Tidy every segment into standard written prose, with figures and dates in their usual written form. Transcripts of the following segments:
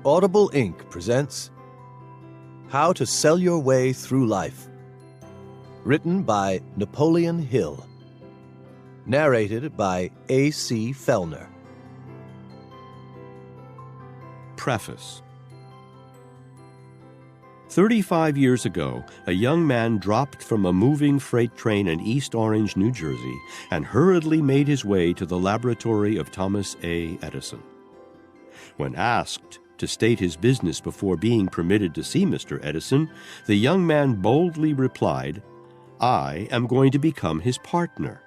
Audible Inc. presents How to Sell Your Way Through Life. Written by Napoleon Hill. Narrated by A.C. Fellner. Preface. 35 years ago, a young man dropped from a moving freight train in East Orange, New Jersey, and hurriedly made his way to the laboratory of Thomas A. Edison. When asked to state his business before being permitted to see Mr. Edison, the young man boldly replied, "I am going to become his partner."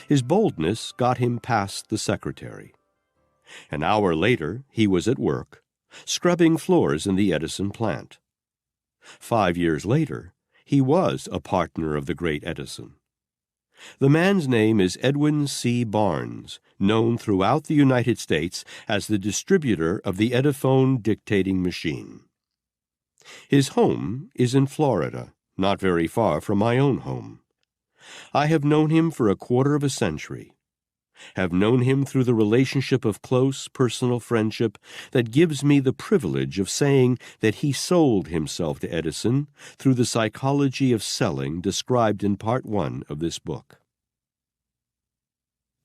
His boldness got him past the secretary. An hour later, he was at work, scrubbing floors in the Edison plant. 5 years later, he was a partner of the great Edison. The man's name is Edwin C. Barnes, known throughout the United States as the distributor of the Ediphone dictating machine. His home is in Florida, not very far from my own home. I have known him for a quarter of a century, have known him through the relationship of close personal friendship that gives me the privilege of saying that he sold himself to Edison through the psychology of selling described in Part 1 of this book.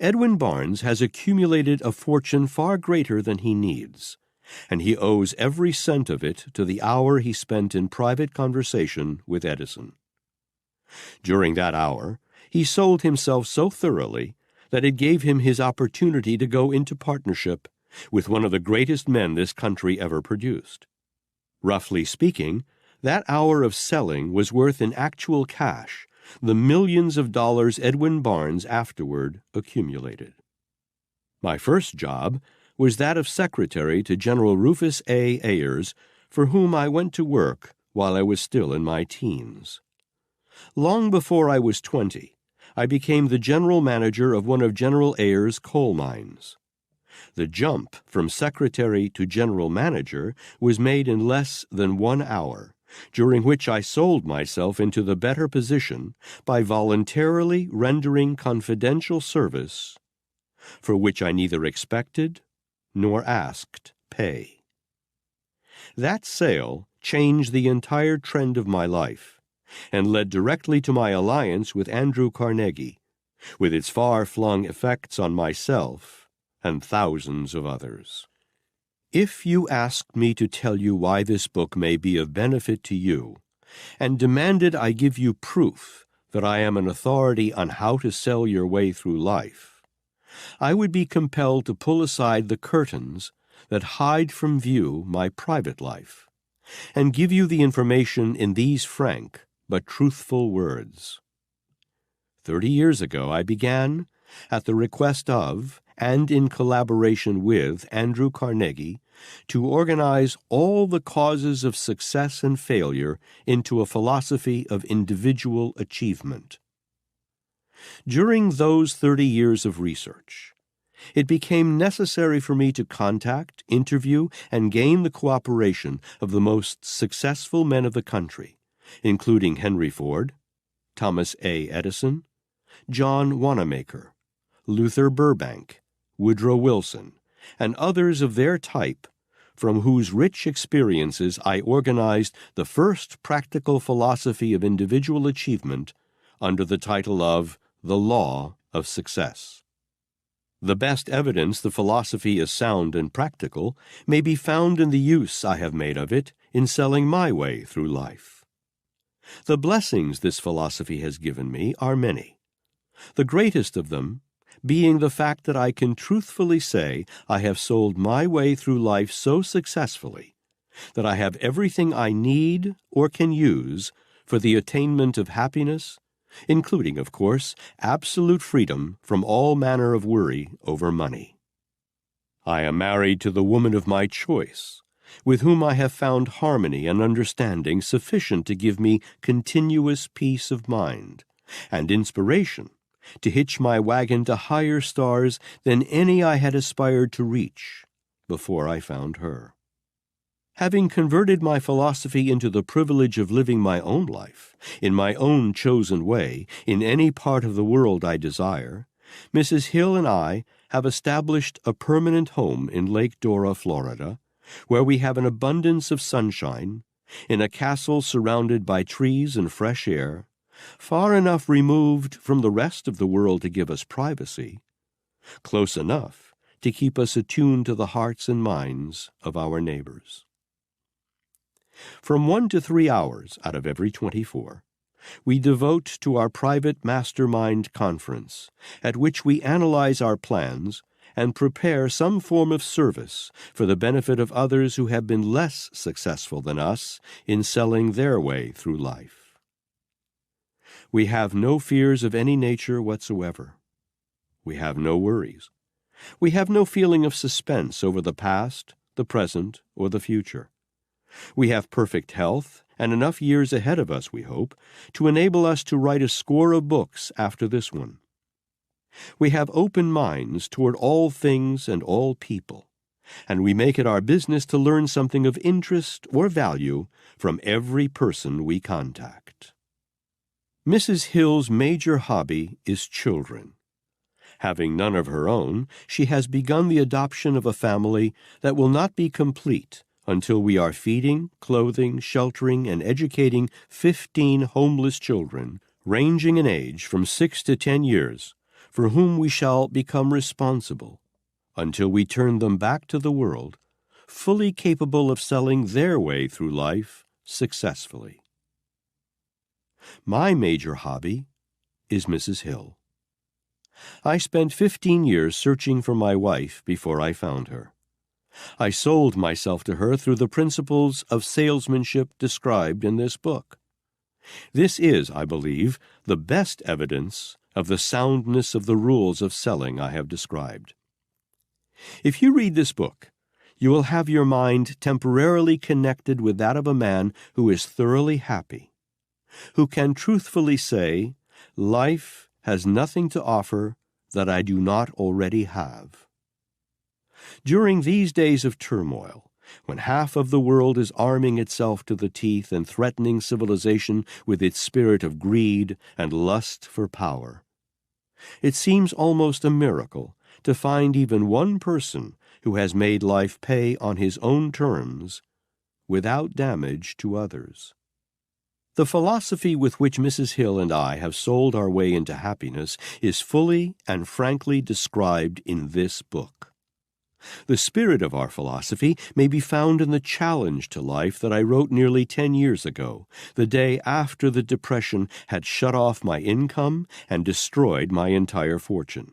Edwin Barnes has accumulated a fortune far greater than he needs, and he owes every cent of it to the hour he spent in private conversation with Edison. During that hour, he sold himself so thoroughly that it gave him his opportunity to go into partnership with one of the greatest men this country ever produced. Roughly speaking, that hour of selling was worth in actual cash the millions of dollars Edwin Barnes afterward accumulated. My first job was that of secretary to General Rufus A. Ayers, for whom I went to work while I was still in my teens. Long before I was 20, I became the general manager of one of General Ayers' coal mines. The jump from secretary to general manager was made in less than 1 hour, during which I sold myself into the better position by voluntarily rendering confidential service for which I neither expected nor asked pay. That sale changed the entire trend of my life and led directly to my alliance with Andrew Carnegie, with its far-flung effects on myself and thousands of others. If you asked me to tell you why this book may be of benefit to you, and demanded I give you proof that I am an authority on how to sell your way through life, I would be compelled to pull aside the curtains that hide from view my private life, and give you the information in these frank but truthful words. 30 years ago I began, at the request of and in collaboration with Andrew Carnegie, to organize all the causes of success and failure into a philosophy of individual achievement. During those 30 years of research, it became necessary for me to contact, interview, and gain the cooperation of the most successful men of the country, including Henry Ford, Thomas A. Edison, John Wanamaker, Luther Burbank, Woodrow Wilson, and others of their type, from whose rich experiences I organized the first practical philosophy of individual achievement under the title of The Law of Success. The best evidence the philosophy is sound and practical may be found in the use I have made of it in selling my way through life. The blessings this philosophy has given me are many, the greatest of them being the fact that I can truthfully say I have sold my way through life so successfully that I have everything I need or can use for the attainment of happiness, including, of course, absolute freedom from all manner of worry over money. I am married to the woman of my choice, with whom I have found harmony and understanding sufficient to give me continuous peace of mind and inspiration to hitch my wagon to higher stars than any I had aspired to reach before I found her. Having converted my philosophy into the privilege of living my own life, in my own chosen way, in any part of the world I desire, Mrs. Hill and I have established a permanent home in Lake Dora, Florida, where we have an abundance of sunshine, in a castle surrounded by trees and fresh air, far enough removed from the rest of the world to give us privacy, close enough to keep us attuned to the hearts and minds of our neighbors. From 1 to 3 hours out of every 24, we devote to our private mastermind conference, at which we analyze our plans and prepare some form of service for the benefit of others who have been less successful than us in selling their way through life. We have no fears of any nature whatsoever. We have no worries. We have no feeling of suspense over the past, the present, or the future. We have perfect health and enough years ahead of us, we hope, to enable us to write a score of books after this one. We have open minds toward all things and all people, and we make it our business to learn something of interest or value from every person we contact. Mrs. Hill's major hobby is children. Having none of her own, she has begun the adoption of a family that will not be complete until we are feeding, clothing, sheltering, and educating 15 homeless children, ranging in age from 6 to 10 years, for whom we shall become responsible, until we turn them back to the world, fully capable of selling their way through life successfully. My major hobby is Mrs. Hill. I spent 15 years searching for my wife before I found her. I sold myself to her through the principles of salesmanship described in this book. This is, I believe, the best evidence of the soundness of the rules of selling I have described. If you read this book, you will have your mind temporarily connected with that of a man who is thoroughly happy, who can truthfully say, "Life has nothing to offer that I do not already have." During these days of turmoil, when half of the world is arming itself to the teeth and threatening civilization with its spirit of greed and lust for power, it seems almost a miracle to find even one person who has made life pay on his own terms without damage to others. The philosophy with which Mrs. Hill and I have sold our way into happiness is fully and frankly described in this book. The spirit of our philosophy may be found in the challenge to life that I wrote nearly 10 years ago, the day after the Depression had shut off my income and destroyed my entire fortune.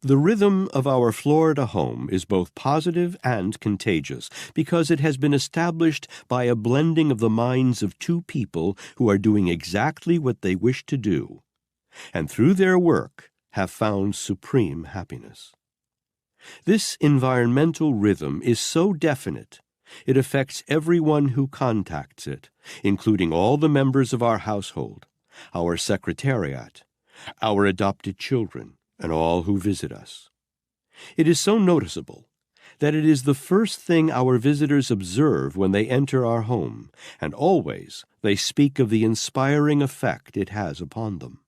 The rhythm of our Florida home is both positive and contagious because it has been established by a blending of the minds of two people who are doing exactly what they wish to do, and through their work have found supreme happiness. This environmental rhythm is so definite, it affects everyone who contacts it, including all the members of our household, our secretariat, our adopted children, and all who visit us. It is so noticeable that it is the first thing our visitors observe when they enter our home, and always they speak of the inspiring effect it has upon them.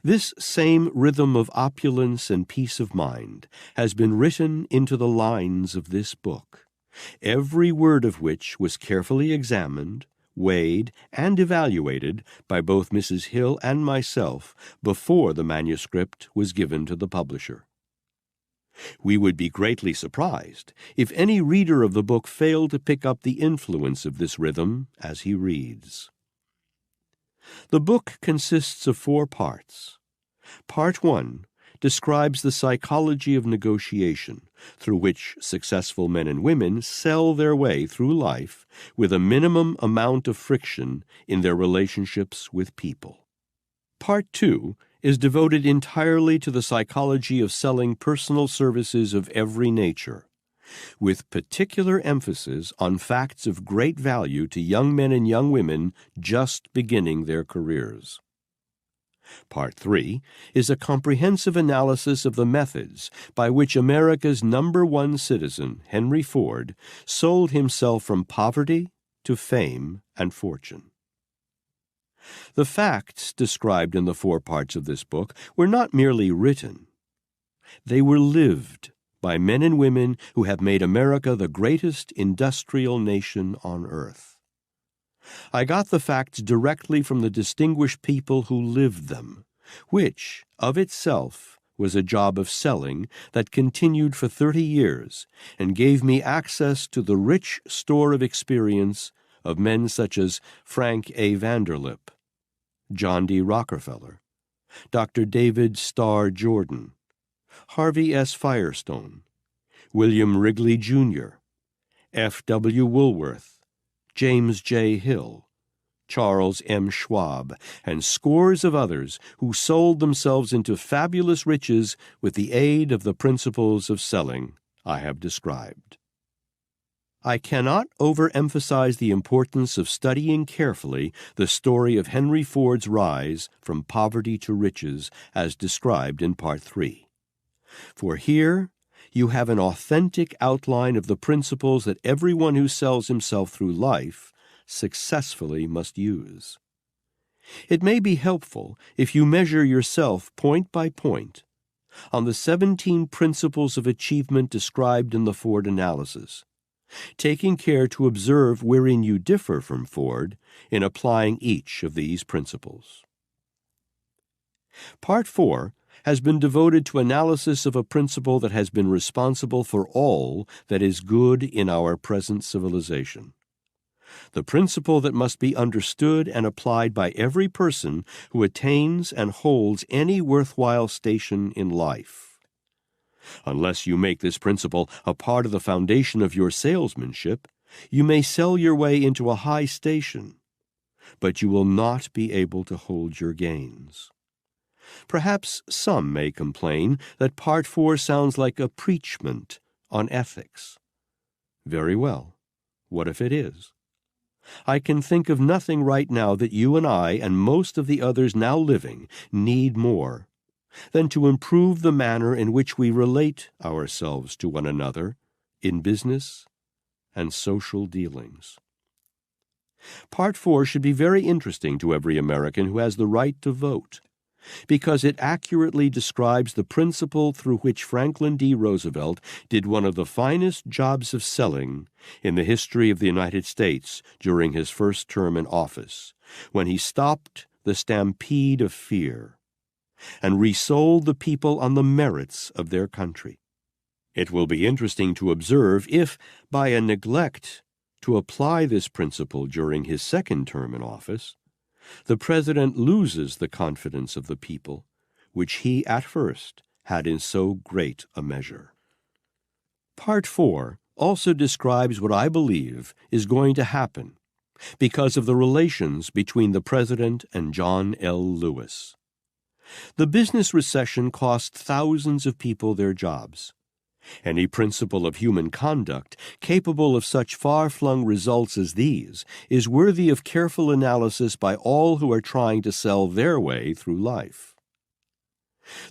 This same rhythm of opulence and peace of mind has been written into the lines of this book, every word of which was carefully examined, weighed, and evaluated by both Mrs. Hill and myself before the manuscript was given to the publisher. We would be greatly surprised if any reader of the book failed to pick up the influence of this rhythm as he reads. The book consists of 4 parts. Part 1 describes the psychology of negotiation, through which successful men and women sell their way through life with a minimum amount of friction in their relationships with people. Part 2 is devoted entirely to the psychology of selling personal services of every nature, with particular emphasis on facts of great value to young men and young women just beginning their careers. Part 3 is a comprehensive analysis of the methods by which America's #1 citizen, Henry Ford, sold himself from poverty to fame and fortune. The facts described in the 4 parts of this book were not merely written. They were lived by men and women who have made America the greatest industrial nation on earth. I got the facts directly from the distinguished people who lived them, which, of itself, was a job of selling that continued for 30 years and gave me access to the rich store of experience of men such as Frank A. Vanderlip, John D. Rockefeller, Dr. David Starr Jordan, Harvey S. Firestone, William Wrigley, Jr., F. W. Woolworth, James J. Hill, Charles M. Schwab, and scores of others who sold themselves into fabulous riches with the aid of the principles of selling I have described. I cannot overemphasize the importance of studying carefully the story of Henry Ford's rise from poverty to riches as described in Part 3. For here you have an authentic outline of the principles that everyone who sells himself through life successfully must use. It may be helpful if you measure yourself point by point on the 17 principles of achievement described in the Ford analysis, taking care to observe wherein you differ from Ford in applying each of these principles. Part 4 has been devoted to analysis of a principle that has been responsible for all that is good in our present civilization. The principle that must be understood and applied by every person who attains and holds any worthwhile station in life. Unless you make this principle a part of the foundation of your salesmanship, you may sell your way into a high station, but you will not be able to hold your gains. Perhaps some may complain that Part 4 sounds like a preachment on ethics. Very well. What if it is? I can think of nothing right now that you and I and most of the others now living need more than to improve the manner in which we relate ourselves to one another in business and social dealings. Part 4 should be very interesting to every American who has the right to vote, because it accurately describes the principle through which Franklin D. Roosevelt did one of the finest jobs of selling in the history of the United States during his first term in office, when he stopped the stampede of fear and resold the people on the merits of their country. It will be interesting to observe if, by a neglect to apply this principle during his second term in office, the President loses the confidence of the people, which he at first had in so great a measure. Part 4 also describes what I believe is going to happen because of the relations between the President and John L. Lewis. The business recession cost thousands of people their jobs. Any principle of human conduct capable of such far-flung results as these is worthy of careful analysis by all who are trying to sell their way through life.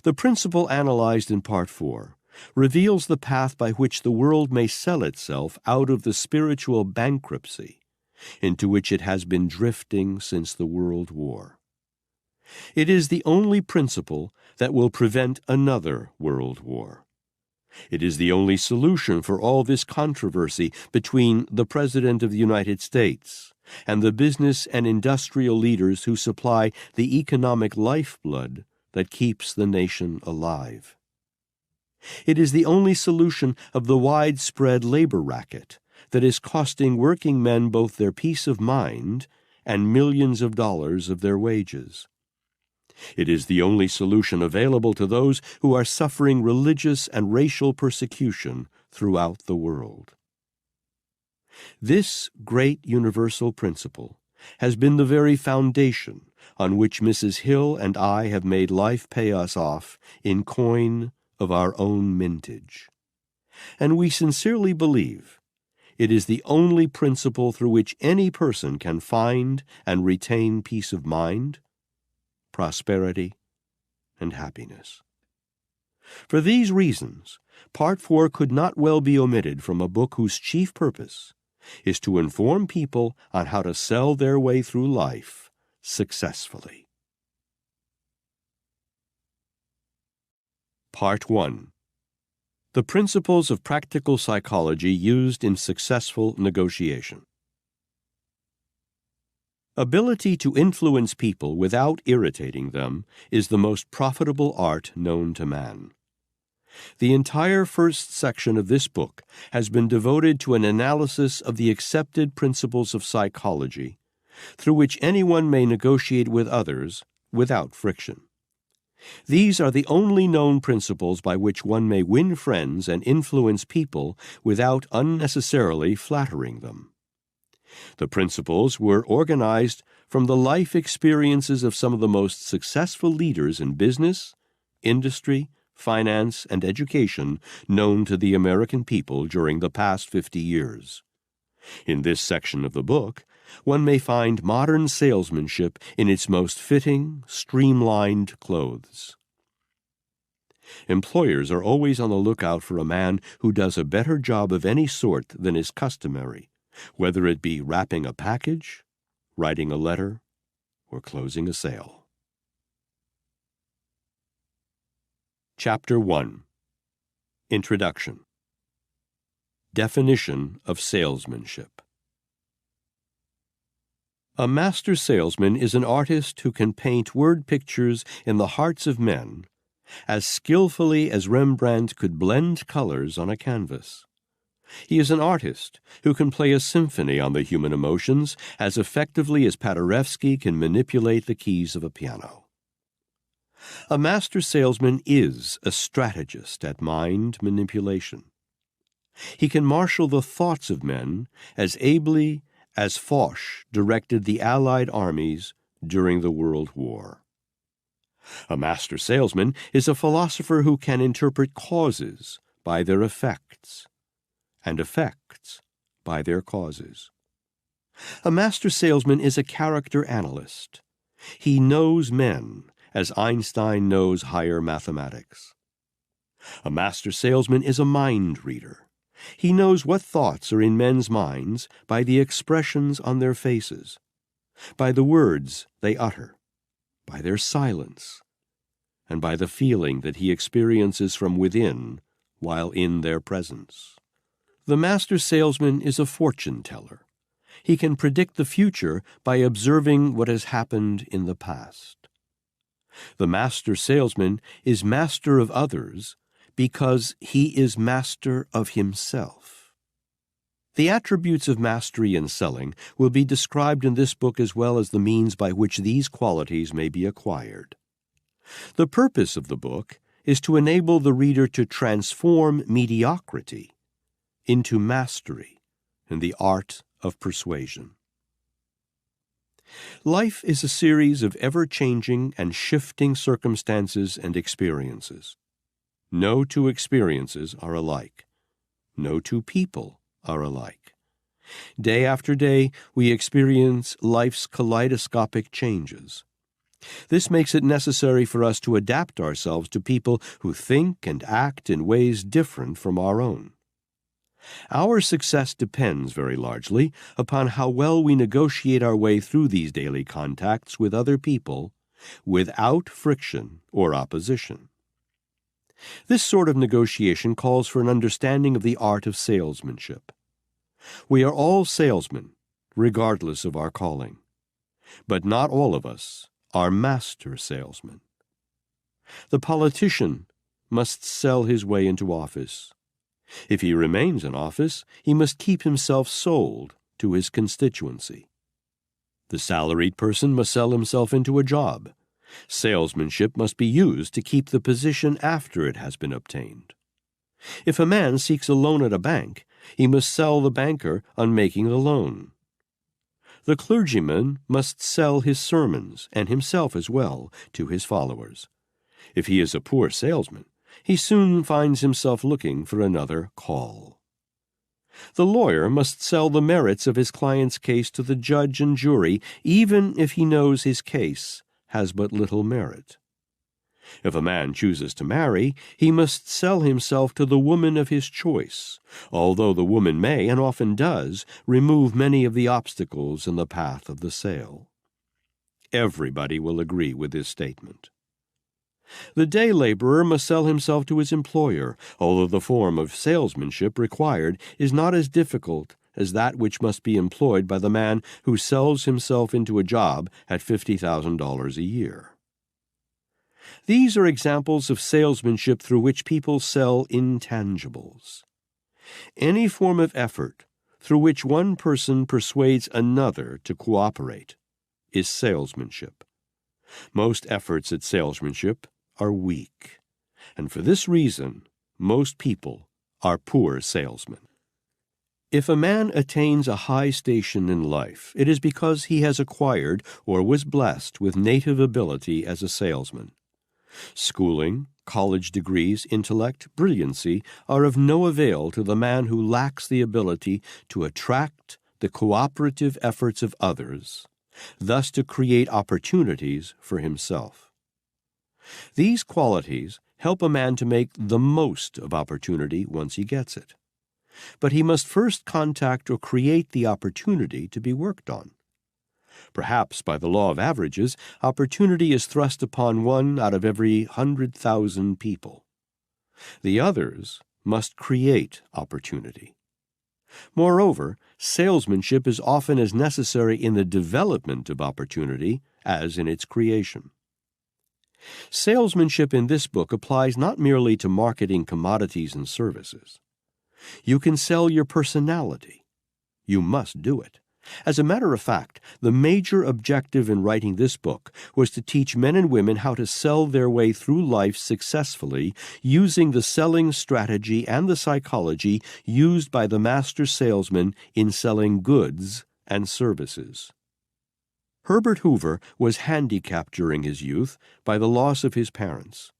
The principle analyzed in Part 4 reveals the path by which the world may sell itself out of the spiritual bankruptcy into which it has been drifting since the World War. It is the only principle that will prevent another world war. It is the only solution for all this controversy between the President of the United States and the business and industrial leaders who supply the economic lifeblood that keeps the nation alive. It is the only solution of the widespread labor racket that is costing working men both their peace of mind and millions of dollars of their wages. It is the only solution available to those who are suffering religious and racial persecution throughout the world. This great universal principle has been the very foundation on which Mrs. Hill and I have made life pay us off in coin of our own mintage. And we sincerely believe it is the only principle through which any person can find and retain peace of mind, prosperity, and happiness. For these reasons, Part 4 could not well be omitted from a book whose chief purpose is to inform people on how to sell their way through life successfully. Part 1. The principles of practical psychology used in successful negotiation. Ability to influence people without irritating them is the most profitable art known to man. The entire first section of this book has been devoted to an analysis of the accepted principles of psychology, through which anyone may negotiate with others without friction. These are the only known principles by which one may win friends and influence people without unnecessarily flattering them. The principles were organized from the life experiences of some of the most successful leaders in business, industry, finance, and education known to the American people during the past 50 years. In this section of the book, one may find modern salesmanship in its most fitting, streamlined clothes. Employers are always on the lookout for a man who does a better job of any sort than is customary, whether it be wrapping a package, writing a letter, or closing a sale. Chapter 1. Introduction. Definition of salesmanship. A master salesman is an artist who can paint word pictures in the hearts of men as skillfully as Rembrandt could blend colors on a canvas. He is an artist who can play a symphony on the human emotions as effectively as Paderewski can manipulate the keys of a piano. A master salesman is a strategist at mind manipulation. He can marshal the thoughts of men as ably as Foch directed the Allied armies during the World War. A master salesman is a philosopher who can interpret causes by their effects, and effects by their causes. A master salesman is a character analyst. He knows men as Einstein knows higher mathematics. A master salesman is a mind reader. He knows what thoughts are in men's minds by the expressions on their faces, by the words they utter, by their silence, and by the feeling that he experiences from within while in their presence. The master salesman is a fortune teller. He can predict the future by observing what has happened in the past. The master salesman is master of others because he is master of himself. The attributes of mastery in selling will be described in this book as well as the means by which these qualities may be acquired. The purpose of the book is to enable the reader to transform mediocrity into mastery in the art of persuasion. Life is a series of ever-changing and shifting circumstances and experiences. No two experiences are alike. No two people are alike. Day after day, we experience life's kaleidoscopic changes. This makes it necessary for us to adapt ourselves to people who think and act in ways different from our own. Our success depends very largely upon how well we negotiate our way through these daily contacts with other people without friction or opposition. This sort of negotiation calls for an understanding of the art of salesmanship. We are all salesmen, regardless of our calling, but not all of us are master salesmen. The politician must sell his way into office. If he remains in office, he must keep himself sold to his constituency. The salaried person must sell himself into a job. Salesmanship must be used to keep the position after it has been obtained. If a man seeks a loan at a bank, he must sell the banker on making the loan. The clergyman must sell his sermons, and himself as well, to his followers. If he is a poor salesman, he soon finds himself looking for another call. The lawyer must sell the merits of his client's case to the judge and jury, even if he knows his case has but little merit. If a man chooses to marry, he must sell himself to the woman of his choice, although the woman may, and often does, remove many of the obstacles in the path of the sale. Everybody will agree with this statement. The day laborer must sell himself to his employer, although the form of salesmanship required is not as difficult as that which must be employed by the man who sells himself into a job at $50,000 a year. These are examples of salesmanship through which people sell intangibles. Any form of effort through which one person persuades another to cooperate is salesmanship. Most efforts at salesmanship are weak, and for this reason, most people are poor salesmen. If a man attains a high station in life, it is because he has acquired or was blessed with native ability as a salesman. Schooling, college degrees, intellect, brilliancy are of no avail to the man who lacks the ability to attract the cooperative efforts of others, thus to create opportunities for himself. These qualities help a man to make the most of opportunity once he gets it. But he must first contact or create the opportunity to be worked on. Perhaps by the law of averages, opportunity is thrust upon one out of every 100,000 people. The others must create opportunity. Moreover, salesmanship is often as necessary in the development of opportunity as in its creation. Salesmanship in this book applies not merely to marketing commodities and services. You can sell your personality. You must do it. As a matter of fact, the major objective in writing this book was to teach men and women how to sell their way through life successfully using the selling strategy and the psychology used by the master salesman in selling goods and services. Herbert Hoover was handicapped during his youth by the loss of his parents.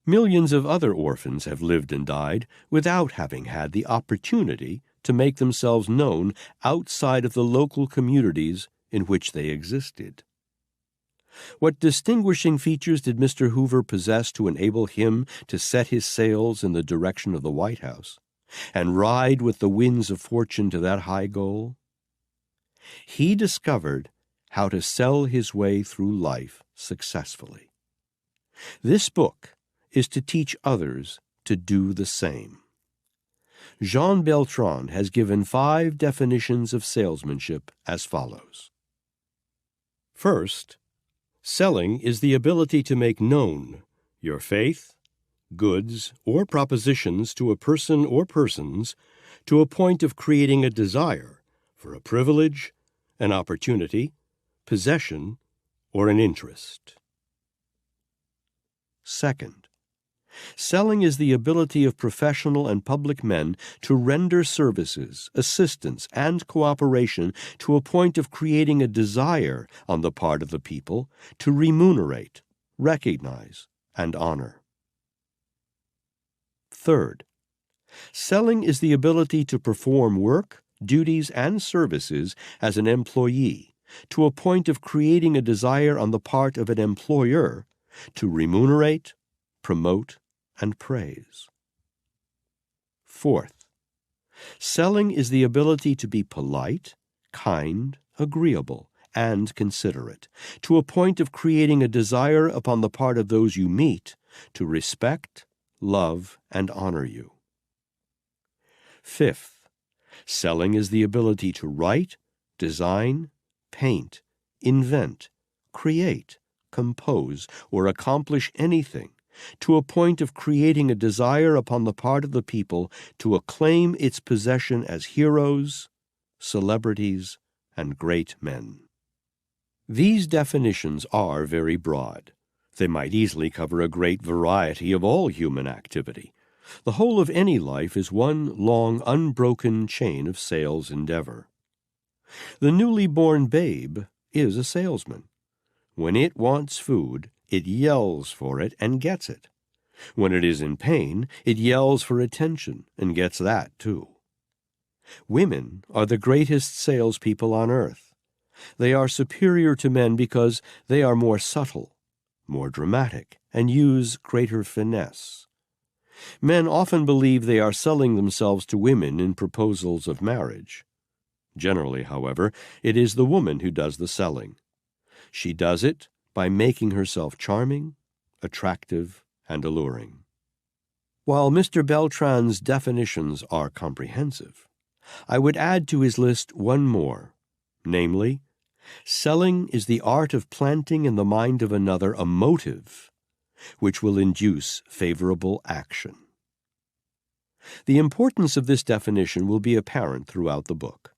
Millions of other orphans have lived and died without having had the opportunity to make themselves known outside of the local communities in which they existed. What distinguishing features did Mr. Hoover possess to enable him to set his sails in the direction of the White House and ride with the winds of fortune to that high goal? He discovered how to sell his way through life successfully. This book is to teach others to do the same. Jean Beltran has given 5 definitions of salesmanship as follows. First, selling is the ability to make known your faith, goods, or propositions to a person or persons to a point of creating a desire for a privilege, an opportunity, possession, or an interest. Second, selling is the ability of professional and public men to render services, assistance, and cooperation to a point of creating a desire on the part of the people to remunerate, recognize, and honor. Third, selling is the ability to perform work, duties, and services as an employee to a point of creating a desire on the part of an employer to remunerate, promote, and praise. Fourth, selling is the ability to be polite, kind, agreeable, and considerate, to a point of creating a desire upon the part of those you meet to respect, love, and honor you. Fifth, selling is the ability to write, design, paint, invent, create, compose, or accomplish anything to a point of creating a desire upon the part of the people to acclaim its possession as heroes, celebrities, and great men. These definitions are very broad. They might easily cover a great variety of all human activity. The whole of any life is one long, unbroken chain of sales endeavor. The newly born babe is a salesman. When it wants food, it yells for it and gets it. When it is in pain, it yells for attention and gets that too. Women are the greatest salespeople on earth. They are superior to men because they are more subtle, more dramatic, and use greater finesse. Men often believe they are selling themselves to women in proposals of marriage. Generally, however, it is the woman who does the selling. She does it by making herself charming, attractive, and alluring. While Mr. Beltran's definitions are comprehensive, I would add to his list one more, namely, selling is the art of planting in the mind of another a motive which will induce favorable action. The importance of this definition will be apparent throughout the book.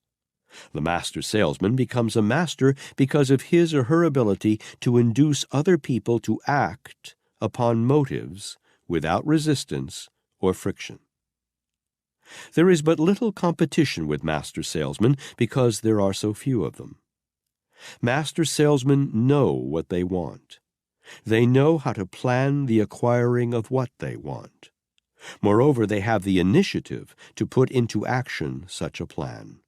The master salesman becomes a master because of his or her ability to induce other people to act upon motives without resistance or friction. There is but little competition with master salesmen because there are so few of them. Master salesmen know what they want. They know how to plan the acquiring of what they want. Moreover, they have the initiative to put into action such a plan.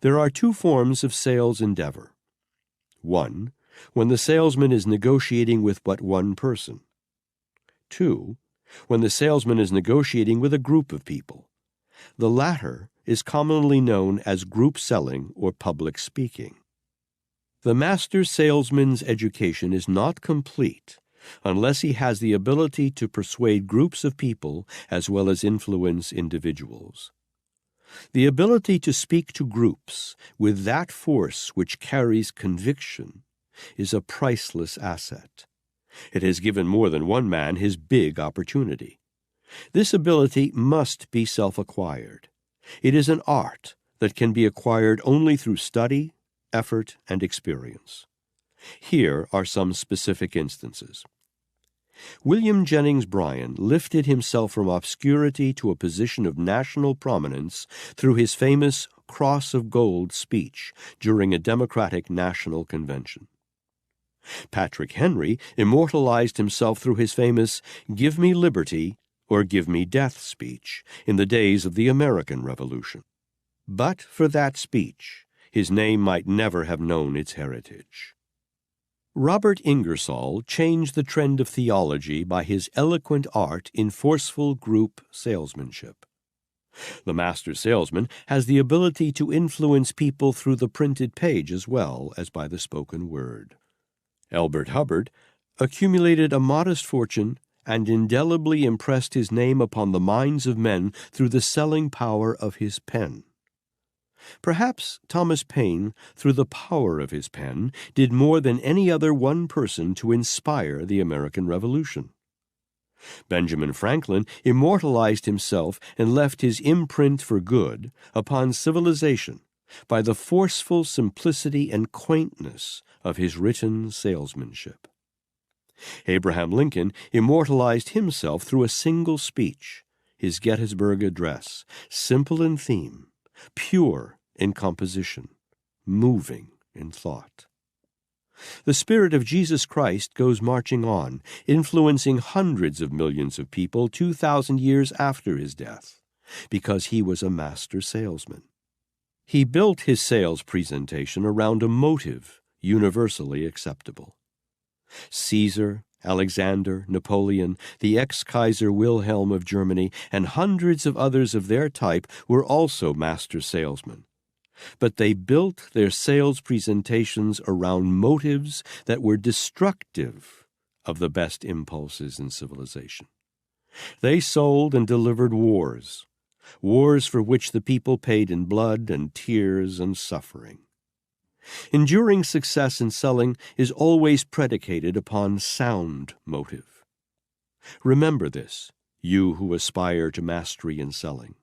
There are two forms of sales endeavor. One, when the salesman is negotiating with but one person. Two, when the salesman is negotiating with a group of people. The latter is commonly known as group selling or public speaking. The master salesman's education is not complete unless he has the ability to persuade groups of people as well as influence individuals. The ability to speak to groups with that force which carries conviction is a priceless asset. It has given more than one man his big opportunity. This ability must be self-acquired. It is an art that can be acquired only through study, effort, and experience. Here are some specific instances. William Jennings Bryan lifted himself from obscurity to a position of national prominence through his famous Cross of Gold speech during a Democratic National Convention. Patrick Henry immortalized himself through his famous "Give me liberty or give me death" speech in the days of the American Revolution. But for that speech, his name might never have known its heritage. Robert Ingersoll changed the trend of theology by his eloquent art in forceful group salesmanship. The master salesman has the ability to influence people through the printed page as well as by the spoken word. Elbert Hubbard accumulated a modest fortune and indelibly impressed his name upon the minds of men through the selling power of his pen. Perhaps Thomas Paine, through the power of his pen, did more than any other one person to inspire the American Revolution. Benjamin Franklin immortalized himself and left his imprint for good upon civilization by the forceful simplicity and quaintness of his written salesmanship. Abraham Lincoln immortalized himself through a single speech, his Gettysburg Address, simple in theme, pure in composition, moving in thought. The Spirit of Jesus Christ goes marching on, influencing hundreds of millions of people 2,000 years after his death, because he was a master salesman. He built his sales presentation around a motive universally acceptable. Caesar, Alexander, Napoleon, the ex-Kaiser Wilhelm of Germany, and hundreds of others of their type were also master salesmen. But they built their sales presentations around motives that were destructive of the best impulses in civilization. They sold and delivered wars for which the people paid in blood and tears and suffering. Enduring success in selling is always predicated upon sound motive. Remember this, you who aspire to mastery in selling.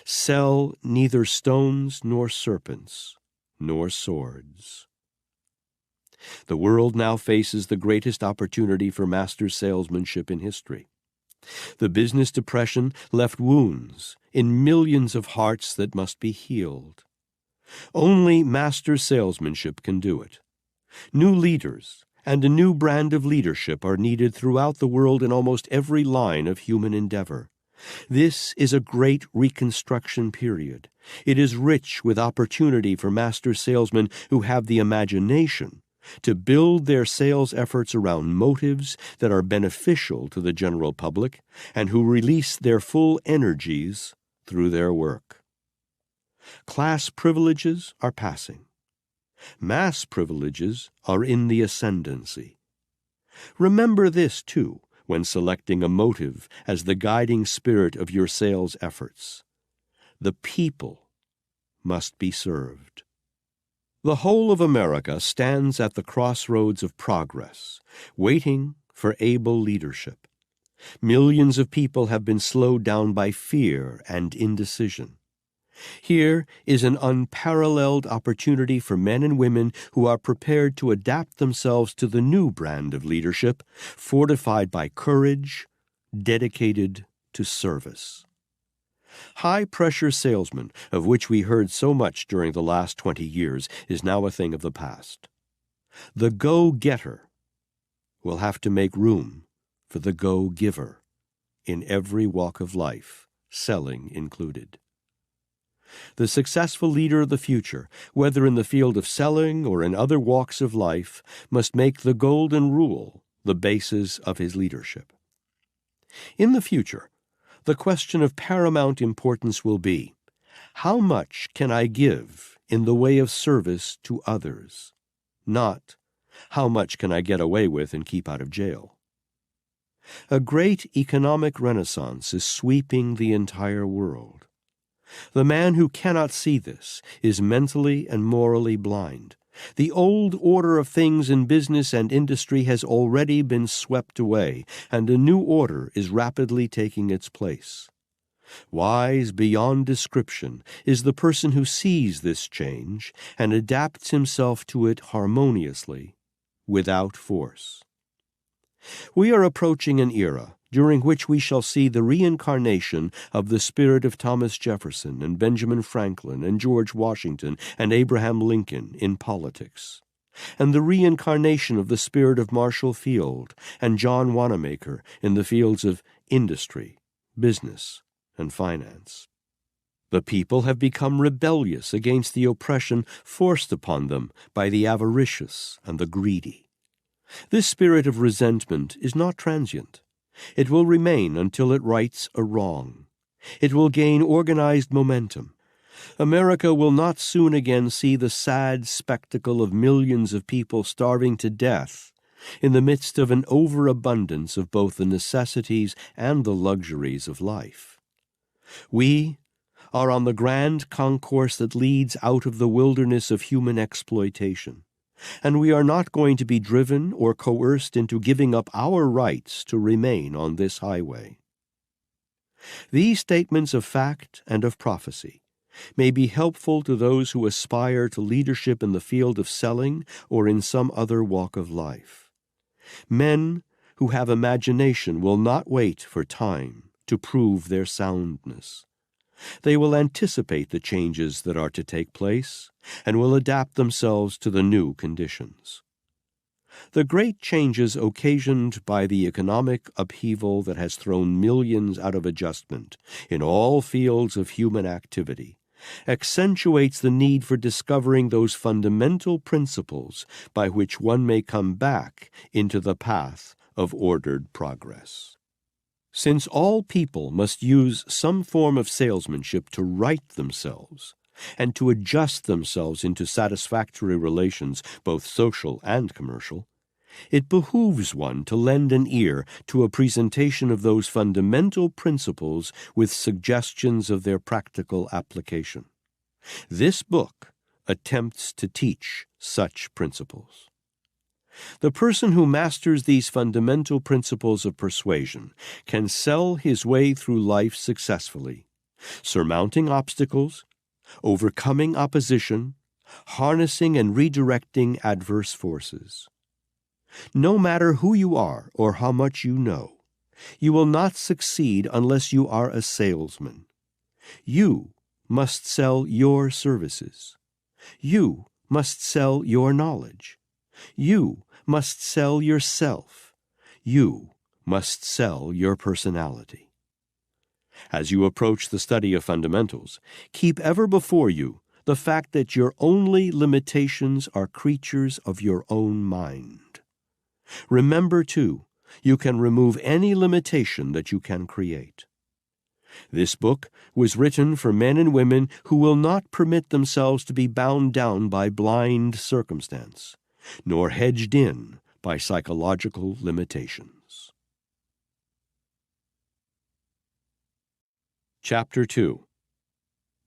Sell neither stones nor serpents nor swords. The world now faces the greatest opportunity for master salesmanship in history. The business depression left wounds in millions of hearts that must be healed. Only master salesmanship can do it. New leaders and a new brand of leadership are needed throughout the world in almost every line of human endeavor. This is a great reconstruction period. It is rich with opportunity for master salesmen who have the imagination to build their sales efforts around motives that are beneficial to the general public and who release their full energies through their work. Class privileges are passing. Mass privileges are in the ascendancy. Remember this, too, when selecting a motive as the guiding spirit of your sales efforts. The people must be served. The whole of America stands at the crossroads of progress, waiting for able leadership. Millions of people have been slowed down by fear and indecision. Here is an unparalleled opportunity for men and women who are prepared to adapt themselves to the new brand of leadership, fortified by courage, dedicated to service. High-pressure salesman, of which we heard so much during the last 20 years, is now a thing of the past. The go-getter will have to make room for the go-giver in every walk of life, selling included. The successful leader of the future, whether in the field of selling or in other walks of life, must make the golden rule the basis of his leadership. In the future, the question of paramount importance will be, how much can I give in the way of service to others? Not, how much can I get away with and keep out of jail? A great economic renaissance is sweeping the entire world. The man who cannot see this is mentally and morally blind. The old order of things in business and industry has already been swept away, and a new order is rapidly taking its place. Wise beyond description is the person who sees this change and adapts himself to it harmoniously, without force. We are approaching an era during which we shall see the reincarnation of the spirit of Thomas Jefferson and Benjamin Franklin and George Washington and Abraham Lincoln in politics, and the reincarnation of the spirit of Marshall Field and John Wanamaker in the fields of industry, business, and finance. The people have become rebellious against the oppression forced upon them by the avaricious and the greedy. This spirit of resentment is not transient. It will remain until it rights a wrong. It will gain organized momentum. America will not soon again see the sad spectacle of millions of people starving to death in the midst of an overabundance of both the necessities and the luxuries of life. We are on the grand concourse that leads out of the wilderness of human exploitation, and we are not going to be driven or coerced into giving up our rights to remain on this highway. These statements of fact and of prophecy may be helpful to those who aspire to leadership in the field of selling or in some other walk of life. Men who have imagination will not wait for time to prove their soundness. They will anticipate the changes that are to take place and will adapt themselves to the new conditions. The great changes occasioned by the economic upheaval that has thrown millions out of adjustment in all fields of human activity accentuates the need for discovering those fundamental principles by which one may come back into the path of ordered progress. Since all people must use some form of salesmanship to right themselves and to adjust themselves into satisfactory relations, both social and commercial, it behooves one to lend an ear to a presentation of those fundamental principles with suggestions of their practical application. This book attempts to teach such principles. The person who masters these fundamental principles of persuasion can sell his way through life successfully, surmounting obstacles, overcoming opposition, harnessing and redirecting adverse forces. No matter who you are or how much you know, you will not succeed unless you are a salesman. You must sell your services. You must sell your knowledge. You must sell yourself. You must sell your personality. As you approach the study of fundamentals, keep ever before you the fact that your only limitations are creatures of your own mind. Remember, too, you can remove any limitation that you can create. This book was written for men and women who will not permit themselves to be bound down by blind circumstance, nor hedged in by psychological limitations. Chapter 2.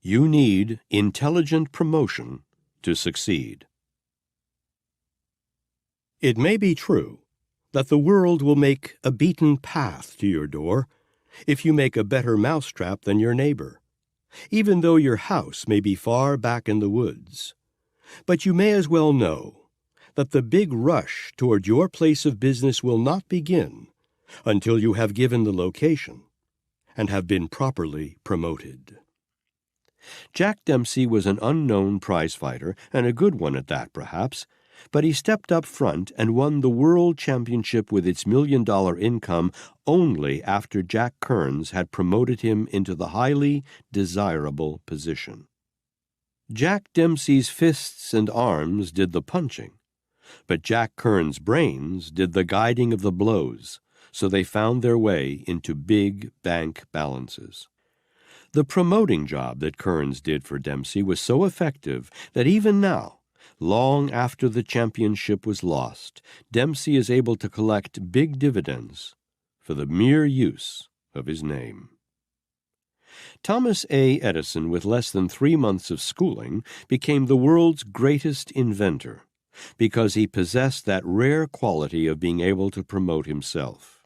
You need intelligent promotion to succeed. It may be true that the world will make a beaten path to your door if you make a better mousetrap than your neighbor, even though your house may be far back in the woods. But you may as well know that the big rush toward your place of business will not begin until you have given the location and have been properly promoted. Jack Dempsey was an unknown prizefighter, and a good one at that, perhaps, but he stepped up front and won the world championship with its $1 million income only after Jack Kearns had promoted him into the highly desirable position. Jack Dempsey's fists and arms did the punching, but Jack Kearns' brains did the guiding of the blows, so they found their way into big bank balances. The promoting job that Kearns did for Dempsey was so effective that even now, long after the championship was lost, Dempsey is able to collect big dividends for the mere use of his name. Thomas A. Edison, with less than 3 months of schooling, became the world's greatest inventor because he possessed that rare quality of being able to promote himself.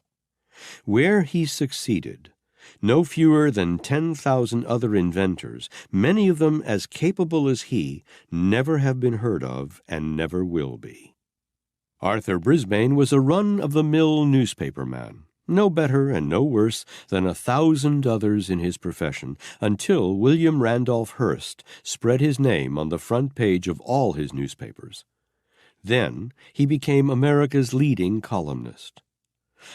Where he succeeded, no fewer than 10,000 other inventors, many of them as capable as he, never have been heard of and never will be. Arthur Brisbane was a run-of-the-mill newspaper man, no better and no worse than 1,000 others in his profession, until William Randolph Hearst spread his name on the front page of all his newspapers. Then he became America's leading columnist.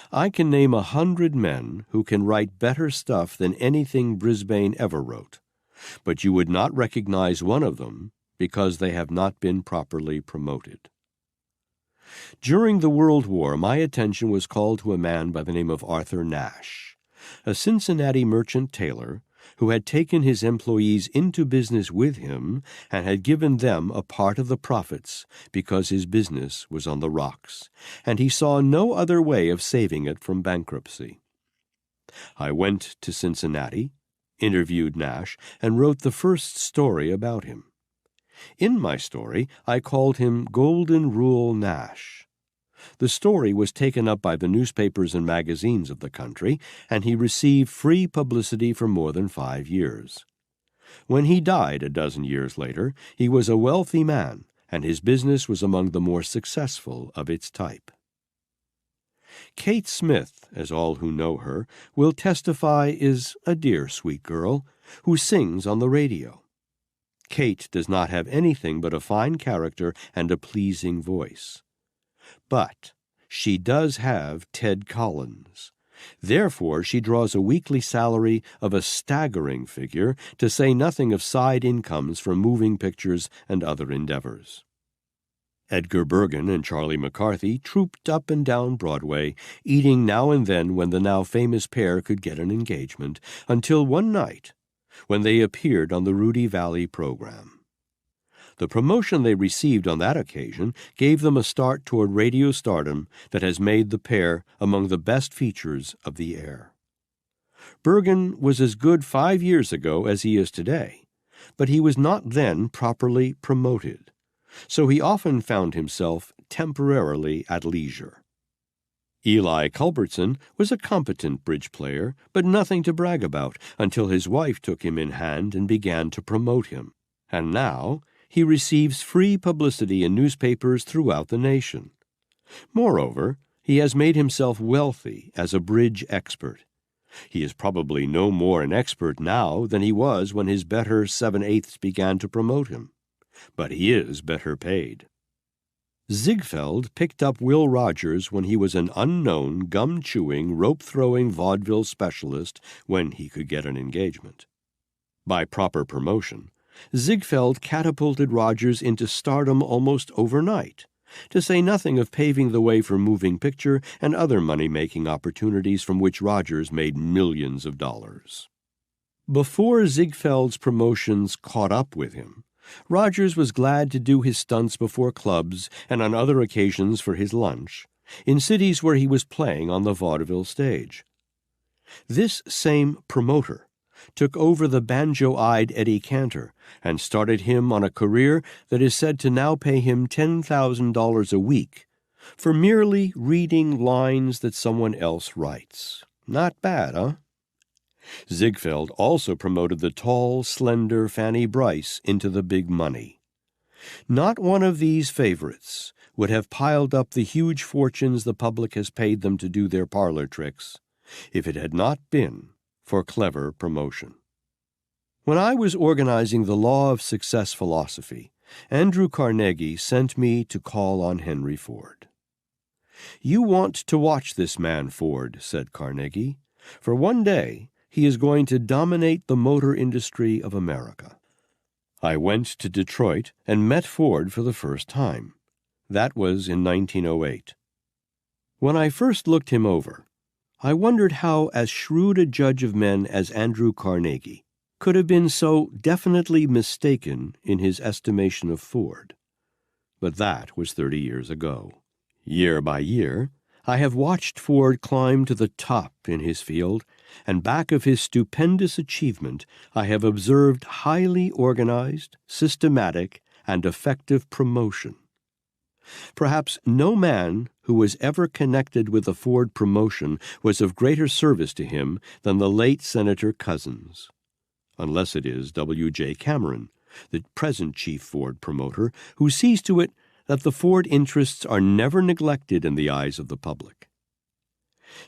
I can name 100 men who can write better stuff than anything Brisbane ever wrote, but you would not recognize one of them because they have not been properly promoted. During the World War, my attention was called to a man by the name of Arthur Nash, a Cincinnati merchant tailor who had taken his employees into business with him and had given them a part of the profits because his business was on the rocks, and he saw no other way of saving it from bankruptcy. I went to Cincinnati, interviewed Nash, and wrote the first story about him. In my story, I called him Golden Rule Nash. The story was taken up by the newspapers and magazines of the country, and he received free publicity for more than 5 years. When he died a dozen years later, he was a wealthy man, and his business was among the more successful of its type. Kate Smith, as all who know her, will testify, is a dear, sweet girl who sings on the radio. Kate does not have anything but a fine character and a pleasing voice. But she does have Ted Collins. Therefore, she draws a weekly salary of a staggering figure, to say nothing of side incomes from moving pictures and other endeavors. Edgar Bergen and Charlie McCarthy trooped up and down Broadway, eating now and then when the now famous pair could get an engagement, until one night, when they appeared on the Rudy Valley program. The promotion they received on that occasion gave them a start toward radio stardom that has made the pair among the best features of the air. Bergen was as good 5 years ago as he is today, but he was not then properly promoted, so he often found himself temporarily at leisure. Eli Culbertson was a competent bridge player, but nothing to brag about until his wife took him in hand and began to promote him, and now he receives free publicity in newspapers throughout the nation. Moreover, he has made himself wealthy as a bridge expert. He is probably no more an expert now than he was when his better 7/8 began to promote him, but he is better paid. Ziegfeld picked up Will Rogers when he was an unknown, gum-chewing, rope-throwing vaudeville specialist when he could get an engagement. By proper promotion, Ziegfeld catapulted Rogers into stardom almost overnight, to say nothing of paving the way for moving picture and other money-making opportunities from which Rogers made millions of dollars. Before Ziegfeld's promotions caught up with him, Rogers was glad to do his stunts before clubs and on other occasions for his lunch, in cities where he was playing on the vaudeville stage. This same promoter took over the banjo-eyed Eddie Cantor and started him on a career that is said to now pay him $10,000 a week for merely reading lines that someone else writes. Not bad, huh? Ziegfeld also promoted the tall, slender Fanny Brice into the big money. Not one of these favorites would have piled up the huge fortunes the public has paid them to do their parlor tricks if it had not been for clever promotion. When I was organizing the Law of Success philosophy, Andrew Carnegie sent me to call on Henry Ford. "You want to watch this man, Ford," said Carnegie, "for one day he is going to dominate the motor industry of America." I went to Detroit and met Ford for the first time. That was in 1908. When I first looked him over, I wondered how as shrewd a judge of men as Andrew Carnegie could have been so definitely mistaken in his estimation of Ford. But that was 30 years ago. Year by year, I have watched Ford climb to the top in his field, and back of his stupendous achievement I have observed highly organized, systematic, and effective promotion. Perhaps no man who was ever connected with the Ford promotion was of greater service to him than the late Senator Couzens, unless it is W.J. Cameron, the present chief Ford promoter, who sees to it that the Ford interests are never neglected in the eyes of the public.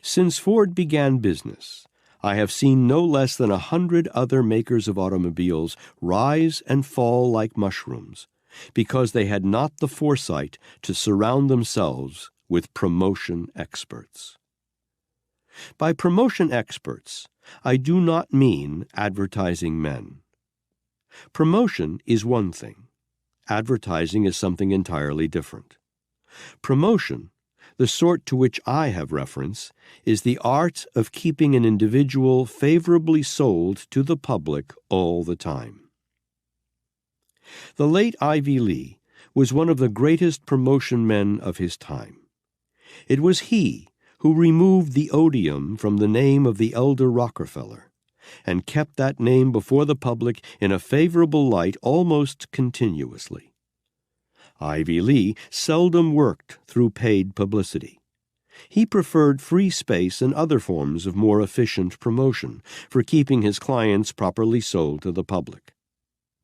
Since Ford began business, I have seen no less than 100 other makers of automobiles rise and fall like mushrooms, because they had not the foresight to surround themselves with promotion experts. By promotion experts, I do not mean advertising men. Promotion is one thing. Advertising is something entirely different. Promotion, the sort to which I have reference, is the art of keeping an individual favorably sold to the public all the time. The late Ivy Lee was one of the greatest promotion men of his time. It was he who removed the odium from the name of the elder Rockefeller and kept that name before the public in a favorable light almost continuously. Ivy Lee seldom worked through paid publicity. He preferred free space and other forms of more efficient promotion for keeping his clients properly sold to the public.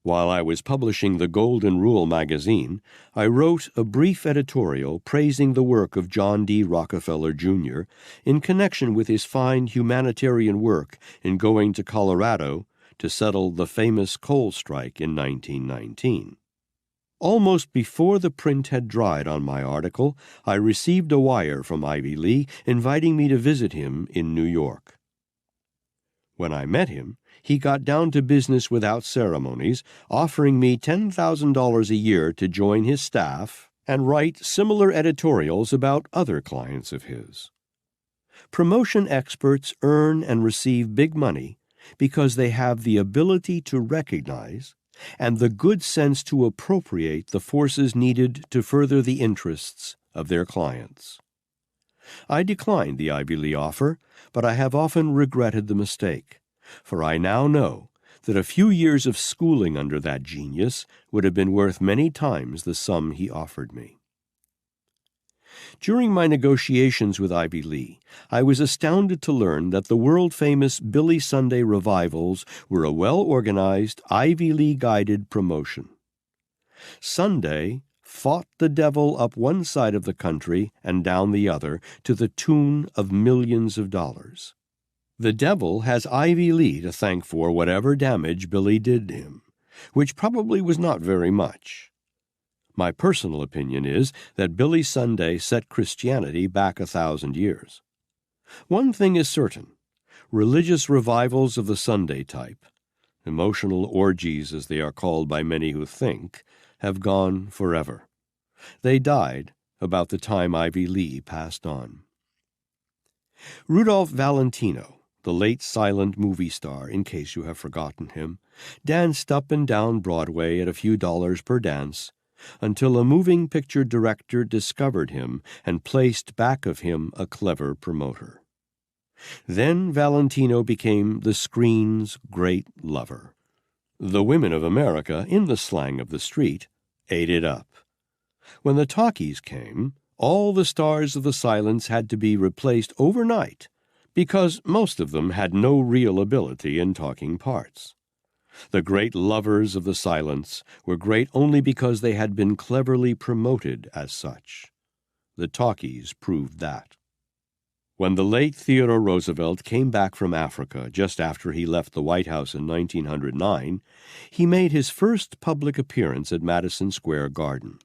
While I was publishing the Golden Rule magazine, I wrote a brief editorial praising the work of John D. Rockefeller, Jr. in connection with his fine humanitarian work in going to Colorado to settle the famous coal strike in 1919. Almost before the print had dried on my article, I received a wire from Ivy Lee inviting me to visit him in New York. When I met him, he got down to business without ceremonies, offering me $10,000 a year to join his staff and write similar editorials about other clients of his. Promotion experts earn and receive big money because they have the ability to recognize and the good sense to appropriate the forces needed to further the interests of their clients. I declined the Ivy Lee offer, but I have often regretted the mistake, for I now know that a few years of schooling under that genius would have been worth many times the sum he offered me. During my negotiations with Ivy Lee, I was astounded to learn that the world-famous Billy Sunday revivals were a well-organized, Ivy Lee-guided promotion. Sunday fought the devil up one side of the country and down the other to the tune of millions of dollars. The devil has Ivy Lee to thank for whatever damage Billy did him, which probably was not very much. My personal opinion is that Billy Sunday set Christianity back 1,000 years. One thing is certain: religious revivals of the Sunday type, emotional orgies as they are called by many who think, have gone forever. They died about the time Ivy Lee passed on. Rudolph Valentino, the late silent movie star, in case you have forgotten him, danced up and down Broadway at a few dollars per dance, until a moving picture director discovered him and placed back of him a clever promoter. Then Valentino became the screen's great lover. The women of America, in the slang of the street, ate it up. When the talkies came, all the stars of the silence had to be replaced overnight, because most of them had no real ability in talking parts. The great lovers of the silence were great only because they had been cleverly promoted as such. The talkies proved that. When the late Theodore Roosevelt came back from Africa just after he left the White House in 1909, he made his first public appearance at Madison Square Garden.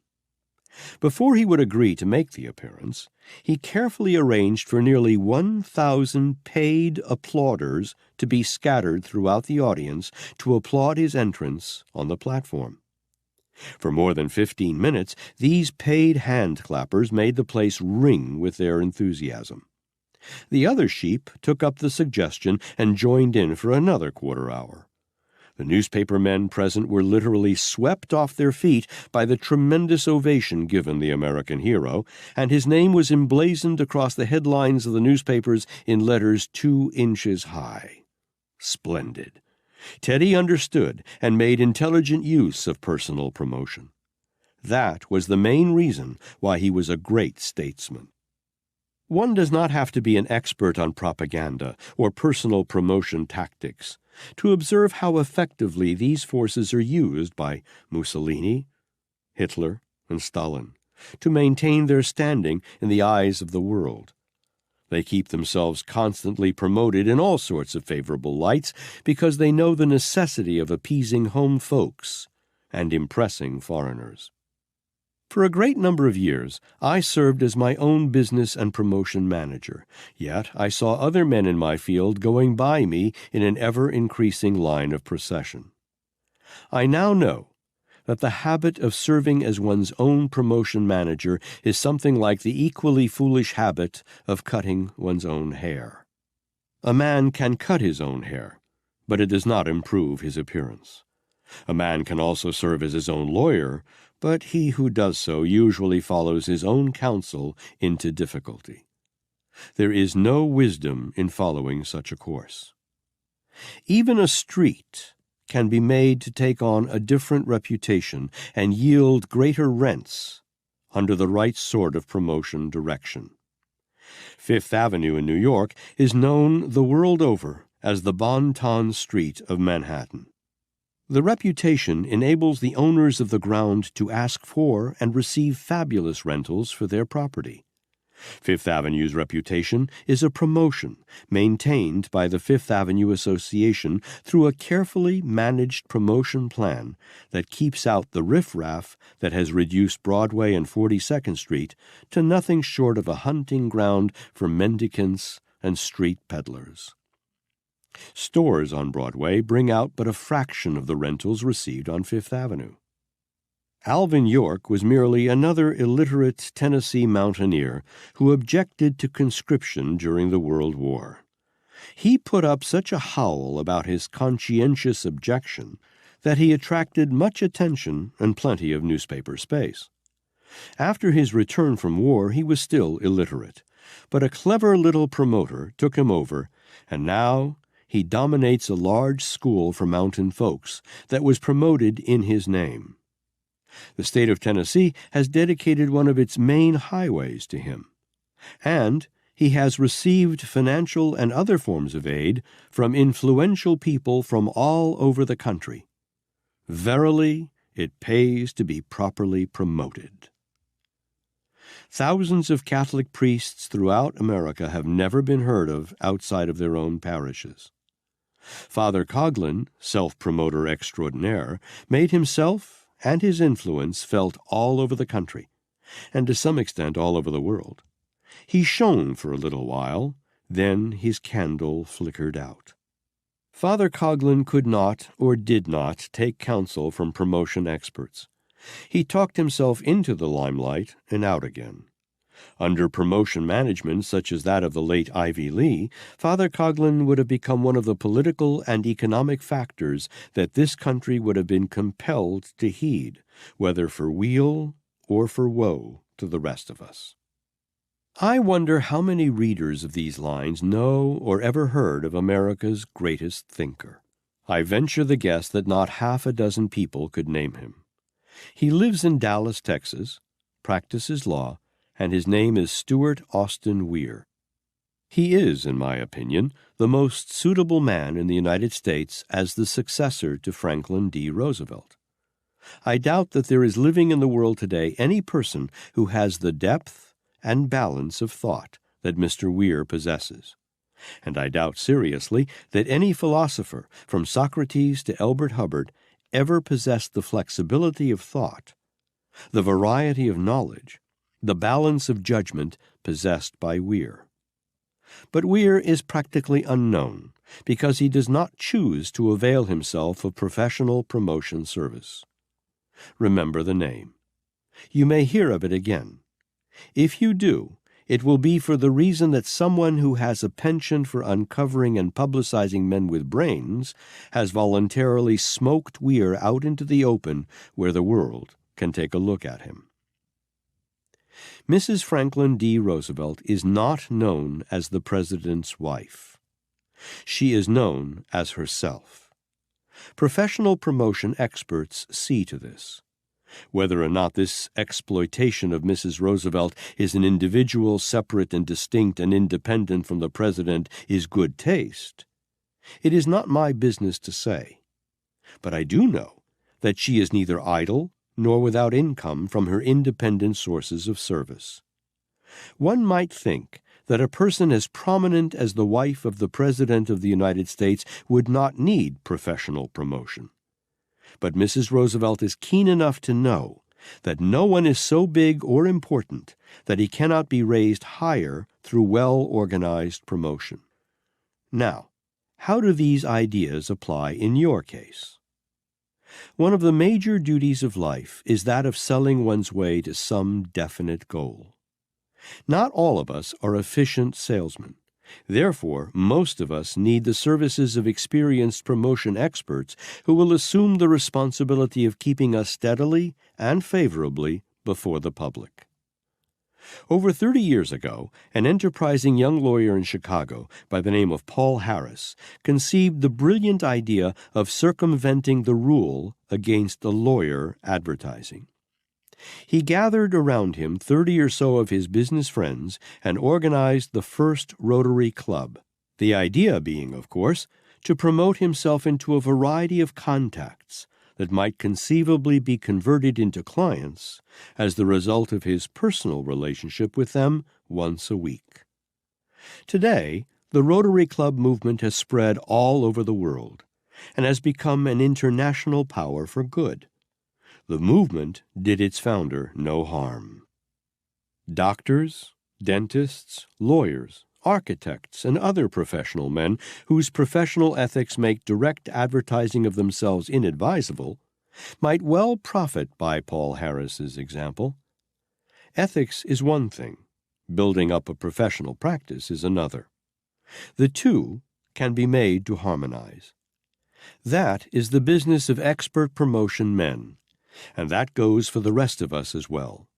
Before he would agree to make the appearance, he carefully arranged for nearly 1,000 paid applauders to be scattered throughout the audience to applaud his entrance on the platform. For more than 15 minutes, these paid hand clappers made the place ring with their enthusiasm. The other sheep took up the suggestion and joined in for another quarter hour. The newspaper men present were literally swept off their feet by the tremendous ovation given the American hero, and his name was emblazoned across the headlines of the newspapers in letters 2 inches high. Splendid. Teddy understood and made intelligent use of personal promotion. That was the main reason why he was a great statesman. One does not have to be an expert on propaganda or personal promotion tactics to observe how effectively these forces are used by Mussolini, Hitler, and Stalin to maintain their standing in the eyes of the world. They keep themselves constantly promoted in all sorts of favorable lights because they know the necessity of appeasing home folks and impressing foreigners. For a great number of years, I served as my own business and promotion manager, yet I saw other men in my field going by me in an ever-increasing line of procession. I now know that the habit of serving as one's own promotion manager is something like the equally foolish habit of cutting one's own hair. A man can cut his own hair, but it does not improve his appearance. A man can also serve as his own lawyer, but he who does so usually follows his own counsel into difficulty. There is no wisdom in following such a course. Even a street can be made to take on a different reputation and yield greater rents under the right sort of promotion direction. Fifth Avenue in New York is known the world over as the Bon Ton Street of Manhattan. The reputation enables the owners of the ground to ask for and receive fabulous rentals for their property. Fifth Avenue's reputation is a promotion maintained by the Fifth Avenue Association through a carefully managed promotion plan that keeps out the riffraff that has reduced Broadway and 42nd Street to nothing short of a hunting ground for mendicants and street peddlers. Stores on Broadway bring out but a fraction of the rentals received on Fifth Avenue. Alvin York was merely another illiterate Tennessee mountaineer who objected to conscription during the World War. He put up such a howl about his conscientious objection that he attracted much attention and plenty of newspaper space. After his return from war, he was still illiterate, but a clever little promoter took him over, and now he dominates a large school for mountain folks that was promoted in his name. The state of Tennessee has dedicated one of its main highways to him, and he has received financial and other forms of aid from influential people from all over the country. Verily, it pays to be properly promoted. Thousands of Catholic priests throughout America have never been heard of outside of their own parishes. Father Coughlin, self-promoter extraordinaire, made himself and his influence felt all over the country, and to some extent all over the world. He shone for a little while, then his candle flickered out. Father Coughlin could not or did not take counsel from promotion experts. He talked himself into the limelight and out again. Under promotion management such as that of the late Ivy Lee, Father Coughlin would have become one of the political and economic factors that this country would have been compelled to heed, whether for weal or for woe to the rest of us. I wonder how many readers of these lines know or ever heard of America's greatest thinker. I venture the guess that not half a dozen people could name him. He lives in Dallas, Texas, practices law, and his name is Stuart Austin Weir. He is, in my opinion, the most suitable man in the United States as the successor to Franklin D. Roosevelt. I doubt that there is living in the world today any person who has the depth and balance of thought that Mr. Weir possesses. And I doubt seriously that any philosopher, from Socrates to Elbert Hubbard, ever possessed the flexibility of thought, the variety of knowledge, the balance of judgment possessed by Weir. But Weir is practically unknown because he does not choose to avail himself of professional promotion service. Remember the name. You may hear of it again. If you do, it will be for the reason that someone who has a penchant for uncovering and publicizing men with brains has voluntarily smoked Weir out into the open where the world can take a look at him. Mrs. Franklin D. Roosevelt is not known as the President's wife. She is known as herself. Professional promotion experts see to this. Whether or not this exploitation of Mrs. Roosevelt is an individual separate and distinct and independent from the President is good taste, it is not my business to say. But I do know that she is neither idle nor without income from her independent sources of service. One might think that a person as prominent as the wife of the President of the United States would not need professional promotion. But Mrs. Roosevelt is keen enough to know that no one is so big or important that he cannot be raised higher through well-organized promotion. Now, how do these ideas apply in your case? One of the major duties of life is that of selling one's way to some definite goal. Not all of us are efficient salesmen. Therefore, most of us need the services of experienced promotion experts who will assume the responsibility of keeping us steadily and favorably before the public. Over 30 years ago, an enterprising young lawyer in Chicago by the name of Paul Harris conceived the brilliant idea of circumventing the rule against a lawyer advertising. He gathered around him 30 or so of his business friends and organized the first Rotary Club, the idea being, of course, to promote himself into a variety of contacts that might conceivably be converted into clients as the result of his personal relationship with them once a week. Today, the Rotary Club movement has spread all over the world and has become an international power for good. The movement did its founder no harm. Doctors, dentists, lawyers, architects, and other professional men whose professional ethics make direct advertising of themselves inadvisable might well profit by Paul Harris's example. Ethics is one thing. Building up a professional practice is another. The two can be made to harmonize. That is the business of expert promotion men, and that goes for the rest of us as well.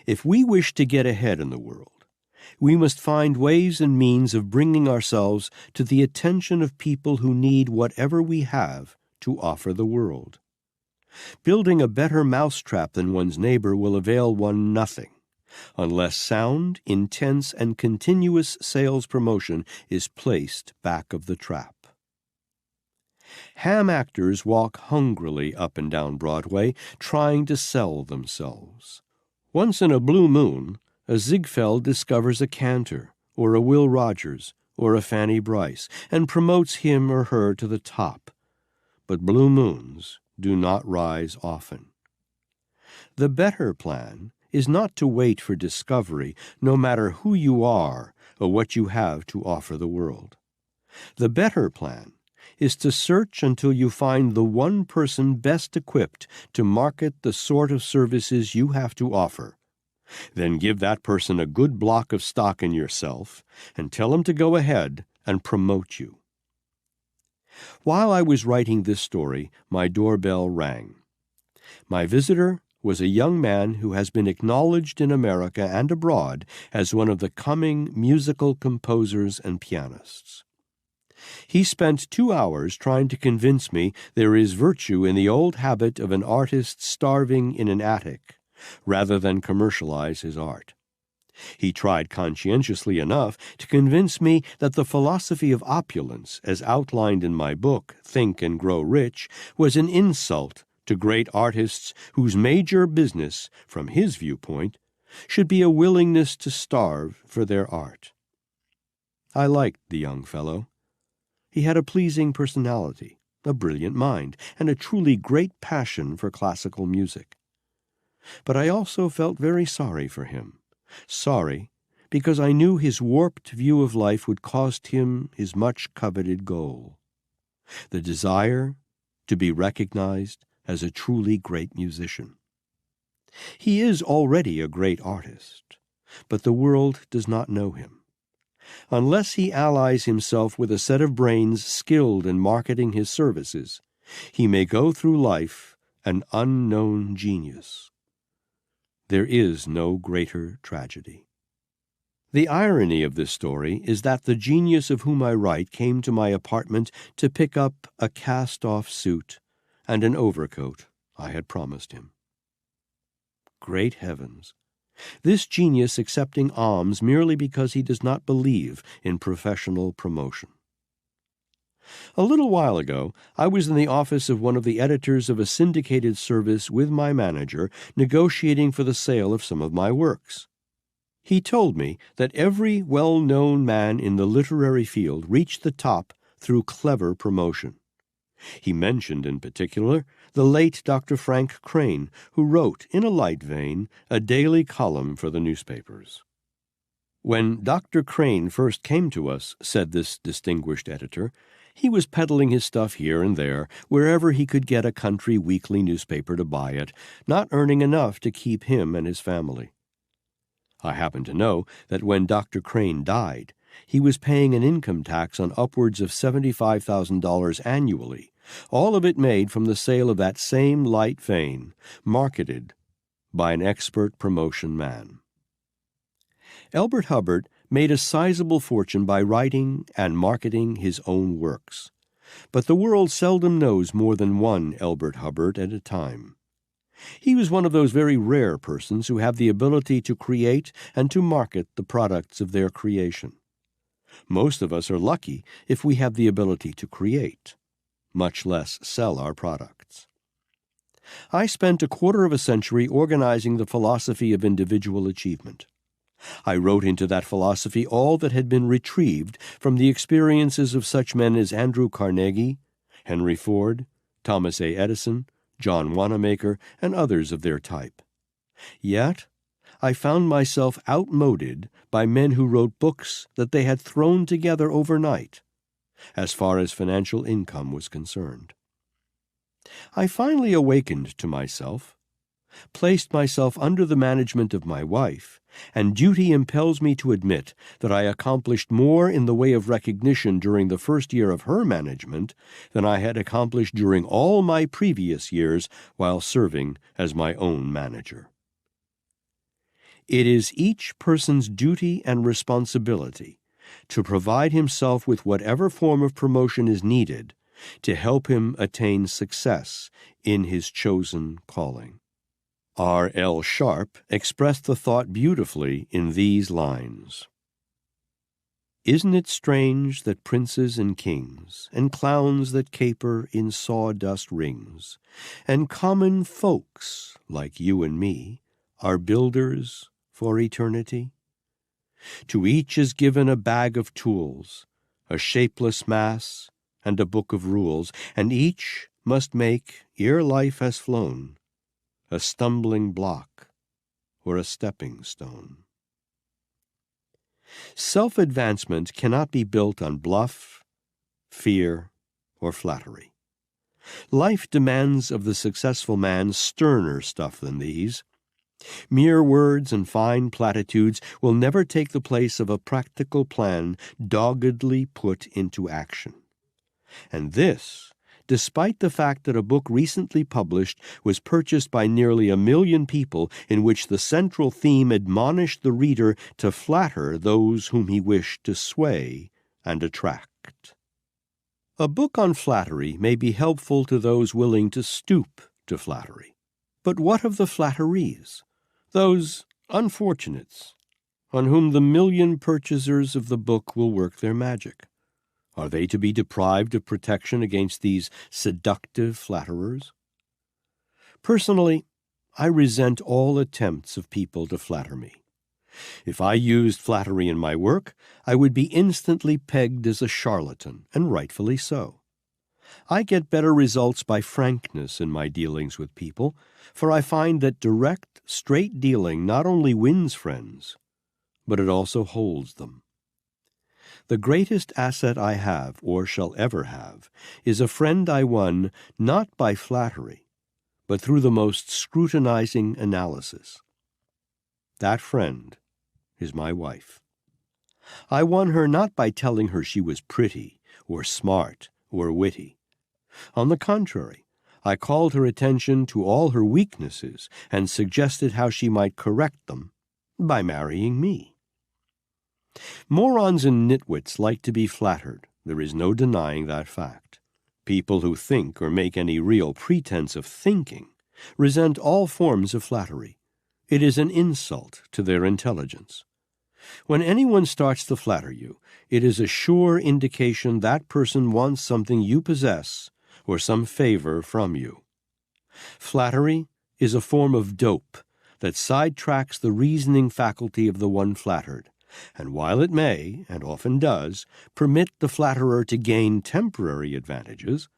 If we wish to get ahead in the world, we must find ways and means of bringing ourselves to the attention of people who need whatever we have to offer the world. Building a better mousetrap than one's neighbor will avail one nothing unless sound, intense, and continuous sales promotion is placed back of the trap. Ham actors walk hungrily up and down Broadway, trying to sell themselves. Once in a blue moon, a Ziegfeld discovers a Cantor, or a Will Rogers, or a Fanny Bryce, and promotes him or her to the top. But blue moons do not rise often. The better plan is not to wait for discovery, no matter who you are or what you have to offer the world. The better plan is to search until you find the one person best equipped to market the sort of services you have to offer, Then give that person a good block of stock in yourself and tell him to go ahead and promote you. While I was writing this story, my doorbell rang. My visitor was a young man who has been acknowledged in America and abroad as one of the coming musical composers and pianists. He spent 2 hours trying to convince me there is virtue in the old habit of an artist starving in an attic, rather than commercialize his art. He tried conscientiously enough to convince me that the philosophy of opulence, as outlined in my book, Think and Grow Rich, was an insult to great artists whose major business, from his viewpoint, should be a willingness to starve for their art. I liked the young fellow. He had a pleasing personality, a brilliant mind, and a truly great passion for classical music. But I also felt very sorry for him. Sorry because I knew his warped view of life would cost him his much-coveted goal, the desire to be recognized as a truly great musician. He is already a great artist, but the world does not know him. Unless he allies himself with a set of brains skilled in marketing his services, he may go through life an unknown genius. There is no greater tragedy. The irony of this story is that the genius of whom I write came to my apartment to pick up a cast-off suit and an overcoat I had promised him. Great heavens! This genius accepting alms merely because he does not believe in professional promotion. A little while ago, I was in the office of one of the editors of a syndicated service with my manager, negotiating for the sale of some of my works. He told me that every well-known man in the literary field reached the top through clever promotion. He mentioned in particular the late Dr. Frank Crane, who wrote, in a light vein, a daily column for the newspapers. When Dr. Crane first came to us, said this distinguished editor, he was peddling his stuff here and there, wherever he could get a country weekly newspaper to buy it, not earning enough to keep him and his family. I happen to know that when Dr. Crane died, he was paying an income tax on upwards of $75,000 annually, all of it made from the sale of that same light vein, marketed by an expert promotion man. Elbert Hubbard made a sizable fortune by writing and marketing his own works, but the world seldom knows more than one Elbert Hubbard at a time. He was one of those very rare persons who have the ability to create and to market the products of their creation. Most of us are lucky if we have the ability to create, much less sell our products. I spent a quarter of a century organizing the philosophy of individual achievement. I wrote into that philosophy all that had been retrieved from the experiences of such men as Andrew Carnegie, Henry Ford, Thomas A. Edison, John Wanamaker, and others of their type. Yet, I found myself outmoded by men who wrote books that they had thrown together overnight, as far as financial income was concerned. I finally awakened to myself, placed myself under the management of my wife, and duty impels me to admit that I accomplished more in the way of recognition during the first year of her management than I had accomplished during all my previous years while serving as my own manager. It is each person's duty and responsibility to provide himself with whatever form of promotion is needed to help him attain success in his chosen calling. R. L. Sharp expressed the thought beautifully in these lines. Isn't it strange that princes and kings, and clowns that caper in sawdust rings, and common folks like you and me, are builders for eternity? To each is given a bag of tools, a shapeless mass, and a book of rules, and each must make, ere life has flown, a stumbling block or a stepping stone. Self-advancement cannot be built on bluff, fear, or flattery. Life demands of the successful man sterner stuff than these. Mere words and fine platitudes will never take the place of a practical plan doggedly put into action. And this, despite the fact that a book recently published was purchased by nearly 1 million people in which the central theme admonished the reader to flatter those whom he wished to sway and attract. A book on flattery may be helpful to those willing to stoop to flattery. But what of the flatterees? Those unfortunates on whom the 1 million purchasers of the book will work their magic? Are they to be deprived of protection against these seductive flatterers? Personally, I resent all attempts of people to flatter me. If I used flattery in my work, I would be instantly pegged as a charlatan, and rightfully so. I get better results by frankness in my dealings with people, for I find that direct, straight dealing not only wins friends, but it also holds them. The greatest asset I have, or shall ever have, is a friend I won not by flattery, but through the most scrutinizing analysis. That friend is my wife. I won her not by telling her she was pretty, or smart, or witty. On the contrary, I called her attention to all her weaknesses and suggested how she might correct them by marrying me. Morons and nitwits like to be flattered. There is no denying that fact. People who think or make any real pretense of thinking resent all forms of flattery. It is an insult to their intelligence. When anyone starts to flatter you, it is a sure indication that person wants something you possess or some favor from you. Flattery is a form of dope that sidetracks the reasoning faculty of the one flattered, and while it may, and often does, permit the flatterer to gain temporary advantages,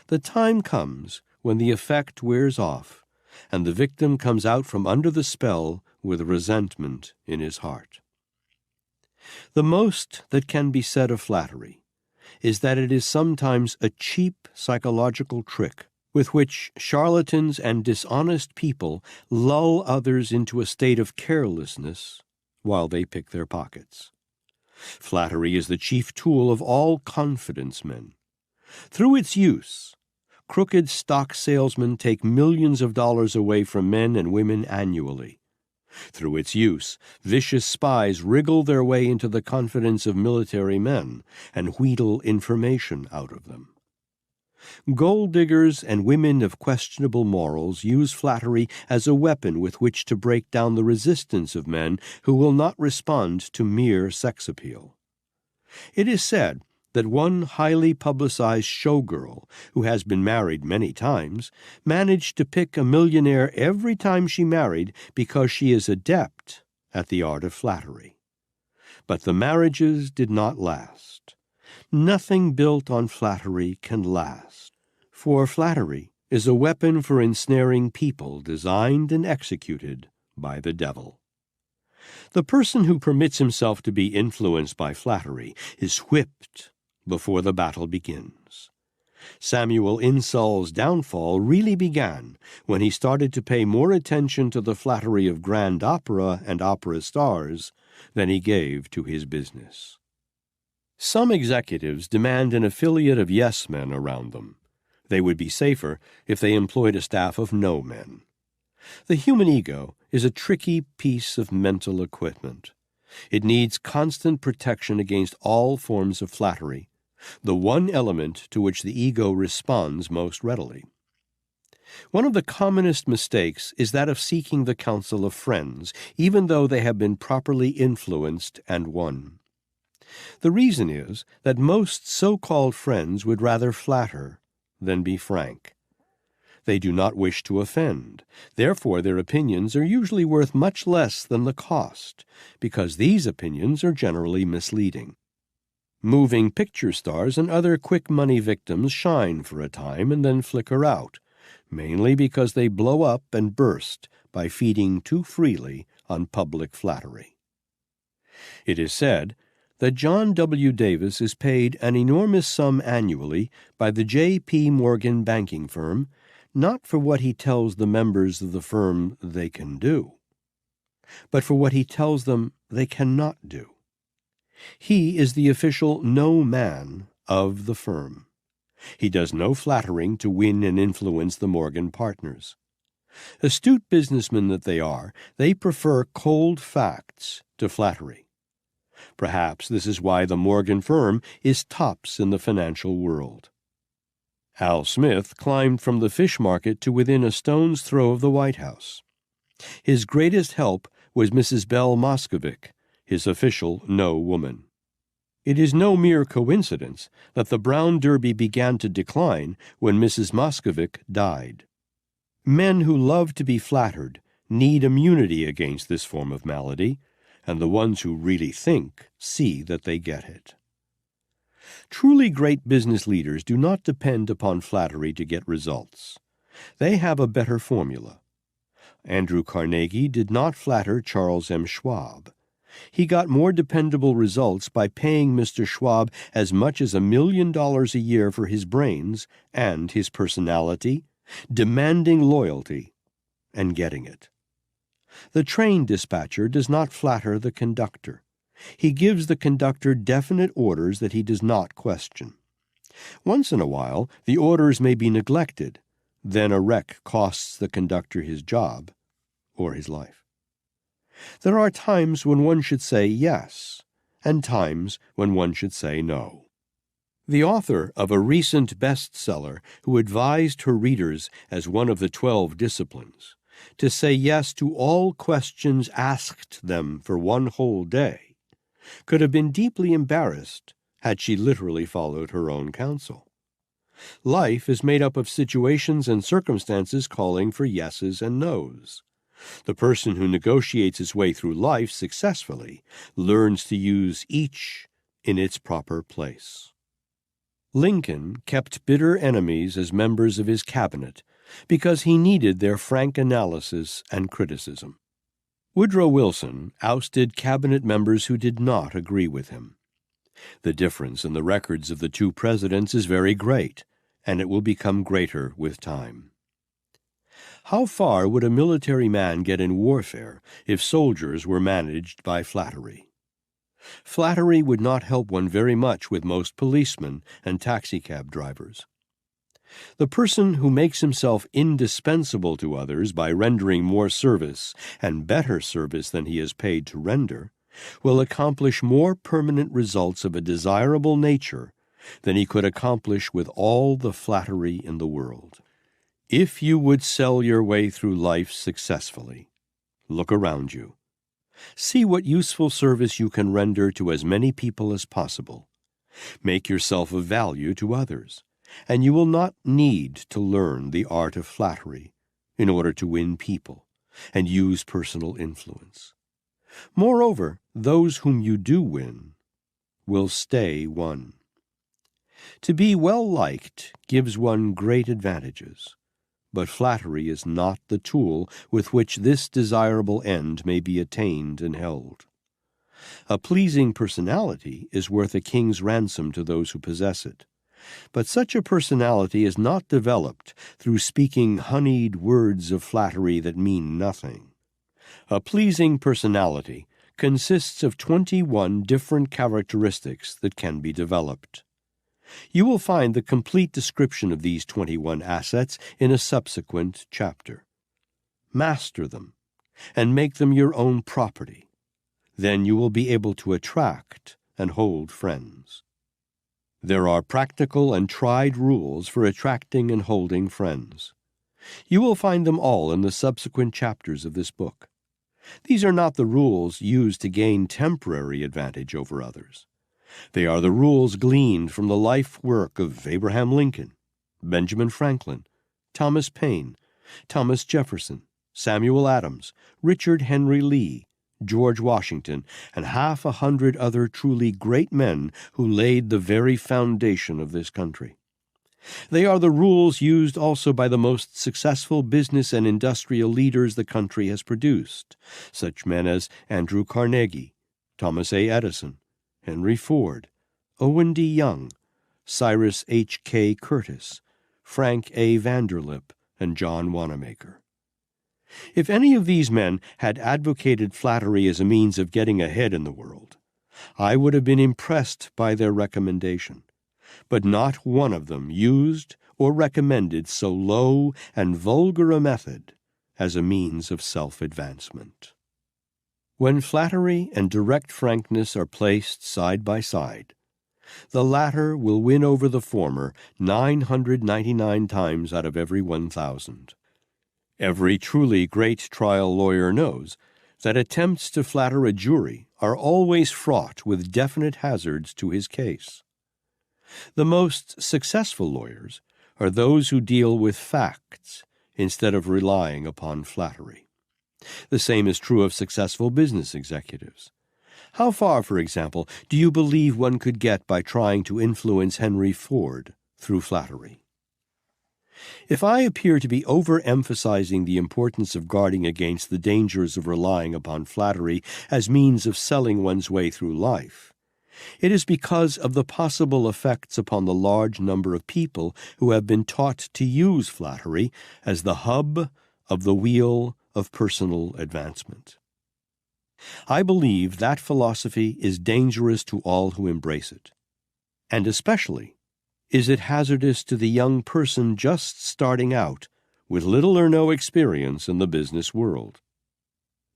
the time comes when the effect wears off, and the victim comes out from under the spell with resentment in his heart. The most that can be said of flattery is that it is sometimes a cheap psychological trick with which charlatans and dishonest people lull others into a state of carelessness while they pick their pockets. Flattery is the chief tool of all confidence men. Through its use, crooked stock salesmen take millions of dollars away from men and women annually. Through its use, vicious spies wriggle their way into the confidence of military men and wheedle information out of them. Gold diggers and women of questionable morals use flattery as a weapon with which to break down the resistance of men who will not respond to mere sex appeal. It is said that one highly publicized showgirl, who has been married many times, managed to pick a millionaire every time she married because she is adept at the art of flattery. But the marriages did not last. Nothing built on flattery can last, for flattery is a weapon for ensnaring people designed and executed by the devil. The person who permits himself to be influenced by flattery is whipped before the battle begins. Samuel Insull's downfall really began when he started to pay more attention to the flattery of grand opera and opera stars than he gave to his business. Some executives demand an affiliate of yes-men around them. They would be safer if they employed a staff of no-men. The human ego is a tricky piece of mental equipment. It needs constant protection against all forms of flattery, the one element to which the ego responds most readily. One of the commonest mistakes is that of seeking the counsel of friends, even though they have been properly influenced and won. The reason is that most so-called friends would rather flatter than be frank. They do not wish to offend. Therefore, their opinions are usually worth much less than the cost, because these opinions are generally misleading. Moving picture stars and other quick-money victims shine for a time and then flicker out, mainly because they blow up and burst by feeding too freely on public flattery. It is said that John W. Davis is paid an enormous sum annually by the J.P. Morgan banking firm, not for what he tells the members of the firm they can do, but for what he tells them they cannot do. He is the official no man of the firm. He does no flattering to win and influence the Morgan partners. Astute businessmen that they are, they prefer cold facts to flattery. Perhaps this is why the Morgan firm is tops in the financial world. Al Smith climbed from the fish market to within a stone's throw of the White House. His greatest help was Mrs. Belle Moscovic, his official no woman. It is no mere coincidence that the Brown Derby began to decline when Mrs. Moscovic died. Men who love to be flattered need immunity against this form of malady, and the ones who really think see that they get it. Truly great business leaders do not depend upon flattery to get results. They have a better formula. Andrew Carnegie did not flatter Charles M. Schwab. He got more dependable results by paying Mr. Schwab as much as $1 million a year for his brains and his personality, demanding loyalty, and getting it. The train dispatcher does not flatter the conductor. He gives the conductor definite orders that he does not question. Once in a while, the orders may be neglected. Then a wreck costs the conductor his job or his life. There are times when one should say yes, and times when one should say no. The author of a recent bestseller who advised her readers as one of the 12 disciplines to say yes to all questions asked them for one whole day could have been deeply embarrassed had she literally followed her own counsel. Life is made up of situations and circumstances calling for yeses and nos. The person who negotiates his way through life successfully learns to use each in its proper place. Lincoln kept bitter enemies as members of his cabinet because he needed their frank analysis and criticism. Woodrow Wilson ousted cabinet members who did not agree with him. The difference in the records of the two presidents is very great, and it will become greater with time. How far would a military man get in warfare if soldiers were managed by flattery? Flattery would not help one very much with most policemen and taxicab drivers. The person who makes himself indispensable to others by rendering more service and better service than he is paid to render will accomplish more permanent results of a desirable nature than he could accomplish with all the flattery in the world. If you would sell your way through life successfully, look around you. See what useful service you can render to as many people as possible. Make yourself of value to others, and you will not need to learn the art of flattery in order to win people and use personal influence. Moreover, those whom you do win will stay won. To be well-liked gives one great advantages, but flattery is not the tool with which this desirable end may be attained and held. A pleasing personality is worth a king's ransom to those who possess it, but such a personality is not developed through speaking honeyed words of flattery that mean nothing. A pleasing personality consists of 21 different characteristics that can be developed. You will find the complete description of these 21 assets in a subsequent chapter. Master them, and make them your own property. Then you will be able to attract and hold friends. There are practical and tried rules for attracting and holding friends. You will find them all in the subsequent chapters of this book. These are not the rules used to gain temporary advantage over others. They are the rules gleaned from the life work of Abraham Lincoln, Benjamin Franklin, Thomas Paine, Thomas Jefferson, Samuel Adams, Richard Henry Lee, George Washington, and 100 other truly great men who laid the very foundation of this country. They are the rules used also by the most successful business and industrial leaders the country has produced, such men as Andrew Carnegie, Thomas A. Edison, Henry Ford, Owen D. Young, Cyrus H. K. Curtis, Frank A. Vanderlip, and John Wanamaker. If any of these men had advocated flattery as a means of getting ahead in the world, I would have been impressed by their recommendation. But not one of them used or recommended so low and vulgar a method as a means of self-advancement. When flattery and direct frankness are placed side by side, the latter will win over the former 999 times out of every 1,000. Every truly great trial lawyer knows that attempts to flatter a jury are always fraught with definite hazards to his case. The most successful lawyers are those who deal with facts instead of relying upon flattery. The same is true of successful business executives. How far, for example, do you believe one could get by trying to influence Henry Ford through flattery? If I appear to be overemphasizing the importance of guarding against the dangers of relying upon flattery as means of selling one's way through life, it is because of the possible effects upon the large number of people who have been taught to use flattery as the hub of the wheel of personal advancement. I believe that philosophy is dangerous to all who embrace it, and especially is it hazardous to the young person just starting out with little or no experience in the business world.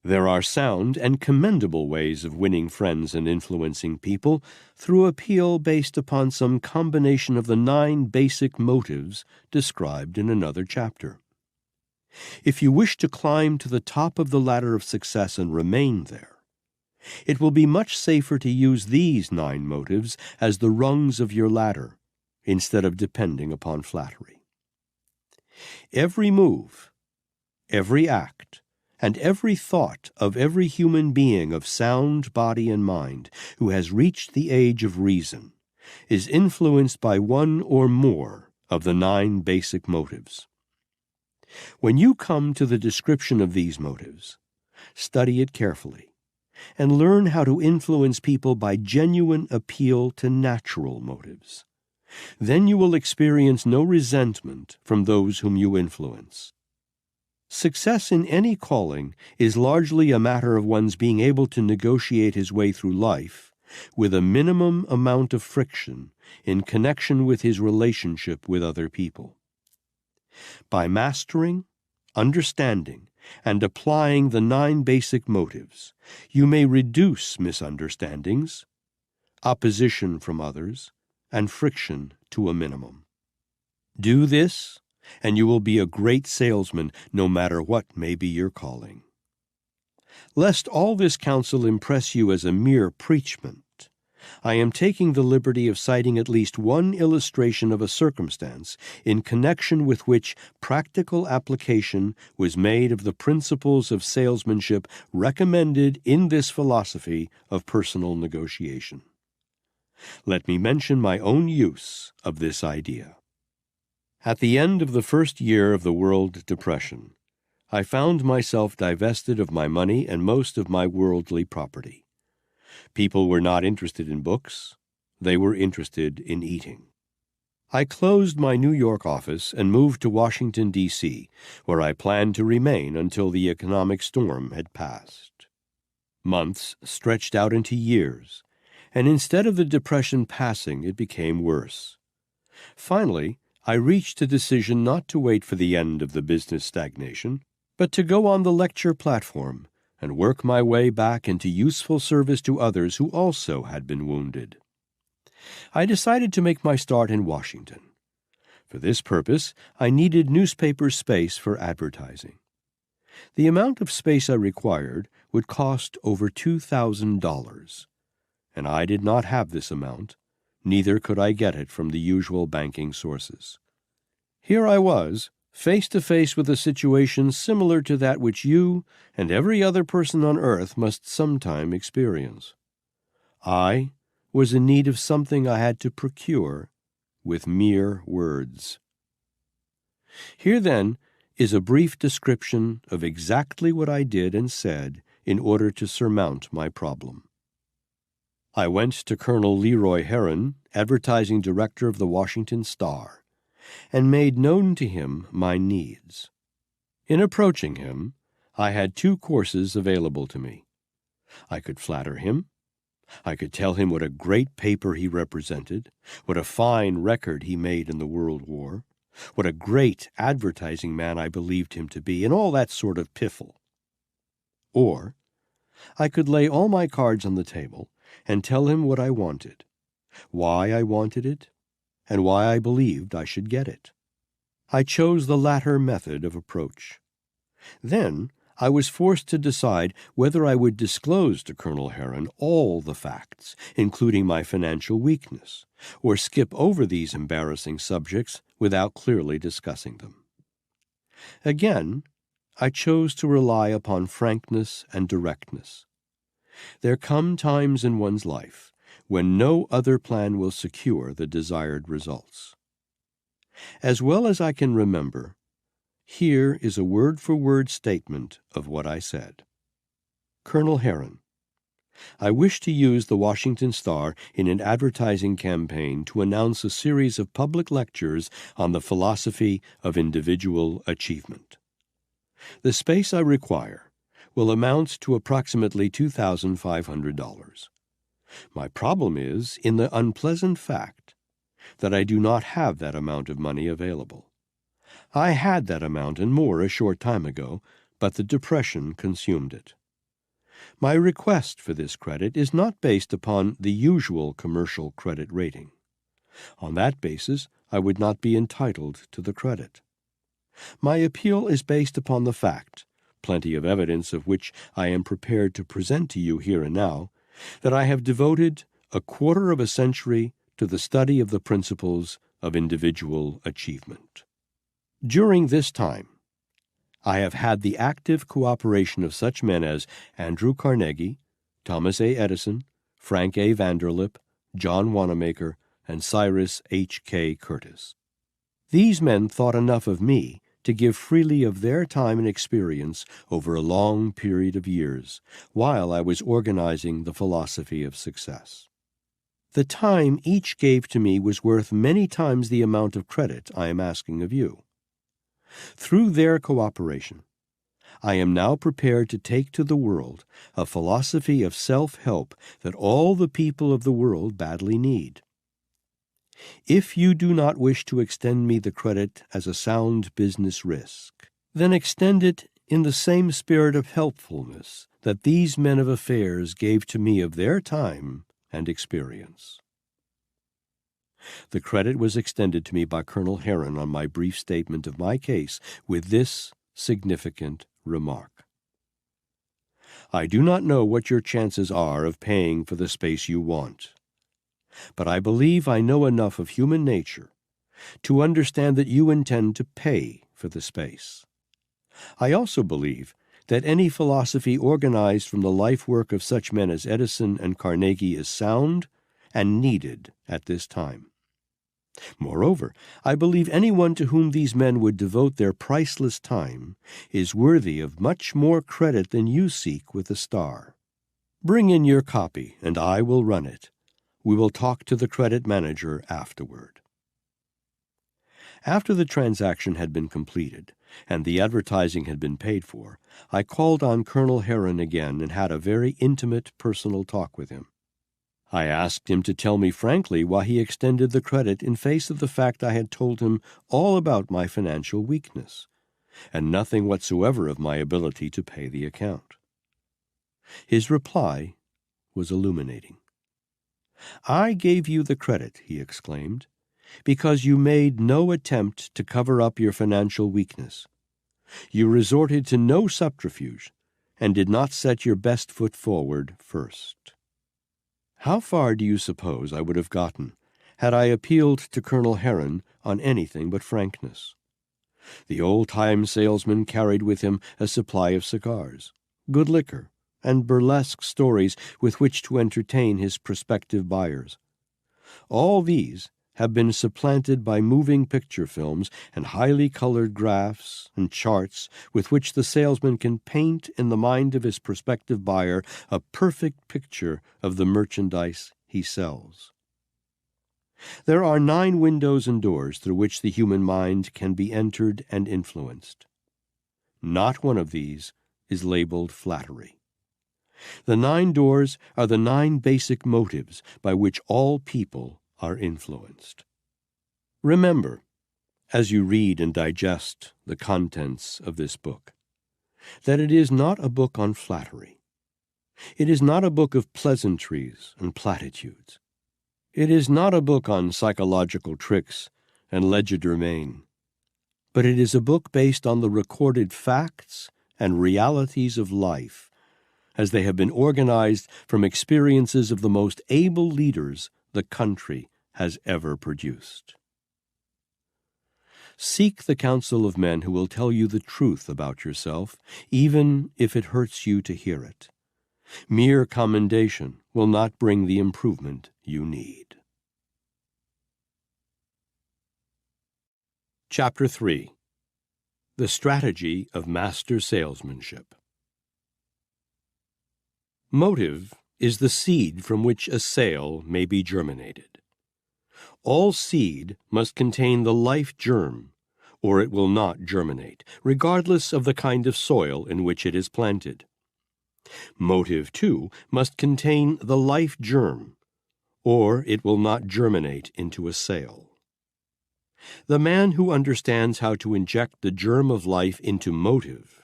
There are sound and commendable ways of winning friends and influencing people through appeal based upon some combination of the 9 basic motives described in another chapter. If you wish to climb to the top of the ladder of success and remain there, it will be much safer to use these 9 motives as the rungs of your ladder instead of depending upon flattery. Every move, every act, and every thought of every human being of sound body and mind who has reached the age of reason is influenced by one or more of the 9 basic motives. When you come to the description of these motives, study it carefully and learn how to influence people by genuine appeal to natural motives. Then you will experience no resentment from those whom you influence. Success in any calling is largely a matter of one's being able to negotiate his way through life with a minimum amount of friction in connection with his relationship with other people. By mastering, understanding, and applying the 9 basic motives, you may reduce misunderstandings, opposition from others, and friction to a minimum. Do this, and you will be a great salesman no matter what may be your calling. Lest all this counsel impress you as a mere preachment, I am taking the liberty of citing at least one illustration of a circumstance in connection with which practical application was made of the principles of salesmanship recommended in this philosophy of personal negotiation. Let me mention my own use of this idea. At the end of the first year of the World Depression, I found myself divested of my money and most of my worldly property. People were not interested in books. They were interested in eating. I closed my New York office and moved to Washington, D.C., where I planned to remain until the economic storm had passed. Months stretched out into years, and instead of the depression passing, it became worse. Finally, I reached a decision not to wait for the end of the business stagnation, but to go on the lecture platform and work my way back into useful service to others who also had been wounded. I decided to make my start in Washington. For this purpose, I needed newspaper space for advertising. The amount of space I required would cost over $2,000, and I did not have this amount, neither could I get it from the usual banking sources. Here I was, face to face with a situation similar to that which you and every other person on earth must sometime experience. I was in need of something I had to procure with mere words. Here, then, is a brief description of exactly what I did and said in order to surmount my problem. I went to Colonel Leroy Herron, advertising director of the Washington Star, and made known to him my needs. In approaching him, I had two courses available to me. I could flatter him. I could tell him what a great paper he represented, what a fine record he made in the World War, what a great advertising man I believed him to be, and all that sort of piffle. Or I could lay all my cards on the table and tell him what I wanted, why I wanted it, and why I believed I should get it. I chose the latter method of approach. Then I was forced to decide whether I would disclose to Colonel Heron all the facts, including my financial weakness, or skip over these embarrassing subjects without clearly discussing them. Again, I chose to rely upon frankness and directness. There come times in one's life when no other plan will secure the desired results. As well as I can remember, here is a word-for-word statement of what I said. Colonel Heron, I wish to use the Washington Star in an advertising campaign to announce a series of public lectures on the philosophy of individual achievement. The space I require will amount to approximately $2,500. My problem is in the unpleasant fact that I do not have that amount of money available. I had that amount and more a short time ago, but the Depression consumed it. My request for this credit is not based upon the usual commercial credit rating. On that basis, I would not be entitled to the credit. My appeal is based upon the fact, plenty of evidence of which I am prepared to present to you here and now, that I have devoted a quarter of a century to the study of the principles of individual achievement. During this time, I have had the active cooperation of such men as Andrew Carnegie, Thomas A. Edison, Frank A. Vanderlip, John Wanamaker, and Cyrus H.K. Curtis. These men thought enough of me to give freely of their time and experience over a long period of years, while I was organizing the philosophy of success. The time each gave to me was worth many times the amount of credit I am asking of you. Through their cooperation, I am now prepared to take to the world a philosophy of self-help that all the people of the world badly need. If you do not wish to extend me the credit as a sound business risk, then extend it in the same spirit of helpfulness that these men of affairs gave to me of their time and experience. The credit was extended to me by Colonel Heron on my brief statement of my case with this significant remark. I do not know what your chances are of paying for the space you want, but I believe I know enough of human nature to understand that you intend to pay for the space. I also believe that any philosophy organized from the life work of such men as Edison and Carnegie is sound and needed at this time. Moreover, I believe anyone to whom these men would devote their priceless time is worthy of much more credit than you seek with the Star. Bring in your copy, and I will run it. We will talk to the credit manager afterward. After the transaction had been completed, and the advertising had been paid for, I called on Colonel Heron again and had a very intimate personal talk with him. I asked him to tell me frankly why he extended the credit in face of the fact I had told him all about my financial weakness, and nothing whatsoever of my ability to pay the account. His reply was illuminating. "I gave you the credit," he exclaimed, "because you made no attempt to cover up your financial weakness. You resorted to no subterfuge and did not set your best foot forward first." How far do you suppose I would have gotten had I appealed to Colonel Heron on anything but frankness? The old-time salesman carried with him a supply of cigars, good liquor, and burlesque stories with which to entertain his prospective buyers. All these have been supplanted by moving picture films and highly colored graphs and charts with which the salesman can paint in the mind of his prospective buyer a perfect picture of the merchandise he sells. There are 9 windows and doors through which the human mind can be entered and influenced. Not one of these is labeled flattery. The 9 doors are the 9 basic motives by which all people are influenced. Remember, as you read and digest the contents of this book, that it is not a book on flattery. It is not a book of pleasantries and platitudes. It is not a book on psychological tricks and legerdemain, but it is a book based on the recorded facts and realities of life as they have been organized from experiences of the most able leaders the country has ever produced. Seek the counsel of men who will tell you the truth about yourself, even if it hurts you to hear it. Mere commendation will not bring the improvement you need. Chapter 3. The Strategy of Master Salesmanship. Motive is the seed from which a sale may be germinated. All seed must contain the life germ, or it will not germinate, regardless of the kind of soil in which it is planted. Motive, too, must contain the life germ, or it will not germinate into a sale. The man who understands how to inject the germ of life into motive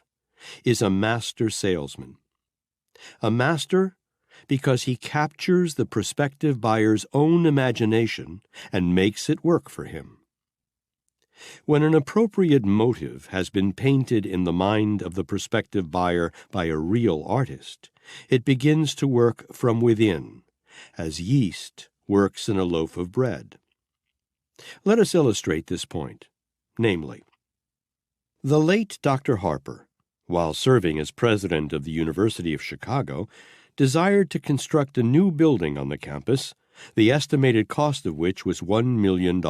is a master salesman. A master because he captures the prospective buyer's own imagination and makes it work for him. When an appropriate motive has been painted in the mind of the prospective buyer by a real artist, it begins to work from within, as yeast works in a loaf of bread. Let us illustrate this point, namely, the late Dr. Harper, while serving as president of the University of Chicago, desired to construct a new building on the campus, the estimated cost of which was $1 million.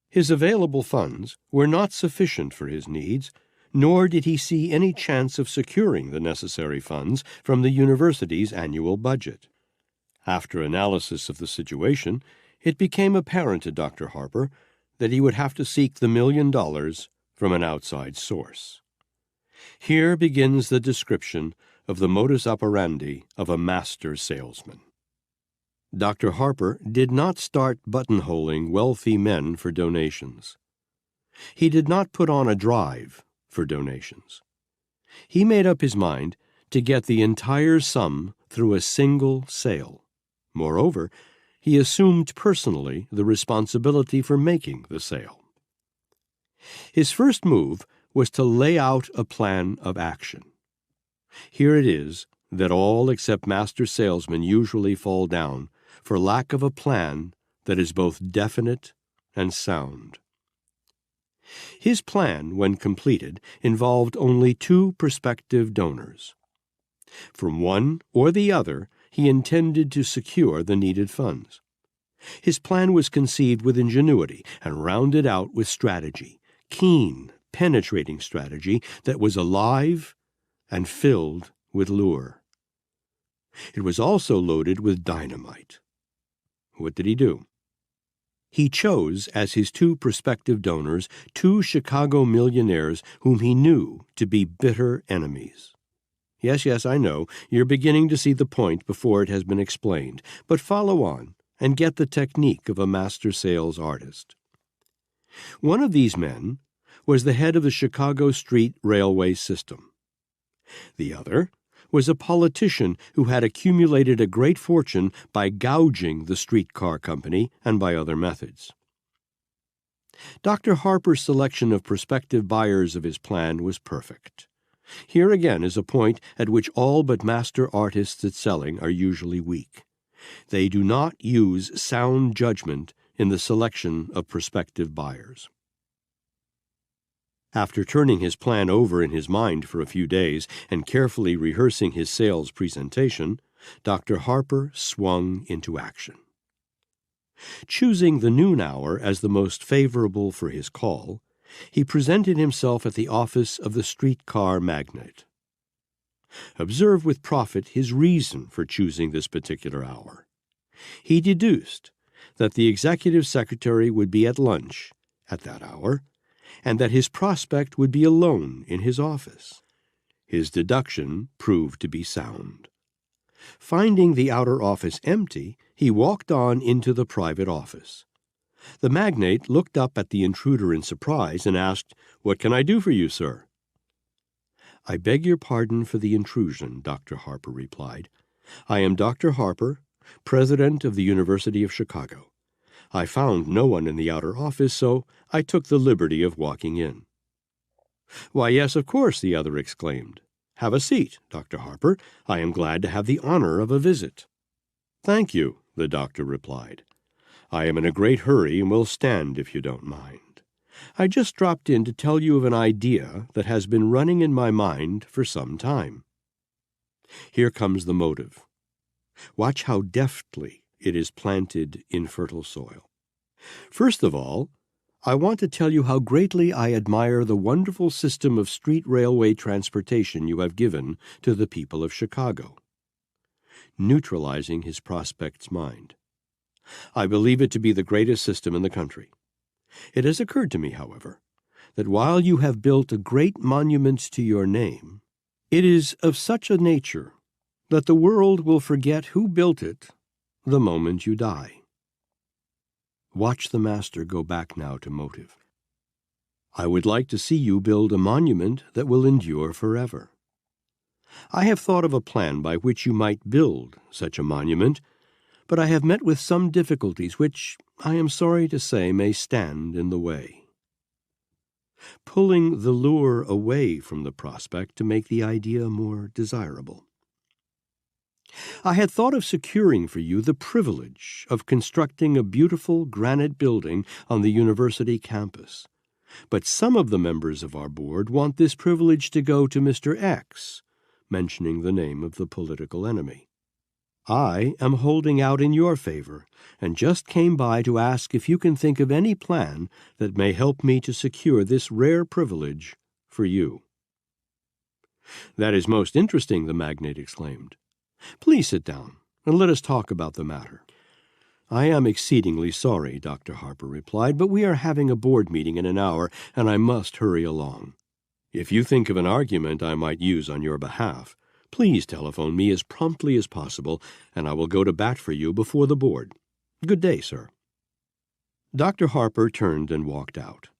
His available funds were not sufficient for his needs, nor did he see any chance of securing the necessary funds from the university's annual budget. After analysis of the situation, it became apparent to Dr. Harper that he would have to seek the $1 million from an outside source. Here begins the description of the modus operandi of a master salesman. Dr. Harper did not start buttonholing wealthy men for donations. He did not put on a drive for donations. He made up his mind to get the entire sum through a single sale. Moreover, he assumed personally the responsibility for making the sale. His first move was to lay out a plan of action. Here it is that all except master salesmen usually fall down for lack of a plan that is both definite and sound. His plan, when completed, involved only 2 prospective donors. From one or the other, he intended to secure the needed funds. His plan was conceived with ingenuity and rounded out with strategy, keen, penetrating strategy that was alive and filled with lure. It was also loaded with dynamite. What did he do? He chose as his 2 prospective donors 2 Chicago millionaires whom he knew to be bitter enemies. Yes, I know, you're beginning to see the point before it has been explained, but follow on and get the technique of a master sales artist. One of these men was the head of the Chicago Street Railway system. The other was a politician who had accumulated a great fortune by gouging the streetcar company and by other methods. Dr. Harper's selection of prospective buyers of his plan was perfect. Here again is a point at which all but master artists at selling are usually weak. They do not use sound judgment in the selection of prospective buyers. After turning his plan over in his mind for a few days and carefully rehearsing his sales presentation, Dr. Harper swung into action. Choosing the noon hour as the most favorable for his call, he presented himself at the office of the streetcar magnate. Observe with profit his reason for choosing this particular hour. He deduced that the executive secretary would be at lunch at that hour, and that his prospect would be alone in his office. His deduction proved to be sound. Finding the outer office empty, he walked on into the private office. The magnate looked up at the intruder in surprise and asked, "What can I do for you, sir?" "I beg your pardon for the intrusion," Dr. Harper replied. "I am Dr. Harper, president of the University of Chicago. I found no one in the outer office, so I took the liberty of walking in." "Why, yes, of course," the other exclaimed. "Have a seat, Dr. Harper. I am glad to have the honor of a visit." "Thank you," the doctor replied. "I am in a great hurry and will stand if you don't mind. I just dropped in to tell you of an idea that has been running in my mind for some time. Here comes the motive. Watch how deftly it is planted in fertile soil. First of all, I want to tell you how greatly I admire the wonderful system of street railway transportation you have given to the people of Chicago." Neutralizing his prospect's mind. "I believe it to be the greatest system in the country. It has occurred to me, however, that while you have built a great monument to your name, it is of such a nature that the world will forget who built it the moment you die." Watch the master go back now to motive. "I would like to see you build a monument that will endure forever. I have thought of a plan by which you might build such a monument, but I have met with some difficulties which, I am sorry to say, may stand in the way." Pulling the lure away from the prospect to make the idea more desirable. "I had thought of securing for you the privilege of constructing a beautiful granite building on the university campus. But some of the members of our board want this privilege to go to Mr. X, mentioning the name of the political enemy. I am holding out in your favor, and just came by to ask if you can think of any plan that may help me to secure this rare privilege for you." "That is most interesting," the magnate exclaimed. "Please sit down, and let us talk about the matter." "I am exceedingly sorry," Dr. Harper replied, "but we are having a board meeting in an hour, and I must hurry along. If you think of an argument I might use on your behalf, please telephone me as promptly as possible, and I will go to bat for you before the board. Good day, sir." Dr. Harper turned and walked out.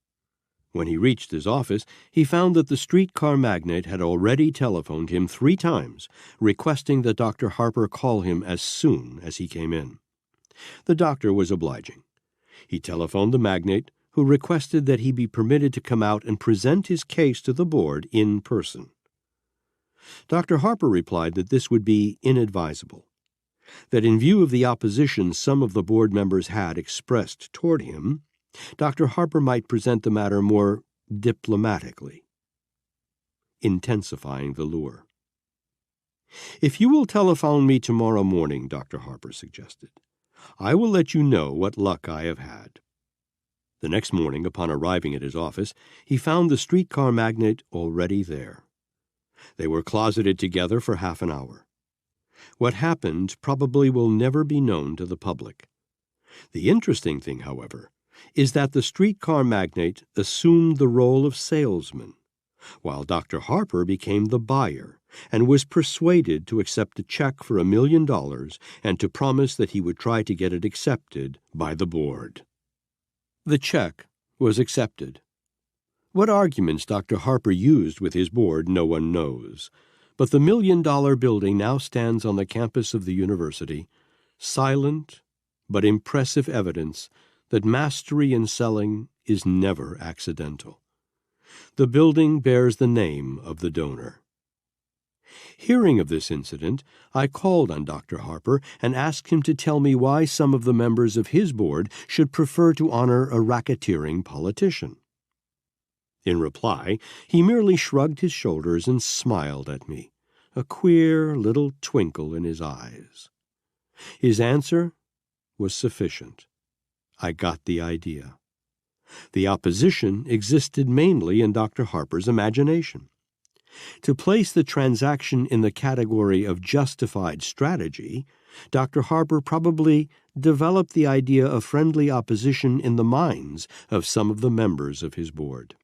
When he reached his office, he found that the streetcar magnate had already telephoned him 3 times, requesting that Dr. Harper call him as soon as he came in. The doctor was obliging. He telephoned the magnate, who requested that he be permitted to come out and present his case to the board in person. Dr. Harper replied that this would be inadvisable, that in view of the opposition some of the board members had expressed toward him, Dr. Harper might present the matter more diplomatically, intensifying the lure. "If you will telephone me tomorrow morning," Dr. Harper suggested, "I will let you know what luck I have had." The next morning, upon arriving at his office, he found the streetcar magnate already there. They were closeted together for half an hour. What happened probably will never be known to the public. The interesting thing, however, is that the streetcar magnate assumed the role of salesman, while Dr. Harper became the buyer and was persuaded to accept a check for $1 million and to promise that he would try to get it accepted by the board. The check was accepted. What arguments Dr. Harper used with his board no one knows, but the $1 million building now stands on the campus of the university, silent but impressive evidence that mastery in selling is never accidental. The building bears the name of the donor. Hearing of this incident, I called on Dr. Harper and asked him to tell me why some of the members of his board should prefer to honor a racketeering politician. In reply, he merely shrugged his shoulders and smiled at me, a queer little twinkle in his eyes. His answer was sufficient. I got the idea. The opposition existed mainly in Dr. Harper's imagination. To place the transaction in the category of justified strategy, Dr. Harper probably developed the idea of friendly opposition in the minds of some of the members of his board.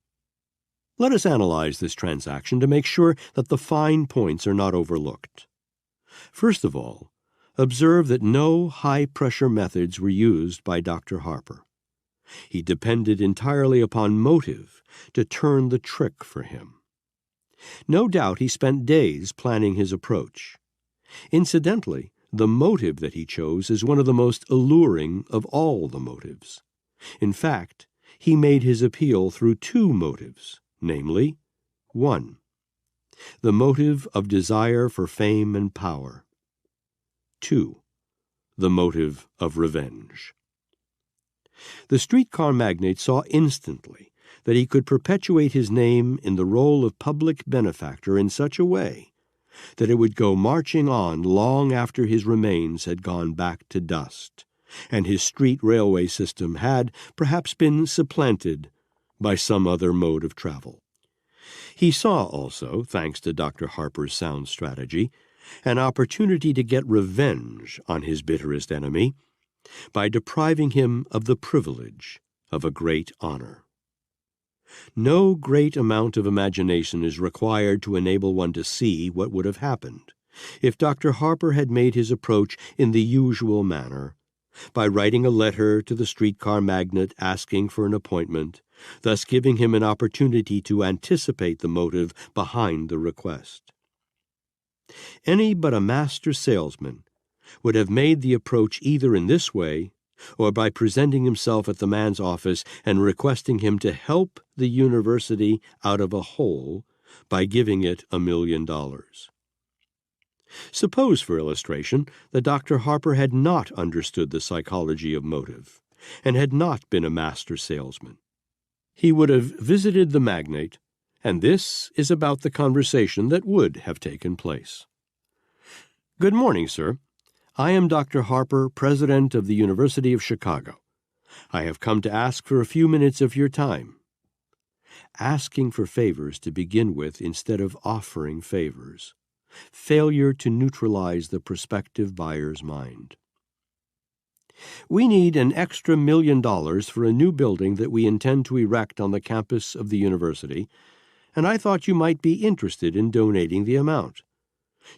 Let us analyze this transaction to make sure that the fine points are not overlooked. First of all, observe that no high-pressure methods were used by Dr. Harper. He depended entirely upon motive to turn the trick for him. No doubt he spent days planning his approach. Incidentally, the motive that he chose is one of the most alluring of all the motives. In fact, he made his appeal through two motives, namely, 1. The motive of desire for fame and power. 2. The motive of revenge. The streetcar magnate saw instantly that he could perpetuate his name in the role of public benefactor in such a way that it would go marching on long after his remains had gone back to dust, and his street railway system had perhaps been supplanted by some other mode of travel. He saw also, thanks to Dr. Harper's sound strategy, an opportunity to get revenge on his bitterest enemy by depriving him of the privilege of a great honor. No great amount of imagination is required to enable one to see what would have happened if Dr. Harper had made his approach in the usual manner, by writing a letter to the streetcar magnate asking for an appointment, thus giving him an opportunity to anticipate the motive behind the request. Any but a master salesman would have made the approach either in this way or by presenting himself at the man's office and requesting him to help the university out of a hole by giving it $1 million. Suppose, for illustration, that Dr. Harper had not understood the psychology of motive and had not been a master salesman. He would have visited the magnate, and this is about the conversation that would have taken place. "Good morning, sir. I am Dr. Harper, president of the University of Chicago. I have come to ask for a few minutes of your time." Asking for favors to begin with instead of offering favors. Failure to neutralize the prospective buyer's mind. "We need an extra $1 million for a new building that we intend to erect on the campus of the university, and I thought you might be interested in donating the amount.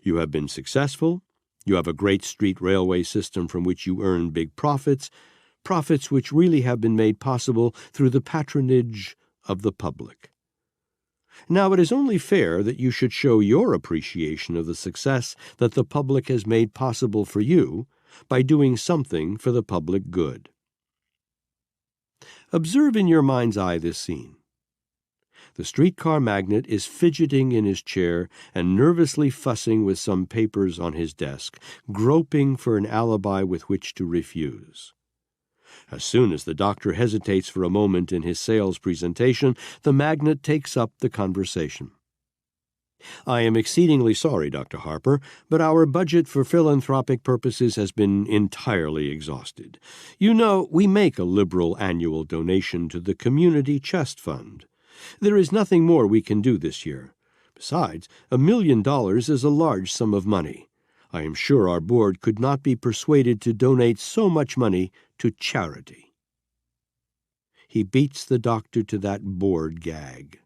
You have been successful. You have a great street railway system from which you earn big profits which really have been made possible through the patronage of the public. Now it is only fair that you should show your appreciation of the success that the public has made possible for you by doing something for the public good." Observe in your mind's eye this scene. The streetcar magnate is fidgeting in his chair and nervously fussing with some papers on his desk, groping for an alibi with which to refuse. As soon as the doctor hesitates for a moment in his sales presentation, the magnate takes up the conversation. "I am exceedingly sorry, Dr. Harper, but our budget for philanthropic purposes has been entirely exhausted. You know, we make a liberal annual donation to the Community Chest Fund. There is nothing more we can do this year. Besides, $1 million is a large sum of money. I am sure our board could not be persuaded to donate so much money to charity." He beats the doctor to that board gag.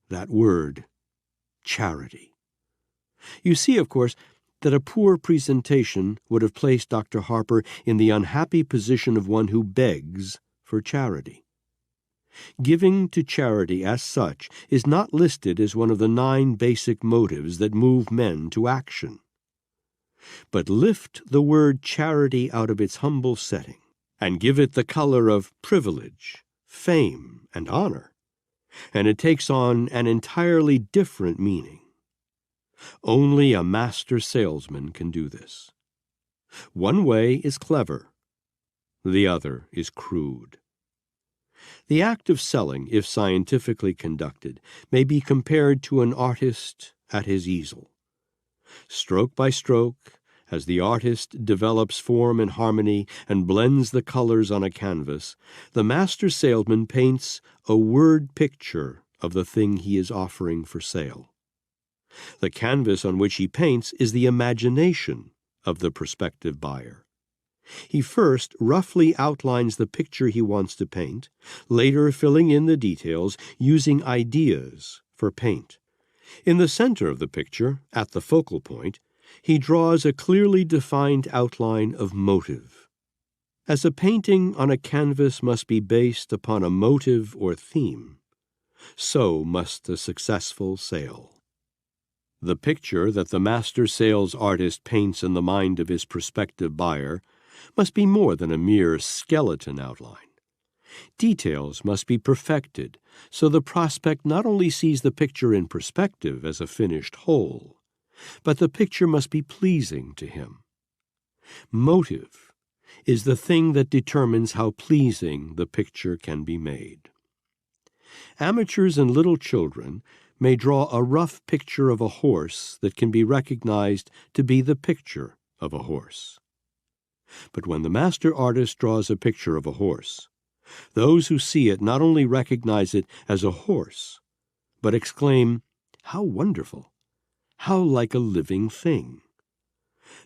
That word, charity. You see, of course, that a poor presentation would have placed Dr. Harper in the unhappy position of one who begs for charity. Giving to charity as such is not listed as one of the 9 basic motives that move men to action. But lift the word charity out of its humble setting and give it the color of privilege, fame, and honor, and it takes on an entirely different meaning. Only a master salesman can do this. One way is clever, the other is crude. The act of selling, if scientifically conducted, may be compared to an artist at his easel. Stroke by stroke, as the artist develops form and harmony and blends the colors on a canvas, the master salesman paints a word picture of the thing he is offering for sale. The canvas on which he paints is the imagination of the prospective buyer. He first roughly outlines the picture he wants to paint, later filling in the details using ideas for paint. In the center of the picture, at the focal point, he draws a clearly defined outline of motive. As a painting on a canvas must be based upon a motive or theme, so must a successful sale. The picture that the master sales artist paints in the mind of his prospective buyer must be more than a mere skeleton outline. Details must be perfected so the prospect not only sees the picture in perspective as a finished whole, but the picture must be pleasing to him. Motive is the thing that determines how pleasing the picture can be made. Amateurs and little children may draw a rough picture of a horse that can be recognized to be the picture of a horse. But when the master artist draws a picture of a horse, those who see it not only recognize it as a horse, but exclaim, "How wonderful! How like a living thing!"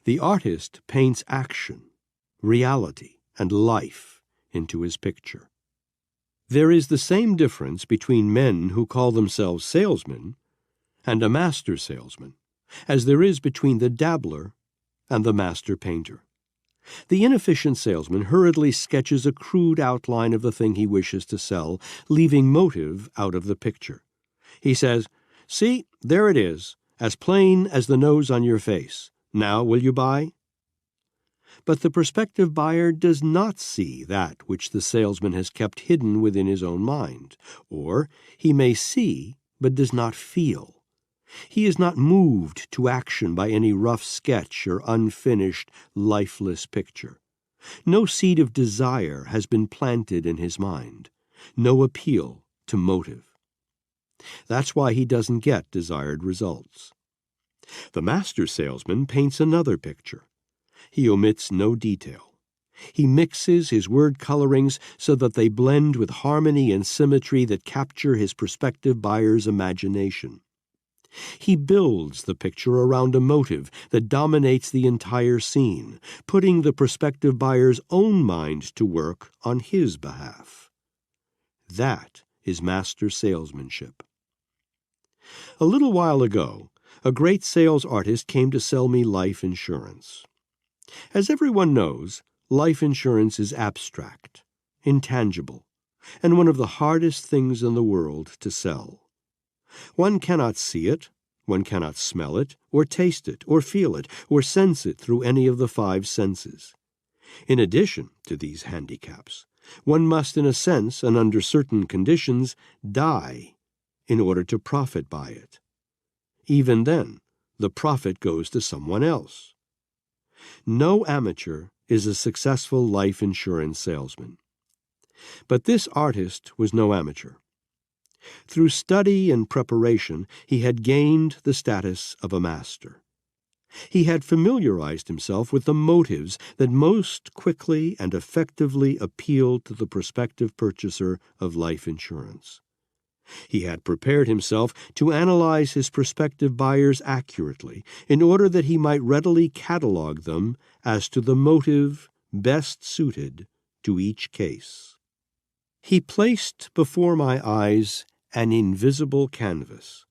The artist paints action, reality, and life into his picture. There is the same difference between men who call themselves salesmen and a master salesman as there is between the dabbler and the master painter. The inefficient salesman hurriedly sketches a crude outline of the thing he wishes to sell, leaving motive out of the picture. He says, "See, there it is, as plain as the nose on your face. Now will you buy?" But the prospective buyer does not see that which the salesman has kept hidden within his own mind, or he may see but does not feel. He is not moved to action by any rough sketch or unfinished, lifeless picture. No seed of desire has been planted in his mind, no appeal to motive. That's why he doesn't get desired results. The master salesman paints another picture. He omits no detail. He mixes his word colorings so that they blend with harmony and symmetry that capture his prospective buyer's imagination. He builds the picture around a motive that dominates the entire scene, putting the prospective buyer's own mind to work on his behalf. That is master salesmanship. A little while ago, a great sales artist came to sell me life insurance. As everyone knows, life insurance is abstract, intangible, and one of the hardest things in the world to sell. One cannot see it, one cannot smell it, or taste it, or feel it, or sense it through any of the 5 senses. In addition to these handicaps, one must, in a sense and under certain conditions, die in order to profit by it. Even then, the profit goes to someone else. No amateur is a successful life insurance salesman. But this artist was no amateur. Through study and preparation, he had gained the status of a master. He had familiarized himself with the motives that most quickly and effectively appealed to the prospective purchaser of life insurance. He had prepared himself to analyze his prospective buyers accurately in order that he might readily catalog them as to the motive best suited to each case. He placed before my eyes an invisible canvas,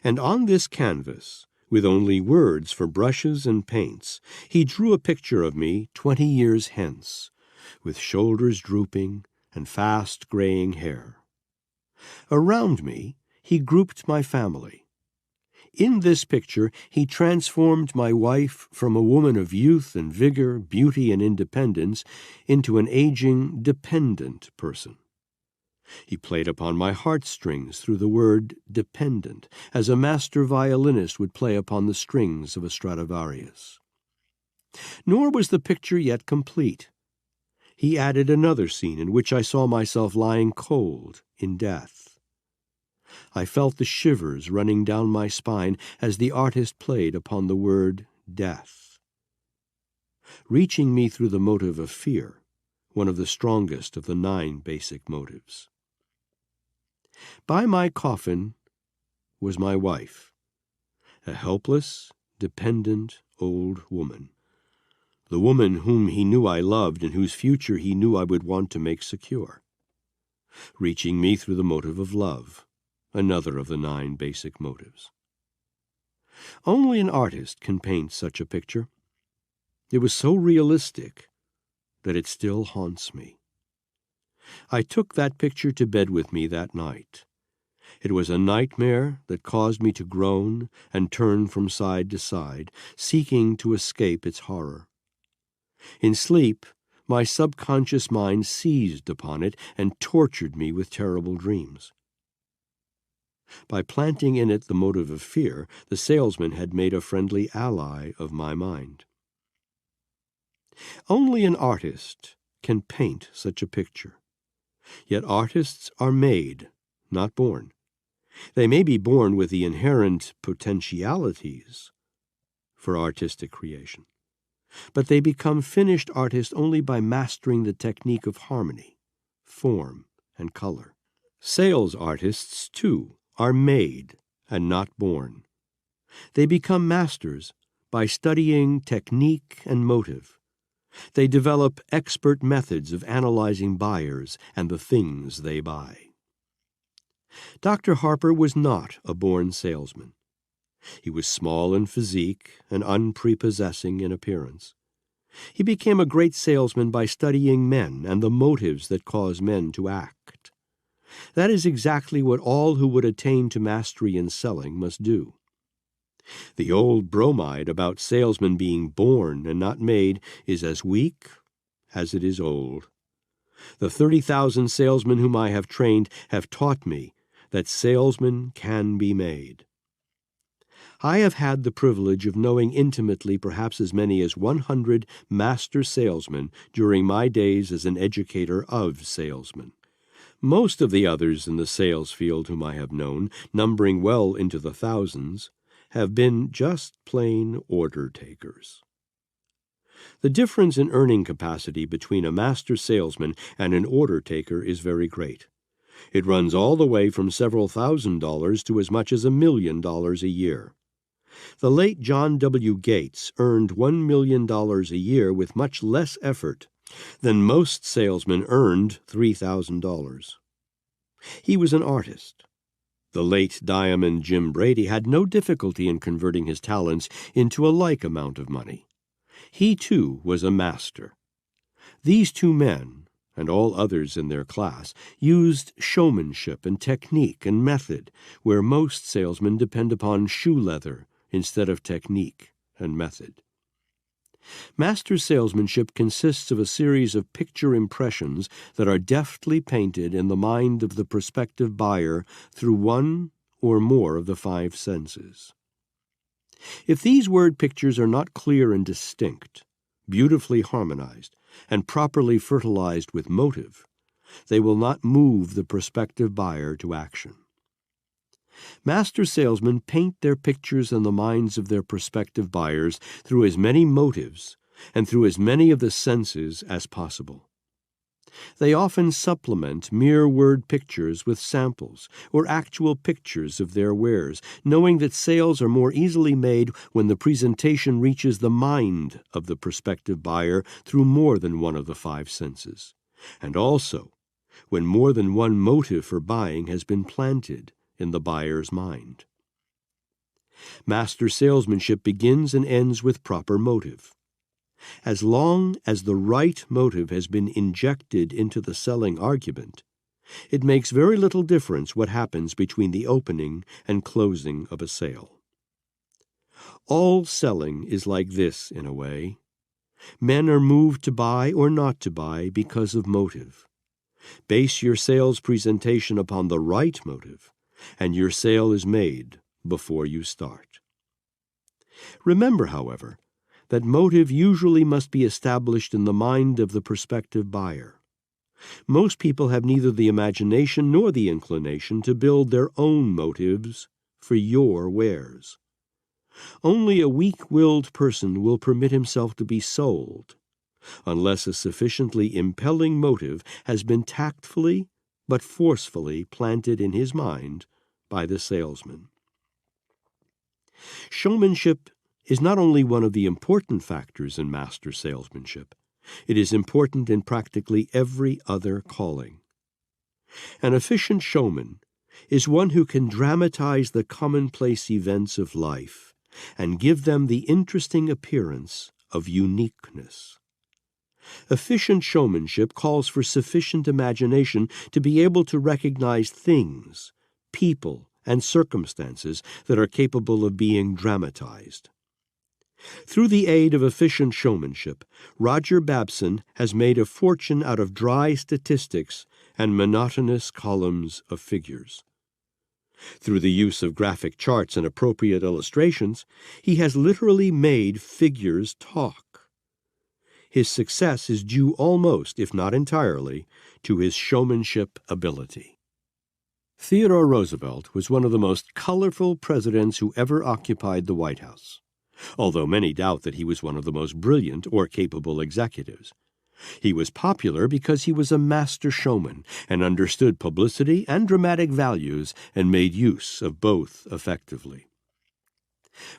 and on this canvas, with only words for brushes and paints, he drew a picture of me 20 years hence, with shoulders drooping and fast graying hair. Around me, he grouped my family. In this picture, he transformed my wife from a woman of youth and vigor, beauty and independence into an aging, dependent person. He played upon my heartstrings through the word dependent, as a master violinist would play upon the strings of a Stradivarius. Nor was the picture yet complete. He added another scene in which I saw myself lying cold in death. I felt the shivers running down my spine as the artist played upon the word death. Reaching me through the motive of fear, one of the strongest of the 9 basic motives. By my coffin was my wife, a helpless, dependent old woman. the woman whom he knew I loved and whose future he knew I would want to make secure. Reaching me through the motive of love, another of the 9 basic motives. Only an artist can paint such a picture. It was so realistic that it still haunts me. I took that picture to bed with me that night. It was a nightmare that caused me to groan and turn from side to side, seeking to escape its horror. In sleep, my subconscious mind seized upon it and tortured me with terrible dreams. By planting in it the motive of fear, the salesman had made a friendly ally of my mind. Only an artist can paint such a picture. Yet artists are made, not born. They may be born with the inherent potentialities for artistic creation, but they become finished artists only by mastering the technique of harmony, form, and color. Sales artists, too, are made and not born. They become masters by studying technique and motive. They develop expert methods of analyzing buyers and the things they buy. Dr. Harper was not a born salesman. He was small in physique and unprepossessing in appearance. He became a great salesman by studying men and the motives that cause men to act. That is exactly what all who would attain to mastery in selling must do. The old bromide about salesmen being born and not made is as weak as it is old. The 30,000 salesmen whom I have trained have taught me that salesmen can be made. I have had the privilege of knowing intimately perhaps as many as 100 master salesmen during my days as an educator of salesmen. Most of the others in the sales field whom I have known, numbering well into the thousands, have been just plain order takers. The difference in earning capacity between a master salesman and an order taker is very great. It runs all the way from several $1,000s to as much as $1 million a year. The late John W. Gates earned $1 million a year with much less effort than most salesmen earned $3,000. He was an artist. The late Diamond Jim Brady had no difficulty in converting his talents into a like amount of money. He, too, was a master. These 2 men, and all others in their class, used showmanship and technique and method, where most salesmen depend upon shoe leather instead of technique and method. Master salesmanship consists of a series of picture impressions that are deftly painted in the mind of the prospective buyer through one or more of the 5 senses. If these word pictures are not clear and distinct, beautifully harmonized, and properly fertilized with motive, they will not move the prospective buyer to action. Master salesmen paint their pictures in the minds of their prospective buyers through as many motives and through as many of the senses as possible. They often supplement mere word pictures with samples or actual pictures of their wares, knowing that sales are more easily made when the presentation reaches the mind of the prospective buyer through more than one of the 5 senses, and also when more than one motive for buying has been planted in the buyer's mind. Master salesmanship begins and ends with proper motive. As long as the right motive has been injected into the selling argument, it makes very little difference what happens between the opening and closing of a sale. All selling is like this in a way. Men are moved to buy or not to buy because of motive. Base your sales presentation upon the right motive, and your sale is made before you start. Remember, however, that motive usually must be established in the mind of the prospective buyer. Most people have neither the imagination nor the inclination to build their own motives for your wares. Only a weak-willed person will permit himself to be sold, unless a sufficiently impelling motive has been tactfully but forcefully planted in his mind by the salesman. Showmanship is not only one of the important factors in master salesmanship, it is important in practically every other calling. An efficient showman is one who can dramatize the commonplace events of life and give them the interesting appearance of uniqueness. Efficient showmanship calls for sufficient imagination to be able to recognize things, people, and circumstances that are capable of being dramatized. Through the aid of efficient showmanship, Roger Babson has made a fortune out of dry statistics and monotonous columns of figures. Through the use of graphic charts and appropriate illustrations, he has literally made figures talk. His success is due almost, if not entirely, to his showmanship ability. Theodore Roosevelt was one of the most colorful presidents who ever occupied the White House, although many doubt that he was one of the most brilliant or capable executives. He was popular because he was a master showman and understood publicity and dramatic values and made use of both effectively.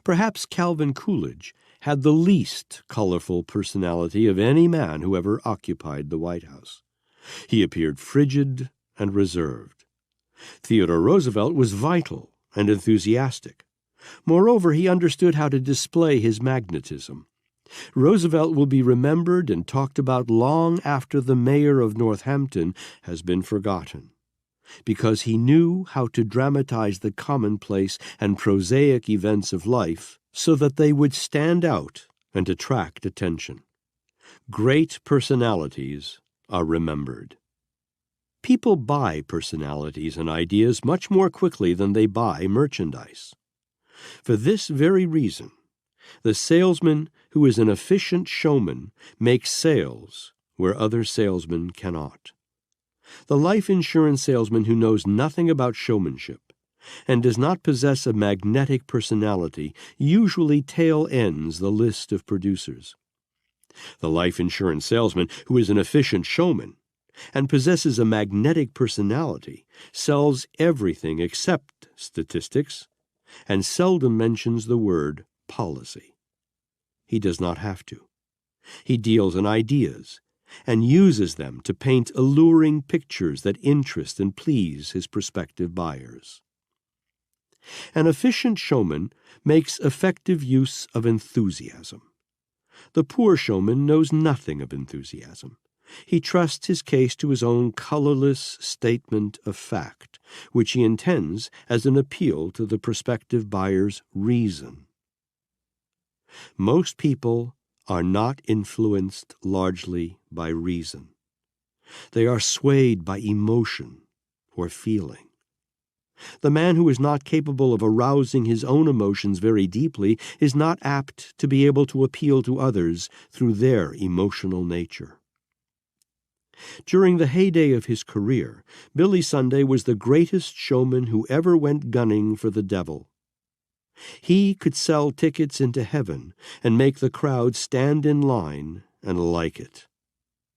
Perhaps Calvin Coolidge had the least colorful personality of any man who ever occupied the White House. He appeared frigid and reserved. Theodore Roosevelt was vital and enthusiastic. Moreover, he understood how to display his magnetism. Roosevelt will be remembered and talked about long after the mayor of Northampton has been forgotten, because he knew how to dramatize the commonplace and prosaic events of life so that they would stand out and attract attention. Great personalities are remembered. People buy personalities and ideas much more quickly than they buy merchandise. For this very reason, the salesman who is an efficient showman makes sales where other salesmen cannot. The life insurance salesman who knows nothing about showmanship and does not possess a magnetic personality usually tail ends the list of producers. The life insurance salesman who is an efficient showman and possesses a magnetic personality sells everything except statistics and seldom mentions the word policy. He does not have to. He deals in ideas and uses them to paint alluring pictures that interest and please his prospective buyers. An efficient showman makes effective use of enthusiasm. The poor showman knows nothing of enthusiasm. He trusts his case to his own colorless statement of fact, which he intends as an appeal to the prospective buyer's reason. Most people are not influenced largely by reason. They are swayed by emotion or feeling. The man who is not capable of arousing his own emotions very deeply is not apt to be able to appeal to others through their emotional nature. During the heyday of his career, Billy Sunday was the greatest showman who ever went gunning for the devil. He could sell tickets into heaven and make the crowd stand in line and like it.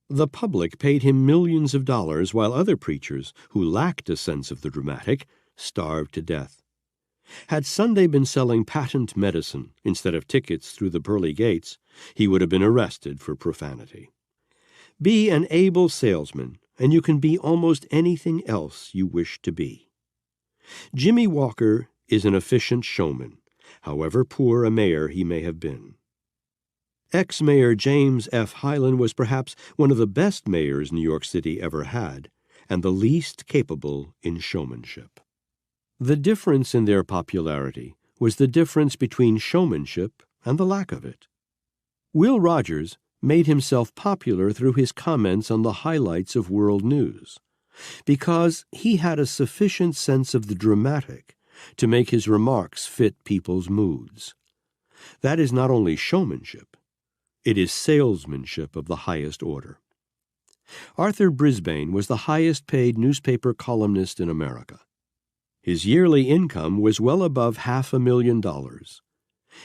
The public paid him millions of dollars while other preachers, who lacked a sense of the dramatic, starved to death. Had Sunday been selling patent medicine instead of tickets through the pearly gates, he would have been arrested for profanity. Be an able salesman, and you can be almost anything else you wish to be. Jimmy Walker is an efficient showman, however poor a mayor he may have been. Ex-Mayor James F. Hyland was perhaps one of the best mayors New York City ever had, and the least capable in showmanship. The difference in their popularity was the difference between showmanship and the lack of it. Will Rogers made himself popular through his comments on the highlights of world news, because he had a sufficient sense of the dramatic to make his remarks fit people's moods. That is not only showmanship, it is salesmanship of the highest order. Arthur Brisbane was the highest-paid newspaper columnist in America. His yearly income was well above $500,000.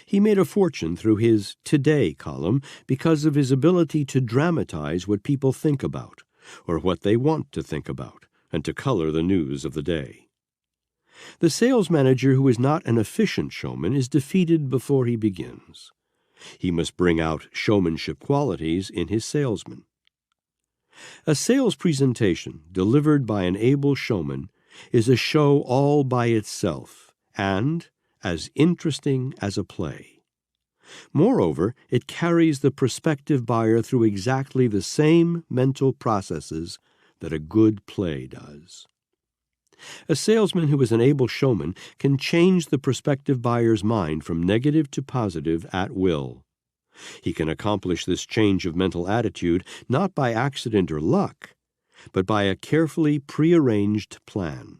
He made a fortune through his Today column because of his ability to dramatize what people think about, or what they want to think about, and to color the news of the day. The sales manager who is not an efficient showman is defeated before he begins. He must bring out showmanship qualities in his salesman. A sales presentation delivered by an able showman is a show all by itself and as interesting as a play. Moreover, it carries the prospective buyer through exactly the same mental processes that a good play does. A salesman who is an able showman can change the prospective buyer's mind from negative to positive at will. He can accomplish this change of mental attitude not by accident or luck, but by a carefully prearranged plan.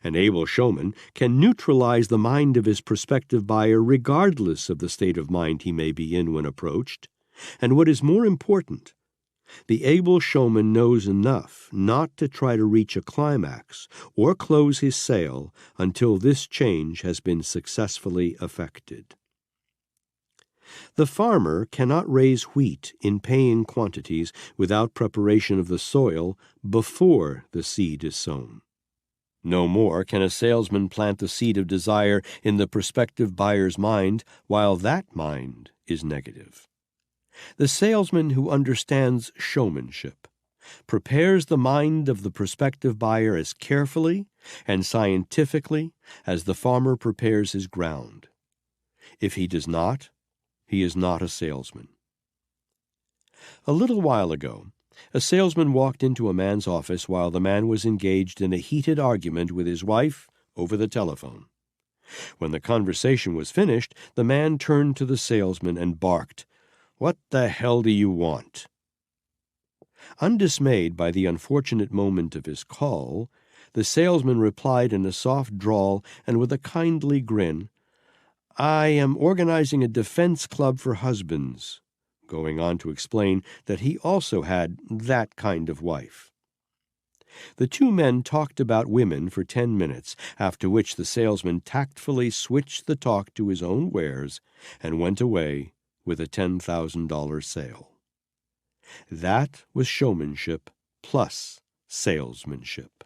An able showman can neutralize the mind of his prospective buyer regardless of the state of mind he may be in when approached, and what is more important, the able showman knows enough not to try to reach a climax or close his sale until this change has been successfully effected. The farmer cannot raise wheat in paying quantities without preparation of the soil before the seed is sown. No more can a salesman plant the seed of desire in the prospective buyer's mind while that mind is negative. The salesman who understands showmanship prepares the mind of the prospective buyer as carefully and scientifically as the farmer prepares his ground. If he does not, he is not a salesman. A little while ago, a salesman walked into a man's office while the man was engaged in a heated argument with his wife over the telephone. When the conversation was finished, the man turned to the salesman and barked, "What the hell do you want?" Undismayed by the unfortunate moment of his call, the salesman replied in a soft drawl and with a kindly grin, "I am organizing a defense club for husbands," going on to explain that he also had that kind of wife. The two men talked about women for 10 minutes, after which the salesman tactfully switched the talk to his own wares and went away with a $10,000 sale. That was showmanship plus salesmanship.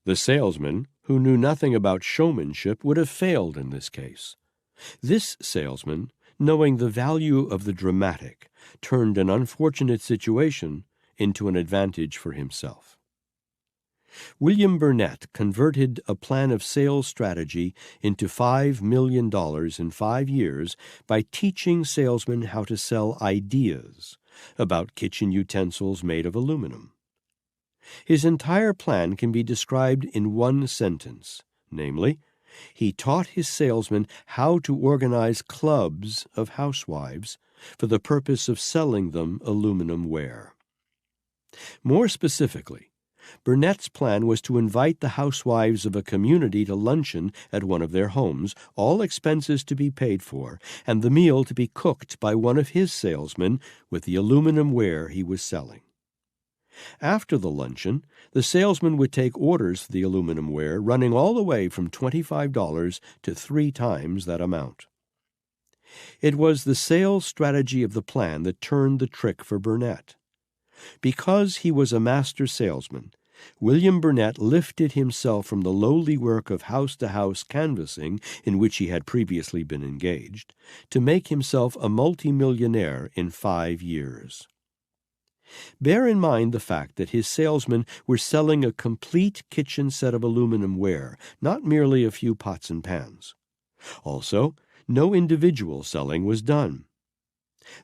The salesman, who knew nothing about showmanship, would have failed in this case. This salesman, knowing the value of the dramatic, turned an unfortunate situation into an advantage for himself. William Burnett converted a plan of sales strategy into $5 million in 5 years by teaching salesmen how to sell ideas about kitchen utensils made of aluminum. His entire plan can be described in one sentence, namely, he taught his salesmen how to organize clubs of housewives for the purpose of selling them aluminum ware. More specifically, Burnett's plan was to invite the housewives of a community to luncheon at one of their homes, all expenses to be paid for, and the meal to be cooked by one of his salesmen with the aluminum ware he was selling. After the luncheon, the salesman would take orders for the aluminum ware, running all the way from $25 to 3 times that amount. It was the sales strategy of the plan that turned the trick for Burnett. Because he was a master salesman, William Burnett lifted himself from the lowly work of house-to-house canvassing in which he had previously been engaged, to make himself a multimillionaire in 5 years. Bear in mind the fact that his salesmen were selling a complete kitchen set of aluminum ware, not merely a few pots and pans. Also, no individual selling was done.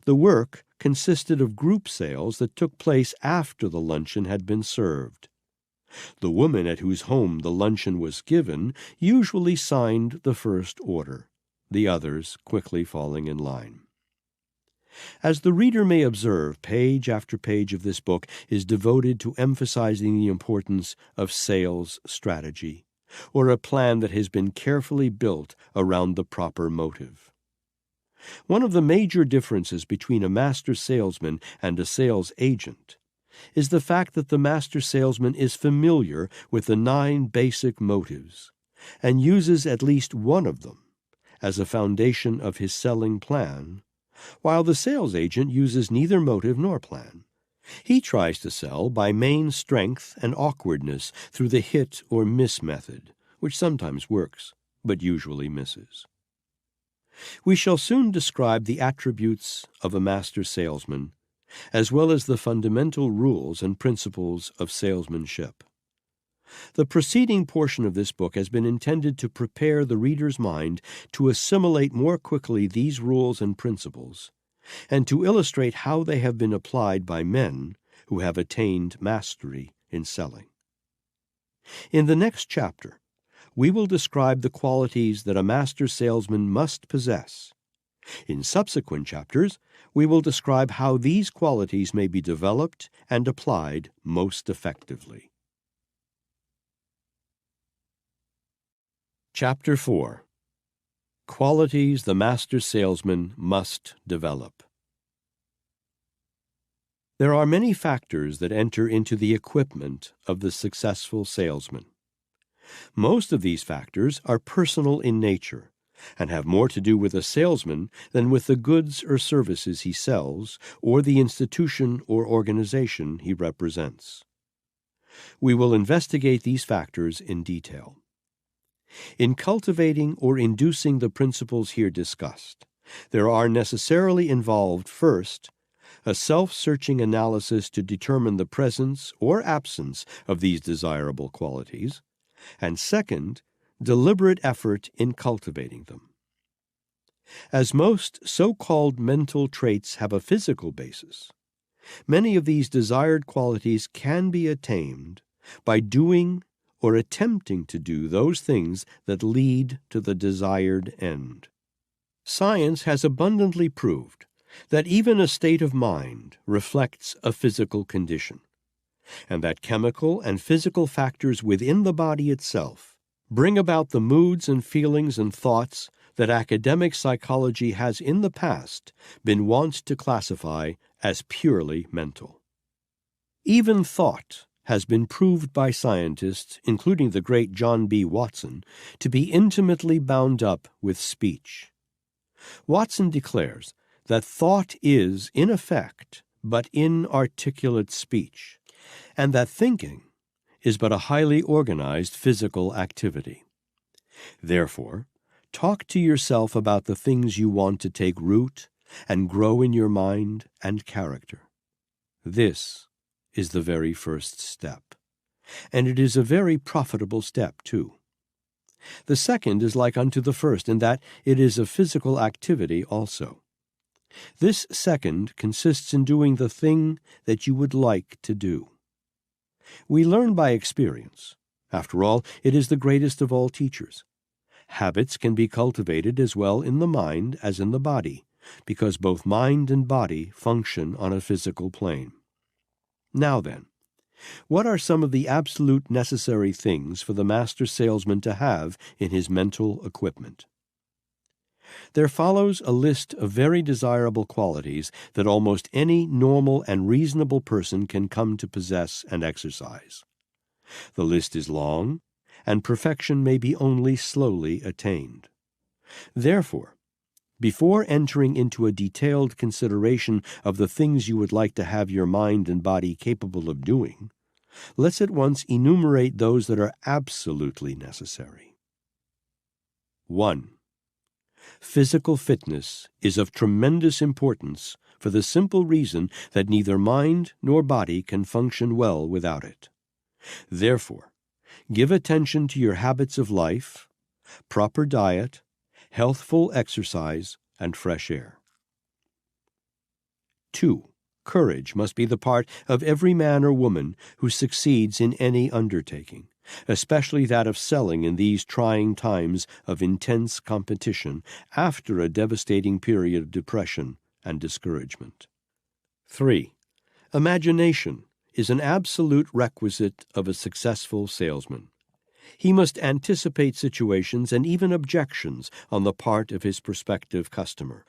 The work consisted of group sales that took place after the luncheon had been served. The woman at whose home the luncheon was given usually signed the first order, the others quickly falling in line. As the reader may observe, page after page of this book is devoted to emphasizing the importance of sales strategy, or a plan that has been carefully built around the proper motive. One of the major differences between a master salesman and a sales agent is the fact that the master salesman is familiar with the 9 basic motives and uses at least one of them as a foundation of his selling plan, while the sales agent uses neither motive nor plan. He tries to sell by main strength and awkwardness through the hit or miss method, which sometimes works, but usually misses. We shall soon describe the attributes of a master salesman, as well as the fundamental rules and principles of salesmanship. The preceding portion of this book has been intended to prepare the reader's mind to assimilate more quickly these rules and principles, and to illustrate how they have been applied by men who have attained mastery in selling. In the next chapter, we will describe the qualities that a master salesman must possess. In subsequent chapters, we will describe how these qualities may be developed and applied most effectively. Chapter 4. Qualities the master salesman must develop. There are many factors that enter into the equipment of the successful salesman. Most of these factors are personal in nature and have more to do with a salesman than with the goods or services he sells or the institution or organization he represents. We will investigate these factors in detail. In cultivating or inducing the principles here discussed, there are necessarily involved, first, a self-searching analysis to determine the presence or absence of these desirable qualities, and second, deliberate effort in cultivating them. As most so-called mental traits have a physical basis, many of these desired qualities can be attained by doing or attempting to do those things that lead to the desired end. Science has abundantly proved that even a state of mind reflects a physical condition, and that chemical and physical factors within the body itself bring about the moods and feelings and thoughts that academic psychology has in the past been wont to classify as purely mental. Even thought has been proved by scientists, including the great John B. Watson, to be intimately bound up with speech. Watson declares that thought is, in effect, but inarticulate speech, and that thinking is but a highly organized physical activity. Therefore, talk to yourself about the things you want to take root and grow in your mind and character. This is the very first step, and it is a very profitable step, too. The second is like unto the first in that it is a physical activity also. This second consists in doing the thing that you would like to do. We learn by experience. After all, it is the greatest of all teachers. Habits can be cultivated as well in the mind as in the body, because both mind and body function on a physical plane. Now then, what are some of the absolute necessary things for the master salesman to have in his mental equipment? There follows a list of very desirable qualities that almost any normal and reasonable person can come to possess and exercise. The list is long, and perfection may be only slowly attained. Therefore, before entering into a detailed consideration of the things you would like to have your mind and body capable of doing, let's at once enumerate those that are absolutely necessary. 1. Physical fitness is of tremendous importance for the simple reason that neither mind nor body can function well without it. Therefore, give attention to your habits of life, proper diet, healthful exercise, and fresh air. 2. Courage must be the part of every man or woman who succeeds in any undertaking, especially that of selling in these trying times of intense competition after a devastating period of depression and discouragement. 3. Imagination is an absolute requisite of a successful salesman. He must anticipate situations and even objections on the part of his prospective customer.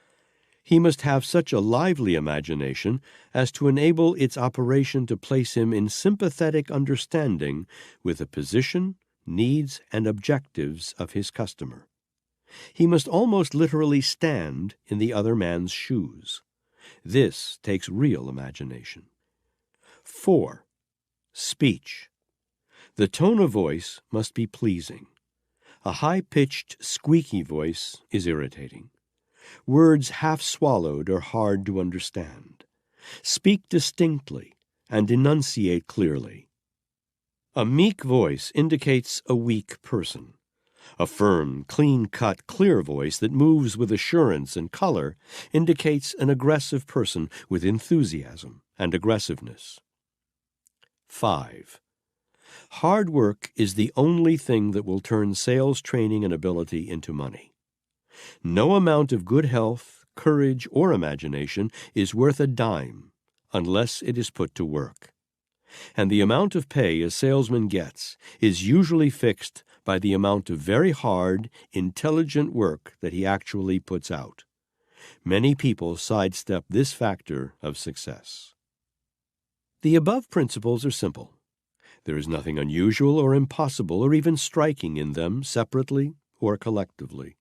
He must have such a lively imagination as to enable its operation to place him in sympathetic understanding with the position, needs, and objectives of his customer. He must almost literally stand in the other man's shoes. This takes real imagination. 4. Speech. The tone of voice must be pleasing. A high-pitched, squeaky voice is irritating. Words half-swallowed are hard to understand. Speak distinctly and enunciate clearly. A meek voice indicates a weak person. A firm, clean-cut, clear voice that moves with assurance and color indicates an aggressive person with enthusiasm and aggressiveness. 5. Hard work is the only thing that will turn sales training and ability into money. No amount of good health, courage, or imagination is worth a dime unless it is put to work. And the amount of pay a salesman gets is usually fixed by the amount of very hard, intelligent work that he actually puts out. Many people sidestep this factor of success. The above principles are simple. There is nothing unusual or impossible or even striking in them separately or collectively.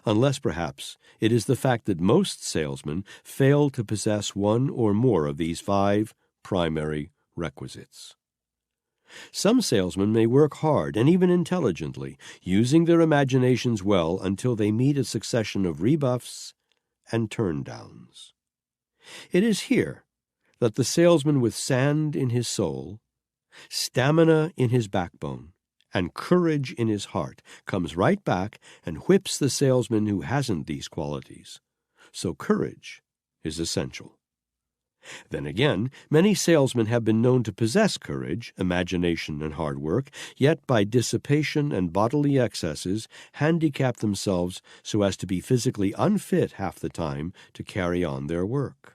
Unless, perhaps, it is the fact that most salesmen fail to possess one or more of these 5 primary requisites. Some salesmen may work hard and even intelligently, using their imaginations well until they meet a succession of rebuffs and turndowns. It is here that the salesman with sand in his soul, stamina in his backbone, and courage in his heart comes right back and whips the salesman who hasn't these qualities. So courage is essential. Then again, many salesmen have been known to possess courage, imagination, and hard work, yet by dissipation and bodily excesses handicap themselves so as to be physically unfit half the time to carry on their work.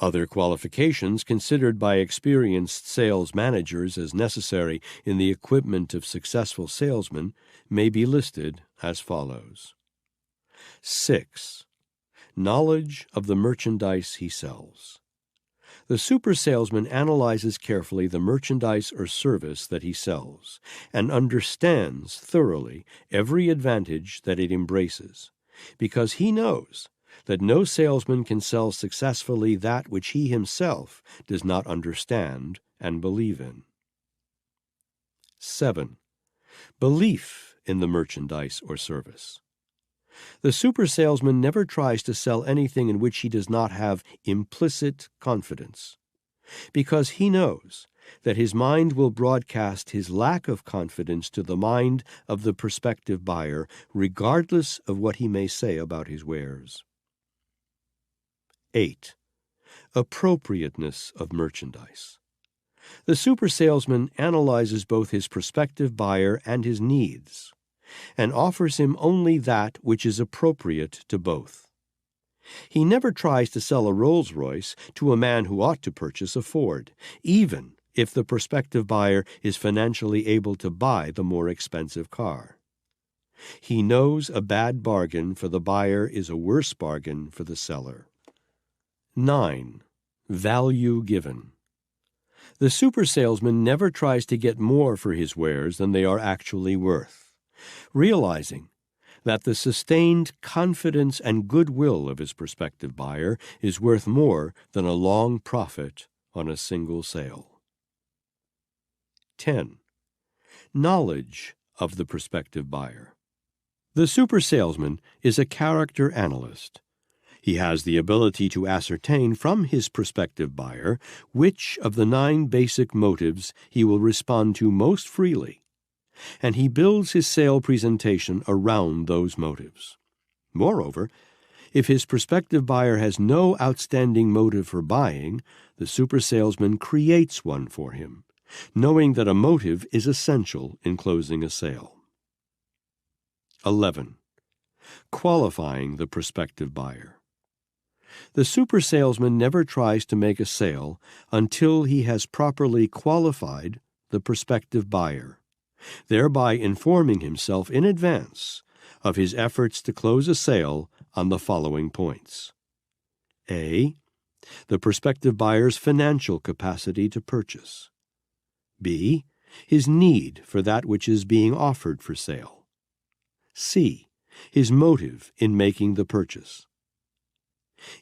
Other qualifications considered by experienced sales managers as necessary in the equipment of successful salesmen may be listed as follows. 6. Knowledge of the merchandise he sells. The super salesman analyzes carefully the merchandise or service that he sells and understands thoroughly every advantage that it embraces, because he knows that no salesman can sell successfully that which he himself does not understand and believe in. 7. Belief in the merchandise or service. The super salesman never tries to sell anything in which he does not have implicit confidence, because he knows that his mind will broadcast his lack of confidence to the mind of the prospective buyer, regardless of what he may say about his wares. 8. Appropriateness of merchandise. The super salesman analyzes both his prospective buyer and his needs, and offers him only that which is appropriate to both. He never tries to sell a Rolls-Royce to a man who ought to purchase a Ford, even if the prospective buyer is financially able to buy the more expensive car. He knows a bad bargain for the buyer is a worse bargain for the seller. 9. Value given. The super salesman never tries to get more for his wares than they are actually worth, realizing that the sustained confidence and goodwill of his prospective buyer is worth more than a long profit on a single sale. 10. Knowledge of the prospective buyer. The super salesman is a character analyst. He has the ability to ascertain from his prospective buyer which of the 9 basic motives he will respond to most freely, and he builds his sale presentation around those motives. Moreover, if his prospective buyer has no outstanding motive for buying, the super salesman creates one for him, knowing that a motive is essential in closing a sale. 11. Qualifying the prospective buyer. The super salesman never tries to make a sale until he has properly qualified the prospective buyer, thereby informing himself in advance of his efforts to close a sale on the following points. A. The prospective buyer's financial capacity to purchase. B. His need for that which is being offered for sale. C. His motive in making the purchase.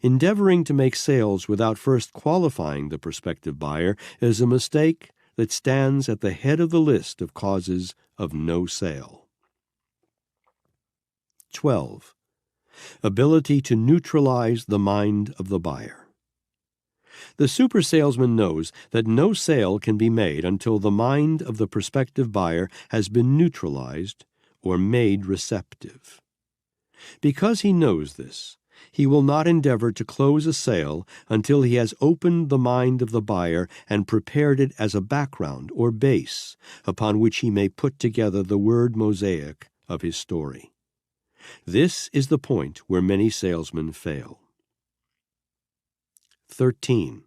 Endeavoring to make sales without first qualifying the prospective buyer is a mistake that stands at the head of the list of causes of no sale. 12. Ability to neutralize the mind of the buyer. The super salesman knows that no sale can be made until the mind of the prospective buyer has been neutralized or made receptive. Because he knows this, he will not endeavor to close a sale until he has opened the mind of the buyer and prepared it as a background or base upon which he may put together the word mosaic of his story. This is the point where many salesmen fail. 13.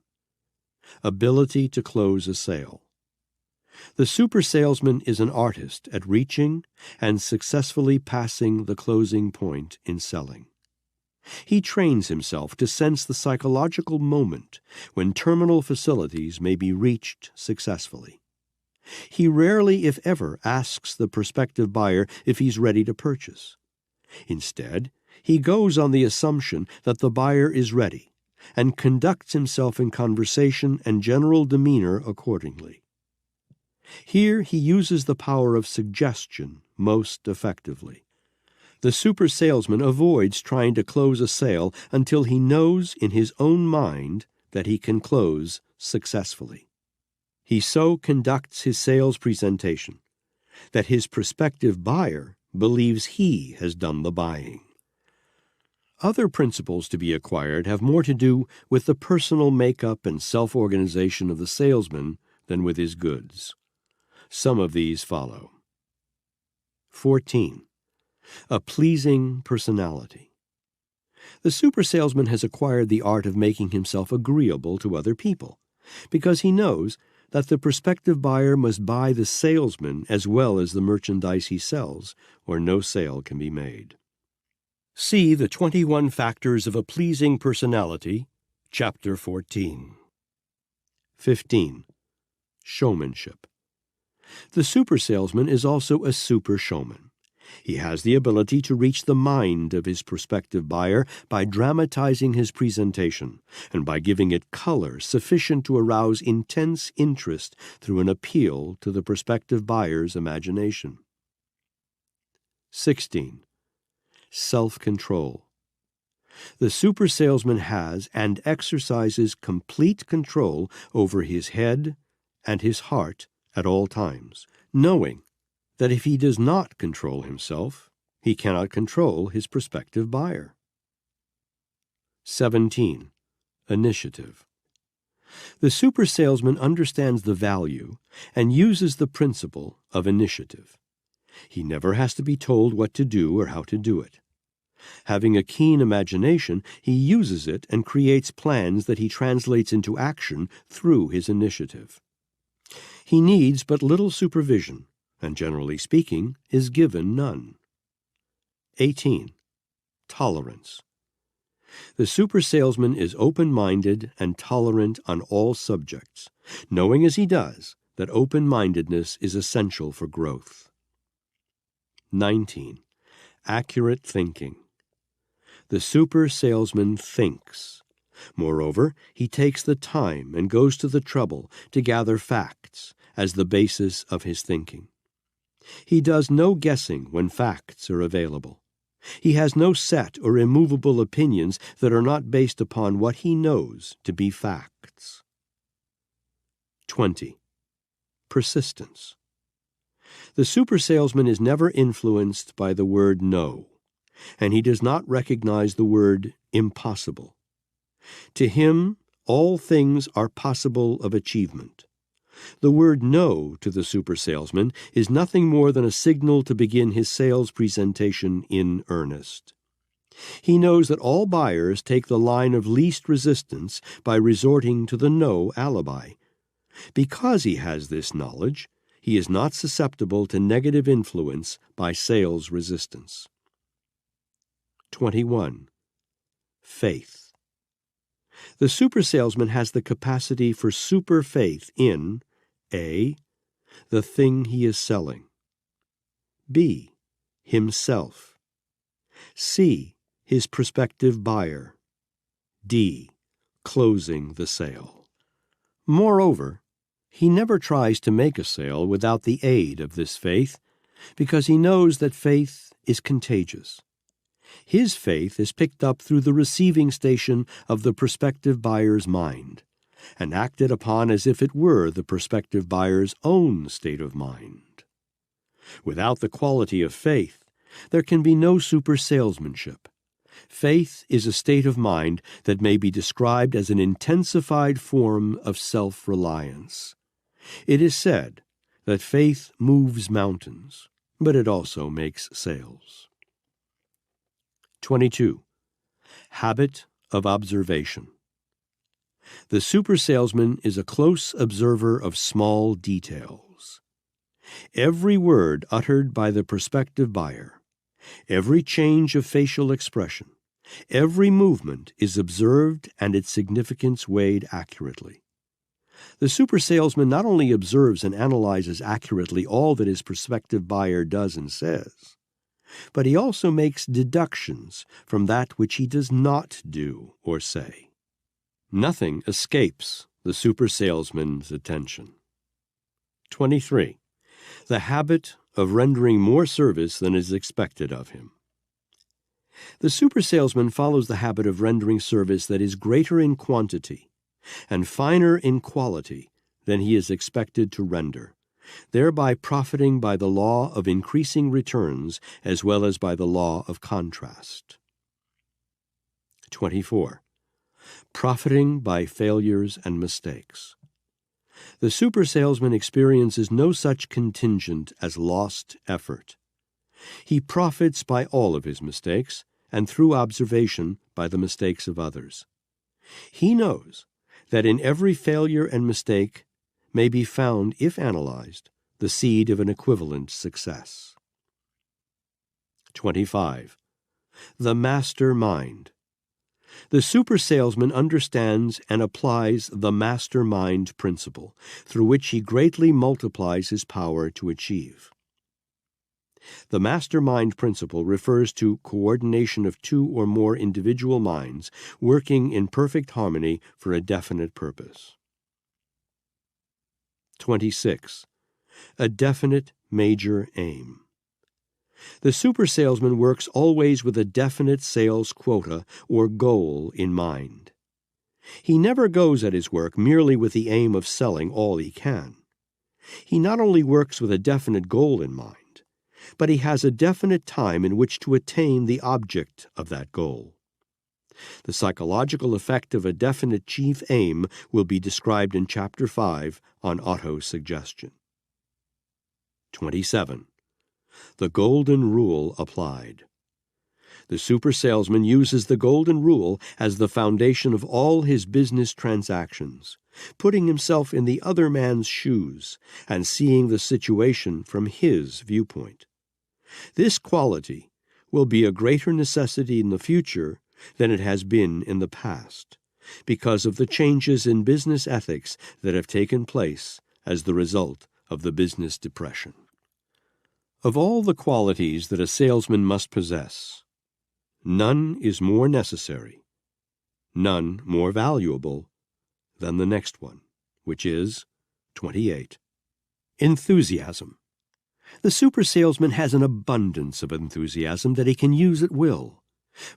Ability to close a sale. The super salesman is an artist at reaching and successfully passing the closing point in selling. He trains himself to sense the psychological moment when terminal facilities may be reached successfully. He rarely, if ever, asks the prospective buyer if he's ready to purchase. Instead, he goes on the assumption that the buyer is ready and conducts himself in conversation and general demeanor accordingly. Here he uses the power of suggestion most effectively. The super salesman avoids trying to close a sale until he knows in his own mind that he can close successfully. He so conducts his sales presentation that his prospective buyer believes he has done the buying. Other principles to be acquired have more to do with the personal makeup and self-organization of the salesman than with his goods. Some of these follow. 14. A pleasing personality. The super salesman has acquired the art of making himself agreeable to other people, because he knows that the prospective buyer must buy the salesman as well as the merchandise he sells, or no sale can be made. See the 21 Factors of a Pleasing Personality, Chapter 14. 15. Showmanship. The super salesman is also a super showman. He has the ability to reach the mind of his prospective buyer by dramatizing his presentation and by giving it color sufficient to arouse intense interest through an appeal to the prospective buyer's imagination. 16. Self-control. The super salesman has and exercises complete control over his head and his heart at all times, knowing that if he does not control himself, he cannot control his prospective buyer. 17. Initiative. The super salesman understands the value and uses the principle of initiative. He never has to be told what to do or how to do it. Having a keen imagination, he uses it and creates plans that he translates into action through his initiative. He needs but little supervision, and generally speaking, is given none. 18. Tolerance. The super salesman is open-minded and tolerant on all subjects, knowing as he does that open-mindedness is essential for growth. 19. Accurate thinking. The super salesman thinks. Moreover, he takes the time and goes to the trouble to gather facts as the basis of his thinking. He does no guessing when facts are available. He has no set or immovable opinions that are not based upon what he knows to be facts. 20. Persistence. The super salesman is never influenced by the word no, and he does not recognize the word impossible. To him, all things are possible of achievement. The word no to the super salesman is nothing more than a signal to begin his sales presentation in earnest. He knows that all buyers take the line of least resistance by resorting to the no alibi. Because he has this knowledge, he is not susceptible to negative influence by sales resistance. 21. Faith. The super salesman has the capacity for super faith in A. The thing he is selling, B. Himself, C. His prospective buyer, D. Closing the sale. Moreover, he never tries to make a sale without the aid of this faith, because he knows that faith is contagious. His faith is picked up through the receiving station of the prospective buyer's mind, and acted upon as if it were the prospective buyer's own state of mind. Without the quality of faith, there can be no super salesmanship. Faith is a state of mind that may be described as an intensified form of self-reliance. It is said that faith moves mountains, but it also makes sales. 22. Habit of observation. The super salesman is a close observer of small details. Every word uttered by the prospective buyer, every change of facial expression, every movement is observed and its significance weighed accurately. The super salesman not only observes and analyzes accurately all that his prospective buyer does and says, but he also makes deductions from that which he does not do or say. Nothing escapes the super salesman's attention. 23. The habit of rendering more service than is expected of him. The super salesman follows the habit of rendering service that is greater in quantity and finer in quality than he is expected to render, thereby profiting by the law of increasing returns as well as by the law of contrast. 24. Profiting by failures and mistakes. The super salesman experiences no such contingent as lost effort. He profits by all of his mistakes, and through observation by the mistakes of others. He knows that in every failure and mistake may be found, if analyzed, the seed of an equivalent success. 25. The master mind. The super salesman understands and applies the master mind principle, through which he greatly multiplies his power to achieve. The master mind principle refers to coordination of two or more individual minds working in perfect harmony for a definite purpose. 26. A definite major aim. The super salesman works always with a definite sales quota or goal in mind. He never goes at his work merely with the aim of selling all he can. He not only works with a definite goal in mind, but he has a definite time in which to attain the object of that goal. The psychological effect of a definite chief aim will be described in Chapter 5 on auto-suggestion. 27. The golden rule applied. The super salesman uses the golden rule as the foundation of all his business transactions, putting himself in the other man's shoes and seeing the situation from his viewpoint. This quality will be a greater necessity in the future than it has been in the past, because of the changes in business ethics that have taken place as the result of the business depression. Of all the qualities that a salesman must possess, none is more necessary, none more valuable than the next one, which is 28. Enthusiasm. The super salesman has an abundance of enthusiasm that he can use at will.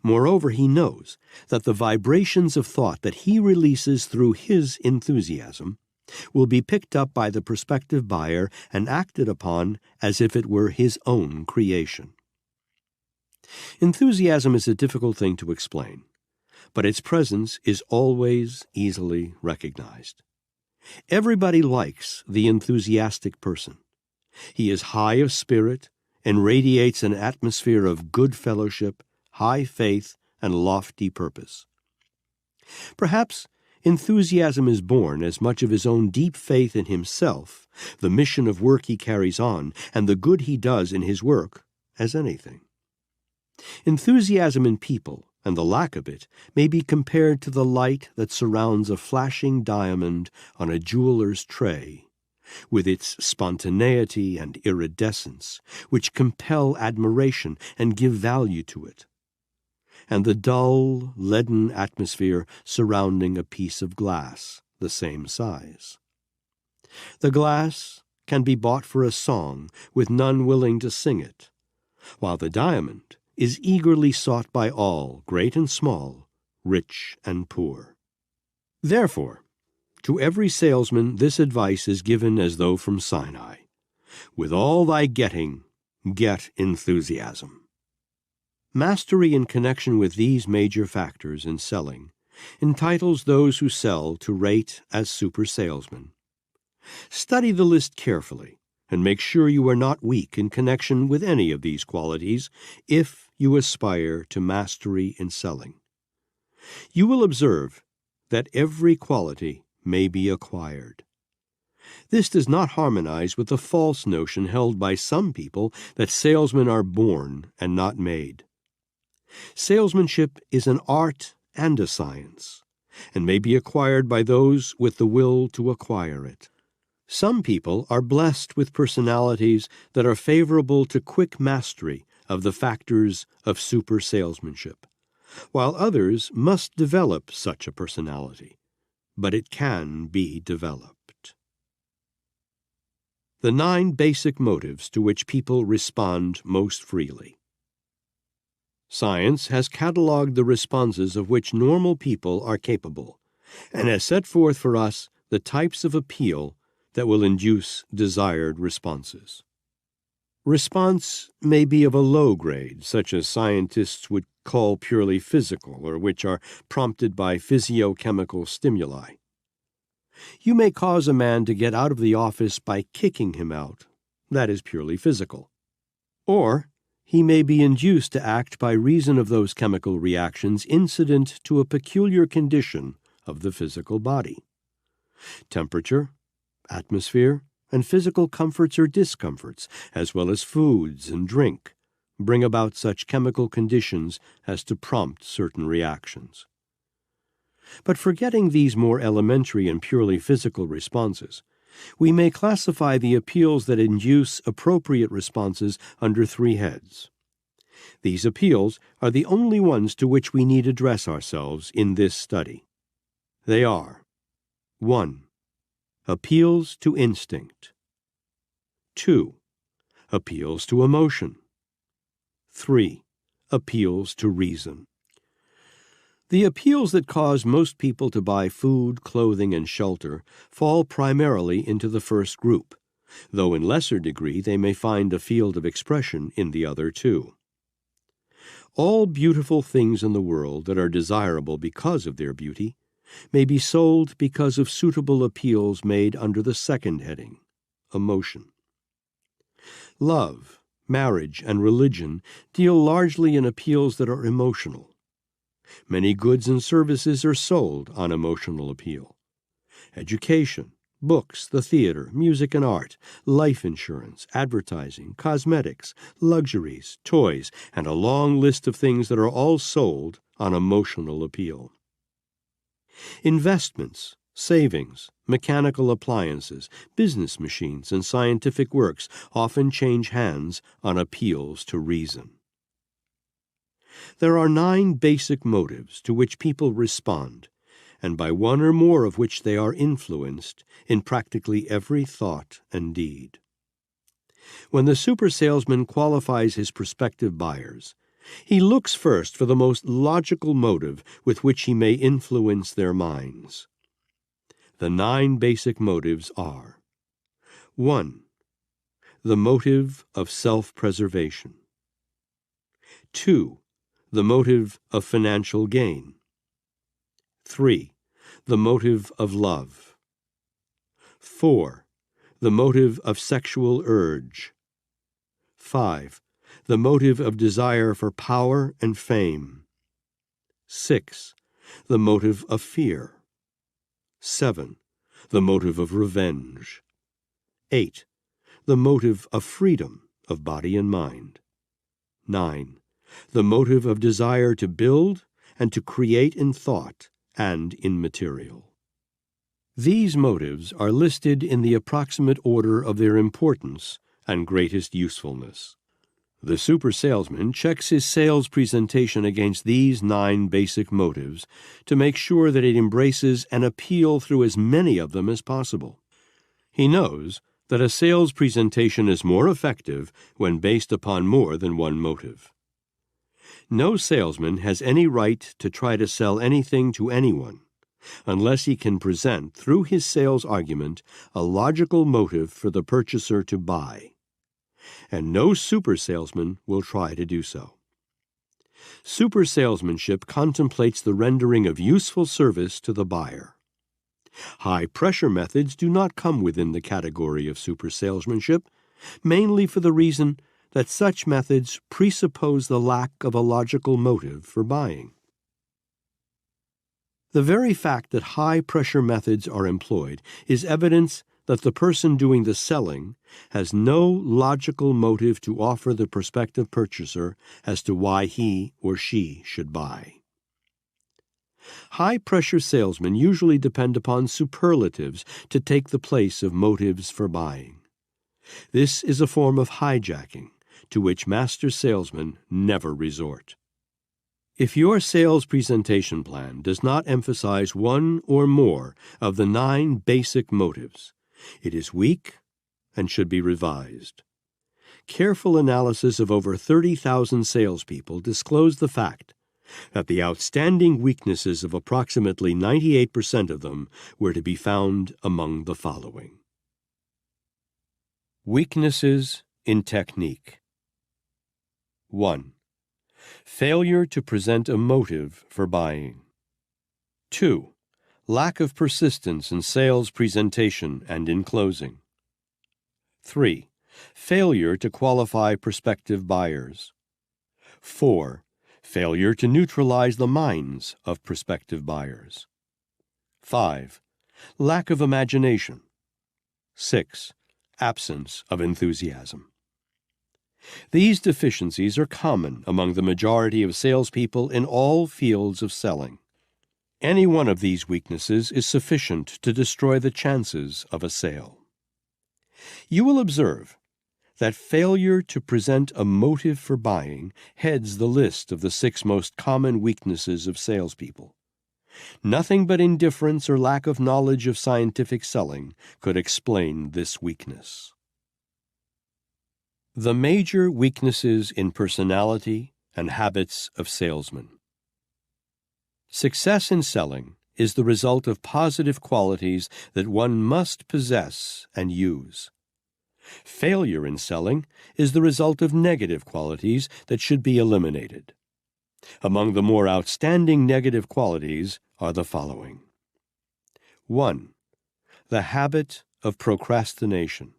Moreover, he knows that the vibrations of thought that he releases through his enthusiasm will be picked up by the prospective buyer and acted upon as if it were his own creation. Enthusiasm is a difficult thing to explain, but its presence is always easily recognized. Everybody likes the enthusiastic person. He is high of spirit and radiates an atmosphere of good fellowship, high faith, and lofty purpose. Perhaps enthusiasm is born as much of his own deep faith in himself, the mission of work he carries on, and the good he does in his work, as anything. Enthusiasm in people, and the lack of it, may be compared to the light that surrounds a flashing diamond on a jeweler's tray, with its spontaneity and iridescence, which compel admiration and give value to it, and the dull, leaden atmosphere surrounding a piece of glass the same size. The glass can be bought for a song with none willing to sing it, while the diamond is eagerly sought by all, great and small, rich and poor. Therefore, to every salesman this advice is given as though from Sinai. With all thy getting, get enthusiasm. Mastery in connection with these major factors in selling entitles those who sell to rate as super salesmen. Study the list carefully and make sure you are not weak in connection with any of these qualities if you aspire to mastery in selling. You will observe that every quality may be acquired. This does not harmonize with the false notion held by some people that salesmen are born and not made. Salesmanship is an art and a science, and may be acquired by those with the will to acquire it. Some people are blessed with personalities that are favorable to quick mastery of the factors of super salesmanship, while others must develop such a personality, but it can be developed. The 9 basic motives to which people respond most freely. Science has catalogued the responses of which normal people are capable, and has set forth for us the types of appeal that will induce desired responses. Response may be of a low grade, such as scientists would call purely physical, or which are prompted by physiochemical stimuli. You may cause a man to get out of the office by kicking him out. That is purely physical. Or he may be induced to act by reason of those chemical reactions incident to a peculiar condition of the physical body. Temperature, atmosphere, and physical comforts or discomforts, as well as foods and drink, bring about such chemical conditions as to prompt certain reactions. But forgetting these more elementary and purely physical responses, we may classify the appeals that induce appropriate responses under 3 heads. These appeals are the only ones to which we need address ourselves in this study. They are: 1. Appeals to instinct. 2. Appeals to emotion. 3. Appeals to reason. The appeals that cause most people to buy food, clothing, and shelter fall primarily into the first group, though in lesser degree they may find a field of expression in the other 2. All beautiful things in the world that are desirable because of their beauty may be sold because of suitable appeals made under the second heading, emotion. Love, marriage, and religion deal largely in appeals that are emotional. Many goods and services are sold on emotional appeal. Education, books, the theater, music and art, life insurance, advertising, cosmetics, luxuries, toys, and a long list of things that are all sold on emotional appeal. Investments, savings, mechanical appliances, business machines, and scientific works often change hands on appeals to reason. There are 9 basic motives to which people respond, and by one or more of which they are influenced in practically every thought and deed. When the super salesman qualifies his prospective buyers, he looks first for the most logical motive with which he may influence their minds. The 9 basic motives are: 1. The motive of self-preservation. 2. The motive of financial gain. 3. The motive of love. 4. The motive of sexual urge. 5. The motive of desire for power and fame. 6. The motive of fear. 7. The motive of revenge. 8. The motive of freedom of body and mind. 9. The motive of desire to build and to create in thought and in material. These motives are listed in the approximate order of their importance and greatest usefulness. The super salesman checks his sales presentation against these 9 basic motives to make sure that it embraces an appeal through as many of them as possible. He knows that a sales presentation is more effective when based upon more than one motive. No salesman has any right to try to sell anything to anyone unless he can present, through his sales argument, a logical motive for the purchaser to buy. And no super salesman will try to do so. Super salesmanship contemplates the rendering of useful service to the buyer. High-pressure methods do not come within the category of super salesmanship, mainly for the reason that such methods presuppose the lack of a logical motive for buying. The very fact that high-pressure methods are employed is evidence that the person doing the selling has no logical motive to offer the prospective purchaser as to why he or she should buy. High-pressure salesmen usually depend upon superlatives to take the place of motives for buying. This is a form of hijacking to which master salesmen never resort. If your sales presentation plan does not emphasize one or more of the 9 basic motives, it is weak and should be revised. Careful analysis of over 30,000 salespeople disclosed the fact that the outstanding weaknesses of approximately 98% of them were to be found among the following. Weaknesses in technique. 1. Failure to present a motive for buying. 2. Lack of persistence in sales presentation and in closing. 3. Failure to qualify prospective buyers. 4. Failure to neutralize the minds of prospective buyers. 5. Lack of imagination. 6. Absence of enthusiasm. These deficiencies are common among the majority of salespeople in all fields of selling. Any one of these weaknesses is sufficient to destroy the chances of a sale. You will observe that failure to present a motive for buying heads the list of the 6 most common weaknesses of salespeople. Nothing but indifference or lack of knowledge of scientific selling could explain this weakness. The major weaknesses in personality and habits of salesmen. Success in selling is the result of positive qualities that one must possess and use. Failure in selling is the result of negative qualities that should be eliminated. Among the more outstanding negative qualities are the following. 1. The habit of procrastination.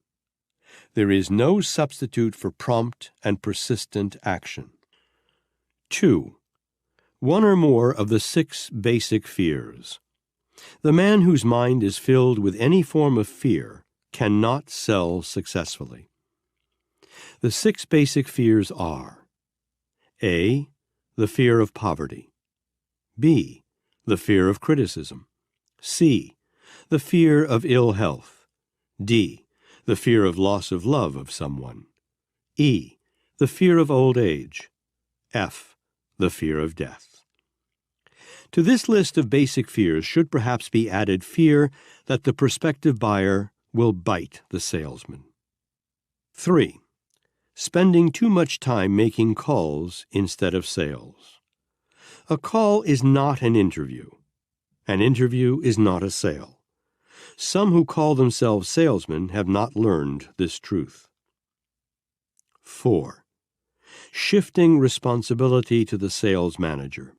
There is no substitute for prompt and persistent action. 2. One or more of the 6 basic fears. The man whose mind is filled with any form of fear cannot sell successfully. The 6 basic fears are: A. The fear of poverty. B. The fear of criticism. C. The fear of ill health. D. The fear of loss of love of someone. E. The fear of old age. F. The fear of death. To this list of basic fears should perhaps be added fear that the prospective buyer will bite the salesman. 3. Spending too much time making calls instead of sales. A call is not an interview. An interview is not a sale. Some who call themselves salesmen have not learned this truth. 4. Shifting responsibility to the sales manager.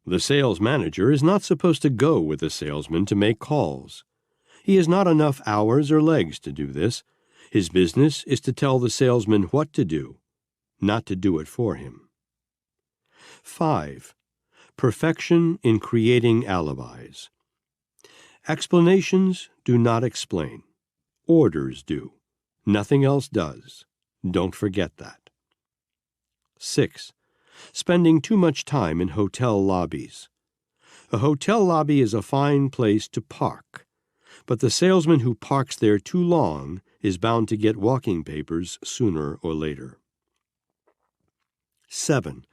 The sales manager is not supposed to go with the salesman to make calls. He has not enough hours or legs to do this. His business is to tell the salesman what to do, not to do it for him. 5. Perfection in creating alibis. Explanations do not explain. Orders do. Nothing else does. Don't forget that. 6. Spending too much time in hotel lobbies. A hotel lobby is a fine place to park, but the salesman who parks there too long is bound to get walking papers sooner or later. 7.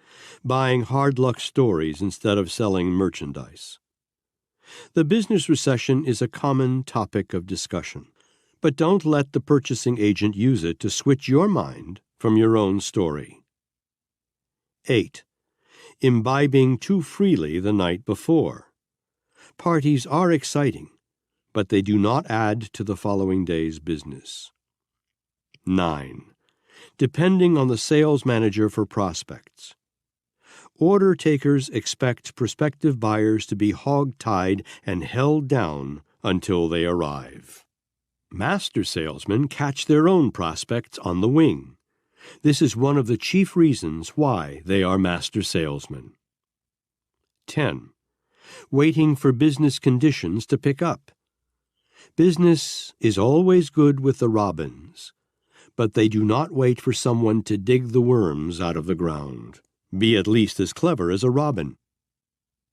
Buying hard luck stories instead of selling merchandise. The business recession is a common topic of discussion, but don't let the purchasing agent use it to switch your mind from your own story. 8. imbibing too freely the night before. Parties are exciting, but they do not add to the following day's business. 9. Depending on the sales manager for prospects. Order takers expect prospective buyers to be hog-tied and held down until they arrive. Master salesmen catch their own prospects on the wing. This is one of the chief reasons why they are master salesmen. 10. Waiting for business conditions to pick up. Business is always good with the robins, but they do not wait for someone to dig the worms out of the ground. Be at least as clever as a robin.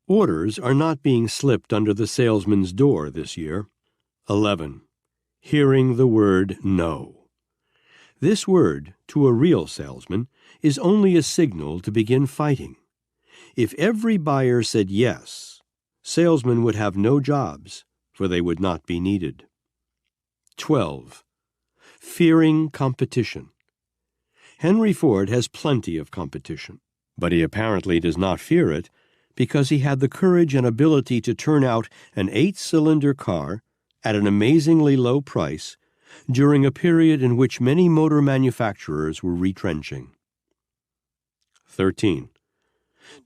Orders are not being slipped under the salesman's door this year. 11. Hearing the word no. This word, to a real salesman, is only a signal to begin fighting. If every buyer said yes, salesmen would have no jobs, for they would not be needed. 12. Fearing competition. Henry Ford has plenty of competition, but he apparently does not fear it because he had the courage and ability to turn out an 8-cylinder car at an amazingly low price during a period in which many motor manufacturers were retrenching. 13.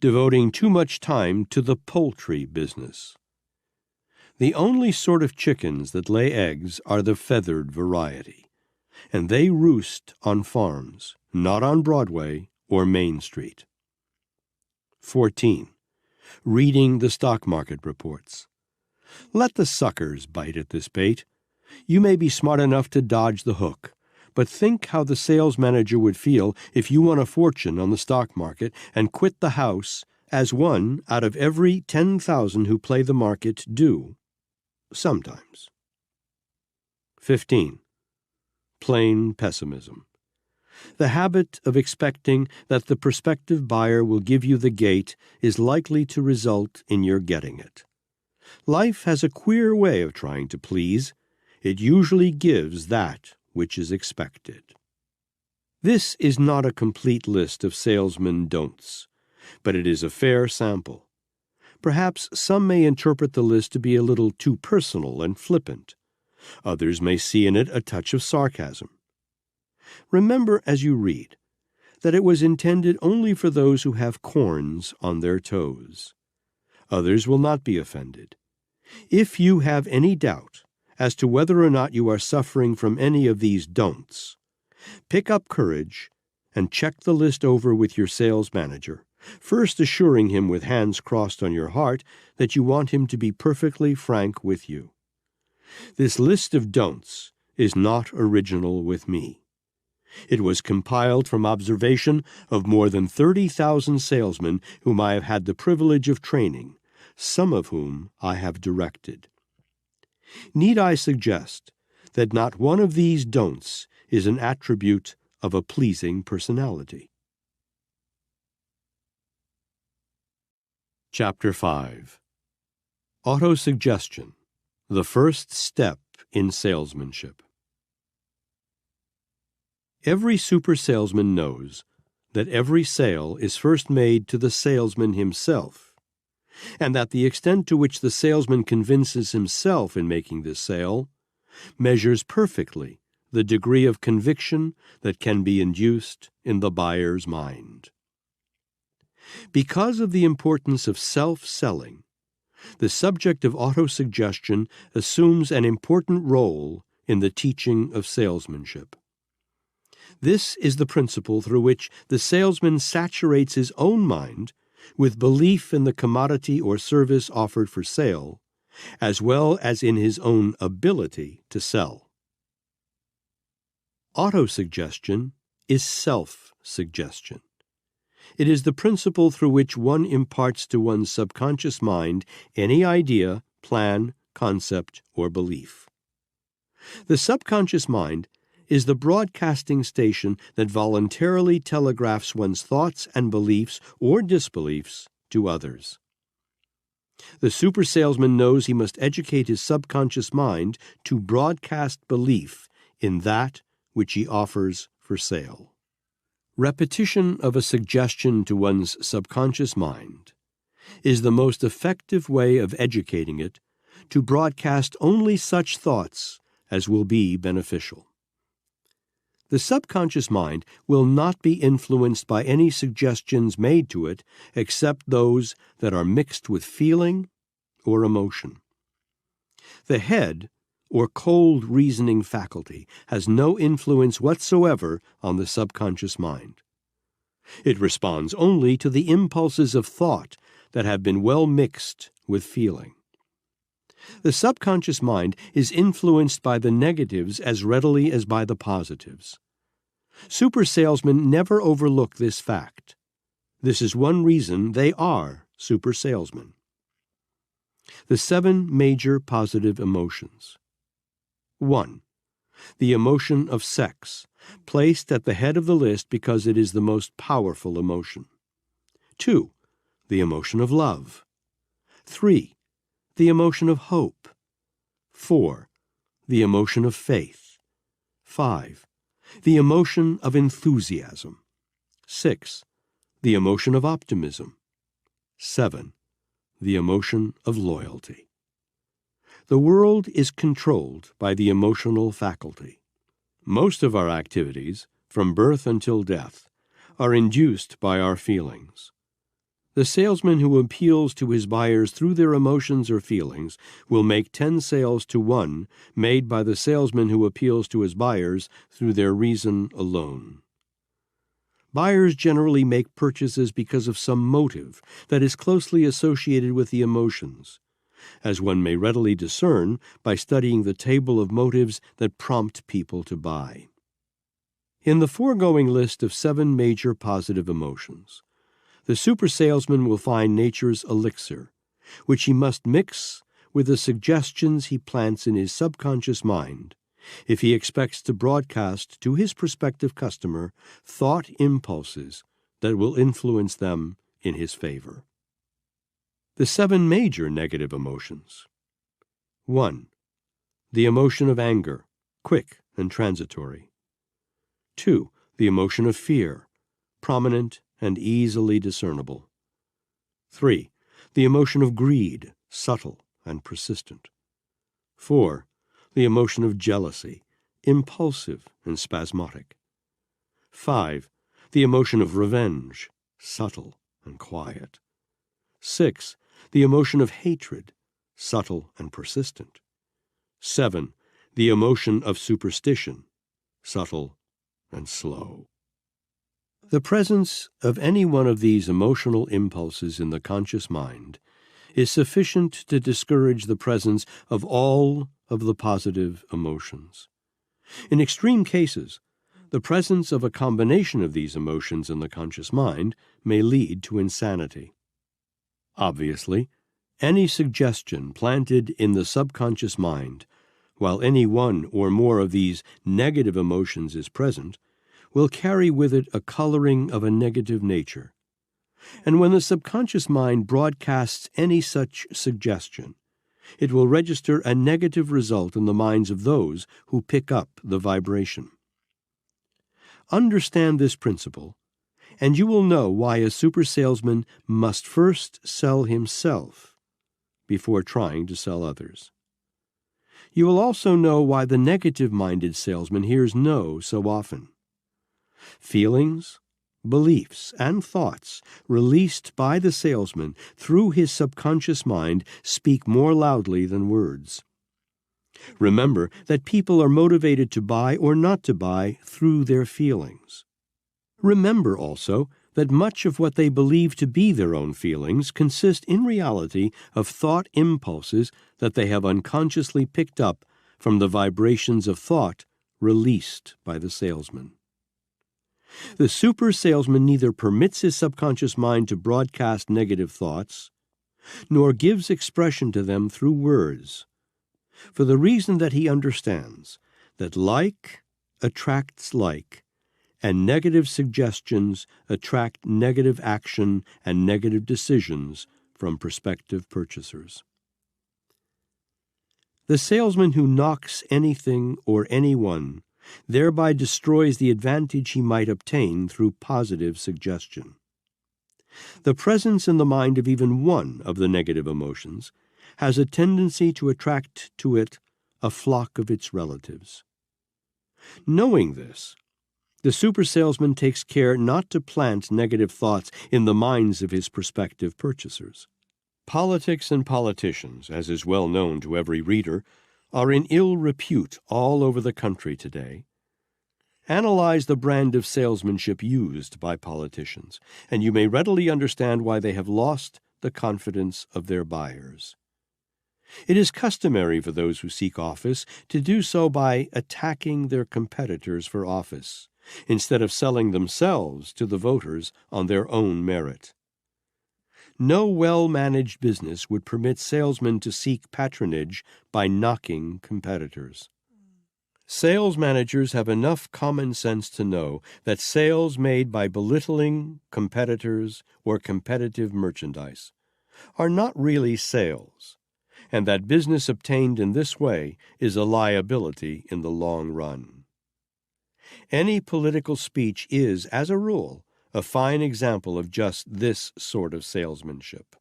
Devoting too much time to the poultry business. The only sort of chickens that lay eggs are the feathered variety, and they roost on farms, not on Broadway or Main Street. 14. Reading the stock market reports. Let the suckers bite at this bait. You may be smart enough to dodge the hook, but think how the sales manager would feel if you won a fortune on the stock market and quit the house, as one out of every 10,000 who play the market do, sometimes. 15. Plain pessimism. The habit of expecting that the prospective buyer will give you the gate is likely to result in your getting it. Life has a queer way of trying to please. It usually gives that which is expected. This is not a complete list of salesman don'ts, but it is a fair sample. Perhaps some may interpret the list to be a little too personal and flippant. Others may see in it a touch of sarcasm. Remember as you read that it was intended only for those who have corns on their toes. Others will not be offended. If you have any doubt as to whether or not you are suffering from any of these don'ts, pick up courage and check the list over with your sales manager, first assuring him with hands crossed on your heart that you want him to be perfectly frank with you. This list of don'ts is not original with me. It was compiled from observation of more than 30,000 salesmen whom I have had the privilege of training, some of whom I have directed. Need I suggest that not one of these don'ts is an attribute of a pleasing personality? Chapter 5. Autosuggestion, the first step in salesmanship. Every super salesman knows that every sale is first made to the salesman himself, and that the extent to which the salesman convinces himself in making this sale measures perfectly the degree of conviction that can be induced in the buyer's mind. Because of the importance of self-selling, the subject of autosuggestion assumes an important role in the teaching of salesmanship. This is the principle through which the salesman saturates his own mind with belief in the commodity or service offered for sale, as well as in his own ability to sell. Autosuggestion is self-suggestion. It is the principle through which one imparts to one's subconscious mind any idea, plan, concept, or belief. The subconscious mind is the broadcasting station that voluntarily telegraphs one's thoughts and beliefs or disbeliefs to others. The super salesman knows he must educate his subconscious mind to broadcast belief in that which he offers for sale. Repetition of a suggestion to one's subconscious mind is the most effective way of educating it to broadcast only such thoughts as will be beneficial. The subconscious mind will not be influenced by any suggestions made to it except those that are mixed with feeling or emotion. The head, or cold reasoning faculty, has no influence whatsoever on the subconscious mind. It responds only to the impulses of thought that have been well mixed with feeling. The subconscious mind is influenced by the negatives as readily as by the positives. Super salesmen never overlook this fact. This is one reason they are super salesmen. The 7 major positive emotions. 1. The emotion of sex, placed at the head of the list because it is the most powerful emotion. 2. The emotion of love. 3. The emotion of hope. 4. The emotion of faith. 5. The emotion of enthusiasm. 6. The emotion of optimism. 7. The emotion of loyalty. The world is controlled by the emotional faculty. Most of our activities, from birth until death, are induced by our feelings. The salesman who appeals to his buyers through their emotions or feelings will make 10 sales to 1 made by the salesman who appeals to his buyers through their reason alone. Buyers generally make purchases because of some motive that is closely associated with the emotions, as one may readily discern by studying the table of motives that prompt people to buy. In the foregoing list of 7 major positive emotions, the super salesman will find nature's elixir, which he must mix with the suggestions he plants in his subconscious mind if he expects to broadcast to his prospective customer thought impulses that will influence them in his favor. The 7 major negative emotions. 1. The emotion of anger, quick and transitory. 2. The emotion of fear, prominent and easily discernible. 3. The emotion of greed, subtle and persistent. 4. The emotion of jealousy, impulsive and spasmodic. 5. The emotion of revenge, subtle and quiet. 6. The emotion of hatred, subtle and persistent. 7. The emotion of superstition, subtle and slow. The presence of any one of these emotional impulses in the conscious mind is sufficient to discourage the presence of all of the positive emotions. In extreme cases, the presence of a combination of these emotions in the conscious mind may lead to insanity. Obviously, any suggestion planted in the subconscious mind, while any one or more of these negative emotions is present, will carry with it a coloring of a negative nature. And when the subconscious mind broadcasts any such suggestion, it will register a negative result in the minds of those who pick up the vibration. Understand this principle, and you will know why a super salesman must first sell himself before trying to sell others. You will also know why the negative-minded salesman hears no so often. Feelings, beliefs, and thoughts released by the salesman through his subconscious mind speak more loudly than words. Remember that people are motivated to buy or not to buy through their feelings. Remember also that much of what they believe to be their own feelings consist in reality of thought impulses that they have unconsciously picked up from the vibrations of thought released by the salesman. The super salesman neither permits his subconscious mind to broadcast negative thoughts, nor gives expression to them through words, for the reason that he understands that like attracts like, and negative suggestions attract negative action and negative decisions from prospective purchasers. The salesman who knocks anything or anyone thereby destroys the advantage he might obtain through positive suggestion. The presence in the mind of even one of the negative emotions has a tendency to attract to it a flock of its relatives. Knowing this, the super salesman takes care not to plant negative thoughts in the minds of his prospective purchasers. Politics and politicians, as is well known to every reader, are in ill repute all over the country today. Analyze the brand of salesmanship used by politicians, and you may readily understand why they have lost the confidence of their buyers. It is customary for those who seek office to do so by attacking their competitors for office, instead of selling themselves to the voters on their own merit. No well-managed business would permit salesmen to seek patronage by knocking competitors. Sales managers have enough common sense to know that sales made by belittling competitors or competitive merchandise are not really sales, and that business obtained in this way is a liability in the long run. Any political speech is, as a rule, a fine example of just this sort of salesmanship.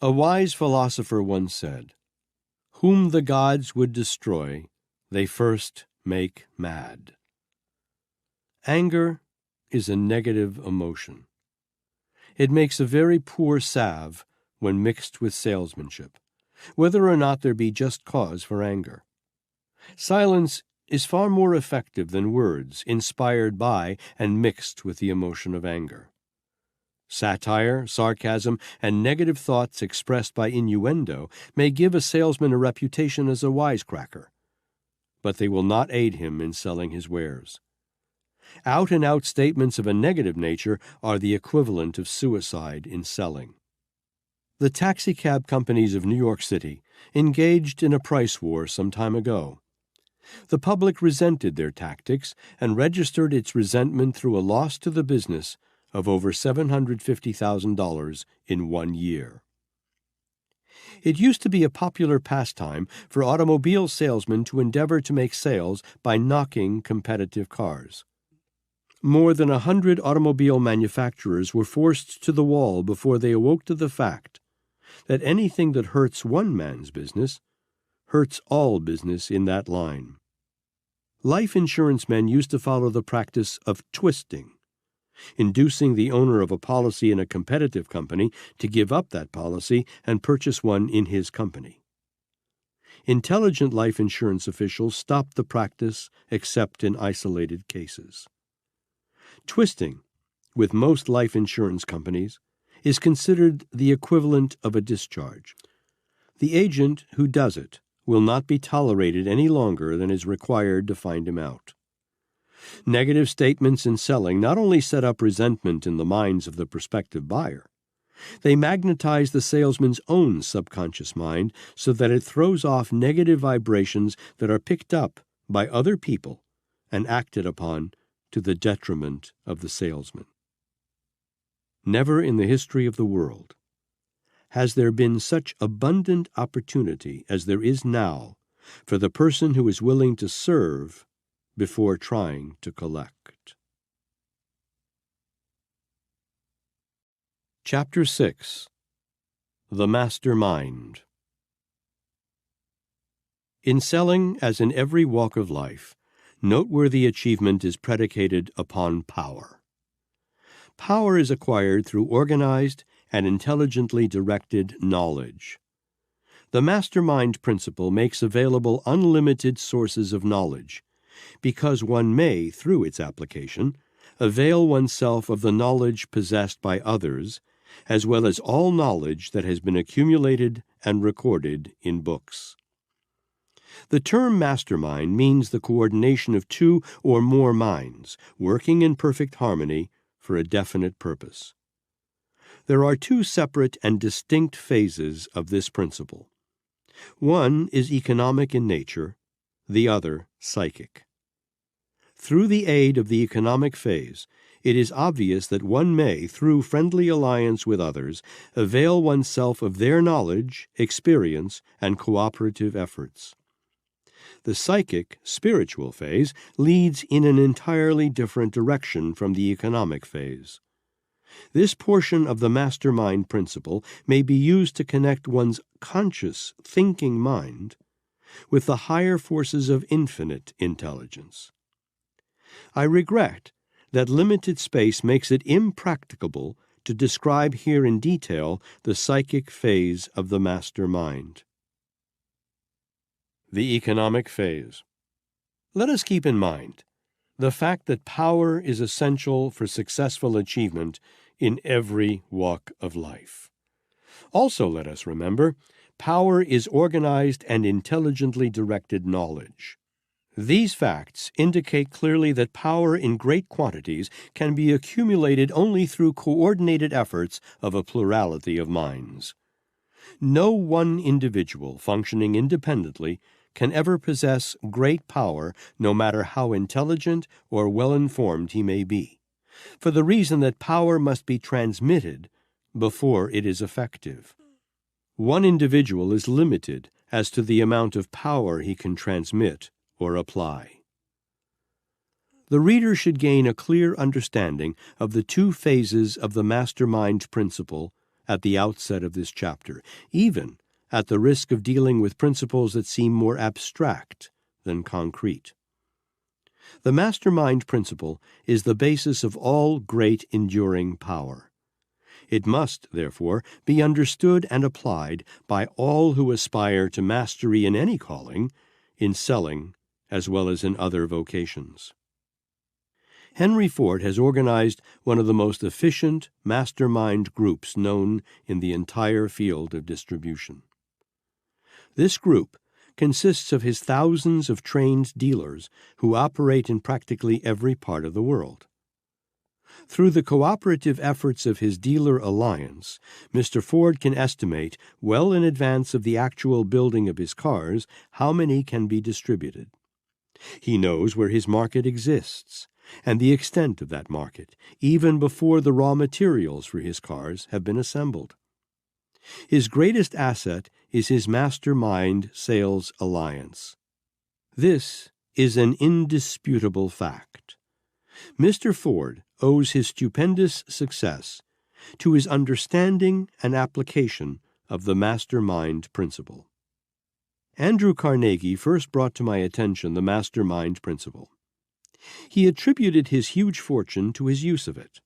A wise philosopher once said, "Whom the gods would destroy, they first make mad." Anger is a negative emotion. It makes a very poor salve when mixed with salesmanship, whether or not there be just cause for anger. Silence is far more effective than words inspired by and mixed with the emotion of anger. Satire, sarcasm, and negative thoughts expressed by innuendo may give a salesman a reputation as a wisecracker, but they will not aid him in selling his wares. Out-and-out statements of a negative nature are the equivalent of suicide in selling. The taxicab companies of New York City engaged in a price war some time ago. The public resented their tactics and registered its resentment through a loss to the business of over $750,000 in 1 year. It used to be a popular pastime for automobile salesmen to endeavor to make sales by knocking competitive cars. More than 100 automobile manufacturers were forced to the wall before they awoke to the fact that anything that hurts one man's business hurts all business in that line. Life insurance men used to follow the practice of twisting, inducing the owner of a policy in a competitive company to give up that policy and purchase one in his company. Intelligent life insurance officials stopped the practice except in isolated cases. Twisting, with most life insurance companies, is considered the equivalent of a discharge. The agent who does it will not be tolerated any longer than is required to find him out. Negative statements in selling not only set up resentment in the minds of the prospective buyer, they magnetize the salesman's own subconscious mind so that it throws off negative vibrations that are picked up by other people and acted upon to the detriment of the salesman. Never in the history of the world has there been such abundant opportunity as there is now for the person who is willing to serve before trying to collect. Chapter 6. The Master Mind. In selling, as in every walk of life, noteworthy achievement is predicated upon power. Power is acquired through organized and intelligently directed knowledge. The mastermind principle makes available unlimited sources of knowledge, because one may, through its application, avail oneself of the knowledge possessed by others, as well as all knowledge that has been accumulated and recorded in books. The term mastermind means the coordination of two or more minds, working in perfect harmony for a definite purpose. There are two separate and distinct phases of this principle. One is economic in nature, the other psychic. Through the aid of the economic phase, it is obvious that one may, through friendly alliance with others, avail oneself of their knowledge, experience, and cooperative efforts. The psychic, spiritual phase leads in an entirely different direction from the economic phase. This portion of the mastermind principle may be used to connect one's conscious, thinking mind with the higher forces of infinite intelligence. I regret that limited space makes it impracticable to describe here in detail the psychic phase of the master mind. The economic phase. Let us keep in mind the fact that power is essential for successful achievement in every walk of life. Also, let us remember, power is organized and intelligently directed knowledge. These facts indicate clearly that power in great quantities can be accumulated only through coordinated efforts of a plurality of minds. No one individual functioning independently can ever possess great power, no matter how intelligent or well-informed he may be, for the reason that power must be transmitted before it is effective. One individual is limited as to the amount of power he can transmit or apply. The reader should gain a clear understanding of the two phases of the mastermind principle at the outset of this chapter, even at the risk of dealing with principles that seem more abstract than concrete. The mastermind principle is the basis of all great enduring power. It must, therefore, be understood and applied by all who aspire to mastery in any calling, in selling as well as in other vocations. Henry Ford has organized one of the most efficient mastermind groups known in the entire field of distribution. This group consists of his thousands of trained dealers who operate in practically every part of the world. Through the cooperative efforts of his dealer alliance, Mr. Ford can estimate, well in advance of the actual building of his cars, how many can be distributed. He knows where his market exists, and the extent of that market, even before the raw materials for his cars have been assembled. His greatest asset is his mastermind sales alliance. This is an indisputable fact. Mr. Ford owes his stupendous success to his understanding and application of the mastermind principle. Andrew Carnegie first brought to my attention the mastermind principle. He attributed his huge fortune to his use of it.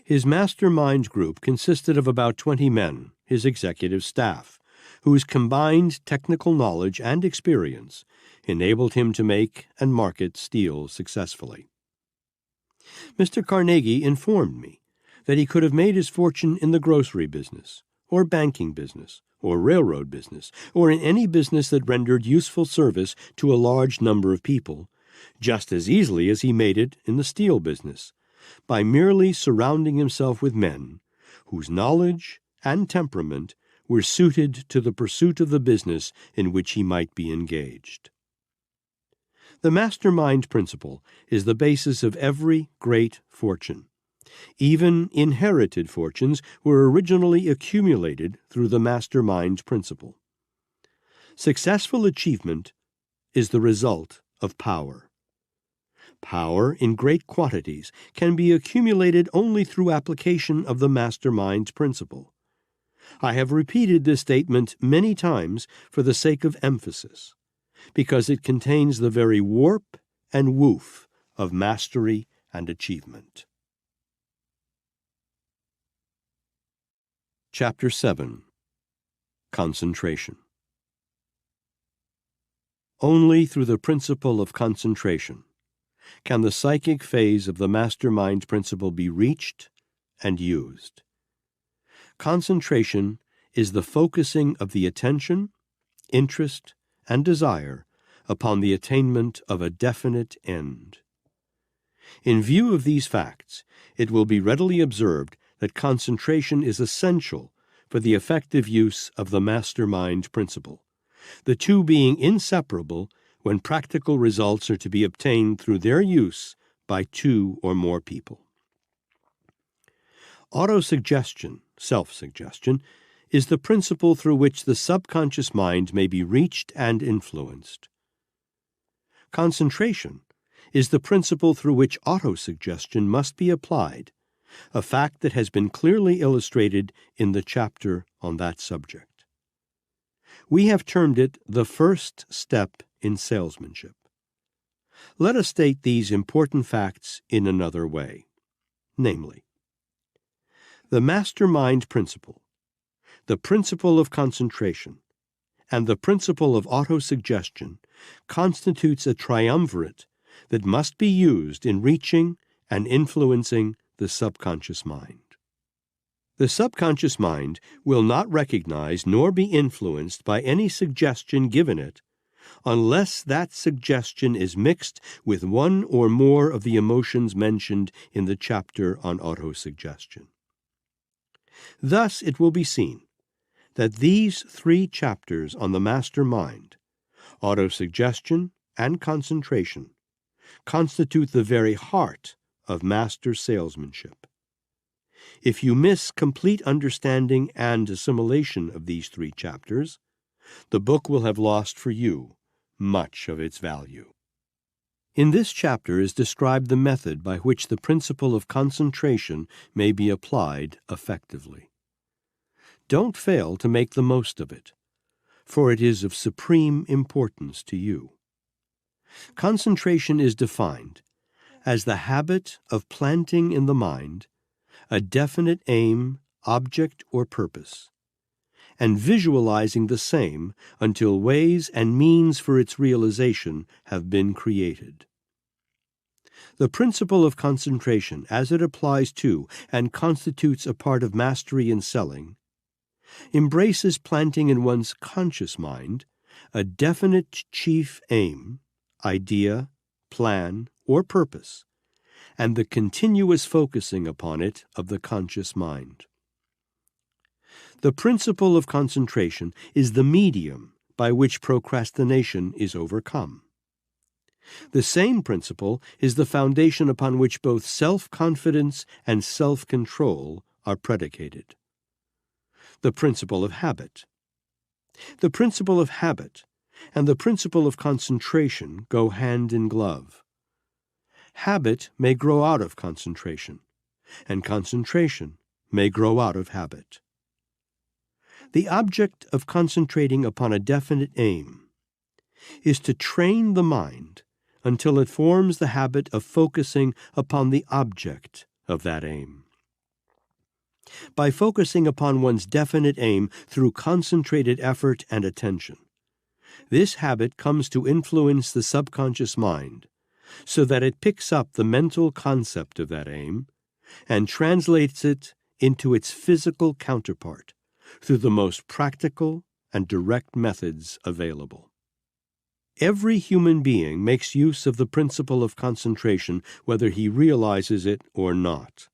His mastermind group consisted of about 20 men, his executive staff, whose combined technical knowledge and experience enabled him to make and market steel successfully. Mr. Carnegie informed me that he could have made his fortune in the grocery business, or banking business, or railroad business, or in any business that rendered useful service to a large number of people, just as easily as he made it in the steel business, by merely surrounding himself with men whose knowledge and temperament were suited to the pursuit of the business in which he might be engaged. The mastermind principle is the basis of every great fortune. Even inherited fortunes were originally accumulated through the mastermind principle. Successful achievement is the result of power. Power in great quantities can be accumulated only through application of the mastermind principle. I have repeated this statement many times for the sake of emphasis, because it contains the very warp and woof of mastery and achievement. Chapter 7. Concentration. Only through the principle of concentration can the psychic phase of the mastermind principle be reached and used. Concentration is the focusing of the attention, interest, and desire upon the attainment of a definite end. In view of these facts, it will be readily observed that concentration is essential for the effective use of the mastermind principle, the two being inseparable when practical results are to be obtained through their use by two or more people. Autosuggestion, self-suggestion, is the principle through which the subconscious mind may be reached and influenced. Concentration is the principle through which autosuggestion must be applied, a fact that has been clearly illustrated in the chapter on that subject. We have termed it the first step in salesmanship. Let us state these important facts in another way, namely, the mastermind principle, the principle of concentration, and the principle of autosuggestion constitutes a triumvirate that must be used in reaching and influencing the subconscious mind. The subconscious mind will not recognize nor be influenced by any suggestion given it unless that suggestion is mixed with one or more of the emotions mentioned in the chapter on autosuggestion. Thus it will be seen that these 3 chapters on the master mind, autosuggestion and concentration, constitute the very heart of master salesmanship. If you miss complete understanding and assimilation of these 3 chapters, the book will have lost for you much of its value. In this chapter is described the method by which the principle of concentration may be applied effectively. Don't fail to make the most of it, for it is of supreme importance to you. Concentration is defined as the habit of planting in the mind a definite aim, object, or purpose, and visualizing the same until ways and means for its realization have been created. The principle of concentration, as it applies to and constitutes a part of mastery in selling, embraces planting in one's conscious mind a definite chief aim, idea, plan, or purpose, and the continuous focusing upon it of the conscious mind. The principle of concentration is the medium by which procrastination is overcome. The same principle is the foundation upon which both self-confidence and self-control are predicated. The principle of habit. The principle of habit and the principle of concentration go hand in glove. Habit may grow out of concentration, and concentration may grow out of habit. The object of concentrating upon a definite aim is to train the mind until it forms the habit of focusing upon the object of that aim. By focusing upon one's definite aim through concentrated effort and attention, this habit comes to influence the subconscious mind so that it picks up the mental concept of that aim and translates it into its physical counterpart through the most practical and direct methods available. Every human being makes use of the principle of concentration whether he realizes it or not.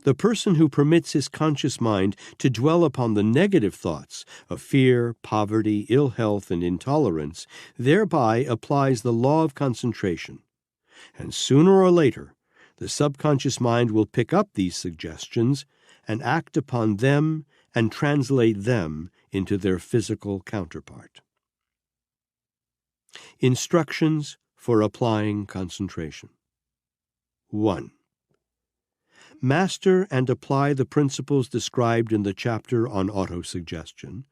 The person who permits his conscious mind to dwell upon the negative thoughts of fear, poverty, ill health, and intolerance thereby applies the law of concentration, and sooner or later the subconscious mind will pick up these suggestions and act upon them and translate them into their physical counterpart. Instructions for applying concentration. 1. Master and apply the principles described in the chapter on autosuggestion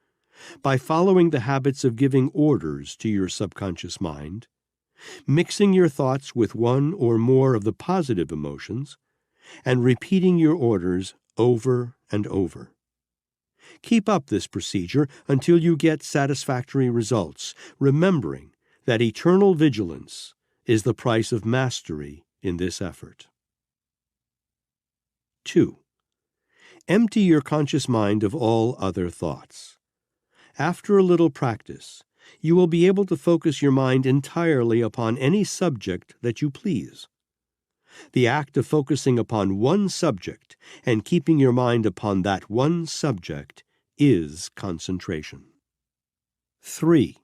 by following the habits of giving orders to your subconscious mind, mixing your thoughts with one or more of the positive emotions, and repeating your orders over and over. Keep up this procedure until you get satisfactory results, remembering that eternal vigilance is the price of mastery in this effort. 2. Empty your conscious mind of all other thoughts. After a little practice, you will be able to focus your mind entirely upon any subject that you please. The act of focusing upon one subject and keeping your mind upon that one subject is concentration. 3.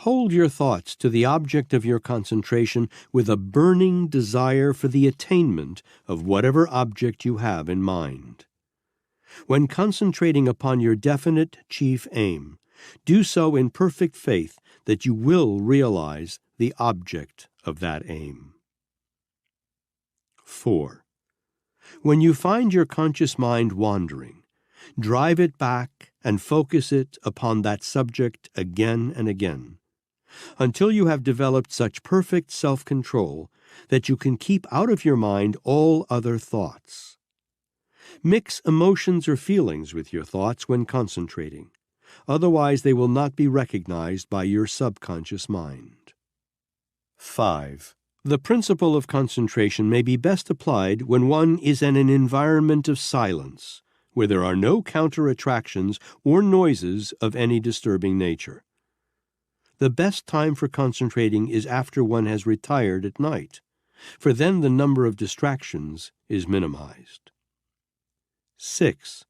Hold your thoughts to the object of your concentration with a burning desire for the attainment of whatever object you have in mind. When concentrating upon your definite chief aim, do so in perfect faith that you will realize the object of that aim. 4. When you find your conscious mind wandering, drive it back and focus it upon that subject again and again, until you have developed such perfect self-control that you can keep out of your mind all other thoughts. Mix emotions or feelings with your thoughts when concentrating. Otherwise, they will not be recognized by your subconscious mind. 5. The principle of concentration may be best applied when one is in an environment of silence, where there are no counter-attractions or noises of any disturbing nature. The best time for concentrating is after one has retired at night, for then the number of distractions is minimized. 6.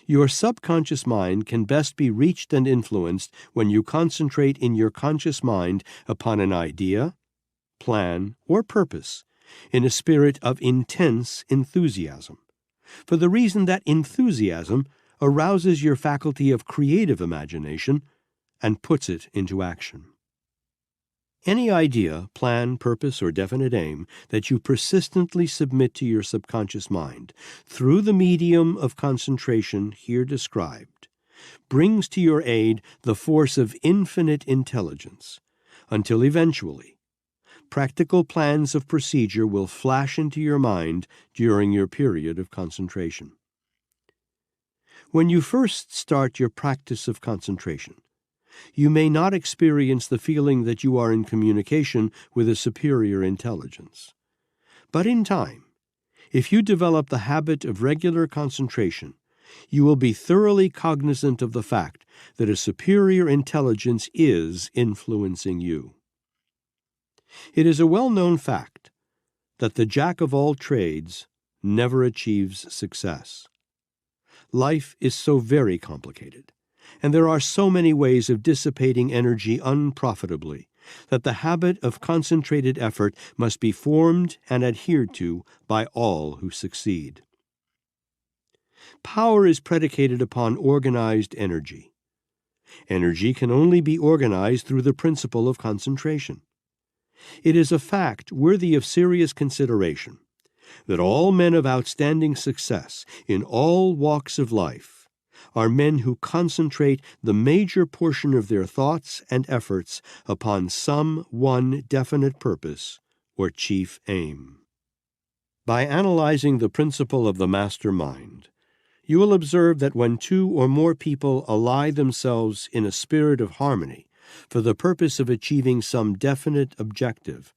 Your subconscious mind can best be reached and influenced when you concentrate in your conscious mind upon an idea, plan, or purpose in a spirit of intense enthusiasm, for the reason that enthusiasm arouses your faculty of creative imagination and puts it into action. Any idea, plan, purpose, or definite aim that you persistently submit to your subconscious mind through the medium of concentration here described brings to your aid the force of infinite intelligence, until eventually practical plans of procedure will flash into your mind during your period of concentration. When you first start your practice of concentration, you may not experience the feeling that you are in communication with a superior intelligence. But in time, if you develop the habit of regular concentration, you will be thoroughly cognizant of the fact that a superior intelligence is influencing you. It is a well-known fact that the jack of all trades never achieves success. Life is so very complicated, and there are so many ways of dissipating energy unprofitably, that the habit of concentrated effort must be formed and adhered to by all who succeed. Power is predicated upon organized energy. Energy can only be organized through the principle of concentration. It is a fact worthy of serious consideration that all men of outstanding success in all walks of life are men who concentrate the major portion of their thoughts and efforts upon some one definite purpose or chief aim. By analyzing the principle of the master mind, you will observe that when two or more people ally themselves in a spirit of harmony for the purpose of achieving some definite objective,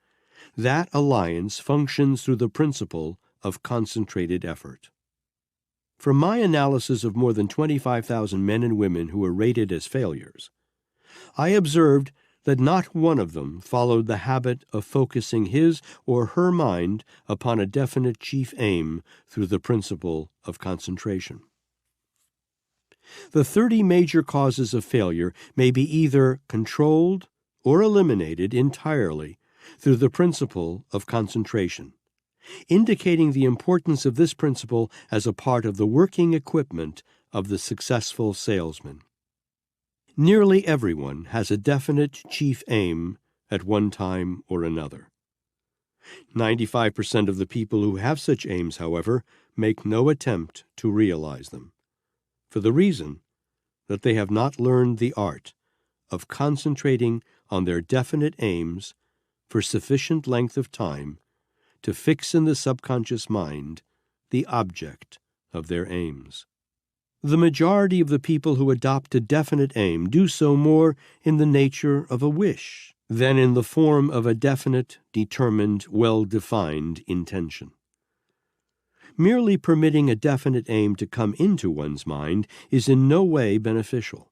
that alliance functions through the principle of concentrated effort. From my analysis of more than 25,000 men and women who were rated as failures, I observed that not one of them followed the habit of focusing his or her mind upon a definite chief aim through the principle of concentration. The 30 major causes of failure may be either controlled or eliminated entirely through the principle of concentration, indicating the importance of this principle as a part of the working equipment of the successful salesman. Nearly everyone has a definite chief aim at one time or another. 95% of the people who have such aims, however, make no attempt to realize them, for the reason that they have not learned the art of concentrating on their definite aims for sufficient length of time to fix in the subconscious mind the object of their aims. The majority of the people who adopt a definite aim do so more in the nature of a wish than in the form of a definite, determined, well-defined intention. Merely permitting a definite aim to come into one's mind is in no way beneficial.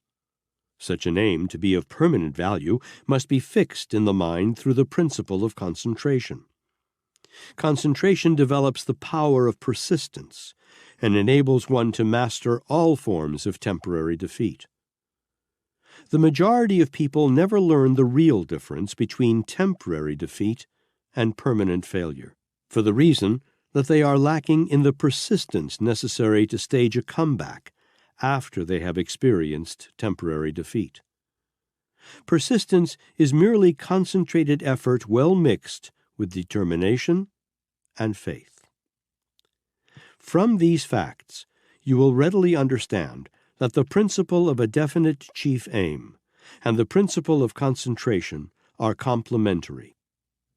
Such an aim, to be of permanent value, must be fixed in the mind through the principle of concentration. Concentration develops the power of persistence and enables one to master all forms of temporary defeat. The majority of people never learn the real difference between temporary defeat and permanent failure, for the reason that they are lacking in the persistence necessary to stage a comeback after they have experienced temporary defeat. Persistence is merely concentrated effort well mixed with determination and faith. From these facts, you will readily understand that the principle of a definite chief aim and the principle of concentration are complementary.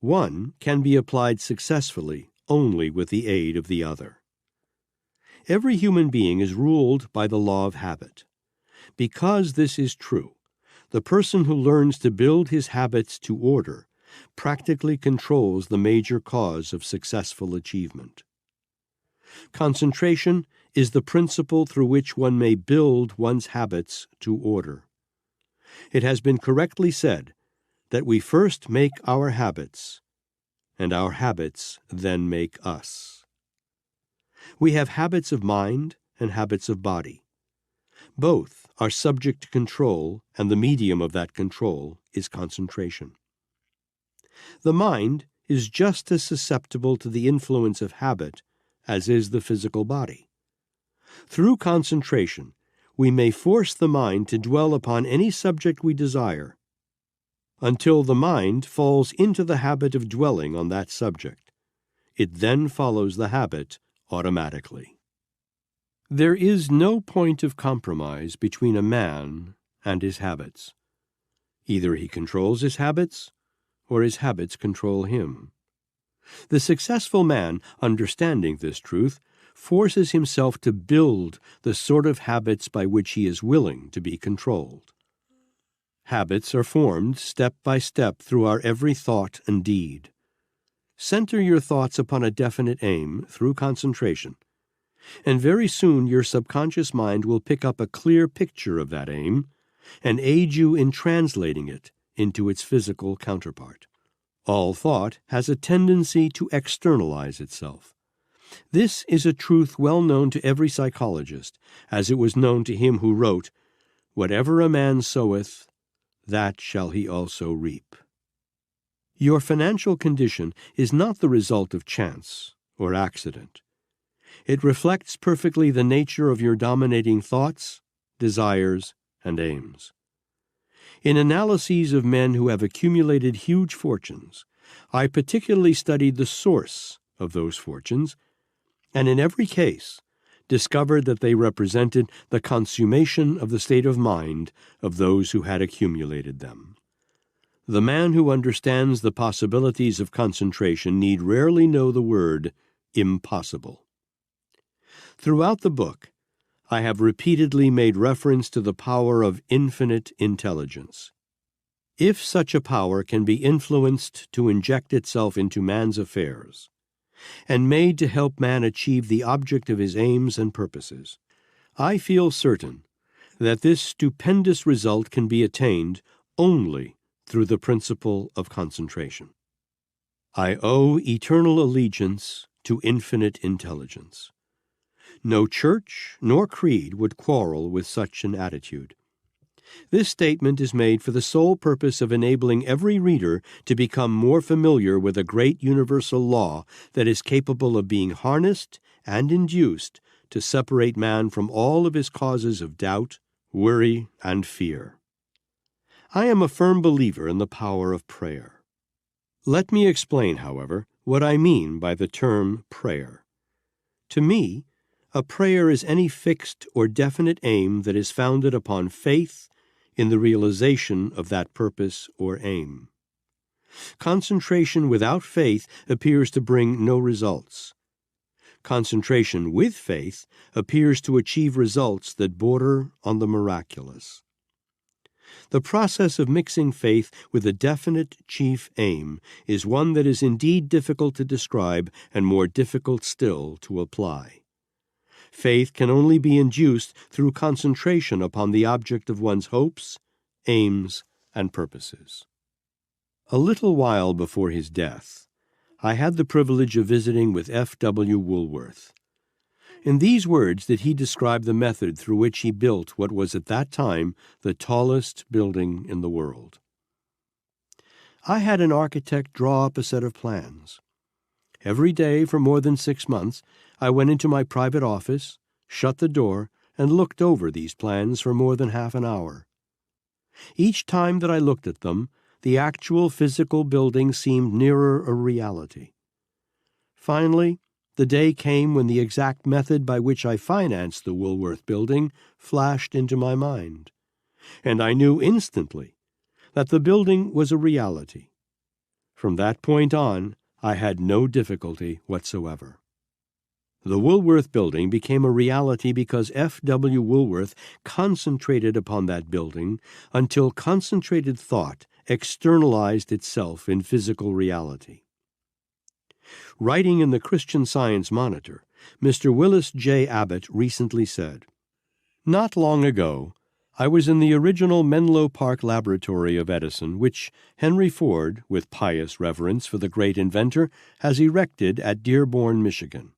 One can be applied successfully only with the aid of the other. Every human being is ruled by the law of habit. Because this is true, the person who learns to build his habits to order practically controls the major cause of successful achievement. Concentration is the principle through which one may build one's habits to order. It has been correctly said that we first make our habits, and our habits then make us. We have habits of mind and habits of body. Both are subject to control, and the medium of that control is concentration. The mind is just as susceptible to the influence of habit as is the physical body. Through concentration, we may force the mind to dwell upon any subject we desire, until the mind falls into the habit of dwelling on that subject. It then follows the habit automatically. There is no point of compromise between a man and his habits. Either he controls his habits, or his habits control him. The successful man, understanding this truth, forces himself to build the sort of habits by which he is willing to be controlled. Habits are formed step by step through our every thought and deed. Center your thoughts upon a definite aim through concentration, and very soon your subconscious mind will pick up a clear picture of that aim and aid you in translating it into its physical counterpart. All thought has a tendency to externalize itself. This is a truth well known to every psychologist, as it was known to him who wrote, "Whatever a man soweth, that shall he also reap." Your financial condition is not the result of chance or accident. It reflects perfectly the nature of your dominating thoughts, desires, and aims. In analyses of men who have accumulated huge fortunes, I particularly studied the source of those fortunes, and in every case discovered that they represented the consummation of the state of mind of those who had accumulated them. The man who understands the possibilities of concentration need rarely know the word impossible. Throughout the book, I have repeatedly made reference to the power of infinite intelligence. If such a power can be influenced to inject itself into man's affairs, and made to help man achieve the object of his aims and purposes, I feel certain that this stupendous result can be attained only through the principle of concentration. I owe eternal allegiance to infinite intelligence. No church nor creed would quarrel with such an attitude. This statement is made for the sole purpose of enabling every reader to become more familiar with a great universal law that is capable of being harnessed and induced to separate man from all of his causes of doubt, worry, and fear. I am a firm believer in the power of prayer. Let me explain, however, what I mean by the term prayer. To me, a prayer is any fixed or definite aim that is founded upon faith in the realization of that purpose or aim. Concentration without faith appears to bring no results. Concentration with faith appears to achieve results that border on the miraculous. The process of mixing faith with a definite chief aim is one that is indeed difficult to describe and more difficult still to apply. Faith can only be induced through concentration upon the object of one's hopes, aims, and purposes. A little while before his death, I had the privilege of visiting with F.W. Woolworth. In these words did he describe the method through which he built what was at that time the tallest building in the world. I had an architect draw up a set of plans. Every day for more than 6 months, I went into my private office, shut the door, and looked over these plans for more than half an hour. Each time that I looked at them, the actual physical building seemed nearer a reality. Finally, the day came when the exact method by which I financed the Woolworth building flashed into my mind, and I knew instantly that the building was a reality. From that point on, I had no difficulty whatsoever. The Woolworth building became a reality because F.W. Woolworth concentrated upon that building until concentrated thought externalized itself in physical reality. Writing in the Christian Science Monitor, Mr. Willis J. Abbott recently said, "Not long ago, I was in the original Menlo Park laboratory of Edison, which Henry Ford, with pious reverence for the great inventor, has erected at Dearborn, Michigan.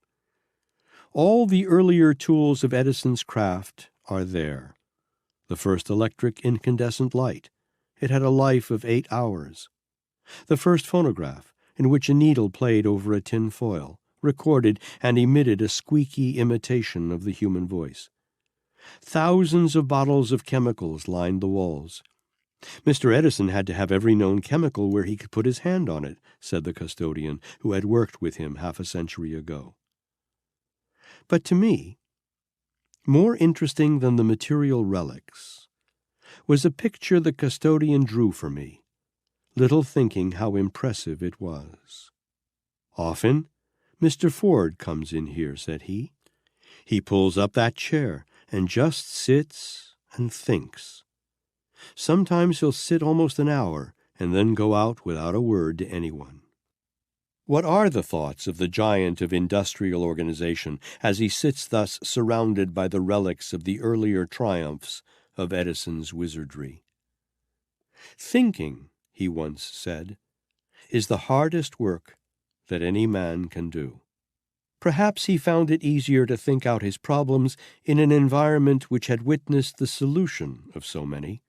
All the earlier tools of Edison's craft are there. The first electric incandescent light. It had a life of 8 hours. The first phonograph, in which a needle played over a tin foil, recorded and emitted a squeaky imitation of the human voice. Thousands of bottles of chemicals lined the walls. Mr. Edison had to have every known chemical where he could put his hand on it," said the custodian who had worked with him half a century ago. But to me, more interesting than the material relics, was a picture the custodian drew for me, little thinking how impressive it was. "Often, Mr. Ford comes in here," said he. "He pulls up that chair and just sits and thinks. Sometimes he'll sit almost an hour and then go out without a word to anyone." What are the thoughts of the giant of industrial organization as he sits thus surrounded by the relics of the earlier triumphs of Edison's wizardry? "Thinking," he once said, "is the hardest work that any man can do." Perhaps he found it easier to think out his problems in an environment which had witnessed the solution of so many.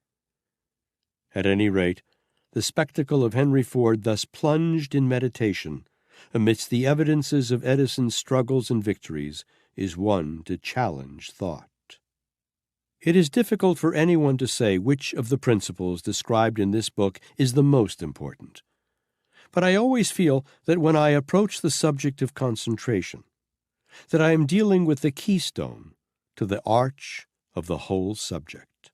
At any rate, the spectacle of Henry Ford thus plunged in meditation amidst the evidences of Edison's struggles and victories is one to challenge thought. It is difficult for anyone to say which of the principles described in this book is the most important. But I always feel that when I approach the subject of concentration, that I am dealing with the keystone to the arch of the whole subject.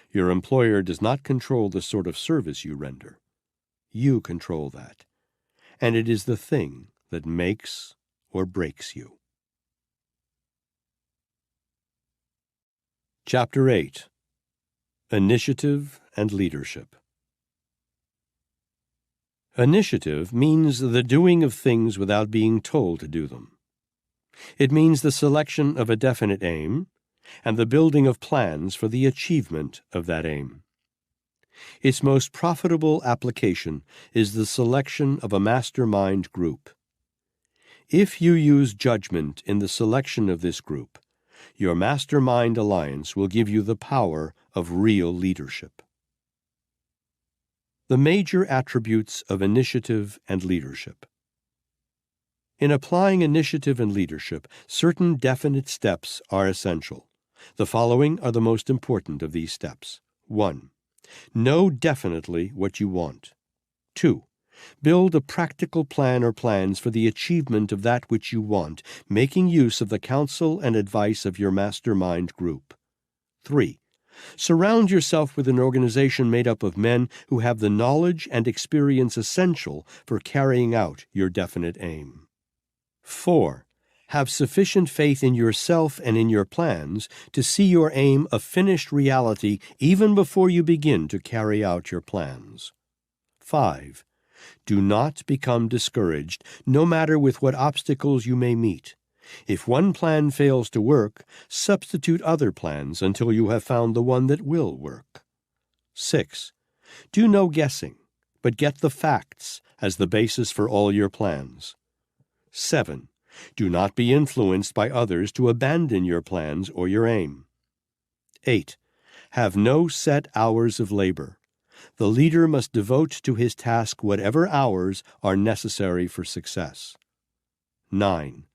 Your employer does not control the sort of service you render. You control that, and it is the thing that makes or breaks you. Chapter 8. Initiative and Leadership. Initiative means the doing of things without being told to do them. It means the selection of a definite aim and the building of plans for the achievement of that aim. Its most profitable application is the selection of a mastermind group. If you use judgment in the selection of this group, your mastermind alliance will give you the power of real leadership. The major attributes of initiative and leadership. In applying initiative and leadership, certain definite steps are essential. The following are the most important of these steps. 1. Know definitely what you want. 2. Build a practical plan or plans for the achievement of that which you want, making use of the counsel and advice of your mastermind group. 3. Surround yourself with an organization made up of men who have the knowledge and experience essential for carrying out your definite aim. 4. Have sufficient faith in yourself and in your plans to see your aim a finished reality even before you begin to carry out your plans. 5. Do not become discouraged, no matter with what obstacles you may meet. If one plan fails to work, substitute other plans until you have found the one that will work. 6. Do no guessing, but get the facts as the basis for all your plans. 7. Do not be influenced by others to abandon your plans or your aim. 8. Have no set hours of labor. The leader must devote to his task whatever hours are necessary for success. 9.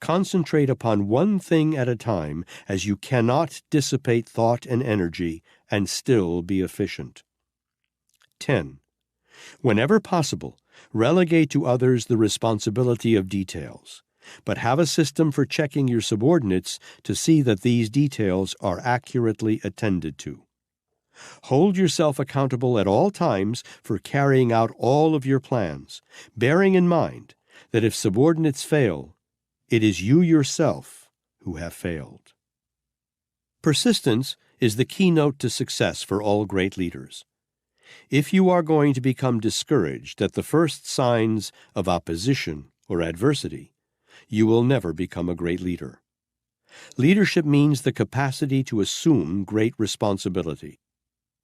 Concentrate upon one thing at a time, as you cannot dissipate thought and energy and still be efficient. 10. Whenever possible, relegate to others the responsibility of details, but have a system for checking your subordinates to see that these details are accurately attended to. Hold yourself accountable at all times for carrying out all of your plans, bearing in mind that if subordinates fail, it is you yourself who have failed. Persistence is the keynote to success for all great leaders. If you are going to become discouraged at the first signs of opposition or adversity, you will never become a great leader. Leadership means the capacity to assume great responsibility.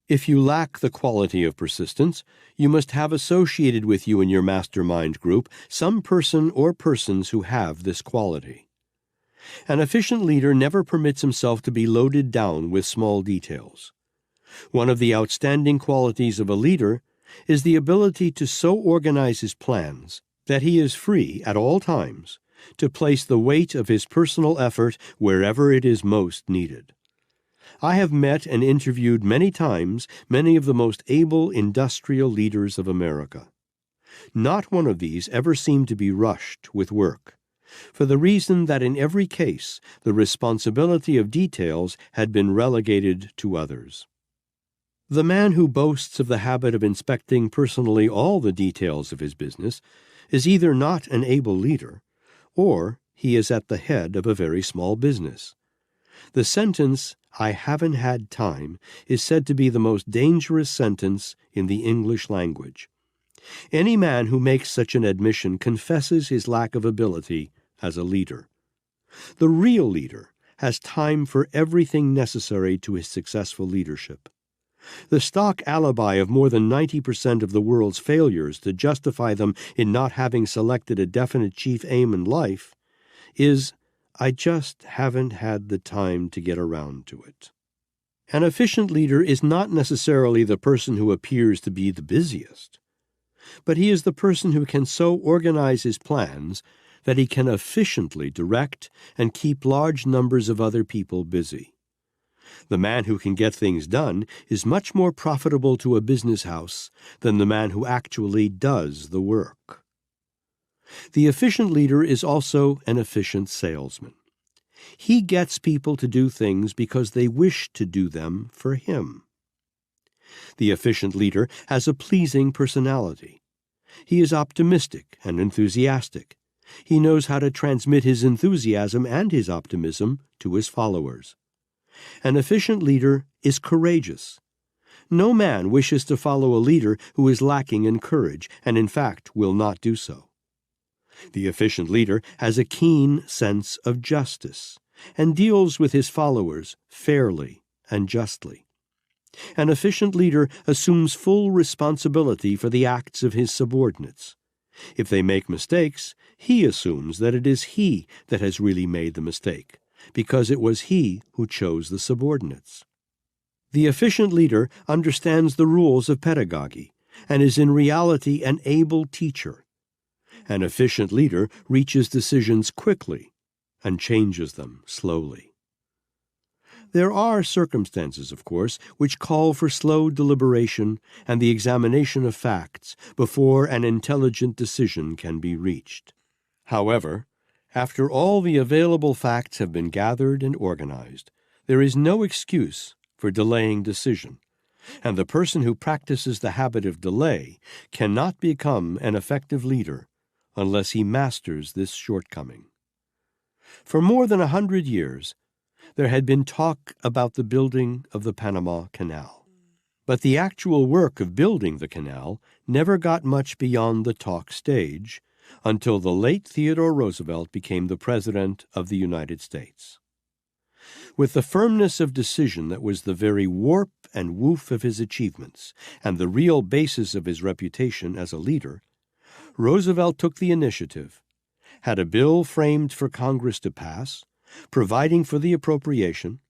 If you lack the quality of persistence, you must have associated with you in your mastermind group some person or persons who have this quality. An efficient leader never permits himself to be loaded down with small details. One of the outstanding qualities of a leader is the ability to so organize his plans that he is free at all times to place the weight of his personal effort wherever it is most needed. I have met and interviewed many times many of the most able industrial leaders of America. Not one of these ever seemed to be rushed with work, for the reason that in every case the responsibility of details had been relegated to others. The man who boasts of the habit of inspecting personally all the details of his business is either not an able leader, or he is at the head of a very small business. The sentence, "I haven't had time," is said to be the most dangerous sentence in the English language. Any man who makes such an admission confesses his lack of ability as a leader. The real leader has time for everything necessary to his successful leadership. The stock alibi of more than 90% of the world's failures to justify them in not having selected a definite chief aim in life is, "I just haven't had the time to get around to it." An efficient leader is not necessarily the person who appears to be the busiest, but he is the person who can so organize his plans that he can efficiently direct and keep large numbers of other people busy. The man who can get things done is much more profitable to a business house than the man who actually does the work. The efficient leader is also an efficient salesman. He gets people to do things because they wish to do them for him. The efficient leader has a pleasing personality. He is optimistic and enthusiastic. He knows how to transmit his enthusiasm and his optimism to his followers. An efficient leader is courageous. No man wishes to follow a leader who is lacking in courage, and in fact will not do so. The efficient leader has a keen sense of justice and deals with his followers fairly and justly. An efficient leader assumes full responsibility for the acts of his subordinates. If they make mistakes, he assumes that it is he that has really made the mistake, because it was he who chose the subordinates. The efficient leader understands the rules of pedagogy and is in reality an able teacher. An efficient leader reaches decisions quickly and changes them slowly. There are circumstances, of course, which call for slow deliberation and the examination of facts before an intelligent decision can be reached. However, after all the available facts have been gathered and organized, there is no excuse for delaying decision, and the person who practices the habit of delay cannot become an effective leader unless he masters this shortcoming. For more than 100 years, there had been talk about the building of the Panama Canal, but the actual work of building the canal never got much beyond the talk stage until the late Theodore Roosevelt became the President of the United States. With the firmness of decision that was the very warp and woof of his achievements and the real basis of his reputation as a leader, Roosevelt took the initiative, had a bill framed for Congress to pass, providing for the appropriation,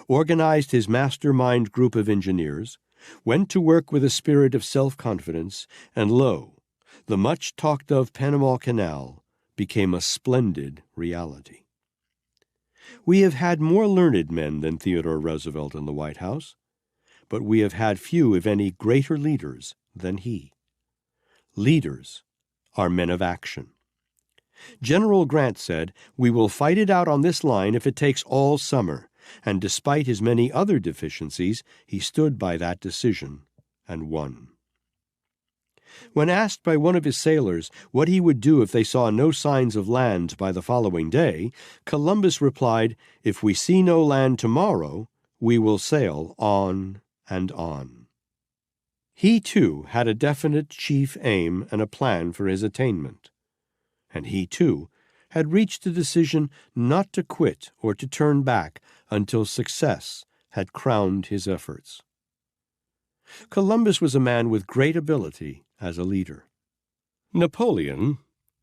organized his mastermind group of engineers, went to work with a spirit of self-confidence, and lo, the much-talked-of Panama Canal became a splendid reality. We have had more learned men than Theodore Roosevelt in the White House, but we have had few, if any, greater leaders than he. Leaders are men of action. General Grant said, "We will fight it out on this line if it takes all summer," and despite his many other deficiencies, he stood by that decision and won. When asked by one of his sailors what he would do if they saw no signs of land by the following day, Columbus replied, "If we see no land tomorrow, we will sail on and on." He, too, had a definite chief aim and a plan for his attainment. And he, too, had reached a decision not to quit or to turn back until success had crowned his efforts. Columbus was a man with great ability as a leader. Napoleon,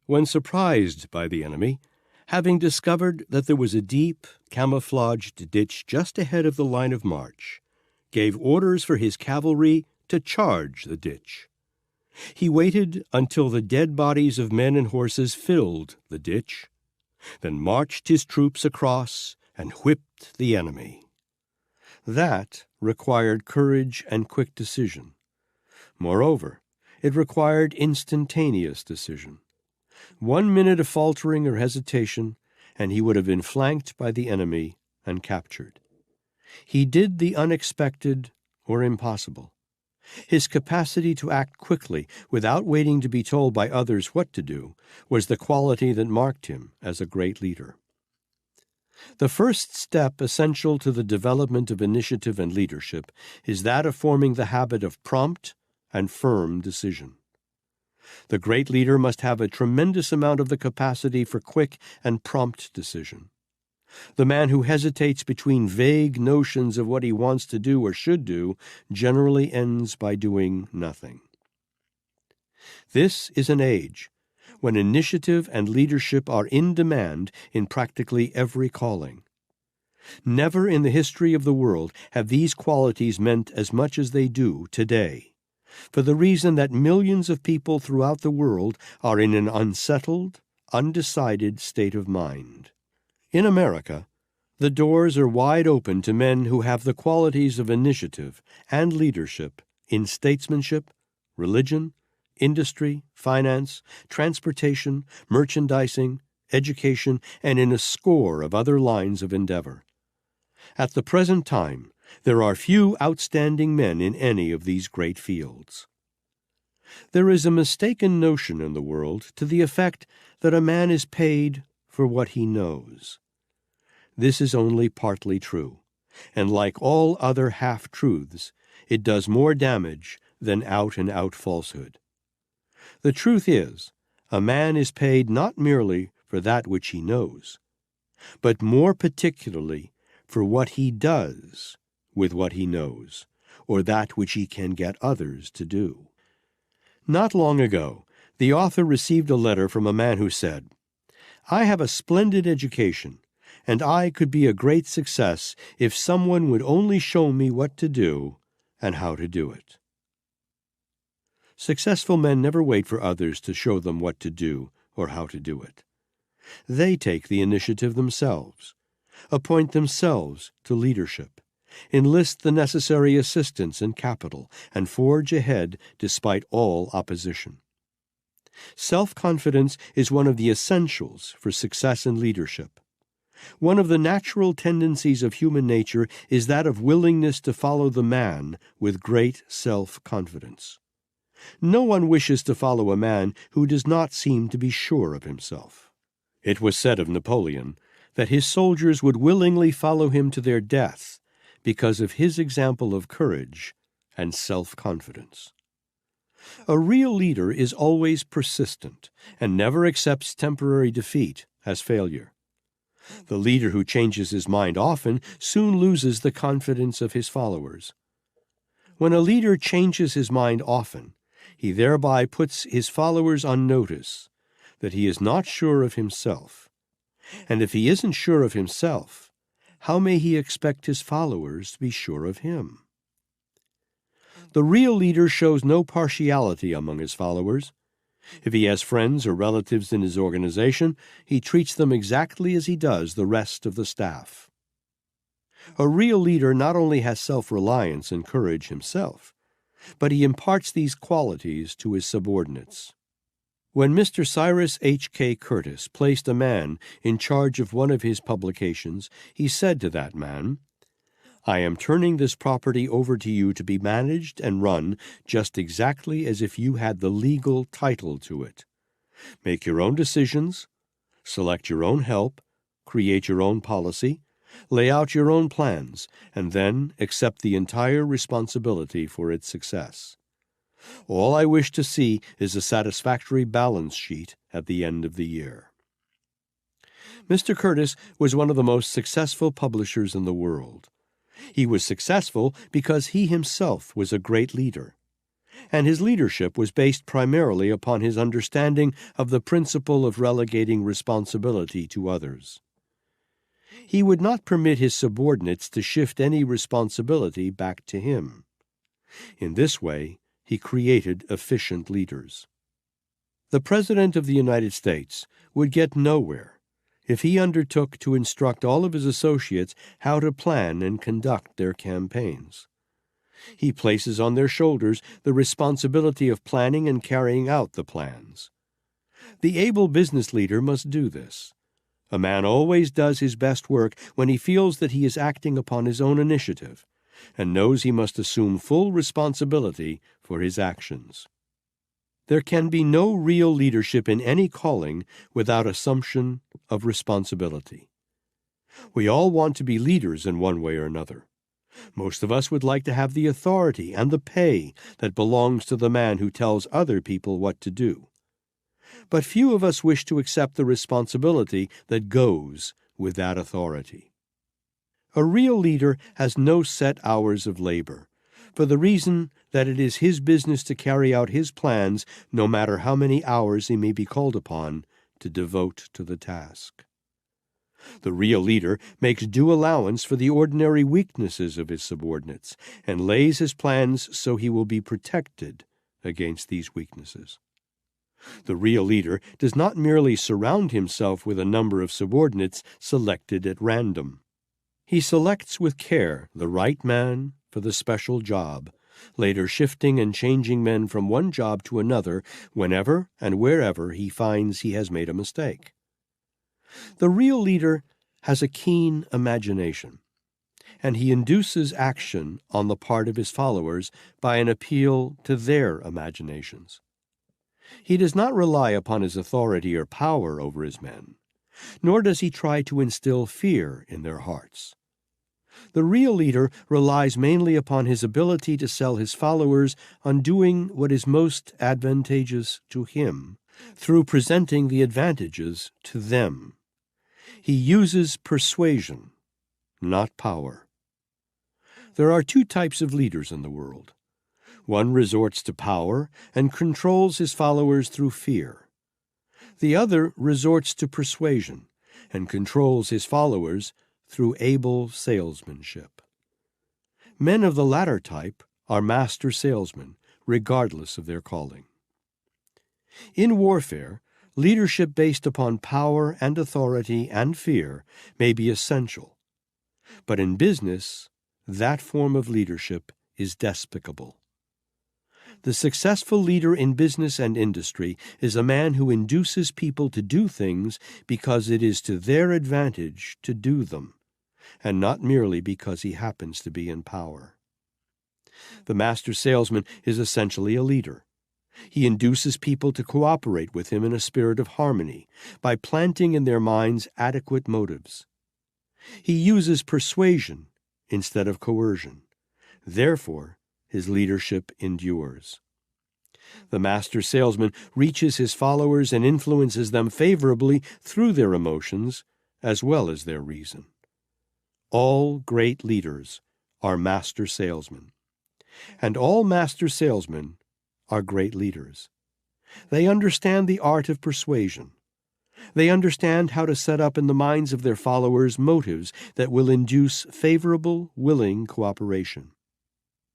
when surprised by the enemy, having discovered that there was a deep, camouflaged ditch just ahead of the line of march, gave orders for his cavalry to charge the ditch. He waited until the dead bodies of men and horses filled the ditch, then marched his troops across and whipped the enemy. That required courage and quick decision. Moreover, it required instantaneous decision. 1 minute of faltering or hesitation, and he would have been flanked by the enemy and captured. He did the unexpected or impossible. His capacity to act quickly, without waiting to be told by others what to do, was the quality that marked him as a great leader. The first step essential to the development of initiative and leadership is that of forming the habit of prompt and firm decision. The great leader must have a tremendous amount of the capacity for quick and prompt decision. The man who hesitates between vague notions of what he wants to do or should do generally ends by doing nothing. This is an age when initiative and leadership are in demand in practically every calling. Never in the history of the world have these qualities meant as much as they do today, for the reason that millions of people throughout the world are in an unsettled, undecided state of mind. In America, the doors are wide open to men who have the qualities of initiative and leadership in statesmanship, religion, industry, finance, transportation, merchandising, education, and in a score of other lines of endeavor. At the present time, there are few outstanding men in any of these great fields. There is a mistaken notion in the world to the effect that a man is paid for what he knows. This is only partly true, and like all other half-truths, it does more damage than out-and-out falsehood. The truth is, a man is paid not merely for that which he knows, but more particularly for what he does with what he knows, or that which he can get others to do. Not long ago, the author received a letter from a man who said, "I have a splendid education, and I could be a great success if someone would only show me what to do and how to do it." Successful men never wait for others to show them what to do or how to do it. They take the initiative themselves, appoint themselves to leadership, enlist the necessary assistance and capital, and forge ahead despite all opposition. Self-confidence is one of the essentials for success in leadership. One of the natural tendencies of human nature is that of willingness to follow the man with great self-confidence. No one wishes to follow a man who does not seem to be sure of himself. It was said of Napoleon that his soldiers would willingly follow him to their death because of his example of courage and self-confidence. A real leader is always persistent and never accepts temporary defeat as failure. The leader who changes his mind often soon loses the confidence of his followers. When a leader changes his mind often, he thereby puts his followers on notice that he is not sure of himself. And if he isn't sure of himself, how may he expect his followers to be sure of him? The real leader shows no partiality among his followers. If he has friends or relatives in his organization, he treats them exactly as he does the rest of the staff. A real leader not only has self-reliance and courage himself, but he imparts these qualities to his subordinates. When Mr. Cyrus H.K. Curtis placed a man in charge of one of his publications, he said to that man, "I am turning this property over to you to be managed and run just exactly as if you had the legal title to it. Make your own decisions, select your own help, create your own policy, lay out your own plans, and then accept the entire responsibility for its success. All I wish to see is a satisfactory balance sheet at the end of the year." Mr. Curtis was one of the most successful publishers in the world. He was successful because he himself was a great leader, and his leadership was based primarily upon his understanding of the principle of relegating responsibility to others. He would not permit his subordinates to shift any responsibility back to him. In this way, he created efficient leaders. The President of the United States would get nowhere if he undertook to instruct all of his associates how to plan and conduct their campaigns. He places on their shoulders the responsibility of planning and carrying out the plans. The able business leader must do this. A man always does his best work when he feels that he is acting upon his own initiative and knows he must assume full responsibility for his actions. There can be no real leadership in any calling without assumption of responsibility. We all want to be leaders in one way or another. Most of us would like to have the authority and the pay that belongs to the man who tells other people what to do. But few of us wish to accept the responsibility that goes with that authority. A real leader has no set hours of labor, for the reason that it is his business to carry out his plans no matter how many hours he may be called upon to devote to the task. The real leader makes due allowance for the ordinary weaknesses of his subordinates and lays his plans so he will be protected against these weaknesses. The real leader does not merely surround himself with a number of subordinates selected at random. He selects with care the right man for the special job, later shifting and changing men from one job to another whenever and wherever he finds he has made a mistake. The real leader has a keen imagination, and he induces action on the part of his followers by an appeal to their imaginations. He does not rely upon his authority or power over his men, nor does he try to instill fear in their hearts. The real leader relies mainly upon his ability to sell his followers on doing what is most advantageous to him, through presenting the advantages to them. He uses persuasion, not power. There are two types of leaders in the world. One resorts to power and controls his followers through fear. The other resorts to persuasion and controls his followers through able salesmanship. Men of the latter type are master salesmen, regardless of their calling. In warfare, leadership based upon power and authority and fear may be essential. But in business, that form of leadership is despicable. The successful leader in business and industry is a man who induces people to do things because it is to their advantage to do them, and not merely because he happens to be in power. The master salesman is essentially a leader. He induces people to cooperate with him in a spirit of harmony by planting in their minds adequate motives. He uses persuasion instead of coercion. Therefore, his leadership endures. The master salesman reaches his followers and influences them favorably through their emotions as well as their reason. All great leaders are master salesmen, and all master salesmen are great leaders. They understand the art of persuasion. They understand how to set up in the minds of their followers motives that will induce favorable, willing cooperation.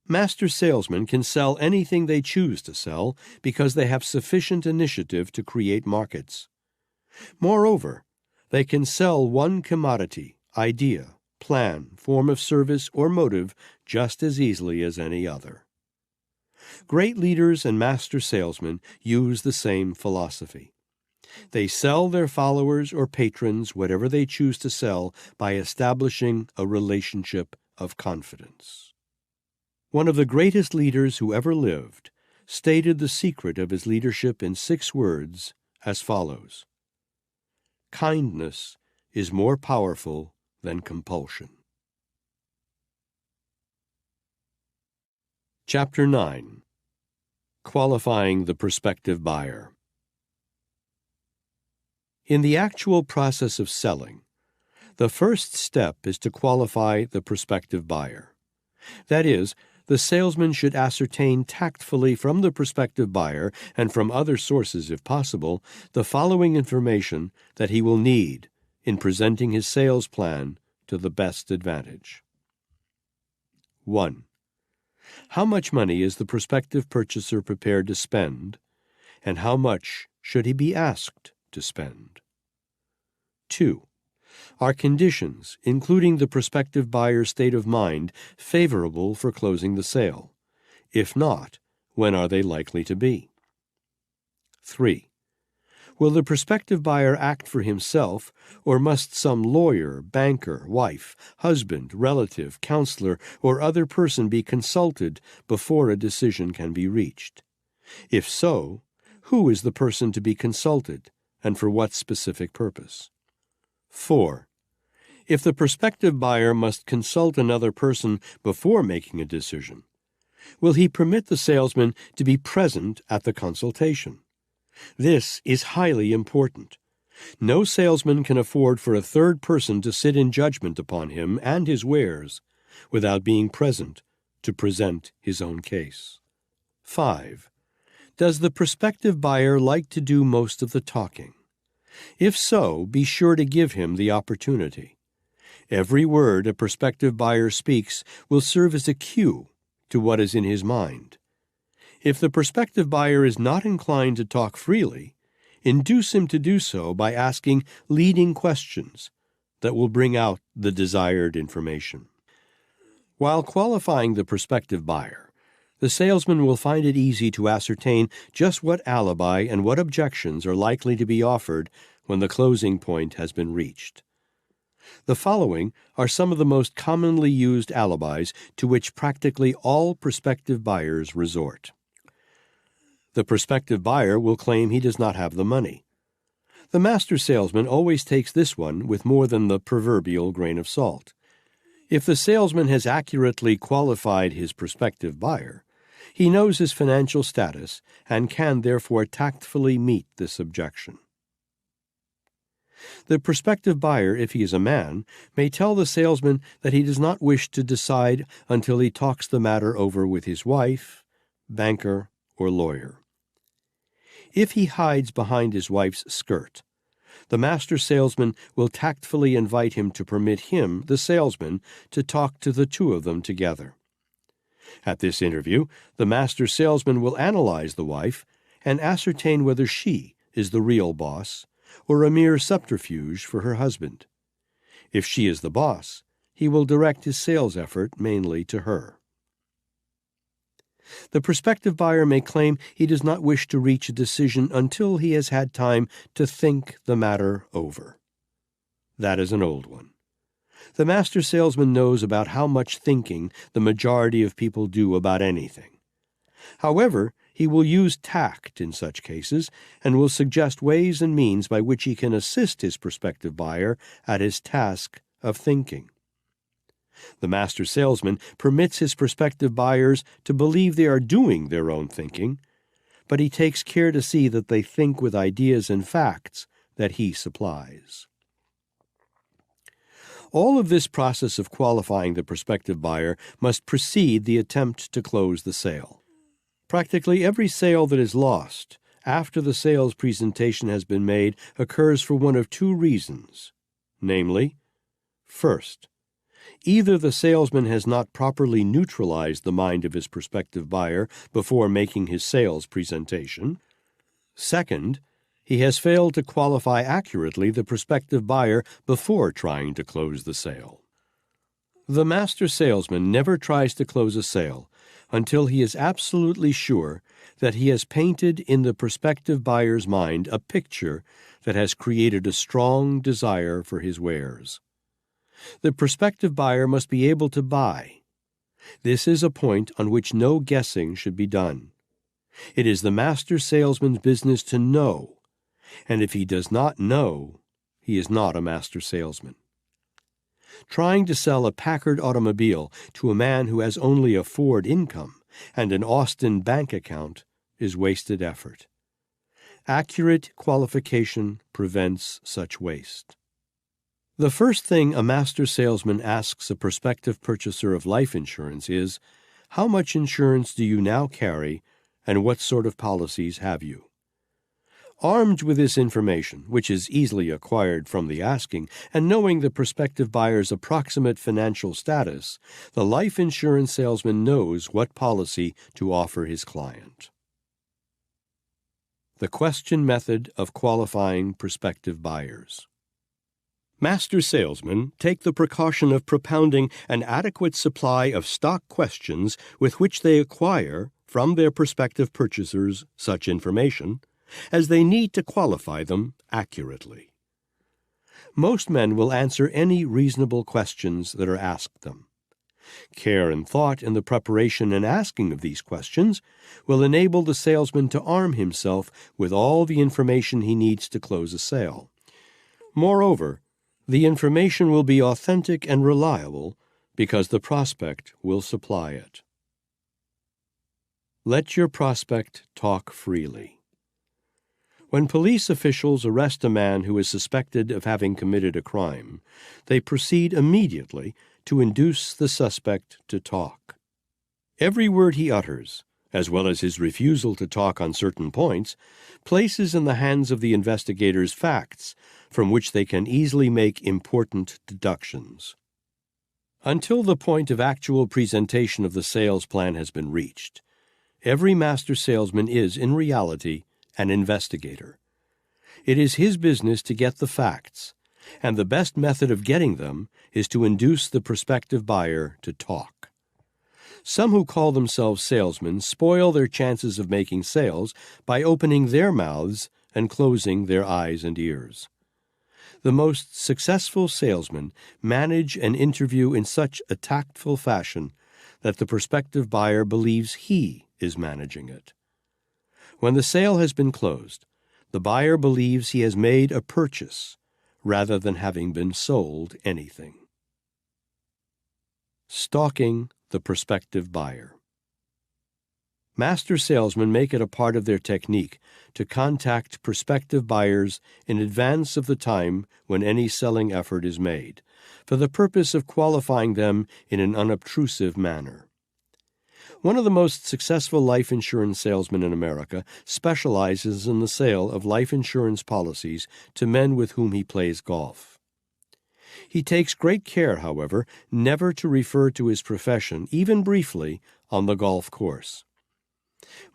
Master salesmen can sell anything they choose to sell because they have sufficient initiative to create markets. Moreover, they can sell one commodity, idea, plan, form of service, or motive just as easily as any other. Great leaders and master salesmen use the same philosophy. They sell their followers or patrons whatever they choose to sell by establishing a relationship of confidence. One of the greatest leaders who ever lived stated the secret of his leadership in 6 words as follows: "Kindness is more powerful than compulsion." Chapter 9. Qualifying the Prospective Buyer. In the actual process of selling, the first step is to qualify the prospective buyer. That is, the salesman should ascertain tactfully from the prospective buyer, and from other sources if possible, the following information that he will need in presenting his sales plan to the best advantage. 1. How much money is the prospective purchaser prepared to spend, and how much should he be asked to spend? 2. Are conditions, including the prospective buyer's state of mind, favorable for closing the sale? If not, when are they likely to be? 3. Will the prospective buyer act for himself, or must some lawyer, banker, wife, husband, relative, counselor, or other person be consulted before a decision can be reached? If so, who is the person to be consulted, and for what specific purpose? 4. If the prospective buyer must consult another person before making a decision, will he permit the salesman to be present at the consultation? This is highly important. No salesman can afford for a third person to sit in judgment upon him and his wares without being present to present his own case. 5. Does the prospective buyer like to do most of the talking? If so, be sure to give him the opportunity. Every word a prospective buyer speaks will serve as a cue to what is in his mind. If the prospective buyer is not inclined to talk freely, induce him to do so by asking leading questions that will bring out the desired information. While qualifying the prospective buyer, the salesman will find it easy to ascertain just what alibi and what objections are likely to be offered when the closing point has been reached. The following are some of the most commonly used alibis to which practically all prospective buyers resort. The prospective buyer will claim he does not have the money. The master salesman always takes this one with more than the proverbial grain of salt. If the salesman has accurately qualified his prospective buyer, he knows his financial status and can therefore tactfully meet this objection. The prospective buyer, if he is a man, may tell the salesman that he does not wish to decide until he talks the matter over with his wife, banker, or lawyer. If he hides behind his wife's skirt, the master salesman will tactfully invite him to permit him, the salesman, to talk to the two of them together. At this interview, the master salesman will analyze the wife and ascertain whether she is the real boss or a mere subterfuge for her husband. If she is the boss, he will direct his sales effort mainly to her. The prospective buyer may claim he does not wish to reach a decision until he has had time to think the matter over. That is an old one. The master salesman knows about how much thinking the majority of people do about anything. However, he will use tact in such cases and will suggest ways and means by which he can assist his prospective buyer at his task of thinking. The master salesman permits his prospective buyers to believe they are doing their own thinking, but he takes care to see that they think with ideas and facts that he supplies. All of this process of qualifying the prospective buyer must precede the attempt to close the sale. Practically every sale that is lost after the sales presentation has been made occurs for one of 2 reasons, namely, first, either the salesman has not properly neutralized the mind of his prospective buyer before making his sales presentation. Second, he has failed to qualify accurately the prospective buyer before trying to close the sale. The master salesman never tries to close a sale until he is absolutely sure that he has painted in the prospective buyer's mind a picture that has created a strong desire for his wares. The prospective buyer must be able to buy. This is a point on which no guessing should be done. It is the master salesman's business to know, and if he does not know, he is not a master salesman. Trying to sell a Packard automobile to a man who has only a Ford income and an Austin bank account is wasted effort. Accurate qualification prevents such waste. The first thing a master salesman asks a prospective purchaser of life insurance is, how much insurance do you now carry, and what sort of policies have you? Armed with this information, which is easily acquired from the asking, and knowing the prospective buyer's approximate financial status, the life insurance salesman knows what policy to offer his client. The question method of qualifying prospective buyers. Master salesmen take the precaution of propounding an adequate supply of stock questions with which they acquire, from their prospective purchasers, such information as they need to qualify them accurately. Most men will answer any reasonable questions that are asked them. Care and thought in the preparation and asking of these questions will enable the salesman to arm himself with all the information he needs to close a sale. Moreover, the information will be authentic and reliable because the prospect will supply it. Let your prospect talk freely. When police officials arrest a man who is suspected of having committed a crime, they proceed immediately to induce the suspect to talk. Every word he utters, as well as his refusal to talk on certain points, places in the hands of the investigators facts from which they can easily make important deductions. Until the point of actual presentation of the sales plan has been reached, every master salesman is, in reality, an investigator. It is his business to get the facts, and the best method of getting them is to induce the prospective buyer to talk. Some who call themselves salesmen spoil their chances of making sales by opening their mouths and closing their eyes and ears. The most successful salesmen manage an interview in such a tactful fashion that the prospective buyer believes he is managing it. When the sale has been closed, the buyer believes he has made a purchase rather than having been sold anything. Stalking the prospective buyer. Master salesmen make it a part of their technique to contact prospective buyers in advance of the time when any selling effort is made, for the purpose of qualifying them in an unobtrusive manner. One of the most successful life insurance salesmen in America specializes in the sale of life insurance policies to men with whom he plays golf. He takes great care, however, never to refer to his profession, even briefly, on the golf course.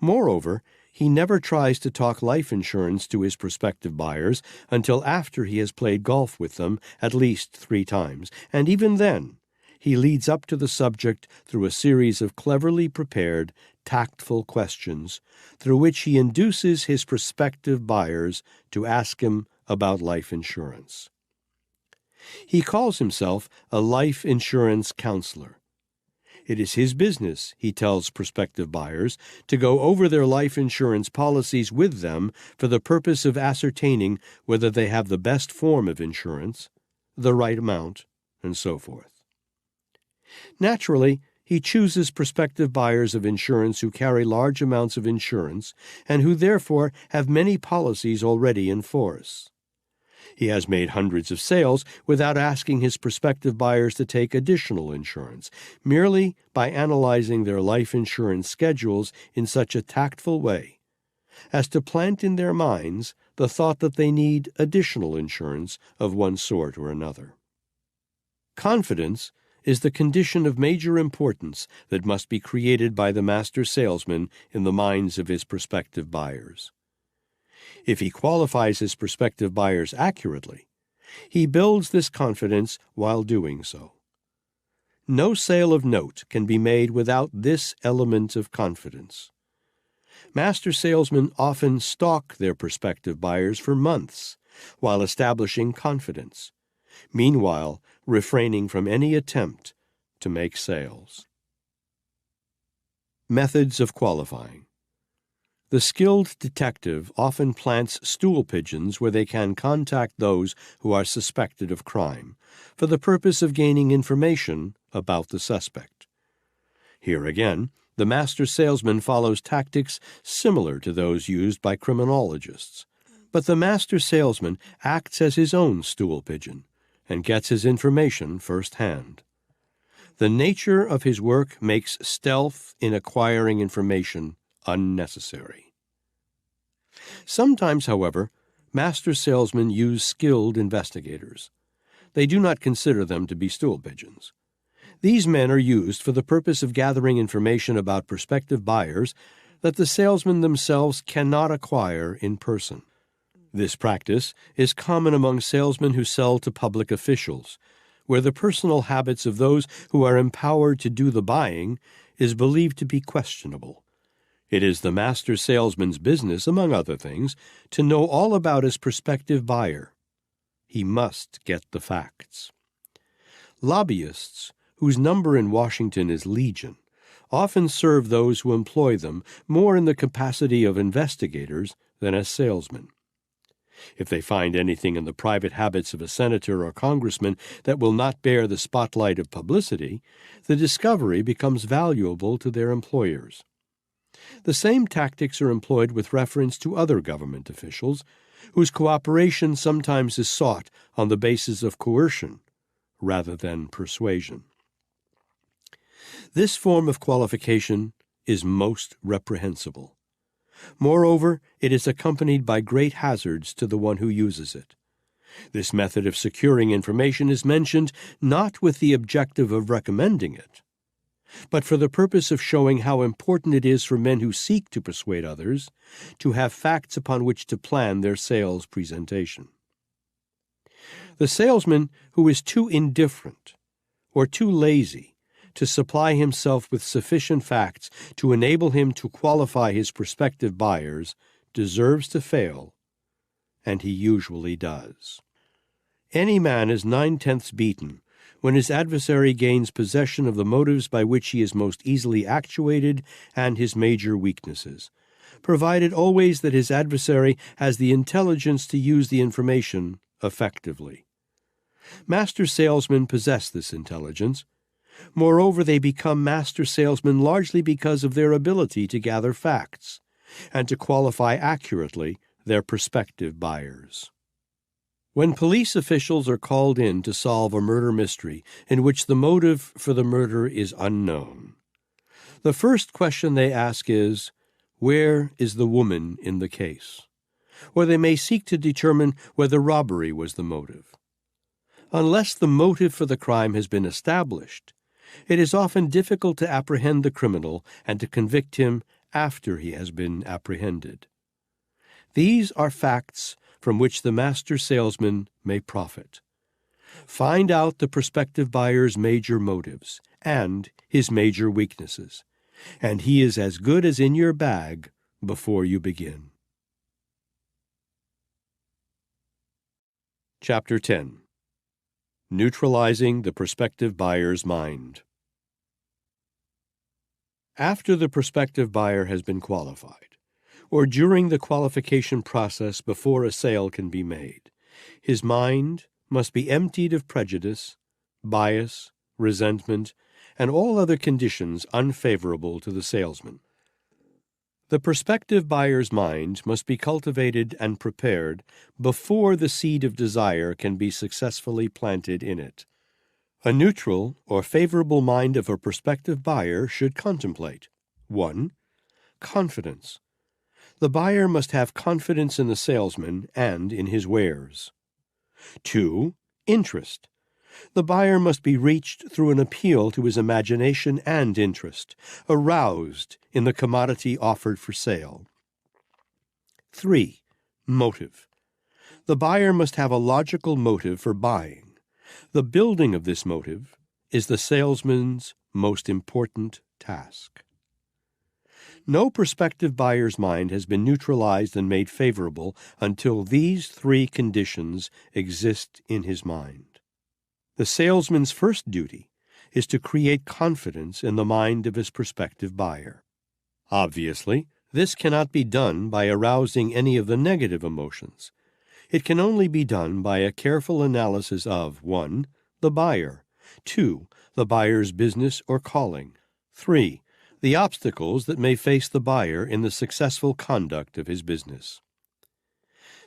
Moreover, he never tries to talk life insurance to his prospective buyers until after he has played golf with them at least 3 times, and even then, he leads up to the subject through a series of cleverly prepared, tactful questions, through which he induces his prospective buyers to ask him about life insurance. He calls himself a life insurance counselor. It is his business, he tells prospective buyers, to go over their life insurance policies with them for the purpose of ascertaining whether they have the best form of insurance, the right amount, and so forth. Naturally, he chooses prospective buyers of insurance who carry large amounts of insurance and who therefore have many policies already in force. He has made hundreds of sales without asking his prospective buyers to take additional insurance, merely by analyzing their life insurance schedules in such a tactful way as to plant in their minds the thought that they need additional insurance of one sort or another. Confidence is the condition of major importance that must be created by the master salesman in the minds of his prospective buyers. If he qualifies his prospective buyers accurately, he builds this confidence while doing so. No sale of note can be made without this element of confidence. Master salesmen often stalk their prospective buyers for months while establishing confidence, meanwhile refraining from any attempt to make sales. Methods of qualifying. The skilled detective often plants stool pigeons where they can contact those who are suspected of crime for the purpose of gaining information about the suspect. Here again, the master salesman follows tactics similar to those used by criminologists, but the master salesman acts as his own stool pigeon and gets his information firsthand. The nature of his work makes stealth in acquiring information unnecessary. Sometimes, however, master salesmen use skilled investigators. They do not consider them to be stool pigeons. These men are used for the purpose of gathering information about prospective buyers that the salesmen themselves cannot acquire in person. This practice is common among salesmen who sell to public officials, where the personal habits of those who are empowered to do the buying is believed to be questionable. It is the master salesman's business, among other things, to know all about his prospective buyer. He must get the facts. Lobbyists, whose number in Washington is legion, often serve those who employ them more in the capacity of investigators than as salesmen. If they find anything in the private habits of a senator or congressman that will not bear the spotlight of publicity, the discovery becomes valuable to their employers. The same tactics are employed with reference to other government officials, whose cooperation sometimes is sought on the basis of coercion rather than persuasion. This form of qualification is most reprehensible. Moreover, it is accompanied by great hazards to the one who uses it. This method of securing information is mentioned not with the objective of recommending it, but for the purpose of showing how important it is for men who seek to persuade others to have facts upon which to plan their sales presentation. The salesman who is too indifferent or too lazy to supply himself with sufficient facts to enable him to qualify his prospective buyers deserves to fail, and he usually does. Any man is 9/10 beaten when his adversary gains possession of the motives by which he is most easily actuated and his major weaknesses, provided always that his adversary has the intelligence to use the information effectively. Master salesmen possess this intelligence. Moreover, they become master salesmen largely because of their ability to gather facts and to qualify accurately their prospective buyers. When police officials are called in to solve a murder mystery in which the motive for the murder is unknown, the first question they ask is, "Where is the woman in the case?" Or they may seek to determine whether robbery was the motive. Unless the motive for the crime has been established, it is often difficult to apprehend the criminal and to convict him after he has been apprehended. These are facts from which the master salesman may profit. Find out the prospective buyer's major motives and his major weaknesses, and he is as good as in your bag before you begin. Chapter 10. Neutralizing the prospective buyer's mind. After the prospective buyer has been qualified, or during the qualification process before a sale can be made, his mind must be emptied of prejudice, bias, resentment, and all other conditions unfavorable to the salesman. The prospective buyer's mind must be cultivated and prepared before the seed of desire can be successfully planted in it. A neutral or favorable mind of a prospective buyer should contemplate 1. Confidence. The buyer must have confidence in the salesman and in his wares. 2. Interest. The buyer must be reached through an appeal to his imagination and interest, aroused in the commodity offered for sale. 3. Motive. The buyer must have a logical motive for buying. The building of this motive is the salesman's most important task. No prospective buyer's mind has been neutralized and made favorable until these three conditions exist in his mind. The salesman's first duty is to create confidence in the mind of his prospective buyer. Obviously, this cannot be done by arousing any of the negative emotions. It can only be done by a careful analysis of 1. The buyer, 2. The buyer's business or calling, 3. The obstacles that may face the buyer in the successful conduct of his business.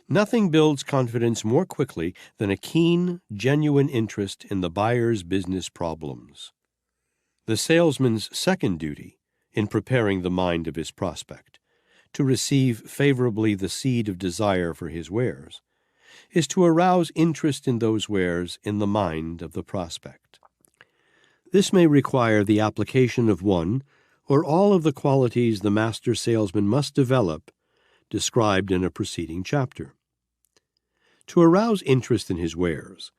Nothing builds confidence more quickly than a keen, genuine interest in the buyer's business problems. The salesman's second duty, in preparing the mind of his prospect to receive favorably the seed of desire for his wares, is to arouse interest in those wares in the mind of the prospect. This may require the application of one or all of the qualities the master salesman must develop, described in a preceding chapter. To arouse interest in his wares,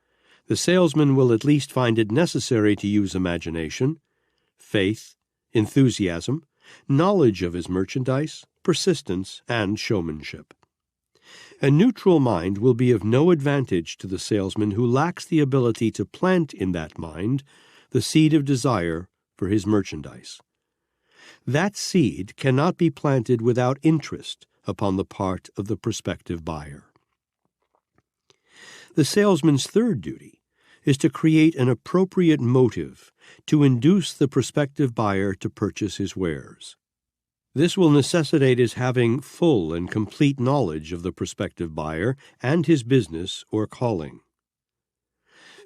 the salesman will at least find it necessary to use imagination, faith, enthusiasm, knowledge of his merchandise, persistence, and showmanship. A neutral mind will be of no advantage to the salesman who lacks the ability to plant in that mind the seed of desire for his merchandise. That seed cannot be planted without interest upon the part of the prospective buyer. The salesman's third duty is to create an appropriate motive to induce the prospective buyer to purchase his wares. This will necessitate his having full and complete knowledge of the prospective buyer and his business or calling.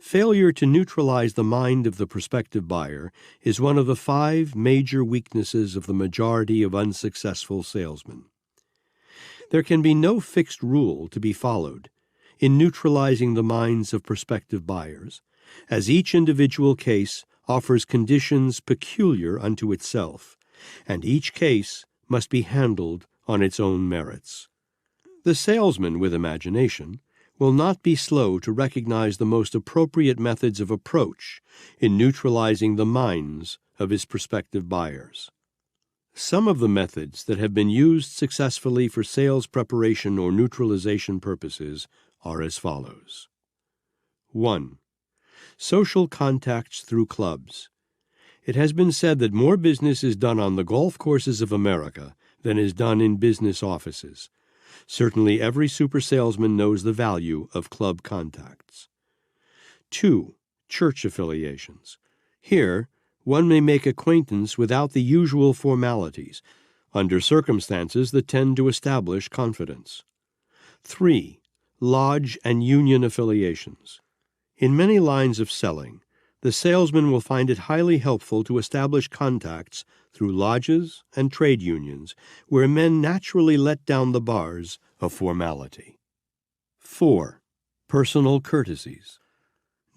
Failure to neutralize the mind of the prospective buyer is one of the 5 major weaknesses of the majority of unsuccessful salesmen. There can be no fixed rule to be followed in neutralizing the minds of prospective buyers, as each individual case offers conditions peculiar unto itself, and each case must be handled on its own merits. The salesman with imagination will not be slow to recognize the most appropriate methods of approach in neutralizing the minds of his prospective buyers. Some of the methods that have been used successfully for sales preparation or neutralization purposes are as follows. 1. Social contacts through clubs. It has been said that more business is done on the golf courses of America than is done in business offices. Certainly every super salesman knows the value of club contacts. 2. Church affiliations. Here, one may make acquaintance without the usual formalities, under circumstances that tend to establish confidence. 3. Lodge and union affiliations. In many lines of selling, the salesman will find it highly helpful to establish contacts through lodges and trade unions where men naturally let down the bars of formality. 4. Personal courtesies.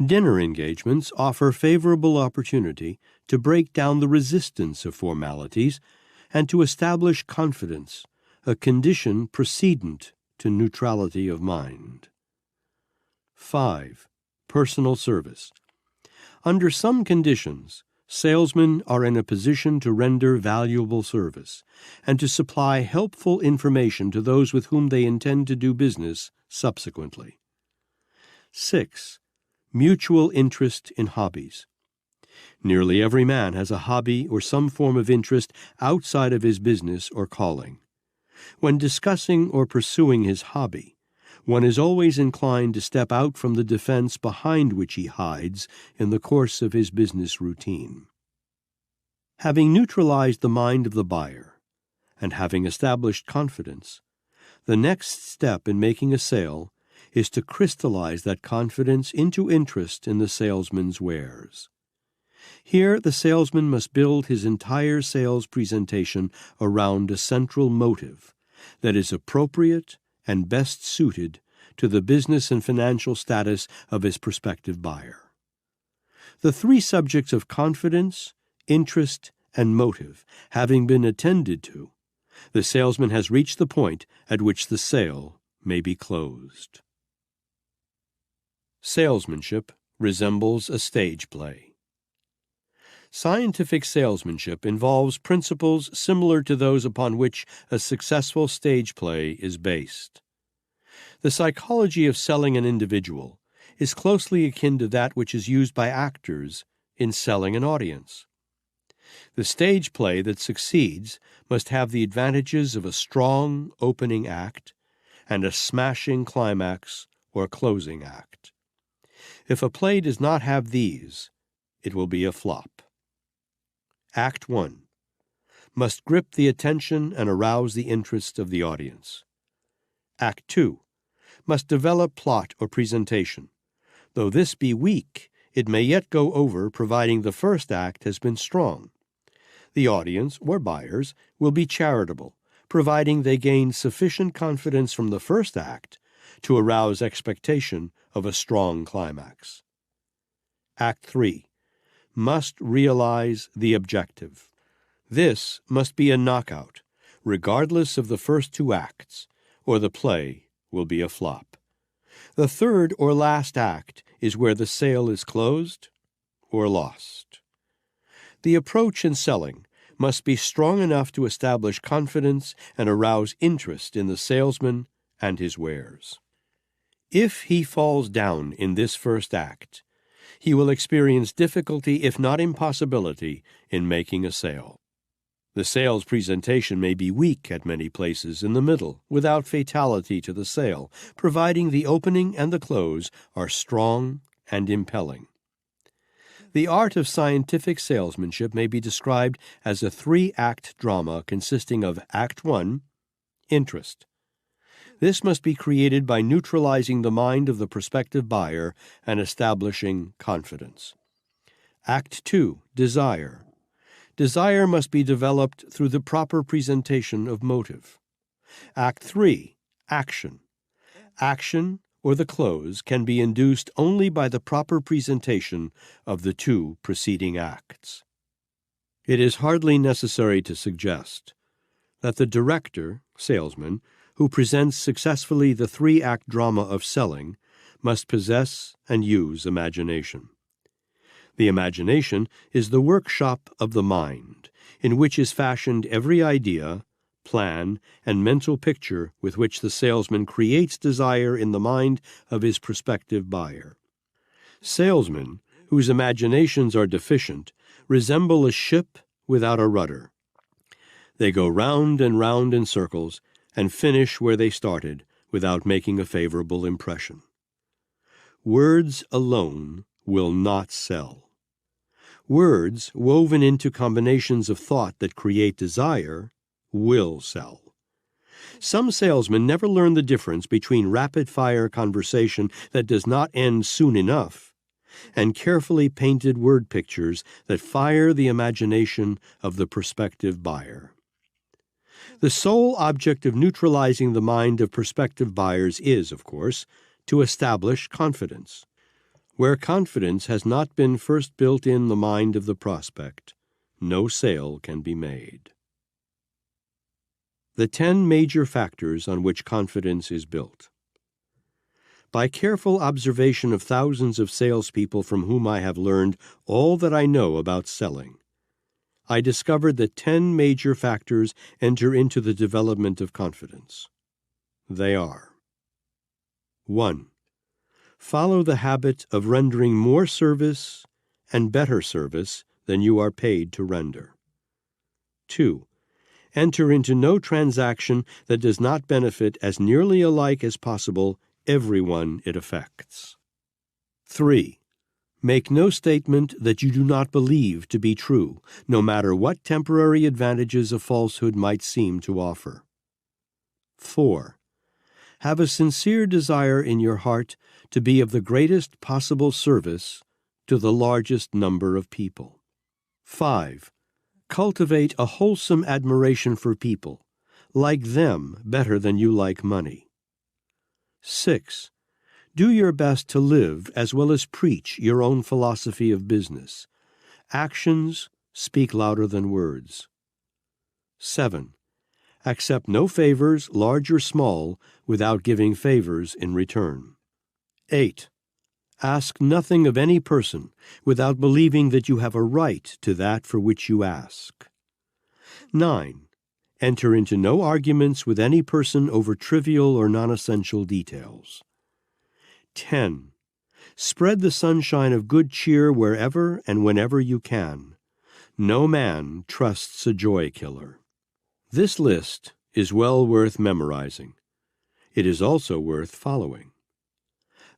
Dinner engagements offer favorable opportunity to break down the resistance of formalities and to establish confidence, a condition precedent to neutrality of mind. 5. Personal service. Under some conditions, salesmen are in a position to render valuable service and to supply helpful information to those with whom they intend to do business subsequently. 6. Mutual interest in hobbies. Nearly every man has a hobby or some form of interest outside of his business or calling. When discussing or pursuing his hobby, one is always inclined to step out from the defense behind which he hides in the course of his business routine. Having neutralized the mind of the buyer, and having established confidence, the next step in making a sale is to crystallize that confidence into interest in the salesman's wares. Here, the salesman must build his entire sales presentation around a central motive that is appropriate and best suited to the business and financial status of his prospective buyer. The 3 subjects of confidence, interest, and motive having been attended to, the salesman has reached the point at which the sale may be closed. Salesmanship resembles a stage play. Scientific salesmanship involves principles similar to those upon which a successful stage play is based. The psychology of selling an individual is closely akin to that which is used by actors in selling an audience. The stage play that succeeds must have the advantages of a strong opening act and a smashing climax or closing act. If a play does not have these, it will be a flop. Act 1. Must grip the attention and arouse the interest of the audience. Act 2. Must develop plot or presentation. Though this be weak, it may yet go over providing the first act has been strong. The audience, or buyers, will be charitable, providing they gain sufficient confidence from the first act to arouse expectation of a strong climax. Act 3. Must realize the objective. This must be a knockout, regardless of the first two acts, or the play will be a flop. The third or last act is where the sale is closed or lost. The approach in selling must be strong enough to establish confidence and arouse interest in the salesman and his wares. If he falls down in this first act, he will experience difficulty, if not impossibility, in making a sale. The sales presentation may be weak at many places in the middle, without fatality to the sale, providing the opening and the close are strong and impelling. The art of scientific salesmanship may be described as a 3-act drama consisting of Act 1, interest. This must be created by neutralizing the mind of the prospective buyer and establishing confidence. Act 2, desire. Desire must be developed through the proper presentation of motive. Act 3, action. Action, or the close, can be induced only by the proper presentation of the two preceding acts. It is hardly necessary to suggest that the director, salesman, who presents successfully the 3-act drama of selling must possess and use imagination. The imagination is the workshop of the mind, in which is fashioned every idea, plan, and mental picture with which the salesman creates desire in the mind of his prospective buyer. Salesmen, whose imaginations are deficient, resemble a ship without a rudder. They go round and round in circles and finish where they started without making a favorable impression. Words alone will not sell. Words woven into combinations of thought that create desire will sell. Some salesmen never learn the difference between rapid-fire conversation that does not end soon enough and carefully painted word pictures that fire the imagination of the prospective buyer. The sole object of neutralizing the mind of prospective buyers is, of course, to establish confidence. Where confidence has not been first built in the mind of the prospect, no sale can be made. The 10 major factors on which confidence is built. By careful observation of thousands of salespeople from whom I have learned all that I know about selling, I discovered that 10 major factors enter into the development of confidence. They are: 1. Follow the habit of rendering more service and better service than you are paid to render. 2. Enter into no transaction that does not benefit as nearly alike as possible everyone it affects. 3. Make no statement that you do not believe to be true, no matter what temporary advantages a falsehood might seem to offer. 4. Have a sincere desire in your heart to be of the greatest possible service to the largest number of people. 5. Cultivate a wholesome admiration for people. Like them better than you like money. 6. Do your best to live as well as preach your own philosophy of business. Actions speak louder than words. 7. Accept no favors, large or small, without giving favors in return. 8. Ask nothing of any person without believing that you have a right to that for which you ask. 9. Enter into no arguments with any person over trivial or non-essential details. 10. Spread the sunshine of good cheer wherever and whenever you can. No man trusts a joy killer. This list is well worth memorizing. It is also worth following.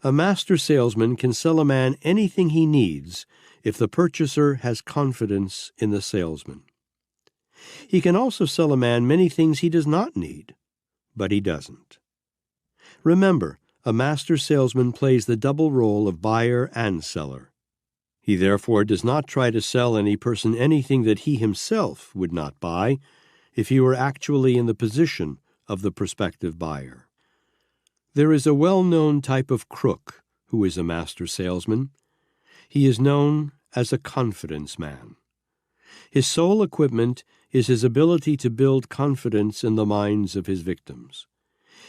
A master salesman can sell a man anything he needs if the purchaser has confidence in the salesman. He can also sell a man many things he does not need, but he doesn't. Remember, a master salesman plays the double role of buyer and seller. He therefore does not try to sell any person anything that he himself would not buy if he were actually in the position of the prospective buyer. There is a well-known type of crook who is a master salesman. He is known as a confidence man. His sole equipment is his ability to build confidence in the minds of his victims.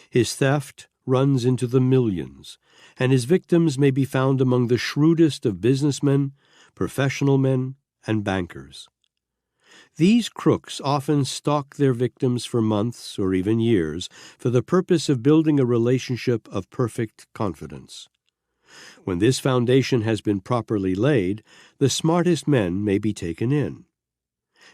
His theft runs into the millions, and his victims may be found among the shrewdest of businessmen, professional men, and bankers. These crooks often stalk their victims for months or even years for the purpose of building a relationship of perfect confidence. When this foundation has been properly laid, the smartest men may be taken in.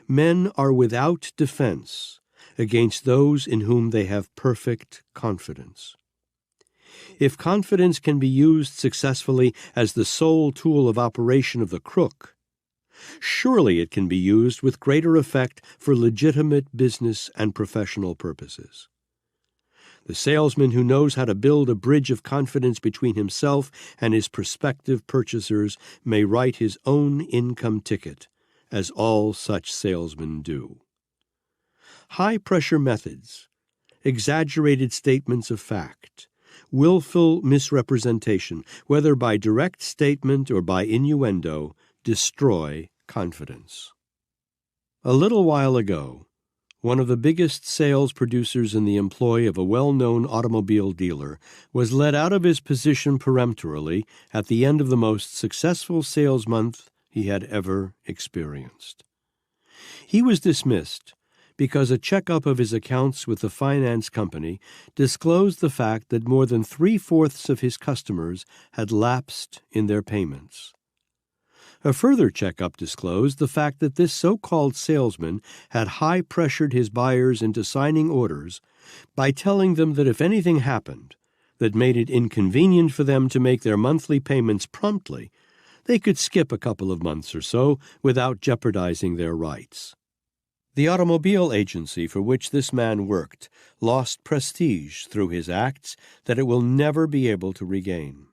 Men are without defense against those in whom they have perfect confidence. If confidence can be used successfully as the sole tool of operation of the crook, surely it can be used with greater effect for legitimate business and professional purposes. The salesman who knows how to build a bridge of confidence between himself and his prospective purchasers may write his own income ticket, as all such salesmen do. High-pressure methods, exaggerated statements of fact, willful misrepresentation, whether by direct statement or by innuendo, destroy confidence. A little while ago, one of the biggest sales producers in the employ of a well-known automobile dealer was led out of his position peremptorily at the end of the most successful sales month he had ever experienced. He was dismissed because a checkup of his accounts with the finance company disclosed the fact that more than 3/4 of his customers had lapsed in their payments. A further checkup disclosed the fact that this so-called salesman had high-pressured his buyers into signing orders by telling them that if anything happened that made it inconvenient for them to make their monthly payments promptly, they could skip a couple of months or so without jeopardizing their rights. The automobile agency for which this man worked lost prestige through his acts that it will never be able to regain.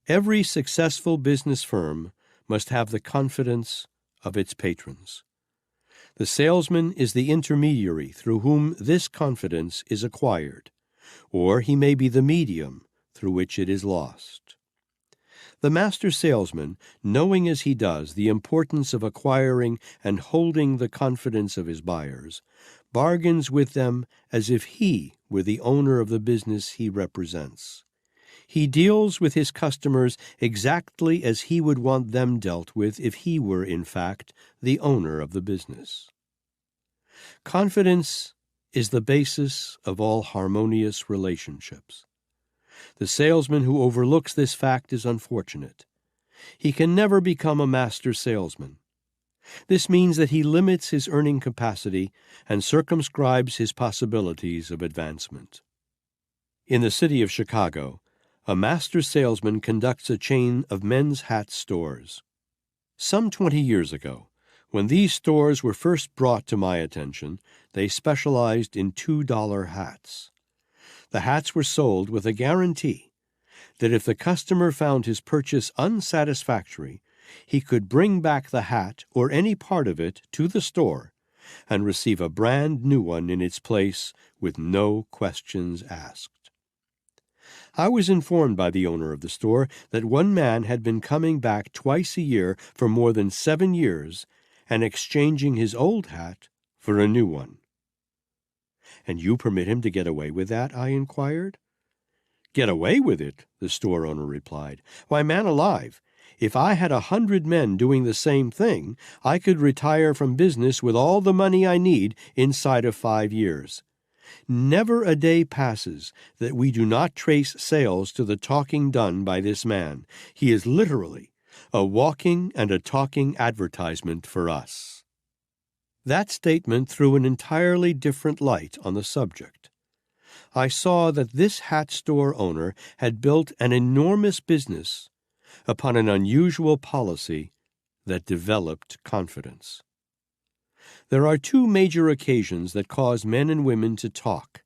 Every successful business firm must have the confidence of its patrons. The salesman is the intermediary through whom this confidence is acquired, or he may be the medium through which it is lost. The master salesman, knowing as he does the importance of acquiring and holding the confidence of his buyers, bargains with them as if he were the owner of the business he represents. He deals with his customers exactly as he would want them dealt with if he were, in fact, the owner of the business. Confidence is the basis of all harmonious relationships. The salesman who overlooks this fact is unfortunate. He can never become a master salesman. This means that he limits his earning capacity and circumscribes his possibilities of advancement. In the city of Chicago, a master salesman conducts a chain of men's hat stores. Some 20 years ago, when these stores were first brought to my attention, they specialized in $2 hats. The hats were sold with a guarantee that if the customer found his purchase unsatisfactory, he could bring back the hat or any part of it to the store and receive a brand new one in its place with no questions asked. I was informed by the owner of the store that one man had been coming back twice a year for more than 7 years and exchanging his old hat for a new one. "And you permit him to get away with that?" I inquired. "Get away with it," the store owner replied. "Why, man alive, if I had 100 men doing the same thing, I could retire from business with all the money I need inside of 5 years. Never a day passes that we do not trace sales to the talking done by this man. He is literally a walking and a talking advertisement for us." That statement threw an entirely different light on the subject. I saw that this hat store owner had built an enormous business upon an unusual policy that developed confidence. There are 2 major occasions that cause men and women to talk,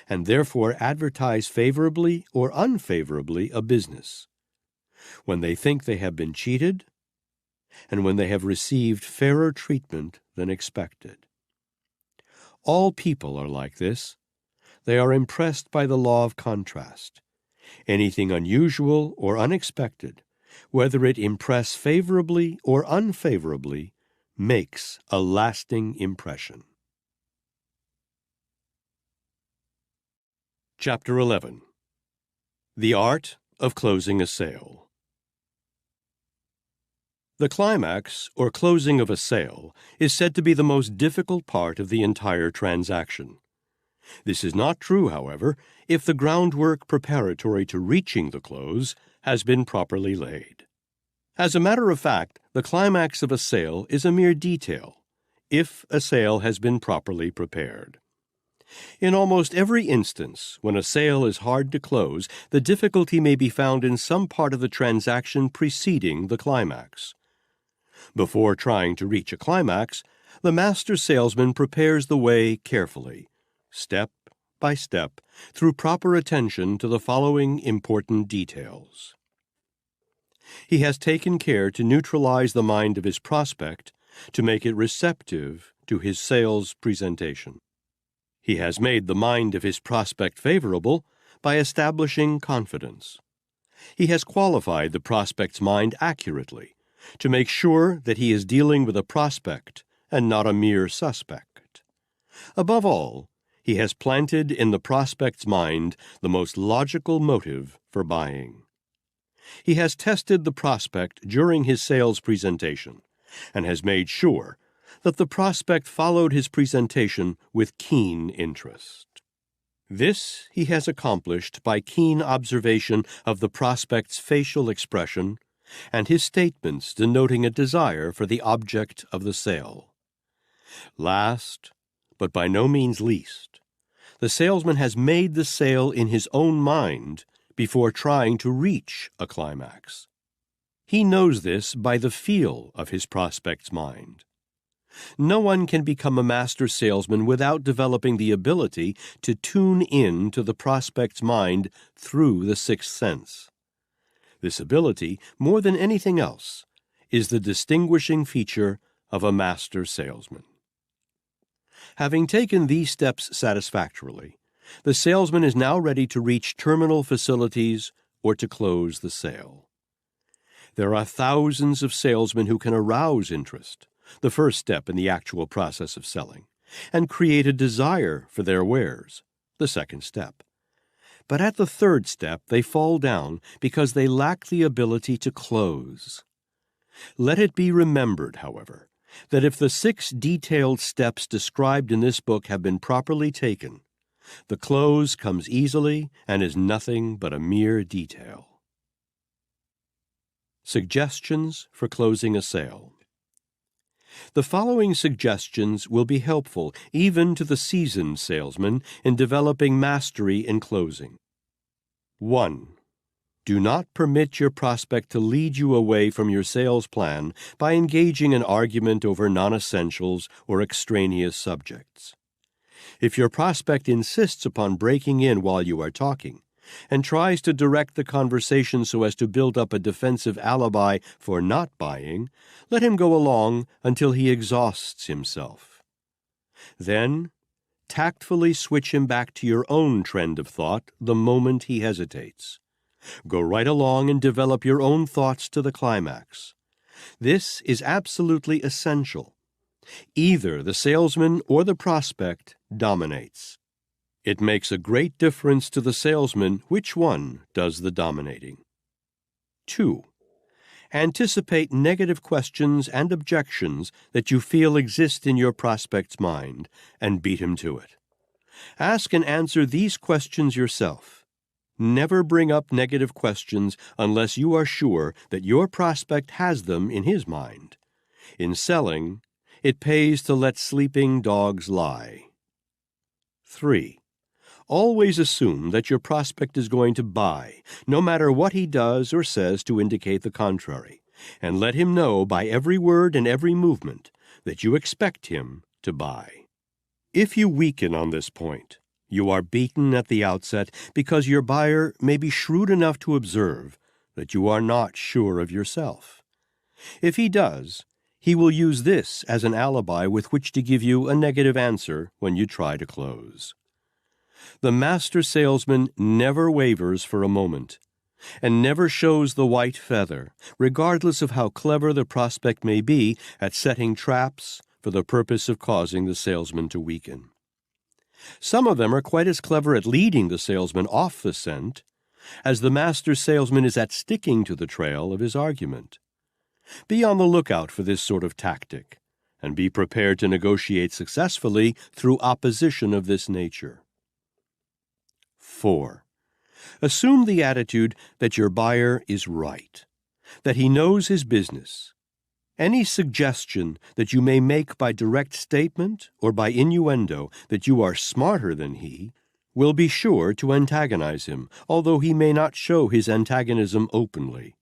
and therefore advertise favorably or unfavorably a business: when they think they have been cheated, and when they have received fairer treatment than expected. All people are like this. They are impressed by the law of contrast. Anything unusual or unexpected, whether it impress favorably or unfavorably, makes a lasting impression. Chapter 11. The Art of Closing a Sale. The climax, or closing of a sale, is said to be the most difficult part of the entire transaction. This is not true, however, if the groundwork preparatory to reaching the close has been properly laid. As a matter of fact, the climax of a sale is a mere detail, if a sale has been properly prepared. In almost every instance, when a sale is hard to close, the difficulty may be found in some part of the transaction preceding the climax. Before trying to reach a climax, the master salesman prepares the way carefully, step by step, through proper attention to the following important details. He has taken care to neutralize the mind of his prospect, to make it receptive to his sales presentation. He has made the mind of his prospect favorable by establishing confidence. He has qualified the prospect's mind accurately to make sure that he is dealing with a prospect and not a mere suspect. Above all, he has planted in the prospect's mind the most logical motive for buying. He has tested the prospect during his sales presentation and has made sure that the prospect followed his presentation with keen interest. This he has accomplished by keen observation of the prospect's facial expression and his statements denoting a desire for the object of the sale. Last, but by no means least, the salesman has made the sale in his own mind before trying to reach a climax. He knows this by the feel of his prospect's mind. No one can become a master salesman without developing the ability to tune in to the prospect's mind through the sixth sense. This ability, more than anything else, is the distinguishing feature of a master salesman. Having taken these steps satisfactorily, the salesman is now ready to reach terminal facilities or to close the sale. There are thousands of salesmen who can arouse interest, the first step in the actual process of selling, and create a desire for their wares, the second step. But at the third step, they fall down because they lack the ability to close. Let it be remembered, however, that if the 6 detailed steps described in this book have been properly taken, the close comes easily and is nothing but a mere detail. Suggestions for closing a sale. The following suggestions will be helpful even to the seasoned salesman in developing mastery in closing. 1. Do not permit your prospect to lead you away from your sales plan by engaging in argument over non-essentials or extraneous subjects. If your prospect insists upon breaking in while you are talking and tries to direct the conversation so as to build up a defensive alibi for not buying, let him go along until he exhausts himself. Then, tactfully switch him back to your own trend of thought the moment he hesitates. Go right along and develop your own thoughts to the climax. This is absolutely essential. Either the salesman or the prospect dominates. It makes a great difference to the salesman which one does the dominating. 2. Anticipate negative questions and objections that you feel exist in your prospect's mind and beat him to it. Ask and answer these questions yourself. Never bring up negative questions unless you are sure that your prospect has them in his mind. In selling, it pays to let sleeping dogs lie. 3. Always assume that your prospect is going to buy, no matter what he does or says to indicate the contrary, and let him know by every word and every movement that you expect him to buy. If you weaken on this point, you are beaten at the outset because your buyer may be shrewd enough to observe that you are not sure of yourself. If he does, he will use this as an alibi with which to give you a negative answer when you try to close. The master salesman never wavers for a moment, and never shows the white feather, regardless of how clever the prospect may be at setting traps for the purpose of causing the salesman to weaken. Some of them are quite as clever at leading the salesman off the scent as the master salesman is at sticking to the trail of his argument. Be on the lookout for this sort of tactic, and be prepared to negotiate successfully through opposition of this nature. 4. Assume the attitude that your buyer is right, that he knows his business. Any suggestion that you may make by direct statement or by innuendo that you are smarter than he will be sure to antagonize him, although he may not show his antagonism openly.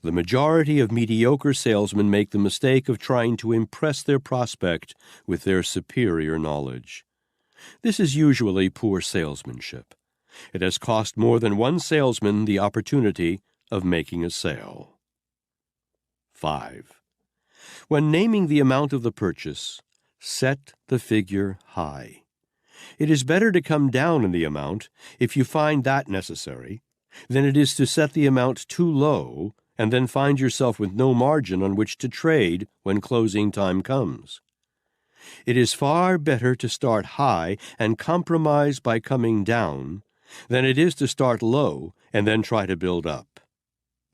The majority of mediocre salesmen make the mistake of trying to impress their prospect with their superior knowledge. This is usually poor salesmanship. It has cost more than one salesman the opportunity of making a sale. 5. When naming the amount of the purchase, set the figure high. It is better to come down in the amount, if you find that necessary, than it is to set the amount too low and then find yourself with no margin on which to trade when closing time comes. It is far better to start high and compromise by coming down than it is to start low and then try to build up.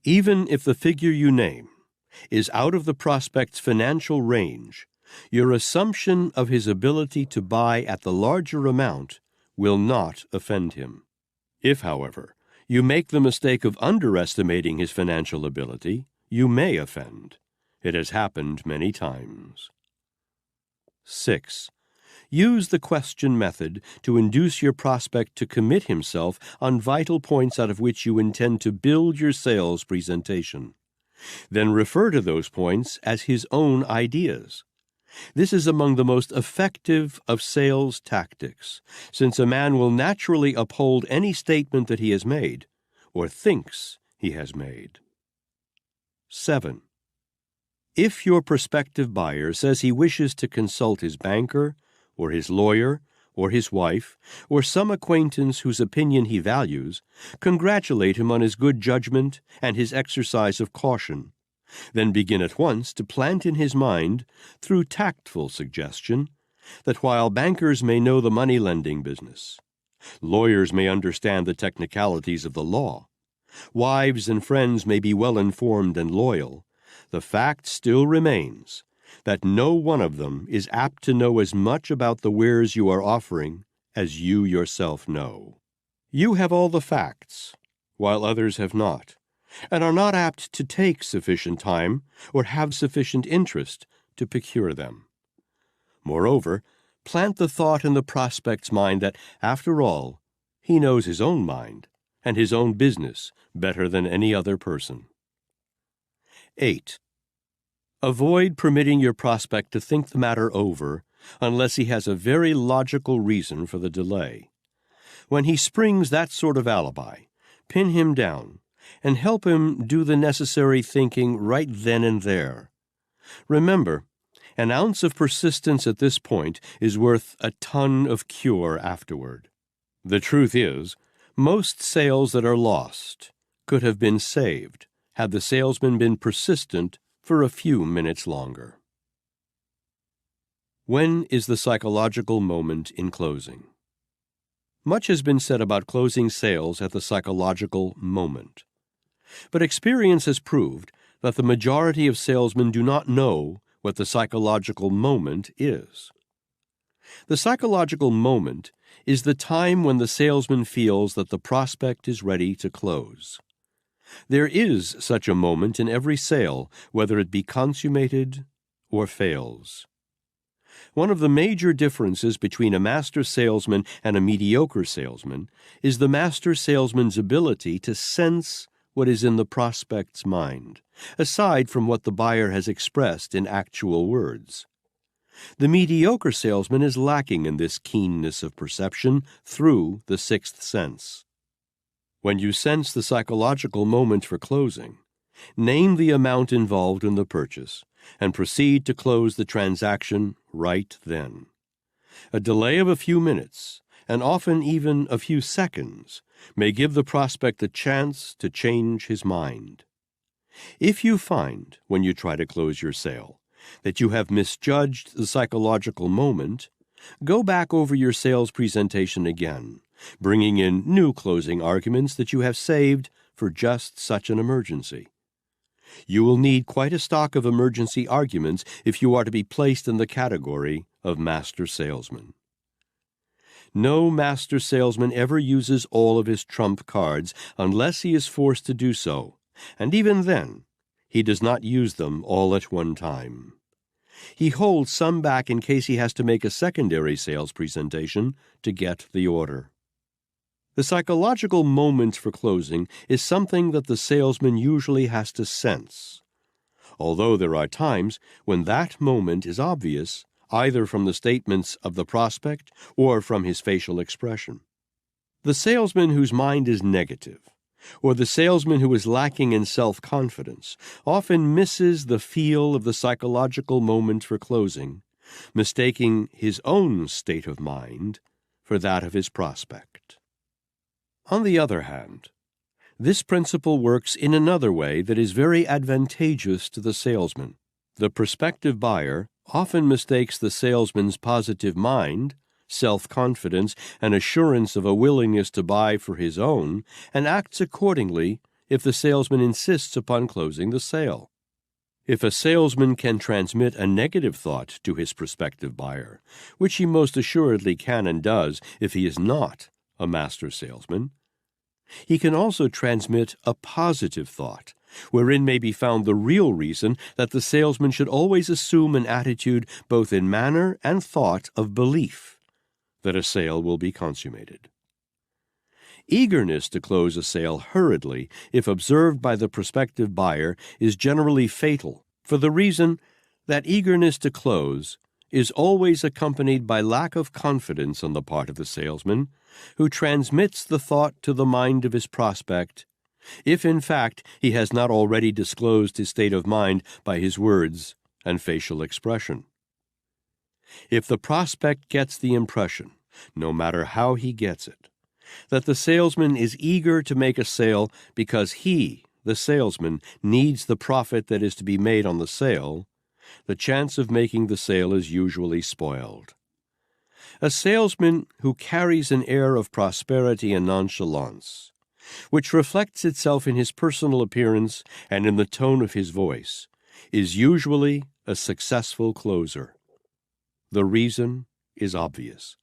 Even if the figure you name is out of the prospect's financial range, your assumption of his ability to buy at the larger amount will not offend him. If, however, you make the mistake of underestimating his financial ability, you may offend. It has happened many times. 6. Use the question method to induce your prospect to commit himself on vital points out of which you intend to build your sales presentation. Then refer to those points as his own ideas. This is among the most effective of sales tactics, since a man will naturally uphold any statement that he has made, or thinks he has made. 7. If your prospective buyer says he wishes to consult his banker, or his lawyer, or his wife, or some acquaintance whose opinion he values, congratulate him on his good judgment and his exercise of caution. Then begin at once to plant in his mind, through tactful suggestion, that while bankers may know the money-lending business, lawyers may understand the technicalities of the law, wives and friends may be well-informed and loyal, the fact still remains that no one of them is apt to know as much about the wares you are offering as you yourself know. You have all the facts, while others have not, and are not apt to take sufficient time or have sufficient interest to procure them. Moreover, plant the thought in the prospect's mind that, after all, he knows his own mind and his own business better than any other person. 8. Avoid permitting your prospect to think the matter over unless he has a very logical reason for the delay. When he springs that sort of alibi, pin him down and help him do the necessary thinking right then and there. Remember, an ounce of persistence at this point is worth a ton of cure afterward. The truth is, most sales that are lost could have been saved had the salesman been persistent for a few minutes longer. When is the psychological moment in closing? Much has been said about closing sales at the psychological moment. But experience has proved that the majority of salesmen do not know what the psychological moment is. The psychological moment is the time when the salesman feels that the prospect is ready to close. There is such a moment in every sale, whether it be consummated or fails. One of the major differences between a master salesman and a mediocre salesman is the master salesman's ability to sense what is in the prospect's mind, aside from what the buyer has expressed in actual words. The mediocre salesman is lacking in this keenness of perception through the sixth sense. When you sense the psychological moment for closing, name the amount involved in the purchase and proceed to close the transaction right then. A delay of a few minutes, and often even a few seconds, may give the prospect a chance to change his mind. If you find, when you try to close your sale, that you have misjudged the psychological moment, go back over your sales presentation again, bringing in new closing arguments that you have saved for just such an emergency. You will need quite a stock of emergency arguments if you are to be placed in the category of master salesman. No master salesman ever uses all of his trump cards unless he is forced to do so, and even then, he does not use them all at one time. He holds some back in case he has to make a secondary sales presentation to get the order. The psychological moment for closing is something that the salesman usually has to sense, although there are times when that moment is obvious, either from the statements of the prospect or from his facial expression. The salesman whose mind is negative, or the salesman who is lacking in self-confidence, often misses the feel of the psychological moment for closing, mistaking his own state of mind for that of his prospect. On the other hand, this principle works in another way that is very advantageous to the salesman. The prospective buyer often mistakes the salesman's positive mind, self-confidence, and assurance of a willingness to buy for his own, and acts accordingly if the salesman insists upon closing the sale. If a salesman can transmit a negative thought to his prospective buyer, which he most assuredly can and does if he is not a master salesman, he can also transmit a positive thought, wherein may be found the real reason that the salesman should always assume an attitude both in manner and thought of belief that a sale will be consummated. Eagerness to close a sale hurriedly, if observed by the prospective buyer, is generally fatal, for the reason that eagerness to close is always accompanied by lack of confidence on the part of the salesman, who transmits the thought to the mind of his prospect, if in fact he has not already disclosed his state of mind by his words and facial expression. If the prospect gets the impression, no matter how he gets it, that the salesman is eager to make a sale because he, the salesman, needs the profit that is to be made on the sale, the chance of making the sale is usually spoiled. A salesman who carries an air of prosperity and nonchalance, which reflects itself in his personal appearance and in the tone of his voice, is usually a successful closer. The reason is obvious.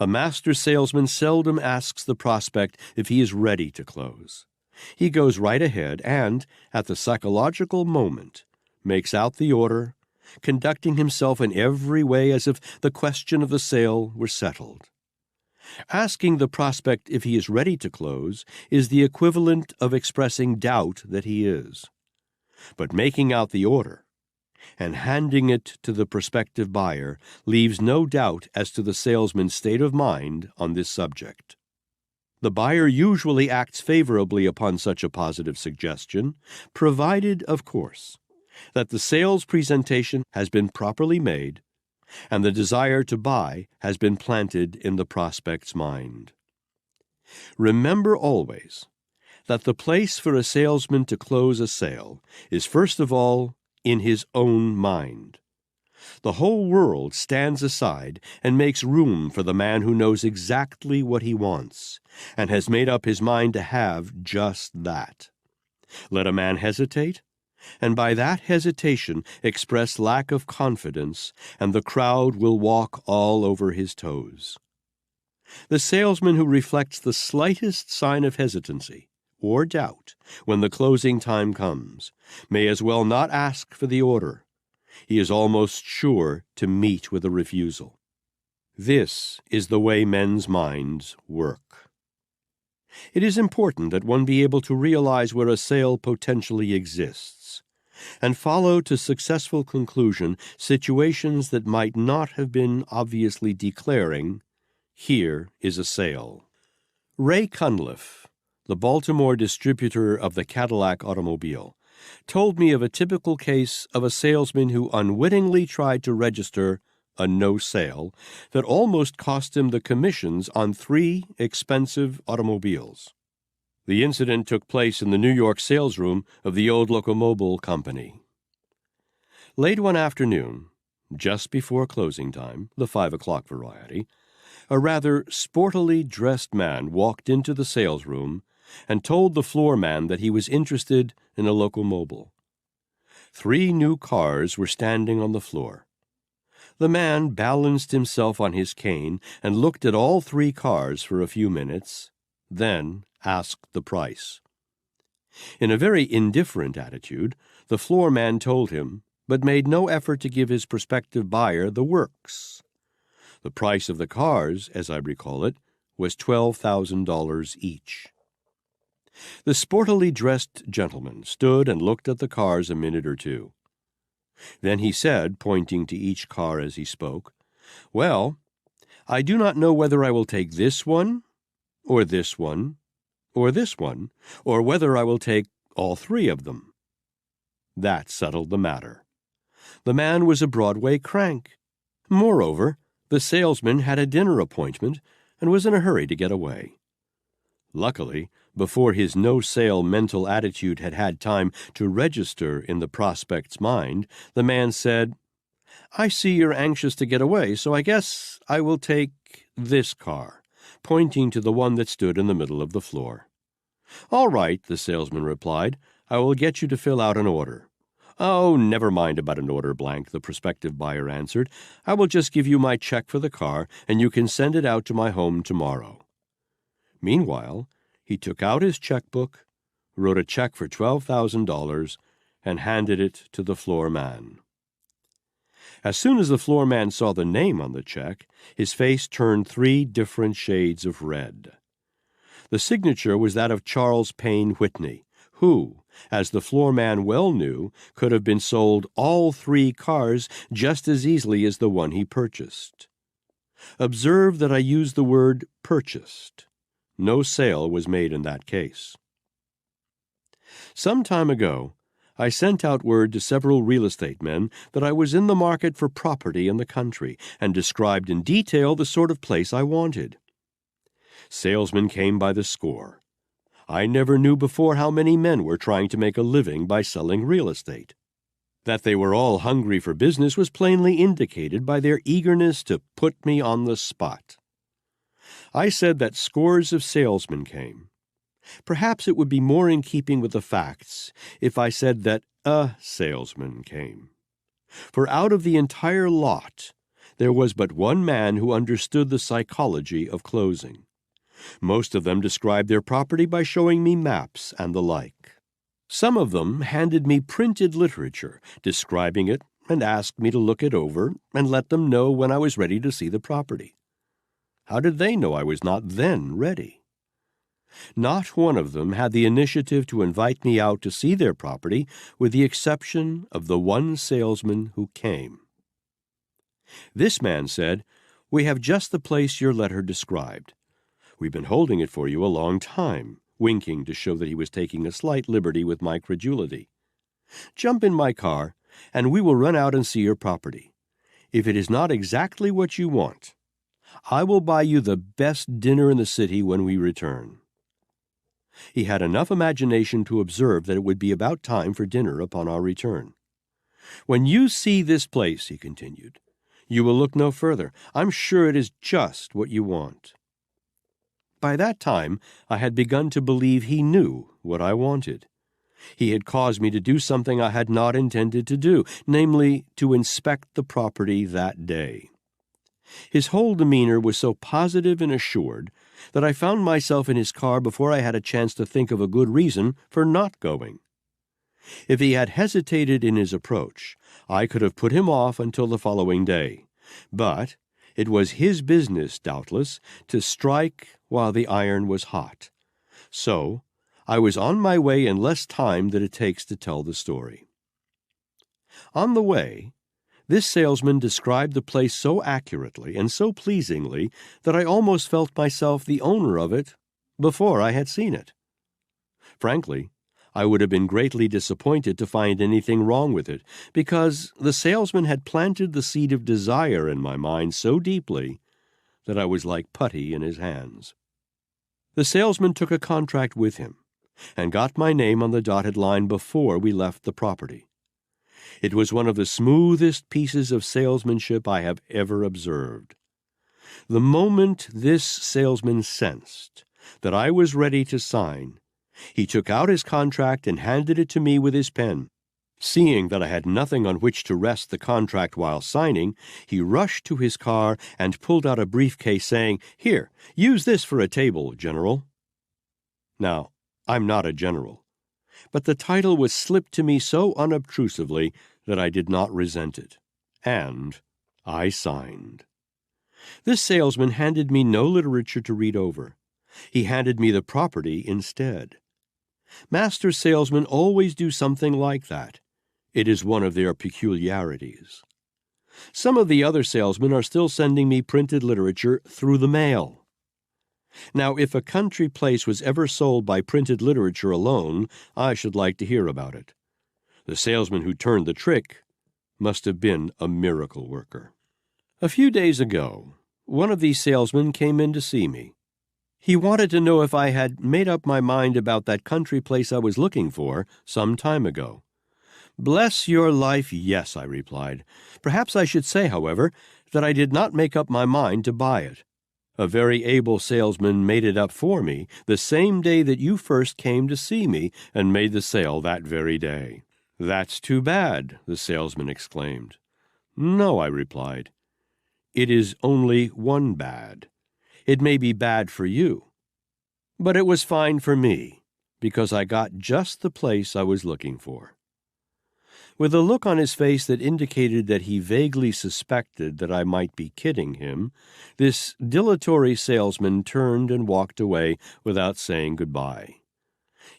A master salesman seldom asks the prospect if he is ready to close. He goes right ahead and, at the psychological moment, makes out the order, conducting himself in every way as if the question of the sale were settled. Asking the prospect if he is ready to close is the equivalent of expressing doubt that he is. But making out the order and handing it to the prospective buyer leaves no doubt as to the salesman's state of mind on this subject. The buyer usually acts favorably upon such a positive suggestion, provided, of course, that the sales presentation has been properly made and the desire to buy has been planted in the prospect's mind. Remember always that the place for a salesman to close a sale is first of all in his own mind. The whole world stands aside and makes room for the man who knows exactly what he wants and has made up his mind to have just that. Let a man hesitate, and by that hesitation express lack of confidence, and the crowd will walk all over his toes. The salesman who reflects the slightest sign of hesitancy or doubt when the closing time comes may as well not ask for the order. He is almost sure to meet with a refusal. This is the way men's minds work. It is important that one be able to realize where a sale potentially exists, and follow to successful conclusion situations that might not have been obviously declaring, "Here is a sale." Ray Cunliffe, the Baltimore distributor of the Cadillac automobile, told me of a typical case of a salesman who unwittingly tried to register a no sale that almost cost him the commissions on 3 expensive automobiles. The incident took place in the New York sales room of the old Locomobile Company. Late one afternoon, just before closing time, the 5 o'clock variety, a rather sportily dressed man walked into the sales room and told the floor man that he was interested in a Locomobile. 3 new cars were standing on the floor. The man balanced himself on his cane and looked at all 3 cars for a few minutes, then asked the price. In a very indifferent attitude, the floor man told him, but made no effort to give his prospective buyer the works. The price of the cars, as I recall it, was $12,000 each. The sportily dressed gentleman stood and looked at the cars a minute or two. Then he said, pointing to each car as he spoke, "Well, I do not know whether I will take this one, or this one, or this one, or whether I will take all 3 of them." That settled the matter. The man was a Broadway crank. Moreover, the salesman had a dinner appointment and was in a hurry to get away. Luckily, before his no-sale mental attitude had had time to register in the prospect's mind, the man said, "I see you're anxious to get away, so I guess I will take this car," pointing to the one that stood in the middle of the floor. "All right," the salesman replied, "I will get you to fill out an order." "Oh, never mind about an order blank," the prospective buyer answered. "I will just give you my check for the car, and you can send it out to my home tomorrow." Meanwhile, he took out his checkbook, wrote a check for $12,000, and handed it to the floor man. As soon as the floor man saw the name on the check, his face turned 3 different shades of red. The signature was that of Charles Payne Whitney, who, as the floor man well knew, could have been sold all 3 cars just as easily as the one he purchased. Observe that I use the word purchased. No sale was made in that case. Some time ago, I sent out word to several real estate men that I was in the market for property in the country and described in detail the sort of place I wanted. Salesmen came by the score. I never knew before how many men were trying to make a living by selling real estate. That they were all hungry for business was plainly indicated by their eagerness to put me on the spot. I said that scores of salesmen came. Perhaps it would be more in keeping with the facts if I said that a salesman came. For out of the entire lot, there was but one man who understood the psychology of closing. Most of them described their property by showing me maps and the like. Some of them handed me printed literature describing it and asked me to look it over and let them know when I was ready to see the property. How did they know I was not then ready? Not one of them had the initiative to invite me out to see their property, with the exception of the one salesman who came. This man said, "We have just the place your letter described. We've been holding it for you a long time," winking to show that he was taking a slight liberty with my credulity. "Jump in my car, and we will run out and see your property. If it is not exactly what you want, I will buy you the best dinner in the city when we return." He had enough imagination to observe that it would be about time for dinner upon our return. "When you see this place," he continued, "you will look no further. I'm sure it is just what you want." By that time, I had begun to believe he knew what I wanted. He had caused me to do something I had not intended to do, namely, to inspect the property that day. His whole demeanor was so positive and assured that I found myself in his car before I had a chance to think of a good reason for not going. If he had hesitated in his approach, I could have put him off until the following day. But it was his business, doubtless, to strike while the iron was hot. So I was on my way in less time than it takes to tell the story. On the way, this salesman described the place so accurately and so pleasingly that I almost felt myself the owner of it before I had seen it. Frankly, I would have been greatly disappointed to find anything wrong with it, because the salesman had planted the seed of desire in my mind so deeply that I was like putty in his hands. The salesman took a contract with him and got my name on the dotted line before we left the property. It was one of the smoothest pieces of salesmanship I have ever observed. The moment this salesman sensed that I was ready to sign, he took out his contract and handed it to me with his pen. Seeing that I had nothing on which to rest the contract while signing, he rushed to his car and pulled out a briefcase, saying, "Here, use this for a table, General." Now, I'm not a general, but the title was slipped to me so unobtrusively that I did not resent it, and I signed. This salesman handed me no literature to read over. He handed me the property instead. Master salesmen always do something like that. It is one of their peculiarities. Some of the other salesmen are still sending me printed literature through the mail. Now, if a country place was ever sold by printed literature alone, I should like to hear about it. The salesman who turned the trick must have been a miracle worker. A few days ago, one of these salesmen came in to see me. He wanted to know if I had made up my mind about that country place I was looking for some time ago. "Bless your life, yes," I replied. "Perhaps I should say, however, that I did not make up my mind to buy it. A very able salesman made it up for me the same day that you first came to see me, and made the sale that very day." "That's too bad," the salesman exclaimed. "No," I replied. "It is only one bad. It may be bad for you, but it was fine for me, because I got just the place I was looking for." With a look on his face that indicated that he vaguely suspected that I might be kidding him, this dilatory salesman turned and walked away without saying goodbye.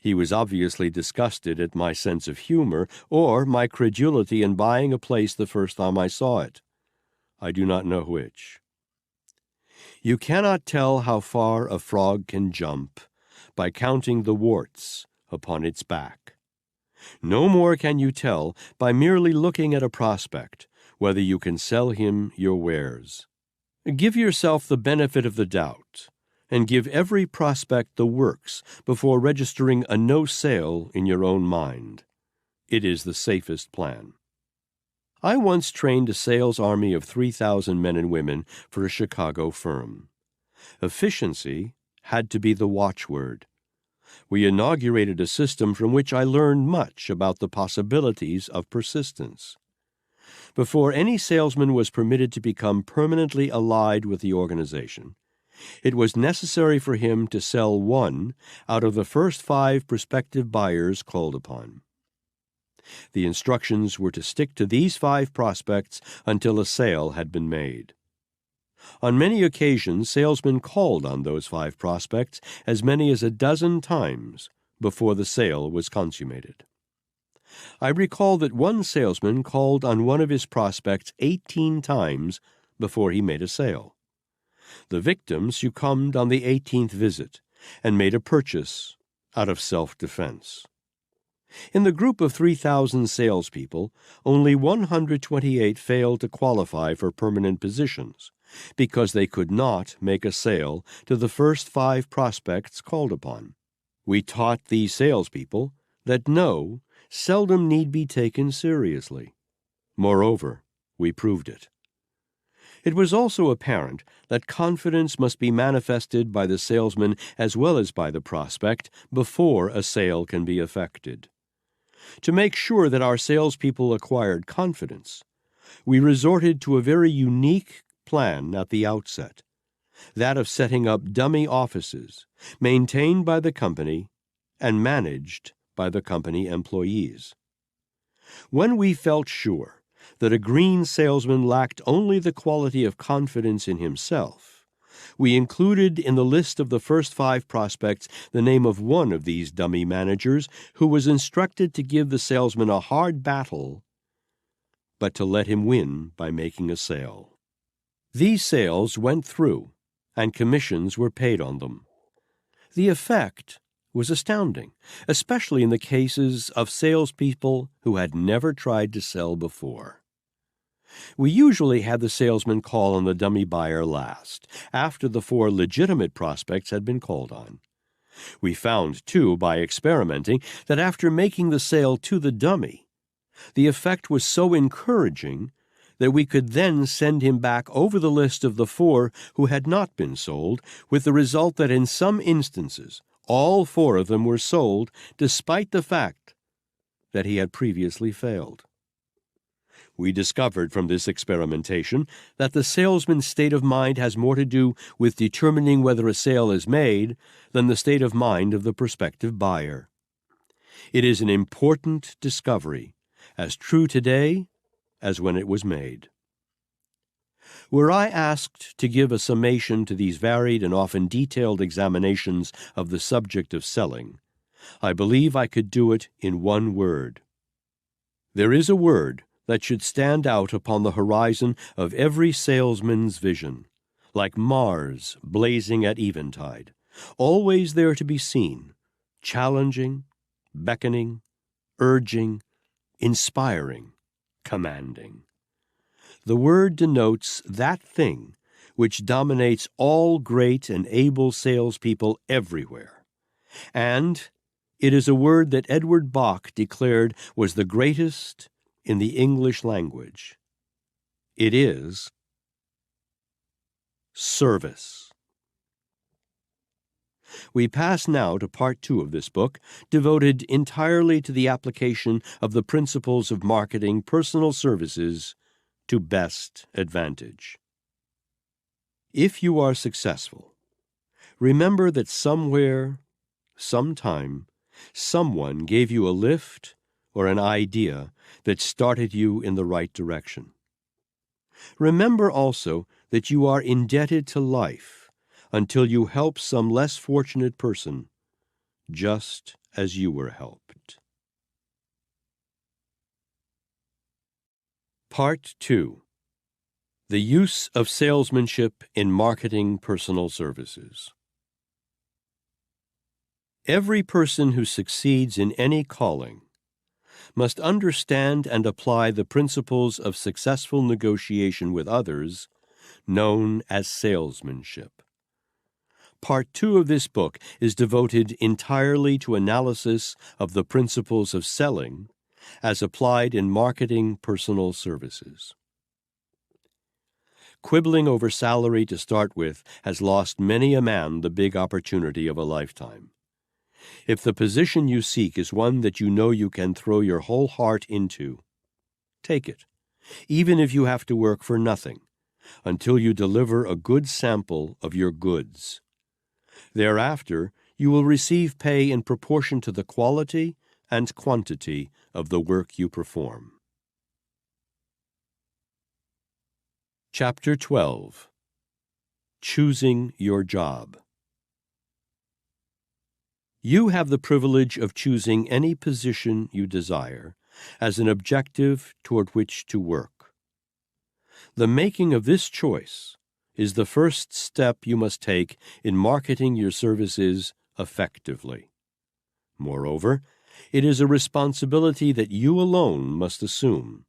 He was obviously disgusted at my sense of humor or my credulity in buying a place the first time I saw it. I do not know which. You cannot tell how far a frog can jump by counting the warts upon its back. No more can you tell by merely looking at a prospect whether you can sell him your wares. Give yourself the benefit of the doubt, and give every prospect the works before registering a no sale in your own mind. It is the safest plan. I once trained a sales army of 3,000 men and women for a Chicago firm. Efficiency had to be the watchword. We inaugurated a system from which I learned much about the possibilities of persistence. Before any salesman was permitted to become permanently allied with the organization, it was necessary for him to sell one out of the first 5 prospective buyers called upon. The instructions were to stick to these 5 prospects until a sale had been made. On many occasions, salesmen called on those 5 prospects as many as a dozen times before the sale was consummated. I recall that one salesman called on one of his prospects 18 times before he made a sale. The victim succumbed on the 18th visit and made a purchase out of self-defense. In the group of 3,000 salespeople, only 128 failed to qualify for permanent positions because they could not make a sale to the first 5 prospects called upon. We taught these salespeople that no seldom need be taken seriously, Moreover, we proved it. It was also apparent that confidence must be manifested by the salesman as well as by the prospect before a sale can be effected. To make sure that our salespeople acquired confidence, we resorted to a very unique plan at the outset, that of setting up dummy offices maintained by the company and managed by the company employees. When we felt sure that a green salesman lacked only the quality of confidence in himself, we included in the list of the first 5 prospects the name of one of these dummy managers who was instructed to give the salesman a hard battle, but to let him win by making a sale. These sales went through, and commissions were paid on them. The effect was astounding, especially in the cases of salespeople who had never tried to sell before. We usually had the salesman call on the dummy buyer last, after the 4 legitimate prospects had been called on. We found, too, by experimenting, that after making the sale to the dummy, the effect was so encouraging that we could then send him back over the list of the 4 who had not been sold, with the result that in some instances all 4 of them were sold, despite the fact that he had previously failed. We discovered from this experimentation that the salesman's state of mind has more to do with determining whether a sale is made than the state of mind of the prospective buyer. It is an important discovery, as true today as when it was made. Were I asked to give a summation to these varied and often detailed examinations of the subject of selling, I believe I could do it in one word. There is a word that should stand out upon the horizon of every salesman's vision, like Mars blazing at eventide, always there to be seen, challenging, beckoning, urging, inspiring, commanding. The word denotes that thing which dominates all great and able salespeople everywhere, and it is a word that Edward Bach declared was the greatest in the English language. It is service. We pass now to Part 2 of this book, devoted entirely to the application of the principles of marketing personal services to best advantage. If you are successful, remember that somewhere, sometime, someone gave you a lift or an idea that started you in the right direction. Remember also that you are indebted to life until you help some less fortunate person, just as you were helped. Part 2. The Use of Salesmanship in Marketing Personal Services. Every person who succeeds in any calling must understand and apply the principles of successful negotiation with others, known as salesmanship. Part 2 of this book is devoted entirely to analysis of the principles of selling as applied in marketing personal services. Quibbling over salary to start with has lost many a man the big opportunity of a lifetime. If the position you seek is one that you know you can throw your whole heart into, take it, even if you have to work for nothing, until you deliver a good sample of your goods. Thereafter, you will receive pay in proportion to the quality and quantity of the work you perform. Chapter 12. Choosing Your Job. You have the privilege of choosing any position you desire as an objective toward which to work. The making of this choice is the first step you must take in marketing your services effectively. Moreover, it is a responsibility that you alone must assume,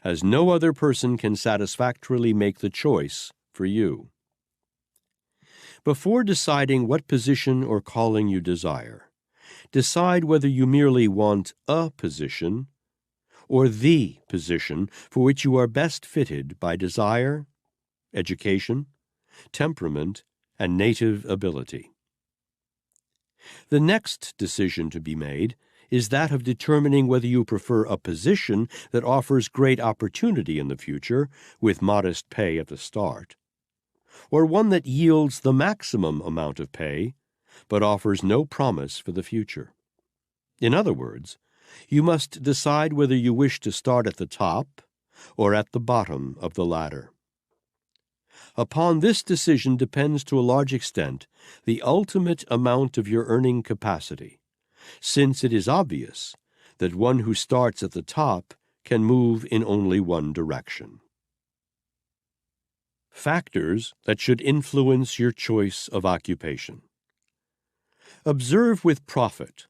as no other person can satisfactorily make the choice for you. Before deciding what position or calling you desire, decide whether you merely want a position or the position for which you are best fitted by desire, education, temperament, and native ability. The next decision to be made is that of determining whether you prefer a position that offers great opportunity in the future, with modest pay at the start, or one that yields the maximum amount of pay, but offers no promise for the future. In other words, you must decide whether you wish to start at the top or at the bottom of the ladder. Upon this decision depends to a large extent the ultimate amount of your earning capacity, since it is obvious that one who starts at the top can move in only one direction. Factors that should influence your choice of occupation. Observe with profit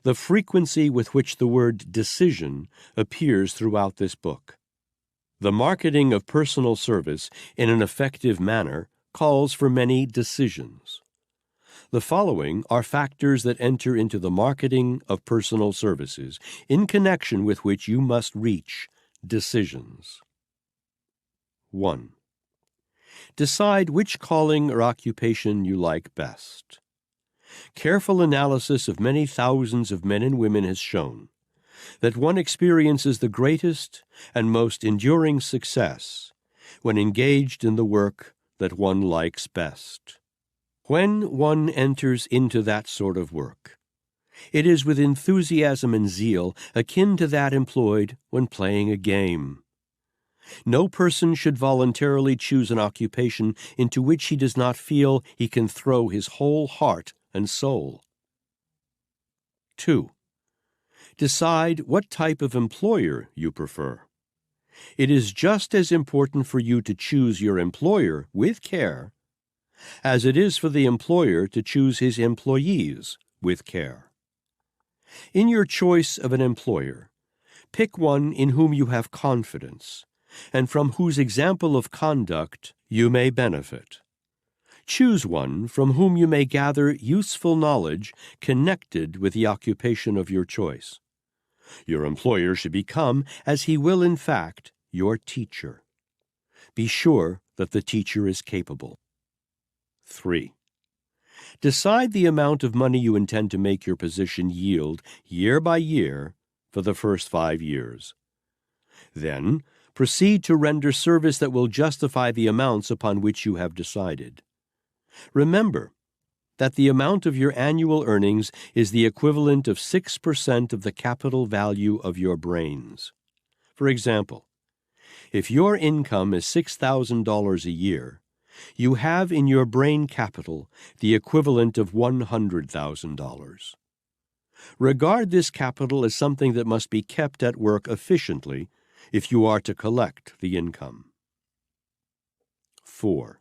the frequency with which the word decision appears throughout this book. The marketing of personal service in an effective manner calls for many decisions. The following are factors that enter into the marketing of personal services, in connection with which you must reach decisions. 1. Decide which calling or occupation you like best. Careful analysis of many thousands of men and women has shown that one experiences the greatest and most enduring success when engaged in the work that one likes best. When one enters into that sort of work, it is with enthusiasm and zeal akin to that employed when playing a game. No person should voluntarily choose an occupation into which he does not feel he can throw his whole heart and soul. 2. Decide what type of employer you prefer. It is just as important for you to choose your employer with care as it is for the employer to choose his employees with care. In your choice of an employer, pick one in whom you have confidence and from whose example of conduct you may benefit. Choose one from whom you may gather useful knowledge connected with the occupation of your choice. Your employer should become, as he will in fact, your teacher. Be sure that the teacher is capable. 3. Decide the amount of money you intend to make your position yield year by year for the first 5 years. Then, proceed to render service that will justify the amounts upon which you have decided. Remember that the amount of your annual earnings is the equivalent of 6% of the capital value of your brains. For example, if your income is $6,000 a year, you have in your brain capital the equivalent of $100,000. Regard this capital as something that must be kept at work efficiently if you are to collect the income. 4.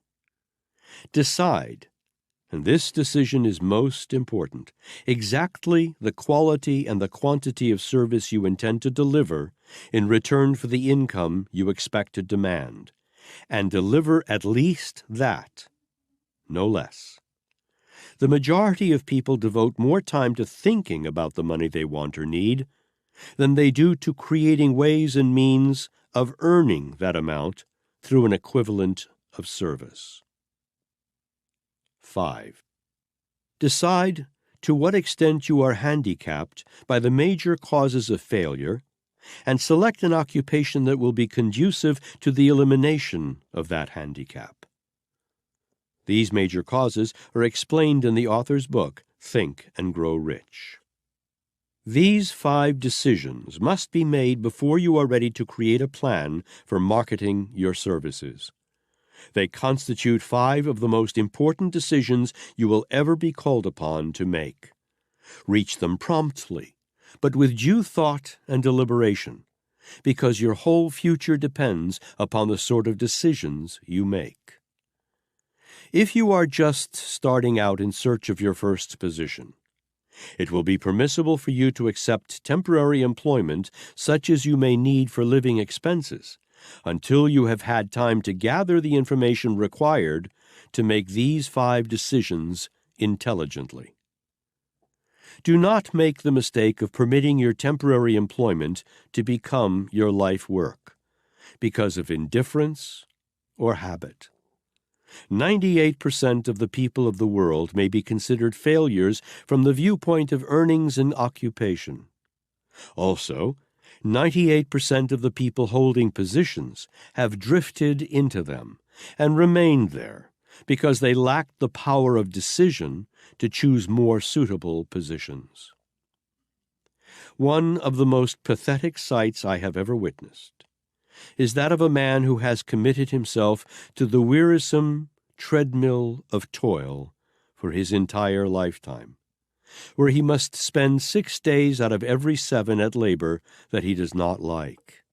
Decide, and this decision is most important, exactly the quality and the quantity of service you intend to deliver in return for the income you expect to demand, and deliver at least that, no less. The majority of people devote more time to thinking about the money they want or need than they do to creating ways and means of earning that amount through an equivalent of service. 5. Decide to what extent you are handicapped by the major causes of failure, and select an occupation that will be conducive to the elimination of that handicap. These major causes are explained in the author's book, Think and Grow Rich. These 5 decisions must be made before you are ready to create a plan for marketing your services. They constitute 5 of the most important decisions you will ever be called upon to make. Reach them promptly, but with due thought and deliberation, because your whole future depends upon the sort of decisions you make. If you are just starting out in search of your first position, it will be permissible for you to accept temporary employment such as you may need for living expenses, until you have had time to gather the information required to make these 5 decisions intelligently. Do not make the mistake of permitting your temporary employment to become your life work because of indifference or habit. 98% of the people of the world may be considered failures from the viewpoint of earnings and occupation. Also, 98% of the people holding positions have drifted into them and remained there because they lacked the power of decision to choose more suitable positions. One of the most pathetic sights I have ever witnessed is that of a man who has committed himself to the wearisome treadmill of toil for his entire lifetime, where he must spend 6 days out of every 7 at labor that he does not like.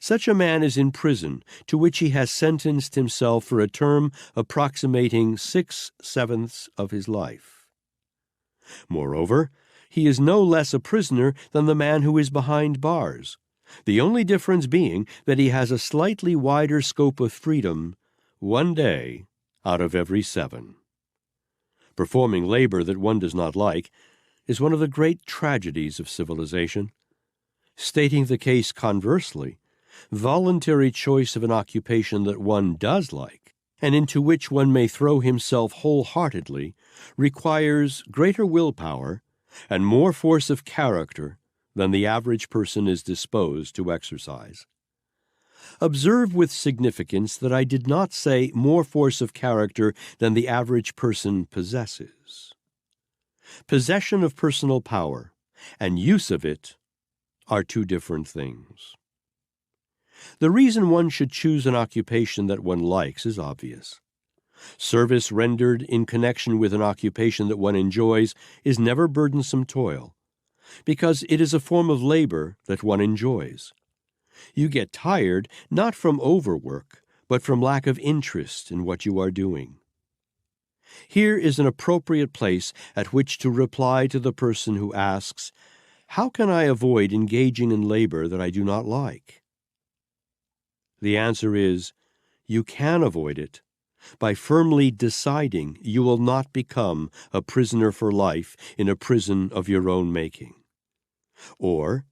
Such a man is in prison, to which he has sentenced himself for a term approximating 6/7 of his life. Moreover, he is no less a prisoner than the man who is behind bars, the only difference being that he has a slightly wider scope of freedom 1 day out of every 7. Performing labor that one does not like is one of the great tragedies of civilization. Stating the case conversely, voluntary choice of an occupation that one does like, and into which one may throw himself wholeheartedly, requires greater willpower and more force of character than the average person is disposed to exercise. Observe with significance that I did not say more force of character than the average person possesses. Possession of personal power and use of it are two different things. The reason one should choose an occupation that one likes is obvious. Service rendered in connection with an occupation that one enjoys is never burdensome toil, because it is a form of labor that one enjoys. You get tired not from overwork, but from lack of interest in what you are doing. Here is an appropriate place at which to reply to the person who asks, "How can I avoid engaging in labor that I do not like?" The answer is, you can avoid it by firmly deciding you will not become a prisoner for life in a prison of your own making. Or,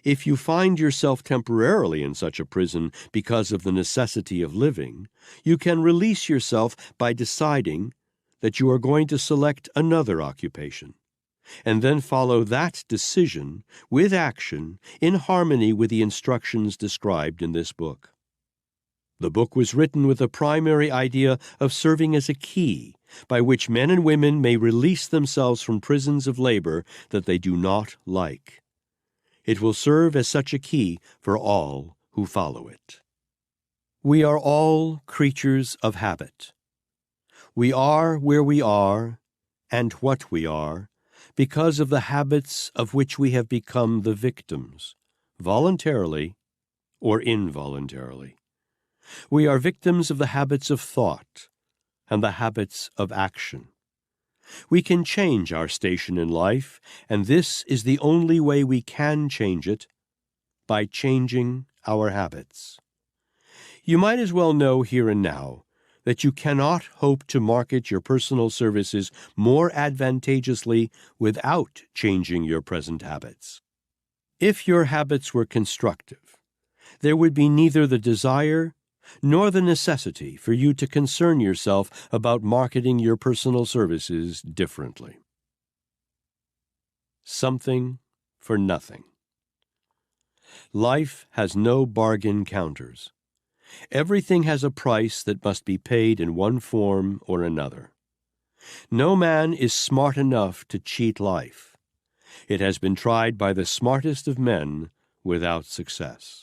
if you find yourself temporarily in such a prison because of the necessity of living, you can release yourself by deciding that you are going to select another occupation, and then follow that decision with action in harmony with the instructions described in this book. The book was written with the primary idea of serving as a key by which men and women may release themselves from prisons of labor that they do not like. It will serve as such a key for all who follow it. We are all creatures of habit. We are where we are and what we are because of the habits of which we have become the victims, voluntarily or involuntarily. We are victims of the habits of thought and the habits of action. We can change our station in life, and this is the only way we can change it, by changing our habits. You might as well know here and now that you cannot hope to market your personal services more advantageously without changing your present habits. If your habits were constructive, there would be neither the desire nor the necessity for you to concern yourself about marketing your personal services differently. Something for nothing. Life has no bargain counters. Everything has a price that must be paid in one form or another. No man is smart enough to cheat life. It has been tried by the smartest of men without success.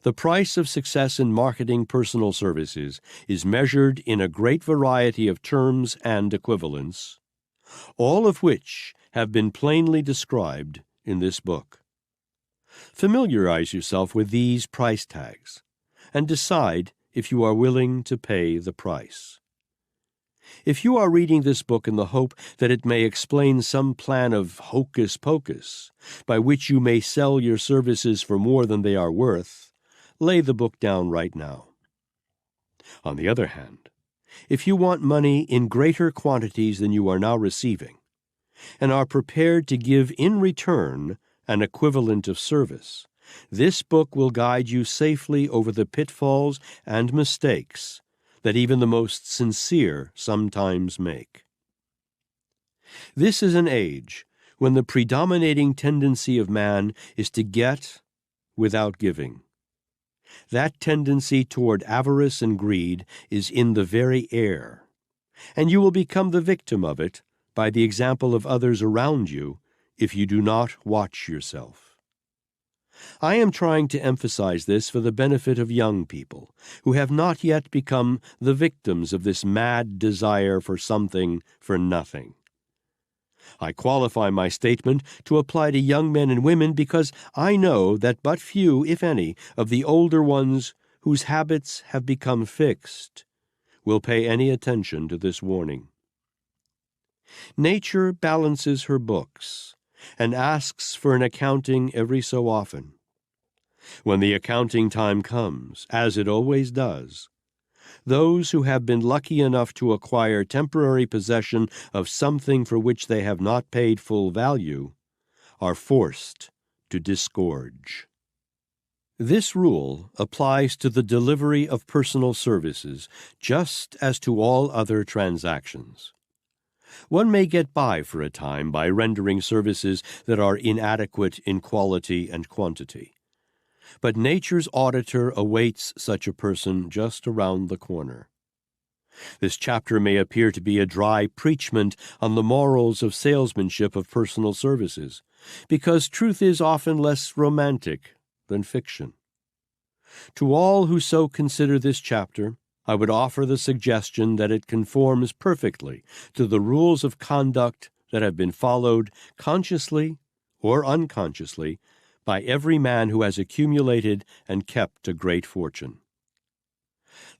The price of success in marketing personal services is measured in a great variety of terms and equivalents, all of which have been plainly described in this book. Familiarize yourself with these price tags and decide if you are willing to pay the price. If you are reading this book in the hope that it may explain some plan of hocus pocus by which you may sell your services for more than they are worth, lay the book down right now. On the other hand, if you want money in greater quantities than you are now receiving, and are prepared to give in return an equivalent of service, this book will guide you safely over the pitfalls and mistakes that even the most sincere sometimes make. This is an age when the predominating tendency of man is to get without giving. That tendency toward avarice and greed is in the very air, and you will become the victim of it by the example of others around you if you do not watch yourself. I am trying to emphasize this for the benefit of young people who have not yet become the victims of this mad desire for something for nothing. I qualify my statement to apply to young men and women because I know that but few, if any, of the older ones whose habits have become fixed will pay any attention to this warning. Nature balances her books and asks for an accounting every so often. When the accounting time comes, as it always does, those who have been lucky enough to acquire temporary possession of something for which they have not paid full value are forced to disgorge. This rule applies to the delivery of personal services just as to all other transactions. One may get by for a time by rendering services that are inadequate in quality and quantity. But nature's auditor awaits such a person just around the corner. This chapter may appear to be a dry preachment on the morals of salesmanship of personal services, because truth is often less romantic than fiction. To all who so consider this chapter, I would offer the suggestion that it conforms perfectly to the rules of conduct that have been followed consciously or unconsciously by every man who has accumulated and kept a great fortune.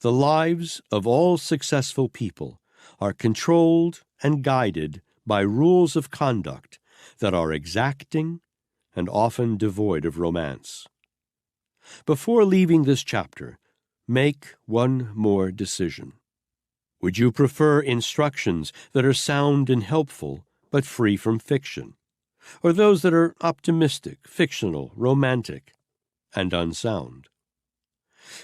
The lives of all successful people are controlled and guided by rules of conduct that are exacting and often devoid of romance. Before leaving this chapter, make one more decision. Would you prefer instructions that are sound and helpful, but free from fiction, or those that are optimistic, fictional, romantic, and unsound?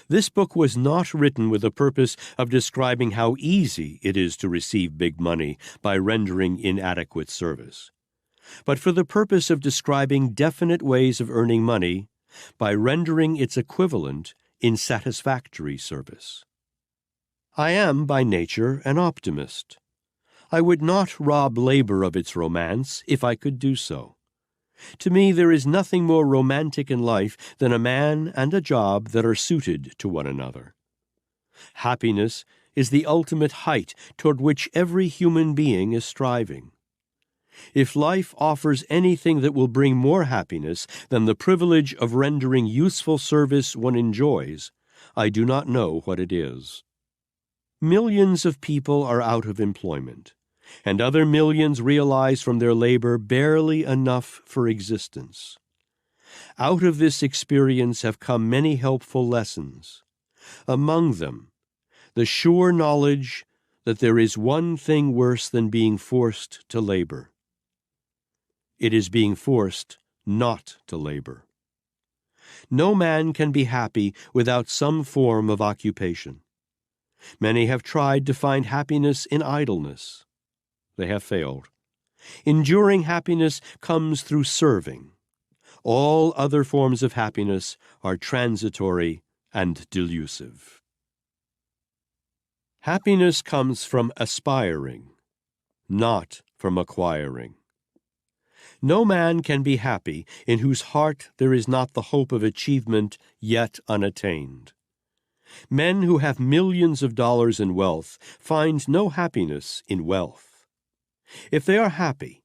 This book was not written with the purpose of describing how easy it is to receive big money by rendering inadequate service, but for the purpose of describing definite ways of earning money by rendering its equivalent in satisfactory service. I am, by nature, an optimist. I would not rob labor of its romance if I could do so. To me, there is nothing more romantic in life than a man and a job that are suited to one another. Happiness is the ultimate height toward which every human being is striving. If life offers anything that will bring more happiness than the privilege of rendering useful service one enjoys, I do not know what it is. Millions of people are out of employment, and other millions realize from their labor barely enough for existence. Out of this experience have come many helpful lessons. Among them, the sure knowledge that there is one thing worse than being forced to labor. It is being forced not to labor. No man can be happy without some form of occupation. Many have tried to find happiness in idleness. They have failed. Enduring happiness comes through serving. All other forms of happiness are transitory and delusive. Happiness comes from aspiring, not from acquiring. No man can be happy in whose heart there is not the hope of achievement yet unattained. Men who have millions of dollars in wealth find no happiness in wealth. If they are happy,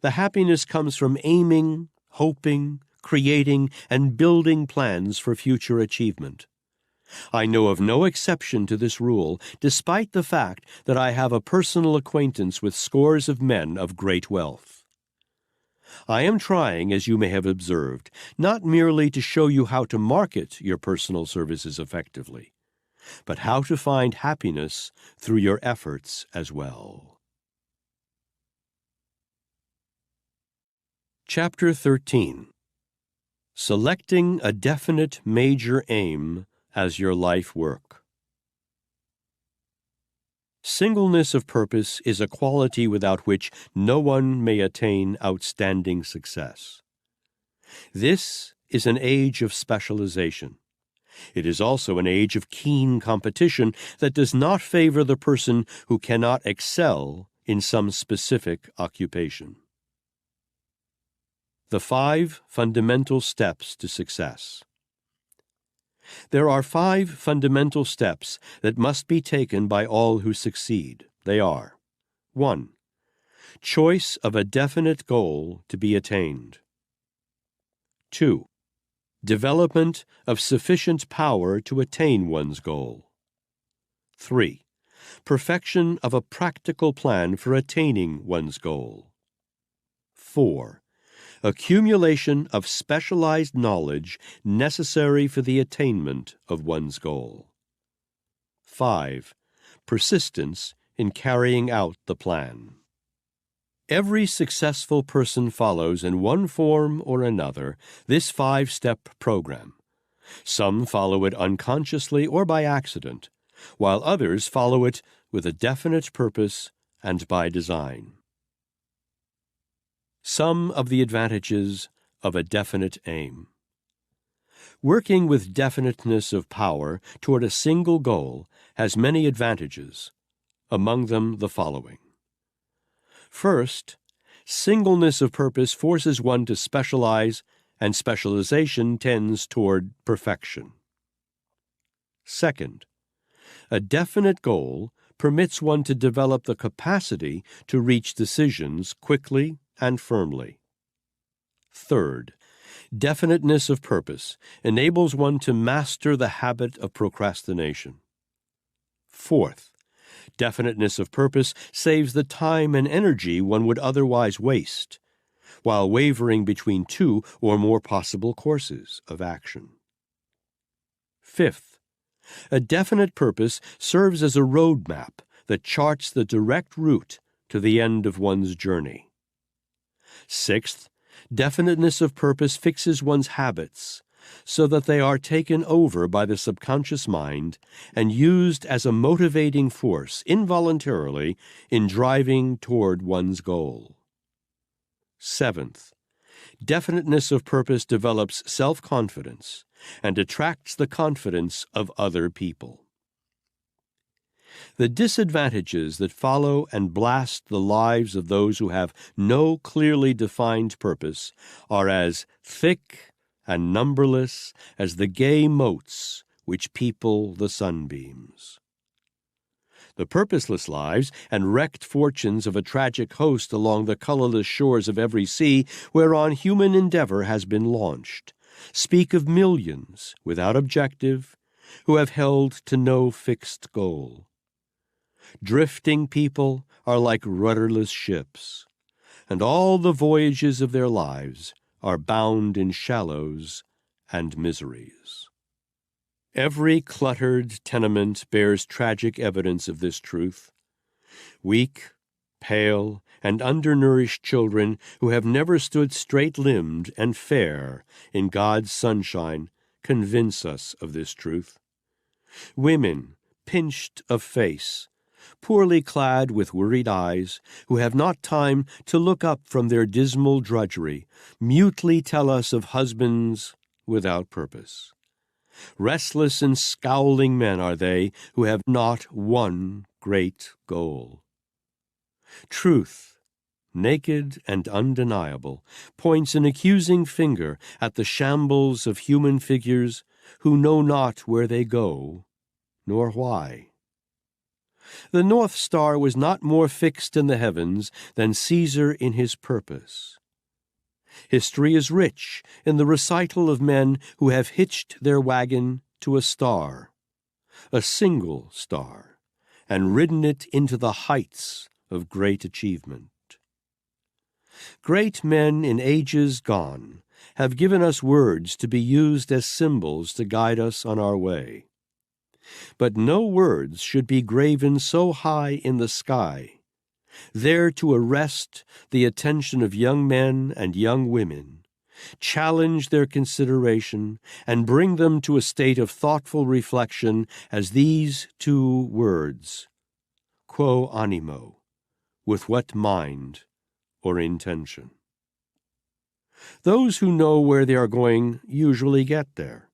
the happiness comes from aiming, hoping, creating, and building plans for future achievement. I know of no exception to this rule, despite the fact that I have a personal acquaintance with scores of men of great wealth. I am trying, as you may have observed, not merely to show you how to market your personal services effectively, but how to find happiness through your efforts as well. Chapter 13. Selecting a definite major aim as your life work. Singleness of purpose is a quality without which no one may attain outstanding success. This is an age of specialization. It is also an age of keen competition that does not favor the person who cannot excel in some specific occupation. The 5 fundamental steps to success. There are 5 fundamental steps that must be taken by all who succeed. They are: 1. Choice of a definite goal to be attained. 2. Development of sufficient power to attain one's goal. 3. Perfection of a practical plan for attaining one's goal. 4. Accumulation of specialized knowledge necessary for the attainment of one's goal. 5. Persistence in carrying out the plan. Every successful person follows in one form or another this 5-step program. Some follow it unconsciously or by accident, while others follow it with a definite purpose and by design. Some of the advantages of a definite aim. Working with definiteness of power toward a single goal has many advantages, among them the following. First, singleness of purpose forces one to specialize, and specialization tends toward perfection. Second, a definite goal permits one to develop the capacity to reach decisions quickly and firmly. Third, definiteness of purpose enables one to master the habit of procrastination. Fourth, definiteness of purpose saves the time and energy one would otherwise waste, while wavering between 2 or more possible courses of action. Fifth, a definite purpose serves as a roadmap that charts the direct route to the end of one's journey. Sixth, definiteness of purpose fixes one's habits so that they are taken over by the subconscious mind and used as a motivating force involuntarily in driving toward one's goal. Seventh, definiteness of purpose develops self-confidence and attracts the confidence of other people. The disadvantages that follow and blast the lives of those who have no clearly defined purpose are as thick and numberless as the gay motes which people the sunbeams. The purposeless lives and wrecked fortunes of a tragic host along the colorless shores of every sea whereon human endeavor has been launched speak of millions without objective who have held to no fixed goal. Drifting people are like rudderless ships, and all the voyages of their lives are bound in shallows and miseries. Every cluttered tenement bears tragic evidence of this truth. Weak, pale, and undernourished children who have never stood straight-limbed and fair in God's sunshine convince us of this truth. Women, pinched of face, poorly clad with worried eyes, who have not time to look up from their dismal drudgery, mutely tell us of husbands without purpose. Restless and scowling men are they who have not one great goal. Truth, naked and undeniable, points an accusing finger at the shambles of human figures who know not where they go, nor why. The North Star was not more fixed in the heavens than Caesar in his purpose. History is rich in the recital of men who have hitched their wagon to a star, a single star, and ridden it into the heights of great achievement. Great men in ages gone have given us words to be used as symbols to guide us on our way. But no words should be graven so high in the sky there to arrest the attention of young men and young women, challenge their consideration, and bring them to a state of thoughtful reflection as these two words, quo animo, with what mind or intention. Those who know where they are going usually get there.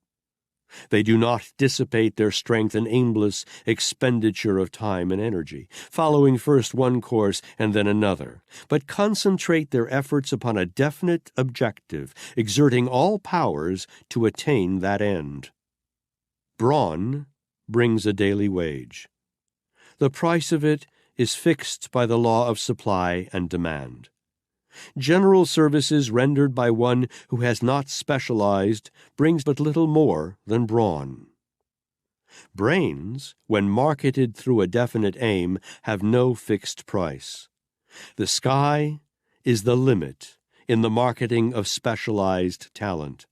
They do not dissipate their strength in aimless expenditure of time and energy, following first one course and then another, but concentrate their efforts upon a definite objective, exerting all powers to attain that end. Brawn brings a daily wage. The price of it is fixed by the law of supply and demand. General services rendered by one who has not specialized brings but little more than brawn. Brains, when marketed through a definite aim, have no fixed price. The sky is the limit in the marketing of specialized talent.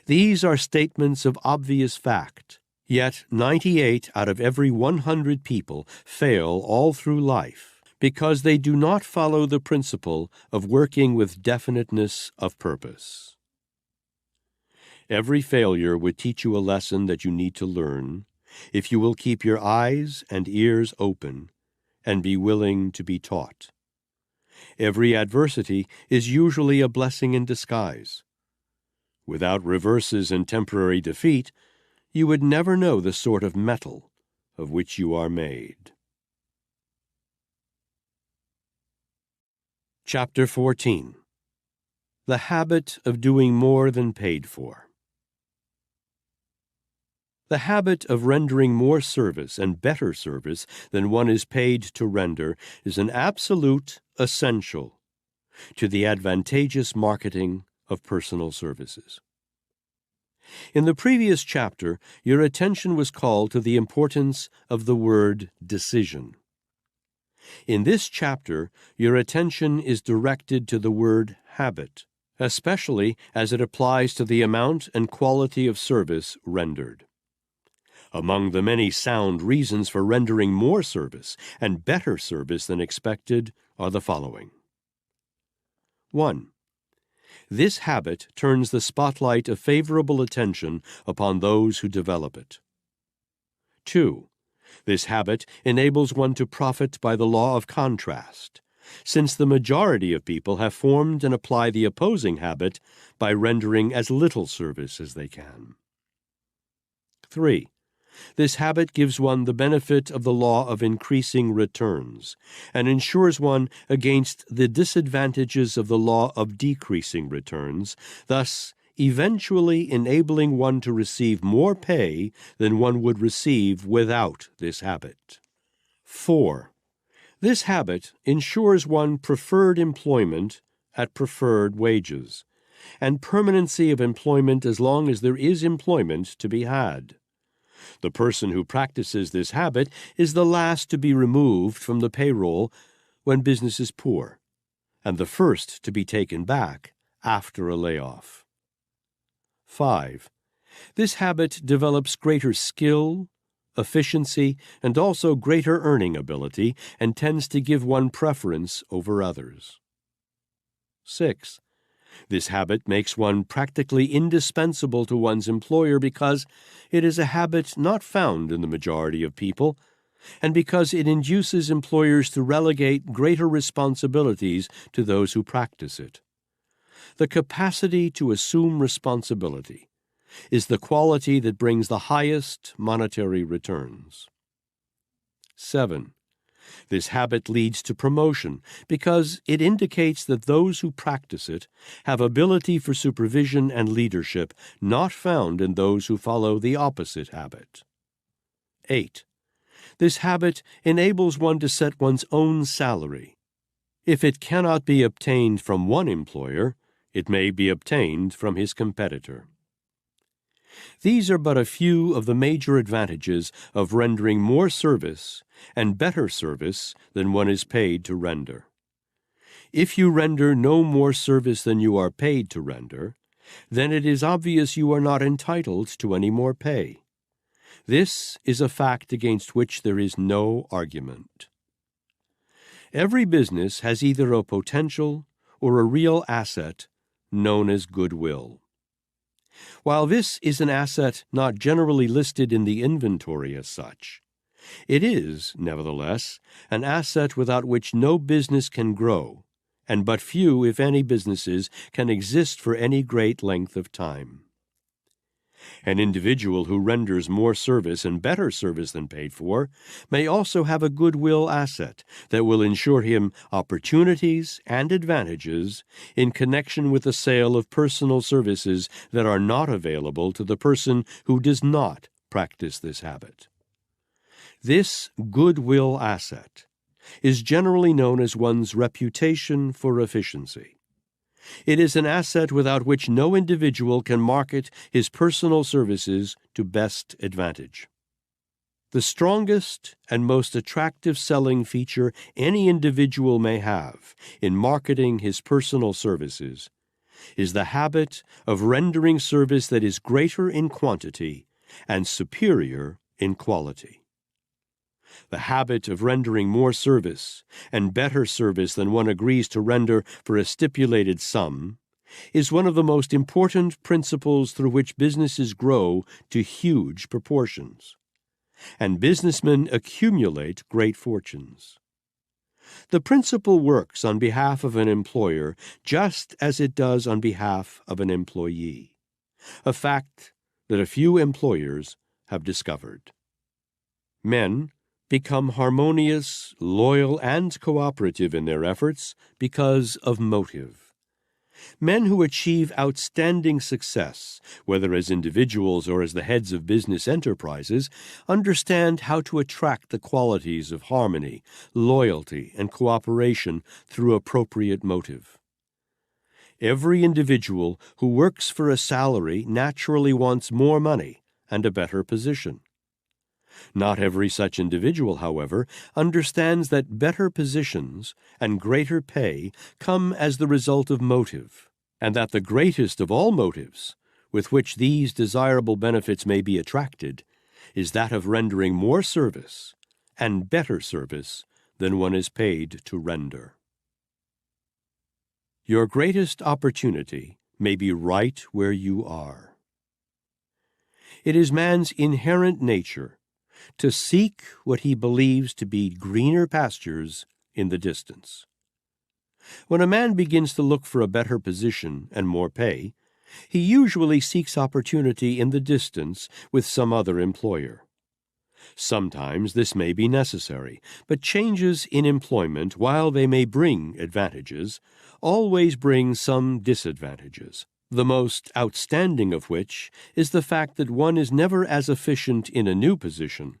These are statements of obvious fact, yet 98 out of every 100 people fail all through life because they do not follow the principle of working with definiteness of purpose. Every failure would teach you a lesson that you need to learn if you will keep your eyes and ears open and be willing to be taught. Every adversity is usually a blessing in disguise. Without reverses and temporary defeat, you would never know the sort of metal of which you are made. Chapter 14. The Habit of Doing More Than Paid For. The habit of rendering more service and better service than one is paid to render is an absolute essential to the advantageous marketing of personal services. In the previous chapter, your attention was called to the importance of the word decision. In this chapter, your attention is directed to the word habit, especially as it applies to the amount and quality of service rendered. Among the many sound reasons for rendering more service and better service than expected are the following. 1. This habit turns the spotlight of favorable attention upon those who develop it. 2. This habit enables one to profit by the law of contrast, since the majority of people have formed and apply the opposing habit by rendering as little service as they can. 3. This habit gives one the benefit of the law of increasing returns and ensures one against the disadvantages of the law of decreasing returns, thus eventually enabling one to receive more pay than one would receive without this habit. 4. This habit ensures one preferred employment at preferred wages, and permanency of employment as long as there is employment to be had. The person who practices this habit is the last to be removed from the payroll when business is poor, and the first to be taken back after a layoff. 5. This habit develops greater skill, efficiency, and also greater earning ability, and tends to give one preference over others. 6. This habit makes one practically indispensable to one's employer because it is a habit not found in the majority of people, and because it induces employers to relegate greater responsibilities to those who practice it. The capacity to assume responsibility is the quality that brings the highest monetary returns. 7. This habit leads to promotion because it indicates that those who practice it have ability for supervision and leadership not found in those who follow the opposite habit. 8. This habit enables one to set one's own salary. If it cannot be obtained from one employer, it may be obtained from his competitor. These are but a few of the major advantages of rendering more service and better service than one is paid to render. If you render no more service than you are paid to render, then it is obvious you are not entitled to any more pay. This is a fact against which there is no argument. Every business has either a potential or a real asset known as goodwill. While this is an asset not generally listed in the inventory as such, it is, nevertheless, an asset without which no business can grow, and but few, if any, businesses can exist for any great length of time. An individual who renders more service and better service than paid for may also have a goodwill asset that will ensure him opportunities and advantages in connection with the sale of personal services that are not available to the person who does not practice this habit. This goodwill asset is generally known as one's reputation for efficiency. It is an asset without which no individual can market his personal services to best advantage. The strongest and most attractive selling feature any individual may have in marketing his personal services is the habit of rendering service that is greater in quantity and superior in quality. The habit of rendering more service and better service than one agrees to render for a stipulated sum is one of the most important principles through which businesses grow to huge proportions, and businessmen accumulate great fortunes. The principle works on behalf of an employer just as it does on behalf of an employee, a fact that a few employers have discovered. Men become harmonious, loyal, and cooperative in their efforts because of motive. Men who achieve outstanding success, whether as individuals or as the heads of business enterprises, understand how to attract the qualities of harmony, loyalty, and cooperation through appropriate motive. Every individual who works for a salary naturally wants more money and a better position. Not every such individual, however, understands that better positions and greater pay come as the result of motive, and that the greatest of all motives with which these desirable benefits may be attracted is that of rendering more service and better service than one is paid to render. Your greatest opportunity may be right where you are. It is man's inherent nature to seek what he believes to be greener pastures in the distance. When a man begins to look for a better position and more pay, he usually seeks opportunity in the distance with some other employer. Sometimes this may be necessary, but changes in employment, while they may bring advantages, always bring some disadvantages, the most outstanding of which is the fact that one is never as efficient in a new position,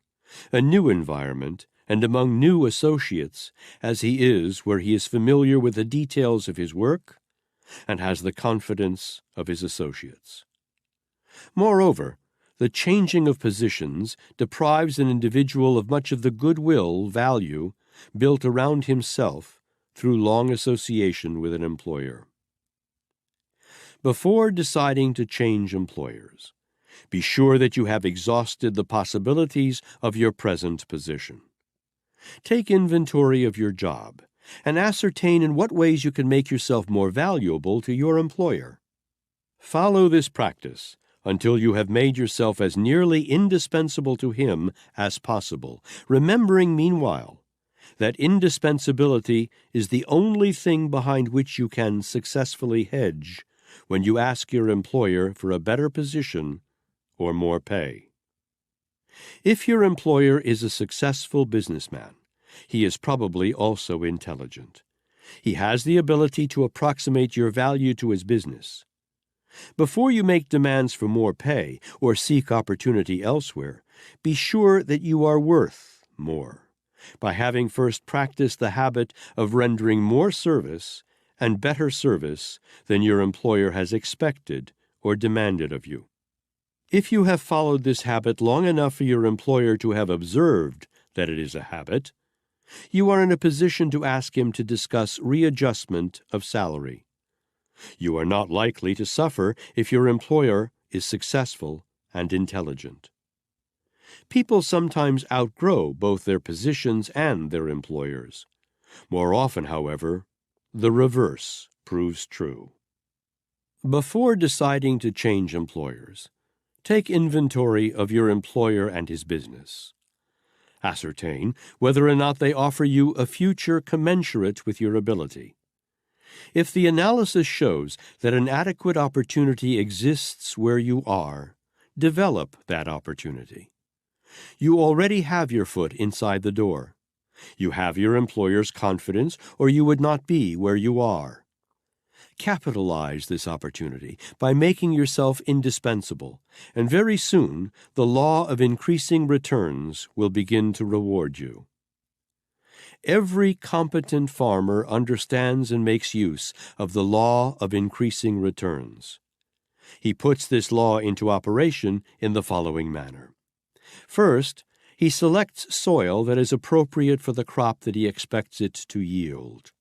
a new environment, and among new associates as he is where he is familiar with the details of his work and has the confidence of his associates. Moreover, the changing of positions deprives an individual of much of the goodwill value built around himself through long association with an employer. Before deciding to change employers, be sure that you have exhausted the possibilities of your present position. Take inventory of your job and ascertain in what ways you can make yourself more valuable to your employer. Follow this practice until you have made yourself as nearly indispensable to him as possible, remembering meanwhile that indispensability is the only thing behind which you can successfully hedge when you ask your employer for a better position or more pay. If your employer is a successful businessman, he is probably also intelligent. He has the ability to approximate your value to his business. Before you make demands for more pay or seek opportunity elsewhere, be sure that you are worth more, by having first practiced the habit of rendering more service and better service than your employer has expected or demanded of you. If you have followed this habit long enough for your employer to have observed that it is a habit, you are in a position to ask him to discuss readjustment of salary. You are not likely to suffer if your employer is successful and intelligent. People sometimes outgrow both their positions and their employers. More often, however, the reverse proves true. Before deciding to change employers, take inventory of your employer and his business. Ascertain whether or not they offer you a future commensurate with your ability. If the analysis shows that an adequate opportunity exists where you are, develop that opportunity. You already have your foot inside the door. You have your employer's confidence, or you would not be where you are. Capitalize this opportunity by making yourself indispensable, and very soon the law of increasing returns will begin to reward you. Every competent farmer understands and makes use of the law of increasing returns. He puts this law into operation in the following manner. First, he selects soil that is appropriate for the crop that he expects it to yield.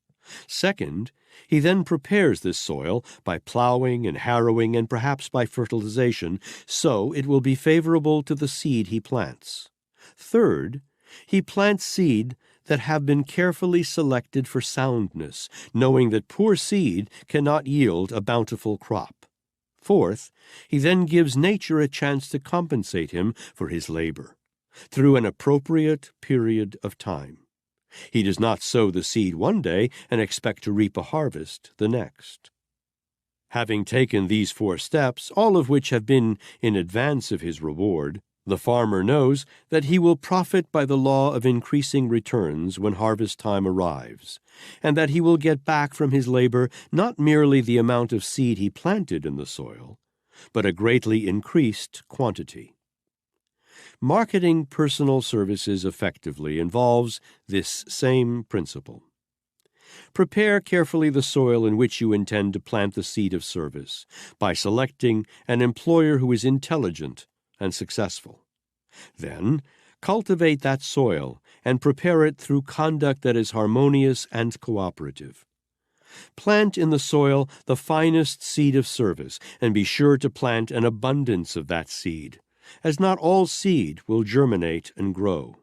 Second, he then prepares this soil by plowing and harrowing and perhaps by fertilization, so it will be favorable to the seed he plants. Third, he plants seed that have been carefully selected for soundness, knowing that poor seed cannot yield a bountiful crop. Fourth, he then gives nature a chance to compensate him for his labor through an appropriate period of time. He does not sow the seed one day and expect to reap a harvest the next. Having taken these 4 steps, all of which have been in advance of his reward, the farmer knows that he will profit by the law of increasing returns when harvest time arrives, and that he will get back from his labor not merely the amount of seed he planted in the soil, but a greatly increased quantity. Marketing personal services effectively involves this same principle. Prepare carefully the soil in which you intend to plant the seed of service by selecting an employer who is intelligent and successful. Then, cultivate that soil and prepare it through conduct that is harmonious and cooperative. Plant in the soil the finest seed of service, and be sure to plant an abundance of that seed, as not all seed will germinate and grow.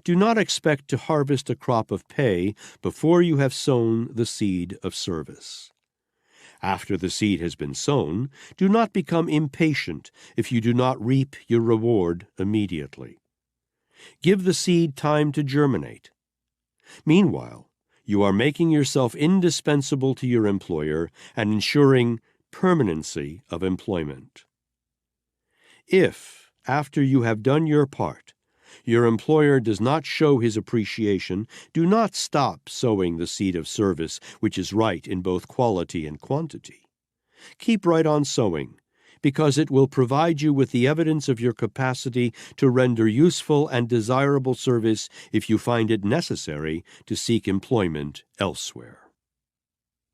Do not expect to harvest a crop of pay before you have sown the seed of service. After the seed has been sown, do not become impatient if you do not reap your reward immediately. Give the seed time to germinate. Meanwhile, you are making yourself indispensable to your employer and ensuring permanency of employment. If, after you have done your part, your employer does not show his appreciation, do not stop sowing the seed of service, which is right in both quality and quantity. Keep right on sowing, because it will provide you with the evidence of your capacity to render useful and desirable service if you find it necessary to seek employment elsewhere.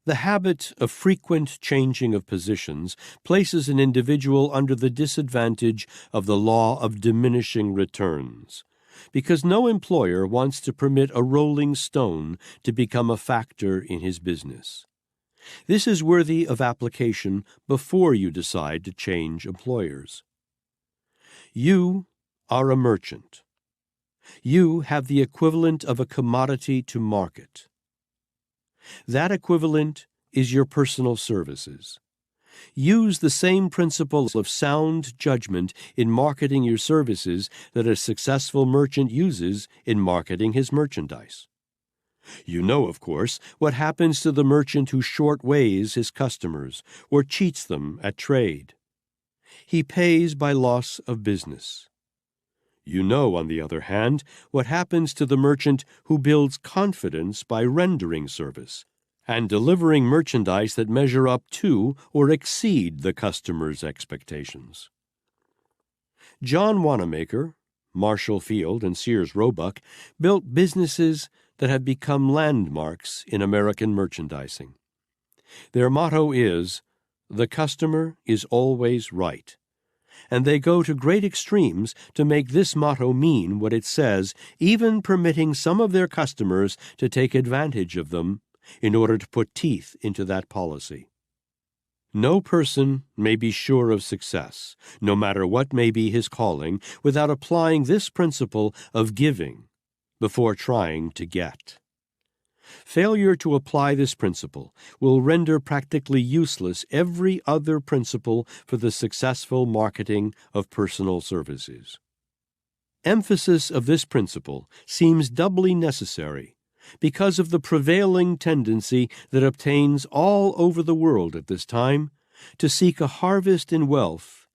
The habit of frequent changing of positions places an individual under the disadvantage of the law of diminishing returns, because no employer wants to permit a rolling stone to become a factor in his business. This is worthy of application before you decide to change employers. You are a merchant. You have the equivalent of a commodity to market. That equivalent is your personal services. Use the same principles of sound judgment in marketing your services that a successful merchant uses in marketing his merchandise. You know, of course, what happens to the merchant who short-weighs his customers or cheats them at trade. He pays by loss of business. You know, on the other hand, what happens to the merchant who builds confidence by rendering service and delivering merchandise that measure up to or exceed the customer's expectations. John Wanamaker, Marshall Field, and Sears Roebuck built businesses that have become landmarks in American merchandising. Their motto is, "The customer is always right," and they go to great extremes to make this motto mean what it says, even permitting some of their customers to take advantage of them in order to put teeth into that policy. No person may be sure of success, no matter what may be his calling, without applying this principle of giving before trying to get. Failure to apply this principle will render practically useless every other principle for the successful marketing of personal services. Emphasis of this principle seems doubly necessary because of the prevailing tendency that obtains all over the world at this time to seek a harvest in wealth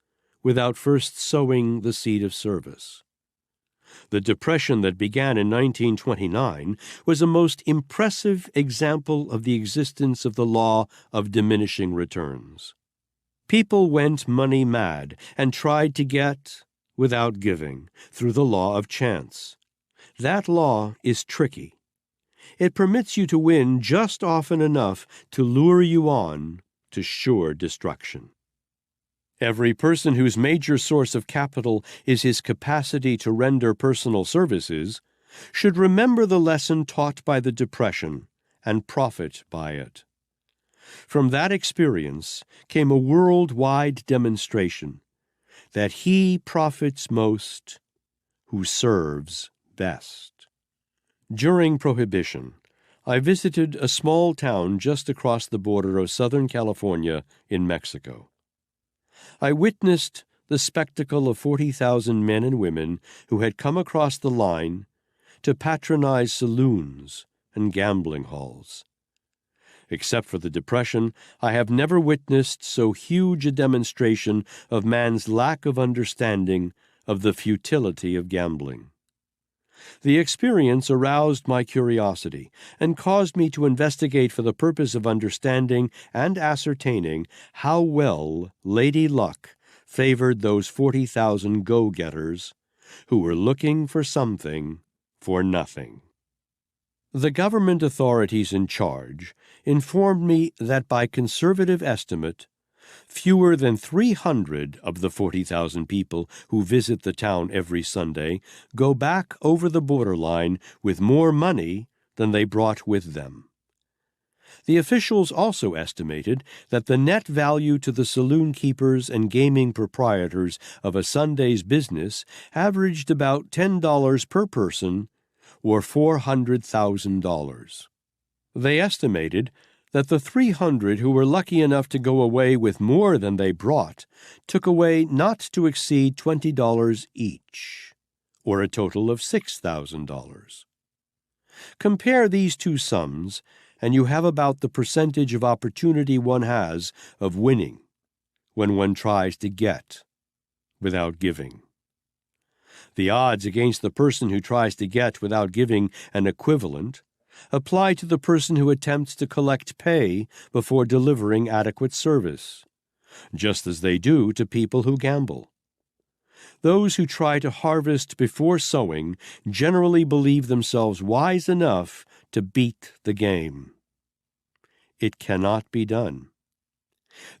without first sowing the seed of service. The depression that began in 1929 was a most impressive example of the existence of the law of diminishing returns. People went money mad and tried to get without giving through the law of chance. That law is tricky. It permits you to win just often enough to lure you on to sure destruction. Every person whose major source of capital is his capacity to render personal services should remember the lesson taught by the Depression and profit by it. From that experience came a worldwide demonstration that he profits most who serves best. During Prohibition, I visited a small town just across the border of Southern California in Mexico. I witnessed the spectacle of 40,000 men and women who had come across the line to patronize saloons and gambling halls. Except for the Depression, I have never witnessed so huge a demonstration of man's lack of understanding of the futility of gambling. The experience aroused my curiosity and caused me to investigate for the purpose of understanding and ascertaining how well Lady Luck favored those 40,000 go-getters who were looking for something for nothing. The government authorities in charge informed me that by conservative estimate, fewer than 300 of the 40,000 people who visit the town every Sunday go back over the borderline with more money than they brought with them. The officials also estimated that the net value to the saloon keepers and gaming proprietors of a Sunday's business averaged about $10 per person, or $400,000. They estimated that the 300 who were lucky enough to go away with more than they brought took away not to exceed $20 each, or a total of $6,000. Compare these two sums, and you have about the percentage of opportunity one has of winning when one tries to get without giving. The odds against the person who tries to get without giving an equivalent apply to the person who attempts to collect pay before delivering adequate service, just as they do to people who gamble. Those who try to harvest before sowing generally believe themselves wise enough to beat the game. It cannot be done.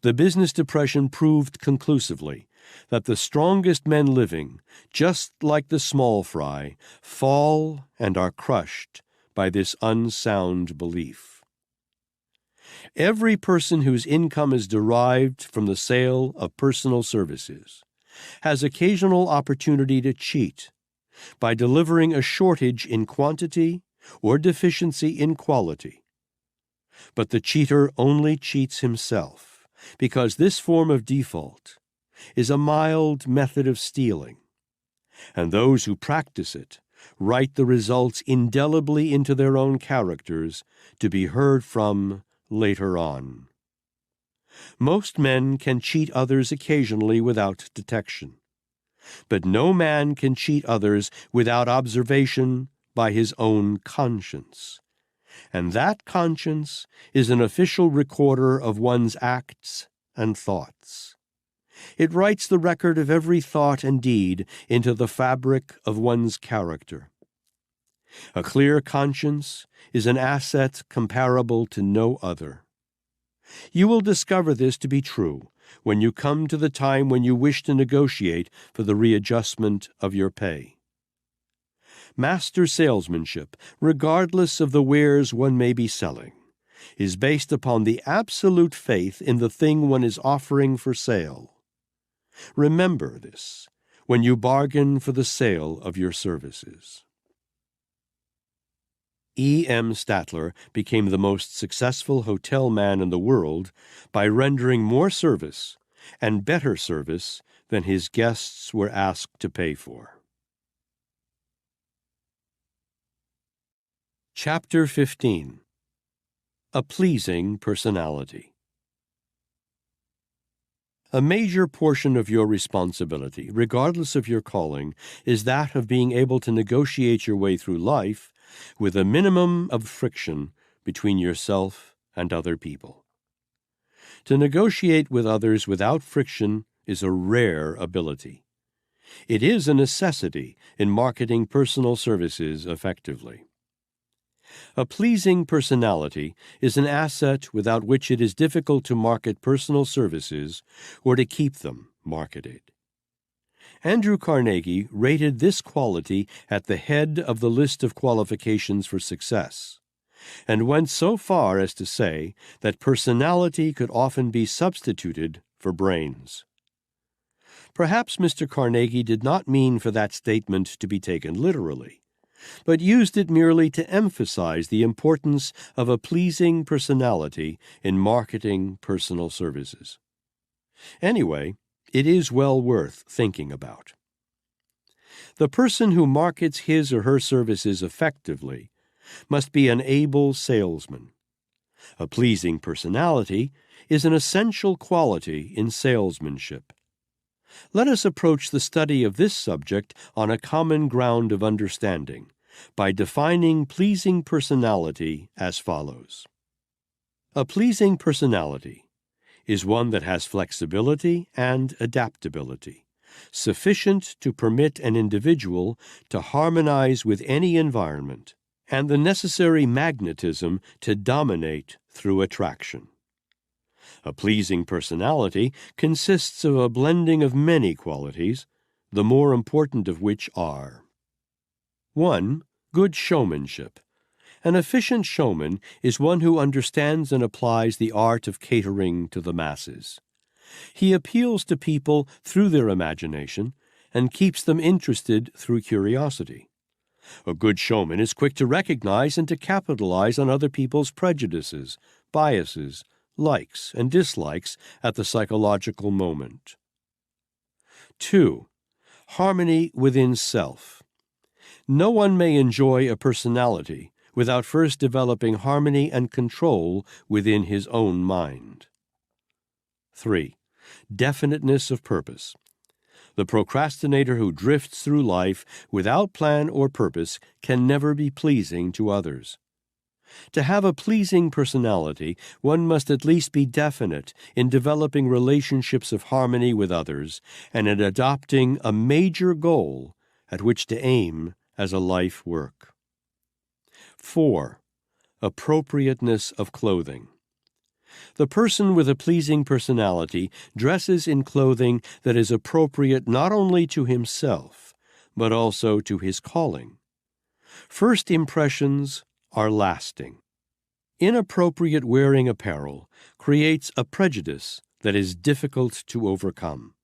The business depression proved conclusively that the strongest men living, just like the small fry, fall and are crushed by this unsound belief. Every person whose income is derived from the sale of personal services has occasional opportunity to cheat by delivering a shortage in quantity or deficiency in quality. But the cheater only cheats himself, because this form of default is a mild method of stealing, and those who practice it write the results indelibly into their own characters to be heard from later on. Most men can cheat others occasionally without detection, but no man can cheat others without observation by his own conscience, and that conscience is an official recorder of one's acts and thoughts. It writes the record of every thought and deed into the fabric of one's character. A clear conscience is an asset comparable to no other. You will discover this to be true when you come to the time when you wish to negotiate for the readjustment of your pay. Master salesmanship, regardless of the wares one may be selling, is based upon the absolute faith in the thing one is offering for sale. Remember this when you bargain for the sale of your services. E. M. Statler became the most successful hotel man in the world by rendering more service and better service than his guests were asked to pay for. Chapter 15. A Pleasing Personality. A major portion of your responsibility, regardless of your calling, is that of being able to negotiate your way through life with a minimum of friction between yourself and other people. To negotiate with others without friction is a rare ability. It is a necessity in marketing personal services effectively. A pleasing personality is an asset without which it is difficult to market personal services or to keep them marketed. Andrew Carnegie rated this quality at the head of the list of qualifications for success, and went so far as to say that personality could often be substituted for brains. Perhaps Mr. Carnegie did not mean for that statement to be taken literally, but used it merely to emphasize the importance of a pleasing personality in marketing personal services. Anyway, it is well worth thinking about. The person who markets his or her services effectively must be an able salesman. A pleasing personality is an essential quality in salesmanship. Let us approach the study of this subject on a common ground of understanding by defining pleasing personality as follows. A pleasing personality is one that has flexibility and adaptability, sufficient to permit an individual to harmonize with any environment, and the necessary magnetism to dominate through attraction. A pleasing personality consists of a blending of many qualities, the more important of which are: 1. Good showmanship. An efficient showman is one who understands and applies the art of catering to the masses. He appeals to people through their imagination and keeps them interested through curiosity. A good showman is quick to recognize and to capitalize on other people's prejudices, biases, likes, and dislikes at the psychological moment. 2. Harmony within self. No one may enjoy a personality without first developing harmony and control within his own mind. 3. Definiteness of purpose. The procrastinator who drifts through life without plan or purpose can never be pleasing to others. To have a pleasing personality, one must at least be definite in developing relationships of harmony with others and in adopting a major goal at which to aim as a life work. 4. Appropriateness of clothing. The person with a pleasing personality dresses in clothing that is appropriate not only to himself, but also to his calling. First impressions are lasting. Inappropriate wearing apparel creates a prejudice that is difficult to overcome.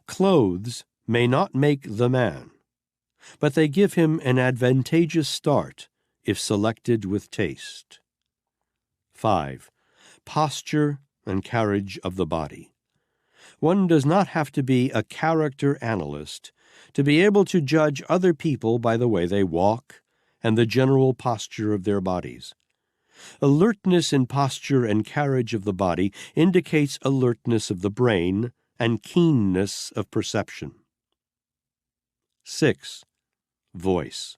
Clothes may not make the man, but they give him an advantageous start if selected with taste. 5. Posture and carriage of the body. One does not have to be a character analyst to be able to judge other people by the way they walk and the general posture of their bodies. Alertness in posture and carriage of the body indicates alertness of the brain and keenness of perception. 6. Voice.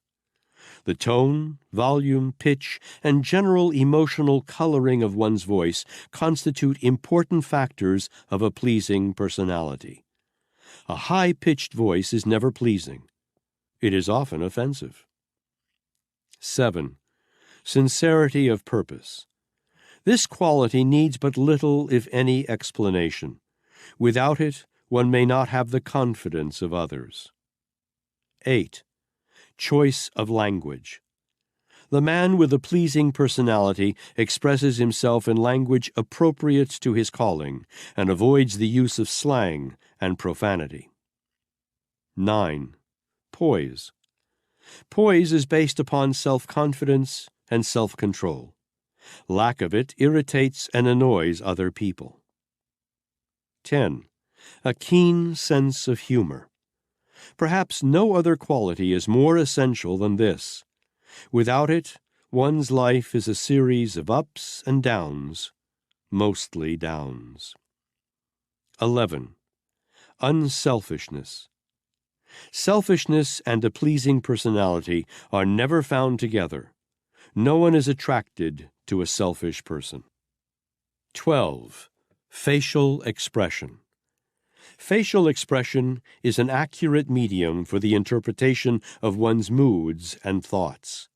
The tone, volume, pitch, and general emotional coloring of one's voice constitute important factors of a pleasing personality. A high-pitched voice is never pleasing. It is often offensive. 7. Sincerity of purpose. This quality needs but little, if any, explanation. Without it, one may not have the confidence of others. 8. Choice of language. The man with a pleasing personality expresses himself in language appropriate to his calling and avoids the use of slang and profanity. 9. Poise. Poise is based upon self-confidence and self-control. Lack of it irritates and annoys other people. 10. A keen sense of humor. Perhaps no other quality is more essential than this. Without it, one's life is a series of ups and downs, mostly downs. 11. Unselfishness. Selfishness and a pleasing personality are never found together. No one is attracted to a selfish person. 12. Facial expression. Facial expression is an accurate medium for the interpretation of one's moods and thoughts.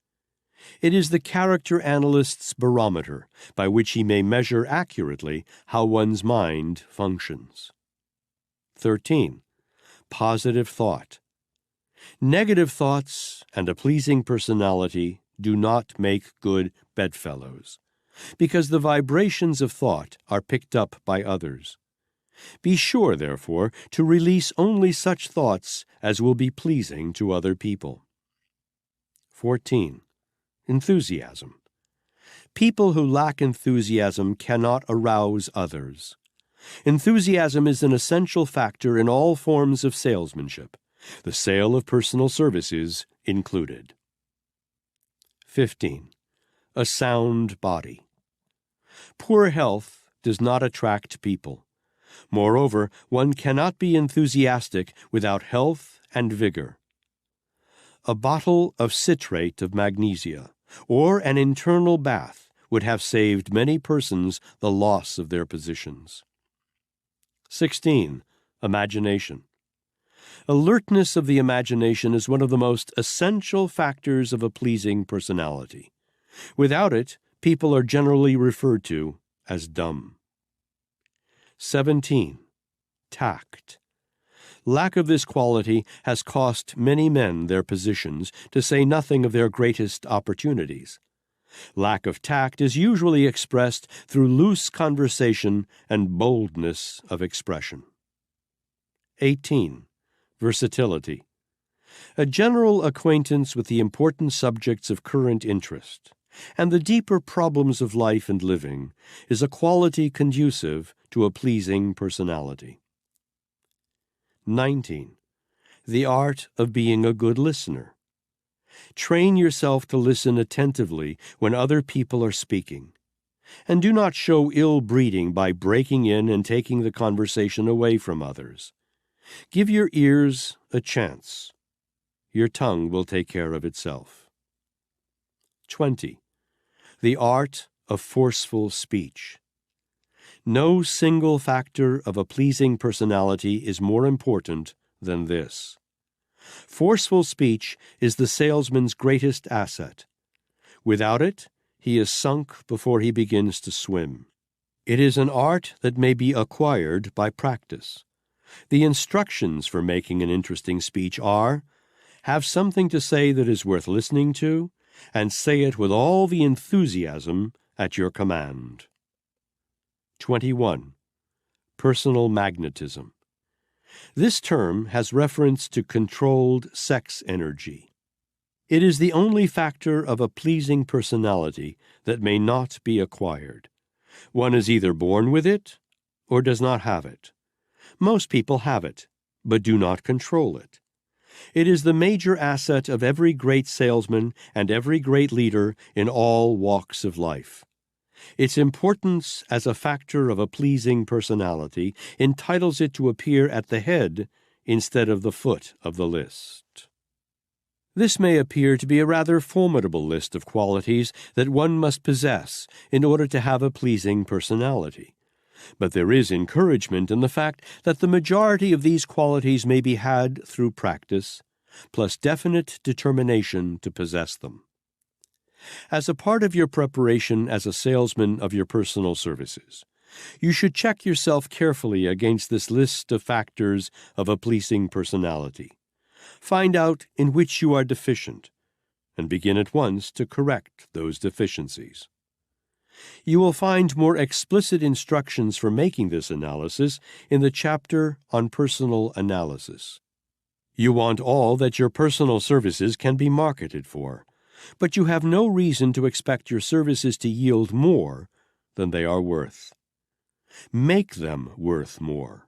It is the character analyst's barometer by which he may measure accurately how one's mind functions. 13. Positive thought. Negative thoughts and a pleasing personality do not make good bedfellows, because the vibrations of thought are picked up by others. Be sure, therefore, to release only such thoughts as will be pleasing to other people. 14. Enthusiasm. People who lack enthusiasm cannot arouse others. Enthusiasm is an essential factor in all forms of salesmanship, the sale of personal services included. 15. A sound body. Poor health does not attract people. Moreover, one cannot be enthusiastic without health and vigor. A bottle of citrate of magnesia or an internal bath would have saved many persons the loss of their positions. 16. Imagination. Alertness of the imagination is one of the most essential factors of a pleasing personality. Without it, people are generally referred to as dumb. 17. Tact. Lack of this quality has cost many men their positions, to say nothing of their greatest opportunities. Lack of tact is usually expressed through loose conversation and boldness of expression. 18. Versatility. A general acquaintance with the important subjects of current interest and the deeper problems of life and living is a quality conducive to a pleasing personality. 19. The art of being a good listener. Train yourself to listen attentively when other people are speaking, and do not show ill breeding by breaking in and taking the conversation away from others. Give your ears a chance. Your tongue will take care of itself. 20. The art of forceful speech. No single factor of a pleasing personality is more important than this. Forceful speech is the salesman's greatest asset. Without it, he is sunk before he begins to swim. It is an art that may be acquired by practice. The instructions for making an interesting speech are: have something to say that is worth listening to, and say it with all the enthusiasm at your command. 21. Personal magnetism. This term has reference to controlled sex energy. It is the only factor of a pleasing personality that may not be acquired. One is either born with it or does not have it. Most people have it, but do not control it. It is the major asset of every great salesman and every great leader in all walks of life. Its importance as a factor of a pleasing personality entitles it to appear at the head instead of the foot of the list. This may appear to be a rather formidable list of qualities that one must possess in order to have a pleasing personality. But there is encouragement in the fact that the majority of these qualities may be had through practice, plus definite determination to possess them. As a part of your preparation as a salesman of your personal services, you should check yourself carefully against this list of factors of a pleasing personality. Find out in which you are deficient, and begin at once to correct those deficiencies. You will find more explicit instructions for making this analysis in the chapter on personal analysis. You want all that your personal services can be marketed for, but you have no reason to expect your services to yield more than they are worth. Make them worth more.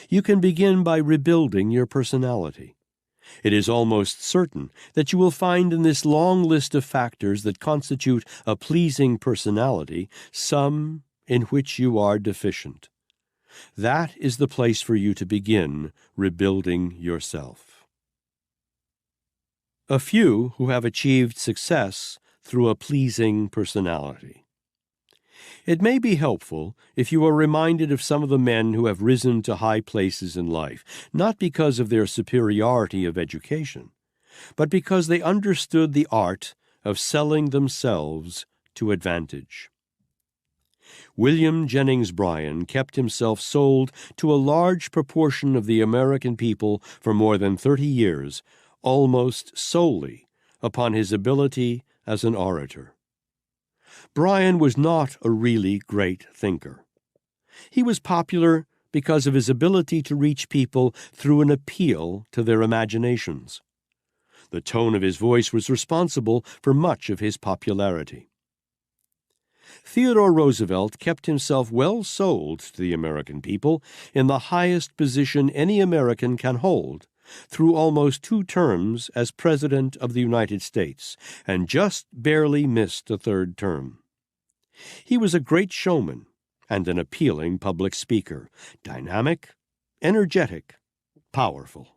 You can begin by rebuilding your personality. It is almost certain that you will find in this long list of factors that constitute a pleasing personality some in which you are deficient. That is the place for you to begin rebuilding yourself. A few who have achieved success through a pleasing personality. It may be helpful if you are reminded of some of the men who have risen to high places in life, not because of their superiority of education, but because they understood the art of selling themselves to advantage. William Jennings Bryan kept himself sold to a large proportion of the American people for more than 30 years, almost solely upon his ability as an orator. Bryan was not a really great thinker. He was popular because of his ability to reach people through an appeal to their imaginations. The tone of his voice was responsible for much of his popularity. Theodore Roosevelt kept himself well sold to the American people in the highest position any American can hold, through almost 2 terms as President of the United States, and just barely missed a 3rd term. He was a great showman and an appealing public speaker, dynamic, energetic, powerful.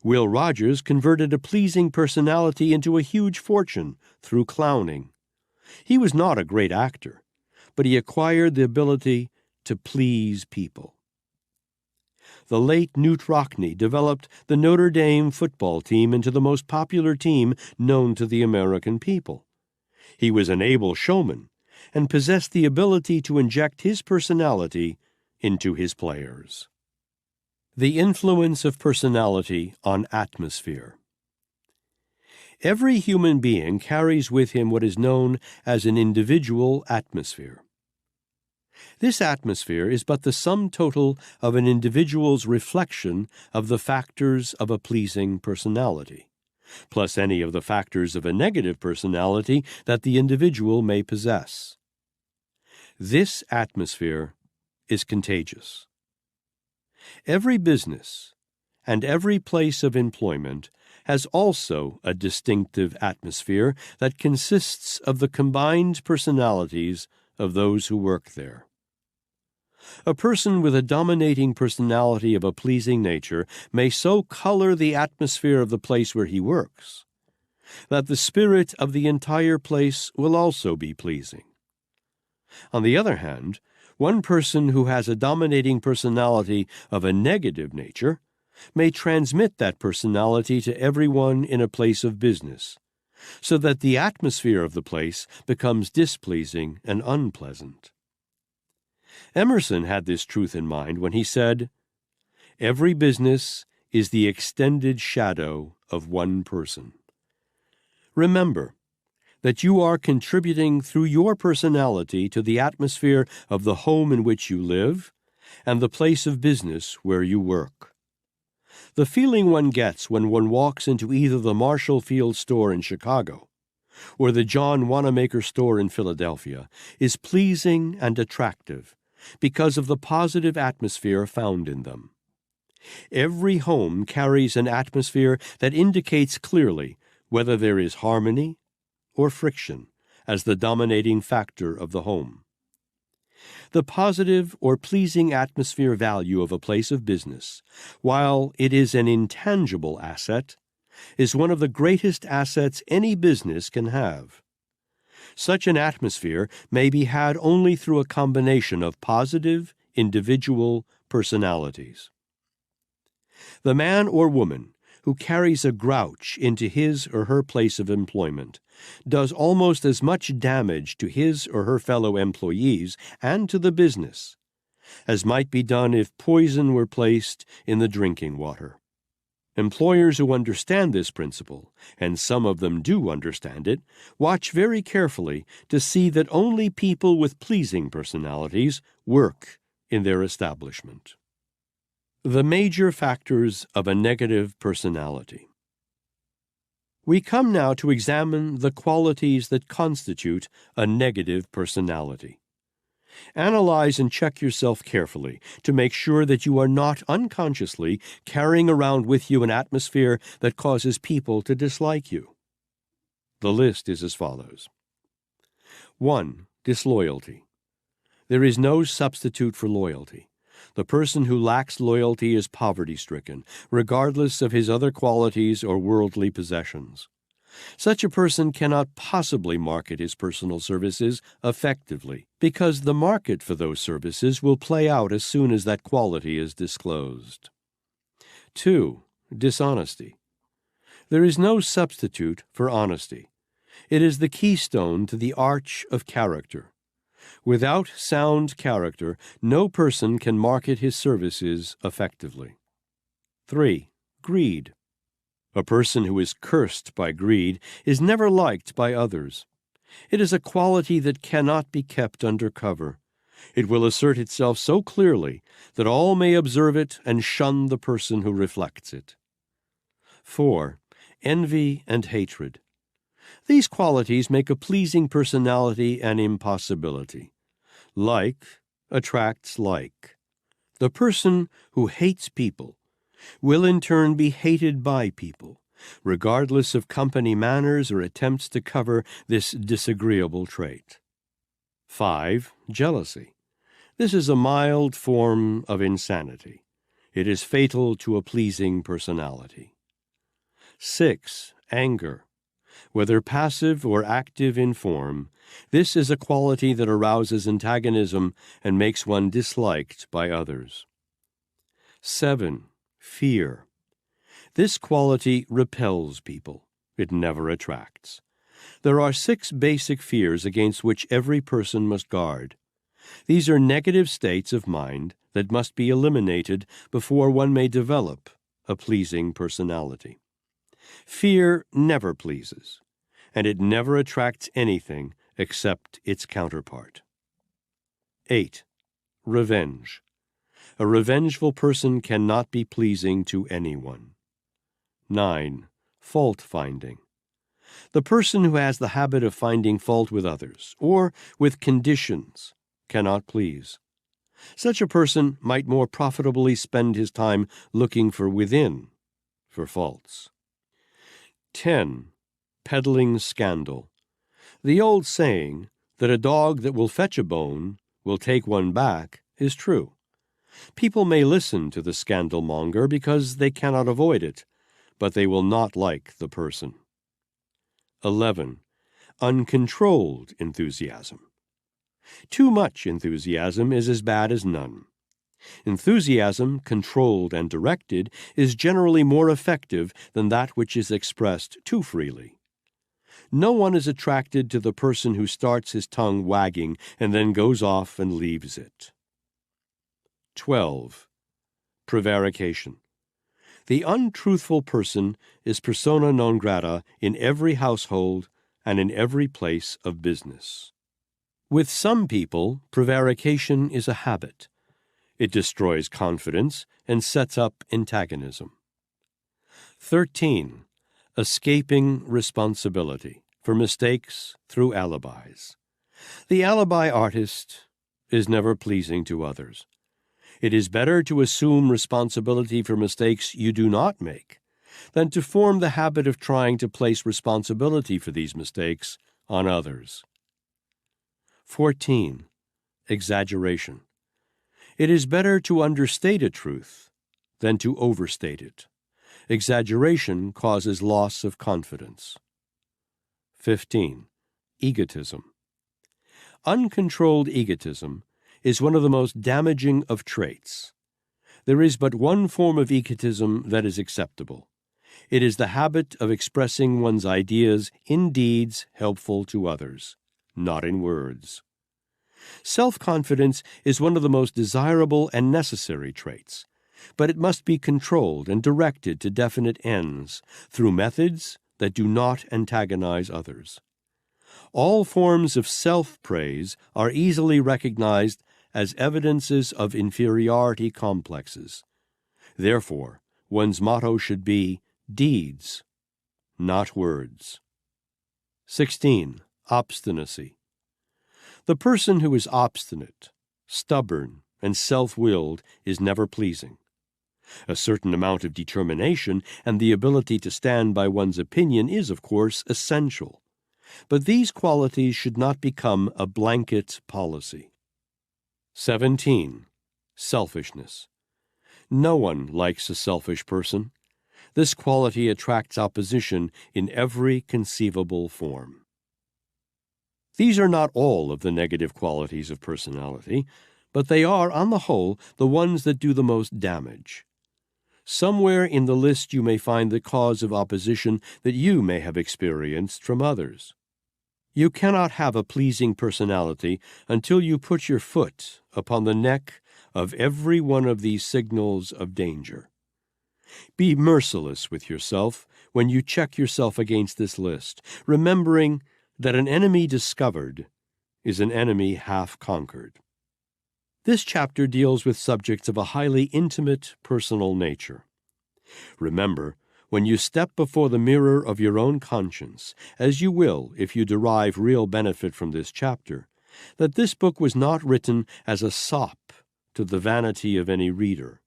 Will Rogers converted a pleasing personality into a huge fortune through clowning. He was not a great actor, but he acquired the ability to please people. The late Knute Rockne developed the Notre Dame football team into the most popular team known to the American people. He was an able showman and possessed the ability to inject his personality into his players. The influence of personality on atmosphere. Every human being carries with him what is known as an individual atmosphere. This atmosphere is but the sum total of an individual's reflection of the factors of a pleasing personality, plus any of the factors of a negative personality that the individual may possess. This atmosphere is contagious. Every business and every place of employment has also a distinctive atmosphere that consists of the combined personalities of those who work there. A person with a dominating personality of a pleasing nature may so color the atmosphere of the place where he works that the spirit of the entire place will also be pleasing. On the other hand, one person who has a dominating personality of a negative nature may transmit that personality to everyone in a place of business, so that the atmosphere of the place becomes displeasing and unpleasant. Emerson had this truth in mind when he said, "Every business is the extended shadow of one person." Remember that you are contributing through your personality to the atmosphere of the home in which you live and the place of business where you work. The feeling one gets when one walks into either the Marshall Field store in Chicago or the John Wanamaker store in Philadelphia is pleasing and attractive because of the positive atmosphere found in them. Every home carries an atmosphere that indicates clearly whether there is harmony or friction as the dominating factor of the home. The positive or pleasing atmosphere value of a place of business, while it is an intangible asset, is one of the greatest assets any business can have. Such an atmosphere may be had only through a combination of positive, individual personalities. The man or woman who carries a grouch into his or her place of employment does almost as much damage to his or her fellow employees and to the business as might be done if poison were placed in the drinking water. Employers who understand this principle, and some of them do understand it, watch very carefully to see that only people with pleasing personalities work in their establishment. The major factors of a negative personality. We come now to examine the qualities that constitute a negative personality. Analyze and check yourself carefully to make sure that you are not unconsciously carrying around with you an atmosphere that causes people to dislike you. The list is as follows. 1. Disloyalty. There is no substitute for loyalty. The person who lacks loyalty is poverty-stricken, regardless of his other qualities or worldly possessions. Such a person cannot possibly market his personal services effectively, because the market for those services will play out as soon as that quality is disclosed. 2. Dishonesty. There is no substitute for honesty. It is the keystone to the arch of character. Without sound character, no person can market his services effectively. 3. Greed. A person who is cursed by greed is never liked by others. It is a quality that cannot be kept under cover. It will assert itself so clearly that all may observe it and shun the person who reflects it. 4. Envy and hatred. These qualities make a pleasing personality an impossibility. Like attracts like. The person who hates people will in turn be hated by people, regardless of company manners or attempts to cover this disagreeable trait. 5. Jealousy. This is a mild form of insanity. It is fatal to a pleasing personality. 6. Anger. Whether passive or active in form, this is a quality that arouses antagonism and makes one disliked by others. 7. Fear. This quality repels people. It never attracts. There are 6 basic fears against which every person must guard. These are negative states of mind that must be eliminated before one may develop a pleasing personality. Fear never pleases, and it never attracts anything except its counterpart. 8. Revenge. A revengeful person cannot be pleasing to anyone. 9. Fault-finding. The person who has the habit of finding fault with others, or with conditions, cannot please. Such a person might more profitably spend his time looking for faults. 10. Peddling scandal. The old saying that a dog that will fetch a bone will take one back is true. People may listen to the scandalmonger because they cannot avoid it, but they will not like the person. 11. Uncontrolled enthusiasm. Too much enthusiasm is as bad as none. Enthusiasm, controlled and directed, is generally more effective than that which is expressed too freely. No one is attracted to the person who starts his tongue wagging and then goes off and leaves it. 12. Prevarication. The untruthful person is persona non grata in every household and in every place of business. With some people, prevarication is a habit. It destroys confidence and sets up antagonism. 13. Escaping responsibility for mistakes through alibis. The alibi artist is never pleasing to others. It is better to assume responsibility for mistakes you do not make than to form the habit of trying to place responsibility for these mistakes on others. 14. Exaggeration. It is better to understate a truth than to overstate it. Exaggeration causes loss of confidence. 15. Egotism. Uncontrolled egotism is one of the most damaging of traits. There is but one form of egotism that is acceptable. It is the habit of expressing one's ideas in deeds helpful to others, not in words. Self-confidence is one of the most desirable and necessary traits, but it must be controlled and directed to definite ends through methods that do not antagonize others. All forms of self-praise are easily recognized as evidences of inferiority complexes. Therefore, one's motto should be deeds, not words. 16. Obstinacy. The person who is obstinate, stubborn, and self-willed is never pleasing. A certain amount of determination and the ability to stand by one's opinion is, of course, essential. But these qualities should not become a blanket policy. 17. Selfishness. No one likes a selfish person. This quality attracts opposition in every conceivable form. These are not all of the negative qualities of personality, but they are, on the whole, the ones that do the most damage. Somewhere in the list you may find the cause of opposition that you may have experienced from others. You cannot have a pleasing personality until you put your foot upon the neck of every one of these signals of danger. Be merciless with yourself when you check yourself against this list, remembering that an enemy discovered is an enemy half conquered. This chapter deals with subjects of a highly intimate, personal nature. Remember, when you step before the mirror of your own conscience, as you will if you derive real benefit from this chapter, that this book was not written as a sop to the vanity of any reader.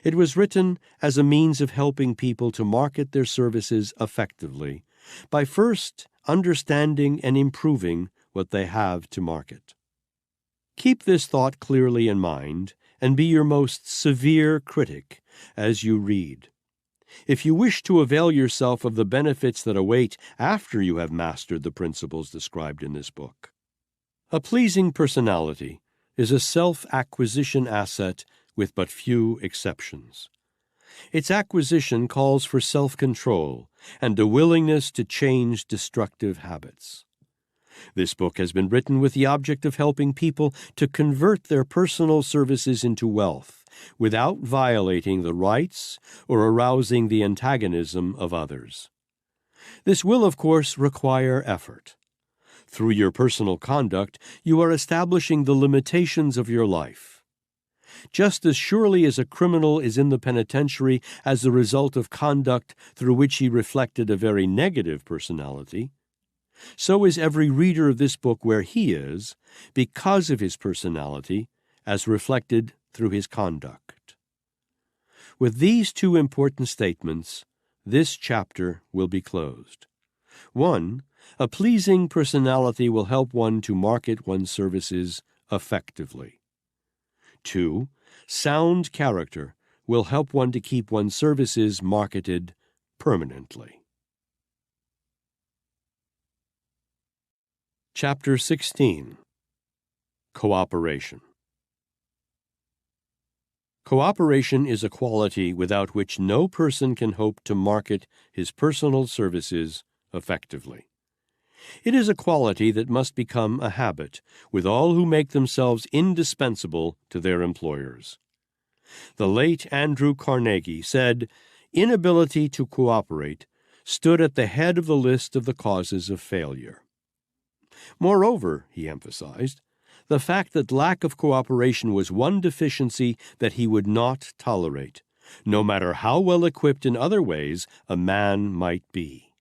It was written as a means of helping people to market their services effectively by first understanding and improving what they have to market. Keep this thought clearly in mind and be your most severe critic as you read. If you wish to avail yourself of the benefits that await after you have mastered the principles described in this book. A pleasing personality is a self-acquisition asset with but few exceptions. Its acquisition calls for self-control and a willingness to change destructive habits. This book has been written with the object of helping people to convert their personal services into wealth without violating the rights or arousing the antagonism of others. This will, of course, require effort. Through your personal conduct, you are establishing the limitations of your life. Just as surely as a criminal is in the penitentiary as the result of conduct through which he reflected a very negative personality, so is every reader of this book where he is because of his personality as reflected through his conduct. With these two important statements, this chapter will be closed. 1. A pleasing personality will help one to market one's services effectively. 2. Sound character will help one to keep one's services marketed permanently. Chapter 16. Cooperation. Cooperation is a quality without which no person can hope to market his personal services effectively. It is a quality that must become a habit with all who make themselves indispensable to their employers. The late Andrew Carnegie said, "Inability to cooperate stood at the head of the list of the causes of failure." Moreover, he emphasized, the fact that lack of cooperation was one deficiency that he would not tolerate, no matter how well equipped in other ways a man might be.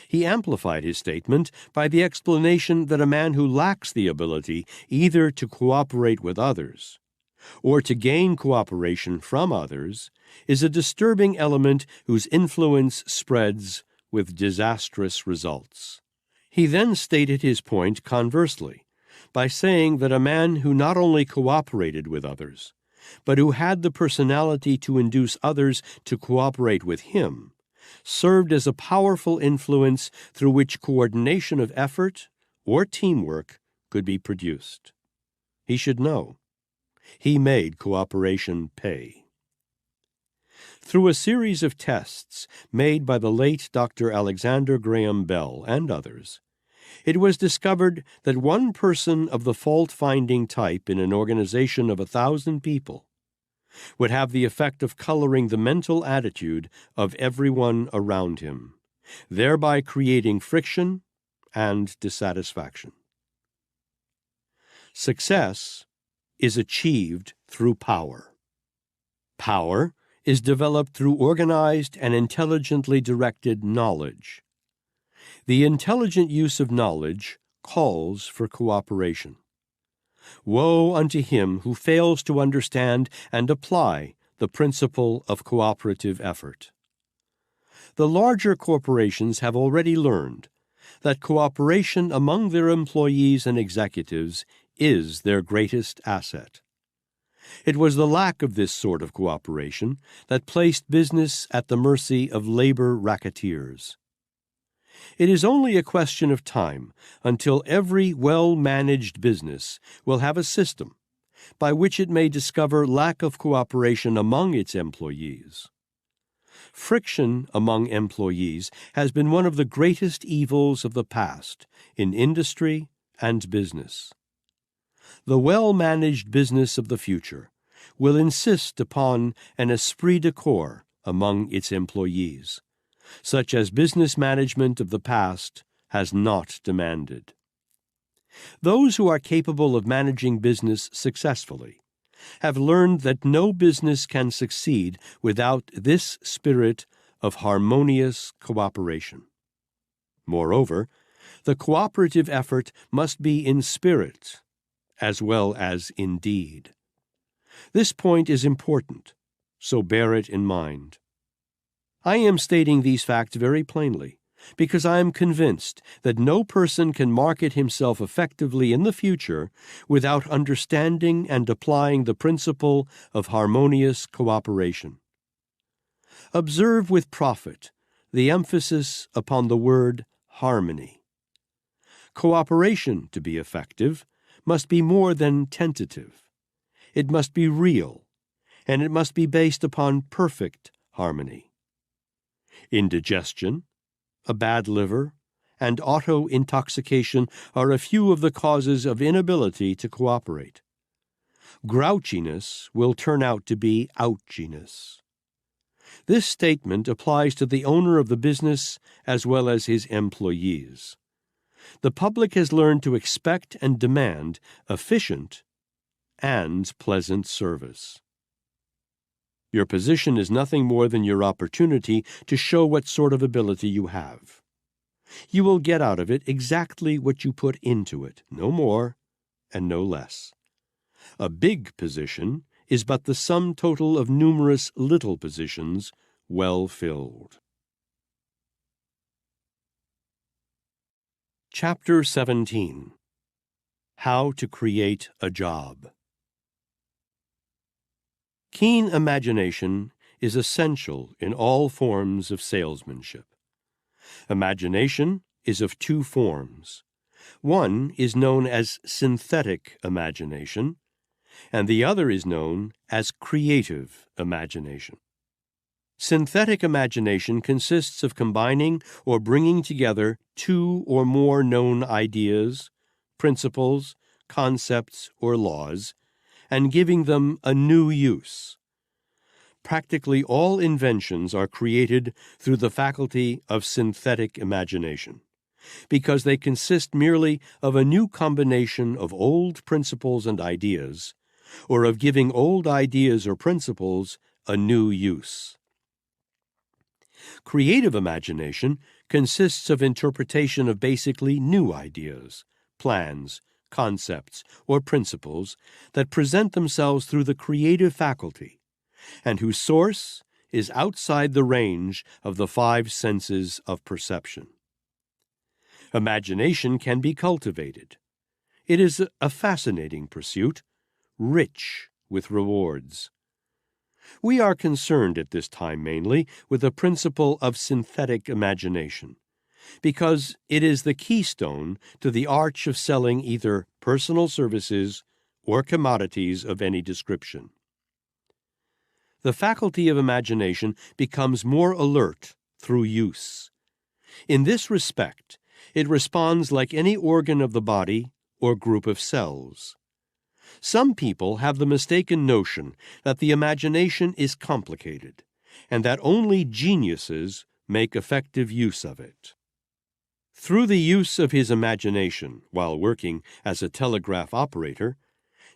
He amplified his statement by the explanation that a man who lacks the ability either to cooperate with others or to gain cooperation from others is a disturbing element whose influence spreads with disastrous results. He then stated his point conversely by saying that a man who not only cooperated with others, but who had the personality to induce others to cooperate with him, served as a powerful influence through which coordination of effort or teamwork could be produced. He should know. He made cooperation pay. Through a series of tests made by the late Dr. Alexander Graham Bell and others, it was discovered that one person of the fault-finding type in an organization of 1,000 people would have the effect of coloring the mental attitude of everyone around him, thereby creating friction and dissatisfaction. Success is achieved through power. Power is developed through organized and intelligently directed knowledge. The intelligent use of knowledge calls for cooperation. Woe unto him who fails to understand and apply the principle of cooperative effort. The larger corporations have already learned that cooperation among their employees and executives is their greatest asset. It was the lack of this sort of cooperation that placed business at the mercy of labor racketeers. It is only a question of time until every well-managed business will have a system by which it may discover lack of cooperation among its employees. Friction among employees has been one of the greatest evils of the past in industry and business. The well-managed business of the future will insist upon an esprit de corps among its employees, such as business management of the past has not demanded. Those who are capable of managing business successfully have learned that no business can succeed without this spirit of harmonious cooperation. Moreover, the cooperative effort must be in spirit as well as in deed. This point is important, so bear it in mind. I am stating these facts very plainly because I am convinced that no person can market himself effectively in the future without understanding and applying the principle of harmonious cooperation. Observe with profit the emphasis upon the word harmony. Cooperation, to be effective, must be more than tentative. It must be real, and it must be based upon perfect harmony. Indigestion, a bad liver, and auto-intoxication are a few of the causes of inability to cooperate. Grouchiness will turn out to be ouchiness. This statement applies to the owner of the business as well as his employees. The public has learned to expect and demand efficient and pleasant service. Your position is nothing more than your opportunity to show what sort of ability you have. You will get out of it exactly what you put into it, no more and no less. A big position is but the sum total of numerous little positions well filled. Chapter 17. How to Create a Job. Keen imagination is essential in all forms of salesmanship. Imagination is of two forms. One is known as synthetic imagination, and the other is known as creative imagination. Synthetic imagination consists of combining or bringing together two or more known ideas, principles, concepts, or laws, and giving them a new use. Practically all inventions are created through the faculty of synthetic imagination, because they consist merely of a new combination of old principles and ideas, or of giving old ideas or principles a new use. Creative imagination consists of interpretation of basically new ideas, plans, concepts, or principles that present themselves through the creative faculty, and whose source is outside the range of the five senses of perception. Imagination can be cultivated. It is a fascinating pursuit, rich with rewards. We are concerned at this time mainly with the principle of synthetic imagination, because it is the keystone to the art of selling either personal services or commodities of any description. The faculty of imagination becomes more alert through use. In this respect, it responds like any organ of the body or group of cells. Some people have the mistaken notion that the imagination is complicated, and that only geniuses make effective use of it. Through the use of his imagination while working as a telegraph operator,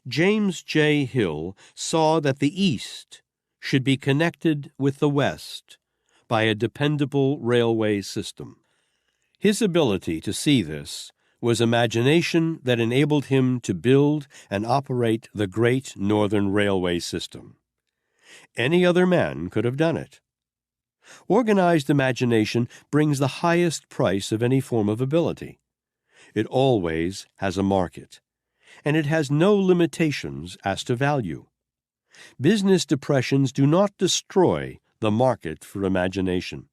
James J. Hill saw that the East should be connected with the West by a dependable railway system. His ability to see this was imagination that enabled him to build and operate the great Northern Railway system. Any other man could have done it. Organized imagination brings the highest price of any form of ability. It always has a market, and it has no limitations as to value. Business depressions do not destroy the market for imagination.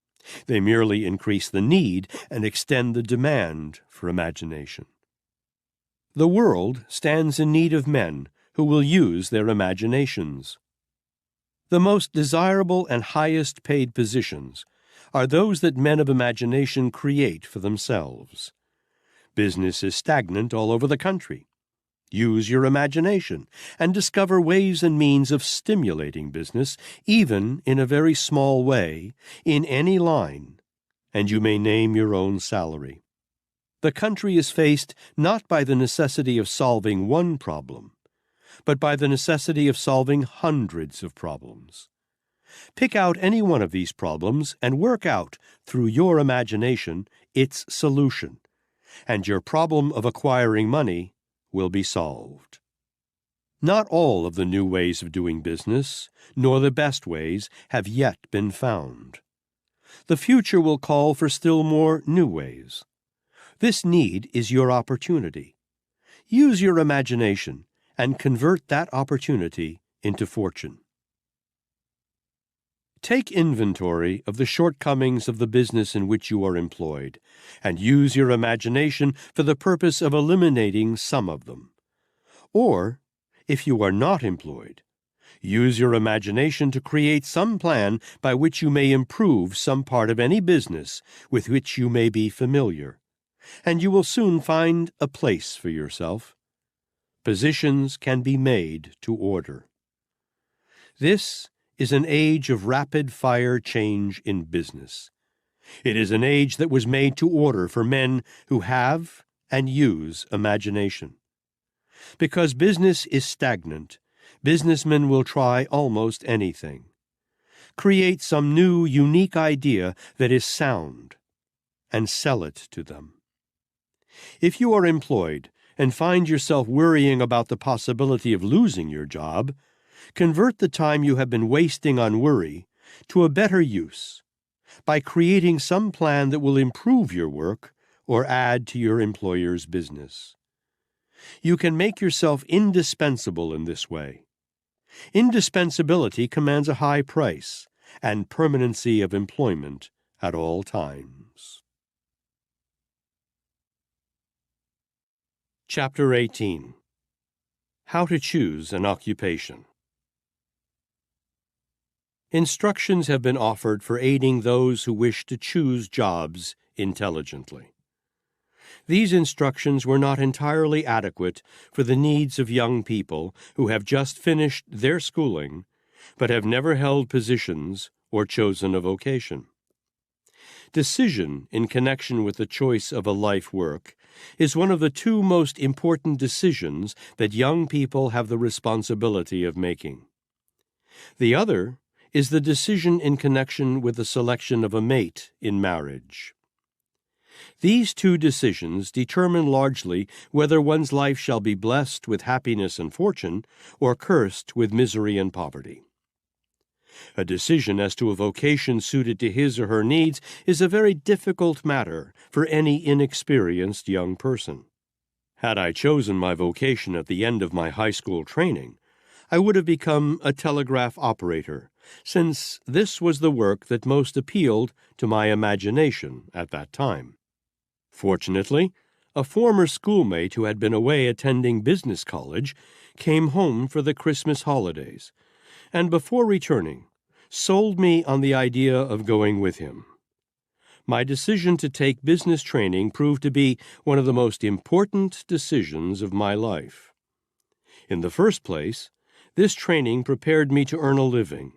They merely increase the need and extend the demand for imagination. The world stands in need of men who will use their imaginations. The most desirable and highest paid positions are those that men of imagination create for themselves. Business is stagnant all over the country. Use your imagination and discover ways and means of stimulating business, even in a very small way, in any line, and you may name your own salary. The country is faced not by the necessity of solving one problem, but by the necessity of solving hundreds of problems. Pick out any one of these problems and work out, through your imagination, its solution, and your problem of acquiring money will be solved. Not all of the new ways of doing business, nor the best ways, have yet been found. The future will call for still more new ways. This need is your opportunity. Use your imagination and convert that opportunity into fortune. Take inventory of the shortcomings of the business in which you are employed, and use your imagination for the purpose of eliminating some of them. Or, if you are not employed, use your imagination to create some plan by which you may improve some part of any business with which you may be familiar, and you will soon find a place for yourself. Positions can be made to order. This is an age of rapid-fire change in business. It is an age that was made to order for men who have and use imagination. Because business is stagnant, businessmen will try almost anything. Create some new, unique idea that is sound, and sell it to them. If you are employed and find yourself worrying about the possibility of losing your job, convert the time you have been wasting on worry to a better use by creating some plan that will improve your work or add to your employer's business. You can make yourself indispensable in this way. Indispensability commands a high price and permanency of employment at all times. Chapter 18. How to Choose an Occupation. Instructions have been offered for aiding those who wish to choose jobs intelligently. These instructions were not entirely adequate for the needs of young people who have just finished their schooling, but have never held positions or chosen a vocation. Decision in connection with the choice of a life work is one of the two most important decisions that young people have the responsibility of making. The other is the decision in connection with the selection of a mate in marriage. These two decisions determine largely whether one's life shall be blessed with happiness and fortune or cursed with misery and poverty. A decision as to a vocation suited to his or her needs is a very difficult matter for any inexperienced young person. Had I chosen my vocation at the end of my high school training, I would have become a telegraph operator, since this was the work that most appealed to my imagination at that time. Fortunately, a former schoolmate who had been away attending business college came home for the Christmas holidays, and before returning, sold me on the idea of going with him. My decision to take business training proved to be one of the most important decisions of my life. In the first place, this training prepared me to earn a living.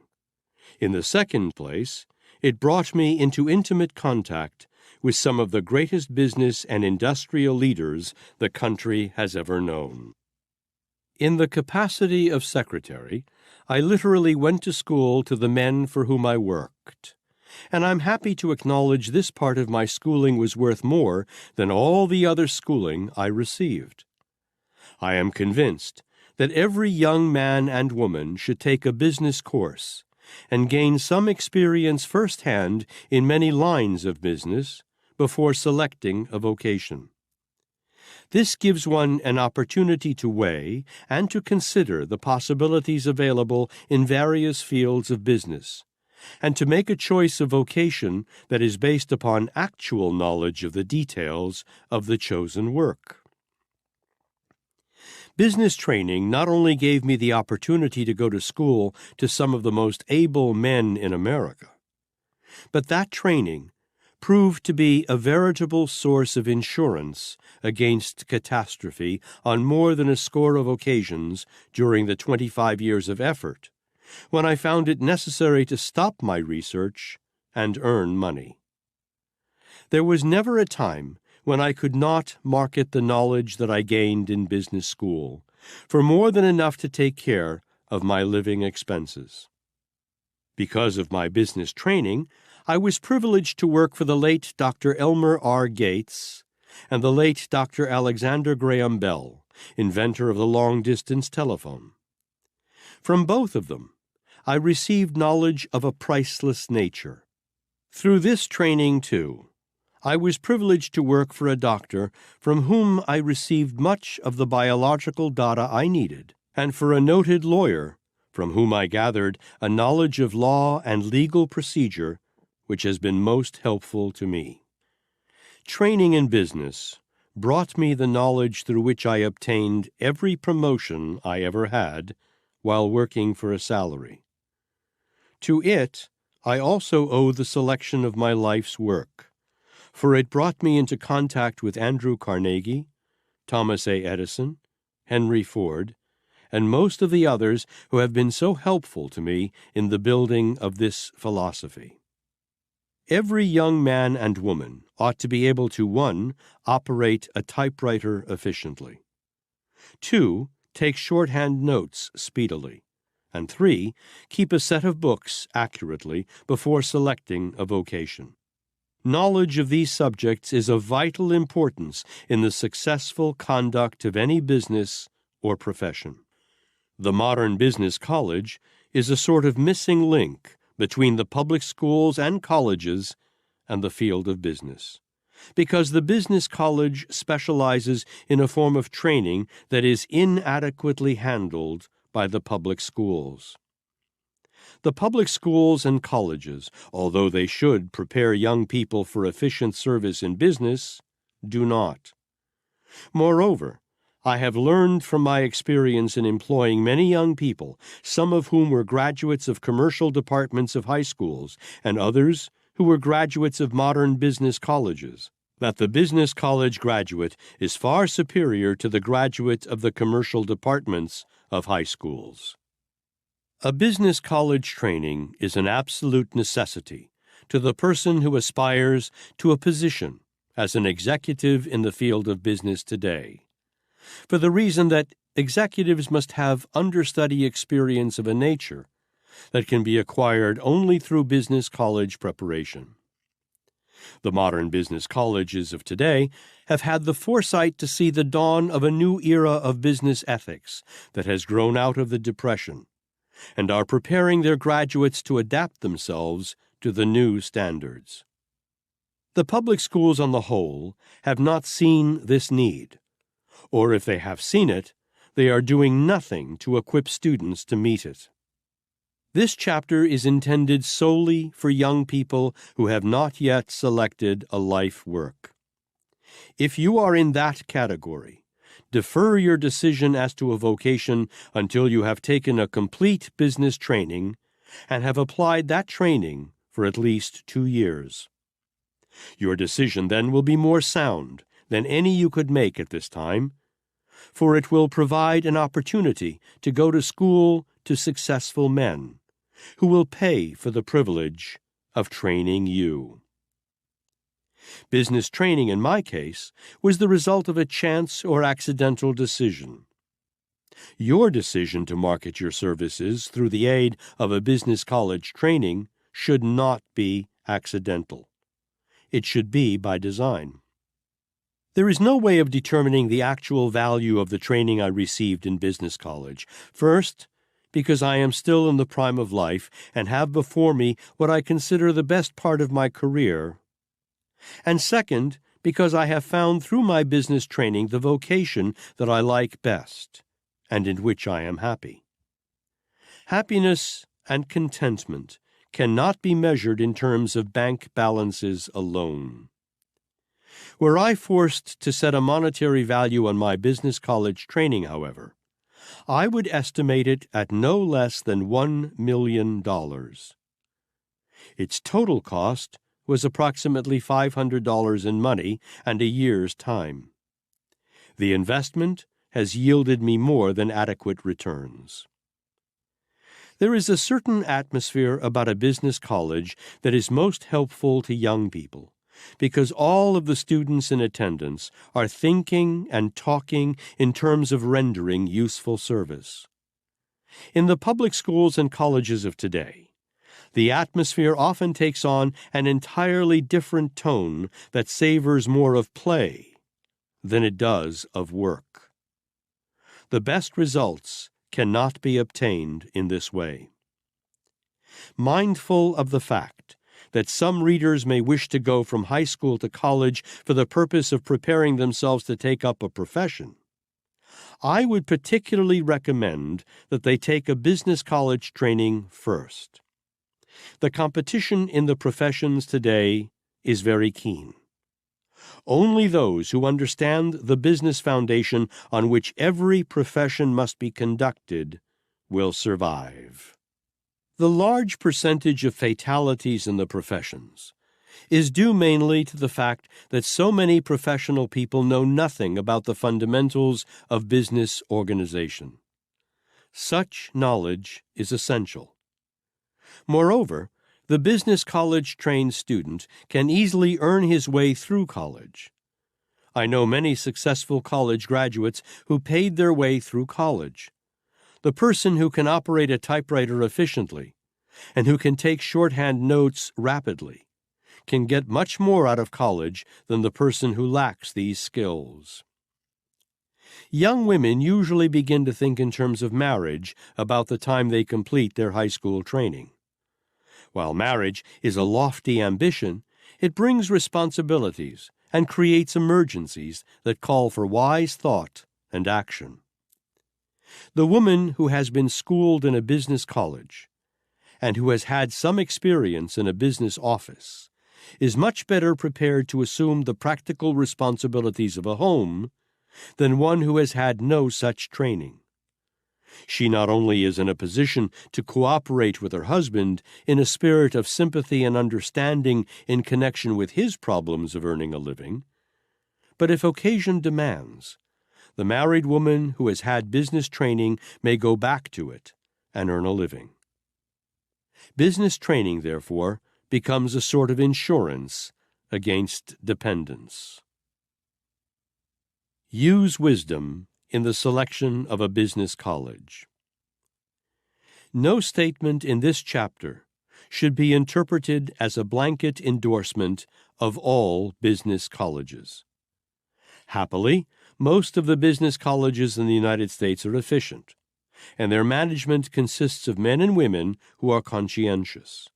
In the second place, it brought me into intimate contact with some of the greatest business and industrial leaders the country has ever known. In the capacity of secretary, I literally went to school to the men for whom I worked, and I'm happy to acknowledge this part of my schooling was worth more than all the other schooling I received. I am convinced that every young man and woman should take a business course and gain some experience firsthand in many lines of business before selecting a vocation. This gives one an opportunity to weigh and to consider the possibilities available in various fields of business, and to make a choice of vocation that is based upon actual knowledge of the details of the chosen work. Business training not only gave me the opportunity to go to school to some of the most able men in America, but that training proved to be a veritable source of insurance against catastrophe on more than a score of occasions during the 25 years of effort, when I found it necessary to stop my research and earn money. There was never a time when I could not market the knowledge that I gained in business school for more than enough to take care of my living expenses. Because of my business training, I was privileged to work for the late Dr. Elmer R. Gates and the late Dr. Alexander Graham Bell, inventor of the long-distance telephone. From both of them, I received knowledge of a priceless nature. Through this training, too, I was privileged to work for a doctor from whom I received much of the biological data I needed, and for a noted lawyer from whom I gathered a knowledge of law and legal procedure which has been most helpful to me. Training in business brought me the knowledge through which I obtained every promotion I ever had while working for a salary. To it, I also owe the selection of my life's work, for it brought me into contact with Andrew Carnegie, Thomas A. Edison, Henry Ford, and most of the others who have been so helpful to me in the building of this philosophy. Every young man and woman ought to be able to 1. Operate a typewriter efficiently, 2. Take shorthand notes speedily, and 3. Keep a set of books accurately before selecting a vocation. Knowledge of these subjects is of vital importance in the successful conduct of any business or profession. The modern business college is a sort of missing link between the public schools and colleges and the field of business, because the business college specializes in a form of training that is inadequately handled by the public schools. The public schools and colleges, although they should prepare young people for efficient service in business, do not. Moreover, I have learned from my experience in employing many young people, some of whom were graduates of commercial departments of high schools, and others who were graduates of modern business colleges, that the business college graduate is far superior to the graduate of the commercial departments of high schools. A business college training is an absolute necessity to the person who aspires to a position as an executive in the field of business today, for the reason that executives must have understudy experience of a nature that can be acquired only through business college preparation. The modern business colleges of today have had the foresight to see the dawn of a new era of business ethics that has grown out of the Depression, and are preparing their graduates to adapt themselves to the new standards. The public schools on the whole have not seen this need, or if they have seen it, they are doing nothing to equip students to meet it. This chapter is intended solely for young people who have not yet selected a life work. If you are in that category, defer your decision as to a vocation until you have taken a complete business training and have applied that training for at least 2 years. Your decision then will be more sound than any you could make at this time, for it will provide an opportunity to go to school to successful men who will pay for the privilege of training you. Business training, in my case, was the result of a chance or accidental decision. Your decision to market your services through the aid of a business college training should not be accidental. It should be by design. There is no way of determining the actual value of the training I received in business college. First, because I am still in the prime of life and have before me what I consider the best part of my career. And second, because I have found through my business training the vocation that I like best and in which I am happy. Happiness and contentment cannot be measured in terms of bank balances alone. Were I forced to set a monetary value on my business college training, however, I would estimate it at no less than $1 million. Its total cost was approximately $500 in money and a year's time. The investment has yielded me more than adequate returns. There is a certain atmosphere about a business college that is most helpful to young people, because all of the students in attendance are thinking and talking in terms of rendering useful service. In the public schools and colleges of today, the atmosphere often takes on an entirely different tone that savors more of play than it does of work. The best results cannot be obtained in this way. Mindful of the fact that some readers may wish to go from high school to college for the purpose of preparing themselves to take up a profession, I would particularly recommend that they take a business college training first. The competition in the professions today is very keen. Only those who understand the business foundation on which every profession must be conducted will survive. The large percentage of fatalities in the professions is due mainly to the fact that so many professional people know nothing about the fundamentals of business organization. Such knowledge is essential. Moreover, the business college-trained student can easily earn his way through college. I know many successful college graduates who paid their way through college. The person who can operate a typewriter efficiently and who can take shorthand notes rapidly can get much more out of college than the person who lacks these skills. Young women usually begin to think in terms of marriage about the time they complete their high school training. While marriage is a lofty ambition, it brings responsibilities and creates emergencies that call for wise thought and action. The woman who has been schooled in a business college and who has had some experience in a business office is much better prepared to assume the practical responsibilities of a home than one who has had no such training. She not only is in a position to cooperate with her husband in a spirit of sympathy and understanding in connection with his problems of earning a living, but if occasion demands, the married woman who has had business training may go back to it and earn a living. Business training, therefore, becomes a sort of insurance against dependence. Use wisdom in the selection of a business college. No statement in this chapter should be interpreted as a blanket endorsement of all business colleges. Happily, most of the business colleges in the United States are efficient, and their management consists of men and women who are conscientious.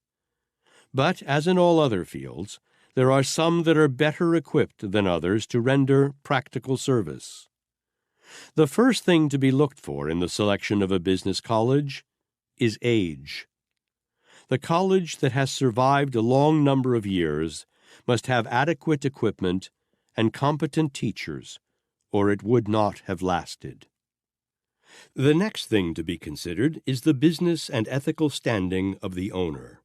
But, as in all other fields, there are some that are better equipped than others to render practical service. The first thing to be looked for in the selection of a business college is age. The college that has survived a long number of years must have adequate equipment and competent teachers, or it would not have lasted. The next thing to be considered is the business and ethical standing of the owner.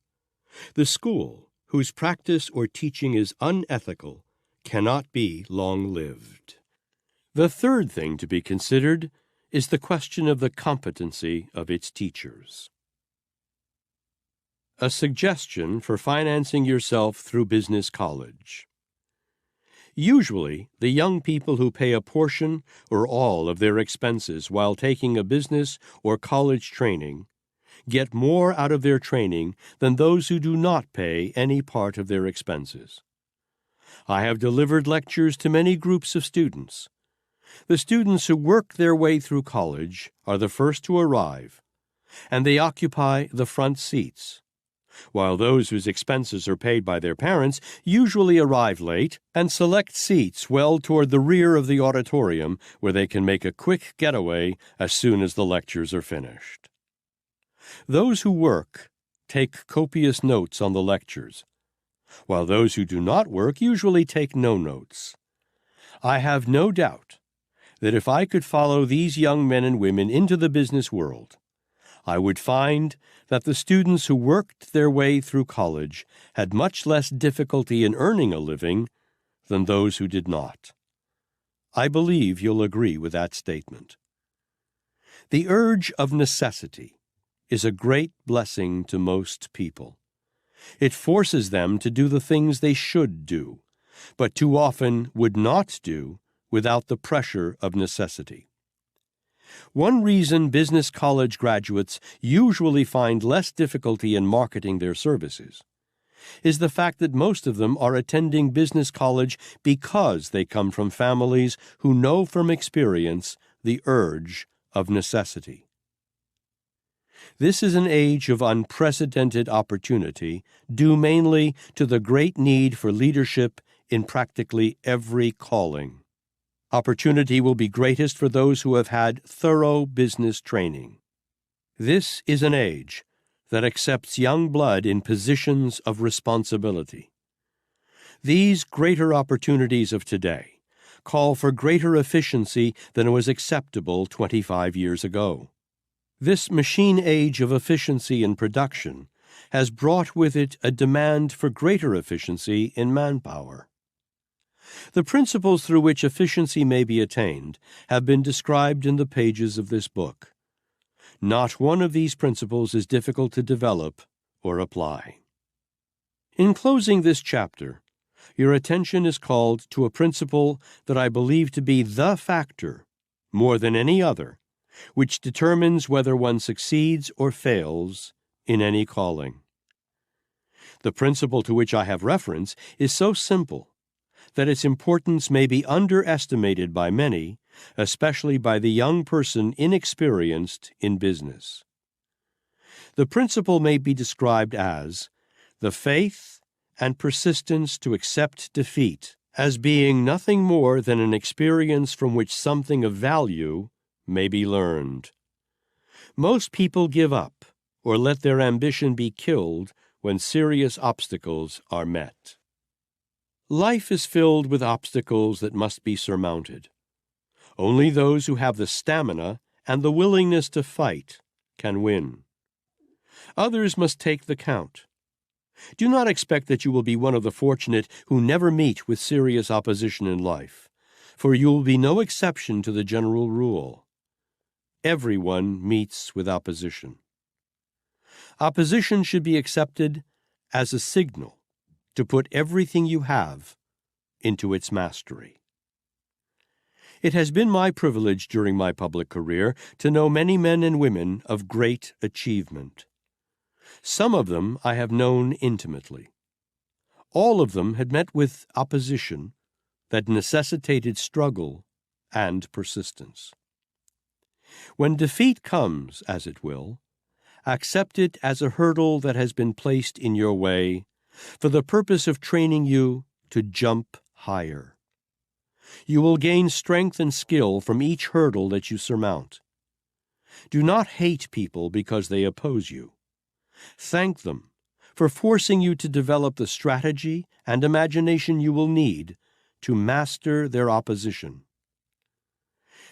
The school, whose practice or teaching is unethical, cannot be long-lived. The third thing to be considered is the question of the competency of its teachers. A suggestion for financing yourself through business college. Usually, the young people who pay a portion or all of their expenses while taking a business or college training get more out of their training than those who do not pay any part of their expenses. I have delivered lectures to many groups of students. The students who work their way through college are the first to arrive, and they occupy the front seats, while those whose expenses are paid by their parents usually arrive late and select seats well toward the rear of the auditorium where they can make a quick getaway as soon as the lectures are finished. Those who work take copious notes on the lectures, while those who do not work usually take no notes. I have no doubt that if I could follow these young men and women into the business world, I would find that the students who worked their way through college had much less difficulty in earning a living than those who did not. I believe you'll agree with that statement. The urge of necessity is a great blessing to most people. It forces them to do the things they should do, but too often would not do without the pressure of necessity. One reason business college graduates usually find less difficulty in marketing their services is the fact that most of them are attending business college because they come from families who know from experience the urge of necessity. This is an age of unprecedented opportunity, due mainly to the great need for leadership in practically every calling. Opportunity will be greatest for those who have had thorough business training. This is an age that accepts young blood in positions of responsibility. These greater opportunities of today call for greater efficiency than was acceptable 25 years ago. This machine age of efficiency in production has brought with it a demand for greater efficiency in manpower. The principles through which efficiency may be attained have been described in the pages of this book. Not one of these principles is difficult to develop or apply. In closing this chapter, your attention is called to a principle that I believe to be the factor, more than any other, which determines whether one succeeds or fails in any calling. The principle to which I have reference is so simple that its importance may be underestimated by many, especially by the young person inexperienced in business. The principle may be described as the faith and persistence to accept defeat as being nothing more than an experience from which something of value may be learned. Most people give up or let their ambition be killed when serious obstacles are met. Life is filled with obstacles that must be surmounted. Only those who have the stamina and the willingness to fight can win. Others must take the count. Do not expect that you will be one of the fortunate who never meet with serious opposition in life, for you will be no exception to the general rule. Everyone meets with opposition. Opposition should be accepted as a signal to put everything you have into its mastery. It has been my privilege during my public career to know many men and women of great achievement. Some of them I have known intimately. All of them had met with opposition that necessitated struggle and persistence. When defeat comes, as it will, accept it as a hurdle that has been placed in your way for the purpose of training you to jump higher. You will gain strength and skill from each hurdle that you surmount. Do not hate people because they oppose you. Thank them for forcing you to develop the strategy and imagination you will need to master their opposition.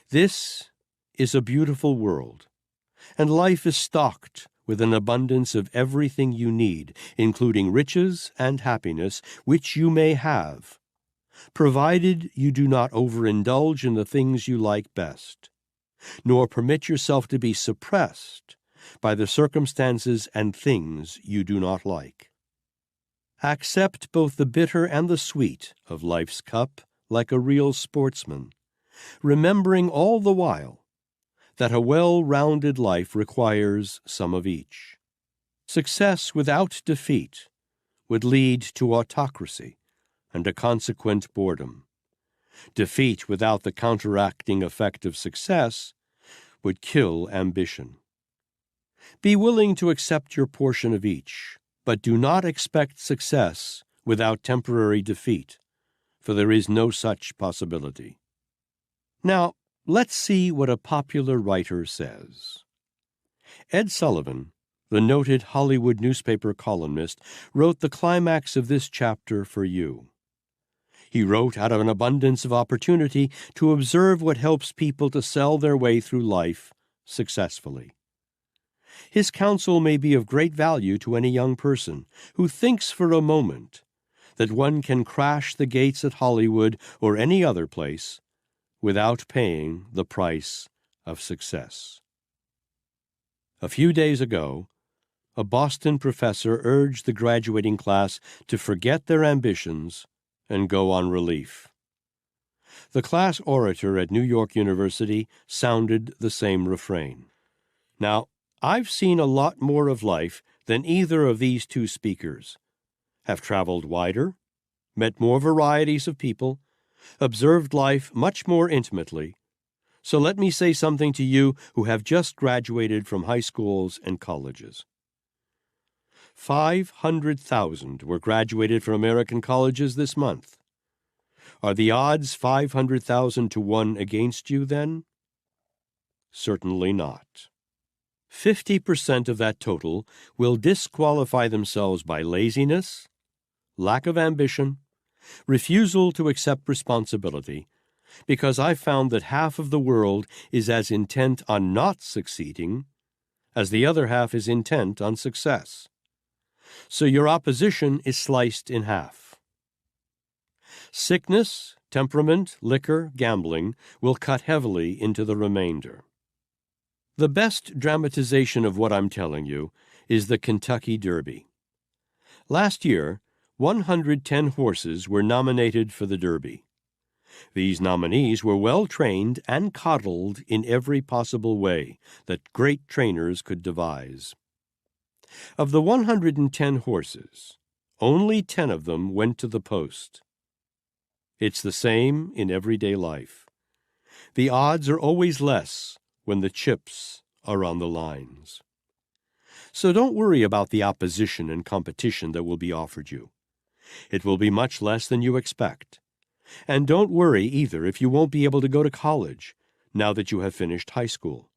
This is a beautiful world, and life is stocked with an abundance of everything you need, including riches and happiness, which you may have, provided you do not overindulge in the things you like best, nor permit yourself to be suppressed by the circumstances and things you do not like. Accept both the bitter and the sweet of life's cup like a real sportsman, remembering all the while that a well-rounded life requires some of each. Success without defeat would lead to autocracy and a consequent boredom. Defeat without the counteracting effect of success would kill ambition. Be willing to accept your portion of each, but do not expect success without temporary defeat, for there is no such possibility. Now, let's see what a popular writer says. Ed Sullivan, the noted Hollywood newspaper columnist, wrote the climax of this chapter for you. He wrote out of an abundance of opportunity to observe what helps people to sell their way through life successfully. His counsel may be of great value to any young person who thinks for a moment that one can crash the gates at Hollywood or any other place without paying the price of success. A few days ago, a Boston professor urged the graduating class to forget their ambitions and go on relief. The class orator at New York University sounded the same refrain. Now, I've seen a lot more of life than either of these two speakers, have traveled wider, met more varieties of people, observed life much more intimately. So let me say something to you who have just graduated from high schools and colleges. 500,000 were graduated from American colleges this month. Are the odds 500,000 to 1 against you, then? Certainly not. 50% of that total will disqualify themselves by laziness, lack of ambition, refusal to accept responsibility, because I've found that half of the world is as intent on not succeeding as the other half is intent on success. So your opposition is sliced in half. Sickness, temperament, liquor, gambling will cut heavily into the remainder. The best dramatization of what I'm telling you is the Kentucky Derby. Last year, 110 horses were nominated for the Derby. These nominees were well trained and coddled in every possible way that great trainers could devise. Of the 110 horses, only 10 of them went to the post. It's the same in everyday life. The odds are always less when the chips are on the lines. So don't worry about the opposition and competition that will be offered you. It will be much less than you expect. And don't worry either if you won't be able to go to college now that you have finished high school.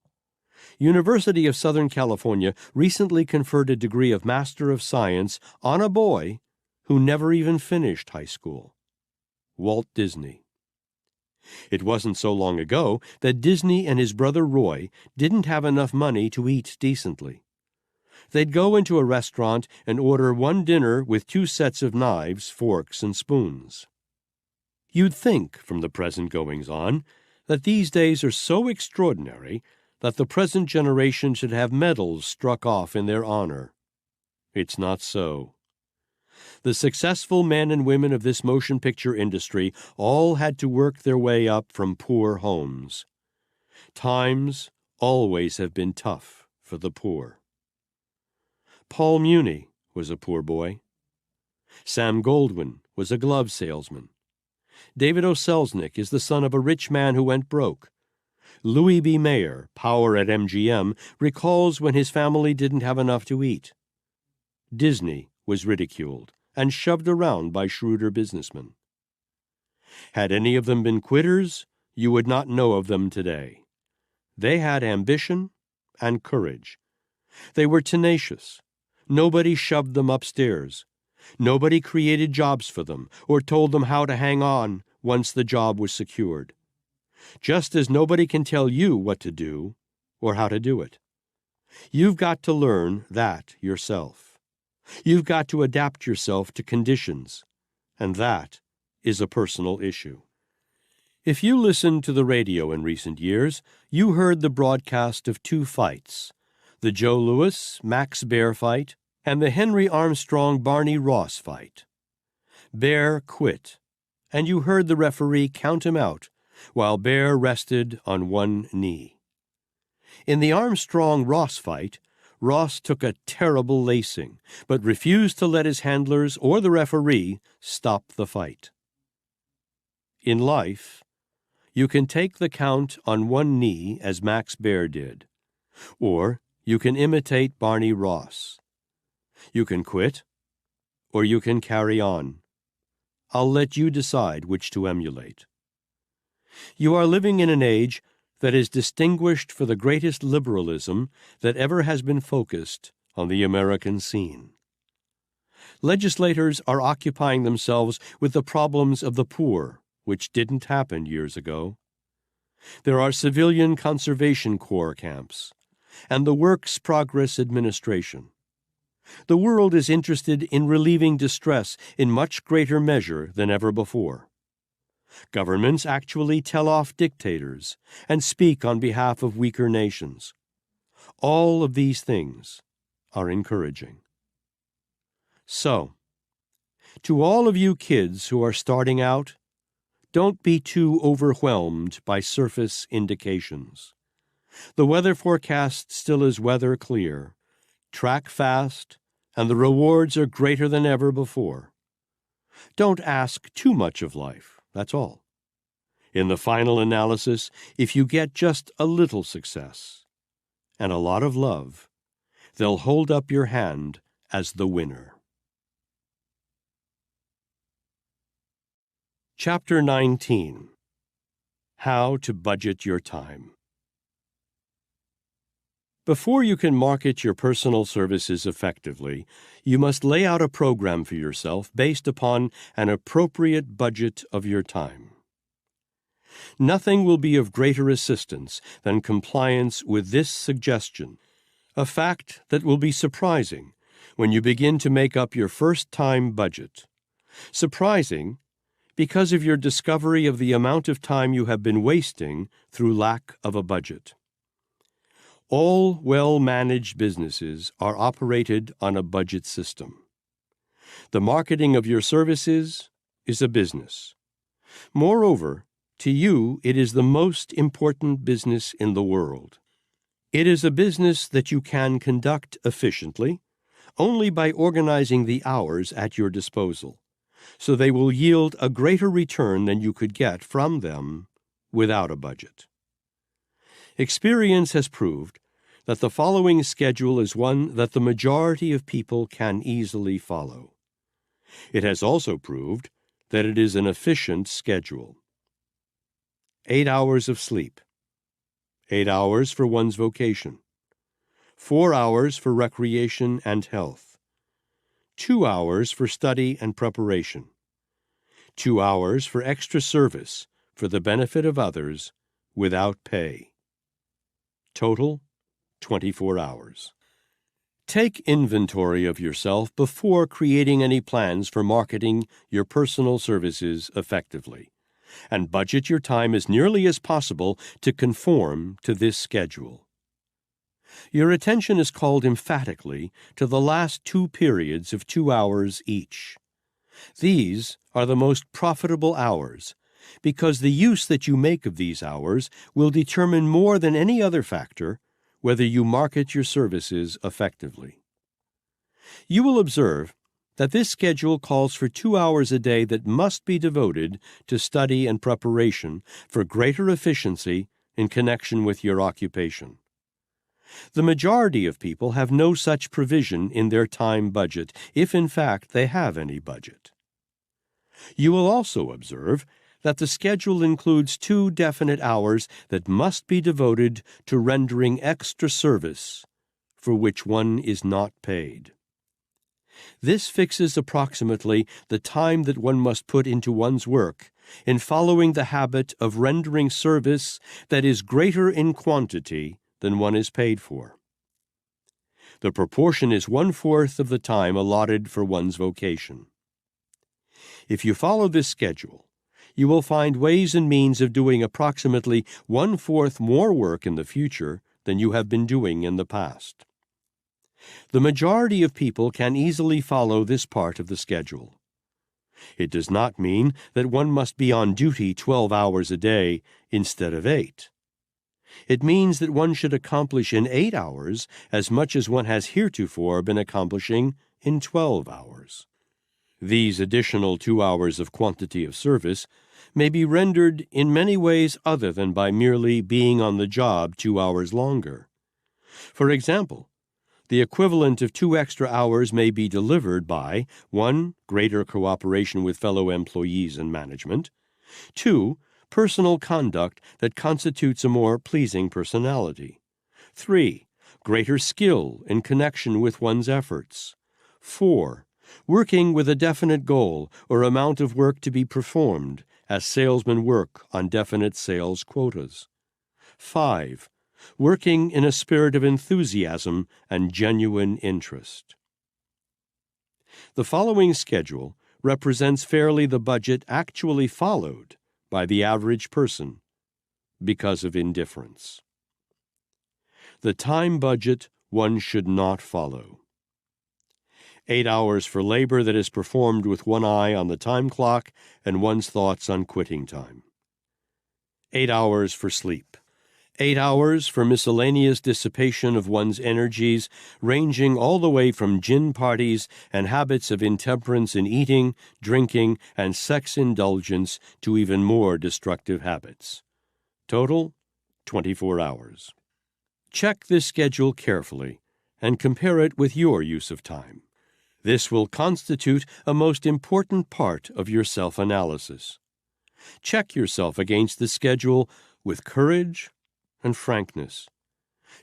University of Southern California recently conferred a degree of Master of Science on a boy who never even finished high school. Walt Disney. It wasn't so long ago that Disney and his brother Roy didn't have enough money to eat decently. They'd go into a restaurant and order one dinner with 2 sets of knives, forks, and spoons. You'd think, from the present goings-on, that these days are so extraordinary that the present generation should have medals struck off in their honor. It's not so. The successful men and women of this motion picture industry all had to work their way up from poor homes. Times always have been tough for the poor. Paul Muni was a poor boy. Sam Goldwyn was a glove salesman. David O. Selznick is the son of a rich man who went broke. Louis B. Mayer, power at MGM, recalls when his family didn't have enough to eat. Disney was ridiculed and shoved around by shrewder businessmen. Had any of them been quitters, you would not know of them today. They had ambition and courage. They were tenacious. Nobody shoved them upstairs. Nobody created jobs for them or told them how to hang on once the job was secured. Just as nobody can tell you what to do or how to do it. You've got to learn that yourself. You've got to adapt yourself to conditions, and that is a personal issue. If you listened to the radio in recent years, you heard the broadcast of 2 fights, the Joe Louis-Max Baer fight and the Henry Armstrong-Barney Ross fight. Baer quit, and you heard the referee count him out while Bear rested on one knee. In the Armstrong-Ross fight, Ross took a terrible lacing, but refused to let his handlers or the referee stop the fight. In life, you can take the count on one knee as Max Bear did, or you can imitate Barney Ross. You can quit, or you can carry on. I'll let you decide which to emulate. You are living in an age that is distinguished for the greatest liberalism that ever has been focused on the American scene. Legislators are occupying themselves with the problems of the poor, which didn't happen years ago. There are civilian conservation corps camps, and the Works Progress Administration. The world is interested in relieving distress in much greater measure than ever before. Governments actually tell off dictators and speak on behalf of weaker nations. All of these things are encouraging. So, to all of you kids who are starting out, don't be too overwhelmed by surface indications. The weather forecast still is weather clear. Track fast, and the rewards are greater than ever before. Don't ask too much of life, that's all. In the final analysis, if you get just a little success and a lot of love, they'll hold up your hand as the winner. Chapter 19. How to Budget Your Time. Before you can market your personal services effectively, you must lay out a program for yourself based upon an appropriate budget of your time. Nothing will be of greater assistance than compliance with this suggestion, a fact that will be surprising when you begin to make up your first-time budget. Surprising because of your discovery of the amount of time you have been wasting through lack of a budget. All well-managed businesses are operated on a budget system. The marketing of your services is a business. Moreover, to you, it is the most important business in the world. It is a business that you can conduct efficiently only by organizing the hours at your disposal, so they will yield a greater return than you could get from them without a budget. Experience has proved that the following schedule is one that the majority of people can easily follow. It has also proved that it is an efficient schedule. 8 hours of sleep, 8 hours for one's vocation, 4 hours for recreation and health, 2 hours for study and preparation, 2 hours for extra service for the benefit of others without pay. Total, 24 hours. Take inventory of yourself before creating any plans for marketing your personal services effectively, and budget your time as nearly as possible to conform to this schedule. Your attention is called emphatically to the last 2 periods of 2 hours each. These are the most profitable hours, because the use that you make of these hours will determine more than any other factor whether you market your services effectively. You will observe that this schedule calls for 2 hours a day that must be devoted to study and preparation for greater efficiency in connection with your occupation. The majority of people have no such provision in their time budget, if in fact they have any budget. You will also observe that the schedule includes 2 definite hours that must be devoted to rendering extra service for which one is not paid. This fixes approximately the time that one must put into one's work in following the habit of rendering service that is greater in quantity than one is paid for. The proportion is 1/4 of the time allotted for one's vocation. If you follow this schedule, you will find ways and means of doing approximately 1/4 more work in the future than you have been doing in the past. The majority of people can easily follow this part of the schedule. It does not mean that one must be on duty 12 hours a day instead of 8. It means that one should accomplish in 8 hours as much as one has heretofore been accomplishing in 12 hours. These additional 2 hours of quantity of service may be rendered in many ways other than by merely being on the job 2 hours longer. For example, the equivalent of 2 extra hours may be delivered by 1. Greater cooperation with fellow employees and management, 2. Personal conduct that constitutes a more pleasing personality, 3. Greater skill in connection with one's efforts, 4. Working with a definite goal or amount of work to be performed, as salesmen work on definite sales quotas, 5. Working in a spirit of enthusiasm and genuine interest. The following schedule represents fairly the budget actually followed by the average person because of indifference. The time budget one should not follow. 8 hours for labor that is performed with one eye on the time clock and one's thoughts on quitting time. 8 hours for sleep. 8 hours for miscellaneous dissipation of one's energies, ranging all the way from gin parties and habits of intemperance in eating, drinking, and sex indulgence to even more destructive habits. Total, 24 hours. Check this schedule carefully and compare it with your use of time. This will constitute a most important part of your self-analysis. Check yourself against the schedule with courage and frankness.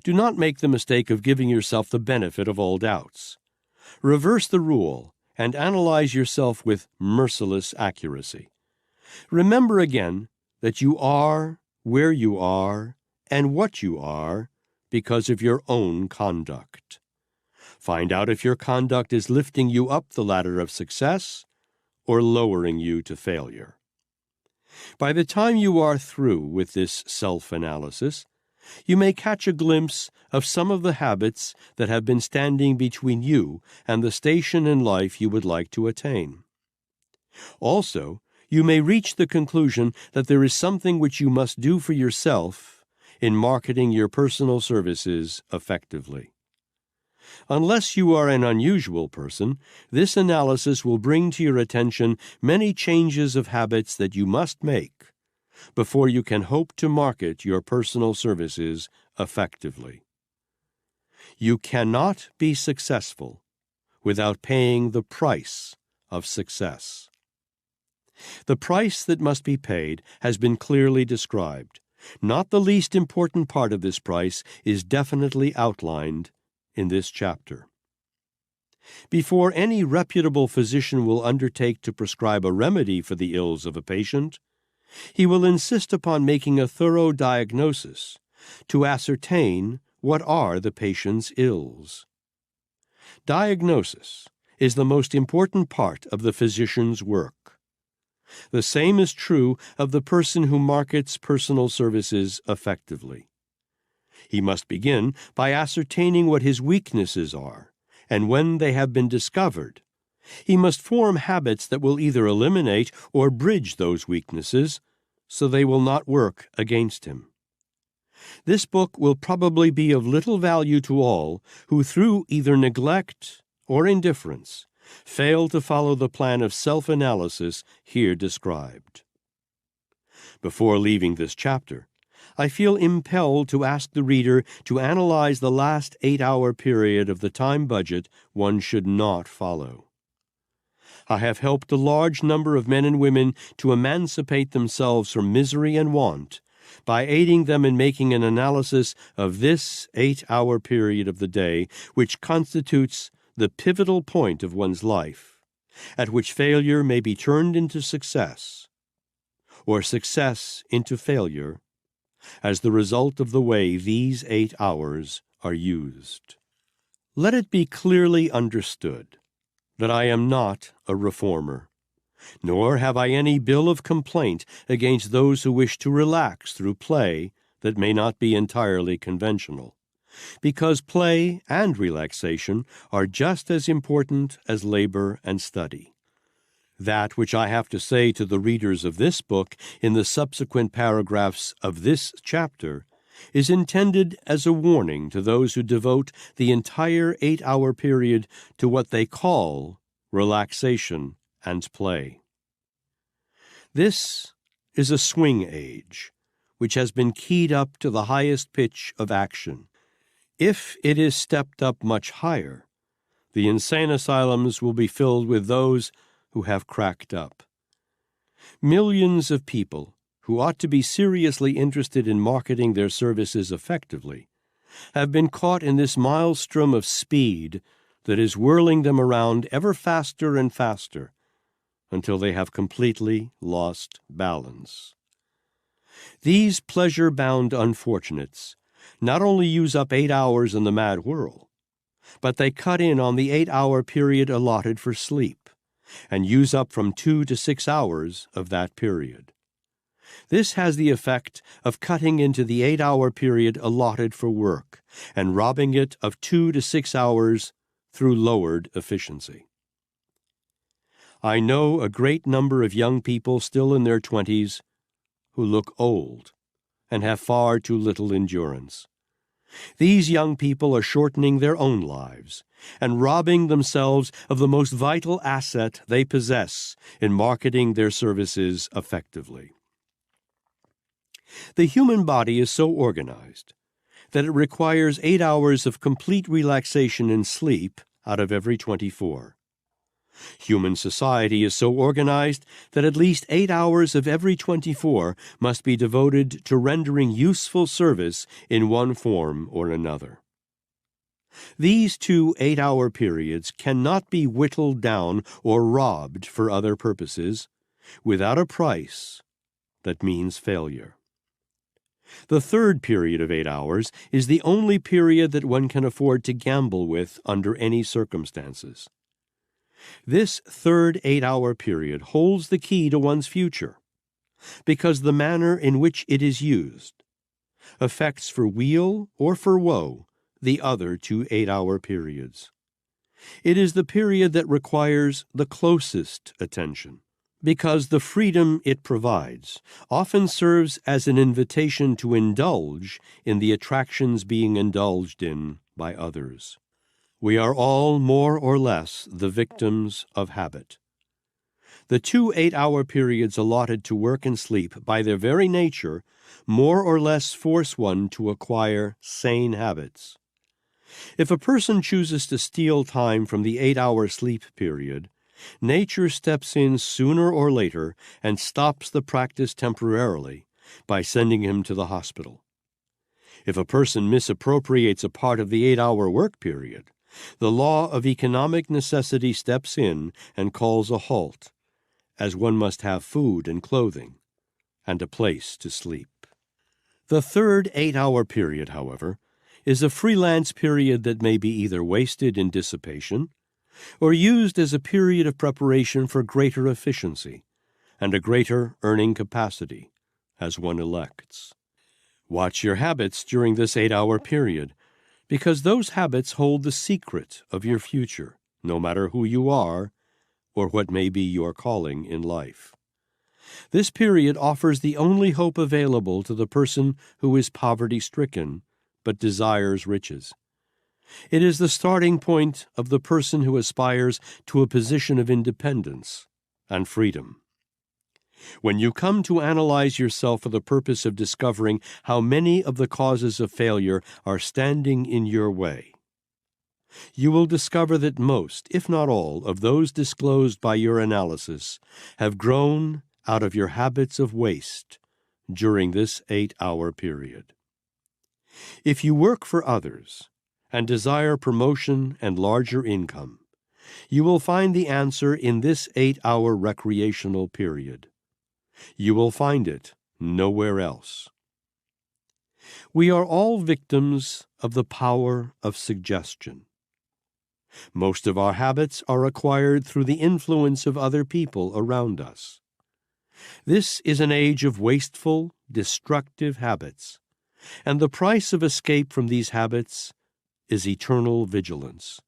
Do not make the mistake of giving yourself the benefit of all doubts. Reverse the rule and analyze yourself with merciless accuracy. Remember again that you are where you are and what you are because of your own conduct. Find out if your conduct is lifting you up the ladder of success or lowering you to failure. By the time you are through with this self-analysis, you may catch a glimpse of some of the habits that have been standing between you and the station in life you would like to attain. Also, you may reach the conclusion that there is something which you must do for yourself in marketing your personal services effectively. Unless you are an unusual person, this analysis will bring to your attention many changes of habits that you must make before you can hope to market your personal services effectively. You cannot be successful without paying the price of success. The price that must be paid has been clearly described. Not the least important part of this price is definitely outlined in this chapter. Before any reputable physician will undertake to prescribe a remedy for the ills of a patient, he will insist upon making a thorough diagnosis to ascertain what are the patient's ills. Diagnosis is the most important part of the physician's work. The same is true of the person who markets personal services effectively. He must begin by ascertaining what his weaknesses are, and when they have been discovered, he must form habits that will either eliminate or bridge those weaknesses so they will not work against him. This book will probably be of little value to all who, through either neglect or indifference, fail to follow the plan of self-analysis here described. Before leaving this chapter, I feel impelled to ask the reader to analyze the last 8-hour period of the time budget one should not follow. I have helped a large number of men and women to emancipate themselves from misery and want by aiding them in making an analysis of this 8-hour period of the day, which constitutes the pivotal point of one's life, at which failure may be turned into success, or success into failure, as the result of the way these 8 hours are used. Let it be clearly understood that I am not a reformer, nor have I any bill of complaint against those who wish to relax through play that may not be entirely conventional, because play and relaxation are just as important as labor and study. That which I have to say to the readers of this book in the subsequent paragraphs of this chapter is intended as a warning to those who devote the entire 8-hour period to what they call relaxation and play. This is a swing age, which has been keyed up to the highest pitch of action. If it is stepped up much higher, the insane asylums will be filled with those who have cracked up. Millions of people who ought to be seriously interested in marketing their services effectively have been caught in this maelstrom of speed that is whirling them around ever faster and faster until they have completely lost balance. These pleasure-bound unfortunates not only use up 8 hours in the mad whirl, but they cut in on the 8-hour period allotted for sleep and use up from 2 to 6 hours of that period. This has the effect of cutting into the 8-hour period allotted for work and robbing it of 2 to 6 hours through lowered efficiency. I know a great number of young people still in their 20s who look old and have far too little endurance. These young people are shortening their own lives and robbing themselves of the most vital asset they possess in marketing their services effectively. The human body is so organized that it requires 8 hours of complete relaxation and sleep out of every 24. Human society is so organized that at least 8 hours of every 24 must be devoted to rendering useful service in one form or another. These 2 8-hour periods cannot be whittled down or robbed for other purposes without a price that means failure. The third period of 8 hours is the only period that one can afford to gamble with under any circumstances. This third 8-hour period holds the key to one's future, because the manner in which it is used affects for weal or for woe the other 2 8-hour periods. It is the period that requires the closest attention, because the freedom it provides often serves as an invitation to indulge in the attractions being indulged in by others. We are all more or less the victims of habit. The 2 8-hour periods allotted to work and sleep, by their very nature, more or less force one to acquire sane habits. If a person chooses to steal time from the 8-hour sleep period, nature steps in sooner or later and stops the practice temporarily by sending him to the hospital. If a person misappropriates a part of the 8-hour work period, the law of economic necessity steps in and calls a halt, as one must have food and clothing and a place to sleep. The third 8-hour period, however, is a freelance period that may be either wasted in dissipation or used as a period of preparation for greater efficiency and a greater earning capacity, as one elects. Watch your habits during this 8-hour period, because those habits hold the secret of your future, no matter who you are or what may be your calling in life. This period offers the only hope available to the person who is poverty-stricken but desires riches. It is the starting point of the person who aspires to a position of independence and freedom. When you come to analyze yourself for the purpose of discovering how many of the causes of failure are standing in your way, you will discover that most, if not all, of those disclosed by your analysis have grown out of your habits of waste during this 8-hour period. If you work for others and desire promotion and larger income, you will find the answer in this 8-hour recreational period. You will find it nowhere else. We are all victims of the power of suggestion. Most of our habits are acquired through the influence of other people around us. This is an age of wasteful, destructive habits, and the price of escape from these habits is eternal vigilance.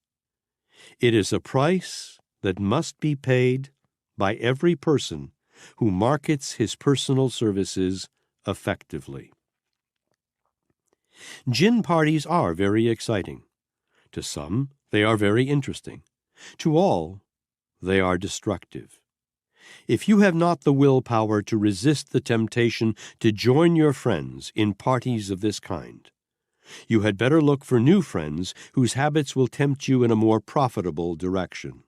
It is a price that must be paid by every person who markets his personal services effectively. Gin parties are very exciting. To some, they are very interesting. To all, they are destructive. If you have not the willpower to resist the temptation to join your friends in parties of this kind, you had better look for new friends whose habits will tempt you in a more profitable direction.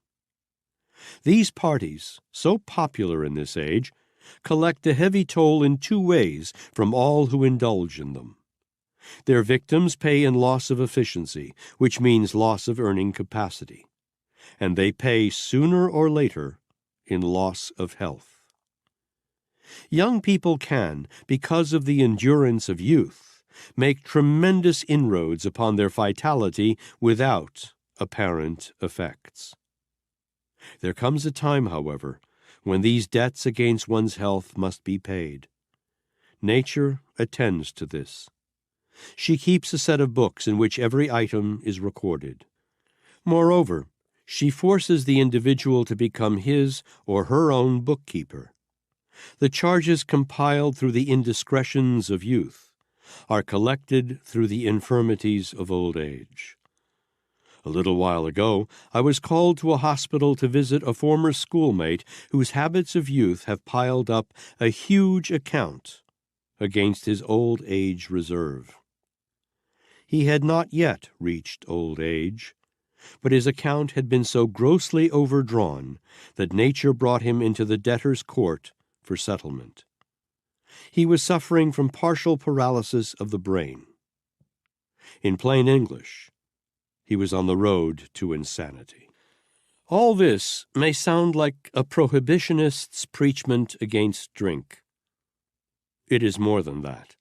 These parties, so popular in this age, collect a heavy toll in two ways from all who indulge in them. Their victims pay in loss of efficiency, which means loss of earning capacity, and they pay sooner or later in loss of health. Young people can, because of the endurance of youth, make tremendous inroads upon their vitality without apparent effects. There comes a time, however, when these debts against one's health must be paid. Nature attends to this. She keeps a set of books in which every item is recorded. Moreover, she forces the individual to become his or her own bookkeeper. The charges compiled through the indiscretions of youth are collected through the infirmities of old age. A little while ago, I was called to a hospital to visit a former schoolmate whose habits of youth have piled up a huge account against his old age reserve. He had not yet reached old age, but his account had been so grossly overdrawn that nature brought him into the debtor's court for settlement. He was suffering from partial paralysis of the brain. In plain English, he was on the road to insanity. All this may sound like a prohibitionist's preachment against drink. It is more than that.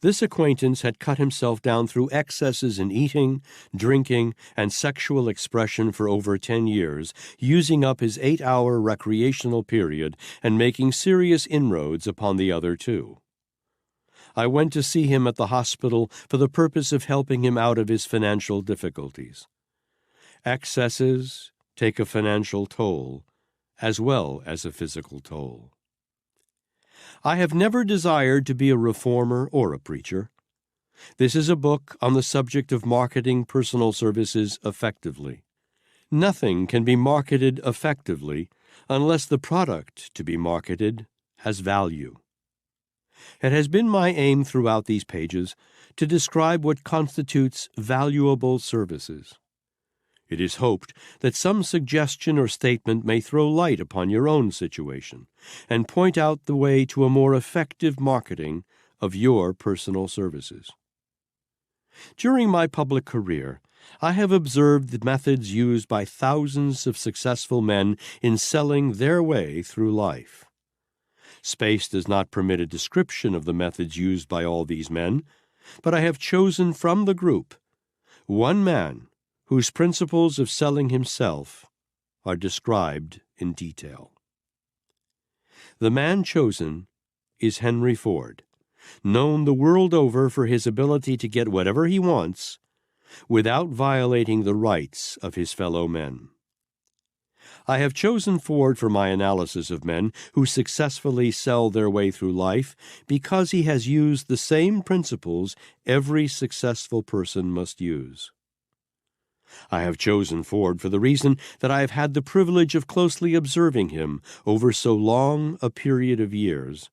This acquaintance had cut himself down through excesses in eating, drinking, and sexual expression for over 10 years, using up his 8-hour recreational period and making serious inroads upon the other 2. I went to see him at the hospital for the purpose of helping him out of his financial difficulties. Excesses take a financial toll, as well as a physical toll. I have never desired to be a reformer or a preacher. This is a book on the subject of marketing personal services effectively. Nothing can be marketed effectively unless the product to be marketed has value. It has been my aim throughout these pages to describe what constitutes valuable services. It is hoped that some suggestion or statement may throw light upon your own situation and point out the way to a more effective marketing of your personal services. During my public career, I have observed the methods used by thousands of successful men in selling their way through life. Space does not permit a description of the methods used by all these men, but I have chosen from the group one man whose principles of selling himself are described in detail. The man chosen is Henry Ford, known the world over for his ability to get whatever he wants without violating the rights of his fellow men. I have chosen Ford for my analysis of men who successfully sell their way through life because he has used the same principles every successful person must use. I have chosen Ford for the reason that I have had the privilege of closely observing him over so long a period of years,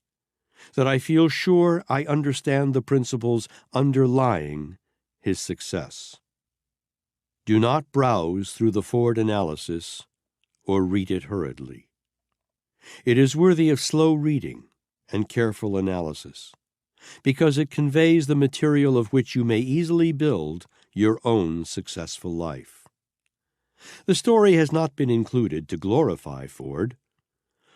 that I feel sure I understand the principles underlying his success. Do not browse through the Ford analysis or read it hurriedly. It is worthy of slow reading and careful analysis, because it conveys the material of which you may easily build your own successful life. The story has not been included to glorify Ford.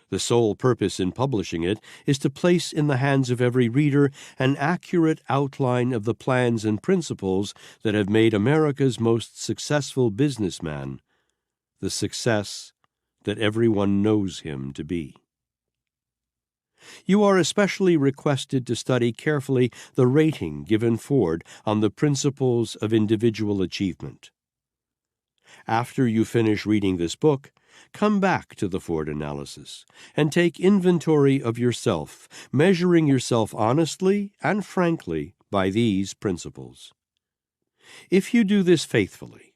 The sole purpose in publishing it is to place in the hands of every reader an accurate outline of the plans and principles that have made America's most successful businessman the success that everyone knows him to be. You are especially requested to study carefully the rating given Ford on the principles of individual achievement. After you finish reading this book, Come back to the Ford analysis and take inventory of yourself, measuring yourself honestly and frankly by these principles. If you do this faithfully,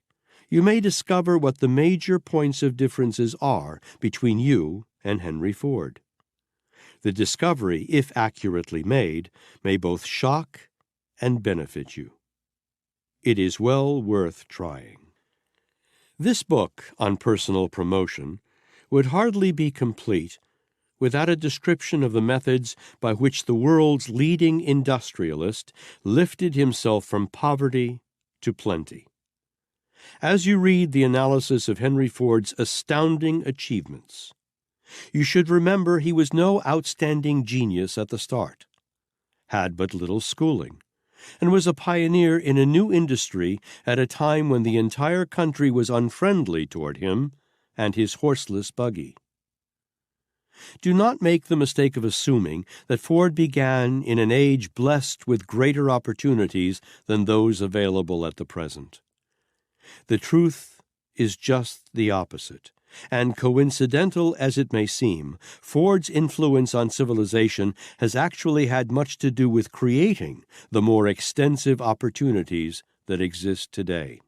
you may discover what the major points of differences are between you and Henry Ford. The discovery, if accurately made, may both shock and benefit you. It is well worth trying. This book on personal promotion would hardly be complete without a description of the methods by which the world's leading industrialist lifted himself from poverty to plenty. As you read the analysis of Henry Ford's astounding achievements, you should remember he was no outstanding genius at the start, had but little schooling, and was a pioneer in a new industry at a time when the entire country was unfriendly toward him and his horseless buggy. Do not make the mistake of assuming that Ford began in an age blessed with greater opportunities than those available at the present. The truth is just the opposite, and coincidental as it may seem, Ford's influence on civilization has actually had much to do with creating the more extensive opportunities that exist today.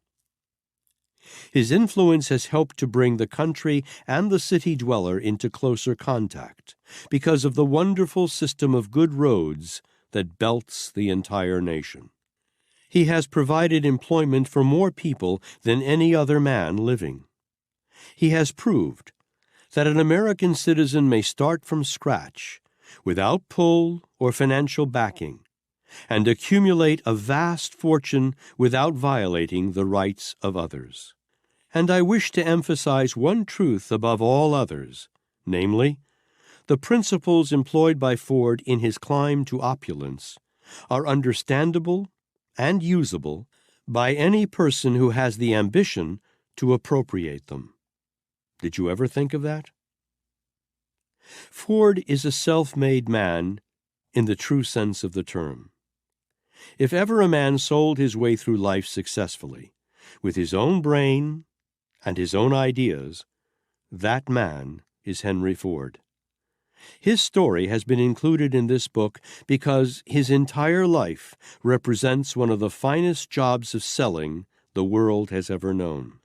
His influence has helped to bring the country and the city dweller into closer contact because of the wonderful system of good roads that belts the entire nation. He has provided employment for more people than any other man living. He has proved that an American citizen may start from scratch, without pull or financial backing, and accumulate a vast fortune without violating the rights of others. And I wish to emphasize one truth above all others, namely, the principles employed by Ford in his climb to opulence are understandable and usable by any person who has the ambition to appropriate them. Did you ever think of that? Ford is a self-made man in the true sense of the term. If ever a man sold his way through life successfully, with his own brain and his own ideas, that man is Henry Ford. His story has been included in this book because his entire life represents one of the finest jobs of selling the world has ever known.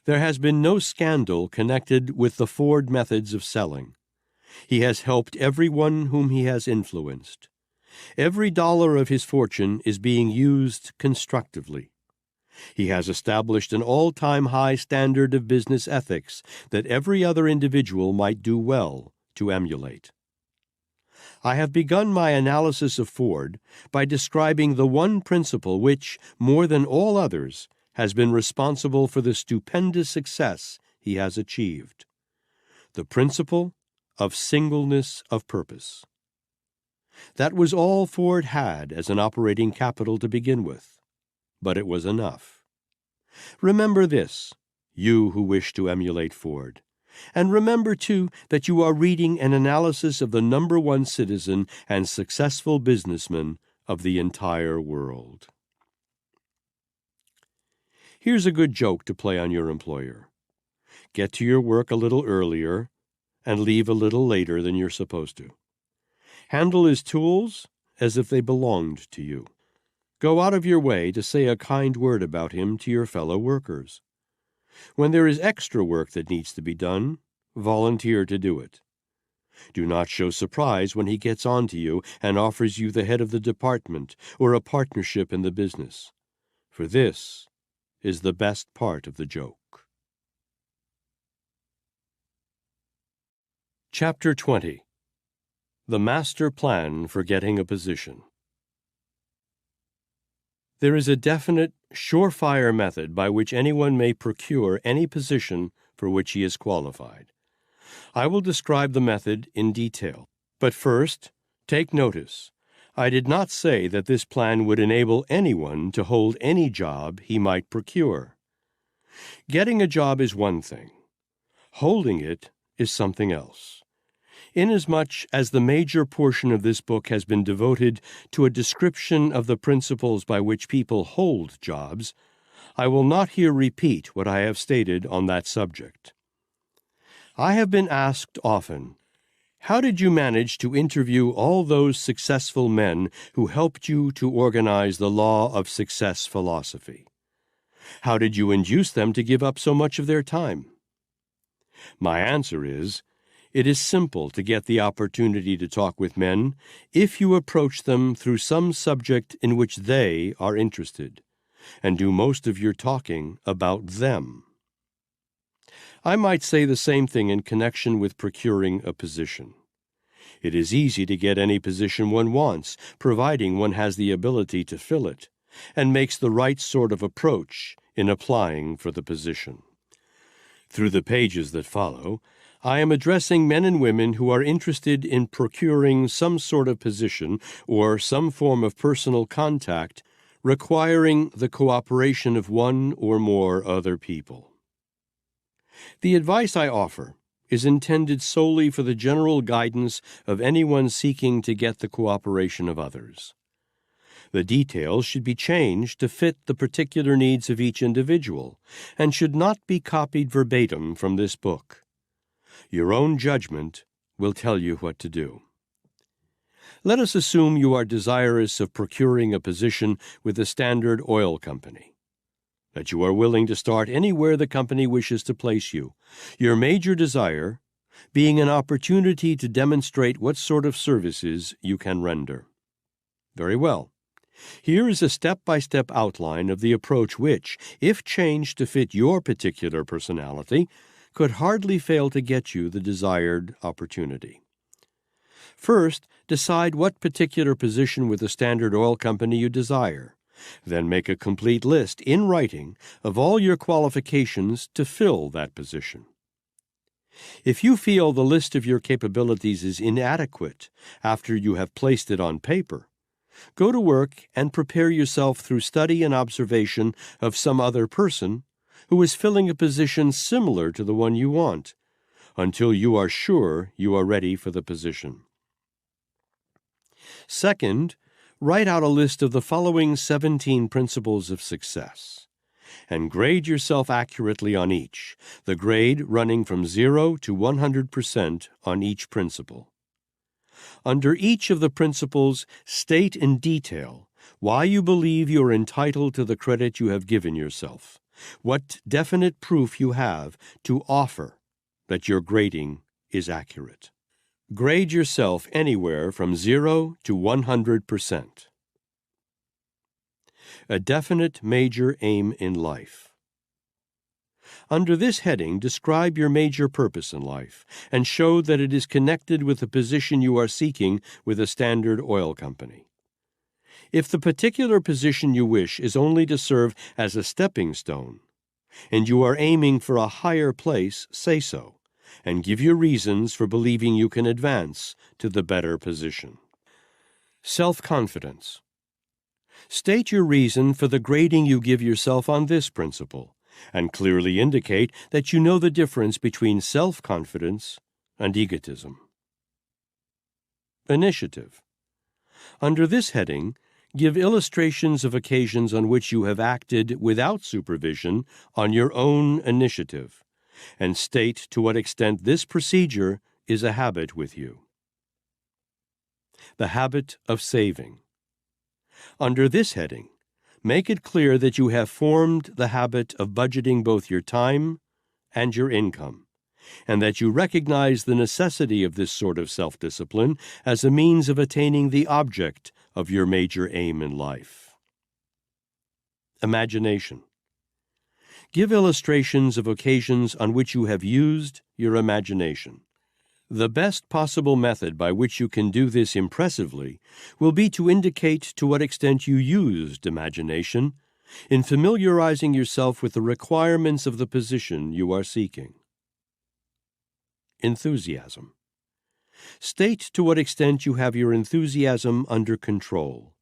There has been no scandal connected with the Ford methods of selling. He has helped everyone whom he has influenced. Every dollar of his fortune is being used constructively. He has established an all-time high standard of business ethics that every other individual might do well to emulate. I have begun my analysis of Ford by describing the one principle which, more than all others, has been responsible for the stupendous success he has achieved: the principle of singleness of purpose. That was all Ford had as an operating capital to begin with, but it was enough. Remember this, you who wish to emulate Ford, and remember, too, that you are reading an analysis of the number one citizen and successful businessman of the entire world. Here's a good joke to play on your employer. Get to your work a little earlier and leave a little later than you're supposed to. Handle his tools as if they belonged to you. Go out of your way to say a kind word about him to your fellow workers. When there is extra work that needs to be done, volunteer to do it. Do not show surprise when he gets on to you and offers you the head of the department or a partnership in the business, for this is the best part of the joke. Chapter 20. The Master Plan for Getting a Position. There is a definite, surefire method by which anyone may procure any position for which he is qualified. I will describe the method in detail. But first, take notice. I did not say that this plan would enable anyone to hold any job he might procure. Getting a job is one thing. Holding it is something else. Inasmuch as the major portion of this book has been devoted to a description of the principles by which people hold jobs, I will not here repeat what I have stated on that subject. I have been asked often, how did you manage to interview all those successful men who helped you to organize the law of success philosophy? How did you induce them to give up so much of their time? My answer is, it is simple to get the opportunity to talk with men if you approach them through some subject in which they are interested, and do most of your talking about them. I might say the same thing in connection with procuring a position. It is easy to get any position one wants, providing one has the ability to fill it, and makes the right sort of approach in applying for the position. Through the pages that follow, I am addressing men and women who are interested in procuring some sort of position or some form of personal contact requiring the cooperation of one or more other people. The advice I offer is intended solely for the general guidance of anyone seeking to get the cooperation of others. The details should be changed to fit the particular needs of each individual, and should not be copied verbatim from this book. Your own judgment will tell you what to do. Let us assume you are desirous of procuring a position with the Standard Oil Company, that you are willing to start anywhere the company wishes to place you, your major desire being an opportunity to demonstrate what sort of services you can render. Very well. Here is a step-by-step outline of the approach which, if changed to fit your particular personality, could hardly fail to get you the desired opportunity. First, decide what particular position with the Standard Oil Company you desire. Then make a complete list in writing of all your qualifications to fill that position. If you feel the list of your capabilities is inadequate after you have placed it on paper, go to work and prepare yourself through study and observation of some other person who is filling a position similar to the one you want, until you are sure you are ready for the position. Second, write out a list of the following 17 principles of success, and grade yourself accurately on each, the grade running from 0 to 100% on each principle. Under each of the principles, state in detail why you believe you are entitled to the credit you have given yourself, what definite proof you have to offer that your grading is accurate. Grade yourself anywhere from 0 to 100%. A definite major aim in life. Under this heading, describe your major purpose in life and show that it is connected with the position you are seeking with a Standard Oil Company. If the particular position you wish is only to serve as a stepping stone, and you are aiming for a higher place, say so, and give your reasons for believing you can advance to the better position. Self-confidence. State your reason for the grading you give yourself on this principle, and clearly indicate that you know the difference between self-confidence and egotism. Initiative. Under this heading, give illustrations of occasions on which you have acted without supervision on your own initiative, and state to what extent this procedure is a habit with you. The habit of saving. Under this heading, make it clear that you have formed the habit of budgeting both your time and your income, and that you recognize the necessity of this sort of self-discipline as a means of attaining the object of your major aim in life. Imagination. Give illustrations of occasions on which you have used your imagination. The best possible method by which you can do this impressively will be to indicate to what extent you used imagination in familiarizing yourself with the requirements of the position you are seeking. Enthusiasm. State to what extent you have your enthusiasm under control,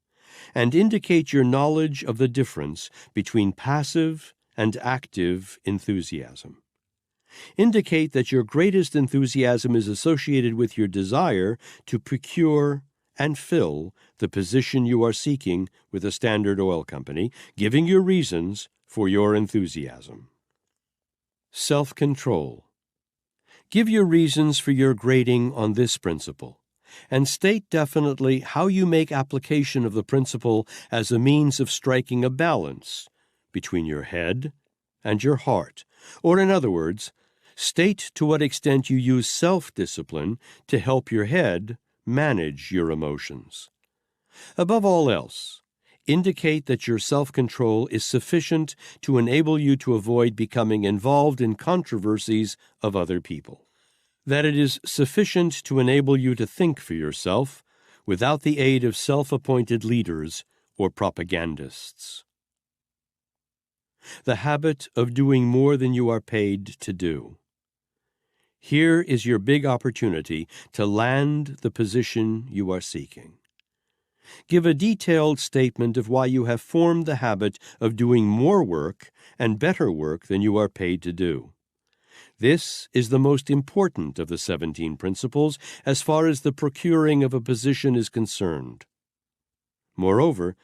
and indicate your knowledge of the difference between passive and active enthusiasm. Indicate that your greatest enthusiasm is associated with your desire to procure and fill the position you are seeking with a Standard Oil Company, giving your reasons for your enthusiasm. Self-control. Give your reasons for your grading on this principle, and state definitely how you make application of the principle as a means of striking a balance between your head and your heart, or in other words, state to what extent you use self-discipline to help your head manage your emotions. Above all else, indicate that your self-control is sufficient to enable you to avoid becoming involved in controversies of other people, that it is sufficient to enable you to think for yourself without the aid of self-appointed leaders or propagandists. The habit of doing more than you are paid to do. Here is your big opportunity to land the position you are seeking. Give a detailed statement of why you have formed the habit of doing more work and better work than you are paid to do. This is the most important of the 17 principles as far as the procuring of a position is concerned. Moreover,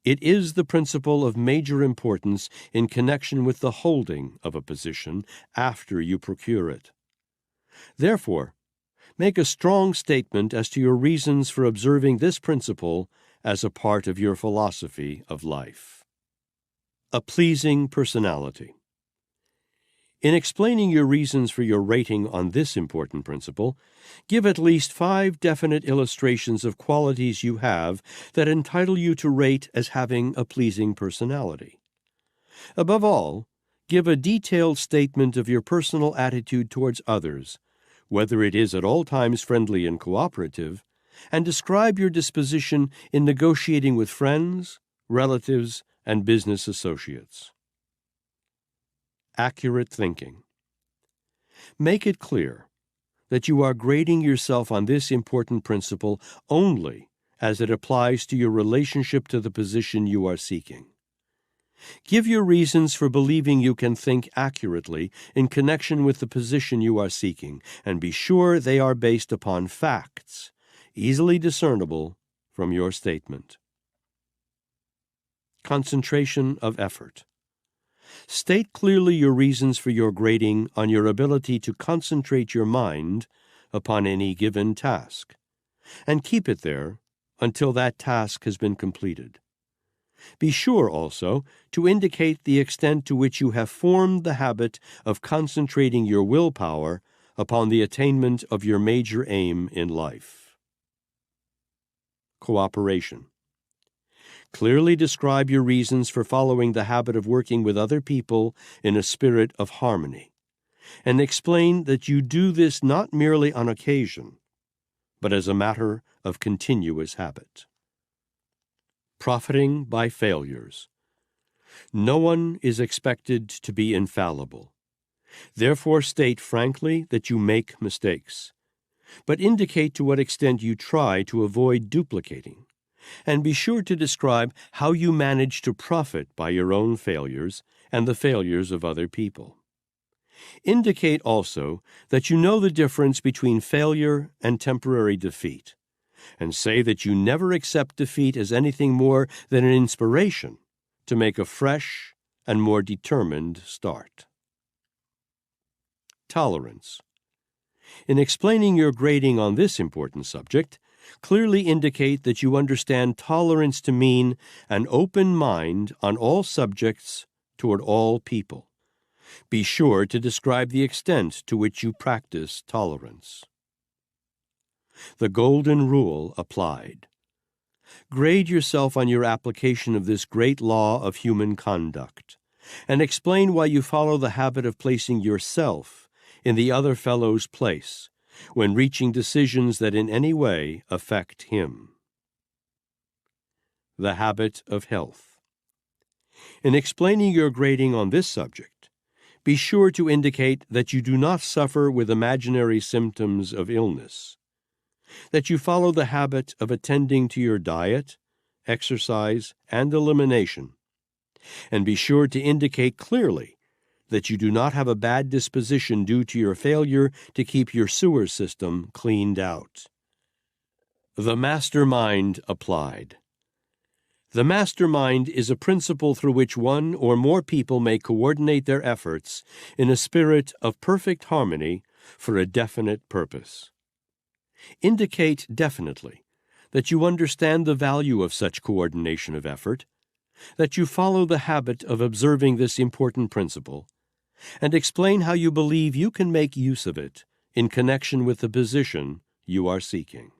it is the principle of major importance in connection with the holding of a position after you procure it. Therefore, make a strong statement as to your reasons for observing this principle as a part of your philosophy of life. A pleasing personality. In explaining your reasons for your rating on this important principle, give at least 5 definite illustrations of qualities you have that entitle you to rate as having a pleasing personality. Above all, give a detailed statement of your personal attitude towards others, whether it is at all times friendly and cooperative, and describe your disposition in negotiating with friends, relatives, and business associates. Accurate thinking. Make it clear that you are grading yourself on this important principle only as it applies to your relationship to the position you are seeking. Give your reasons for believing you can think accurately in connection with the position you are seeking, and be sure they are based upon facts, easily discernible from your statement. Concentration of effort. State clearly your reasons for your grading on your ability to concentrate your mind upon any given task, and keep it there until that task has been completed. Be sure also to indicate the extent to which you have formed the habit of concentrating your willpower upon the attainment of your major aim in life. Cooperation. Clearly describe your reasons for following the habit of working with other people in a spirit of harmony, and explain that you do this not merely on occasion, but as a matter of continuous habit. Profiting by failures. No one is expected to be infallible. Therefore, state frankly that you make mistakes, but indicate to what extent you try to avoid duplicating, and be sure to describe how you manage to profit by your own failures and the failures of other people. Indicate also that you know the difference between failure and temporary defeat, and say that you never accept defeat as anything more than an inspiration to make a fresh and more determined start. Tolerance. In explaining your grading on this important subject, clearly indicate that you understand tolerance to mean an open mind on all subjects toward all people. Be sure to describe the extent to which you practice tolerance. The golden rule applied. Grade yourself on your application of this great law of human conduct, and explain why you follow the habit of placing yourself in the other fellow's place when reaching decisions that in any way affect him. The habit of health. In explaining your grading on this subject, be sure to indicate that you do not suffer with imaginary symptoms of illness, that you follow the habit of attending to your diet, exercise, and elimination, and be sure to indicate clearly that you do not have a bad disposition due to your failure to keep your sewer system cleaned out. The mastermind applied. The mastermind is a principle through which one or more people may coordinate their efforts in a spirit of perfect harmony for a definite purpose. Indicate definitely that you understand the value of such coordination of effort, that you follow the habit of observing this important principle, and explain how you believe you can make use of it in connection with the position you are seeking.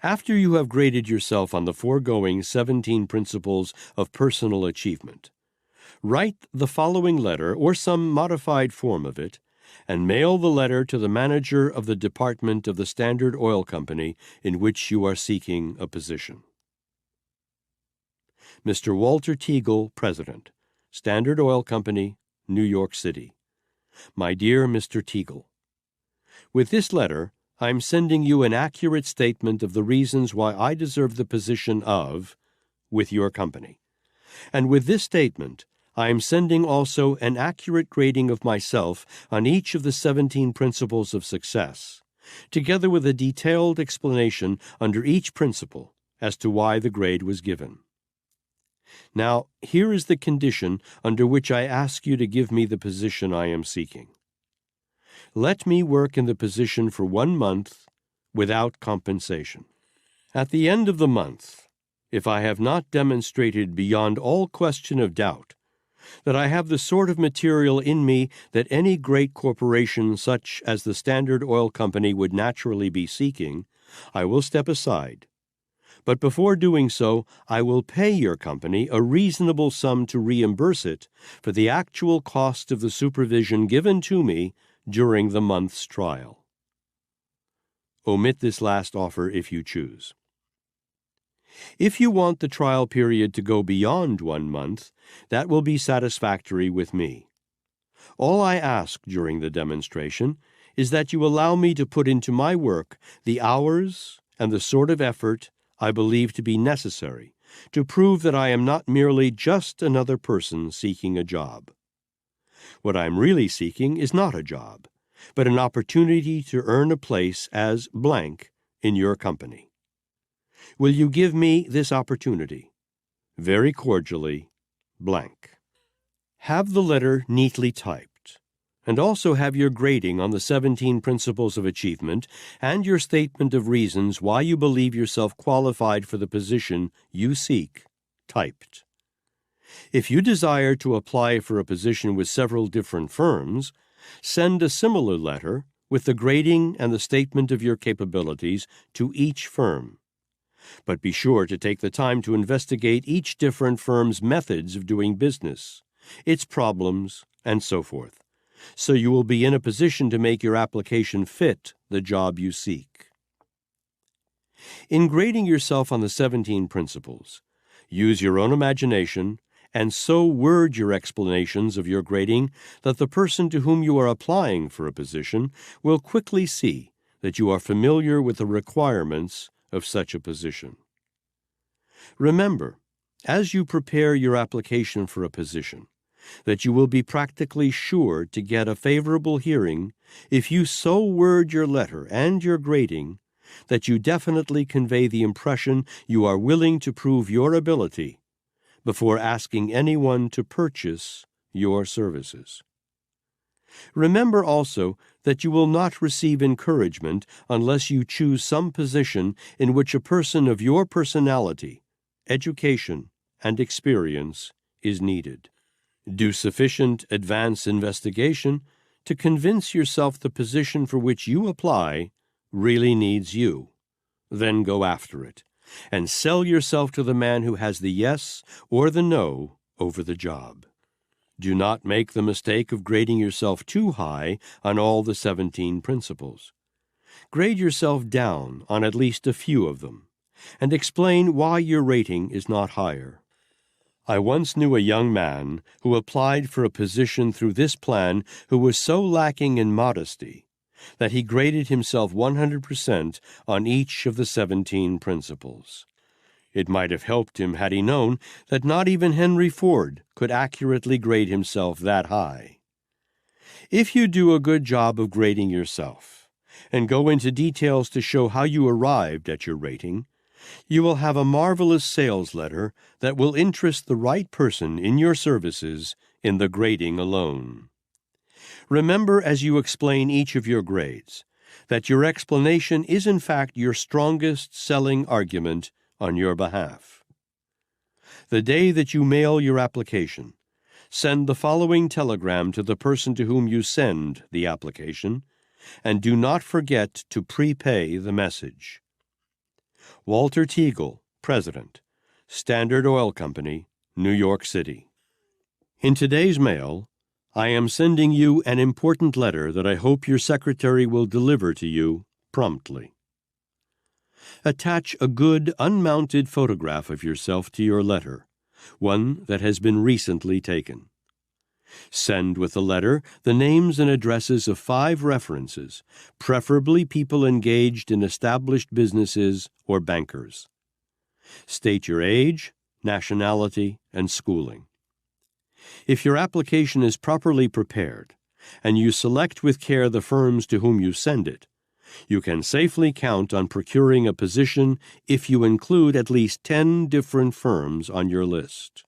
After you have graded yourself on the foregoing 17 principles of personal achievement, write the following letter or some modified form of it, and mail the letter to the manager of the department of the Standard Oil Company in which you are seeking a position. Mr. Walter Teagle, President, Standard Oil Company, New York City. My dear Mr. Teagle, with this letter, I am sending you an accurate statement of the reasons why I deserve the position of, with your company. And with this statement, I am sending also an accurate grading of myself on each of the 17 principles of success, together with a detailed explanation under each principle as to why the grade was given. Now, here is the condition under which I ask you to give me the position I am seeking. Let me work in the position for 1 month without compensation. At the end of the month, if I have not demonstrated beyond all question of doubt that I have the sort of material in me that any great corporation such as the Standard Oil Company would naturally be seeking, I will step aside. But before doing so, I will pay your company a reasonable sum to reimburse it for the actual cost of the supervision given to me during the month's trial. Omit this last offer if you choose. If you want the trial period to go beyond 1 month, that will be satisfactory with me. All I ask during the demonstration is that you allow me to put into my work the hours and the sort of effort I believe to be necessary to prove that I am not merely just another person seeking a job. What I am really seeking is not a job, but an opportunity to earn a place as blank in your company. Will you give me this opportunity? Very cordially, blank. Have the letter neatly typed, and also have your grading on the 17 principles of achievement and your statement of reasons why you believe yourself qualified for the position you seek typed. If you desire to apply for a position with several different firms, send a similar letter with the grading and the statement of your capabilities to each firm. But be sure to take the time to investigate each different firm's methods of doing business, its problems, and so forth, so you will be in a position to make your application fit the job you seek. In grading yourself on the 17 principles, use your own imagination and so word your explanations of your grading that the person to whom you are applying for a position will quickly see that you are familiar with the requirements of such a position. Remember, as you prepare your application for a position, that you will be practically sure to get a favorable hearing if you so word your letter and your grading that you definitely convey the impression you are willing to prove your ability before asking anyone to purchase your services. Remember also that you will not receive encouragement unless you choose some position in which a person of your personality, education, and experience is needed. Do sufficient advance investigation to convince yourself the position for which you apply really needs you. Then go after it, and sell yourself to the man who has the yes or the no over the job. Do not make the mistake of grading yourself too high on all the 17 principles. Grade yourself down on at least a few of them, and explain why your rating is not higher. I once knew a young man who applied for a position through this plan who was so lacking in modesty that he graded himself 100% on each of the 17 principles. It might have helped him had he known that not even Henry Ford could accurately grade himself that high. If you do a good job of grading yourself and go into details to show how you arrived at your rating, you will have a marvelous sales letter that will interest the right person in your services in the grading alone. Remember as you explain each of your grades that your explanation is in fact your strongest selling argument on your behalf. The day that you mail your application, send the following telegram to the person to whom you send the application, and do not forget to prepay the message. Walter Teagle, President, Standard Oil Company, New York City. In today's mail, I am sending you an important letter that I hope your secretary will deliver to you promptly. Attach a good, unmounted photograph of yourself to your letter, one that has been recently taken. Send with the letter the names and addresses of 5 references, preferably people engaged in established businesses or bankers. State your age, nationality, and schooling. If your application is properly prepared, and you select with care the firms to whom you send it, you can safely count on procuring a position if you include at least 10 different firms on your list.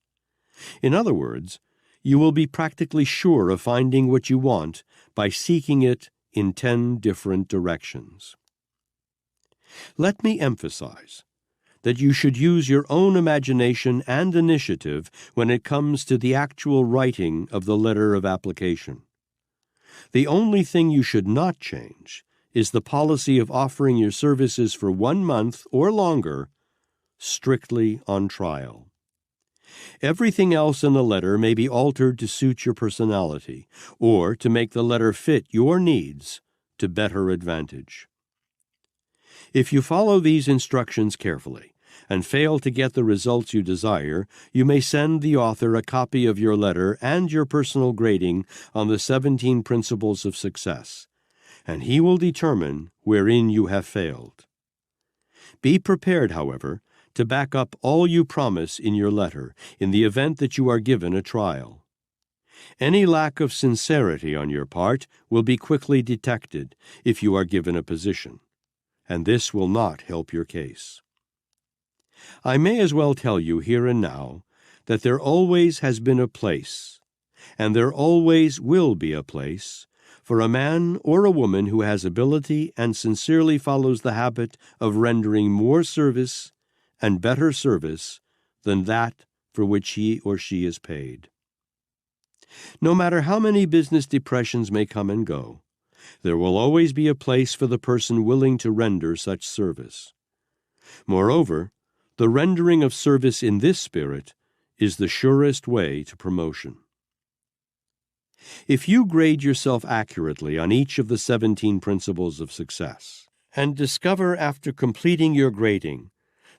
In other words, you will be practically sure of finding what you want by seeking it in 10 different directions. Let me emphasize that you should use your own imagination and initiative when it comes to the actual writing of the letter of application. The only thing you should not change is the policy of offering your services for 1 month or longer, strictly on trial. Everything else in the letter may be altered to suit your personality, or to make the letter fit your needs to better advantage. If you follow these instructions carefully and fail to get the results you desire, you may send the author a copy of your letter and your personal grading on the 17 Principles of Success, and he will determine wherein you have failed. Be prepared, however, to back up all you promise in your letter in the event that you are given a trial. Any lack of sincerity on your part will be quickly detected if you are given a position, and this will not help your case. I may as well tell you here and now that there always has been a place, and there always will be a place, for a man or a woman who has ability and sincerely follows the habit of rendering more service and better service than that for which he or she is paid. No matter how many business depressions may come and go, there will always be a place for the person willing to render such service. Moreover, the rendering of service in this spirit is the surest way to promotion. If you grade yourself accurately on each of the 17 principles of success, and discover after completing your grading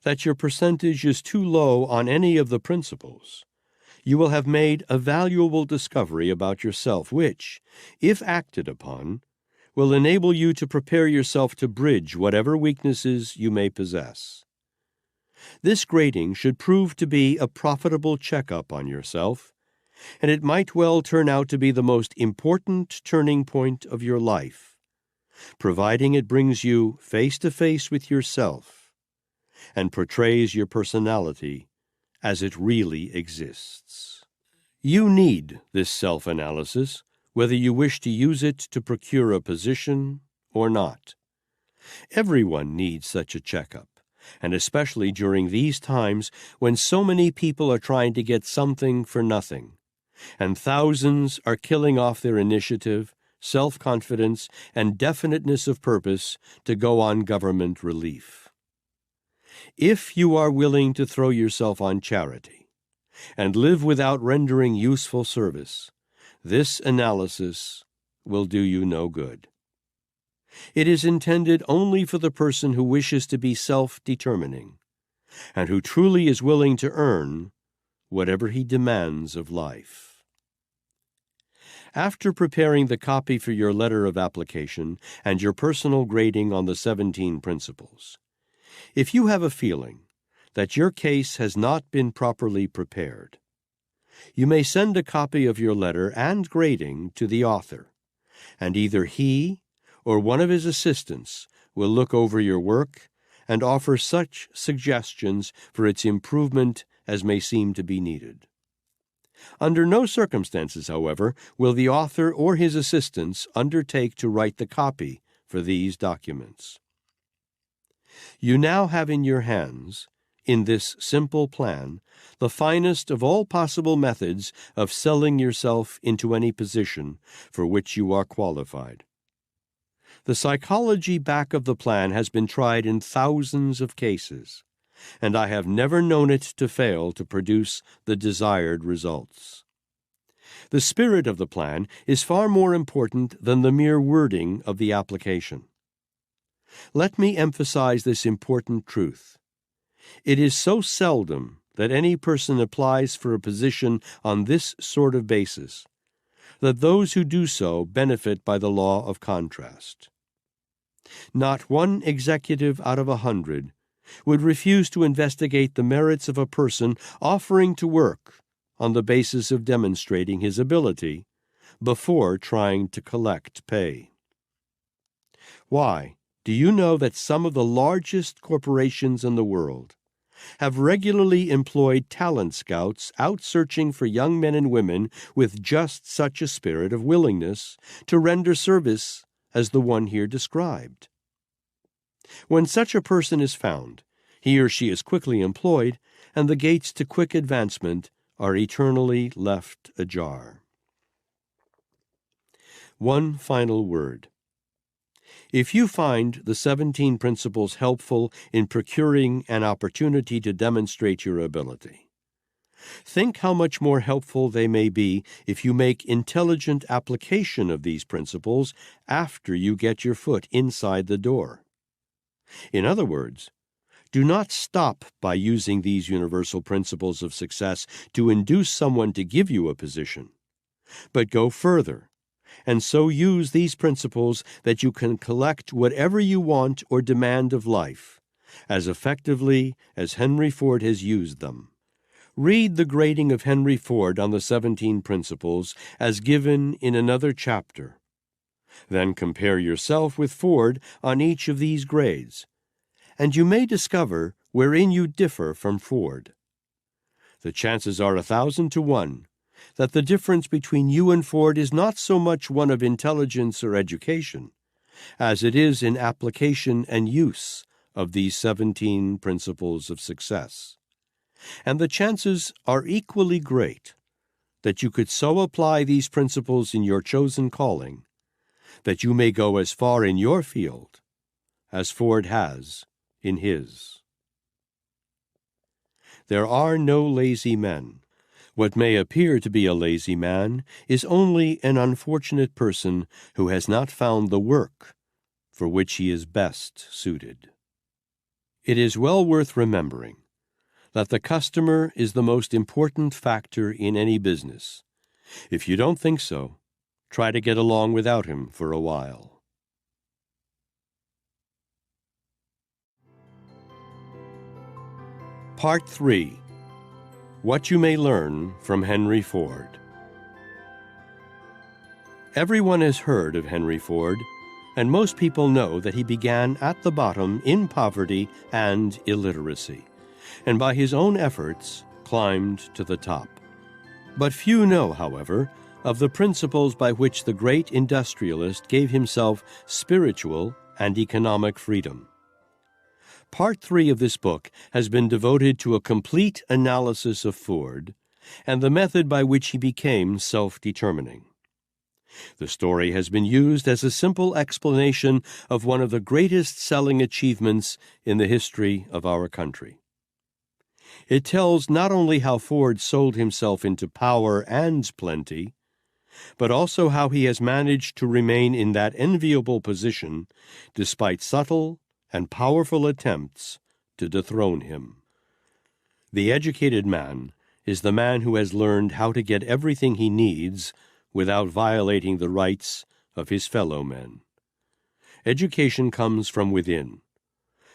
that your percentage is too low on any of the principles, you will have made a valuable discovery about yourself which, if acted upon, will enable you to prepare yourself to bridge whatever weaknesses you may possess. This grading should prove to be a profitable checkup on yourself, and it might well turn out to be the most important turning point of your life, providing it brings you face to face with yourself and portrays your personality as it really exists. You need this self-analysis, whether you wish to use it to procure a position or not. Everyone needs such a checkup, and especially during these times when so many people are trying to get something for nothing, and thousands are killing off their initiative, self-confidence, and definiteness of purpose to go on government relief. If you are willing to throw yourself on charity and live without rendering useful service, this analysis will do you no good. It is intended only for the person who wishes to be self-determining and who truly is willing to earn whatever he demands of life. After preparing the copy for your letter of application and your personal grading on the 17 principles, if you have a feeling that your case has not been properly prepared, you may send a copy of your letter and grading to the author, and either he or one of his assistants will look over your work and offer such suggestions for its improvement as may seem to be needed. Under no circumstances, however, will the author or his assistants undertake to write the copy for these documents. You now have in your hands, in this simple plan, the finest of all possible methods of selling yourself into any position for which you are qualified. The psychology back of the plan has been tried in thousands of cases, and I have never known it to fail to produce the desired results. The spirit of the plan is far more important than the mere wording of the application. Let me emphasize this important truth. It is so seldom that any person applies for a position on this sort of basis that those who do so benefit by the law of contrast. Not one executive out of 100 would refuse to investigate the merits of a person offering to work on the basis of demonstrating his ability before trying to collect pay. Why? Do you know that some of the largest corporations in the world have regularly employed talent scouts out searching for young men and women with just such a spirit of willingness to render service as the one here described? When such a person is found, he or she is quickly employed, and the gates to quick advancement are eternally left ajar. One final word. If you find the 17 principles helpful in procuring an opportunity to demonstrate your ability, think how much more helpful they may be if you make intelligent application of these principles after you get your foot inside the door. In other words, do not stop by using these universal principles of success to induce someone to give you a position, but go further, and so use these principles that you can collect whatever you want or demand of life, as effectively as Henry Ford has used them. Read the grading of Henry Ford on the 17 principles as given in another chapter. Then compare yourself with Ford on each of these grades, and you may discover wherein you differ from Ford. The chances are 1,000 to 1 that the difference between you and Ford is not so much one of intelligence or education, as it is in application and use of these 17 principles of success. And the chances are equally great that you could so apply these principles in your chosen calling that you may go as far in your field as Ford has in his. There are no lazy men. What may appear to be a lazy man is only an unfortunate person who has not found the work for which he is best suited. It is well worth remembering that the customer is the most important factor in any business. If you don't think so, try to get along without him for a while. Part 3. What you may learn from Henry Ford. Everyone has heard of Henry Ford, and most people know that he began at the bottom in poverty and illiteracy, and by his own efforts climbed to the top. But few know, however, of the principles by which the great industrialist gave himself spiritual and economic freedom. Part 3 of this book has been devoted to a complete analysis of Ford and the method by which he became self-determining. The story has been used as a simple explanation of one of the greatest selling achievements in the history of our country. It tells not only how Ford sold himself into power and plenty, but also how he has managed to remain in that enviable position despite subtle and powerful attempts to dethrone him. The educated man is the man who has learned how to get everything he needs without violating the rights of his fellow men. Education comes from within.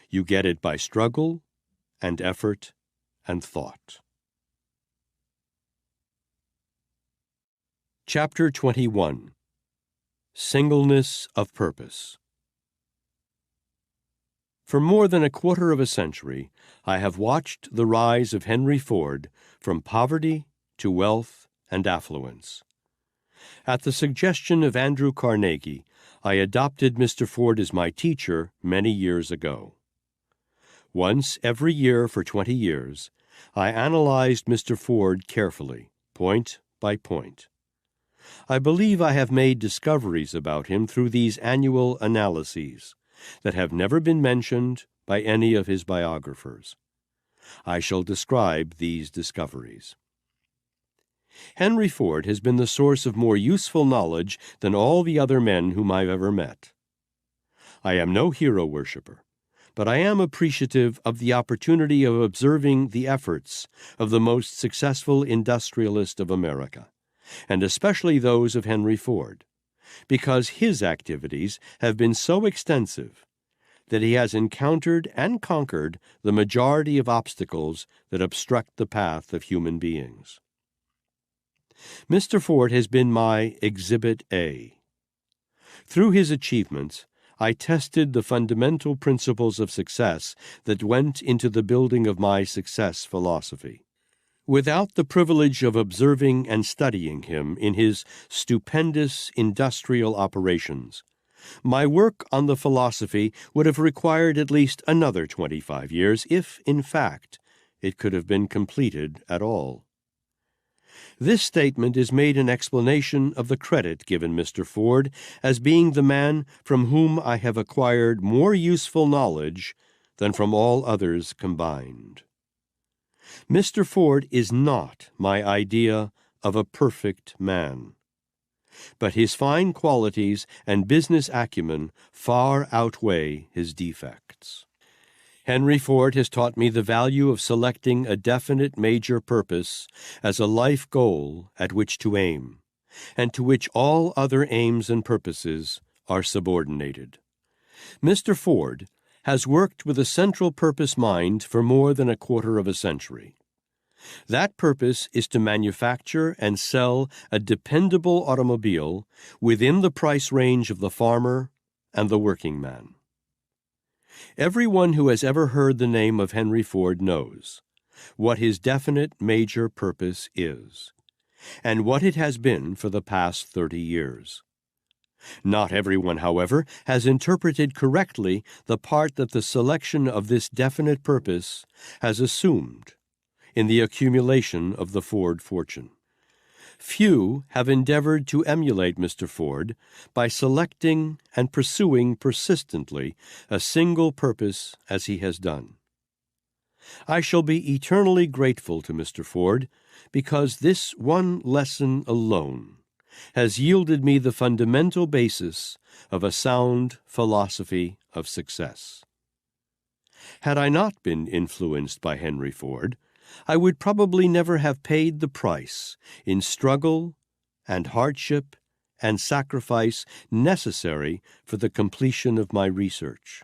You get it by struggle and effort and thought. Chapter 21. Singleness of Purpose. For more than a quarter of a century, I have watched the rise of Henry Ford from poverty to wealth and affluence. At the suggestion of Andrew Carnegie, I adopted Mr. Ford as my teacher many years ago. Once every year for 20 years, I analyzed Mr. Ford carefully, point by point. I believe I have made discoveries about him through these annual analyses that have never been mentioned by any of his biographers. I shall describe these discoveries. Henry Ford has been the source of more useful knowledge than all the other men whom I've ever met. I am no hero worshiper, but I am appreciative of the opportunity of observing the efforts of the most successful industrialist of America, and especially those of Henry Ford, because his activities have been so extensive that he has encountered and conquered the majority of obstacles that obstruct the path of human beings. Mr. Ford has been my Exhibit A. Through his achievements, I tested the fundamental principles of success that went into the building of my success philosophy. Without the privilege of observing and studying him in his stupendous industrial operations, my work on the philosophy would have required at least another 25 years, if, in fact, it could have been completed at all. This statement is made in explanation of the credit given Mr. Ford as being the man from whom I have acquired more useful knowledge than from all others combined. Mr. Ford is not my idea of a perfect man, but his fine qualities and business acumen far outweigh his defects. Henry Ford has taught me the value of selecting a definite major purpose as a life goal at which to aim, and to which all other aims and purposes are subordinated. Mr. Ford has worked with a central purpose mind for more than a quarter of a century. That purpose is to manufacture and sell a dependable automobile within the price range of the farmer and the working man. Everyone who has ever heard the name of Henry Ford knows what his definite major purpose is, and what it has been for the past 30 years. Not everyone, however, has interpreted correctly the part that the selection of this definite purpose has assumed in the accumulation of the Ford fortune. Few have endeavored to emulate Mr. Ford by selecting and pursuing persistently a single purpose as he has done. I shall be eternally grateful to Mr. Ford because this one lesson alone has yielded me the fundamental basis of a sound philosophy of success. Had I not been influenced by Henry Ford, I would probably never have paid the price in struggle and hardship and sacrifice necessary for the completion of my research.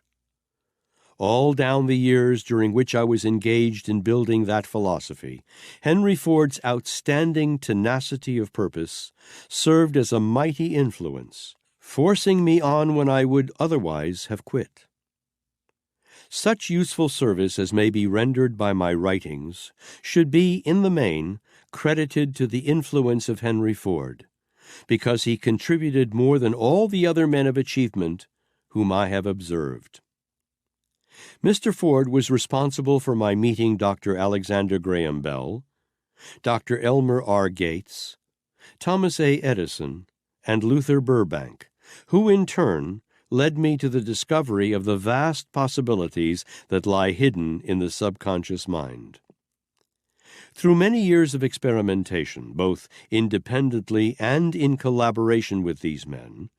All down the years during which I was engaged in building that philosophy, Henry Ford's outstanding tenacity of purpose served as a mighty influence, forcing me on when I would otherwise have quit. Such useful service as may be rendered by my writings should be, in the main, credited to the influence of Henry Ford, because he contributed more than all the other men of achievement whom I have observed. Mr. Ford was responsible for my meeting Dr. Alexander Graham Bell, Dr. Elmer R. Gates, Thomas A. Edison, and Luther Burbank, who in turn led me to the discovery of the vast possibilities that lie hidden in the subconscious mind. Through many years of experimentation, both independently and in collaboration with these men,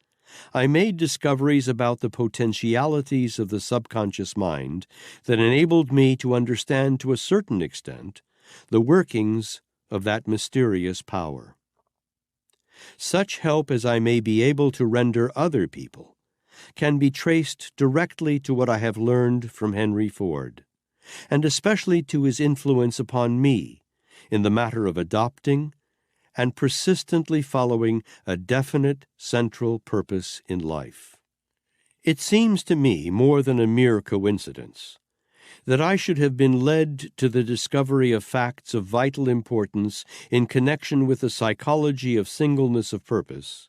I made discoveries about the potentialities of the subconscious mind that enabled me to understand to a certain extent the workings of that mysterious power. Such help as I may be able to render other people can be traced directly to what I have learned from Henry Ford, and especially to his influence upon me in the matter of adopting and persistently following a definite central purpose in life. It seems to me more than a mere coincidence that I should have been led to the discovery of facts of vital importance in connection with the psychology of singleness of purpose,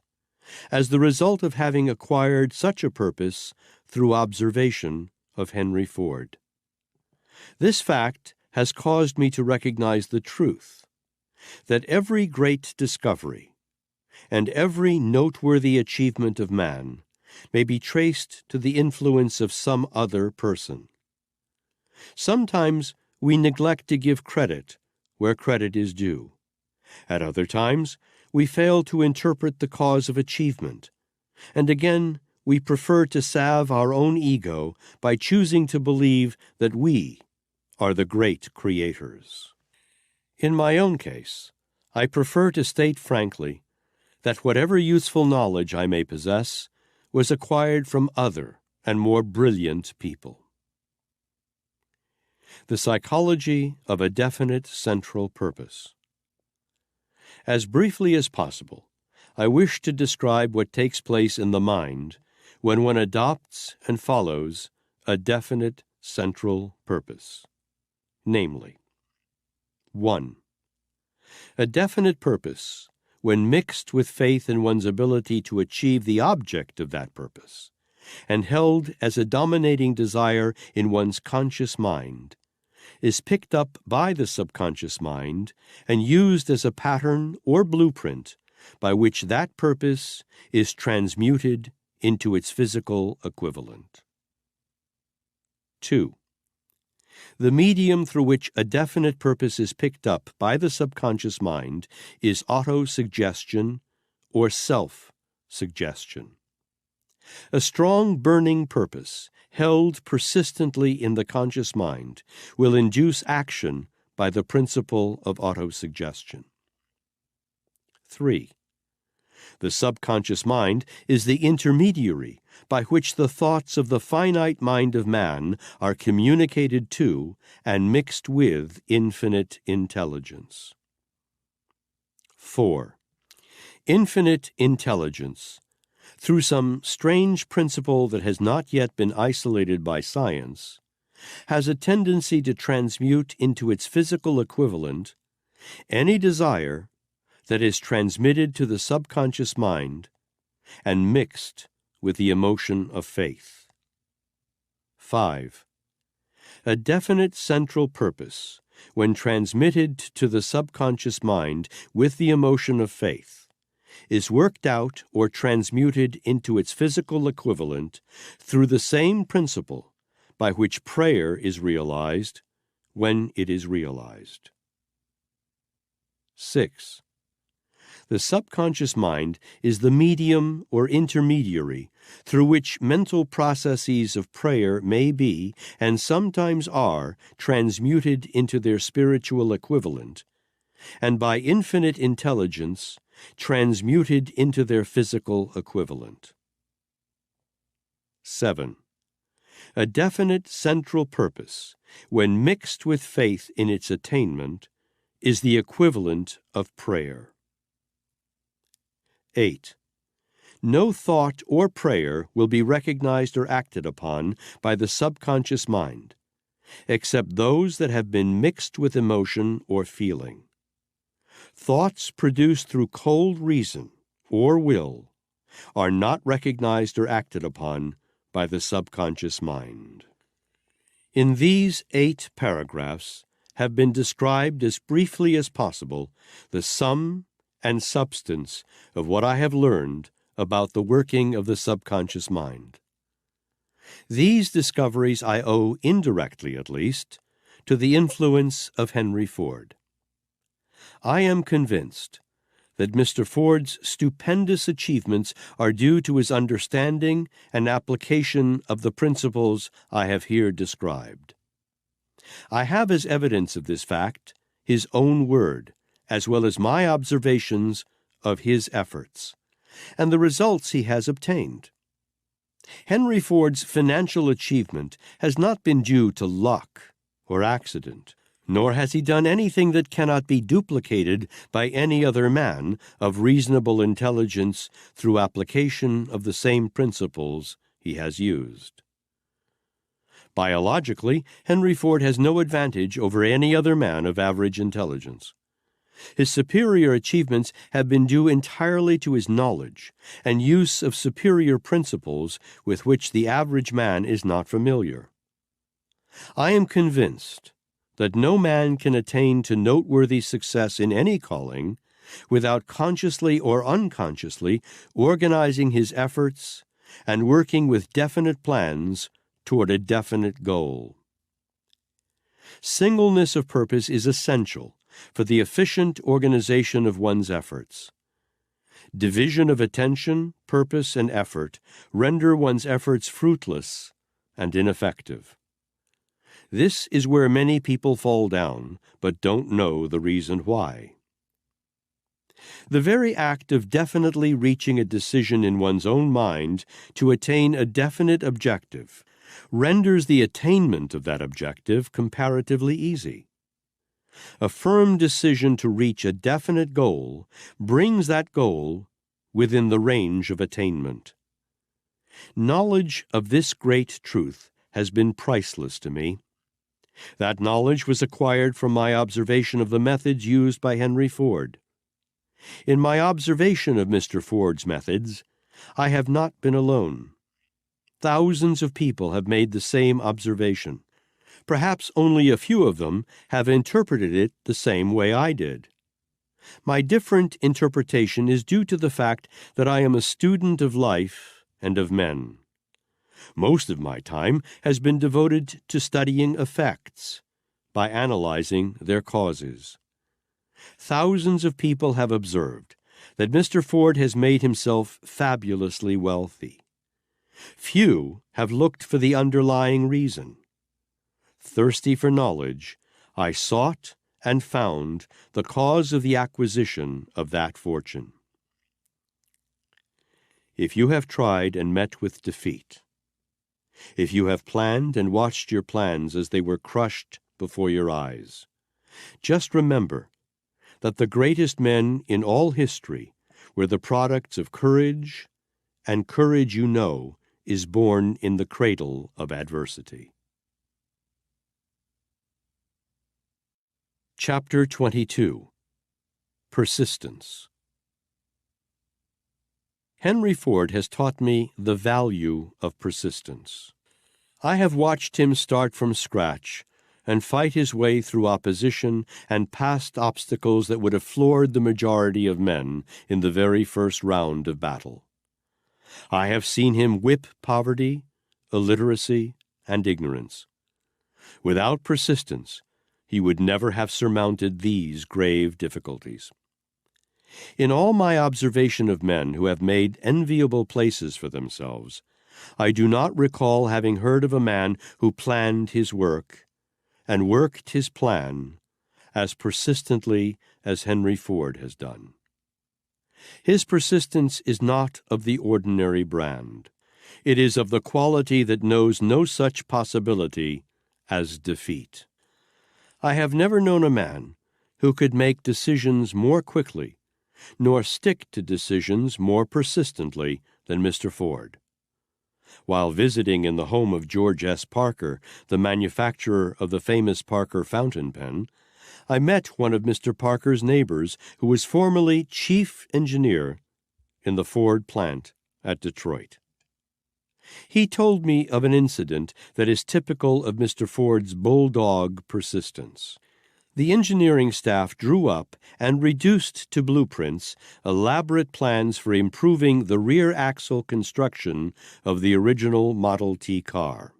as the result of having acquired such a purpose through observation of Henry Ford. This fact has caused me to recognize the truth that every great discovery and every noteworthy achievement of man may be traced to the influence of some other person. Sometimes we neglect to give credit where credit is due. At other times, we fail to interpret the cause of achievement, and again, we prefer to salve our own ego by choosing to believe that we are the great creators. In my own case, I prefer to state frankly that whatever useful knowledge I may possess was acquired from other and more brilliant people. The psychology of a definite central purpose. As briefly as possible, I wish to describe what takes place in the mind when one adopts and follows a definite central purpose. Namely, 1. A definite purpose, when mixed with faith in one's ability to achieve the object of that purpose, and held as a dominating desire in one's conscious mind, is picked up by the subconscious mind and used as a pattern or blueprint by which that purpose is transmuted into its physical equivalent. 2. The medium through which a definite purpose is picked up by the subconscious mind is auto-suggestion or self-suggestion. A strong burning purpose held persistently in the conscious mind will induce action by the principle of autosuggestion. 3. The subconscious mind is the intermediary by which the thoughts of the finite mind of man are communicated to and mixed with infinite intelligence. 4. Infinite intelligence, through some strange principle that has not yet been isolated by science, has a tendency to transmute into its physical equivalent any desire that is transmitted to the subconscious mind and mixed with the emotion of faith. 5. A definite central purpose, when transmitted to the subconscious mind with the emotion of faith, is worked out or transmuted into its physical equivalent through the same principle by which prayer is realized when it is realized. 6. The subconscious mind is the medium or intermediary through which mental processes of prayer may be, and sometimes are, transmuted into their spiritual equivalent, and by infinite intelligence transmuted into their physical equivalent. 7. A definite central purpose, when mixed with faith in its attainment, is the equivalent of prayer. 8. No thought or prayer will be recognized or acted upon by the subconscious mind, except those that have been mixed with emotion or feeling. Thoughts produced through cold reason or will are not recognized or acted upon by the subconscious mind. In these 8 paragraphs have been described as briefly as possible the sum and substance of what I have learned about the working of the subconscious mind. These discoveries I owe, indirectly at least, to the influence of Henry Ford. I am convinced that Mr. Ford's stupendous achievements are due to his understanding and application of the principles I have here described. I have as evidence of this fact his own word, as well as my observations of his efforts, and the results he has obtained. Henry Ford's financial achievement has not been due to luck or accident, nor has he done anything that cannot be duplicated by any other man of reasonable intelligence through application of the same principles he has used. Biologically, Henry Ford has no advantage over any other man of average intelligence. His superior achievements have been due entirely to his knowledge and use of superior principles with which the average man is not familiar. I am convinced that no man can attain to noteworthy success in any calling without consciously or unconsciously organizing his efforts and working with definite plans toward a definite goal. Singleness of purpose is essential for the efficient organization of one's efforts. Division of attention, purpose, and effort render one's efforts fruitless and ineffective. This is where many people fall down, but don't know the reason why. The very act of definitely reaching a decision in one's own mind to attain a definite objective renders the attainment of that objective comparatively easy. A firm decision to reach a definite goal brings that goal within the range of attainment. Knowledge of this great truth has been priceless to me. That knowledge was acquired from my observation of the methods used by Henry Ford. In my observation of Mr. Ford's methods, I have not been alone. Thousands of people have made the same observation. Perhaps only a few of them have interpreted it the same way I did. My different interpretation is due to the fact that I am a student of life and of men. Most of my time has been devoted to studying effects by analyzing their causes. Thousands of people have observed that Mr. Ford has made himself fabulously wealthy. Few have looked for the underlying reason. Thirsty for knowledge, I sought and found the cause of the acquisition of that fortune. If you have tried and met with defeat, if you have planned and watched your plans as they were crushed before your eyes, just remember that the greatest men in all history were the products of courage, and courage, you know, is born in the cradle of adversity. Chapter 22. Persistence. Henry Ford has taught me the value of persistence. I have watched him start from scratch and fight his way through opposition and past obstacles that would have floored the majority of men in the very first round of battle. I have seen him whip poverty, illiteracy, and ignorance. Without persistence, he would never have surmounted these grave difficulties. In all my observation of men who have made enviable places for themselves, I do not recall having heard of a man who planned his work and worked his plan as persistently as Henry Ford has done. His persistence is not of the ordinary brand. It is of the quality that knows no such possibility as defeat. I have never known a man who could make decisions more quickly, nor stick to decisions more persistently than Mr. Ford. While visiting in the home of George S. Parker, the manufacturer of the famous Parker fountain pen, I met one of Mr. Parker's neighbors who was formerly chief engineer in the Ford plant at Detroit. He told me of an incident that is typical of Mr. Ford's bulldog persistence. The engineering staff drew up and reduced to blueprints elaborate plans for improving the rear axle construction of the original Model T car.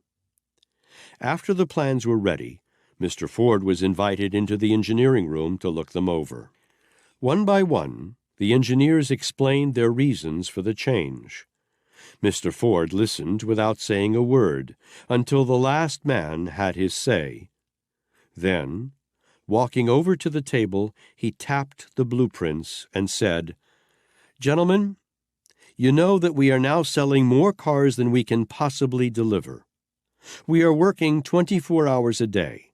After the plans were ready, Mr. Ford was invited into the engineering room to look them over. One by one, the engineers explained their reasons for the change. Mr. Ford listened without saying a word until the last man had his say. Then, walking over to the table, he tapped the blueprints and said, "Gentlemen, you know that we are now selling more cars than we can possibly deliver. We are working 24 hours a day.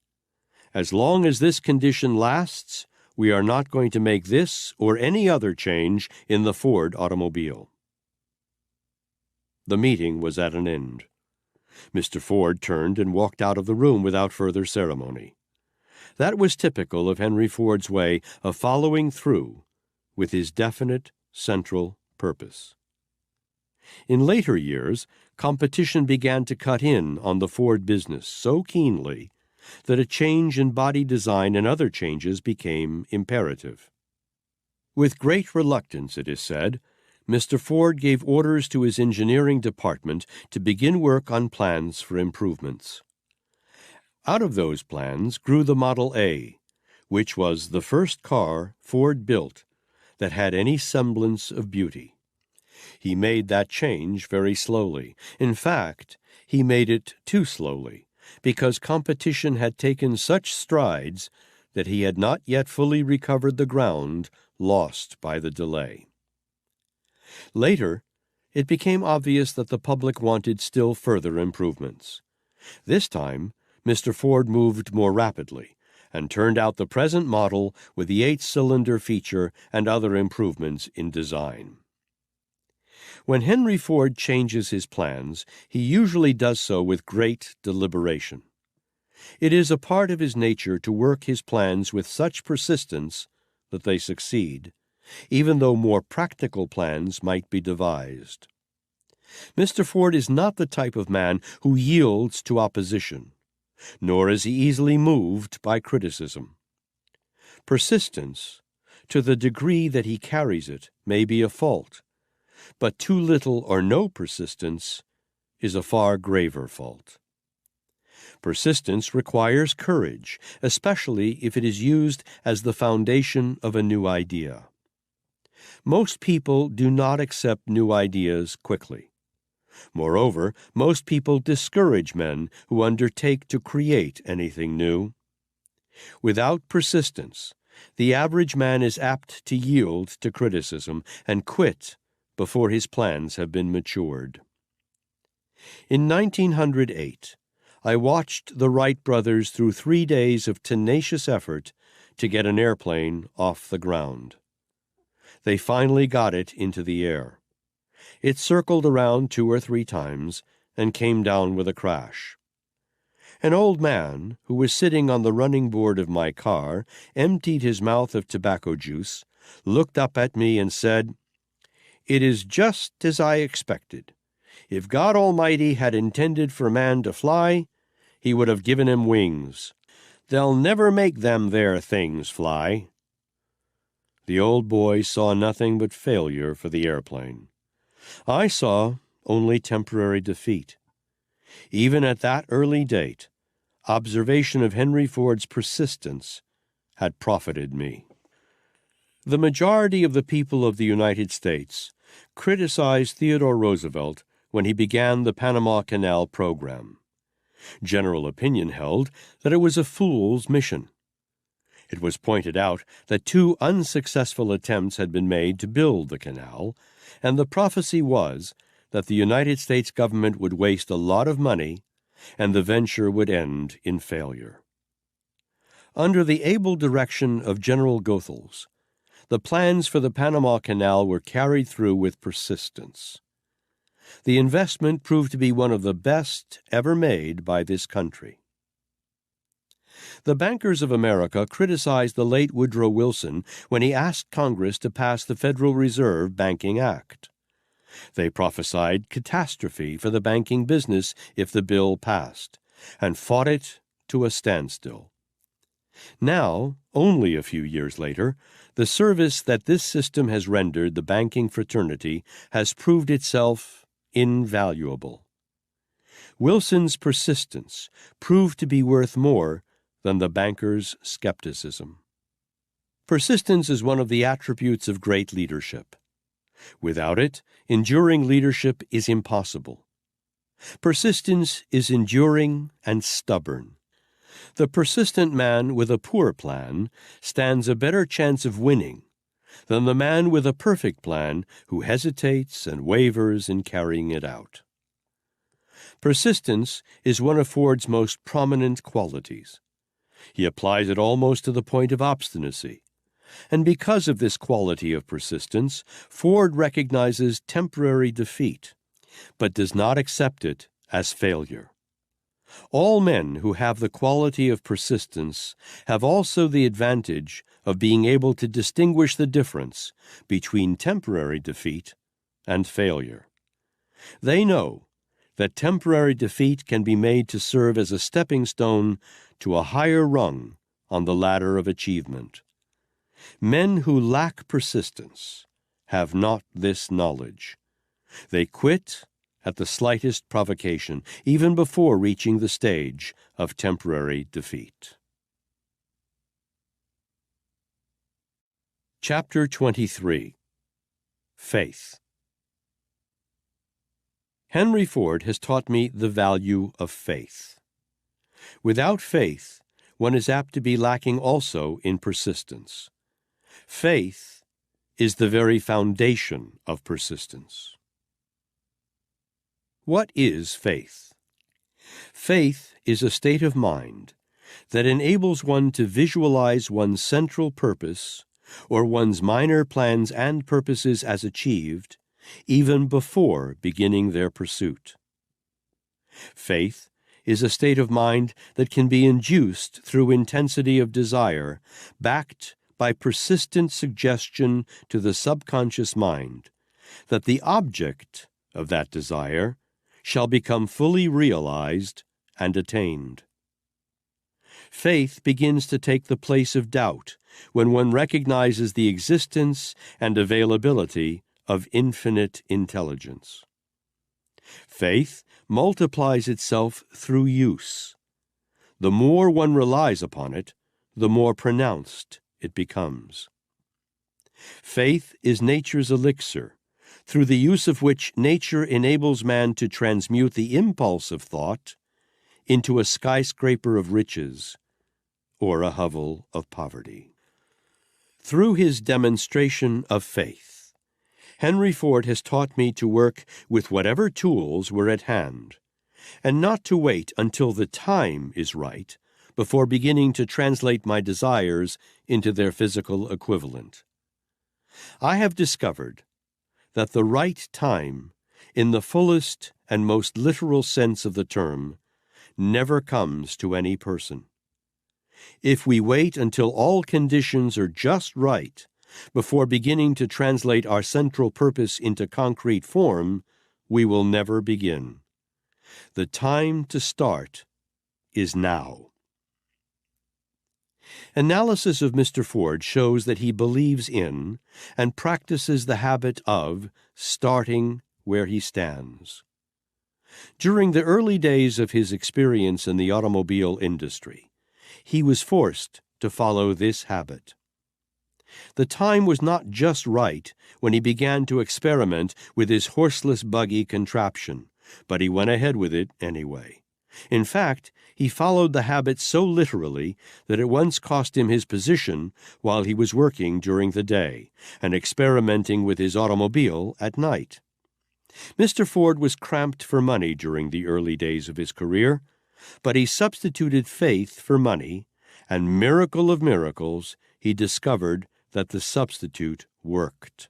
As long as this condition lasts, we are not going to make this or any other change in the Ford automobile." The meeting was at an end. Mr. Ford turned and walked out of the room without further ceremony. That was typical of Henry Ford's way of following through with his definite central purpose. In later years, competition began to cut in on the Ford business so keenly that a change in body design and other changes became imperative. With great reluctance, it is said, Mr. Ford gave orders to his engineering department to begin work on plans for improvements. Out of those plans grew the Model A, which was the first car Ford built that had any semblance of beauty. He made that change very slowly. In fact, he made it too slowly, because competition had taken such strides that he had not yet fully recovered the ground lost by the delay. Later, it became obvious that the public wanted still further improvements. This time, Mr. Ford moved more rapidly and turned out the present model with the 8-cylinder feature and other improvements in design. When Henry Ford changes his plans, he usually does so with great deliberation. It is a part of his nature to work his plans with such persistence that they succeed, even though more practical plans might be devised. Mr. Ford is not the type of man who yields to opposition, nor is he easily moved by criticism. Persistence, to the degree that he carries it, may be a fault, but too little or no persistence is a far graver fault. Persistence requires courage, especially if it is used as the foundation of a new idea. Most people do not accept new ideas quickly. Moreover, most people discourage men who undertake to create anything new. Without persistence, the average man is apt to yield to criticism and quit before his plans have been matured. In 1908, I watched the Wright brothers through 3 days of tenacious effort to get an airplane off the ground. They finally got it into the air. It circled around 2 or 3 times and came down with a crash. An old man, who was sitting on the running board of my car, emptied his mouth of tobacco juice, looked up at me and said, "It is just as I expected. If God Almighty had intended for man to fly, he would have given him wings. They'll never make them there things fly." The old boy saw nothing but failure for the airplane. I saw only temporary defeat. Even at that early date, observation of Henry Ford's persistence had profited me. The majority of the people of the United States criticized Theodore Roosevelt when he began the Panama Canal program. General opinion held that it was a fool's mission. It was pointed out that 2 unsuccessful attempts had been made to build the canal, and the prophecy was that the United States government would waste a lot of money and the venture would end in failure. Under the able direction of General Goethals, the plans for the Panama Canal were carried through with persistence. The investment proved to be one of the best ever made by this country. The bankers of America criticized the late Woodrow Wilson when he asked Congress to pass the Federal Reserve Banking Act. They prophesied catastrophe for the banking business if the bill passed, and fought it to a standstill. Now, only a few years later, the service that this system has rendered the banking fraternity has proved itself invaluable. Wilson's persistence proved to be worth more than the banker's skepticism. Persistence is one of the attributes of great leadership. Without it, enduring leadership is impossible. Persistence is enduring and stubborn. The persistent man with a poor plan stands a better chance of winning than the man with a perfect plan who hesitates and wavers in carrying it out. Persistence is one of Ford's most prominent qualities. He applies it almost to the point of obstinacy. And because of this quality of persistence, Ford recognizes temporary defeat, but does not accept it as failure. All men who have the quality of persistence have also the advantage of being able to distinguish the difference between temporary defeat and failure. They know that temporary defeat can be made to serve as a stepping stone to a higher rung on the ladder of achievement. Men who lack persistence have not this knowledge. They quit at the slightest provocation, even before reaching the stage of temporary defeat. Chapter 23. Faith. Henry Ford has taught me the value of faith. Without faith, one is apt to be lacking also in persistence. Faith is the very foundation of persistence. What is faith? Faith is a state of mind that enables one to visualize one's central purpose or one's minor plans and purposes as achieved, even before beginning their pursuit. Faith is a state of mind that can be induced through intensity of desire, backed by persistent suggestion to the subconscious mind that the object of that desire shall become fully realized and attained. Faith begins to take the place of doubt when one recognizes the existence and availability of infinite intelligence. Faith multiplies itself through use. The more one relies upon it, the more pronounced it becomes. Faith is nature's elixir, through the use of which nature enables man to transmute the impulse of thought into a skyscraper of riches or a hovel of poverty. Through his demonstration of faith, Henry Ford has taught me to work with whatever tools were at hand, and not to wait until the time is right before beginning to translate my desires into their physical equivalent. I have discovered that the right time, in the fullest and most literal sense of the term, never comes to any person. If we wait until all conditions are just right before beginning to translate our central purpose into concrete form, we will never begin. The time to start is now. Analysis of Mr. Ford shows that he believes in and practices the habit of starting where he stands. During the early days of his experience in the automobile industry, he was forced to follow this habit. The time was not just right when he began to experiment with his horseless buggy contraption, but he went ahead with it anyway. In fact, he followed the habit so literally that it once cost him his position while he was working during the day and experimenting with his automobile at night. Mr. Ford was cramped for money during the early days of his career, but he substituted faith for money, and miracle of miracles, he discovered that the substitute worked.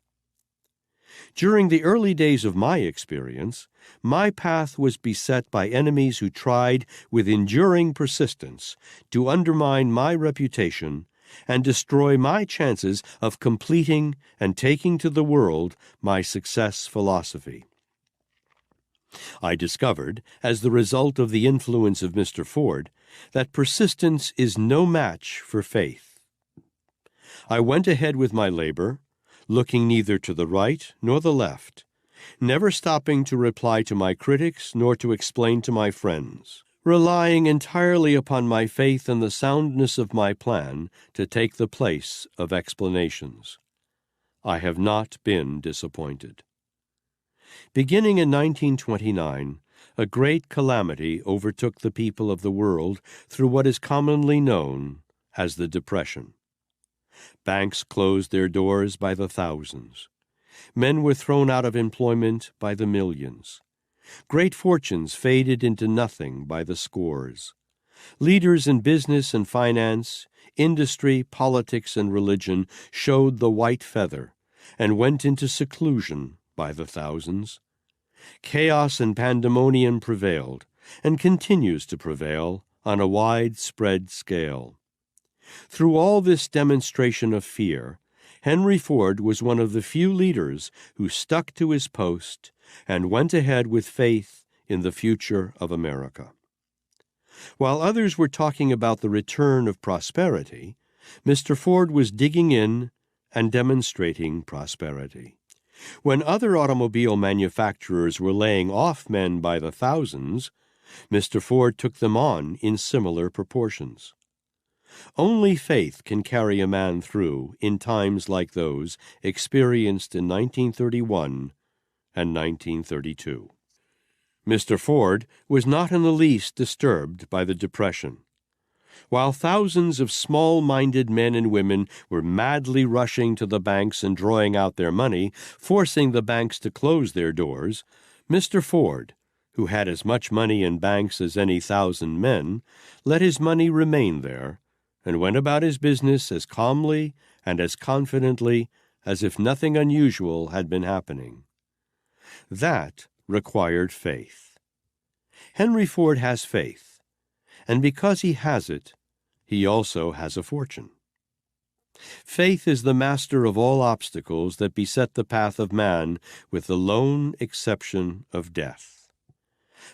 During the early days of my experience, my path was beset by enemies who tried, with enduring persistence, to undermine my reputation and destroy my chances of completing and taking to the world my success philosophy. I discovered, as the result of the influence of Mr. Ford, that persistence is no match for faith. I went ahead with my labor, looking neither to the right nor the left, never stopping to reply to my critics nor to explain to my friends, relying entirely upon my faith and the soundness of my plan to take the place of explanations. I have not been disappointed. Beginning in 1929, a great calamity overtook the people of the world through what is commonly known as the Depression. Banks closed their doors by the thousands. Men were thrown out of employment by the millions. Great fortunes faded into nothing by the scores. Leaders in business and finance, industry, politics, and religion showed the white feather and went into seclusion by the thousands. Chaos and pandemonium prevailed, and continues to prevail on a widespread scale. Through all this demonstration of fear, Henry Ford was one of the few leaders who stuck to his post and went ahead with faith in the future of America. While others were talking about the return of prosperity, Mr. Ford was digging in and demonstrating prosperity. When other automobile manufacturers were laying off men by the thousands, Mr. Ford took them on in similar proportions. Only faith can carry a man through in times like those experienced in 1931 and 1932. Mr. Ford was not in the least disturbed by the Depression. While thousands of small-minded men and women were madly rushing to the banks and drawing out their money, forcing the banks to close their doors, Mr. Ford, who had as much money in banks as any 1,000 men, let his money remain there and went about his business as calmly and as confidently as if nothing unusual had been happening. That required faith. Henry Ford has faith, and because he has it, he also has a fortune. Faith is the master of all obstacles that beset the path of man, with the lone exception of death.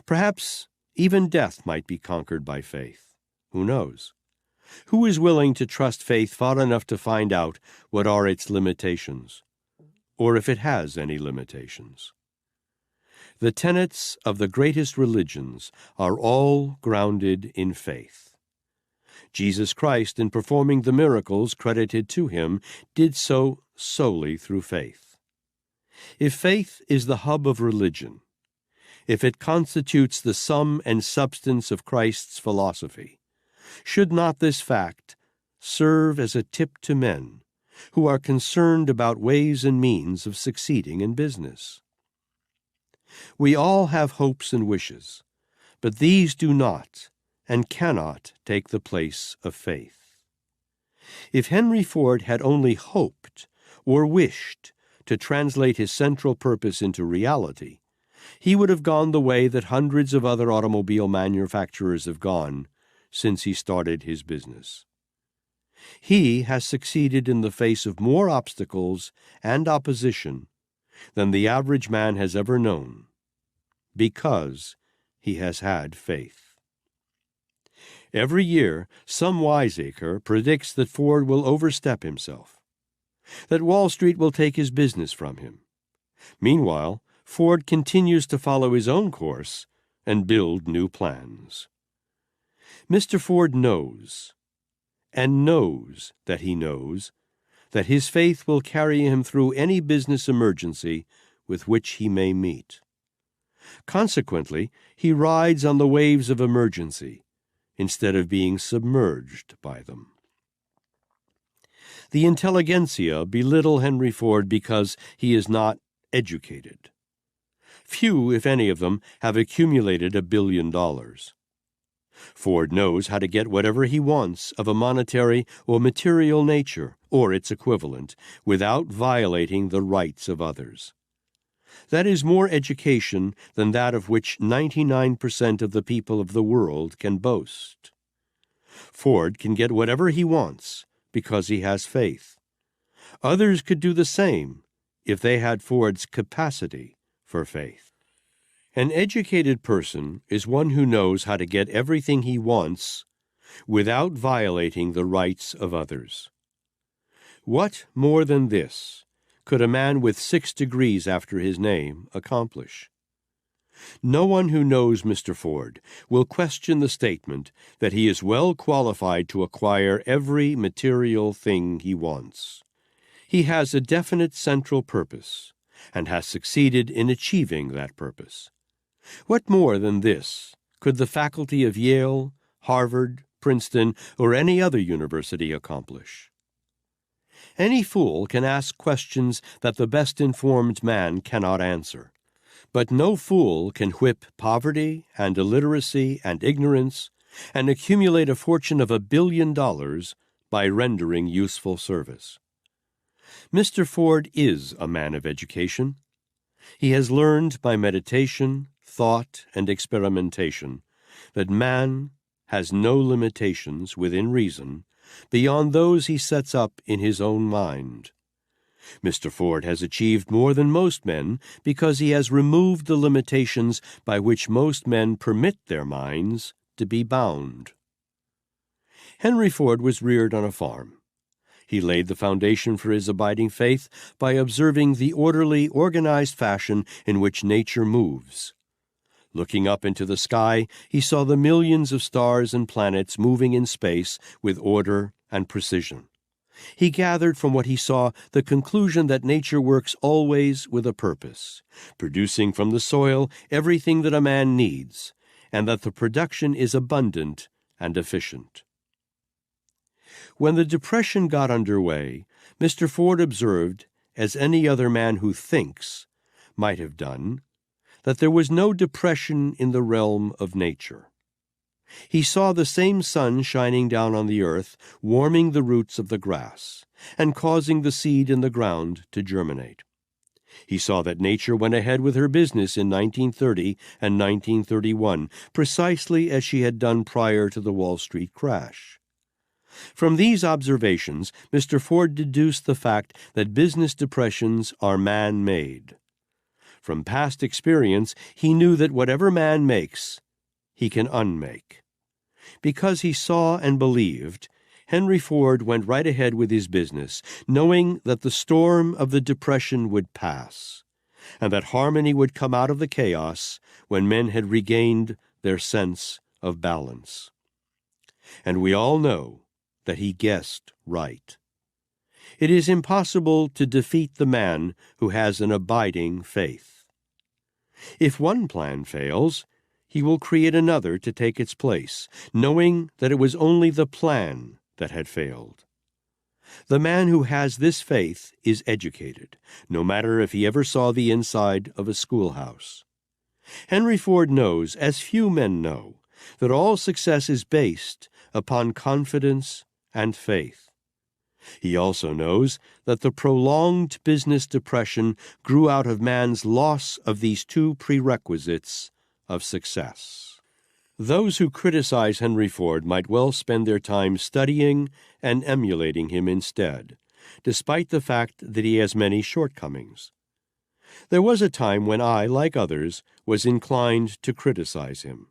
Perhaps even death might be conquered by faith. Who knows? Who is willing to trust faith far enough to find out what are its limitations, or if it has any limitations? The tenets of the greatest religions are all grounded in faith. Jesus Christ, in performing the miracles credited to him, did so solely through faith. If faith is the hub of religion, if it constitutes the sum and substance of Christ's philosophy, should not this fact serve as a tip to men who are concerned about ways and means of succeeding in business? We all have hopes and wishes, but these do not and cannot take the place of faith. If Henry Ford had only hoped or wished to translate his central purpose into reality, he would have gone the way that hundreds of other automobile manufacturers have gone since he started his business. He has succeeded in the face of more obstacles and opposition than the average man has ever known, because he has had faith. Every year, some wiseacre predicts that Ford will overstep himself, that Wall Street will take his business from him. Meanwhile, Ford continues to follow his own course and build new plans. Mr. Ford knows, and knows that he knows, that his faith will carry him through any business emergency with which he may meet. Consequently, he rides on the waves of emergency instead of being submerged by them. The intelligentsia belittle Henry Ford because he is not educated. Few, if any of them, have accumulated $1 billion. Ford knows how to get whatever he wants of a monetary or material nature, or its equivalent, without violating the rights of others. That is more education than that of which 99% of the people of the world can boast. Ford can get whatever he wants because he has faith. Others could do the same if they had Ford's capacity for faith. An educated person is one who knows how to get everything he wants without violating the rights of others. What more than this could a man with 6 degrees after his name accomplish? No one who knows Mr. Ford will question the statement that he is well qualified to acquire every material thing he wants. He has a definite central purpose and has succeeded in achieving that purpose. What more than this could the faculty of Yale, Harvard, Princeton, or any other university accomplish? Any fool can ask questions that the best-informed man cannot answer. But no fool can whip poverty and illiteracy and ignorance and accumulate a fortune of $1 billion by rendering useful service. Mr. Ford is a man of education, He has learned by meditation, thought, and experimentation that man has no limitations within reason beyond those he sets up in his own mind. Mr. Ford has achieved more than most men because he has removed the limitations by which most men permit their minds to be bound. Henry Ford was reared on a farm. He laid the foundation for his abiding faith by observing the orderly, organized fashion in which nature moves. Looking up into the sky, he saw the millions of stars and planets moving in space with order and precision. He gathered from what he saw the conclusion that nature works always with a purpose, producing from the soil everything that a man needs, and that the production is abundant and efficient. When the Depression got underway, Mr. Ford observed, as any other man who thinks might have done, that there was no depression in the realm of nature. He saw the same sun shining down on the earth, warming the roots of the grass, and causing the seed in the ground to germinate. He saw that nature went ahead with her business in 1930 and 1931, precisely as she had done prior to the Wall Street crash. From these observations, Mr. Ford deduced the fact that business depressions are man-made. From past experience, he knew that whatever man makes, he can unmake. Because he saw and believed, Henry Ford went right ahead with his business, knowing that the storm of the Depression would pass, and that harmony would come out of the chaos when men had regained their sense of balance. And we all know that he guessed right. It is impossible to defeat the man who has an abiding faith. If one plan fails, he will create another to take its place, knowing that it was only the plan that had failed. The man who has this faith is educated, no matter if he ever saw the inside of a schoolhouse. Henry Ford knows, as few men know, that all success is based upon confidence and faith. He also knows that the prolonged business depression grew out of man's loss of these two prerequisites of success. Those who criticize Henry Ford might well spend their time studying and emulating him instead, despite the fact that he has many shortcomings. There was a time when I, like others, was inclined to criticize him.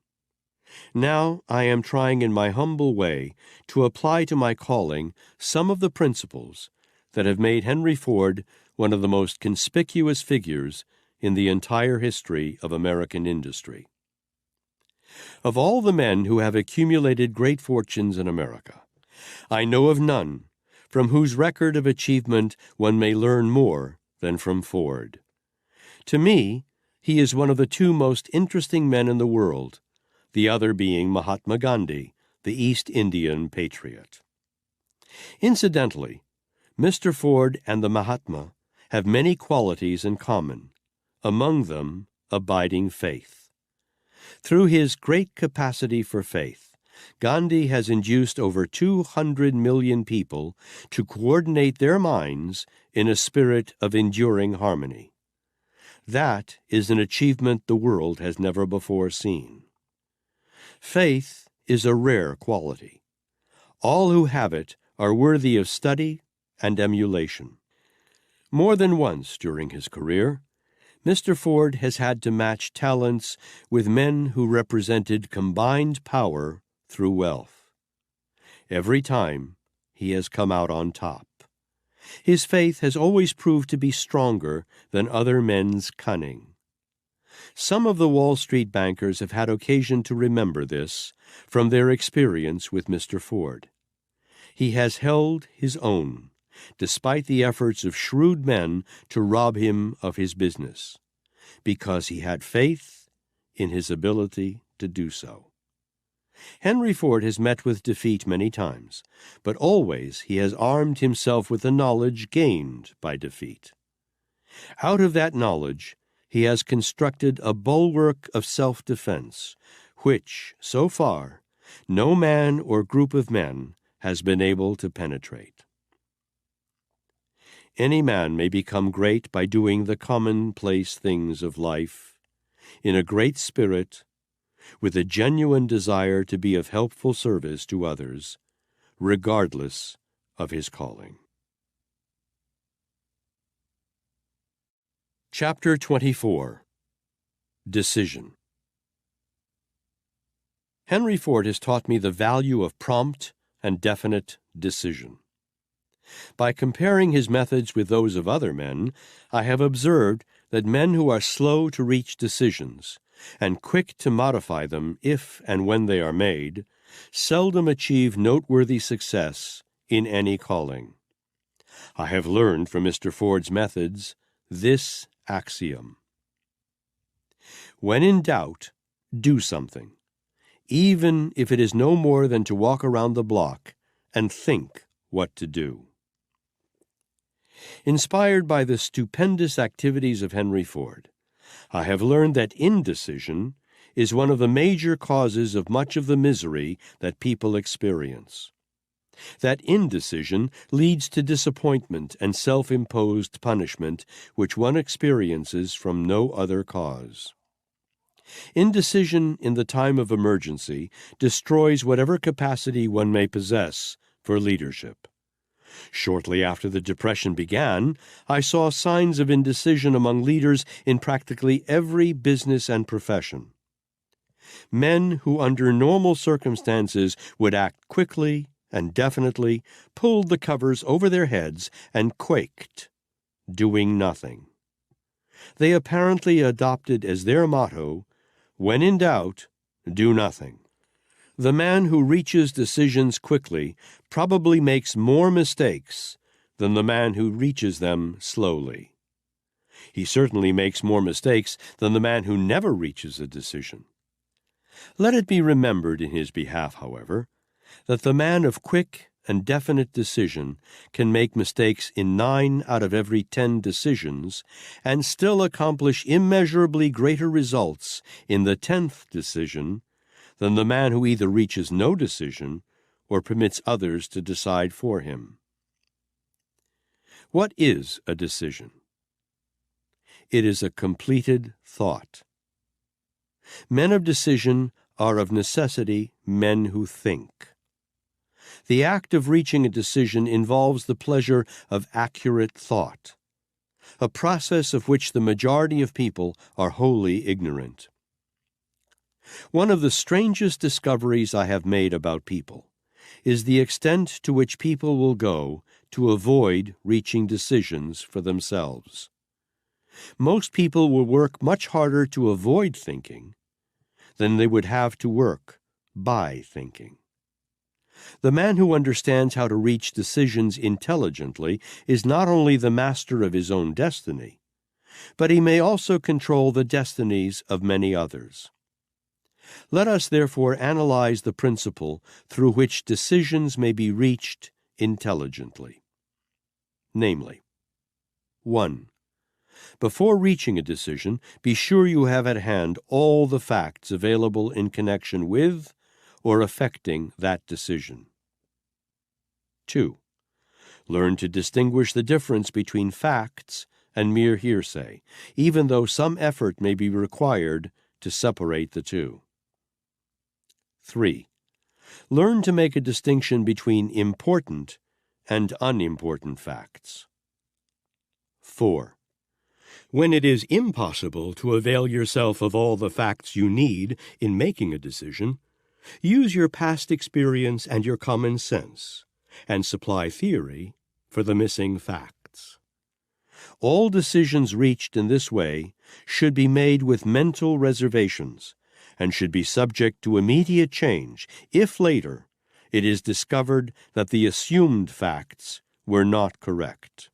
Now I am trying in my humble way to apply to my calling some of the principles that have made Henry Ford one of the most conspicuous figures in the entire history of American industry. Of all the men who have accumulated great fortunes in America, I know of none from whose record of achievement one may learn more than from Ford. To me, he is one of the two most interesting men in the world, the other being Mahatma Gandhi, the East Indian patriot. Incidentally, Mr. Ford and the Mahatma have many qualities in common, among them abiding faith. Through his great capacity for faith, Gandhi has induced over 200 million people to coordinate their minds in a spirit of enduring harmony. That is an achievement the world has never before seen. Faith is a rare quality. All who have it are worthy of study and emulation. More than once during his career, Mr. Ford has had to match talents with men who represented combined power through wealth. Every time, he has come out on top. His faith has always proved to be stronger than other men's cunning. Some of the Wall Street bankers have had occasion to remember this from their experience with Mr. Ford. He has held his own, despite the efforts of shrewd men to rob him of his business, because he had faith in his ability to do so. Henry Ford has met with defeat many times, but always he has armed himself with the knowledge gained by defeat. Out of that knowledge, he has constructed a bulwark of self-defense, which, so far, no man or group of men has been able to penetrate. Any man may become great by doing the commonplace things of life, in a great spirit, with a genuine desire to be of helpful service to others, regardless of his calling. Chapter 24. Decision. Henry Ford has taught me the value of prompt and definite decision. By comparing his methods with those of other men, I have observed that men who are slow to reach decisions and quick to modify them if and when they are made seldom achieve noteworthy success in any calling. I have learned from Mr. Ford's methods this axiom: when in doubt, do something, even if it is no more than to walk around the block and think what to do. Inspired by the stupendous activities of Henry Ford, I have learned that indecision is one of the major causes of much of the misery that people experience. That indecision leads to disappointment and self-imposed punishment which one experiences from no other cause. Indecision in the time of emergency destroys whatever capacity one may possess for leadership. Shortly after the Depression began, I saw signs of indecision among leaders in practically every business and profession. Men who under normal circumstances would act quickly and definitely pulled the covers over their heads and quaked, doing nothing. They apparently adopted as their motto, "When in doubt, do nothing." The man who reaches decisions quickly probably makes more mistakes than the man who reaches them slowly. He certainly makes more mistakes than the man who never reaches a decision. Let it be remembered in his behalf, however, that the man of quick and definite decision can make mistakes in 9 out of every 10 decisions and still accomplish immeasurably greater results in the 10th decision than the man who either reaches no decision or permits others to decide for him. What is a decision? It is a completed thought. Men of decision are of necessity men who think. The act of reaching a decision involves the pleasure of accurate thought, a process of which the majority of people are wholly ignorant. One of the strangest discoveries I have made about people is the extent to which people will go to avoid reaching decisions for themselves. Most people will work much harder to avoid thinking than they would have to work by thinking. The man who understands how to reach decisions intelligently is not only the master of his own destiny, but he may also control the destinies of many others. Let us therefore analyze the principle through which decisions may be reached intelligently. Namely, 1. Before reaching a decision, be sure you have at hand all the facts available in connection with or affecting that decision. 2. Learn to distinguish the difference between facts and mere hearsay, even though some effort may be required to separate the two. 3. Learn to make a distinction between important and unimportant facts. 4. When it is impossible to avail yourself of all the facts you need in making a decision, use your past experience and your common sense, and supply theory for the missing facts. All decisions reached in this way should be made with mental reservations, and should be subject to immediate change if later it is discovered that the assumed facts were not correct.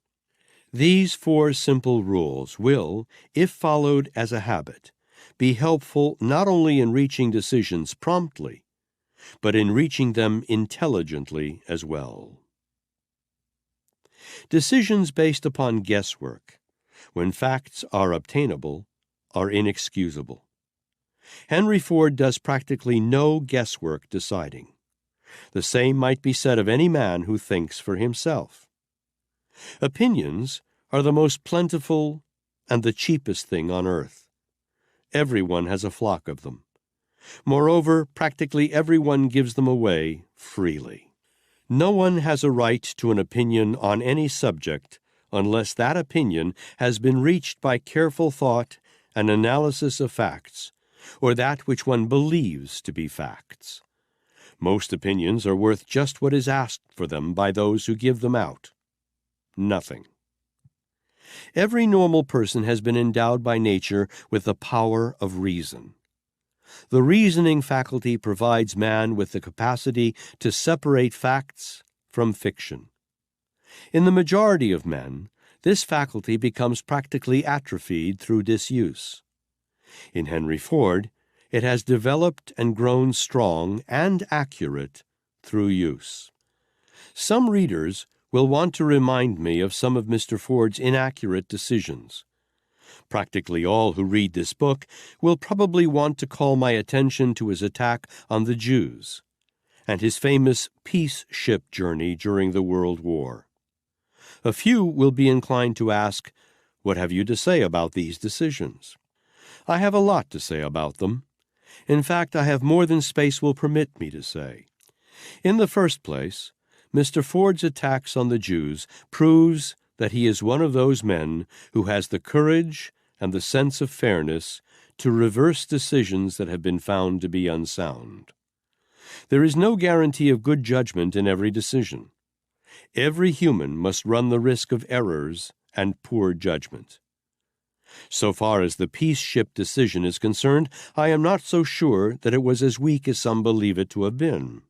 These 4 simple rules will, if followed as a habit, be helpful not only in reaching decisions promptly, but in reaching them intelligently as well. Decisions based upon guesswork, when facts are obtainable, are inexcusable. Henry Ford does practically no guesswork deciding. The same might be said of any man who thinks for himself. Opinions are the most plentiful and the cheapest thing on earth. Everyone has a flock of them. Moreover, practically everyone gives them away freely. No one has a right to an opinion on any subject unless that opinion has been reached by careful thought and analysis of facts, or that which one believes to be facts. Most opinions are worth just what is asked for them by those who give them out. Nothing. Every normal person has been endowed by nature with the power of reason. The reasoning faculty provides man with the capacity to separate facts from fiction. In the majority of men, this faculty becomes practically atrophied through disuse. In Henry Ford, it has developed and grown strong and accurate through use. Some readers will want to remind me of some of Mr. Ford's inaccurate decisions. Practically all who read this book will probably want to call my attention to his attack on the Jews and his famous peace ship journey during the World War. A few will be inclined to ask, "What have you to say about these decisions?" I have a lot to say about them. In fact, I have more than space will permit me to say. In the first place, Mr. Ford's attacks on the Jews proves that he is one of those men who has the courage and the sense of fairness to reverse decisions that have been found to be unsound. There is no guarantee of good judgment in every decision. Every human must run the risk of errors and poor judgment. So far as the peace ship decision is concerned, I am not so sure that it was as weak as some believe it to have been.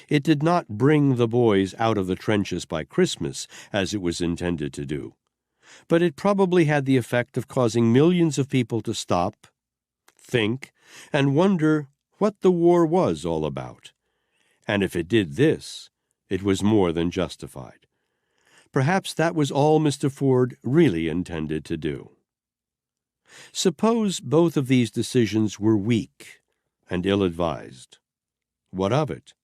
It did not bring the boys out of the trenches by Christmas, as it was intended to do, but it probably had the effect of causing millions of people to stop, think, and wonder what the war was all about. And if it did this, it was more than justified. Perhaps that was all Mr. Ford really intended to do. Suppose both of these decisions were weak and ill-advised. What of it?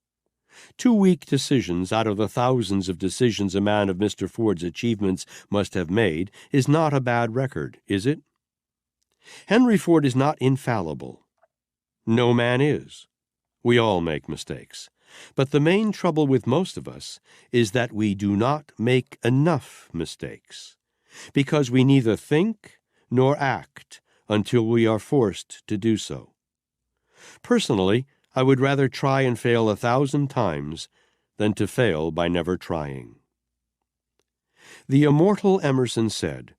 2 weak decisions out of the thousands of decisions a man of Mr. Ford's achievements must have made is not a bad record, is it? Henry Ford is not infallible. No man is. We all make mistakes. But the main trouble with most of us is that we do not make enough mistakes, because we neither think nor act until we are forced to do so. Personally, I would rather try and fail 1,000 times than to fail by never trying. The immortal Emerson said,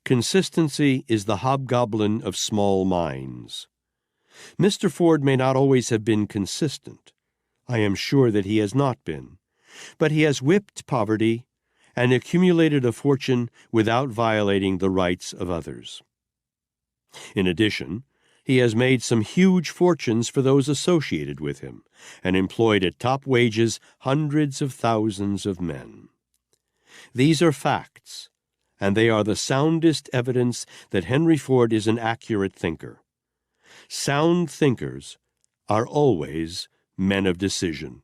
"Consistency is the hobgoblin of small minds." Mr. Ford may not always have been consistent. I am sure that he has not been. But he has whipped poverty and accumulated a fortune without violating the rights of others. In addition, he has made some huge fortunes for those associated with him and employed at top wages hundreds of thousands of men. These are facts, and they are the soundest evidence that Henry Ford is an accurate thinker. Sound thinkers are always men of decision.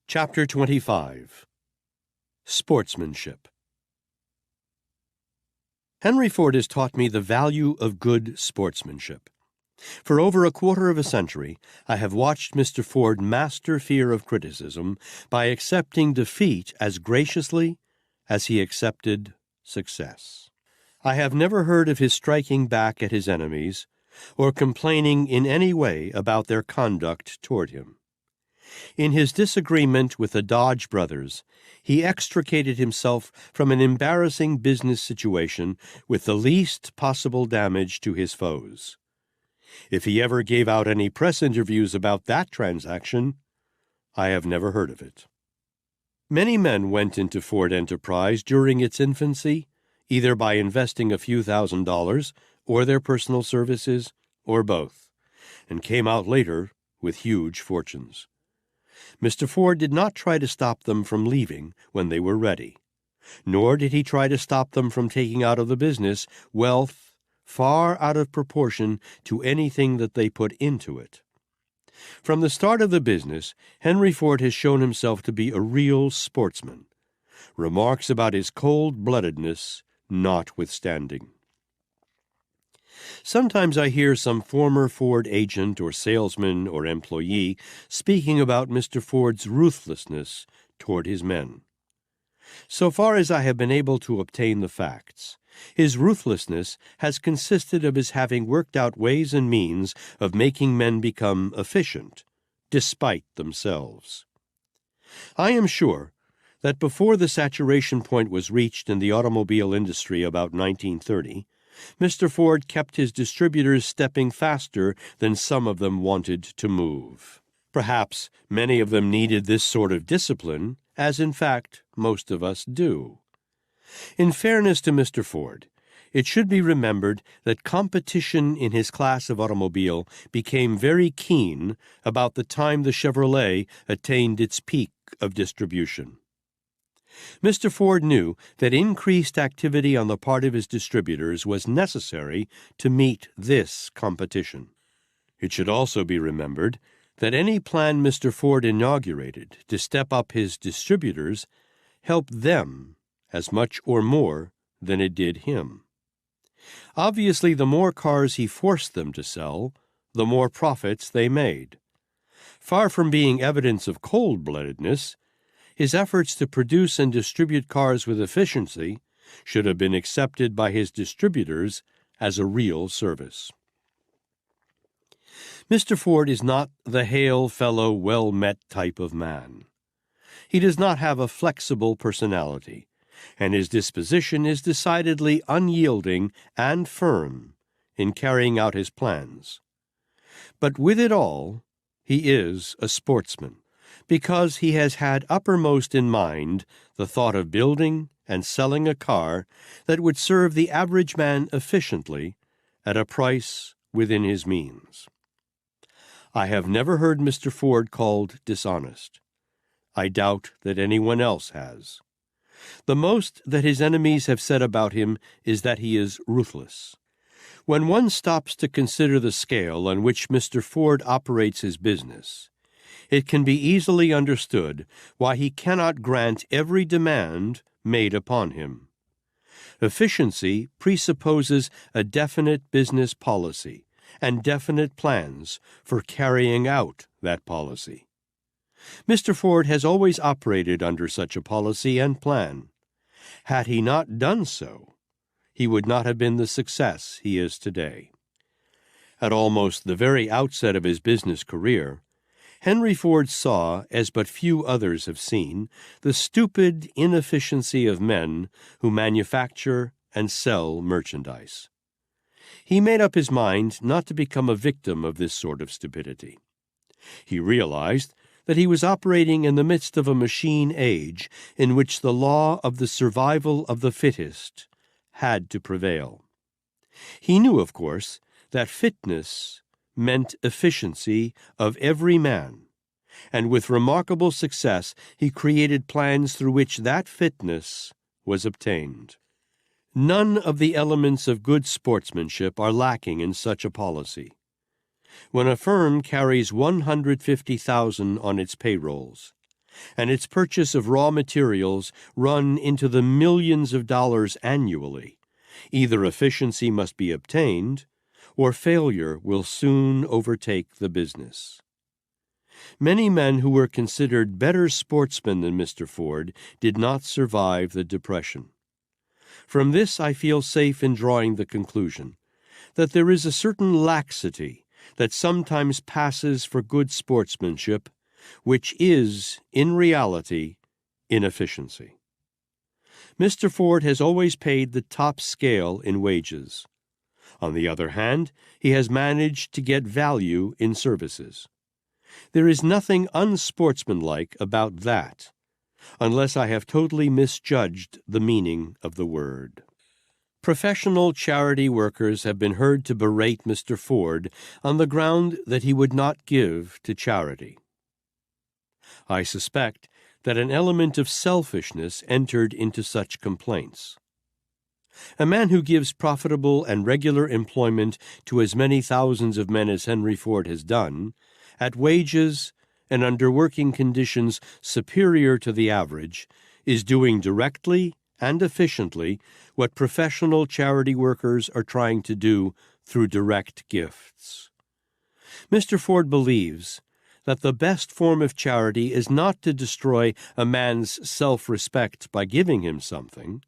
Chapter 25. Sportsmanship. Henry Ford has taught me the value of good sportsmanship. For over a quarter of a century, I have watched Mr. Ford master fear of criticism by accepting defeat as graciously as he accepted success. I have never heard of his striking back at his enemies or complaining in any way about their conduct toward him. In his disagreement with the Dodge brothers, he extricated himself from an embarrassing business situation with the least possible damage to his foes. If he ever gave out any press interviews about that transaction, I have never heard of it. Many men went into Ford Enterprise during its infancy, either by investing a few $1,000s or their personal services, or both, and came out later with huge fortunes. Mr. Ford did not try to stop them from leaving when they were ready, nor did he try to stop them from taking out of the business wealth far out of proportion to anything that they put into it. From the start of the business, Henry Ford has shown himself to be a real sportsman, remarks about his cold-bloodedness notwithstanding. Sometimes I hear some former Ford agent or salesman or employee speaking about Mr. Ford's ruthlessness toward his men. So far as I have been able to obtain the facts, his ruthlessness has consisted of his having worked out ways and means of making men become efficient, despite themselves. I am sure that before the saturation point was reached in the automobile industry about 1930, Mr. Ford kept his distributors stepping faster than some of them wanted to move. Perhaps many of them needed this sort of discipline, as in fact most of us do. In fairness to Mr. Ford, it should be remembered that competition in his class of automobile became very keen about the time the Chevrolet attained its peak of distribution. Mr. Ford knew that increased activity on the part of his distributors was necessary to meet this competition. It should also be remembered that any plan Mr. Ford inaugurated to step up his distributors helped them as much or more than it did him. Obviously, the more cars he forced them to sell, the more profits they made. Far from being evidence of cold-bloodedness, his efforts to produce and distribute cars with efficiency should have been accepted by his distributors as a real service. Mr. Ford is not the hail fellow, well-met type of man. He does not have a flexible personality, and his disposition is decidedly unyielding and firm in carrying out his plans. But with it all, he is a sportsman, because he has had uppermost in mind the thought of building and selling a car that would serve the average man efficiently at a price within his means. I have never heard Mr. Ford called dishonest. I doubt that anyone else has. The most that his enemies have said about him is that he is ruthless. When one stops to consider the scale on which Mr. Ford operates his business, it can be easily understood why he cannot grant every demand made upon him. Efficiency presupposes a definite business policy and definite plans for carrying out that policy. Mr. Ford has always operated under such a policy and plan. Had he not done so, he would not have been the success he is today. At almost the very outset of his business career, Henry Ford saw, as but few others have seen, the stupid inefficiency of men who manufacture and sell merchandise. He made up his mind not to become a victim of this sort of stupidity. He realized that he was operating in the midst of a machine age in which the law of the survival of the fittest had to prevail. He knew, of course, that fitness meant efficiency of every man, and with remarkable success he created plans through which that fitness was obtained. None of the elements of good sportsmanship are lacking in such a policy. When a firm carries 150,000 on its payrolls, and its purchase of raw materials run into the millions of dollars annually, either efficiency must be obtained, or failure will soon overtake the business. Many men who were considered better sportsmen than Mr. Ford did not survive the Depression. From this I feel safe in drawing the conclusion that there is a certain laxity that sometimes passes for good sportsmanship, which is, in reality, inefficiency. Mr. Ford has always paid the top scale in wages. On the other hand, he has managed to get value in services. There is nothing unsportsmanlike about that, unless I have totally misjudged the meaning of the word. Professional charity workers have been heard to berate Mr. Ford on the ground that he would not give to charity. I suspect that an element of selfishness entered into such complaints. A man who gives profitable and regular employment to as many thousands of men as Henry Ford has done, at wages and under working conditions superior to the average, is doing directly and efficiently what professional charity workers are trying to do through direct gifts. Mr. Ford believes that the best form of charity is not to destroy a man's self-respect by giving him something,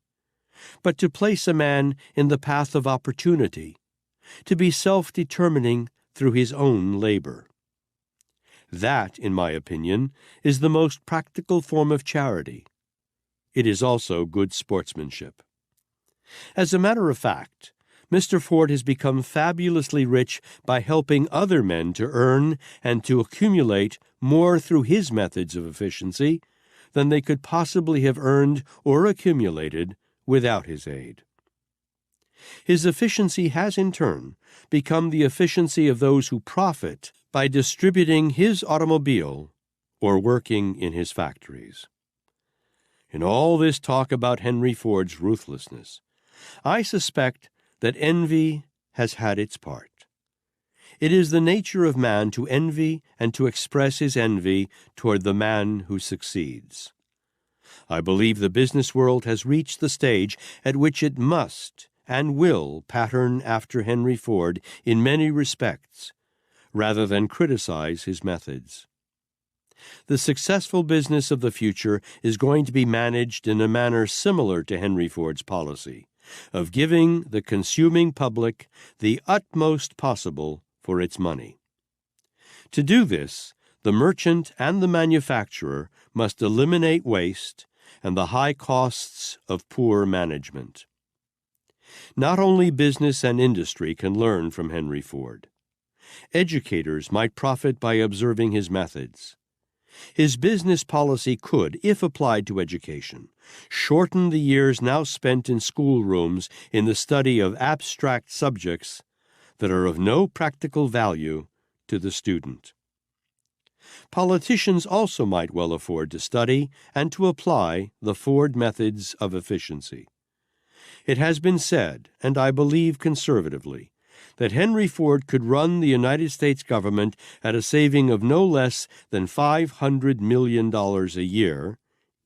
but to place a man in the path of opportunity, to be self-determining through his own labor. That, in my opinion, is the most practical form of charity. It is also good sportsmanship. As a matter of fact, Mr. Ford has become fabulously rich by helping other men to earn and to accumulate more through his methods of efficiency than they could possibly have earned or accumulated without his aid. His efficiency has, in turn, become the efficiency of those who profit by distributing his automobile or working in his factories. In all this talk about Henry Ford's ruthlessness, I suspect that envy has had its part. It is the nature of man to envy and to express his envy toward the man who succeeds. I believe the business world has reached the stage at which it must and will pattern after Henry Ford in many respects, rather than criticize his methods. The successful business of the future is going to be managed in a manner similar to Henry Ford's policy of giving the consuming public the utmost possible for its money. To do this, the merchant and the manufacturer must eliminate waste and the high costs of poor management. Not only business and industry can learn from Henry Ford. Educators might profit by observing his methods. His business policy could, if applied to education, shorten the years now spent in schoolrooms in the study of abstract subjects that are of no practical value to the student. Politicians also might well afford to study and to apply the Ford methods of efficiency. It has been said, and I believe conservatively, that Henry Ford could run the United States government at a saving of no less than $500 million a year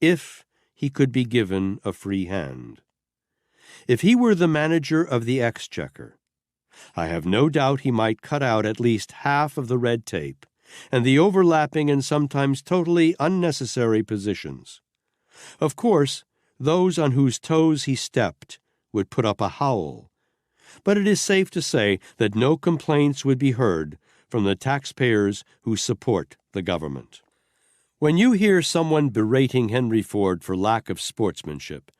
if he could be given a free hand. If he were the manager of the exchequer, I have no doubt he might cut out at least half of the red tape and the overlapping and sometimes totally unnecessary positions. Of course, those on whose toes he stepped would put up a howl, but it is safe to say that no complaints would be heard from the taxpayers who support the government. When you hear someone berating Henry Ford for lack of sportsmanship,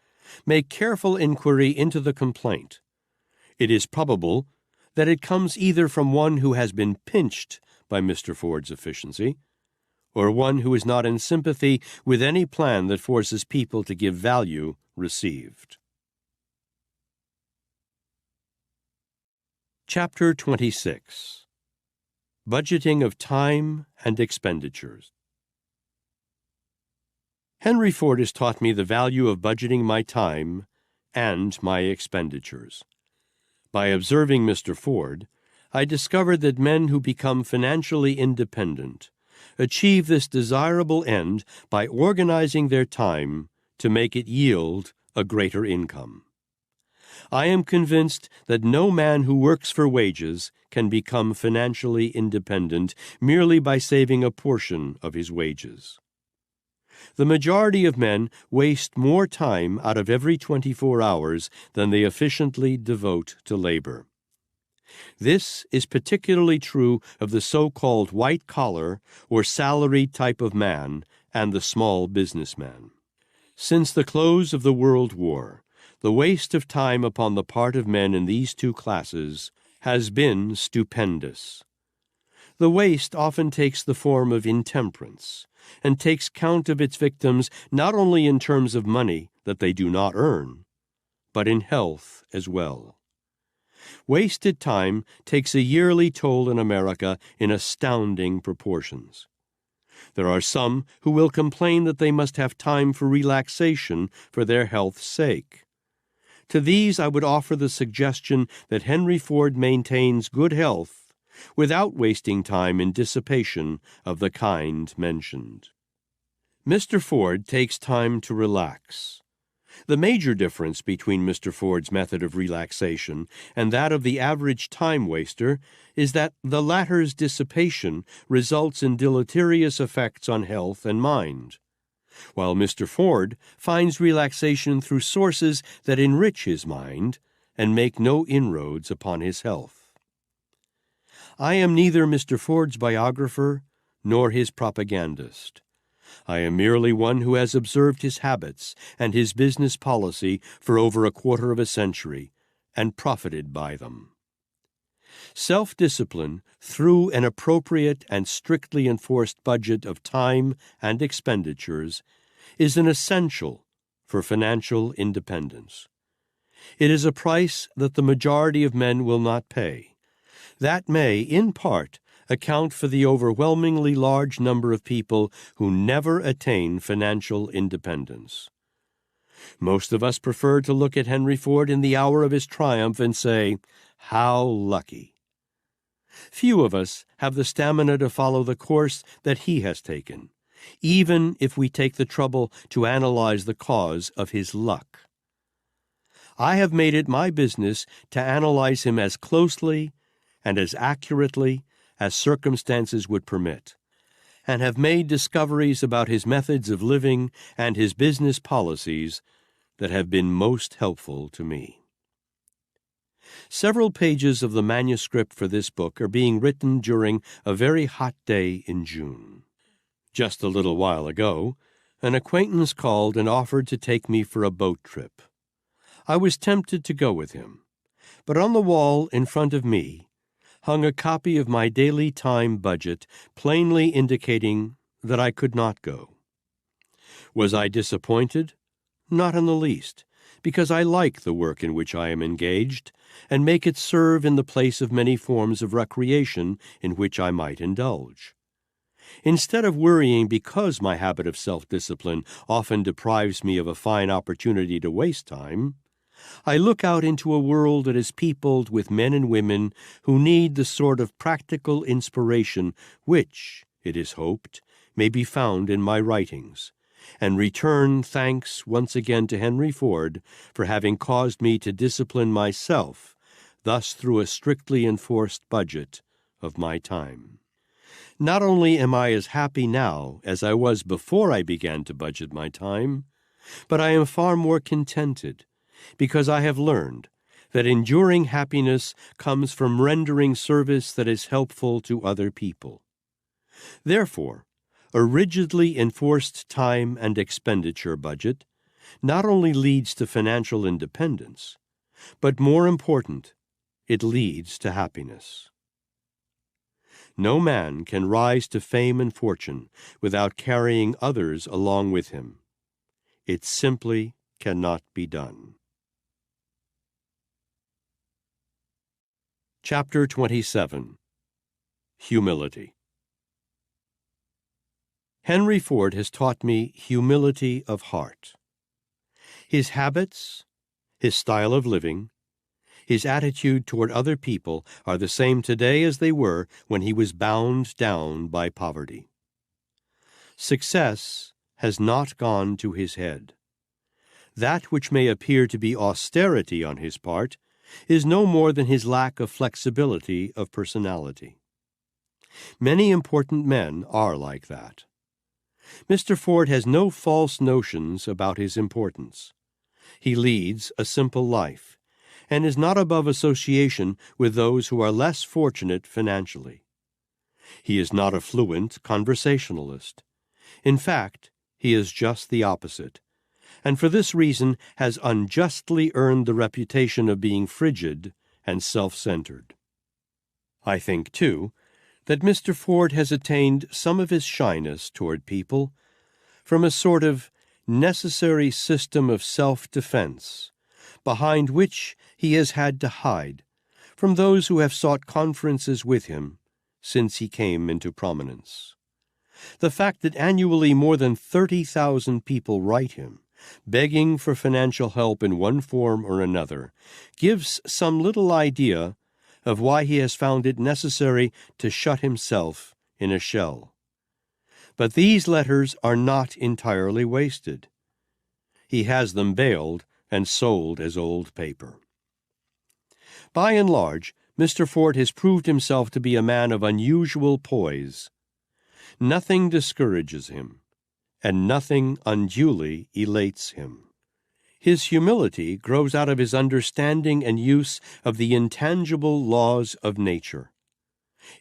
make careful inquiry into the complaint. It is probable that it comes either from one who has been pinched by Mr. Ford's efficiency, or one who is not in sympathy with any plan that forces people to give value received. Chapter 26. Budgeting of Time and Expenditures. Henry Ford has taught me the value of budgeting my time and my expenditures. By observing Mr. Ford, I discovered that men who become financially independent achieve this desirable end by organizing their time to make it yield a greater income. I am convinced that no man who works for wages can become financially independent merely by saving a portion of his wages. The majority of men waste more time out of every 24 hours than they efficiently devote to labor. This is particularly true of the so-called white-collar or salaried type of man and the small businessman. Since the close of the World War, the waste of time upon the part of men in these two classes has been stupendous. The waste often takes the form of intemperance, and takes count of its victims not only in terms of money that they do not earn, but in health as well. Wasted time takes a yearly toll in America in astounding proportions. There are some who will complain that they must have time for relaxation for their health's sake. To these I would offer the suggestion that Henry Ford maintains good health without wasting time in dissipation of the kind mentioned. Mr. Ford takes time to relax. The major difference between Mr. Ford's method of relaxation and that of the average time-waster is that the latter's dissipation results in deleterious effects on health and mind, while Mr. Ford finds relaxation through sources that enrich his mind and make no inroads upon his health. I am neither Mr. Ford's biographer nor his propagandist. I am merely one who has observed his habits and his business policy for over a quarter of a century and profited by them. Self-discipline through an appropriate and strictly enforced budget of time and expenditures is an essential for financial independence. It is a price that the majority of men will not pay. That may, in part, account for the overwhelmingly large number of people who never attain financial independence. Most of us prefer to look at Henry Ford in the hour of his triumph and say, "How lucky!" Few of us have the stamina to follow the course that he has taken, even if we take the trouble to analyze the cause of his luck. I have made it my business to analyze him as closely and as accurately as circumstances would permit, and have made discoveries about his methods of living and his business policies that have been most helpful to me. Several pages of the manuscript for this book are being written during a very hot day in June. Just a little while ago, an acquaintance called and offered to take me for a boat trip. I was tempted to go with him, but on the wall in front of me hung a copy of my daily time budget, plainly indicating that I could not go. Was I disappointed? Not in the least, because I like the work in which I am engaged, and make it serve in the place of many forms of recreation in which I might indulge. Instead of worrying because my habit of self-discipline often deprives me of a fine opportunity to waste time, I look out into a world that is peopled with men and women who need the sort of practical inspiration which, it is hoped, may be found in my writings, and return thanks once again to Henry Ford for having caused me to discipline myself, thus through a strictly enforced budget of my time. Not only am I as happy now as I was before I began to budget my time, but I am far more contented, because I have learned that enduring happiness comes from rendering service that is helpful to other people. Therefore, a rigidly enforced time and expenditure budget not only leads to financial independence, but more important, it leads to happiness. No man can rise to fame and fortune without carrying others along with him. It simply cannot be done. Chapter 27. Humility. Henry Ford has taught me humility of heart. His habits, his style of living, his attitude toward other people are the same today as they were when he was bound down by poverty. Success has not gone to his head. That which may appear to be austerity on his part is no more than his lack of flexibility of personality. Many important men are like that. Mr. Ford has no false notions about his importance. He leads a simple life, and is not above association with those who are less fortunate financially. He is not a fluent conversationalist. In fact, he is just the opposite, and for this reason has unjustly earned the reputation of being frigid and self-centered. I think, too, that Mr. Ford has attained some of his shyness toward people from a sort of necessary system of self-defense, behind which he has had to hide from those who have sought conferences with him since he came into prominence. The fact that annually more than 30,000 people write him, begging for financial help in one form or another, gives some little idea of why he has found it necessary to shut himself in a shell. But these letters are not entirely wasted. He has them baled and sold as old paper. By and large, Mr. Ford has proved himself to be a man of unusual poise. Nothing discourages him, and nothing unduly elates him. His humility grows out of his understanding and use of the intangible laws of nature.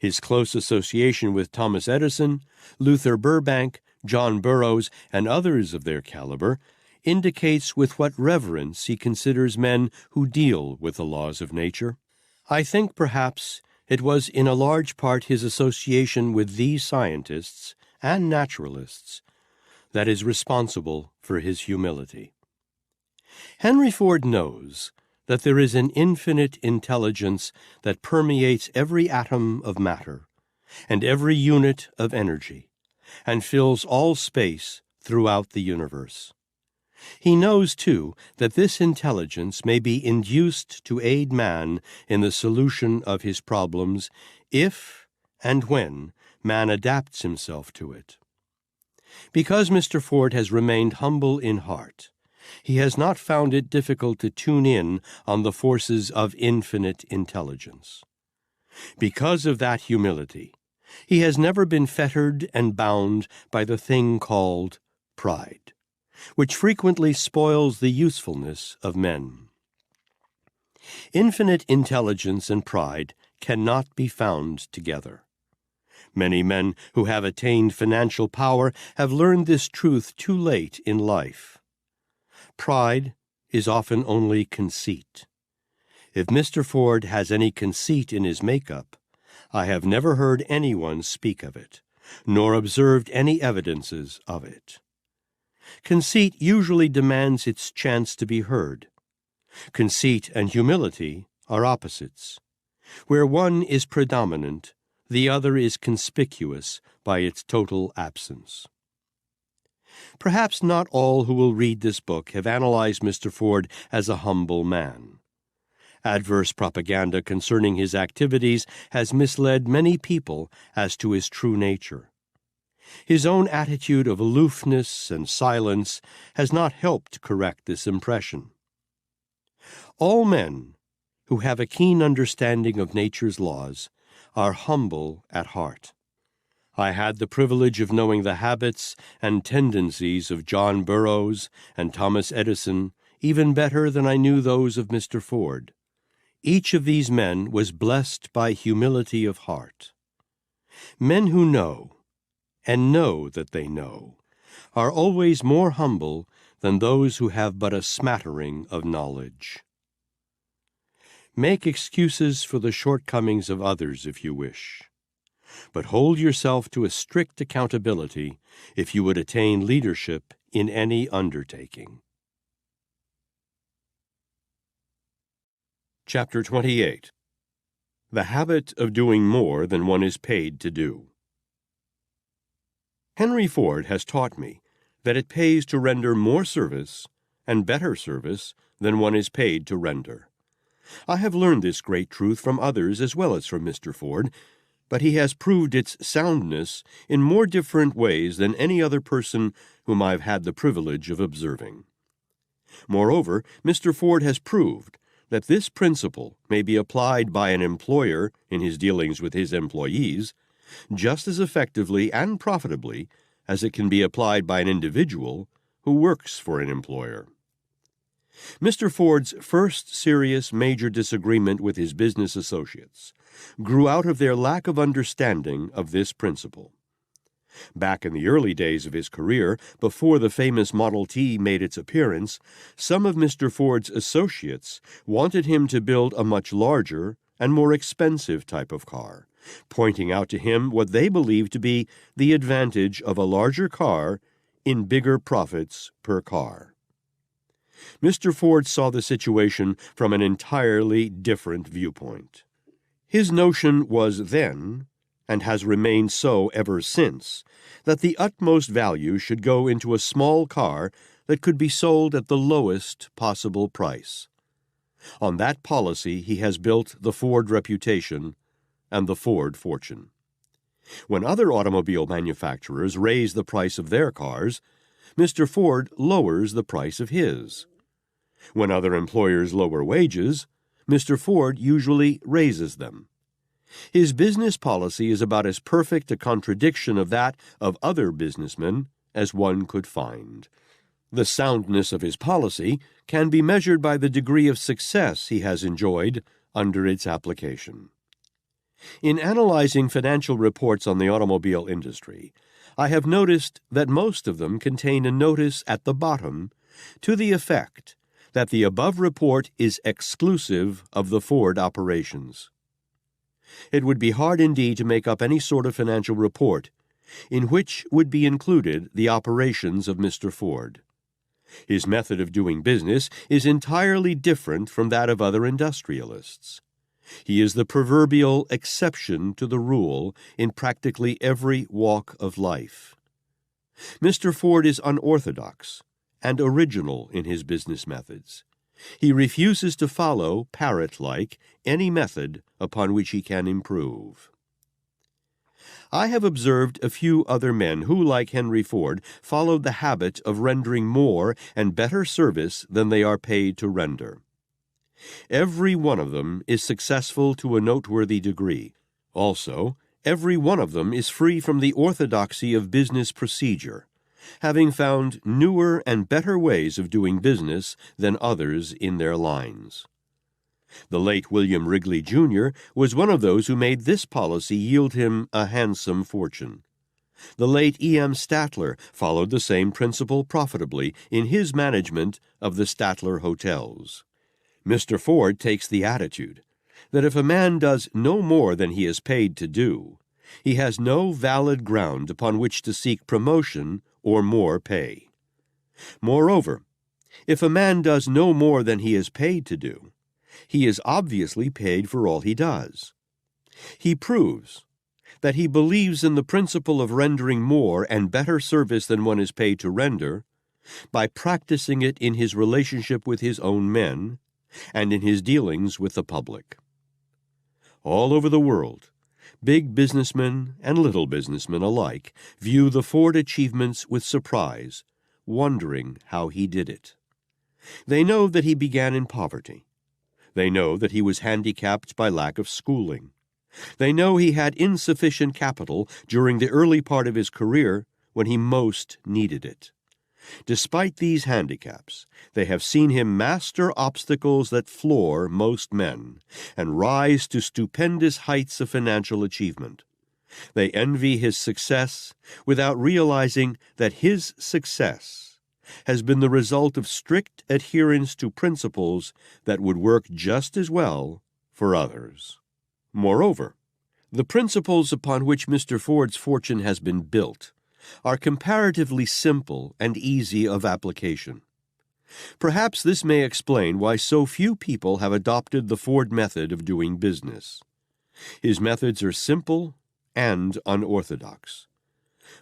His close association with Thomas Edison, Luther Burbank, John Burroughs, and others of their caliber indicates with what reverence he considers men who deal with the laws of nature. I think perhaps it was in a large part his association with these scientists and naturalists that is responsible for his humility. Henry Ford knows that there is an infinite intelligence that permeates every atom of matter and every unit of energy, and fills all space throughout the universe. He knows, too, that this intelligence may be induced to aid man in the solution of his problems if and when man adapts himself to it. Because Mr. Ford has remained humble in heart, he has not found it difficult to tune in on the forces of infinite intelligence. Because of that humility, he has never been fettered and bound by the thing called pride, which frequently spoils the usefulness of men. Infinite intelligence and pride cannot be found together. Many men who have attained financial power have learned this truth too late in life. Pride is often only conceit. If Mr. Ford has any conceit in his makeup, I have never heard anyone speak of it, nor observed any evidences of it. Conceit usually demands its chance to be heard. Conceit and humility are opposites. Where one is predominant, the other is conspicuous by its total absence. Perhaps not all who will read this book have analyzed Mr. Ford as a humble man. Adverse propaganda concerning his activities has misled many people as to his true nature. His own attitude of aloofness and silence has not helped correct this impression. All men who have a keen understanding of nature's laws are humble at heart. I had the privilege of knowing the habits and tendencies of John Burroughs and Thomas Edison even better than I knew those of Mr. Ford. Each of these men was blessed by humility of heart. Men who know, and know that they know, are always more humble than those who have but a smattering of knowledge. Make excuses for the shortcomings of others if you wish, but hold yourself to a strict accountability if you would attain leadership in any undertaking. Chapter 28. The Habit of Doing More Than One is Paid to Do. Henry Ford has taught me that it pays to render more service and better service than one is paid to render. I have learned this great truth from others as well as from Mr. Ford, but he has proved its soundness in more different ways than any other person whom I have had the privilege of observing. Moreover, Mr. Ford has proved that this principle may be applied by an employer in his dealings with his employees just as effectively and profitably as it can be applied by an individual who works for an employer. Mr. Ford's first serious major disagreement with his business associates grew out of their lack of understanding of this principle. Back in the early days of his career, before the famous Model T made its appearance, some of Mr. Ford's associates wanted him to build a much larger and more expensive type of car, pointing out to him what they believed to be the advantage of a larger car in bigger profits per car. Mr. Ford saw the situation from an entirely different viewpoint. His notion was then, and has remained so ever since, that the utmost value should go into a small car that could be sold at the lowest possible price. On that policy he has built the Ford reputation and the Ford fortune. When other automobile manufacturers raise the price of their cars, Mr. Ford lowers the price of his. When other employers lower wages, Mr. Ford usually raises them. His business policy is about as perfect a contradiction of that of other businessmen as one could find. The soundness of his policy can be measured by the degree of success he has enjoyed under its application. In analyzing financial reports on the automobile industry, I have noticed that most of them contain a notice at the bottom to the effect that the above report is exclusive of the Ford operations. It would be hard indeed to make up any sort of financial report in which would be included the operations of Mr. Ford. His method of doing business is entirely different from that of other industrialists. He is the proverbial exception to the rule in practically every walk of life. Mr. Ford is unorthodox and original in his business methods. He refuses to follow, parrot-like, any method upon which he can improve. I have observed a few other men who, like Henry Ford, followed the habit of rendering more and better service than they are paid to render. Every one of them is successful to a noteworthy degree. Also, every one of them is free from the orthodoxy of business procedure, having found newer and better ways of doing business than others in their lines. The late William Wrigley, Jr. was one of those who made this policy yield him a handsome fortune. The late E.M. Statler followed the same principle profitably in his management of the Statler hotels. Mr. Ford takes the attitude that if a man does no more than he is paid to do, he has no valid ground upon which to seek promotion or more pay. Moreover, if a man does no more than he is paid to do, he is obviously paid for all he does. He proves that he believes in the principle of rendering more and better service than one is paid to render by practicing it in his relationship with his own men and in his dealings with the public. All over the world, big businessmen and little businessmen alike view the Ford achievements with surprise, wondering how he did it. They know that he began in poverty. They know that he was handicapped by lack of schooling. They know he had insufficient capital during the early part of his career when he most needed it. Despite these handicaps, they have seen him master obstacles that floor most men and rise to stupendous heights of financial achievement. They envy his success without realizing that his success has been the result of strict adherence to principles that would work just as well for others. Moreover, the principles upon which Mr. Ford's fortune has been built are comparatively simple and easy of application. Perhaps this may explain why so few people have adopted the Ford method of doing business. His methods are simple and unorthodox.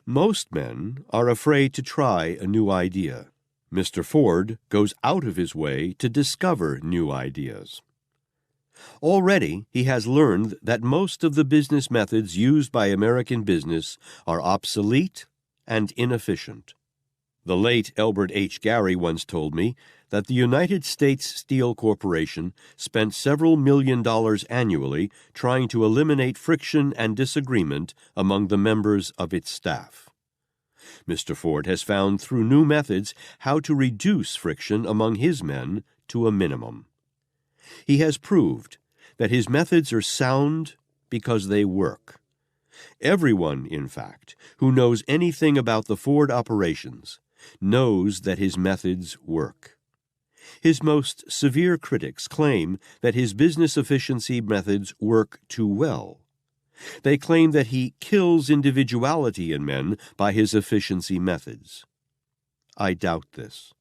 Most men are afraid to try a new idea. Mr. Ford goes out of his way to discover new ideas. Already he has learned that most of the business methods used by American business are obsolete and inefficient. The late Elbert H. Gary once told me that the United States Steel Corporation spent several $million annually trying to eliminate friction and disagreement among the members of its staff. Mr. Ford has found through new methods how to reduce friction among his men to a minimum. He has proved that his methods are sound because they work. Everyone, in fact, who knows anything about the Ford operations knows that his methods work. His most severe critics claim that his business efficiency methods work too well. They claim that he kills individuality in men by his efficiency methods. I doubt this.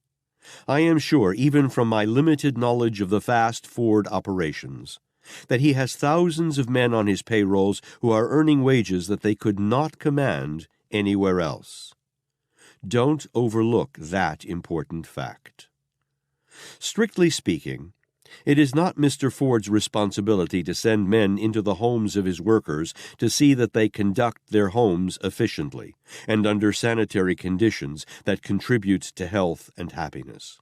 I am sure, even from my limited knowledge of the vast Ford operations, that he has thousands of men on his payrolls who are earning wages that they could not command anywhere else. Don't overlook that important fact. Strictly speaking, It is not Mr. Ford's responsibility to send men into the homes of his workers to see that they conduct their homes efficiently and under sanitary conditions that contribute to health and happiness.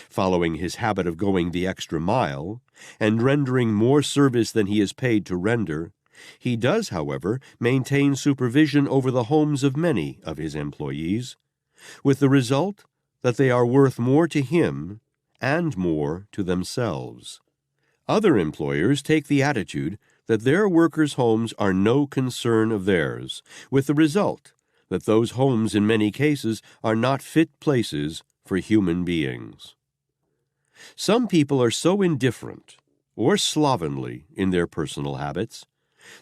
Following his habit of going the extra mile and rendering more service than he is paid to render, he does, however, maintain supervision over the homes of many of his employees, with the result that they are worth more to him and more to themselves. Other employers take the attitude that their workers' homes are no concern of theirs, with the result that those homes in many cases are not fit places for human beings. Some people are so indifferent or slovenly in their personal habits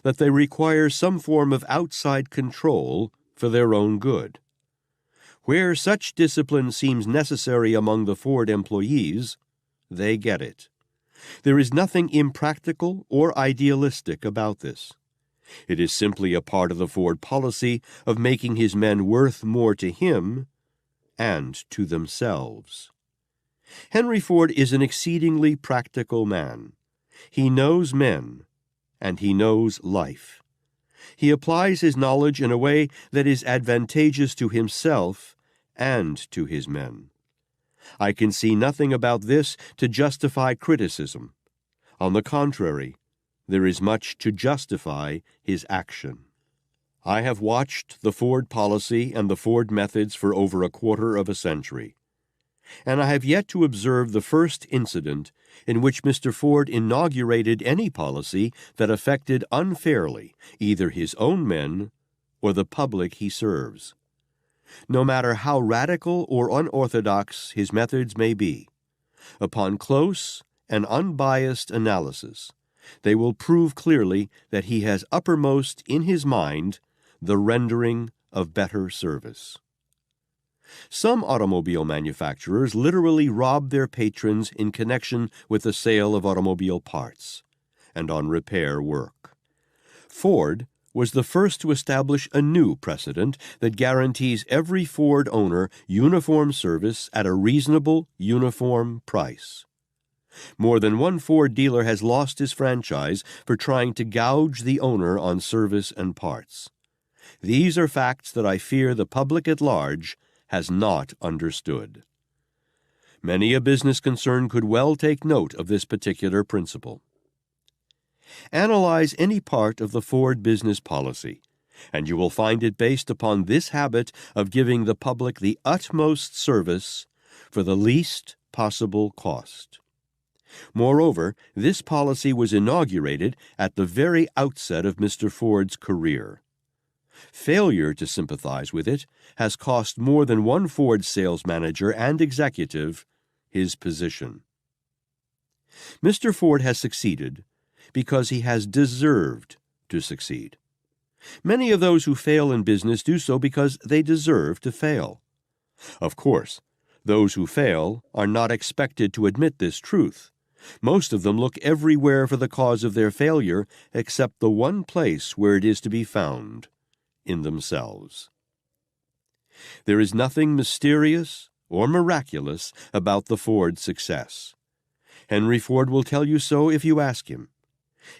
that they require some form of outside control for their own good. Where such discipline seems necessary among the Ford employees, they get it. There is nothing impractical or idealistic about this. It is simply a part of the Ford policy of making his men worth more to him and to themselves. Henry Ford is an exceedingly practical man. He knows men, and he knows life. He applies his knowledge in a way that is advantageous to himself and to his men. I can see nothing about this to justify criticism. On the contrary, there is much to justify his action. I have watched the Ford policy and the Ford methods for over a quarter of a century, and I have yet to observe the first incident in which Mr. Ford inaugurated any policy that affected unfairly either his own men or the public he serves. No matter how radical or unorthodox his methods may be, upon close and unbiased analysis, they will prove clearly that he has uppermost in his mind the rendering of better service. Some automobile manufacturers literally rob their patrons in connection with the sale of automobile parts and on repair work. Ford was the first to establish a new precedent that guarantees every Ford owner uniform service at a reasonable, uniform price. More than one Ford dealer has lost his franchise for trying to gouge the owner on service and parts. These are facts that I fear the public at large has not understood. Many a business concern could well take note of this particular principle. Analyze any part of the Ford business policy, and you will find it based upon this habit of giving the public the utmost service for the least possible cost. Moreover, this policy was inaugurated at the very outset of Mr. Ford's career. Failure to sympathize with it has cost more than one Ford sales manager and executive his position. Mr. Ford has succeeded because he has deserved to succeed. Many of those who fail in business do so because they deserve to fail. Of course, those who fail are not expected to admit this truth. Most of them look everywhere for the cause of their failure except the one place where it is to be found, in themselves. There is nothing mysterious or miraculous about the Ford success. Henry Ford will tell you so if you ask him.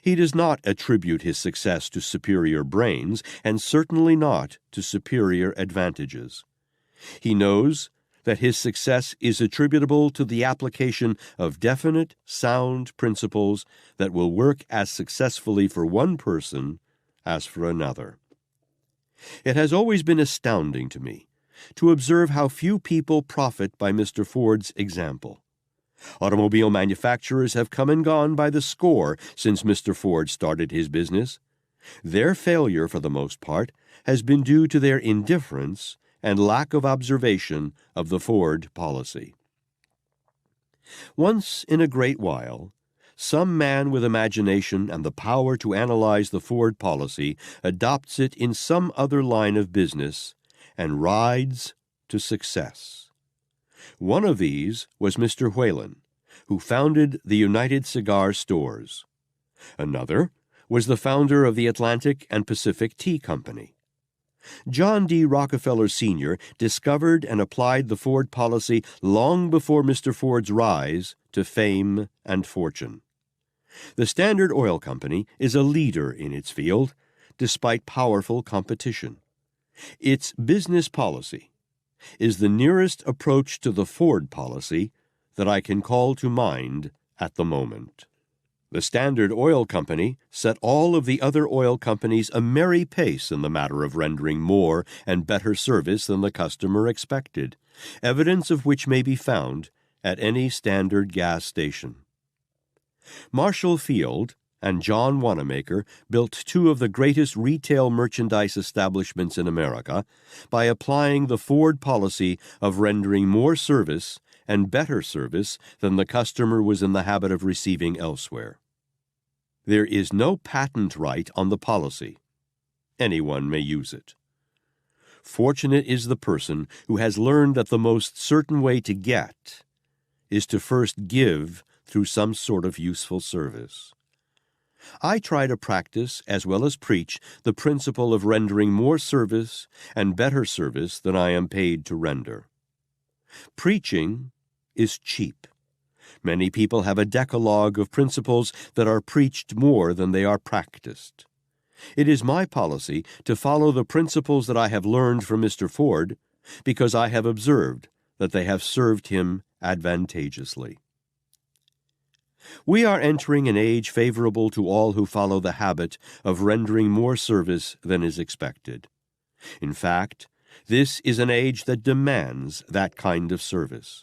He does not attribute his success to superior brains, and certainly not to superior advantages. He knows that his success is attributable to the application of definite, sound principles that will work as successfully for one person as for another. It has always been astounding to me to observe how few people profit by Mr. Ford's example. Automobile manufacturers have come and gone by the score since Mr. Ford started his business. Their failure, for the most part, has been due to their indifference and lack of observation of the Ford policy. Once in a great while, some man with imagination and the power to analyze the Ford policy adopts it in some other line of business and rides to success. One of these was Mr. Whalen, who founded the United Cigar Stores. Another was the founder of the Atlantic and Pacific Tea Company. John D. Rockefeller Sr. discovered and applied the Ford policy long before Mr. Ford's rise to fame and fortune. The Standard Oil Company is a leader in its field, despite powerful competition. Its business policy is the nearest approach to the Ford policy that I can call to mind at the moment. The Standard Oil Company set all of the other oil companies a merry pace in the matter of rendering more and better service than the customer expected, evidence of which may be found at any standard gas station. Marshall Field and John Wanamaker built two of the greatest retail merchandise establishments in America by applying the Ford policy of rendering more service and better service than the customer was in the habit of receiving elsewhere. There is no patent right on the policy. Anyone may use it. Fortunate is the person who has learned that the most certain way to get is to first give through some sort of useful service. I try to practice, as well as preach, the principle of rendering more service and better service than I am paid to render. Preaching is cheap. Many people have a decalogue of principles that are preached more than they are practiced. It is my policy to follow the principles that I have learned from Mr. Ford because I have observed that they have served him advantageously. We are entering an age favorable to all who follow the habit of rendering more service than is expected. In fact, this is an age that demands that kind of service.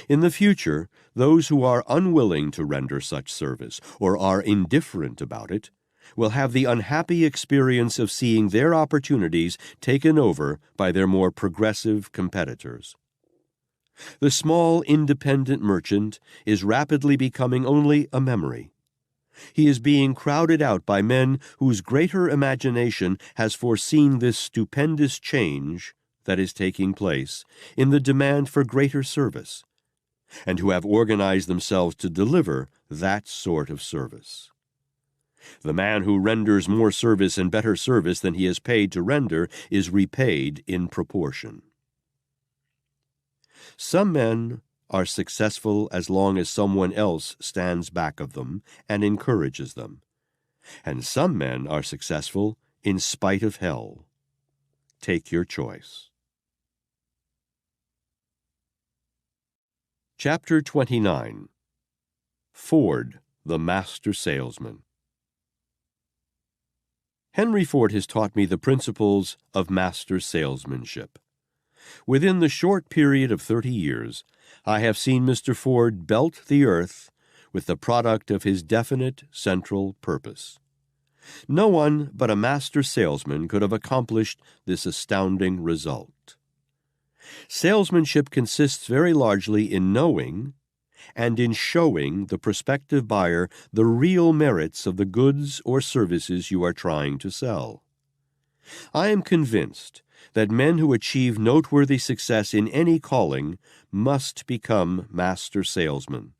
In the future, those who are unwilling to render such service or are indifferent about it will have the unhappy experience of seeing their opportunities taken over by their more progressive competitors. The small independent merchant is rapidly becoming only a memory. He is being crowded out by men whose greater imagination has foreseen this stupendous change that is taking place in the demand for greater service, and who have organized themselves to deliver that sort of service. The man who renders more service and better service than he is paid to render is repaid in proportion. Some men are successful as long as someone else stands back of them and encourages them, and some men are successful in spite of hell. Take your choice. Chapter 29. Ford, the Master Salesman. Henry Ford has taught me the principles of master salesmanship. Within the short period of 30 years, I have seen Mr. Ford belt the earth with the product of his definite central purpose. No one but a master salesman could have accomplished this astounding result. Salesmanship consists very largely in knowing and in showing the prospective buyer the real merits of the goods or services you are trying to sell. I am convinced that men who achieve noteworthy success in any calling must become master salesmen.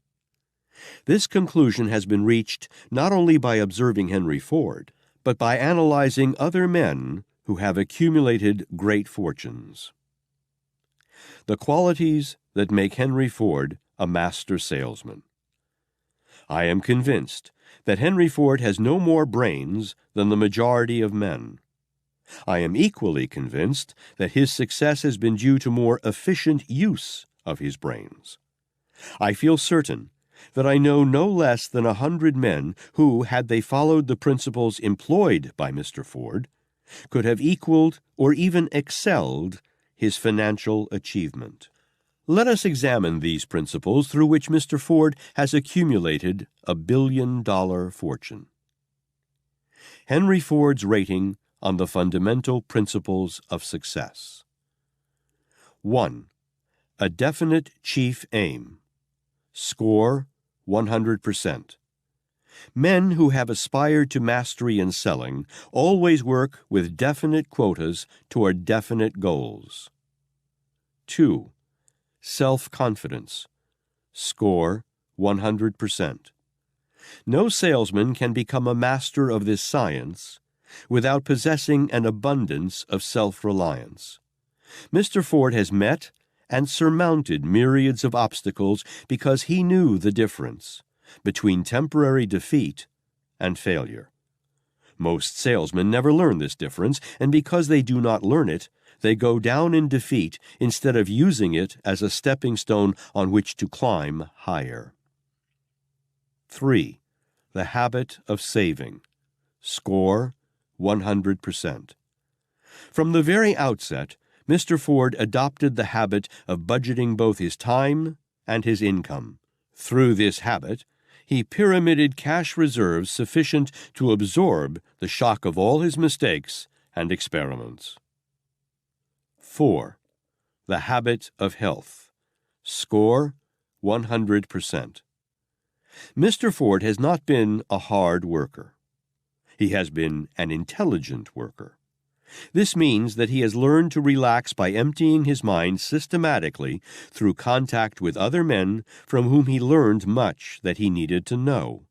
This conclusion has been reached not only by observing Henry Ford, but by analyzing other men who have accumulated great fortunes. The qualities that make Henry Ford a master salesman. I am convinced that Henry Ford has no more brains than the majority of men. I am equally convinced that his success has been due to more efficient use of his brains. I feel certain that I know no less than 100 men who, had they followed the principles employed by Mr. Ford, could have equaled or even excelled his financial achievement. Let us examine these principles through which Mr. Ford has accumulated a billion-dollar fortune. Henry Ford's rating on the fundamental principles of success. 1. A definite chief aim. Score 100%. Men who have aspired to mastery in selling always work with definite quotas toward definite goals. 2. Self-confidence. Score 100%. No salesman can become a master of this science without possessing an abundance of self-reliance. Mr. Ford has met and surmounted myriads of obstacles because he knew the difference between temporary defeat and failure. Most salesmen never learn this difference, and because they do not learn it, they go down in defeat instead of using it as a stepping stone on which to climb higher. 3. The habit of saving. Score 100%. From the very outset, Mr. Ford adopted the habit of budgeting both his time and his income. Through this habit, he pyramided cash reserves sufficient to absorb the shock of all his mistakes and experiments. 4. The habit of health. Score 100%. Mr. Ford has not been a hard worker. He has been an intelligent worker. This means that he has learned to relax by emptying his mind systematically through contact with other men from whom he learned much that he needed to know.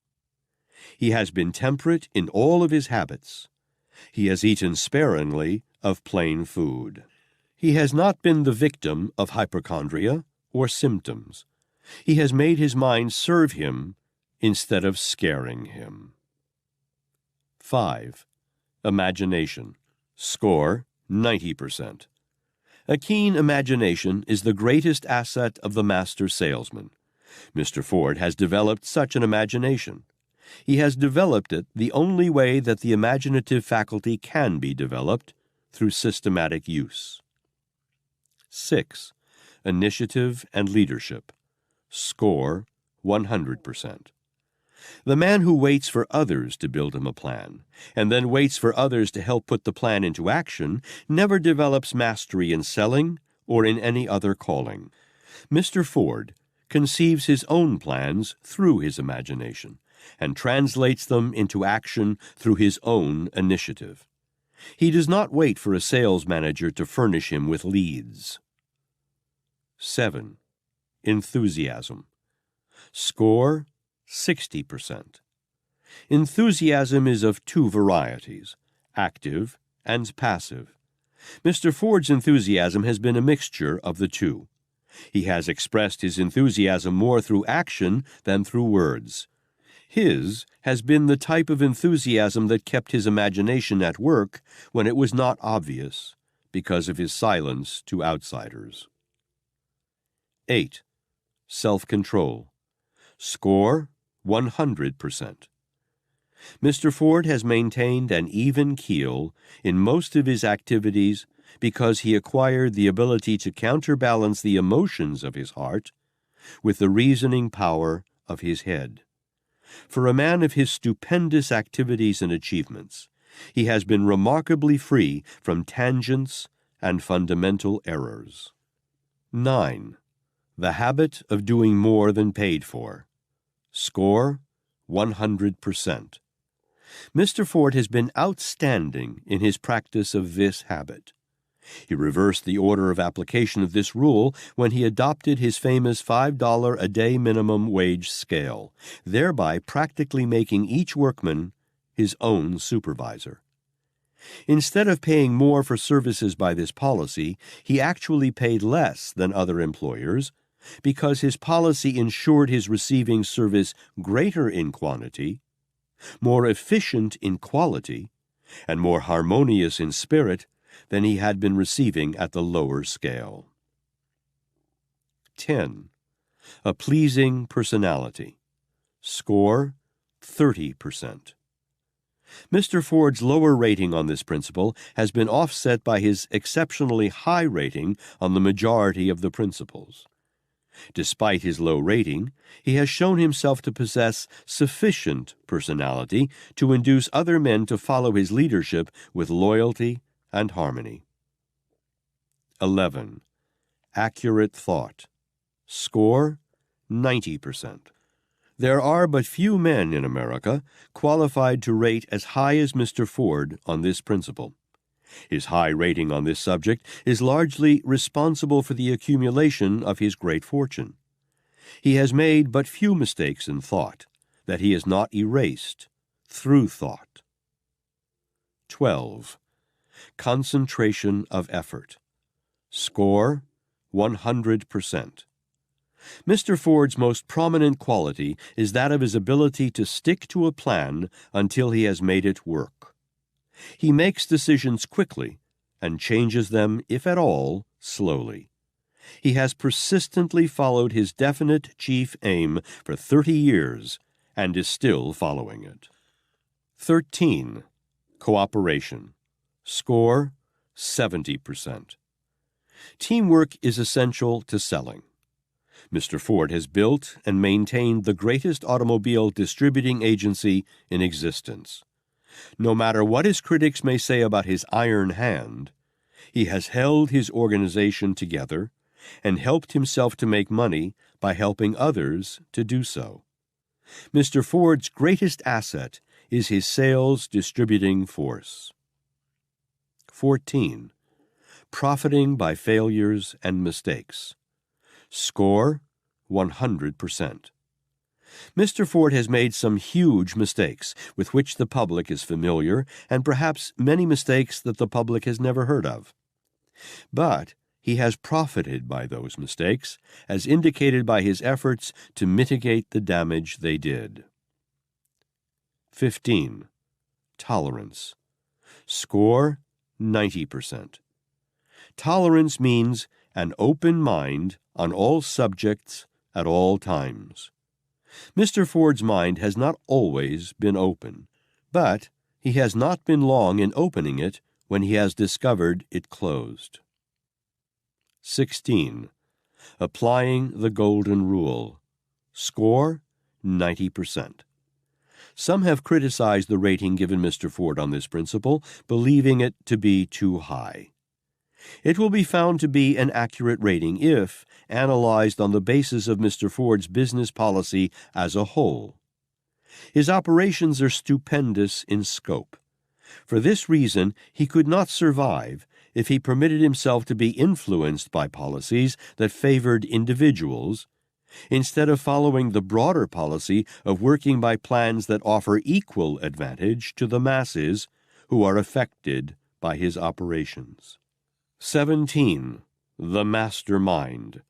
He has been temperate in all of his habits. He has eaten sparingly of plain food. He has not been the victim of hypochondria or symptoms. He has made his mind serve him instead of scaring him. 5. Imagination. Score 90%. A keen imagination is the greatest asset of the master salesman. Mr. Ford has developed such an imagination. He has developed it the only way that the imaginative faculty can be developed, through systematic use. 6. Initiative and leadership. Score 100%. The man who waits for others to build him a plan, and then waits for others to help put the plan into action, never develops mastery in selling or in any other calling. Mr. Ford conceives his own plans through his imagination, and translates them into action through his own initiative. He does not wait for a sales manager to furnish him with leads. 7. Enthusiasm. Score 60%. Enthusiasm is of two varieties, active and passive. Mr. Ford's enthusiasm has been a mixture of the two. He has expressed his enthusiasm more through action than through words. His has been the type of enthusiasm that kept his imagination at work when it was not obvious, because of his silence to outsiders. 8. Self-control. Score 100%. Mr. Ford has maintained an even keel in most of his activities because he acquired the ability to counterbalance the emotions of his heart with the reasoning power of his head. For a man of his stupendous activities and achievements, he has been remarkably free from tangents and fundamental errors. 9. The habit of doing more than paid for. Score 100%. Mr. Ford has been outstanding in his practice of this habit. He reversed the order of application of this rule when he adopted his famous $5 a day minimum wage scale, thereby practically making each workman his own supervisor. Instead of paying more for services by this policy, he actually paid less than other employers, because his policy ensured his receiving service greater in quantity, more efficient in quality, and more harmonious in spirit than he had been receiving at the lower scale. 10. A pleasing personality. Score 30%. Mr. Ford's lower rating on this principle has been offset by his exceptionally high rating on the majority of the principles. Despite his low rating, he has shown himself to possess sufficient personality to induce other men to follow his leadership with loyalty and harmony. 11. Accurate thought. Score 90%. There are but few men in America qualified to rate as high as Mr. Ford on this principle. His high rating on this subject is largely responsible for the accumulation of his great fortune. He has made but few mistakes in thought that he has not erased through thought. 12. Concentration of effort. Score 100%. Mr. Ford's most prominent quality is that of his ability to stick to a plan until he has made it work. He makes decisions quickly and changes them, if at all, slowly. He has persistently followed his definite chief aim for 30 years and is still following it. 13. Cooperation. Score, 70%. Teamwork is essential to selling. Mr. Ford has built and maintained the greatest automobile distributing agency in existence. No matter what his critics may say about his iron hand, he has held his organization together and helped himself to make money by helping others to do so. Mr. Ford's greatest asset is his sales distributing force. 14. Profiting by failures and mistakes. Score, 100%. Mr. Ford has made some huge mistakes with which the public is familiar, and perhaps many mistakes that the public has never heard of. But he has profited by those mistakes, as indicated by his efforts to mitigate the damage they did. 15. Tolerance. Score, 90%. Tolerance means an open mind on all subjects at all times. Mr. Ford's mind has not always been open, but he has not been long in opening it when he has discovered it closed. 16. Applying the Golden Rule. Score, 90%. Some have criticized the rating given Mr. Ford on this principle, believing it to be too high. It will be found to be an accurate rating if analyzed on the basis of Mr. Ford's business policy as a whole. His operations are stupendous in scope. For this reason, he could not survive if he permitted himself to be influenced by policies that favored individuals, instead of following the broader policy of working by plans that offer equal advantage to the masses who are affected by his operations. 17. The Mastermind.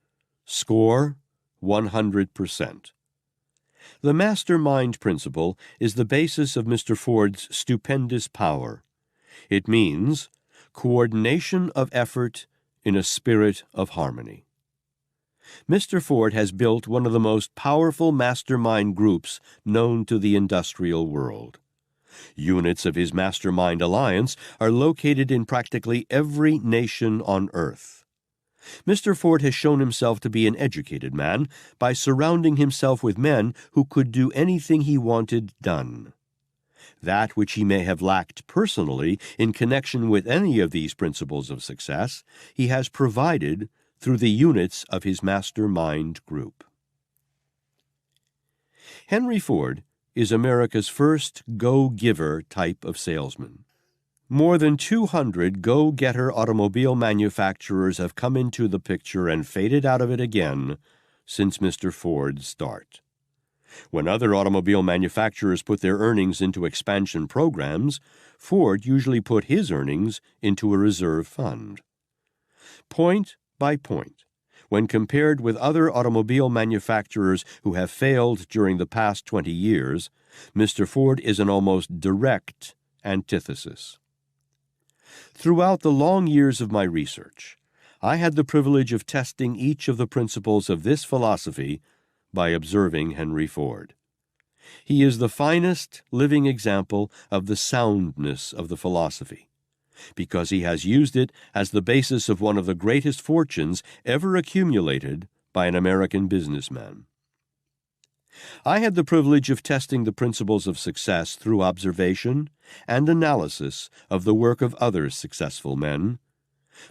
Score, 100%. The mastermind principle is the basis of Mr. Ford's stupendous power. It means coordination of effort in a spirit of harmony. Mr. Ford has built one of the most powerful mastermind groups known to the industrial world. Units of his Mastermind Alliance are located in practically every nation on earth. Mr. Ford has shown himself to be an educated man by surrounding himself with men who could do anything he wanted done. That which he may have lacked personally in connection with any of these principles of success, he has provided through the units of his Mastermind group. Henry Ford is America's first go-giver type of salesman. More than 200 go-getter automobile manufacturers have come into the picture and faded out of it again since Mr. Ford's start. When other automobile manufacturers put their earnings into expansion programs, Ford usually put his earnings into a reserve fund. Point by point, when compared with other automobile manufacturers who have failed during the past 20 years, Mr. Ford is an almost direct antithesis. Throughout the long years of my research, I had the privilege of testing each of the principles of this philosophy by observing Henry Ford. He is the finest living example of the soundness of the philosophy, because he has used it as the basis of one of the greatest fortunes ever accumulated by an American businessman. I had the privilege of testing the principles of success through observation and analysis of the work of other successful men,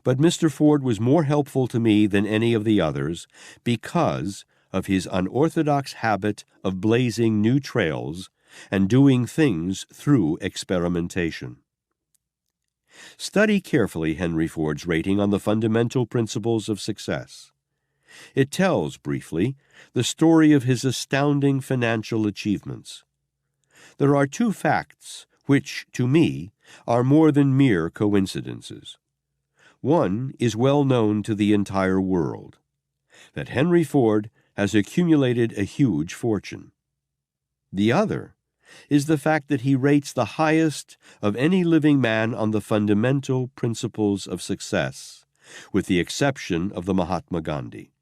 but Mr. Ford was more helpful to me than any of the others because of his unorthodox habit of blazing new trails and doing things through experimentation. Study carefully Henry Ford's rating on the fundamental principles of success. It tells, briefly, the story of his astounding financial achievements. There are two facts which, to me, are more than mere coincidences. One is well known to the entire world, that Henry Ford has accumulated a huge fortune. The other is the fact that he rates the highest of any living man on the fundamental principles of success, with the exception of the Mahatma Gandhi.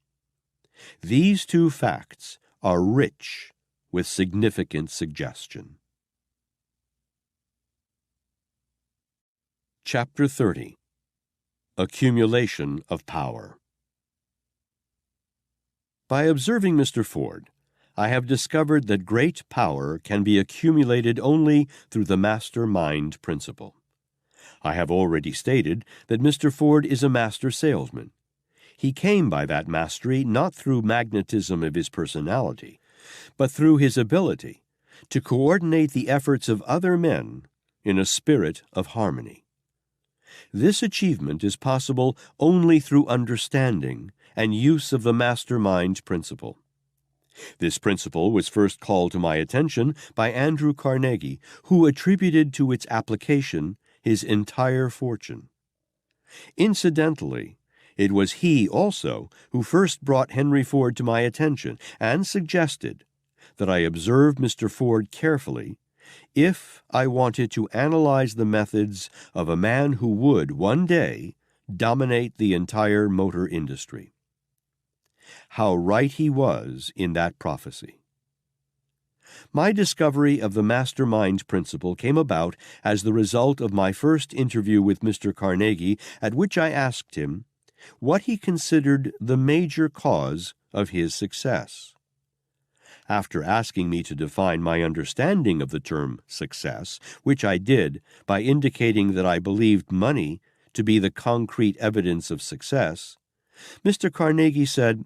These two facts are rich with significant suggestion. Chapter 30. Accumulation of Power. By observing Mr. Ford, I have discovered that great power can be accumulated only through the master-mind principle. I have already stated that Mr. Ford is a master salesman. He came by that mastery not through magnetism of his personality, but through his ability to coordinate the efforts of other men in a spirit of harmony. This achievement is possible only through understanding and use of the mastermind principle. This principle was first called to my attention by Andrew Carnegie, who attributed to its application his entire fortune. Incidentally, it was he also who first brought Henry Ford to my attention and suggested that I observe Mr. Ford carefully if I wanted to analyze the methods of a man who would, one day, dominate the entire motor industry. How right he was in that prophecy. My discovery of the mastermind principle came about as the result of my first interview with Mr. Carnegie, at which I asked him what he considered the major cause of his success. After asking me to define my understanding of the term success, which I did by indicating that I believed money to be the concrete evidence of success, Mr. Carnegie said,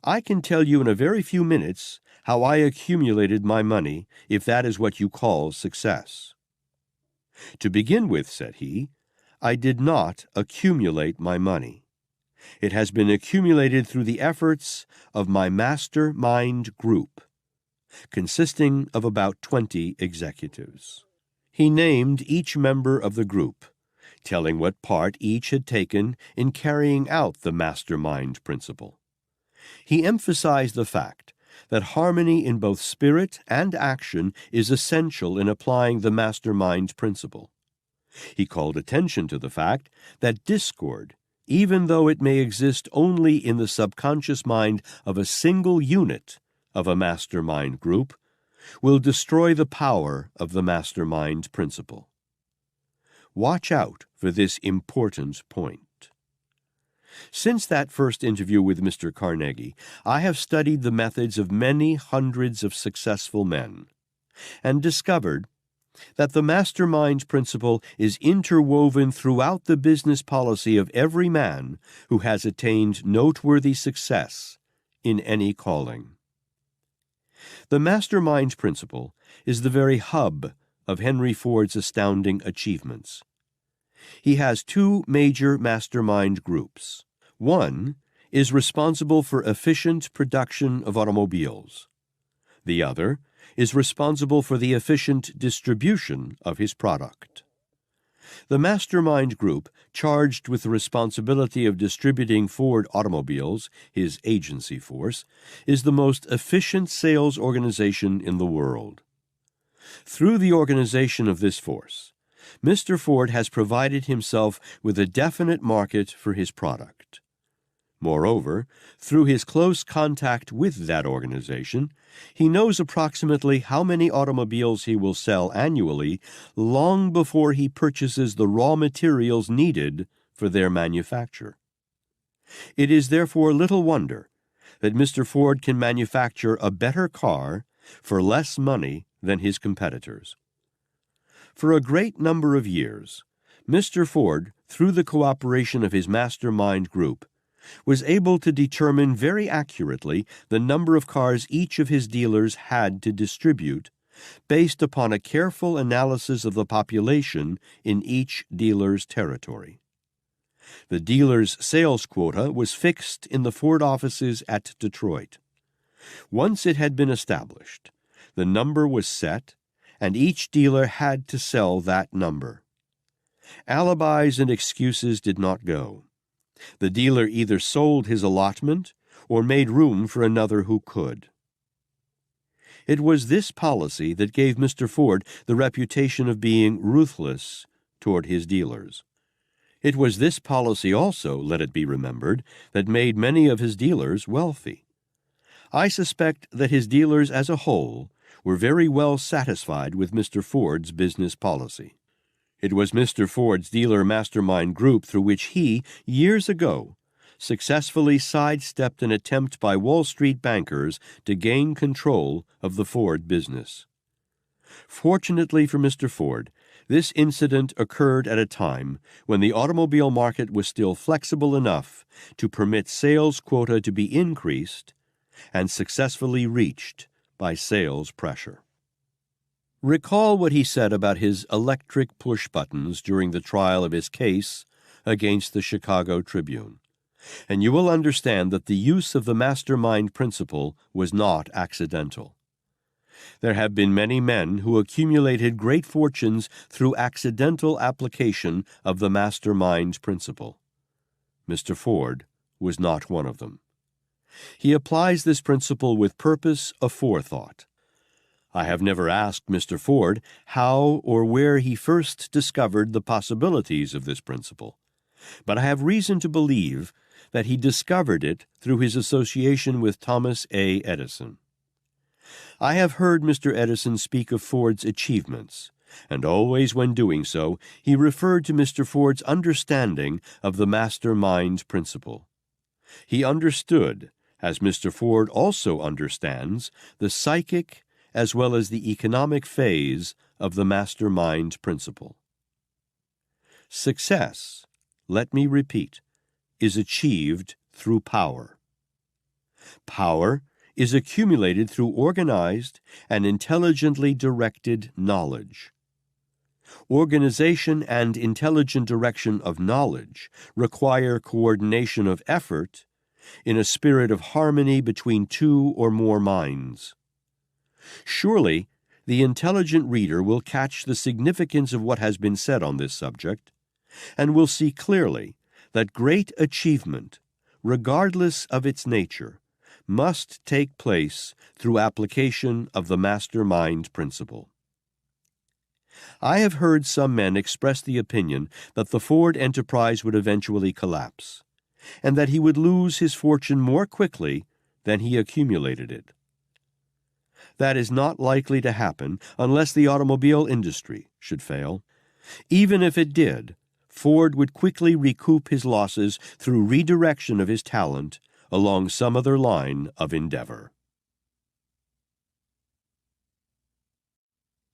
"I can tell you in a very few minutes how I accumulated my money, if that is what you call success." To begin with, said he, I did not accumulate my money. It has been accumulated through the efforts of my mastermind group, consisting of about 20 executives. He named each member of the group, telling what part each had taken in carrying out the mastermind principle. He emphasized the fact that harmony in both spirit and action is essential in applying the mastermind principle. He called attention to the fact that discord, even though it may exist only in the subconscious mind of a single unit of a mastermind group, will destroy the power of the mastermind principle. Watch out for this important point. Since that first interview with Mr. Carnegie, I have studied the methods of many hundreds of successful men and discovered that the mastermind principle is interwoven throughout the business policy of every man who has attained noteworthy success in any calling. The mastermind principle is the very hub of Henry Ford's astounding achievements. He has two major mastermind groups. One is responsible for efficient production of automobiles. The other is responsible for the efficient distribution of his product. The mastermind group charged with the responsibility of distributing Ford automobiles, his agency force, is the most efficient sales organization in the world. Through the organization of this force, Mr. Ford has provided himself with a definite market for his product. Moreover, through his close contact with that organization, he knows approximately how many automobiles he will sell annually long before he purchases the raw materials needed for their manufacture. It is therefore little wonder that Mr. Ford can manufacture a better car for less money than his competitors. For a great number of years, Mr. Ford, through the cooperation of his mastermind group, was able to determine very accurately the number of cars each of his dealers had to distribute, based upon a careful analysis of the population in each dealer's territory. The dealer's sales quota was fixed in the Ford offices at Detroit. Once it had been established, the number was set, and each dealer had to sell that number. Alibis and excuses did not go. The dealer either sold his allotment or made room for another who could. It was this policy that gave Mr. Ford the reputation of being ruthless toward his dealers. It was this policy also, let it be remembered, that made many of his dealers wealthy. I suspect that his dealers as a whole were very well satisfied with Mr. Ford's business policy. It was Mr. Ford's dealer mastermind group through which he, years ago, successfully sidestepped an attempt by Wall Street bankers to gain control of the Ford business. Fortunately for Mr. Ford, this incident occurred at a time when the automobile market was still flexible enough to permit sales quota to be increased and successfully reached by sales pressure. Recall what he said about his electric push buttons during the trial of his case against the Chicago Tribune, and you will understand that the use of the mastermind principle was not accidental. There have been many men who accumulated great fortunes through accidental application of the mastermind principle. Mr. Ford was not one of them. He applies this principle with purpose aforethought. I have never asked Mr. Ford how or where he first discovered the possibilities of this principle, but I have reason to believe that he discovered it through his association with Thomas A. Edison. I have heard Mr. Edison speak of Ford's achievements, and always when doing so, he referred to Mr. Ford's understanding of the mastermind principle. He understood, as Mr. Ford also understands, the psychic as well as the economic phase of the mastermind principle. Success, let me repeat, is achieved through power. Power is accumulated through organized and intelligently directed knowledge. Organization and intelligent direction of knowledge require coordination of effort in a spirit of harmony between two or more minds. Surely, the intelligent reader will catch the significance of what has been said on this subject, and will see clearly that great achievement, regardless of its nature, must take place through application of the mastermind principle. I have heard some men express the opinion that the Ford enterprise would eventually collapse, and that he would lose his fortune more quickly than he accumulated it. That is not likely to happen unless the automobile industry should fail. Even if it did, Ford would quickly recoup his losses through redirection of his talent along some other line of endeavor.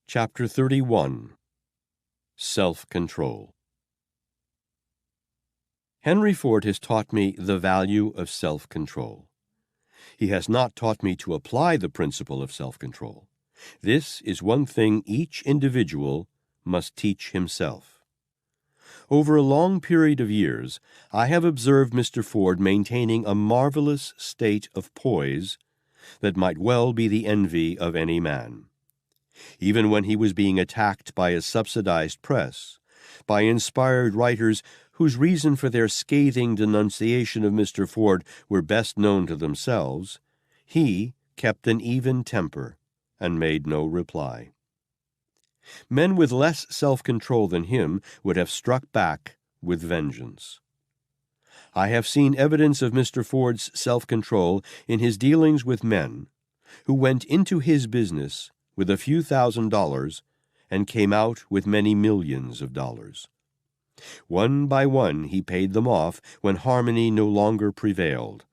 Chapter 31. Self-Control. Henry Ford has taught me the value of self-control. He has not taught me to apply the principle of self-control. This is one thing each individual must teach himself. Over a long period of years, I have observed Mr. Ford maintaining a marvelous state of poise that might well be the envy of any man. Even when he was being attacked by a subsidized press, by inspired writers whose reason for their scathing denunciation of Mr. Ford were best known to themselves, he kept an even temper and made no reply. Men with less self-control than him would have struck back with vengeance. I have seen evidence of Mr. Ford's self-control in his dealings with men who went into his business with a few $1,000s and came out with many millions of dollars. One by one he paid them off when harmony no longer prevailed.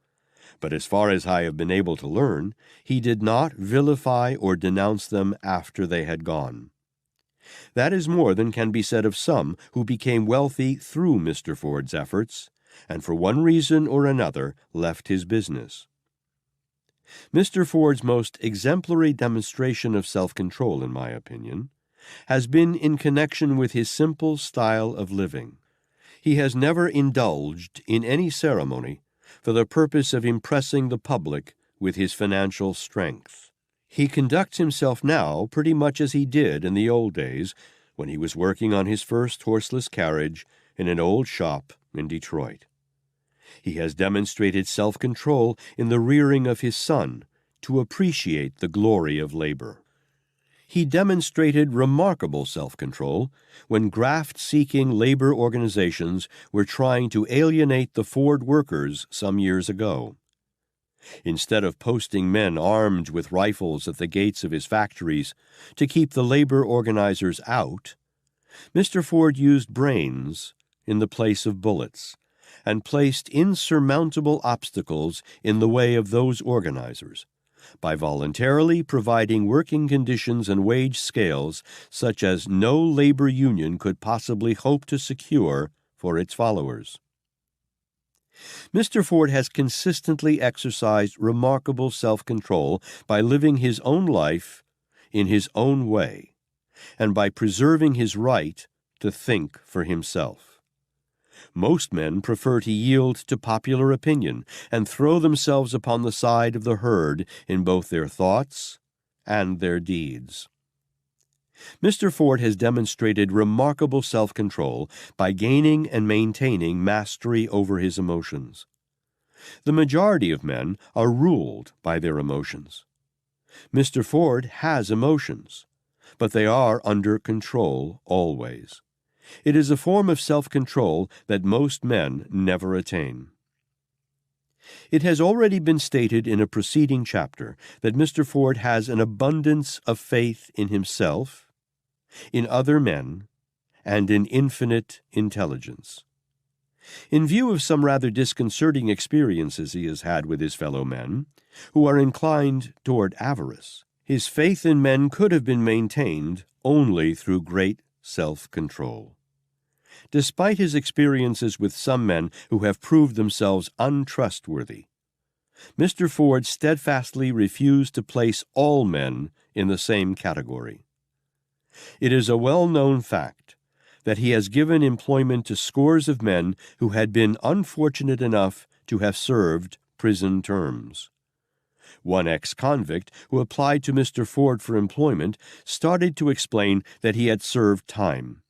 But as far as I have been able to learn, he did not vilify or denounce them after they had gone. That is more than can be said of some who became wealthy through Mr. Ford's efforts, and for one reason or another left his business. Mr. Ford's most exemplary demonstration of self-control, in my opinion, has been in connection with his simple style of living. He has never indulged in any ceremony for the purpose of impressing the public with his financial strength. He conducts himself now pretty much as he did in the old days, when he was working on his first horseless carriage in an old shop in Detroit. He has demonstrated self-control in the rearing of his son to appreciate the glory of labor. He demonstrated remarkable self-control when graft-seeking labor organizations were trying to alienate the Ford workers some years ago. Instead of posting men armed with rifles at the gates of his factories to keep the labor organizers out, Mr. Ford used brains in the place of bullets and placed insurmountable obstacles in the way of those organizers by voluntarily providing working conditions and wage scales such as no labor union could possibly hope to secure for its followers. Mr. Ford has consistently exercised remarkable self-control by living his own life in his own way, and by preserving his right to think for himself. Most men prefer to yield to popular opinion and throw themselves upon the side of the herd in both their thoughts and their deeds. Mr. Ford has demonstrated remarkable self-control by gaining and maintaining mastery over his emotions. The majority of men are ruled by their emotions. Mr. Ford has emotions, but they are under control always. It is a form of self-control that most men never attain. It has already been stated in a preceding chapter that Mr. Ford has an abundance of faith in himself, in other men, and in infinite intelligence. In view of some rather disconcerting experiences he has had with his fellow men, who are inclined toward avarice, his faith in men could have been maintained only through great self-control. Despite his experiences with some men who have proved themselves untrustworthy, Mr. Ford steadfastly refused to place all men in the same category. It is a well-known fact that he has given employment to scores of men who had been unfortunate enough to have served prison terms. One ex-convict who applied to Mr. Ford for employment started to explain that he had served time.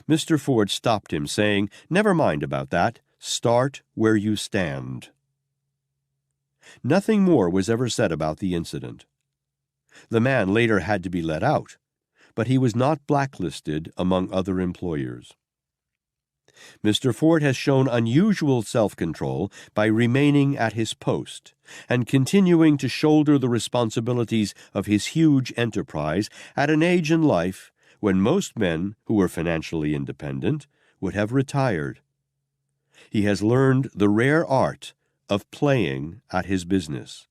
Mr. Ford stopped him, saying, "Never mind about that. Start where you stand." Nothing more was ever said about the incident. The man later had to be let out, but he was not blacklisted among other employers. Mr. Ford has shown unusual self-control by remaining at his post and continuing to shoulder the responsibilities of his huge enterprise at an age in life when most men who were financially independent would have retired. He has learned the rare art of playing at his business.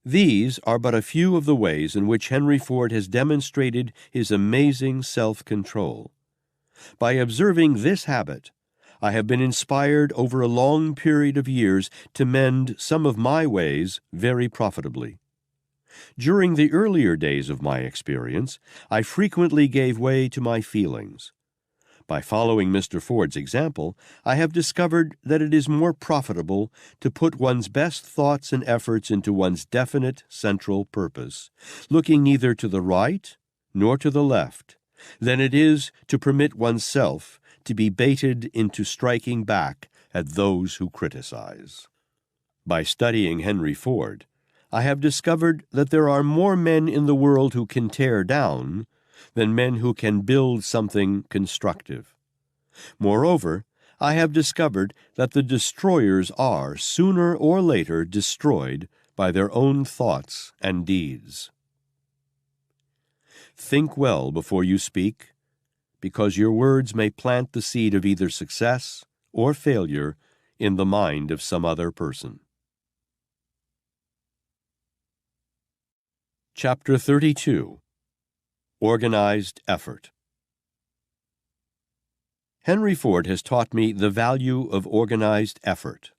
These are but a few of the ways in which Henry Ford has demonstrated his amazing self-control. By observing this habit, I have been inspired over a long period of years to mend some of my ways very profitably. During the earlier days of my experience, I frequently gave way to my feelings. By following Mr. Ford's example, I have discovered that it is more profitable to put one's best thoughts and efforts into one's definite central purpose, looking neither to the right nor to the left, than it is to permit oneself to be baited into striking back at those who criticize. By studying Henry Ford, I have discovered that there are more men in the world who can tear down than men who can build something constructive. Moreover, I have discovered that the destroyers are, sooner or later, destroyed by their own thoughts and deeds. Think well before you speak, because your words may plant the seed of either success or failure in the mind of some other person. Chapter 32. Organized Effort. Henry Ford has taught me the value of organized effort.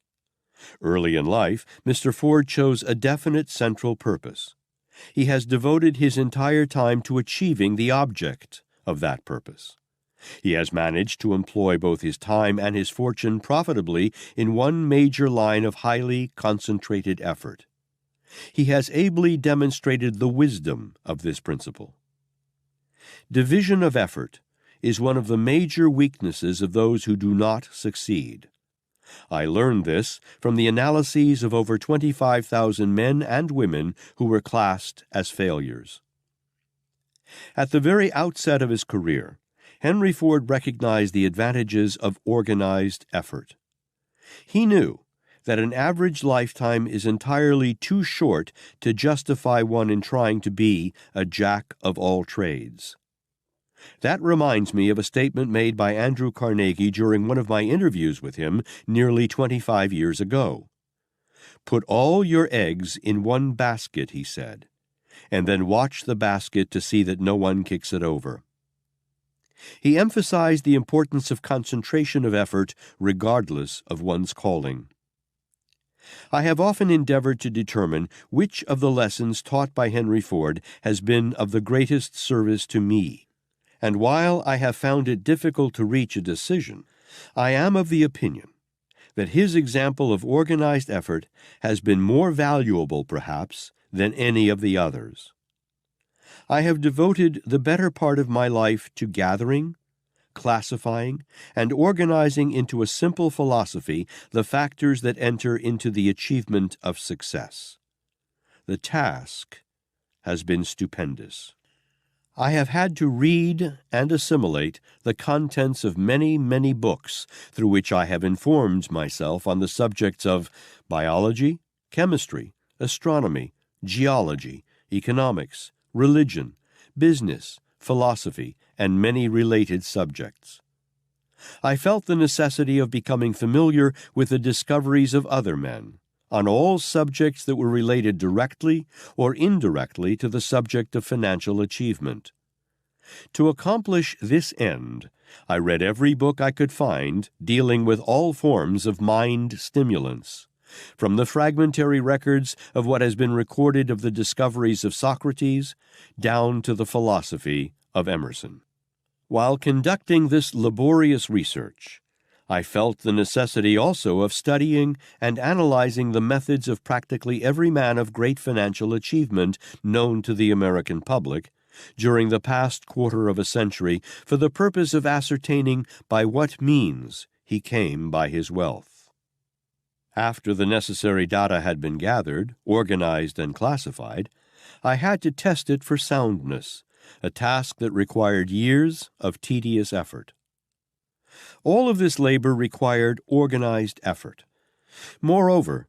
Early in life, Mr. Ford chose a definite central purpose. He has devoted his entire time to achieving the object of that purpose. He has managed to employ both his time and his fortune profitably in one major line of highly concentrated effort. He has ably demonstrated the wisdom of this principle. Division of effort is one of the major weaknesses of those who do not succeed. I learned this from the analyses of over 25,000 men and women who were classed as failures. At the very outset of his career, Henry Ford recognized the advantages of organized effort. He knew that an average lifetime is entirely too short to justify one in trying to be a jack of all trades. That reminds me of a statement made by Andrew Carnegie during one of my interviews with him nearly 25 years ago. "Put all your eggs in one basket," he said, "and then watch the basket to see that no one kicks it over." He emphasized the importance of concentration of effort regardless of one's calling. I have often endeavored to determine which of the lessons taught by Henry Ford has been of the greatest service to me, and while I have found it difficult to reach a decision, I am of the opinion that his example of organized effort has been more valuable, perhaps, than any of the others. I have devoted the better part of my life to gathering, classifying, and organizing into a simple philosophy the factors that enter into the achievement of success. The task has been stupendous. I have had to read and assimilate the contents of many, many books through which I have informed myself on the subjects of biology, chemistry, astronomy, geology, economics, religion, business, philosophy, and many related subjects. I felt the necessity of becoming familiar with the discoveries of other men on all subjects that were related directly or indirectly to the subject of financial achievement. To accomplish this end, I read every book I could find dealing with all forms of mind stimulants, from the fragmentary records of what has been recorded of the discoveries of Socrates down to the philosophy of Emerson. While conducting this laborious research, I felt the necessity also of studying and analyzing the methods of practically every man of great financial achievement known to the American public during the past quarter of a century for the purpose of ascertaining by what means he came by his wealth. After the necessary data had been gathered, organized, and classified, I had to test it for soundness, a task that required years of tedious effort. All of this labor required organized effort. Moreover,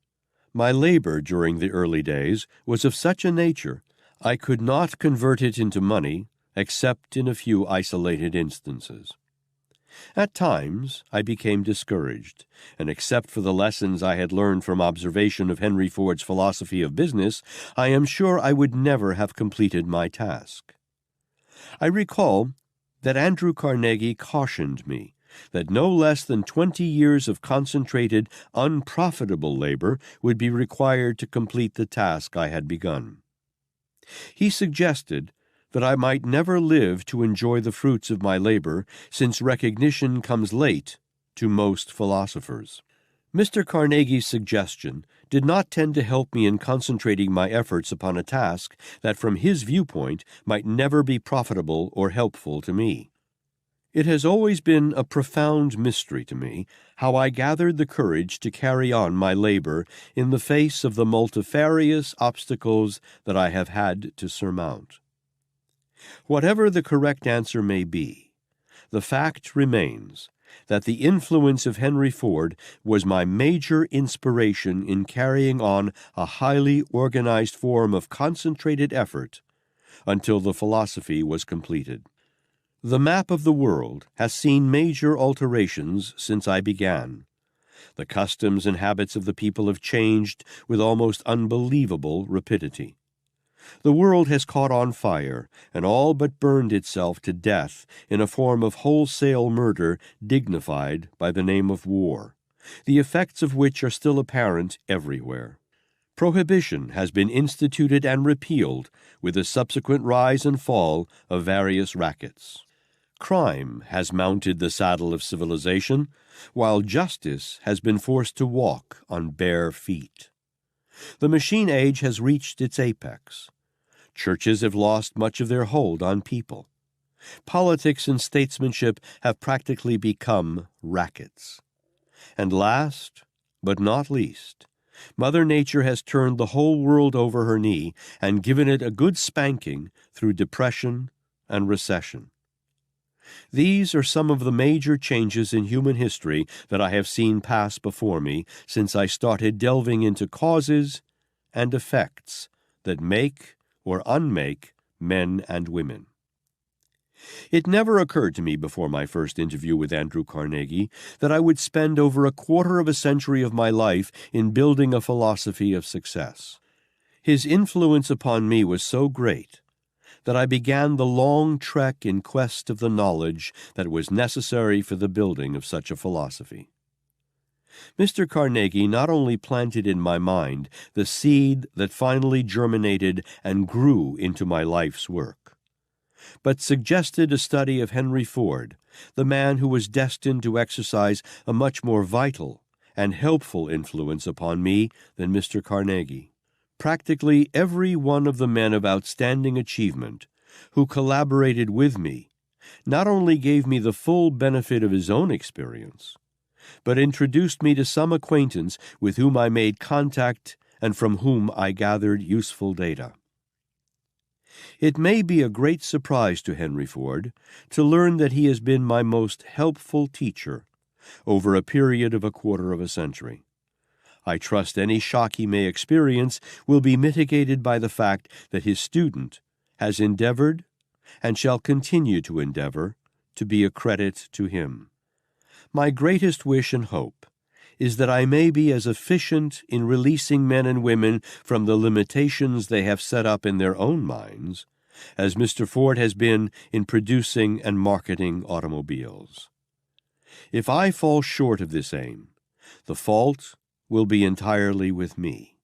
my labor during the early days was of such a nature I could not convert it into money except in a few isolated instances. At times I became discouraged, and except for the lessons I had learned from observation of Henry Ford's philosophy of business, I am sure I would never have completed my task. I recall that Andrew Carnegie cautioned me that no less than 20 years of concentrated, unprofitable labor would be required to complete the task I had begun. He suggested that I might never live to enjoy the fruits of my labor, since recognition comes late to most philosophers. Mr. Carnegie's suggestion did not tend to help me in concentrating my efforts upon a task that from his viewpoint might never be profitable or helpful to me. It has always been a profound mystery to me how I gathered the courage to carry on my labor in the face of the multifarious obstacles that I have had to surmount. Whatever the correct answer may be, the fact remains that the influence of Henry Ford was my major inspiration in carrying on a highly organized form of concentrated effort until the philosophy was completed. The map of the world has seen major alterations since I began. The customs and habits of the people have changed with almost unbelievable rapidity. The world has caught on fire and all but burned itself to death in a form of wholesale murder dignified by the name of war, the effects of which are still apparent everywhere. Prohibition has been instituted and repealed with the subsequent rise and fall of various rackets. Crime has mounted the saddle of civilization, while justice has been forced to walk on bare feet. The machine age has reached its apex. Churches have lost much of their hold on people. Politics and statesmanship have practically become rackets. And last, but not least, Mother Nature has turned the whole world over her knee and given it a good spanking through depression and recession. These are some of the major changes in human history that I have seen pass before me since I started delving into causes and effects that make or unmake men and women. It never occurred to me before my first interview with Andrew Carnegie that I would spend over a quarter of a century of my life in building a philosophy of success. His influence upon me was so great that I began the long trek in quest of the knowledge that was necessary for the building of such a philosophy. Mr. Carnegie not only planted in my mind the seed that finally germinated and grew into my life's work, but suggested a study of Henry Ford, the man who was destined to exercise a much more vital and helpful influence upon me than Mr. Carnegie. Practically every one of the men of outstanding achievement who collaborated with me not only gave me the full benefit of his own experience, but introduced me to some acquaintance with whom I made contact and from whom I gathered useful data. It may be a great surprise to Henry Ford to learn that he has been my most helpful teacher over a period of a quarter of a century. I trust any shock he may experience will be mitigated by the fact that his student has endeavored and shall continue to endeavor to be a credit to him. My greatest wish and hope is that I may be as efficient in releasing men and women from the limitations they have set up in their own minds as Mr. Ford has been in producing and marketing automobiles. If I fall short of this aim, the fault will be entirely with me.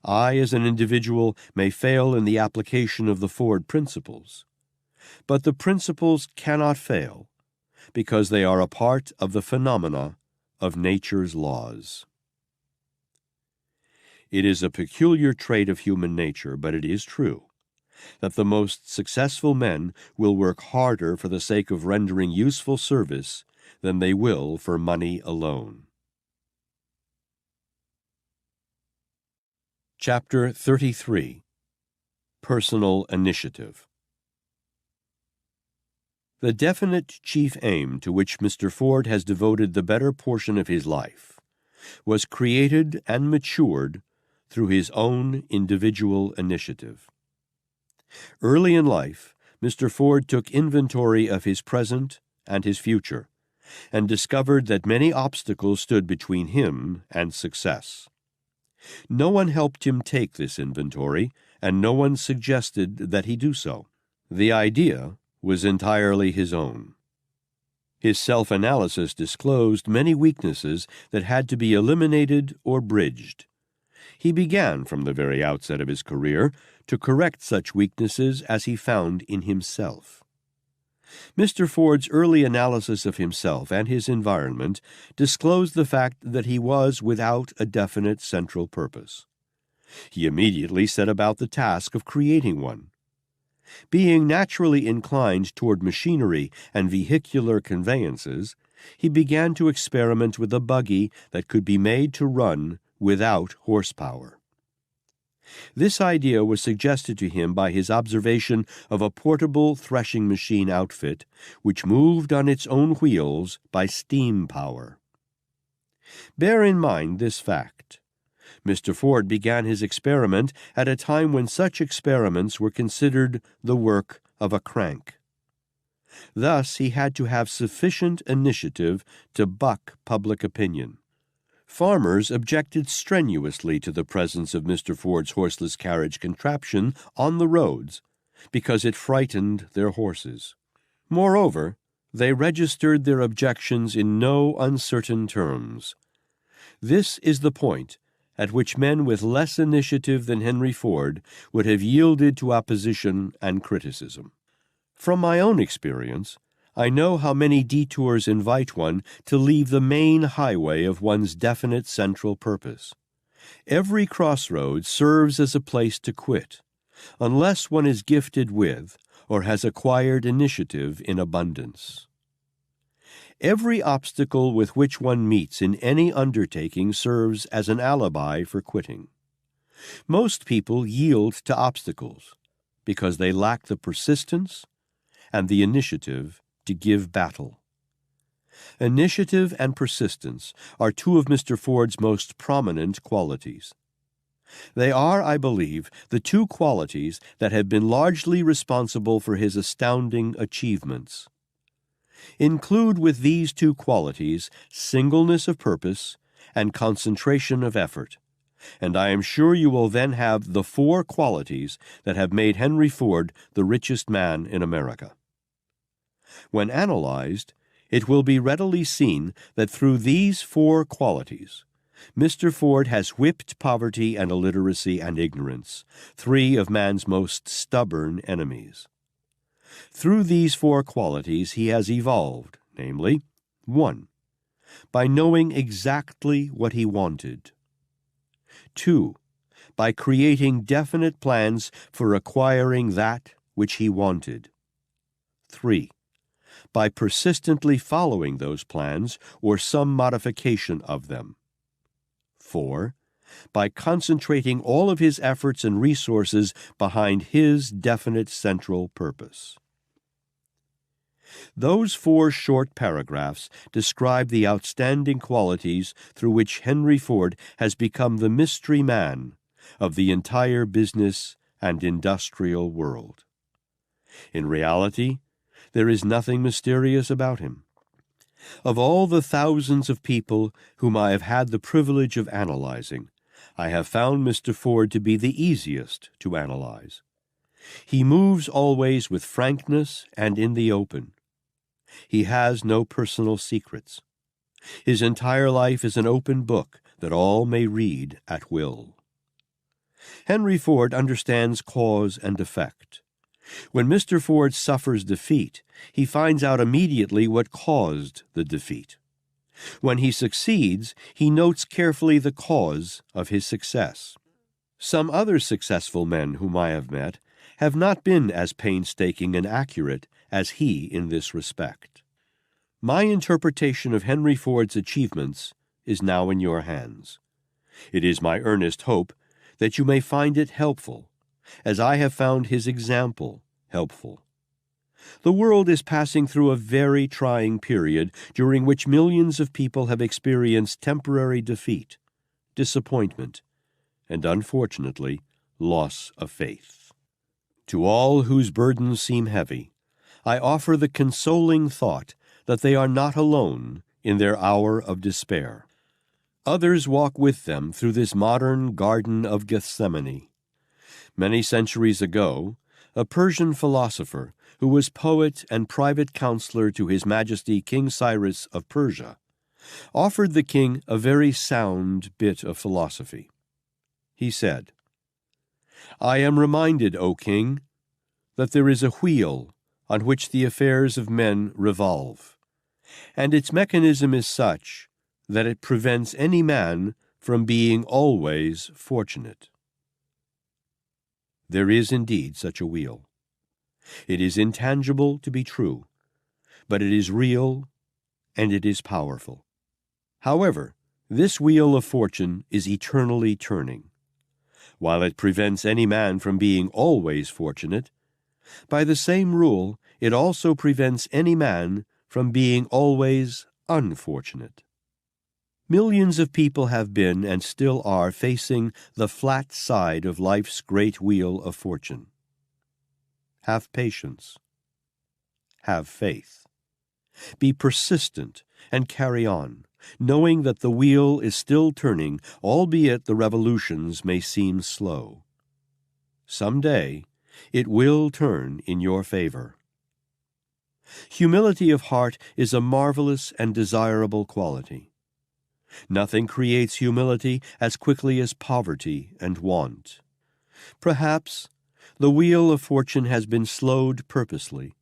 I, as an individual, may fail in the application of the Ford principles, but the principles cannot fail because they are a part of the phenomena of nature's laws. It is a peculiar trait of human nature, but it is true, that the most successful men will work harder for the sake of rendering useful service than they will for money alone. Chapter 33. Personal Initiative. The definite chief aim to which Mr. Ford has devoted the better portion of his life was created and matured through his own individual initiative. Early in life, Mr. Ford took inventory of his present and his future, and discovered that many obstacles stood between him and success. No one helped him take this inventory, and no one suggested that he do so. The idea was entirely his own. His self-analysis disclosed many weaknesses that had to be eliminated or bridged. He began from the very outset of his career to correct such weaknesses as he found in himself. Mr. Ford's early analysis of himself and his environment disclosed the fact that he was without a definite central purpose. He immediately set about the task of creating one. Being naturally inclined toward machinery and vehicular conveyances, he began to experiment with a buggy that could be made to run without horsepower. This idea was suggested to him by his observation of a portable threshing machine outfit which moved on its own wheels by steam power. Bear in mind this fact. Mr. Ford began his experiment at a time when such experiments were considered the work of a crank. Thus, he had to have sufficient initiative to buck public opinion. Farmers objected strenuously to the presence of Mr. Ford's horseless carriage contraption on the roads because it frightened their horses. Moreover, they registered their objections in no uncertain terms. This is the point at which men with less initiative than Henry Ford would have yielded to opposition and criticism. From my own experience, I know how many detours invite one to leave the main highway of one's definite central purpose. Every crossroad serves as a place to quit, unless one is gifted with, or has acquired initiative in abundance. Every obstacle with which one meets in any undertaking serves as an alibi for quitting. Most people yield to obstacles because they lack the persistence and the initiative to give battle. Initiative and persistence are two of Mr. Ford's most prominent qualities. They are, I believe, the two qualities that have been largely responsible for his astounding achievements. Include with these two qualities singleness of purpose and concentration of effort, and I am sure you will then have the four qualities that have made Henry Ford the richest man in America. When analyzed, it will be readily seen that through these four qualities, Mr. Ford has whipped poverty and illiteracy and ignorance, three of man's most stubborn enemies. Through these four qualities he has evolved, namely, 1. By knowing exactly what he wanted. 2. By creating definite plans for acquiring that which he wanted. 3. By persistently following those plans or some modification of them. 4. By concentrating all of his efforts and resources behind his definite central purpose. Those four short paragraphs describe the outstanding qualities through which Henry Ford has become the mystery man of the entire business and industrial world. In reality, there is nothing mysterious about him. Of all the thousands of people whom I have had the privilege of analyzing, I have found Mr. Ford to be the easiest to analyze. He moves always with frankness and in the open. He has no personal secrets. His entire life is an open book that all may read at will. Henry Ford understands cause and effect. When Mr. Ford suffers defeat, he finds out immediately what caused the defeat. When he succeeds, he notes carefully the cause of his success. Some other successful men whom I have met have not been as painstaking and accurate as he in this respect. My interpretation of Henry Ford's achievements is now in your hands. It is my earnest hope that you may find it helpful, as I have found his example helpful. The world is passing through a very trying period during which millions of people have experienced temporary defeat, disappointment, and unfortunately, loss of faith. To all whose burdens seem heavy, I offer the consoling thought that they are not alone in their hour of despair. Others walk with them through this modern Garden of Gethsemane. Many centuries ago, a Persian philosopher who was poet and private counselor to His Majesty King Cyrus of Persia offered the king a very sound bit of philosophy. He said, "I am reminded, O king, that there is a wheel on which the affairs of men revolve, and its mechanism is such that it prevents any man from being always fortunate." There is indeed such a wheel. It is intangible to be true, but it is real and it is powerful. However, this wheel of fortune is eternally turning. While it prevents any man from being always fortunate, by the same rule it also prevents any man from being always unfortunate. Millions of people have been and still are facing the flat side of life's great wheel of fortune. Have patience. Have faith. Be persistent and carry on, knowing that the wheel is still turning, albeit the revolutions may seem slow. Some day it will turn in your favor. Humility of heart is a marvelous and desirable quality. Nothing creates humility as quickly as poverty and want. Perhaps the wheel of fortune has been slowed purposely,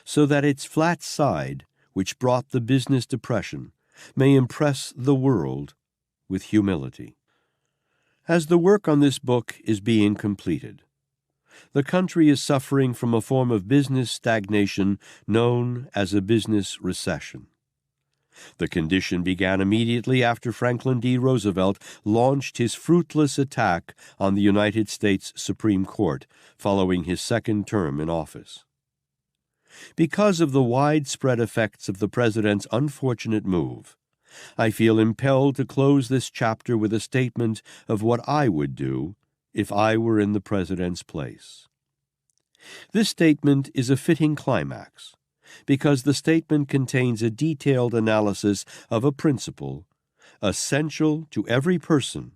so that its flat side, which brought the business depression, may impress the world with humility. As the work on this book is being completed, The country is suffering from a form of business stagnation known as a business recession. The condition began immediately after Franklin D. Roosevelt launched his fruitless attack on the United States Supreme Court following his second term in office. Because of the widespread effects of the president's unfortunate move, I feel impelled to close this chapter with a statement of what I would do if I were in the president's place. This statement is a fitting climax, because the statement contains a detailed analysis of a principle essential to every person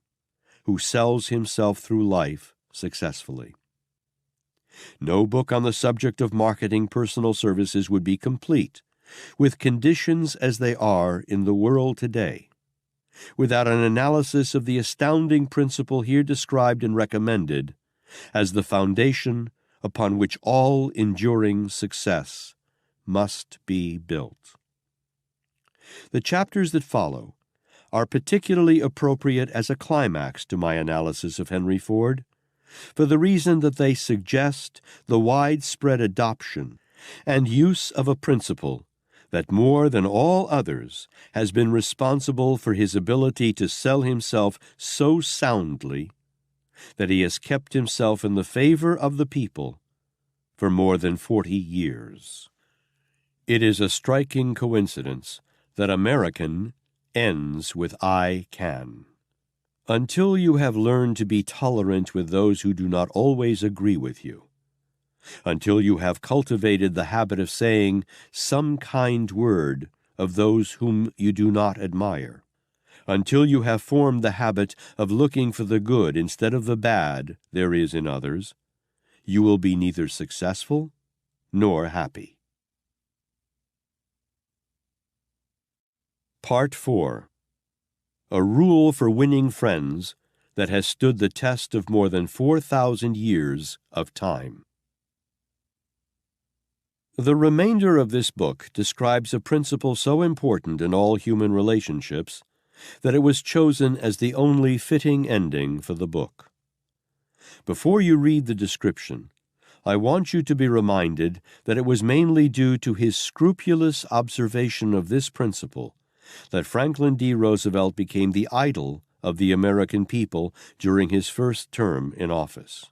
who sells himself through life successfully. No book on the subject of marketing personal services would be complete, with conditions as they are in the world today, without an analysis of the astounding principle here described and recommended as the foundation upon which all enduring success must be built. The chapters that follow are particularly appropriate as a climax to my analysis of Henry Ford, for the reason that they suggest the widespread adoption and use of a principle that more than all others has been responsible for his ability to sell himself so soundly that he has kept himself in the favor of the people for more than 40 years. It is a striking coincidence that American ends with I can. Until you have learned to be tolerant with those who do not always agree with you, until you have cultivated the habit of saying some kind word of those whom you do not admire, until you have formed the habit of looking for the good instead of the bad there is in others, you will be neither successful nor happy. Part 4. A rule for winning friends that has stood the test of more than 4,000 years of time. The remainder of this book describes a principle so important in all human relationships that it was chosen as the only fitting ending for the book. Before you read the description, I want you to be reminded that it was mainly due to his scrupulous observation of this principle that Franklin D. Roosevelt became the idol of the American people during his first term in office.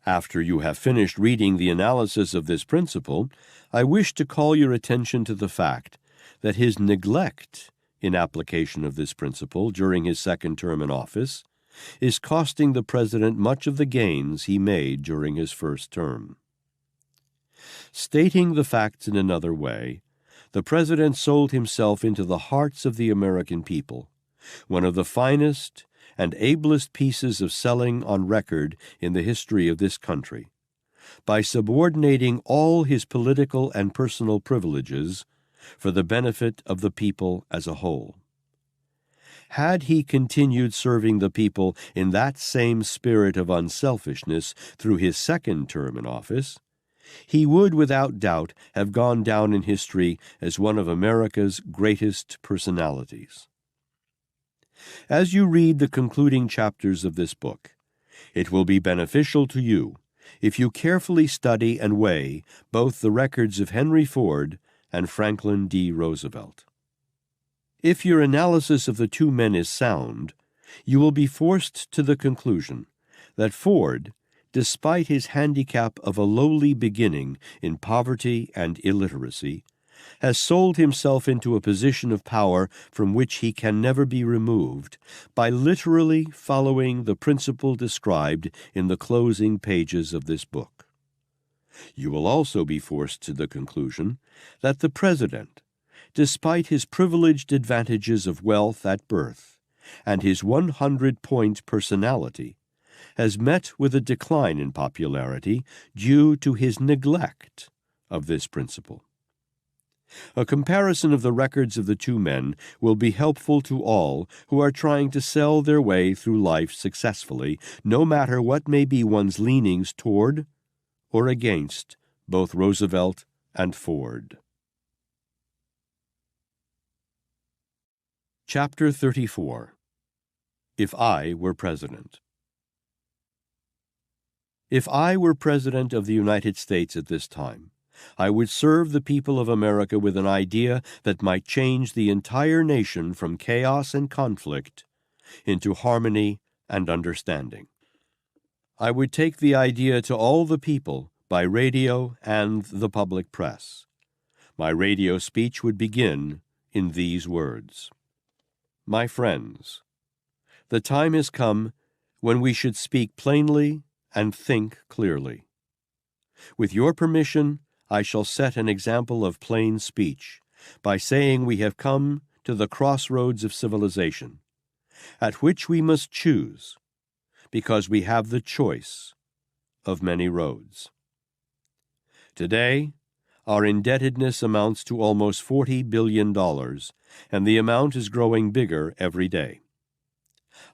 After you have finished reading the analysis of this principle, I wish to call your attention to the fact that his neglect in application of this principle during his second term in office is costing the president much of the gains he made during his first term. Stating the facts in another way, the president sold himself into the hearts of the American people, one of the finest and ablest pieces of selling on record in the history of this country, by subordinating all his political and personal privileges for the benefit of the people as a whole. Had he continued serving the people in that same spirit of unselfishness through his second term in office, he would without doubt have gone down in history as one of America's greatest personalities. As you read the concluding chapters of this book, it will be beneficial to you if you carefully study and weigh both the records of Henry Ford and Franklin D. Roosevelt. If your analysis of the two men is sound, you will be forced to the conclusion that Ford, despite his handicap of a lowly beginning in poverty and illiteracy, has sold himself into a position of power from which he can never be removed by literally following the principle described in the closing pages of this book. You will also be forced to the conclusion that the president, despite his privileged advantages of wealth at birth and his 100-point personality, has met with a decline in popularity due to his neglect of this principle. A comparison of the records of the two men will be helpful to all who are trying to sell their way through life successfully, no matter what may be one's leanings toward or against both Roosevelt and Ford. Chapter 34. If I Were President. If I were President of the United States at this time, I would serve the people of America with an idea that might change the entire nation from chaos and conflict into harmony and understanding. I would take the idea to all the people by radio and the public press. My radio speech would begin in these words. My friends, the time has come when we should speak plainly and think clearly. With your permission, I shall set an example of plain speech by saying we have come to the crossroads of civilization, at which we must choose, because we have the choice of many roads. Today, our indebtedness amounts to almost $40 billion, and the amount is growing bigger every day.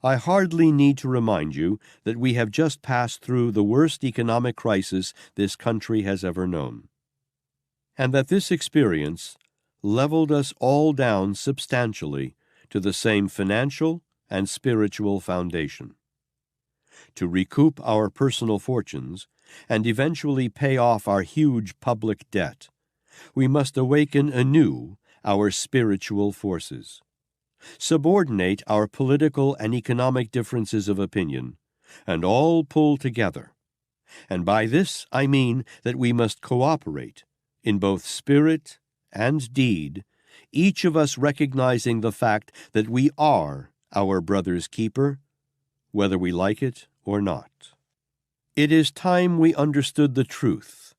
I hardly need to remind you that we have just passed through the worst economic crisis this country has ever known, and that this experience leveled us all down substantially to the same financial and spiritual foundation. To recoup our personal fortunes and eventually pay off our huge public debt, we must awaken anew our spiritual forces, subordinate our political and economic differences of opinion, and all pull together. And by this I mean that we must cooperate in both spirit and deed, each of us recognizing the fact that we are our brother's keeper, whether we like it or not. It is time we understood the truth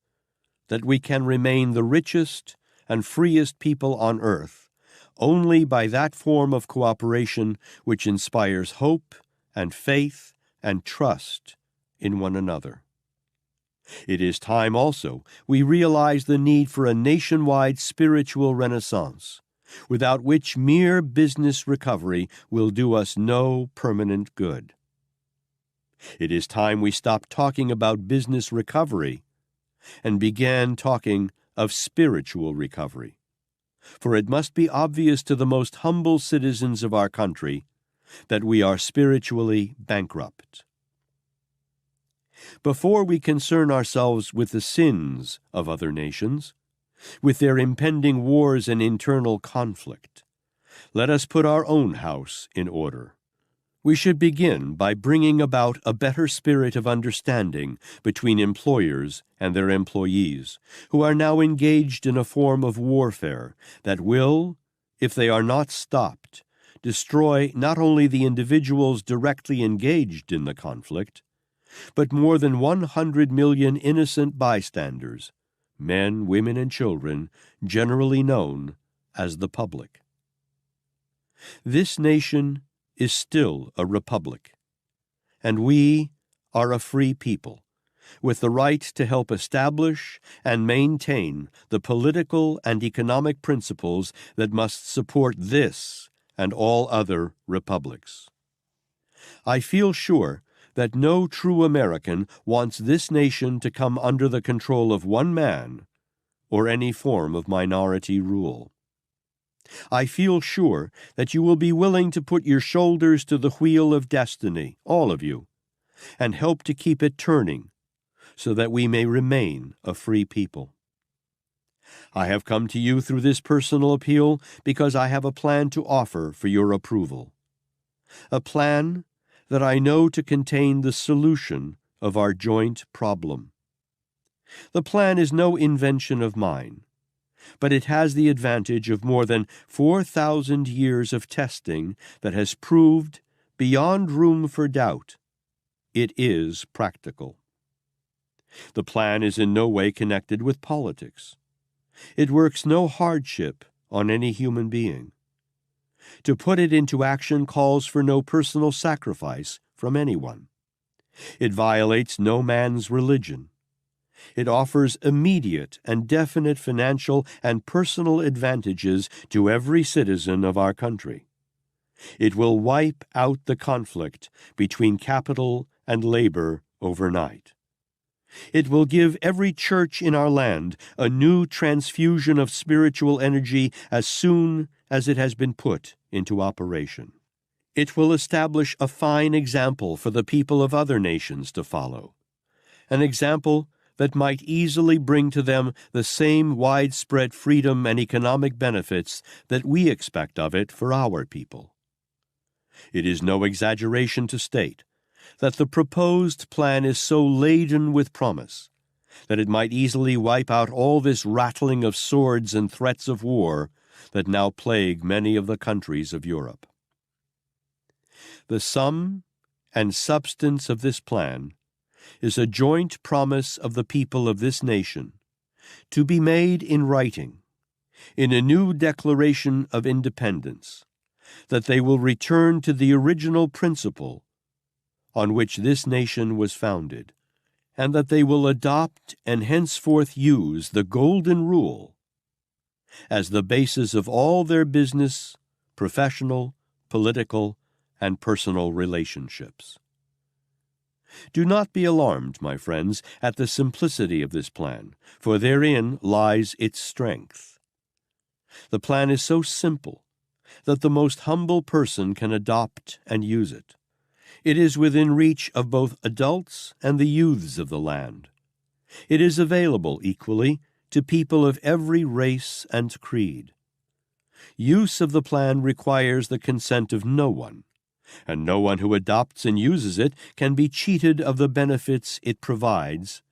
that we can remain the richest and freest people on earth only by that form of cooperation which inspires hope and faith and trust in one another. It is time also we realize the need for a nationwide spiritual renaissance, without which mere business recovery will do us no permanent good. It is time we stopped talking about business recovery and began talking of spiritual recovery. For it must be obvious to the most humble citizens of our country that we are spiritually bankrupt. Before we concern ourselves with the sins of other nations, with their impending wars and internal conflict, let us put our own house in order. We should begin by bringing about a better spirit of understanding between employers and their employees, who are now engaged in a form of warfare that will, if they are not stopped, destroy not only the individuals directly engaged in the conflict, but more than 100 million innocent bystanders, men, women, and children, generally known as the public. This nation is still a republic, and we are a free people, with the right to help establish and maintain the political and economic principles that must support this and all other republics. I feel sure that no true American wants this nation to come under the control of one man or any form of minority rule. I feel sure that you will be willing to put your shoulders to the wheel of destiny, all of you, and help to keep it turning so that we may remain a free people. I have come to you through this personal appeal because I have a plan to offer for your approval, a plan that I know to contain the solution of our joint problem. The plan is no invention of mine, but it has the advantage of more than 4,000 years of testing that has proved, beyond room for doubt, it is practical. The plan is in no way connected with politics. It works no hardship on any human being. To put it into action calls for no personal sacrifice from anyone. It violates no man's religion. It offers immediate and definite financial and personal advantages to every citizen of our country. It will wipe out the conflict between capital and labor overnight. It will give every church in our land a new transfusion of spiritual energy as soon as it has been put into operation. It will establish a fine example for the people of other nations to follow. an example that might easily bring to them the same widespread freedom and economic benefits that we expect of it for our people. It is no exaggeration to state that the proposed plan is so laden with promise that it might easily wipe out all this rattling of swords and threats of war that now plague many of the countries of Europe. The sum and substance of this plan is a joint promise of the people of this nation to be made in writing, in a new Declaration of Independence, that they will return to the original principle on which this nation was founded, and that they will adopt and henceforth use the Golden Rule as the basis of all their business, professional, political, and personal relationships. Do not be alarmed, my friends, at the simplicity of this plan, for therein lies its strength. The plan is so simple that the most humble person can adopt and use it. It is within reach of both adults and the youths of the land. It is available equally to people of every race and creed. Use of the plan requires the consent of no one, and no one who adopts and uses it can be cheated of the benefits it provides,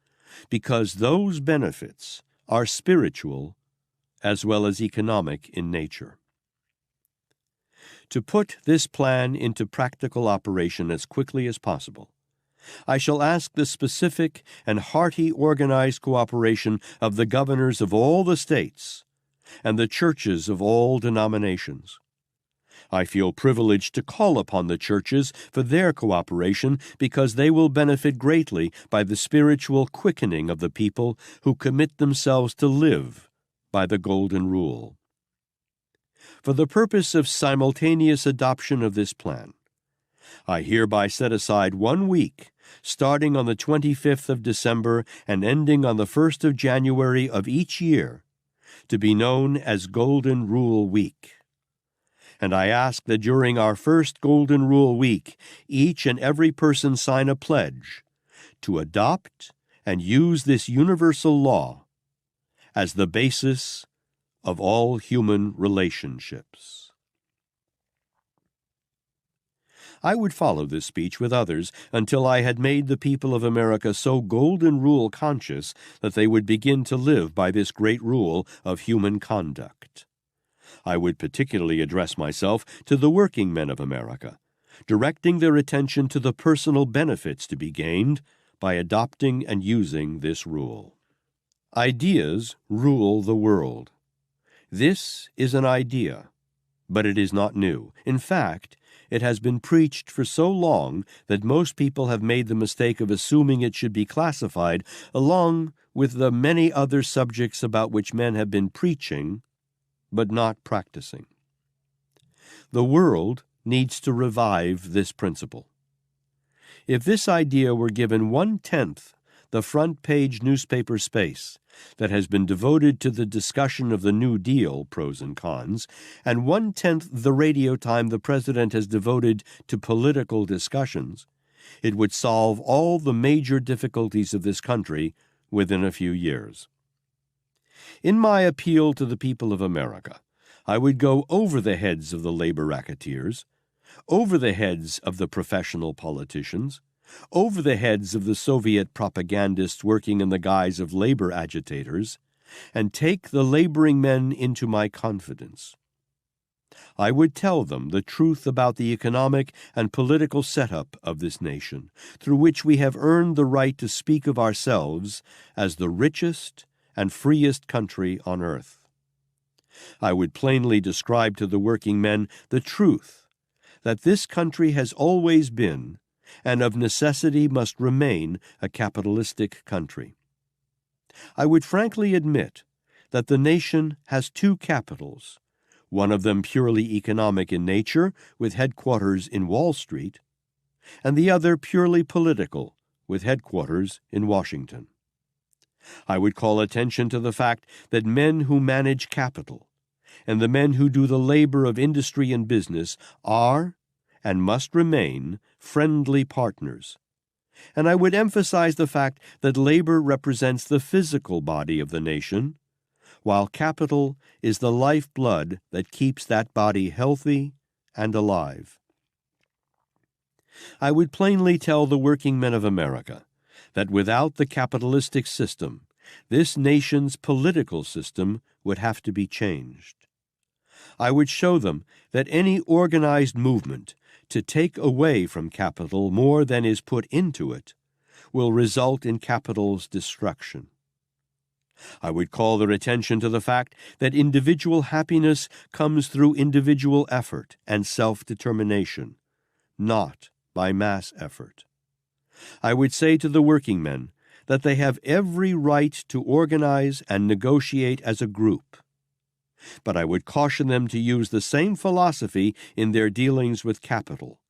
because those benefits are spiritual as well as economic in nature. To put this plan into practical operation as quickly as possible, I shall ask the specific and hearty organized cooperation of the governors of all the states and the churches of all denominations. I feel privileged to call upon the churches for their cooperation because they will benefit greatly by the spiritual quickening of the people who commit themselves to live by the Golden Rule. For the purpose of simultaneous adoption of this plan, I hereby set aside 1 week, starting on the 25th of December and ending on the 1st of January of each year, to be known as Golden Rule Week. And I ask that during our first Golden Rule Week, each and every person sign a pledge to adopt and use this universal law as the basis of all human relationships. I would follow this speech with others until I had made the people of America so Golden Rule conscious that they would begin to live by this great rule of human conduct. I would particularly address myself to the working men of America, directing their attention to the personal benefits to be gained by adopting and using this rule. Ideas rule the world. This is an idea, but it is not new. In fact, it has been preached for so long that most people have made the mistake of assuming it should be classified along with the many other subjects about which men have been preaching but not practicing. The world needs to revive this principle. If this idea were given 1/10 the front-page newspaper space that has been devoted to the discussion of the New Deal, pros and cons, and 1/10 the radio time the President has devoted to political discussions, it would solve all the major difficulties of this country within a few years. In my appeal to the people of America, I would go over the heads of the labor racketeers, over the heads of the professional politicians, over the heads of the Soviet propagandists working in the guise of labor agitators, and take the laboring men into my confidence. I would tell them the truth about the economic and political setup of this nation, through which we have earned the right to speak of ourselves as the richest and freest country on earth. I would plainly describe to the working men the truth that this country has always been, and of necessity must remain, a capitalistic country. I would frankly admit that the nation has 2 capitals, one of them purely economic in nature, with headquarters in Wall Street, and the other purely political, with headquarters in Washington. I would call attention to the fact that men who manage capital and the men who do the labor of industry and business are and must remain friendly partners, And I would emphasize the fact that labor represents the physical body of the nation, while capital is the lifeblood that keeps that body healthy and alive. I would plainly tell the working men of America that without the capitalistic system, this nation's political system would have to be changed. I would show them that any organized movement to take away from capital more than is put into it will result in capital's destruction. I would call their attention to the fact that individual happiness comes through individual effort and self-determination, not by mass effort. I would say to the working men that they have every right to organize and negotiate as a group. But I would caution them to use the same philosophy in their dealings with capital,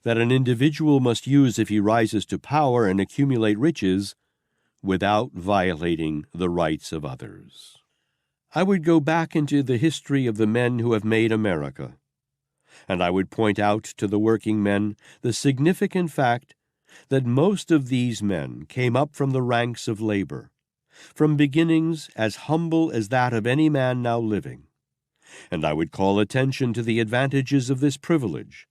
that an individual must use if he rises to power and accumulate riches without violating the rights of others. I would go back into the history of the men who have made America, and I would point out to the working men the significant fact that most of these men came up from the ranks of labor, from beginnings as humble as that of any man now living. And I would call attention to the advantages of this privilege,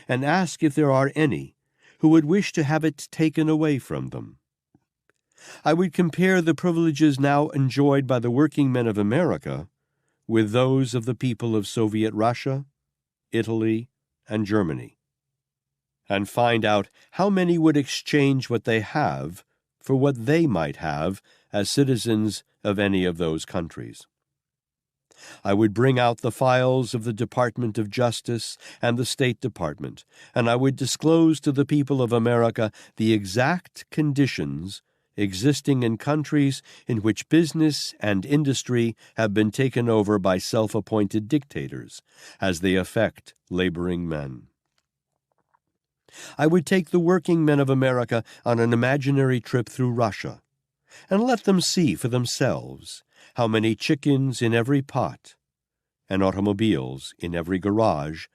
and ask if there are any who would wish to have it taken away from them. I would compare the privileges now enjoyed by the working men of America with those of the people of Soviet Russia, Italy, and Germany, and find out how many would exchange what they have for what they might have as citizens of any of those countries. I would bring out the files of the Department of Justice and the State Department, and I would disclose to the people of America the exact conditions existing in countries in which business and industry have been taken over by self-appointed dictators, as they affect laboring men. I would take the working men of America on an imaginary trip through Russia, and let them see for themselves how many chickens in every pot and automobiles in every garage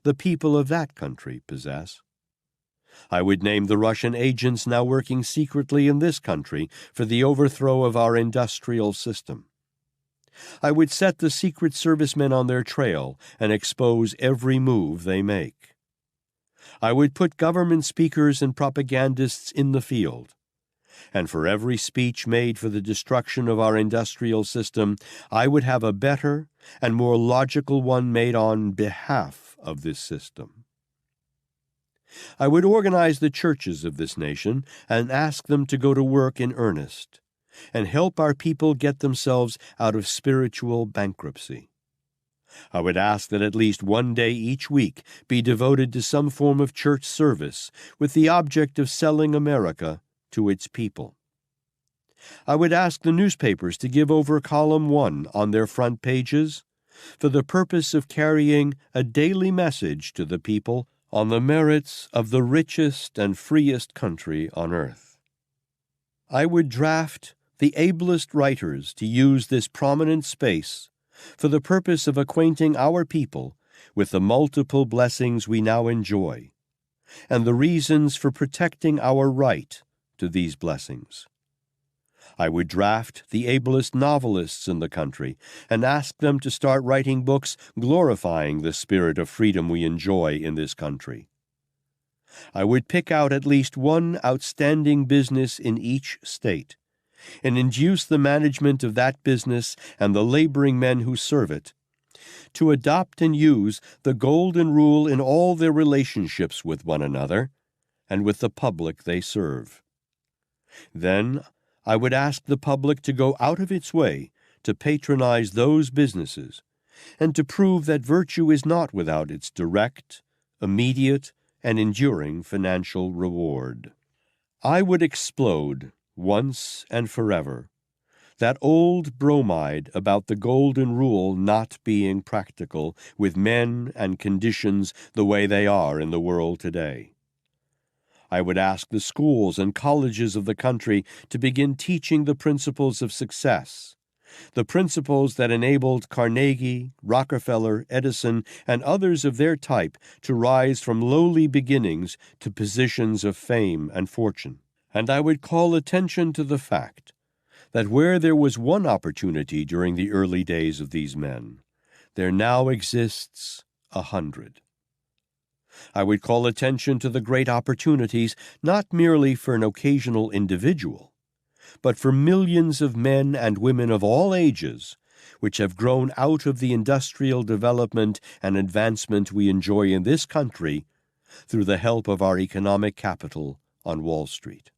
the people of that country possess. I would name the Russian agents now working secretly in this country for the overthrow of our industrial system. I would set the Secret Service men on their trail and expose every move they make. I would put government speakers and propagandists in the field, and for every speech made for the destruction of our industrial system, I would have a better and more logical one made on behalf of this system. I would organize the churches of this nation and ask them to go to work in earnest and help our people get themselves out of spiritual bankruptcy. I would ask that at least one day each week be devoted to some form of church service with the object of selling America to its people. I would ask the newspapers to give over column 1 on their front pages for the purpose of carrying a daily message to the people on the merits of the richest and freest country on earth. I would draft the ablest writers to use this prominent space for the purpose of acquainting our people with the multiple blessings we now enjoy and the reasons for protecting our right to these blessings. I would draft the ablest novelists in the country and ask them to start writing books glorifying the spirit of freedom we enjoy in this country. I would pick out at least one outstanding business in each state and induce the management of that business and the laboring men who serve it to adopt and use the golden rule in all their relationships with one another and with the public they serve. Then I would ask the public to go out of its way to patronize those businesses and to prove that virtue is not without its direct, immediate, and enduring financial reward. I would explode, once and forever, that old bromide about the golden rule not being practical with men and conditions the way they are in the world today. I would ask the schools and colleges of the country to begin teaching the principles of success, The principles that enabled Carnegie, Rockefeller, Edison, and others of their type to rise from lowly beginnings to positions of fame and fortune. And I would call attention to the fact that where there was one opportunity during the early days of these men, there now exists 100. I would call attention to the great opportunities not merely for an occasional individual, but for millions of men and women of all ages, which have grown out of the industrial development and advancement we enjoy in this country through the help of our economic capital on Wall Street.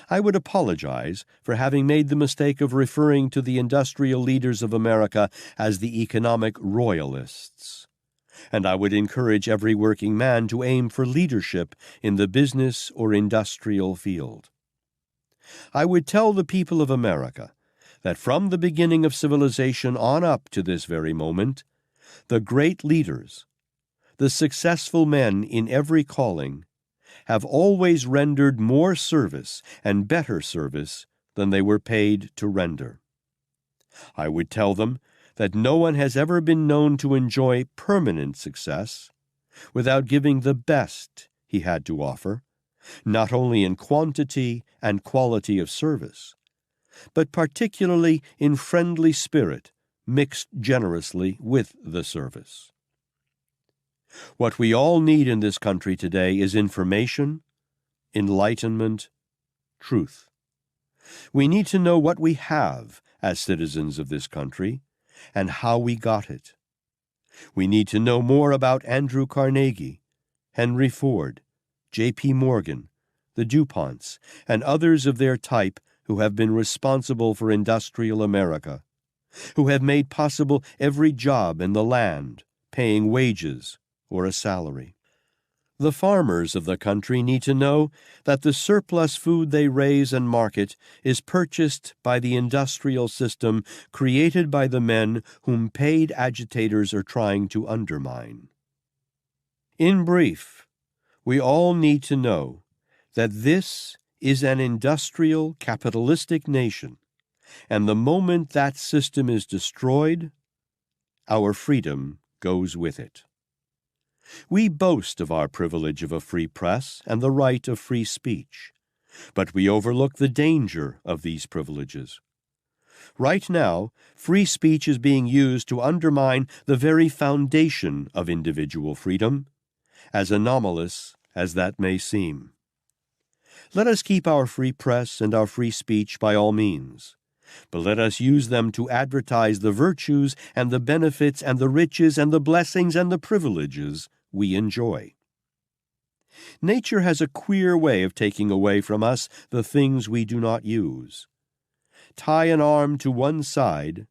I would apologize for having made the mistake of referring to the industrial leaders of America as the economic royalists, and I would encourage every working man to aim for leadership in the business or industrial field. I would tell the people of America that from the beginning of civilization on up to this very moment, the great leaders, the successful men in every calling, have always rendered more service and better service than they were paid to render. I would tell them that no one has ever been known to enjoy permanent success without giving the best he had to offer, not only in quantity and quality of service, but particularly in friendly spirit mixed generously with the service. What we all need in this country today is information, enlightenment, truth. We need to know what we have as citizens of this country and how we got it. We need to know more about Andrew Carnegie, Henry Ford, J.P. Morgan, the DuPonts, and others of their type who have been responsible for industrial America, who have made possible every job in the land, paying wages or a salary. The farmers of the country need to know that the surplus food they raise and market is purchased by the industrial system created by the men whom paid agitators are trying to undermine. In brief, we all need to know that this is an industrial, capitalistic nation, and the moment that system is destroyed, our freedom goes with it. We boast of our privilege of a free press and the right of free speech, but we overlook the danger of these privileges. Right now, free speech is being used to undermine the very foundation of individual freedom, as anomalous as that may seem. Let us keep our free press and our free speech by all means, but let us use them to advertise the virtues and the benefits and the riches and the blessings and the privileges we enjoy. Nature has a queer way of taking away from us the things we do not use. Tie an arm to one side,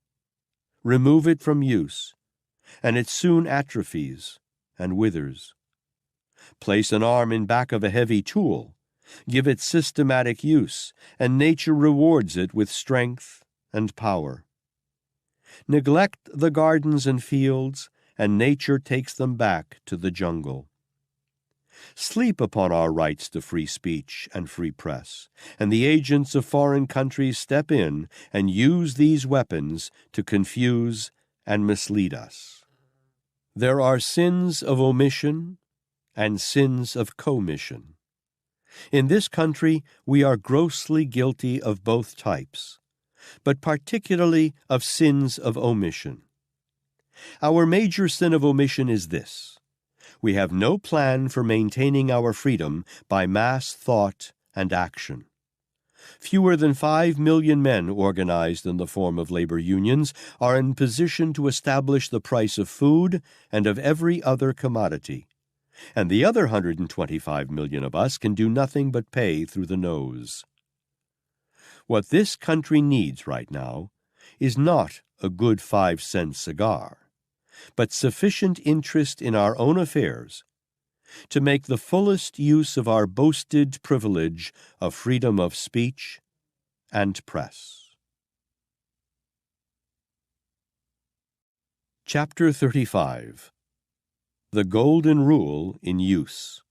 remove it from use, and it soon atrophies and withers. Place an arm in back of a heavy tool, give it systematic use, and nature rewards it with strength and power. Neglect the gardens and fields, and nature takes them back to the jungle. Sleep upon our rights to free speech and free press, and the agents of foreign countries step in and use these weapons to confuse and mislead us. There are sins of omission and sins of commission. In this country, we are grossly guilty of both types, but particularly of sins of omission. Our major sin of omission is this: we have no plan for maintaining our freedom by mass thought and action. Fewer than 5 million men organized in the form of labor unions are in position to establish the price of food and of every other commodity, and the other 125 million of us can do nothing but pay through the nose. What this country needs right now is not a good 5-cent cigar, but sufficient interest in our own affairs to make the fullest use of our boasted privilege of freedom of speech and press. Chapter 35. The Golden Rule in Use.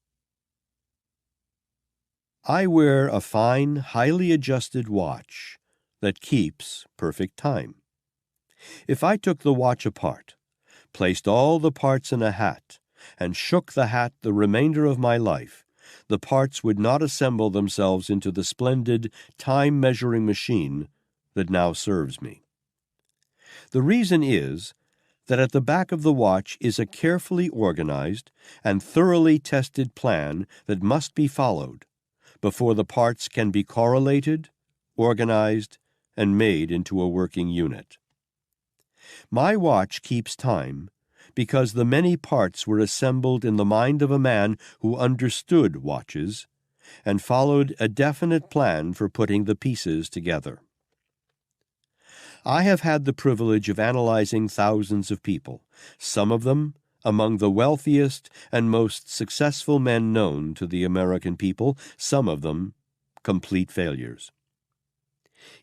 I wear a fine, highly adjusted watch, that keeps perfect time. If I took the watch apart, placed all the parts in a hat, and shook the hat the remainder of my life, the parts would not assemble themselves into the splendid time-measuring machine that now serves me. The reason is that at the back of the watch is a carefully organized and thoroughly tested plan that must be followed before the parts can be correlated, organized, and made into a working unit. My watch keeps time because the many parts were assembled in the mind of a man who understood watches and followed a definite plan for putting the pieces together. I have had the privilege of analyzing thousands of people, some of them among the wealthiest and most successful men known to the American people, some of them complete failures.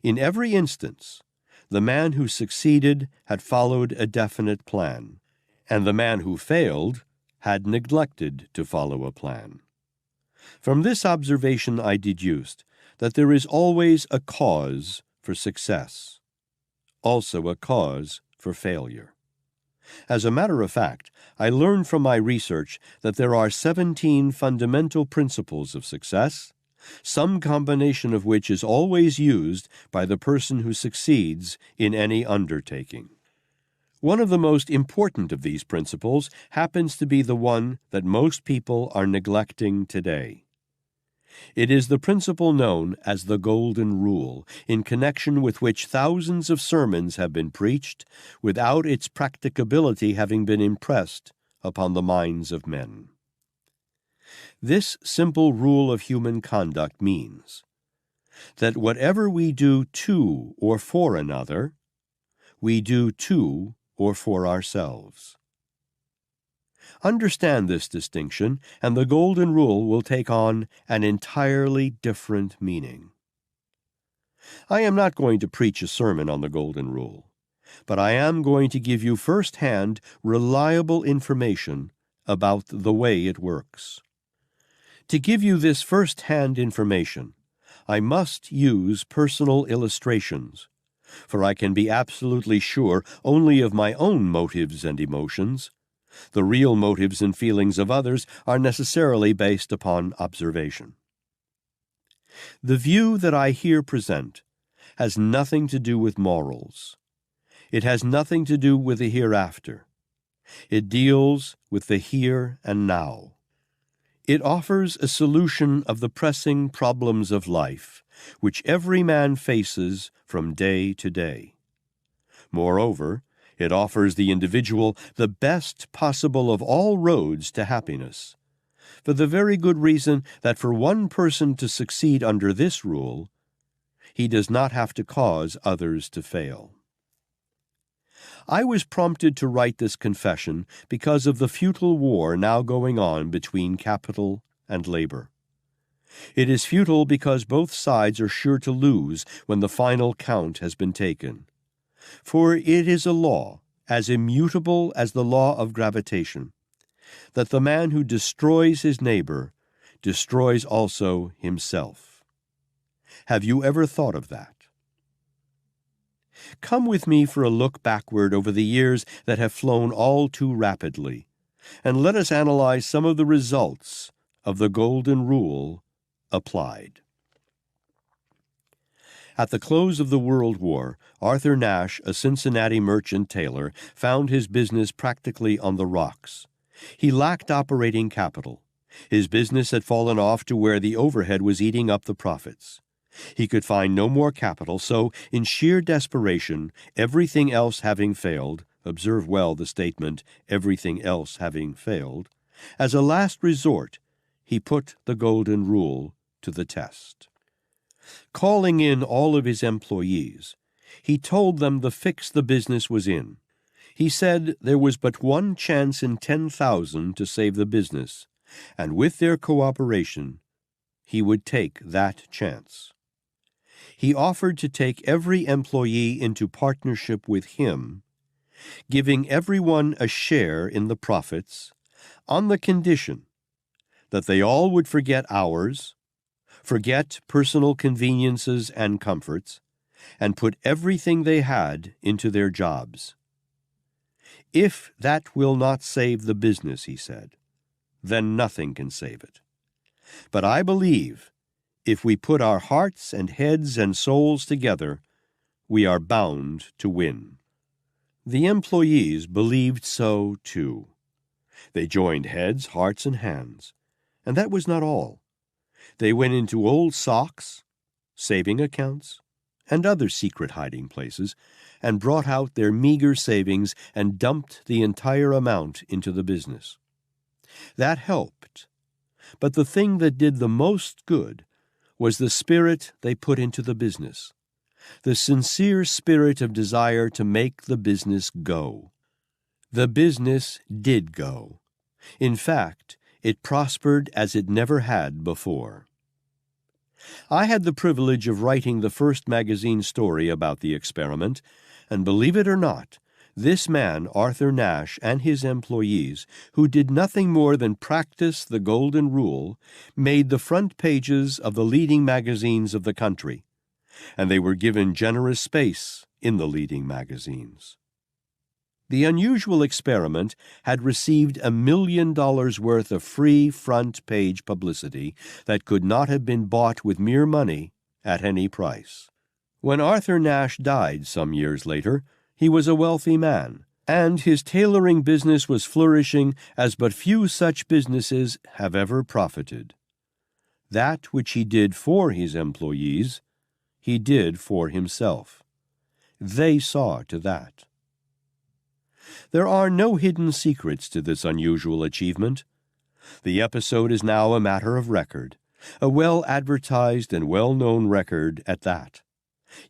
In every instance, the man who succeeded had followed a definite plan, and the man who failed had neglected to follow a plan. From this observation I deduced that there is always a cause for success, also a cause for failure. As a matter of fact, I learned from my research that there are 17 fundamental principles of success, some combination of which is always used by the person who succeeds in any undertaking. One of the most important of these principles happens to be the one that most people are neglecting today. It is the principle known as the Golden Rule, in connection with which thousands of sermons have been preached, without its practicability having been impressed upon the minds of men. This simple rule of human conduct means that whatever we do to or for another, we do to or for ourselves. Understand this distinction, and the Golden Rule will take on an entirely different meaning. I am not going to preach a sermon on the Golden Rule, but I am going to give you first-hand, reliable information about the way it works. To give you this first-hand information, I must use personal illustrations, for I can be absolutely sure only of my own motives and emotions. The real motives and feelings of others are necessarily based upon observation. The view that I here present has nothing to do with morals. It has nothing to do with the hereafter. It deals with the here and now. It offers a solution of the pressing problems of life, which every man faces from day to day. Moreover, it offers the individual the best possible of all roads to happiness, for the very good reason that for one person to succeed under this rule, he does not have to cause others to fail. I was prompted to write this confession because of the futile war now going on between capital and labor. It is futile because both sides are sure to lose when the final count has been taken. For it is a law, as immutable as the law of gravitation, that the man who destroys his neighbor destroys also himself. Have you ever thought of that? Come with me for a look backward over the years that have flown all too rapidly, and let us analyze some of the results of the Golden Rule applied. At the close of the World War, Arthur Nash, a Cincinnati merchant tailor, found his business practically on the rocks. He lacked operating capital. His business had fallen off to where the overhead was eating up the profits. He could find no more capital, so, in sheer desperation, everything else having failed, observe well the statement, everything else having failed, as a last resort, he put the Golden Rule to the test. Calling in all of his employees, he told them the fix the business was in. He said there was but one chance in 10,000 to save the business, and with their cooperation, he would take that chance. He offered to take every employee into partnership with him, giving everyone a share in the profits, on the condition that they all would forget hours, forget personal conveniences and comforts, and put everything they had into their jobs. "If that will not save the business," he said, "then nothing can save it. But I believe if we put our hearts and heads and souls together, we are bound to win." The employees believed so too. They joined heads, hearts, and hands. And that was not all. They went into old socks, saving accounts, and other secret hiding places, and brought out their meager savings and dumped the entire amount into the business. That helped. But the thing that did the most good was the spirit they put into the business, the sincere spirit of desire to make the business go. The business did go. In fact, it prospered as it never had before. I had the privilege of writing the first magazine story about the experiment, and believe it or not, this man, Arthur Nash, and his employees, who did nothing more than practice the golden rule, made the front pages of the leading magazines of the country, and they were given generous space in the leading magazines. The unusual experiment had received $1 million worth of free front-page publicity that could not have been bought with mere money at any price. When Arthur Nash died some years later, he was a wealthy man, and his tailoring business was flourishing as but few such businesses have ever profited. That which he did for his employees, he did for himself. They saw to that. There are no hidden secrets to this unusual achievement. The episode is now a matter of record, a well-advertised and well-known record at that.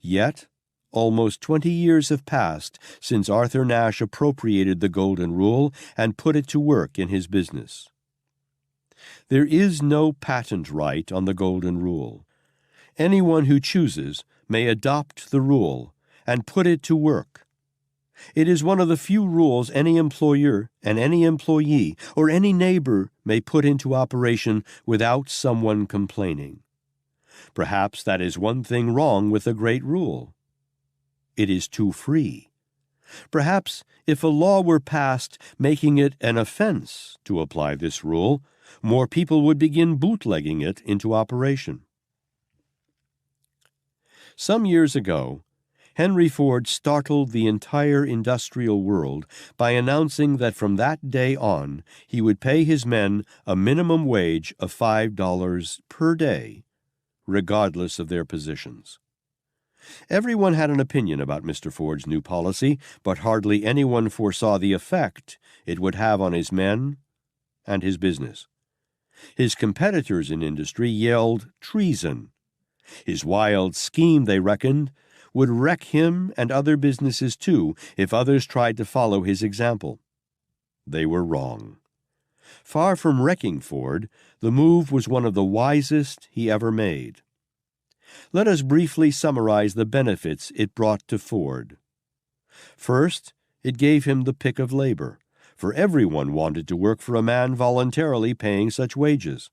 Yet, almost 20 years have passed since Arthur Nash appropriated the Golden Rule and put it to work in his business. There is no patent right on the Golden Rule. Anyone who chooses may adopt the rule and put it to work. It is one of the few rules any employer and any employee or any neighbor may put into operation without someone complaining. Perhaps that is one thing wrong with the great rule. It is too free. Perhaps if a law were passed making it an offense to apply this rule, more people would begin bootlegging it into operation. Some years ago, Henry Ford startled the entire industrial world by announcing that from that day on he would pay his men a minimum wage of $5 per day, regardless of their positions. Everyone had an opinion about Mr. Ford's new policy, but hardly anyone foresaw the effect it would have on his men and his business. His competitors in industry yelled treason. His wild scheme, they reckoned, would wreck him and other businesses too if others tried to follow his example. They were wrong. Far from wrecking Ford, the move was one of the wisest he ever made. Let us briefly summarize the benefits it brought to Ford. First, it gave him the pick of labor, for everyone wanted to work for a man voluntarily paying such wages.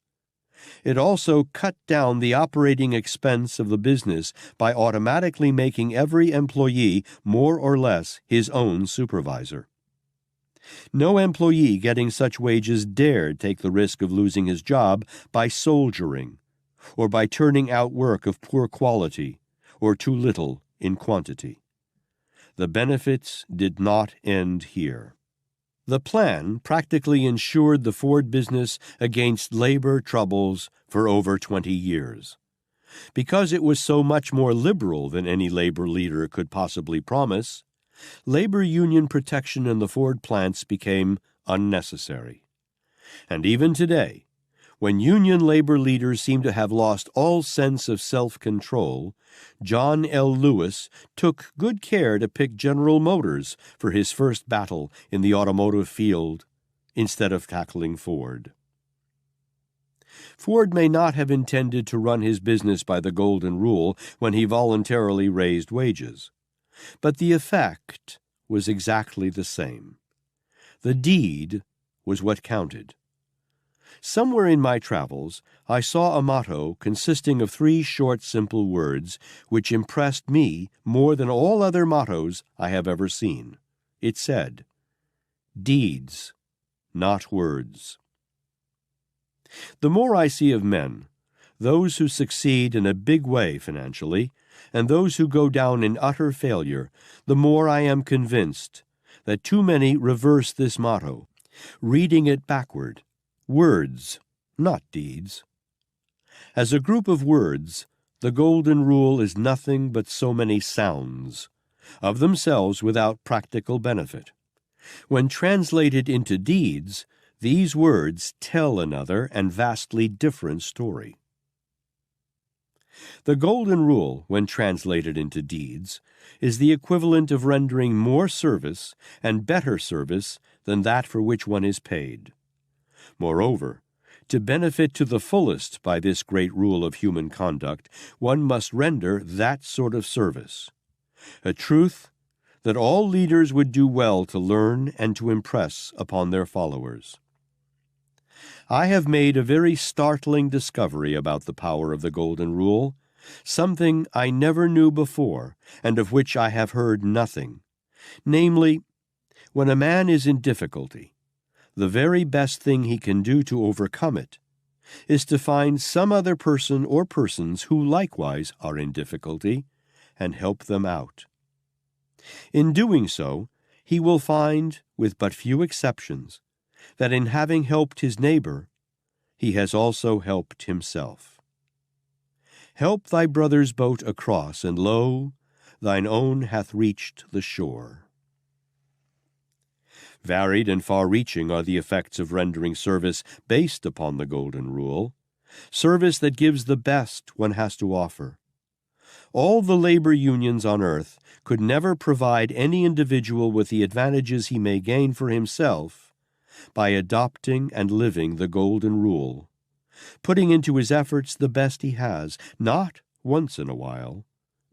It also cut down the operating expense of the business by automatically making every employee more or less his own supervisor. No employee getting such wages dared take the risk of losing his job by soldiering, or by turning out work of poor quality or too little in quantity. The benefits did not end here. The plan practically insured the Ford business against labor troubles for over 20 years. Because it was so much more liberal than any labor leader could possibly promise, labor union protection in the Ford plants became unnecessary. And even today, when union labor leaders seem to have lost all sense of self-control, John L. Lewis took good care to pick General Motors for his first battle in the automotive field instead of tackling Ford. Ford may not have intended to run his business by the Golden Rule when he voluntarily raised wages, but the effect was exactly the same. The deed was what counted. Somewhere in my travels, I saw a motto consisting of 3 short, simple words which impressed me more than all other mottos I have ever seen. It said, "Deeds, not words." The more I see of men, those who succeed in a big way financially, and those who go down in utter failure, the more I am convinced that too many reverse this motto, reading it backward. Words, not deeds. As a group of words, the Golden Rule is nothing but so many sounds, of themselves without practical benefit. When translated into deeds, these words tell another and vastly different story. The Golden Rule, when translated into deeds, is the equivalent of rendering more service and better service than that for which one is paid. Moreover, to benefit to the fullest by this great rule of human conduct, one must render that sort of service, a truth that all leaders would do well to learn and to impress upon their followers. I have made a very startling discovery about the power of the Golden Rule, something I never knew before and of which I have heard nothing, namely, when a man is in difficulty, the very best thing he can do to overcome it is to find some other person or persons who likewise are in difficulty and help them out. In doing so, he will find, with but few exceptions, that in having helped his neighbor, he has also helped himself. Help thy brother's boat across, and lo, thine own hath reached the shore. Varied and far-reaching are the effects of rendering service based upon the Golden Rule, service that gives the best one has to offer. All the labor unions on earth could never provide any individual with the advantages he may gain for himself by adopting and living the Golden Rule, putting into his efforts the best he has, not once in a while,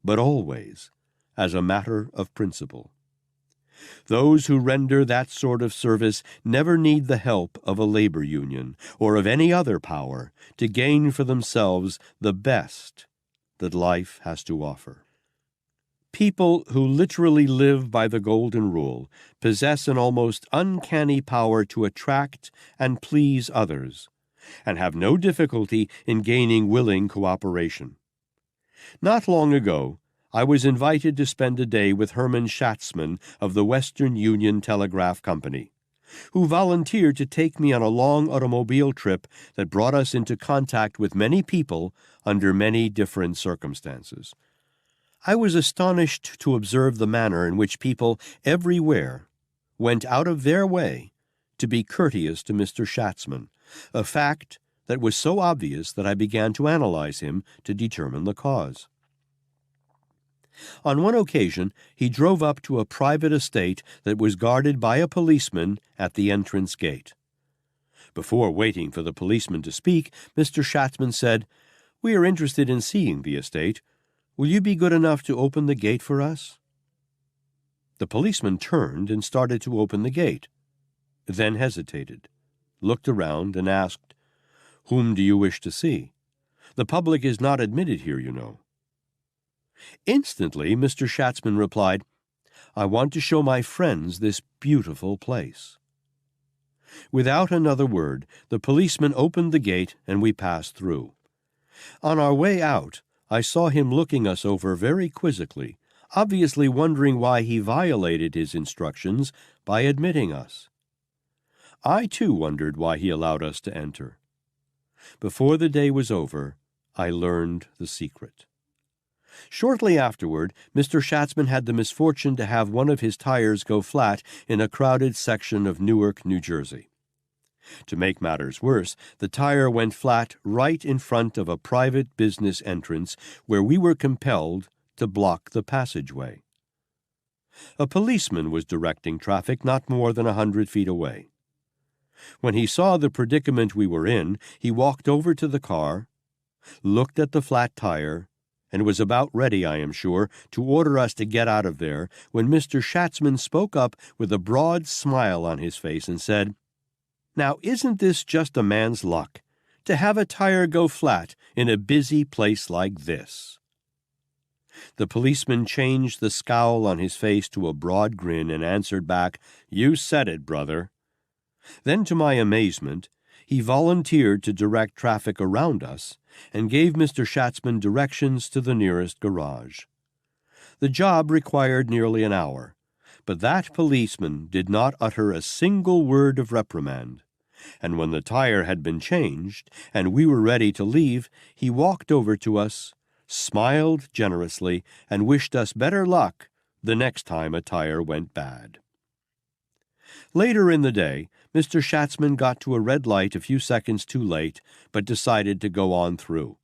but always, as a matter of principle. Those who render that sort of service never need the help of a labor union or of any other power to gain for themselves the best that life has to offer. People who literally live by the Golden Rule possess an almost uncanny power to attract and please others, and have no difficulty in gaining willing cooperation. Not long ago, I was invited to spend a day with Herman Schatzman of the Western Union Telegraph Company, who volunteered to take me on a long automobile trip that brought us into contact with many people under many different circumstances. I was astonished to observe the manner in which people everywhere went out of their way to be courteous to Mr. Schatzman, a fact that was so obvious that I began to analyze him to determine the cause. On one occasion, he drove up to a private estate that was guarded by a policeman at the entrance gate. Before waiting for the policeman to speak, Mr. Schatzman said, "We are interested in seeing the estate. Will you be good enough to open the gate for us?" The policeman turned and started to open the gate, then hesitated, looked around, and asked, "Whom do you wish to see? The public is not admitted here, you know." Instantly, Mr. Schatzman replied, "I want to show my friends this beautiful place." Without another word, the policeman opened the gate and we passed through. On our way out, I saw him looking us over very quizzically, obviously wondering why he violated his instructions by admitting us. I, too, wondered why he allowed us to enter. Before the day was over, I learned the secret. Shortly afterward, Mr. Schatzman had the misfortune to have one of his tires go flat in a crowded section of Newark, New Jersey. To make matters worse, the tire went flat right in front of a private business entrance where we were compelled to block the passageway. A policeman was directing traffic not more than 100 feet away. When he saw the predicament we were in, he walked over to the car, looked at the flat tire, and was about ready, I am sure, to order us to get out of there when Mr. Schatzman spoke up with a broad smile on his face and said, Now, isn't this just a man's luck, to have a tire go flat in a busy place like this? The policeman changed the scowl on his face to a broad grin and answered back, "You said it, brother." Then, to my amazement, he volunteered to direct traffic around us and gave Mr. Schatzman directions to the nearest garage. The job required nearly an hour, but that policeman did not utter a single word of reprimand, and when the tire had been changed and we were ready to leave, he walked over to us, smiled generously, and wished us better luck the next time a tire went bad. Later in the day, Mr. Schatzman got to a red light a few seconds too late, but decided to go on through.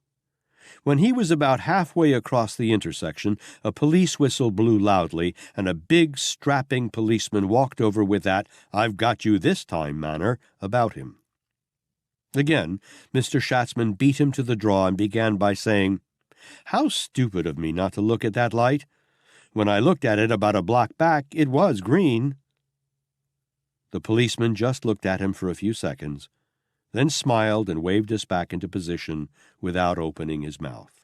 When he was about halfway across the intersection, a police whistle blew loudly, and a big, strapping policeman walked over with that "I've got you this time" manner about him. Again, Mr. Schatzman beat him to the draw and began by saying, "How stupid of me not to look at that light. When I looked at it about a block back, it was green." The policeman just looked at him for a few seconds, then smiled and waved us back into position without opening his mouth.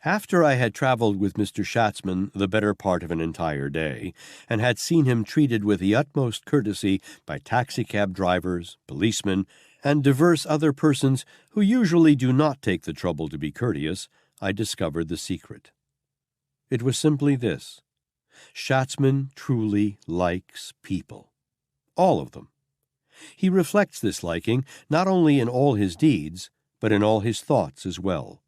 After I had traveled with Mr. Schatzman the better part of an entire day, and had seen him treated with the utmost courtesy by taxicab drivers, policemen, and divers other persons who usually do not take the trouble to be courteous, I discovered the secret. It was simply this: Schatzman truly likes people. All of them. He reflects this liking not only in all his deeds, but in all his thoughts as well.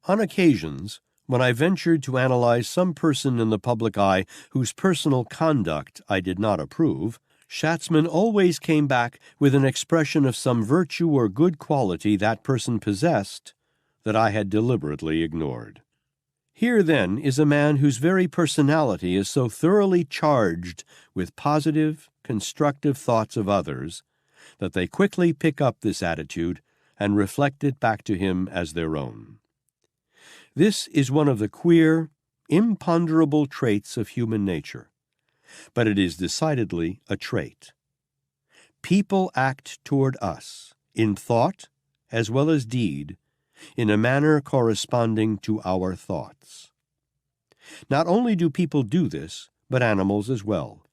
On occasions, when I ventured to analyze some person in the public eye whose personal conduct I did not approve, Schatzman always came back with an expression of some virtue or good quality that person possessed that I had deliberately ignored. Here, then, is a man whose very personality is so thoroughly charged with positive, constructive thoughts of others that they quickly pick up this attitude and reflect it back to him as their own. This is one of the queer, imponderable traits of human nature, but it is decidedly a trait. People act toward us, in thought as well as deed, in a manner corresponding to our thoughts. Not only do people do this, but animals as well.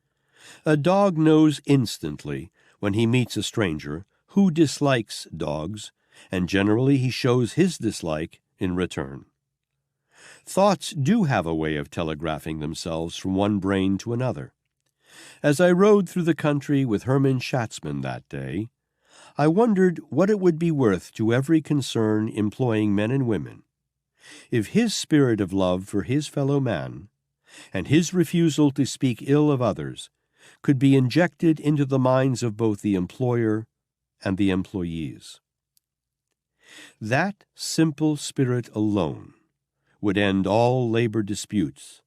A dog knows instantly, when he meets a stranger, who dislikes dogs, and generally he shows his dislike in return. Thoughts do have a way of telegraphing themselves from one brain to another. As I rode through the country with Hermann Schatzman that day, I wondered what it would be worth to every concern employing men and women if his spirit of love for his fellow man and his refusal to speak ill of others could be injected into the minds of both the employer and the employees. That simple spirit alone would end all labor disputes,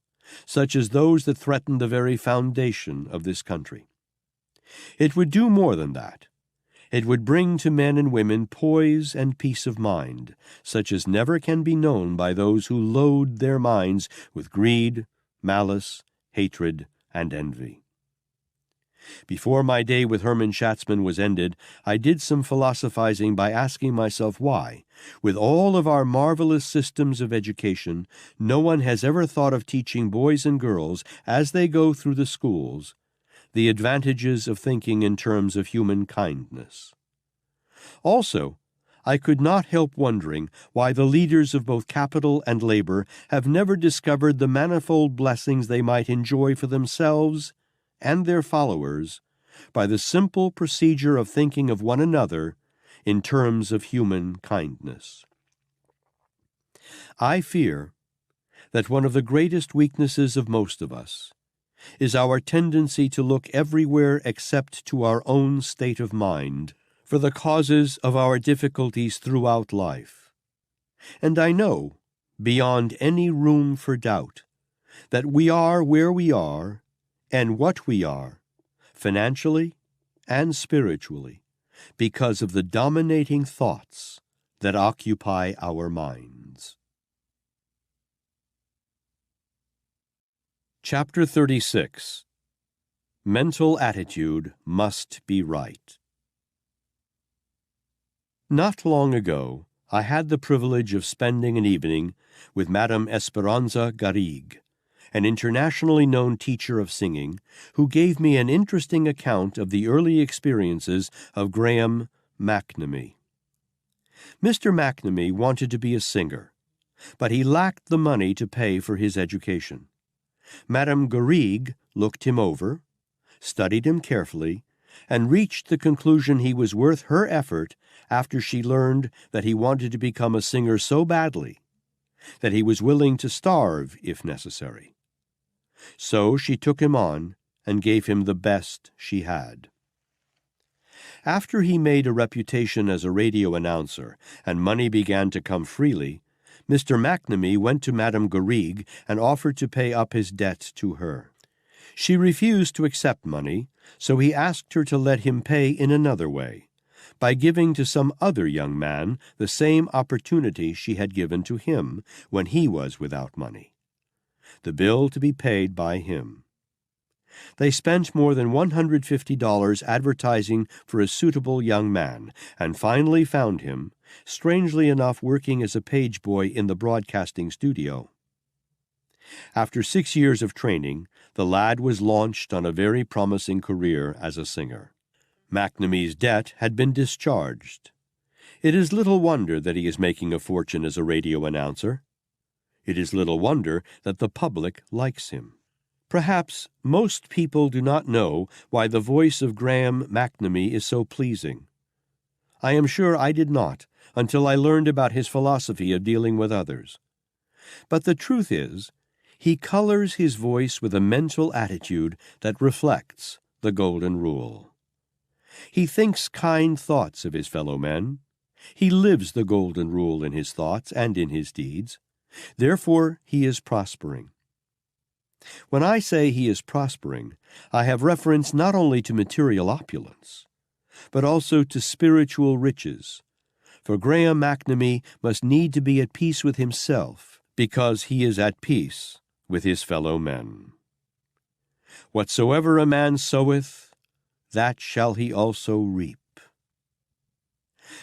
such as those that threaten the very foundation of this country. It would do more than that. It would bring to men and women poise and peace of mind, such as never can be known by those who load their minds with greed, malice, hatred, and envy. Before my day with Hermann Schatzman was ended, I did some philosophizing by asking myself why, with all of our marvelous systems of education, no one has ever thought of teaching boys and girls, as they go through the schools, the advantages of thinking in terms of human kindness. Also, I could not help wondering why the leaders of both capital and labor have never discovered the manifold blessings they might enjoy for themselves and their followers by the simple procedure of thinking of one another in terms of human kindness. I fear that one of the greatest weaknesses of most of us is our tendency to look everywhere except to our own state of mind for the causes of our difficulties throughout life. And I know, beyond any room for doubt, that we are where we are and what we are, financially and spiritually, because of the dominating thoughts that occupy our minds. Chapter 36. Mental attitude must be right. Not long ago, I had the privilege of spending an evening with Madame Esperanza Garrigue, an internationally known teacher of singing, who gave me an interesting account of the early experiences of Graham McNamee. Mr. McNamee wanted to be a singer, but he lacked the money to pay for his education. Madame Garrigue looked him over, studied him carefully, and reached the conclusion he was worth her effort after she learned that he wanted to become a singer so badly that he was willing to starve if necessary. So she took him on and gave him the best she had. After he made a reputation as a radio announcer and money began to come freely, Mr. McNamee went to Madame Garrigue and offered to pay up his debt to her. She refused to accept money, so he asked her to let him pay in another way, by giving to some other young man the same opportunity she had given to him when he was without money. The bill to be paid by him. They spent more than $150 advertising for a suitable young man, and finally found him, strangely enough working as a page boy in the broadcasting studio. After 6 years of training, the lad was launched on a very promising career as a singer. McNamee's debt had been discharged. It is little wonder that he is making a fortune as a radio announcer. It is little wonder that the public likes him. Perhaps most people do not know why the voice of Graham McNamee is so pleasing. I am sure I did not until I learned about his philosophy of dealing with others. But the truth is, he colors his voice with a mental attitude that reflects the Golden Rule. He thinks kind thoughts of his fellow men. He lives the Golden Rule in his thoughts and in his deeds. Therefore, he is prospering. When I say he is prospering, I have reference not only to material opulence, but also to spiritual riches. For Graham McNamee must need to be at peace with himself, because he is at peace with his fellow men. Whatsoever a man soweth, that shall he also reap.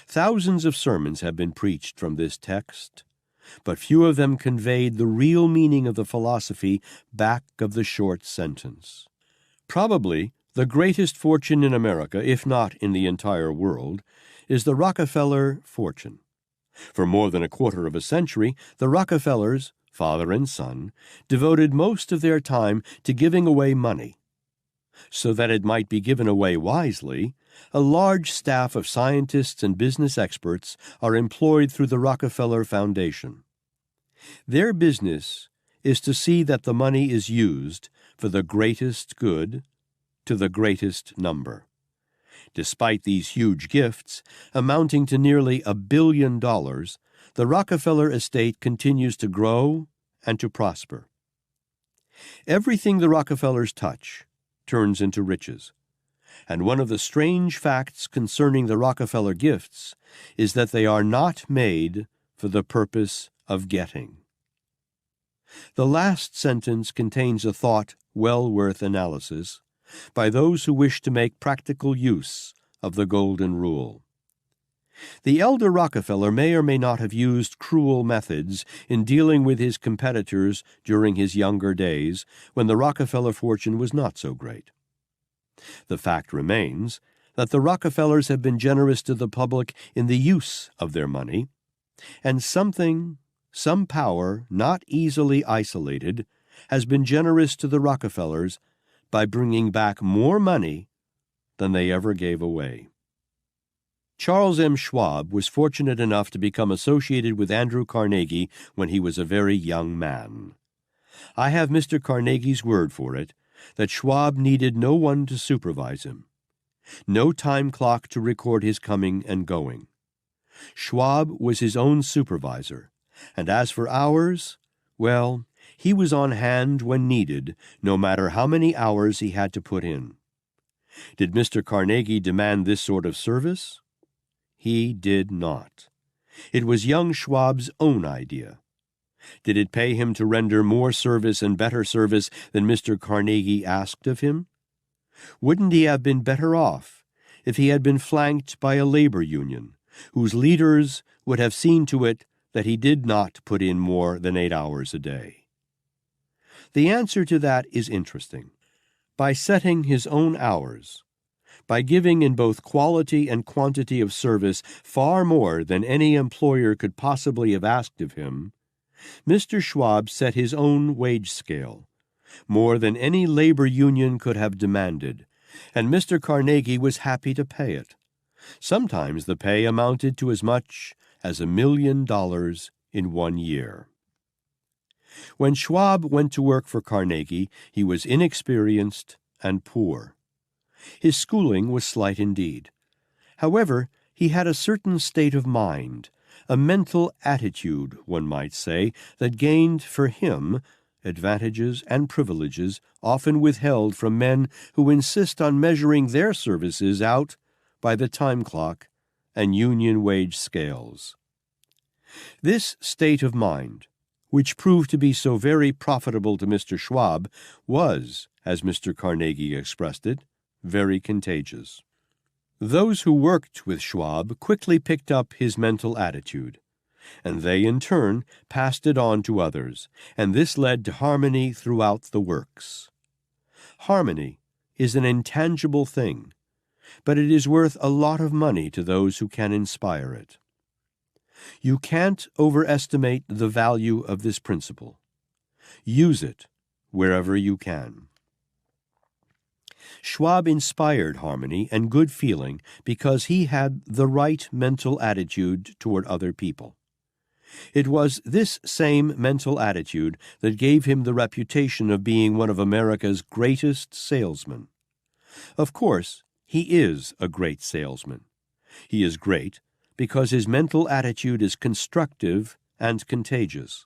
Thousands of sermons have been preached from this text, but few of them conveyed the real meaning of the philosophy back of the short sentence. Probably the greatest fortune in America, if not in the entire world, is the Rockefeller fortune. For more than a quarter of a century, the Rockefellers, father and son, devoted most of their time to giving away money. So that it might be given away wisely, a large staff of scientists and business experts are employed through the Rockefeller Foundation. Their business is to see that the money is used for the greatest good to the greatest number. Despite these huge gifts, amounting to nearly $1 billion, the Rockefeller estate continues to grow and to prosper. Everything the Rockefellers touch turns into riches. And one of the strange facts concerning the Rockefeller gifts is that they are not made for the purpose of getting. The last sentence contains a thought well worth analysis by those who wish to make practical use of the Golden Rule. The elder Rockefeller may or may not have used cruel methods in dealing with his competitors during his younger days when the Rockefeller fortune was not so great. The fact remains that the Rockefellers have been generous to the public in the use of their money, and some power not easily isolated, has been generous to the Rockefellers by bringing back more money than they ever gave away. Charles M. Schwab was fortunate enough to become associated with Andrew Carnegie when he was a very young man. I have Mr. Carnegie's word for it that Schwab needed no one to supervise him, no time clock to record his coming and going. Schwab was his own supervisor, and as for hours, well, he was on hand when needed, no matter how many hours he had to put in. Did Mr. Carnegie demand this sort of service? He did not. It was young Schwab's own idea. Did it pay him to render more service and better service than Mr. Carnegie asked of him? Wouldn't he have been better off if he had been flanked by a labor union, whose leaders would have seen to it that he did not put in more than 8 hours a day? The answer to that is interesting. By setting his own hours, by giving in both quality and quantity of service far more than any employer could possibly have asked of him, Mr. Schwab set his own wage scale, more than any labor union could have demanded, and Mr. Carnegie was happy to pay it. Sometimes the pay amounted to as much as $1 million in 1 year. When Schwab went to work for Carnegie, he was inexperienced and poor. His schooling was slight indeed. However, he had a certain state of mind, a mental attitude, one might say, that gained for him advantages and privileges often withheld from men who insist on measuring their services out by the time clock and union wage scales. This state of mind, which proved to be so very profitable to Mr. Schwab, was, as Mr. Carnegie expressed it, very contagious. Those who worked with Schwab quickly picked up his mental attitude, and they in turn passed it on to others, and this led to harmony throughout the works. Harmony is an intangible thing, but it is worth a lot of money to those who can inspire it. You can't overestimate the value of this principle. Use it wherever you can. Schwab inspired harmony and good feeling because he had the right mental attitude toward other people. It was this same mental attitude that gave him the reputation of being one of America's greatest salesmen. Of course, he is a great salesman. He is great because his mental attitude is constructive and contagious.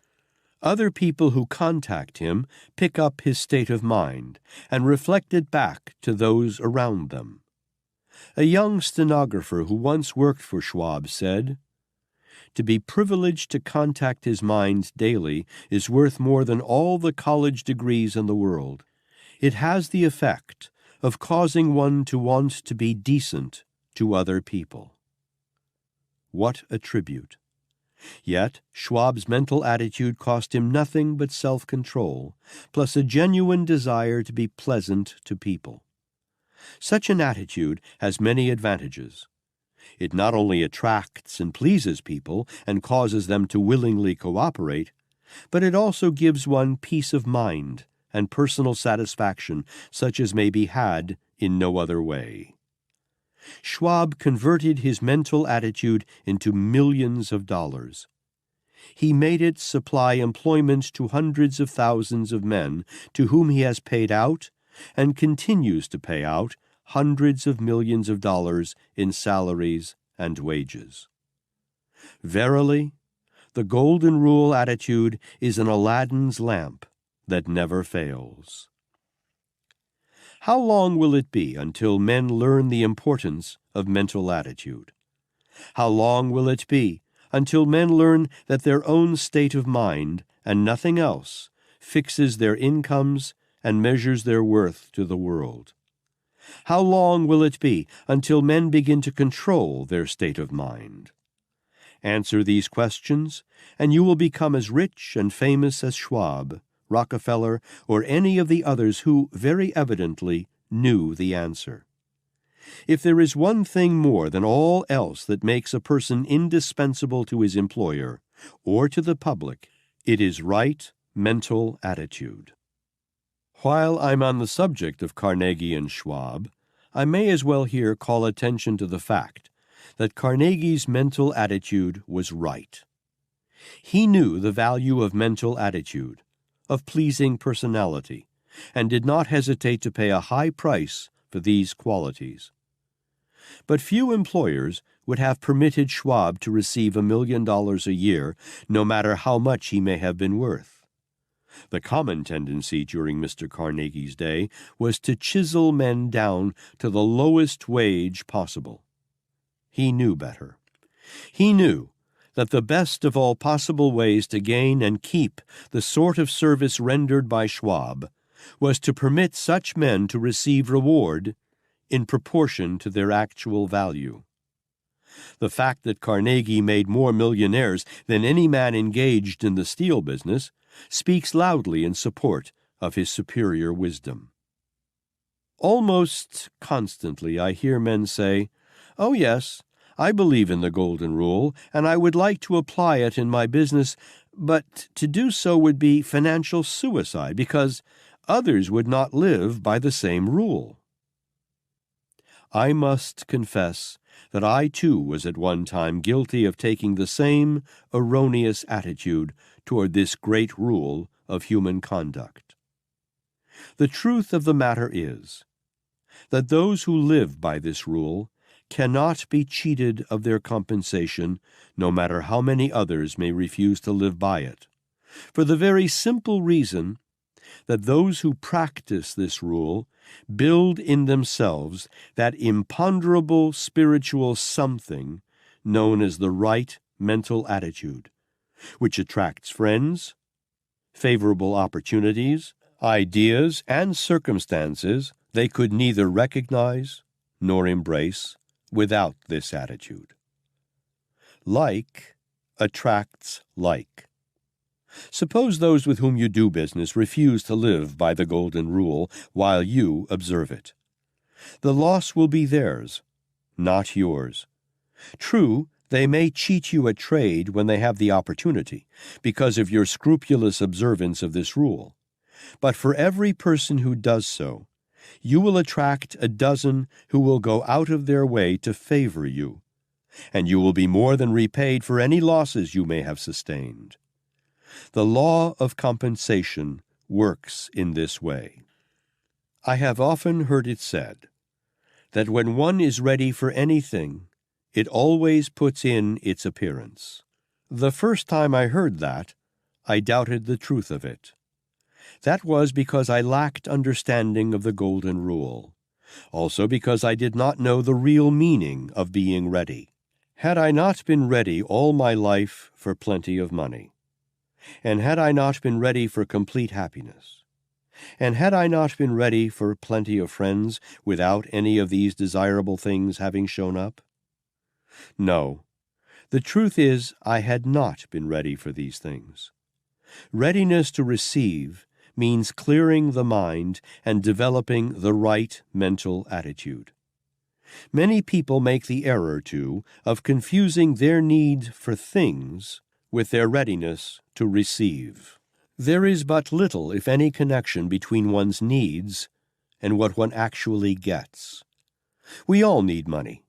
Other people who contact him pick up his state of mind and reflect it back to those around them. A young stenographer who once worked for Schwab said, "To be privileged to contact his mind daily is worth more than all the college degrees in the world. It has the effect of causing one to want to be decent to other people." What a tribute! Yet Schwab's mental attitude cost him nothing but self-control, plus a genuine desire to be pleasant to people. Such an attitude has many advantages. It not only attracts and pleases people and causes them to willingly cooperate, but it also gives one peace of mind and personal satisfaction such as may be had in no other way. Schwab converted his mental attitude into millions of dollars. He made it supply employment to hundreds of thousands of men to whom he has paid out and continues to pay out hundreds of millions of dollars in salaries and wages. Verily, the golden rule attitude is an Aladdin's lamp that never fails. How long will it be until men learn the importance of mental attitude? How long will it be until men learn that their own state of mind and nothing else fixes their incomes and measures their worth to the world? How long will it be until men begin to control their state of mind? Answer these questions, and you will become as rich and famous as Schwab, Rockefeller, or any of the others who, very evidently, knew the answer. If there is one thing more than all else that makes a person indispensable to his employer or to the public, it is right mental attitude. While I'm on the subject of Carnegie and Schwab, I may as well here call attention to the fact that Carnegie's mental attitude was right. He knew the value of mental attitude, of pleasing personality, and did not hesitate to pay a high price for these qualities. But few employers would have permitted Schwab to receive $1 million a year, no matter how much he may have been worth. The common tendency during Mr. Carnegie's day was to chisel men down to the lowest wage possible. He knew better. He knew that the best of all possible ways to gain and keep the sort of service rendered by Schwab was to permit such men to receive reward in proportion to their actual value. The fact that Carnegie made more millionaires than any man engaged in the steel business speaks loudly in support of his superior wisdom. Almost constantly I hear men say, "Oh yes, I believe in the golden rule, and I would like to apply it in my business, but to do so would be financial suicide because others would not live by the same rule." I must confess that I too was at one time guilty of taking the same erroneous attitude toward this great rule of human conduct. The truth of the matter is that those who live by this rule cannot be cheated of their compensation, no matter how many others may refuse to live by it, for the very simple reason that those who practice this rule build in themselves that imponderable spiritual something known as the right mental attitude, which attracts friends, favorable opportunities, ideas, and circumstances they could neither recognize nor embrace without this attitude. Like attracts like. Suppose those with whom you do business refuse to live by the golden rule while you observe it. The loss will be theirs, not yours. True, they may cheat you at trade when they have the opportunity, because of your scrupulous observance of this rule. But for every person who does so, you will attract a dozen who will go out of their way to favor you, and you will be more than repaid for any losses you may have sustained. The law of compensation works in this way. I have often heard it said that when one is ready for anything, it always puts in its appearance. The first time I heard that, I doubted the truth of it. That was because I lacked understanding of the golden rule, also because I did not know the real meaning of being ready. Had I not been ready all my life for plenty of money, and had I not been ready for complete happiness, and had I not been ready for plenty of friends without any of these desirable things having shown up? No, the truth is I had not been ready for these things. Readiness to receive means clearing the mind and developing the right mental attitude. Many people make the error, too, of confusing their need for things with their readiness to receive. There is but little, if any, connection between one's needs and what one actually gets. We all need money.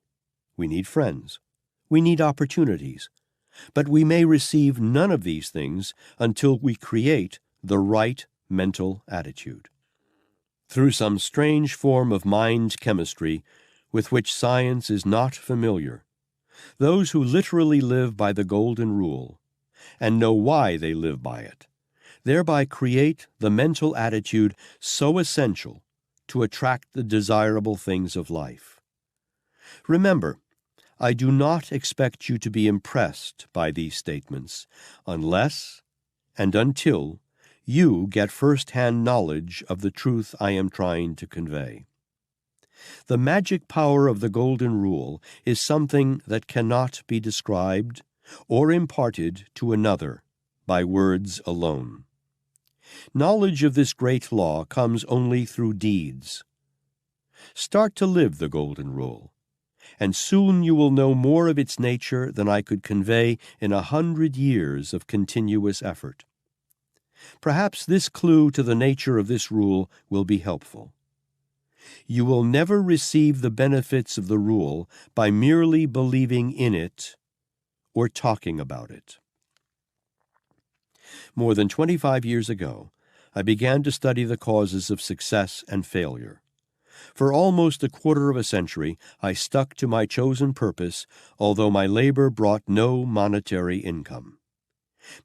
We need friends. We need opportunities. But we may receive none of these things until we create the right mental attitude. Through some strange form of mind chemistry with which science is not familiar, those who literally live by the golden rule and know why they live by it, thereby create the mental attitude so essential to attract the desirable things of life. Remember, I do not expect you to be impressed by these statements unless and until you get first-hand knowledge of the truth I am trying to convey. The magic power of the golden rule is something that cannot be described or imparted to another by words alone. Knowledge of this great law comes only through deeds. Start to live the golden rule, and soon you will know more of its nature than I could convey in 100 years of continuous effort. Perhaps this clue to the nature of this rule will be helpful. You will never receive the benefits of the rule by merely believing in it or talking about it. More than 25 years ago, I began to study the causes of success and failure. For almost a quarter of a century, I stuck to my chosen purpose, although my labor brought no monetary income.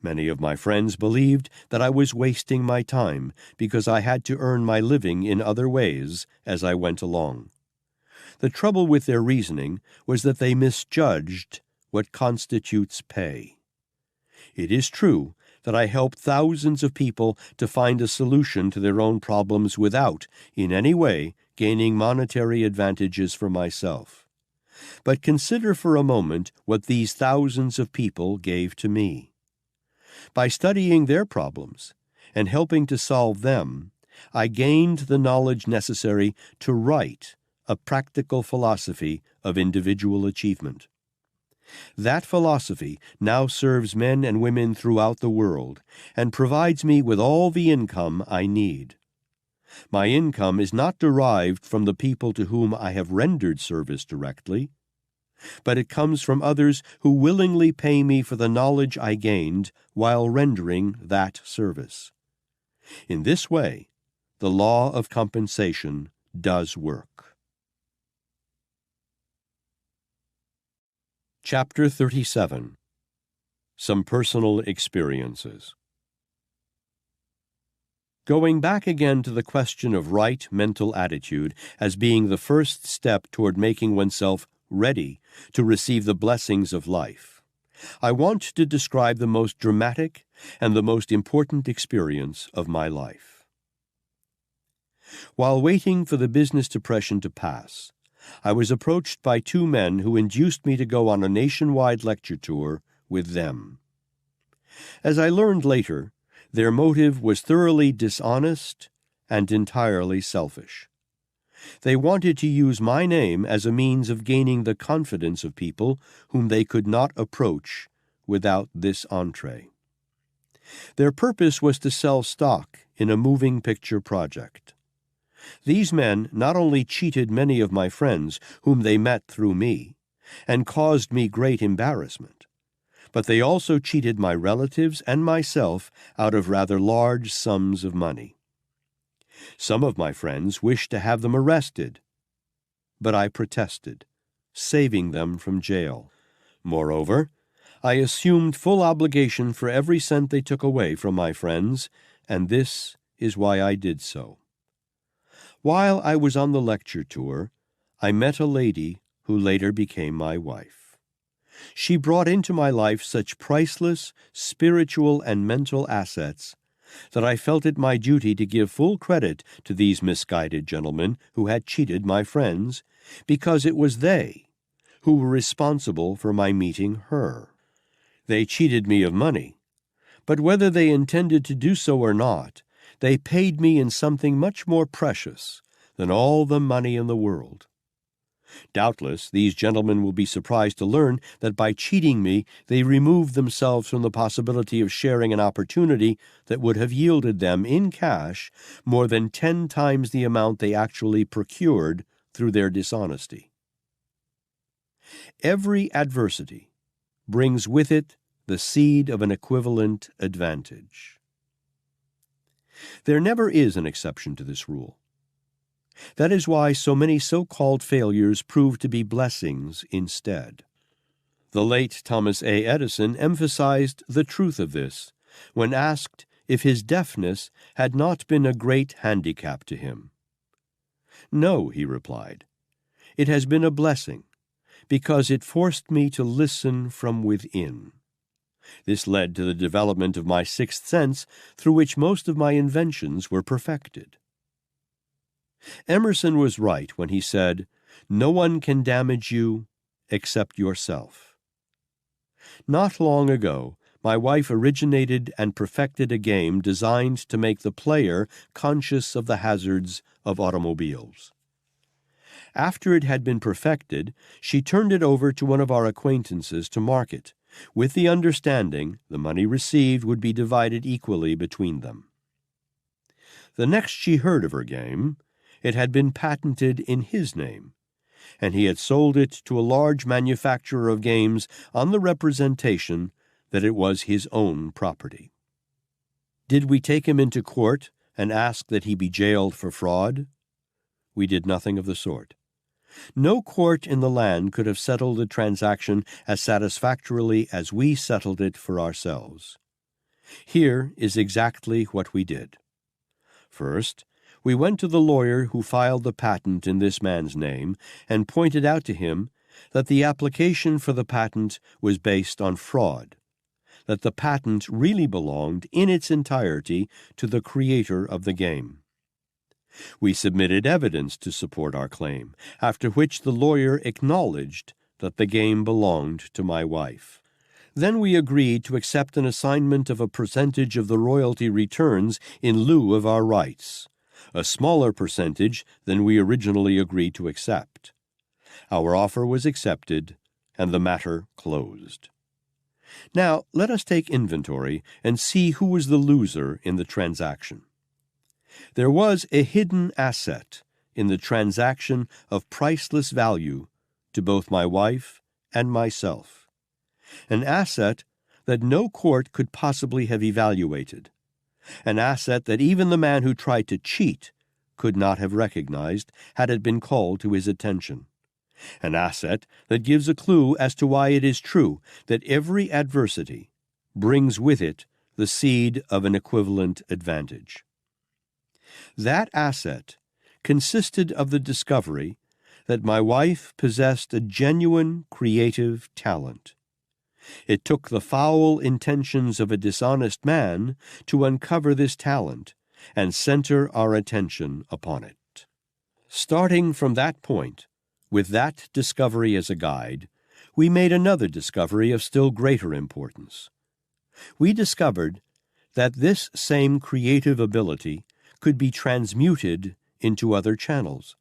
Many of my friends believed that I was wasting my time because I had to earn my living in other ways as I went along. The trouble with their reasoning was that they misjudged what constitutes pay. It is true that I helped thousands of people to find a solution to their own problems without, in any way, gaining monetary advantages for myself. But consider for a moment what these thousands of people gave to me. By studying their problems and helping to solve them, I gained the knowledge necessary to write a practical philosophy of individual achievement. That philosophy now serves men and women throughout the world and provides me with all the income I need. My income is not derived from the people to whom I have rendered service directly, but it comes from others who willingly pay me for the knowledge I gained while rendering that service. In this way, the law of compensation does work. Chapter 37. Some Personal Experiences. Going back again to the question of right mental attitude as being the first step toward making oneself ready to receive the blessings of life, I want to describe the most dramatic and the most important experience of my life. While waiting for the business depression to pass, I was approached by two men who induced me to go on a nationwide lecture tour with them. As I learned later, their motive was thoroughly dishonest and entirely selfish. They wanted to use my name as a means of gaining the confidence of people whom they could not approach without this entree. Their purpose was to sell stock in a moving picture project. These men not only cheated many of my friends whom they met through me, and caused me great embarrassment, but they also cheated my relatives and myself out of rather large sums of money. Some of my friends wished to have them arrested, but I protested, saving them from jail. Moreover, I assumed full obligation for every cent they took away from my friends, and this is why I did so. While I was on the lecture tour, I met a lady who later became my wife. She brought into my life such priceless spiritual and mental assets that I felt it my duty to give full credit to these misguided gentlemen who had cheated my friends, because it was they who were responsible for my meeting her. They cheated me of money, but whether they intended to do so or not, they paid me in something much more precious than all the money in the world. Doubtless, these gentlemen will be surprised to learn that by cheating me, they removed themselves from the possibility of sharing an opportunity that would have yielded them, in cash, more than 10 times the amount they actually procured through their dishonesty. Every adversity brings with it the seed of an equivalent advantage. There never is an exception to this rule. That is why so many so-called failures prove to be blessings instead. The late Thomas A. Edison emphasized the truth of this when asked if his deafness had not been a great handicap to him. "No," he replied, "it has been a blessing, because it forced me to listen from within." This led to the development of my sixth sense, through which most of my inventions were perfected. Emerson was right when he said, "No one can damage you except yourself." Not long ago, my wife originated and perfected a game designed to make the player conscious of the hazards of automobiles. After it had been perfected, she turned it over to one of our acquaintances to market, with the understanding the money received would be divided equally between them. The next she heard of her game, it had been patented in his name, and he had sold it to a large manufacturer of games on the representation that it was his own property. Did we take him into court and ask that he be jailed for fraud? We did nothing of the sort. No court in the land could have settled the transaction as satisfactorily as we settled it for ourselves. Here is exactly what we did. First, we went to the lawyer who filed the patent in this man's name and pointed out to him that the application for the patent was based on fraud, that the patent really belonged in its entirety to the creator of the game. We submitted evidence to support our claim, after which the lawyer acknowledged that the game belonged to my wife. Then we agreed to accept an assignment of a percentage of the royalty returns in lieu of our rights, a smaller percentage than we originally agreed to accept. Our offer was accepted, and the matter closed. Now, let us take inventory and see who was the loser in the transaction. There was a hidden asset in the transaction of priceless value to both my wife and myself, an asset that no court could possibly have evaluated, an asset that even the man who tried to cheat could not have recognized had it been called to his attention, an asset that gives a clue as to why it is true that every adversity brings with it the seed of an equivalent advantage. That asset consisted of the discovery that my wife possessed a genuine creative talent. It took the foul intentions of a dishonest man to uncover this talent and center our attention upon it. Starting from that point, with that discovery as a guide, we made another discovery of still greater importance. We discovered that this same creative ability could be transmuted into other channels.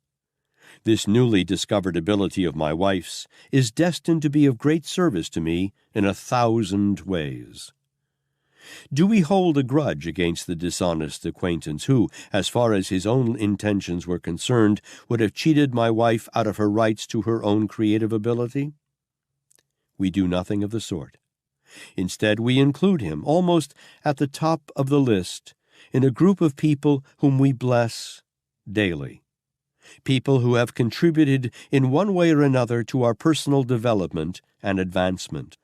This newly discovered ability of my wife's is destined to be of great service to me in 1,000 ways. Do we hold a grudge against the dishonest acquaintance who, as far as his own intentions were concerned, would have cheated my wife out of her rights to her own creative ability? We do nothing of the sort. Instead, we include him, almost at the top of the list, in a group of people whom we bless daily. People who have contributed in one way or another to our personal development and advancement.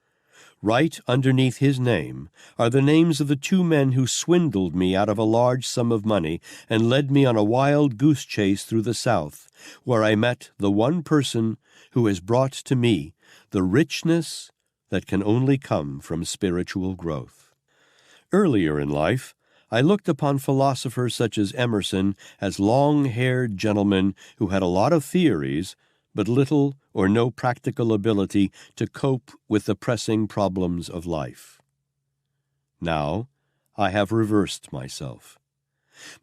Right underneath his name are the names of the 2 men who swindled me out of a large sum of money and led me on a wild goose chase through the South, where I met the one person who has brought to me the richness that can only come from spiritual growth. Earlier in life, I looked upon philosophers such as Emerson as long-haired gentlemen who had a lot of theories, but little or no practical ability to cope with the pressing problems of life. Now, I have reversed myself.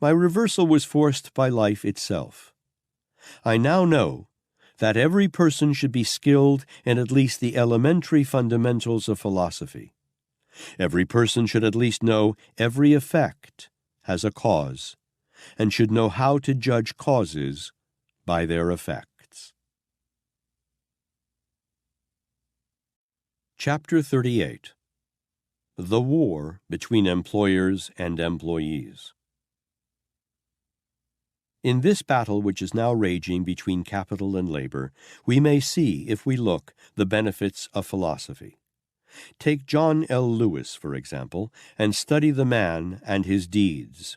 My reversal was forced by life itself. I now know that every person should be skilled in at least the elementary fundamentals of philosophy. Every person should at least know every effect has a cause, and should know how to judge causes by their effects. Chapter 38. The War Between Employers and Employees. In this battle which is now raging between capital and labor, we may see, if we look, the benefits of philosophy. Take John L. Lewis, for example, and study the man and his deeds.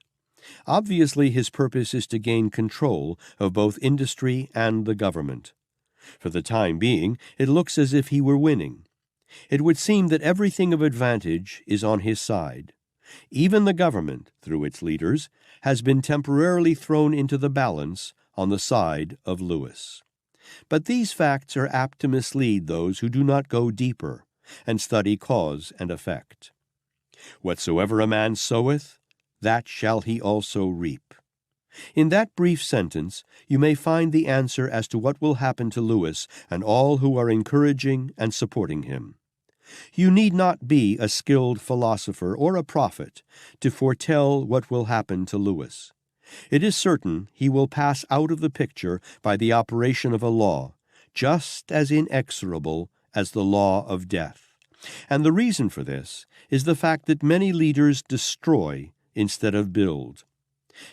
Obviously, his purpose is to gain control of both industry and the government. For the time being, it looks as if he were winning. It would seem that everything of advantage is on his side. Even the government, through its leaders, has been temporarily thrown into the balance on the side of Lewis. But these facts are apt to mislead those who do not go deeper and study cause and effect. Whatsoever a man soweth, that shall he also reap. In that brief sentence, you may find the answer as to what will happen to Lewis and all who are encouraging and supporting him. You need not be a skilled philosopher or a prophet to foretell what will happen to Lewis. It is certain he will pass out of the picture by the operation of a law, just as inexorable as the law of death. And the reason for this is the fact that many leaders destroy instead of build.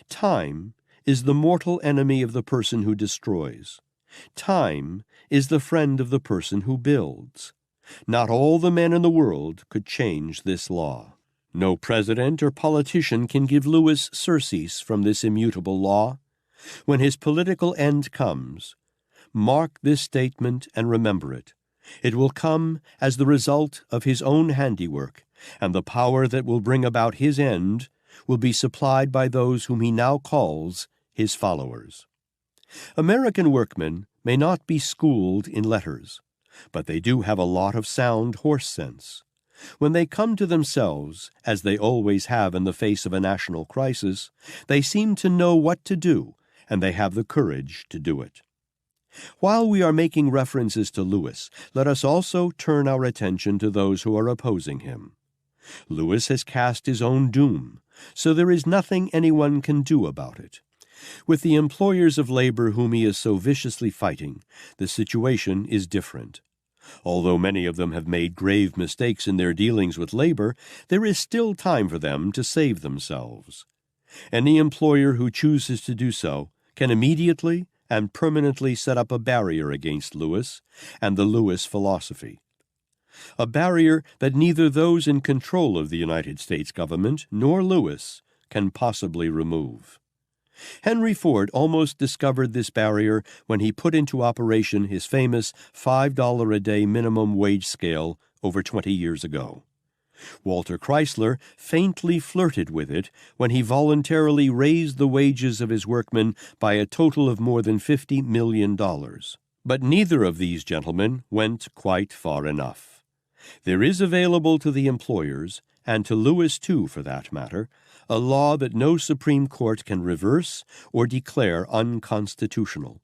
Time is the mortal enemy of the person who destroys. Time is the friend of the person who builds. Not all the men in the world could change this law. No president or politician can give Lewis surcease from this immutable law. When his political end comes, mark this statement and remember it. It will come as the result of his own handiwork, and the power that will bring about his end will be supplied by those whom he now calls his followers. American workmen may not be schooled in letters, but they do have a lot of sound horse sense. When they come to themselves, as they always have in the face of a national crisis, they seem to know what to do, and they have the courage to do it. While we are making references to Lewis, let us also turn our attention to those who are opposing him. Lewis has cast his own doom, so there is nothing anyone can do about it. With the employers of labor whom he is so viciously fighting, the situation is different. Although many of them have made grave mistakes in their dealings with labor, there is still time for them to save themselves. Any employer who chooses to do so can immediately and permanently set up a barrier against Lewis and the Lewis philosophy. A barrier that neither those in control of the United States government nor Lewis can possibly remove. Henry Ford almost discovered this barrier when he put into operation his famous $5 a day minimum wage scale over 20 years ago. Walter Chrysler faintly flirted with it when he voluntarily raised the wages of his workmen by a total of more than $50 million. But neither of these gentlemen went quite far enough. There is available to the employers, and to Lewis too for that matter, a law that no Supreme Court can reverse or declare unconstitutional.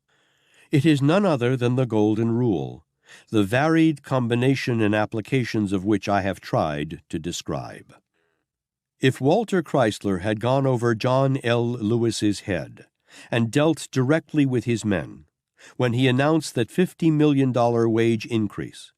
It is none other than the Golden Rule, the varied combination and applications of which I have tried to describe. If Walter Chrysler had gone over John L. Lewis's head and dealt directly with his men, when he announced that $50 million wage increase,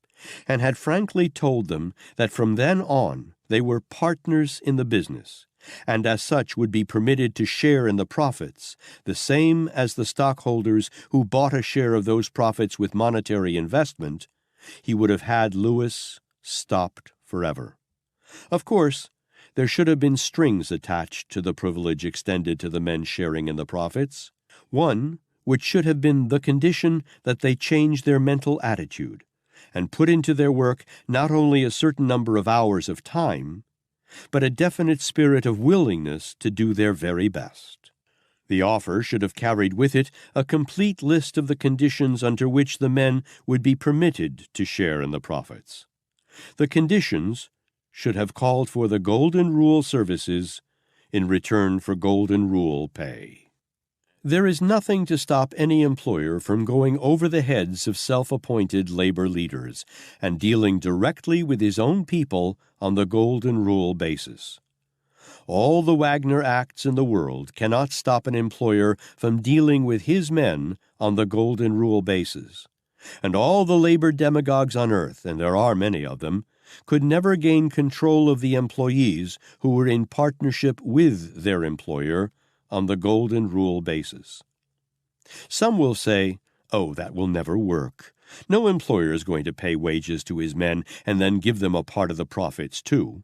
and had frankly told them that from then on they were partners in the business, and as such would be permitted to share in the profits, the same as the stockholders who bought a share of those profits with monetary investment, he would have had Lewis stopped forever. Of course, there should have been strings attached to the privilege extended to the men sharing in the profits, one which should have been the condition that they change their mental attitude and put into their work not only a certain number of hours of time, but a definite spirit of willingness to do their very best. The offer should have carried with it a complete list of the conditions under which the men would be permitted to share in the profits. The conditions should have called for the Golden Rule services in return for Golden Rule pay. There is nothing to stop any employer from going over the heads of self-appointed labor leaders and dealing directly with his own people on the Golden Rule basis. All the Wagner Acts in the world cannot stop an employer from dealing with his men on the Golden Rule basis, and all the labor demagogues on earth, and there are many of them, could never gain control of the employees who were in partnership with their employer on the Golden Rule basis. Some will say, "Oh, that will never work. No employer is going to pay wages to his men and then give them a part of the profits too."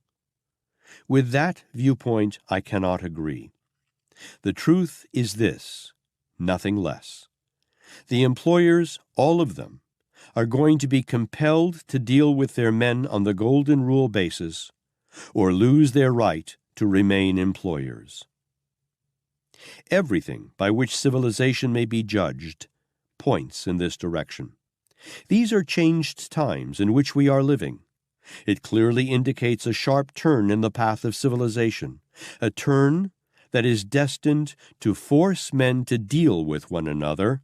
With that viewpoint, I cannot agree. The truth is this, nothing less. The employers, all of them, are going to be compelled to deal with their men on the Golden Rule basis or lose their right to remain employers. Everything by which civilization may be judged points in this direction. These are changed times in which we are living. It clearly indicates a sharp turn in the path of civilization, a turn that is destined to force men to deal with one another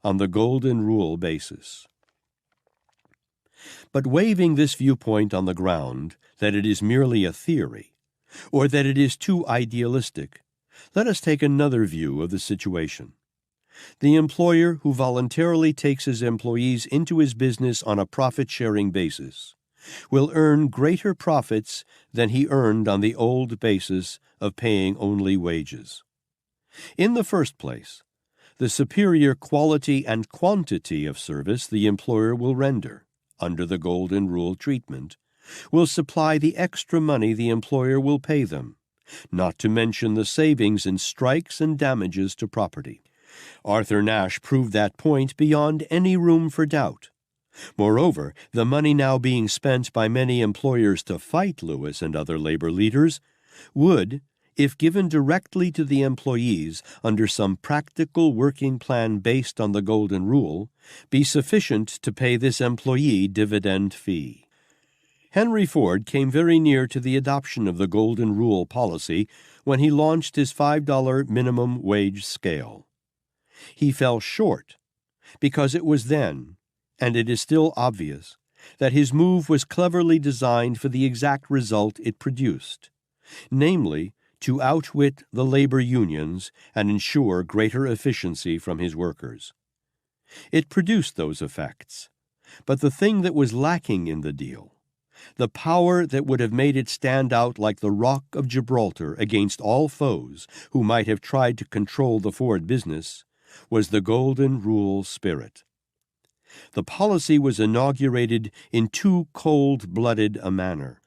on the Golden Rule basis. But waiving this viewpoint on the ground that it is merely a theory, or that it is too idealistic, let us take another view of the situation. The employer who voluntarily takes his employees into his business on a profit-sharing basis will earn greater profits than he earned on the old basis of paying only wages. In the first place, the superior quality and quantity of service the employer will render, under the Golden Rule treatment, will supply the extra money the employer will pay them, not to mention the savings in strikes and damages to property. Arthur Nash proved that point beyond any room for doubt. Moreover, the money now being spent by many employers to fight Lewis and other labor leaders would, if given directly to the employees under some practical working plan based on the Golden Rule, be sufficient to pay this employee dividend fee. Henry Ford came very near to the adoption of the Golden Rule policy when he launched his $5 minimum wage scale. He fell short because it was then, and it is still obvious, that his move was cleverly designed for the exact result it produced, namely, to outwit the labor unions and ensure greater efficiency from his workers. It produced those effects, but the thing that was lacking in the deal, the power that would have made it stand out like the Rock of Gibraltar against all foes who might have tried to control the Ford business, was the Golden Rule spirit. The policy was inaugurated in too cold-blooded a manner.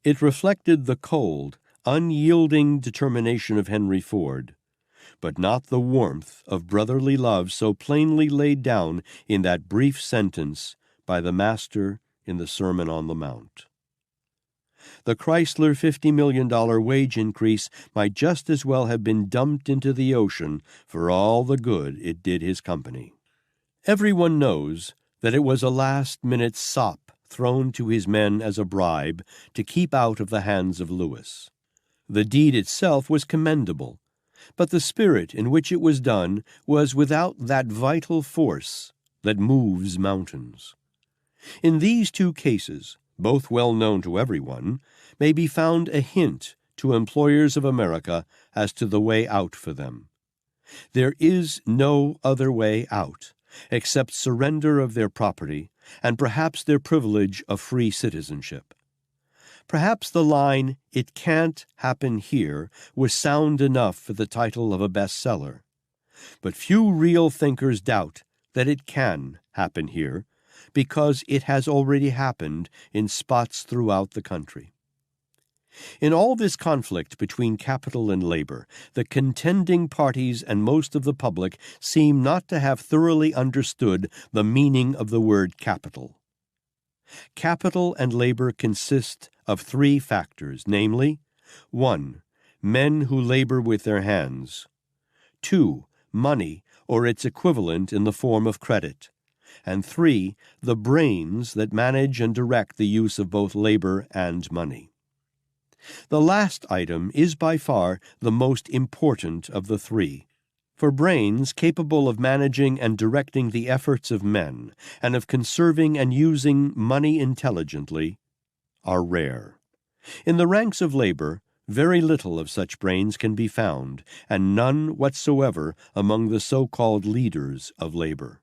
It reflected the cold, unyielding determination of Henry Ford, but not the warmth of brotherly love so plainly laid down in that brief sentence by the Master in the Sermon on the Mount. The Chrysler $50 million wage increase might just as well have been dumped into the ocean for all the good it did his company. Everyone knows that it was a last-minute sop thrown to his men as a bribe to keep out of the hands of Lewis. The deed itself was commendable, but the spirit in which it was done was without that vital force that moves mountains. In these two cases, both well known to everyone, may be found a hint to employers of America as to the way out for them. There is no other way out except surrender of their property and perhaps their privilege of free citizenship. Perhaps the line, "It can't happen here," was sound enough for the title of a bestseller. But few real thinkers doubt that it can happen here, because it has already happened in spots throughout the country. In all this conflict between capital and labor, the contending parties and most of the public seem not to have thoroughly understood the meaning of the word capital. Capital and labor consist of three factors, namely, 1. Men who labor with their hands; 2. Money, or its equivalent in the form of credit; and 3. The brains that manage and direct the use of both labor and money. The last item is by far the most important of the three, for brains capable of managing and directing the efforts of men and of conserving and using money intelligently are rare. In the ranks of labor, very little of such brains can be found, and none whatsoever among the so-called leaders of labor.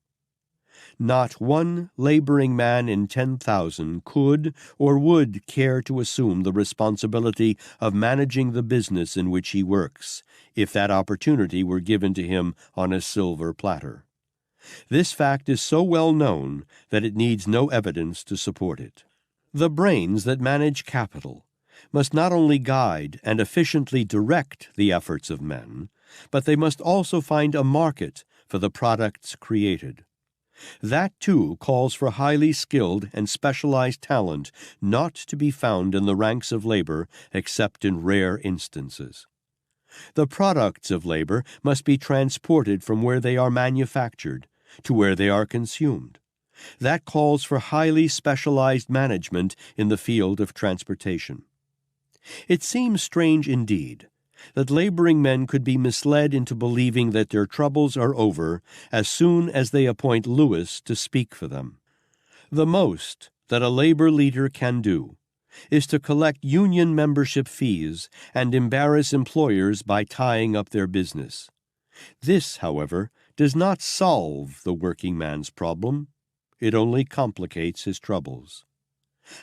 Not one laboring man in 10,000 could or would care to assume the responsibility of managing the business in which he works, if that opportunity were given to him on a silver platter. This fact is so well known that it needs no evidence to support it. The brains that manage capital must not only guide and efficiently direct the efforts of men, but they must also find a market for the products created. That, too, calls for highly skilled and specialized talent not to be found in the ranks of labor except in rare instances. The products of labor must be transported from where they are manufactured to where they are consumed. That calls for highly specialized management in the field of transportation. It seems strange indeed that laboring men could be misled into believing that their troubles are over as soon as they appoint Lewis to speak for them. The most that a labor leader can do is to collect union membership fees and embarrass employers by tying up their business. This, however, does not solve the working man's problem. It only complicates his troubles.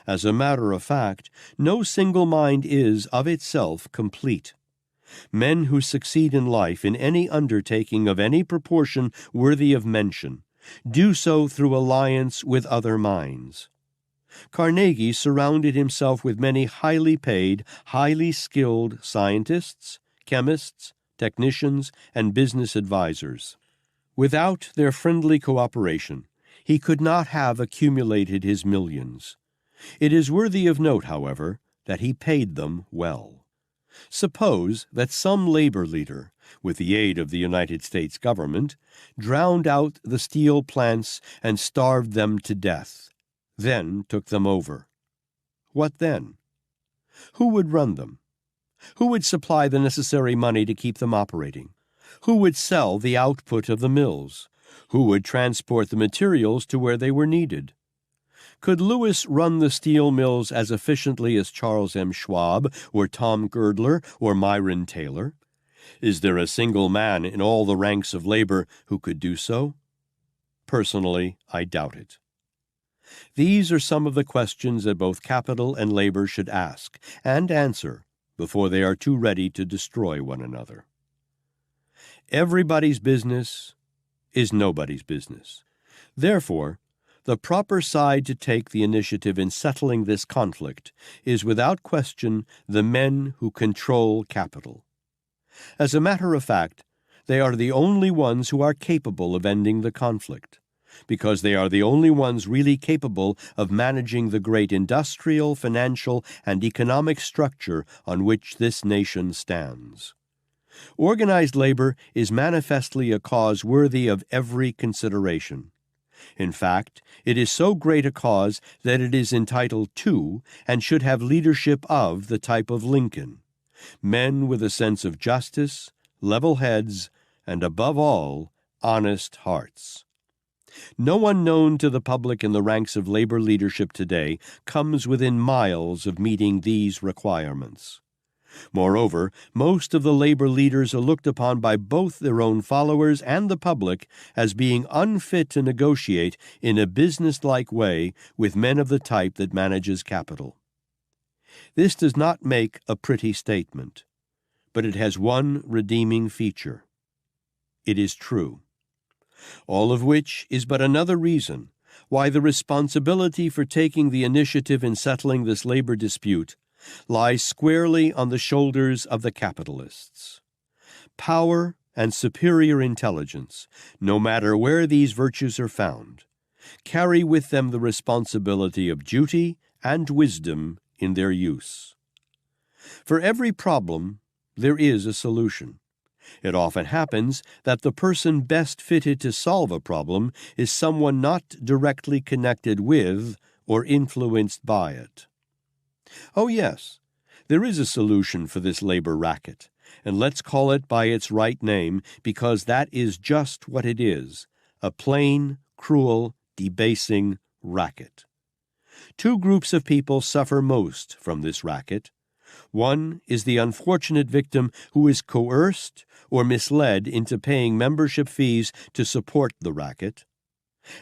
As a matter of fact, no single mind is, of itself, complete. Men who succeed in life in any undertaking of any proportion worthy of mention do so through alliance with other minds. Carnegie surrounded himself with many highly paid, highly skilled scientists, chemists, technicians, and business advisors. Without their friendly cooperation, he could not have accumulated his millions. It is worthy of note, however, that he paid them well. Suppose that some labor leader, with the aid of the United States government, drowned out the steel plants and starved them to death, then took them over. What then? Who would run them? Who would supply the necessary money to keep them operating? Who would sell the output of the mills? Who would transport the materials to where they were needed? Could Lewis run the steel mills as efficiently as Charles M. Schwab or Tom Girdler or Myron Taylor? Is there a single man in all the ranks of labor who could do so? Personally, I doubt it. These are some of the questions that both capital and labor should ask and answer before they are too ready to destroy one another. Everybody's business is nobody's business. Therefore, the proper side to take the initiative in settling this conflict is without question the men who control capital. As a matter of fact, they are the only ones who are capable of ending the conflict, because they are the only ones really capable of managing the great industrial, financial, and economic structure on which this nation stands. Organized labor is manifestly a cause worthy of every consideration. In fact, it is so great a cause that it is entitled to and should have leadership of the type of Lincoln, men with a sense of justice, level heads, and above all, honest hearts. No one known to the public in the ranks of labor leadership today comes within miles of meeting these requirements. Moreover, most of the labor leaders are looked upon by both their own followers and the public as being unfit to negotiate in a business-like way with men of the type that manages capital. This does not make a pretty statement, but it has one redeeming feature. It is true. All of which is but another reason why the responsibility for taking the initiative in settling this labor dispute lies squarely on the shoulders of the capitalists. Power and superior intelligence, no matter where these virtues are found, carry with them the responsibility of duty and wisdom in their use. For every problem, there is a solution. It often happens that the person best fitted to solve a problem is someone not directly connected with or influenced by it. Oh yes, there is a solution for this labor racket, and let's call it by its right name, because that is just what it is, a plain, cruel, debasing racket. Two groups of people suffer most from this racket. One is the unfortunate victim who is coerced or misled into paying membership fees to support the racket,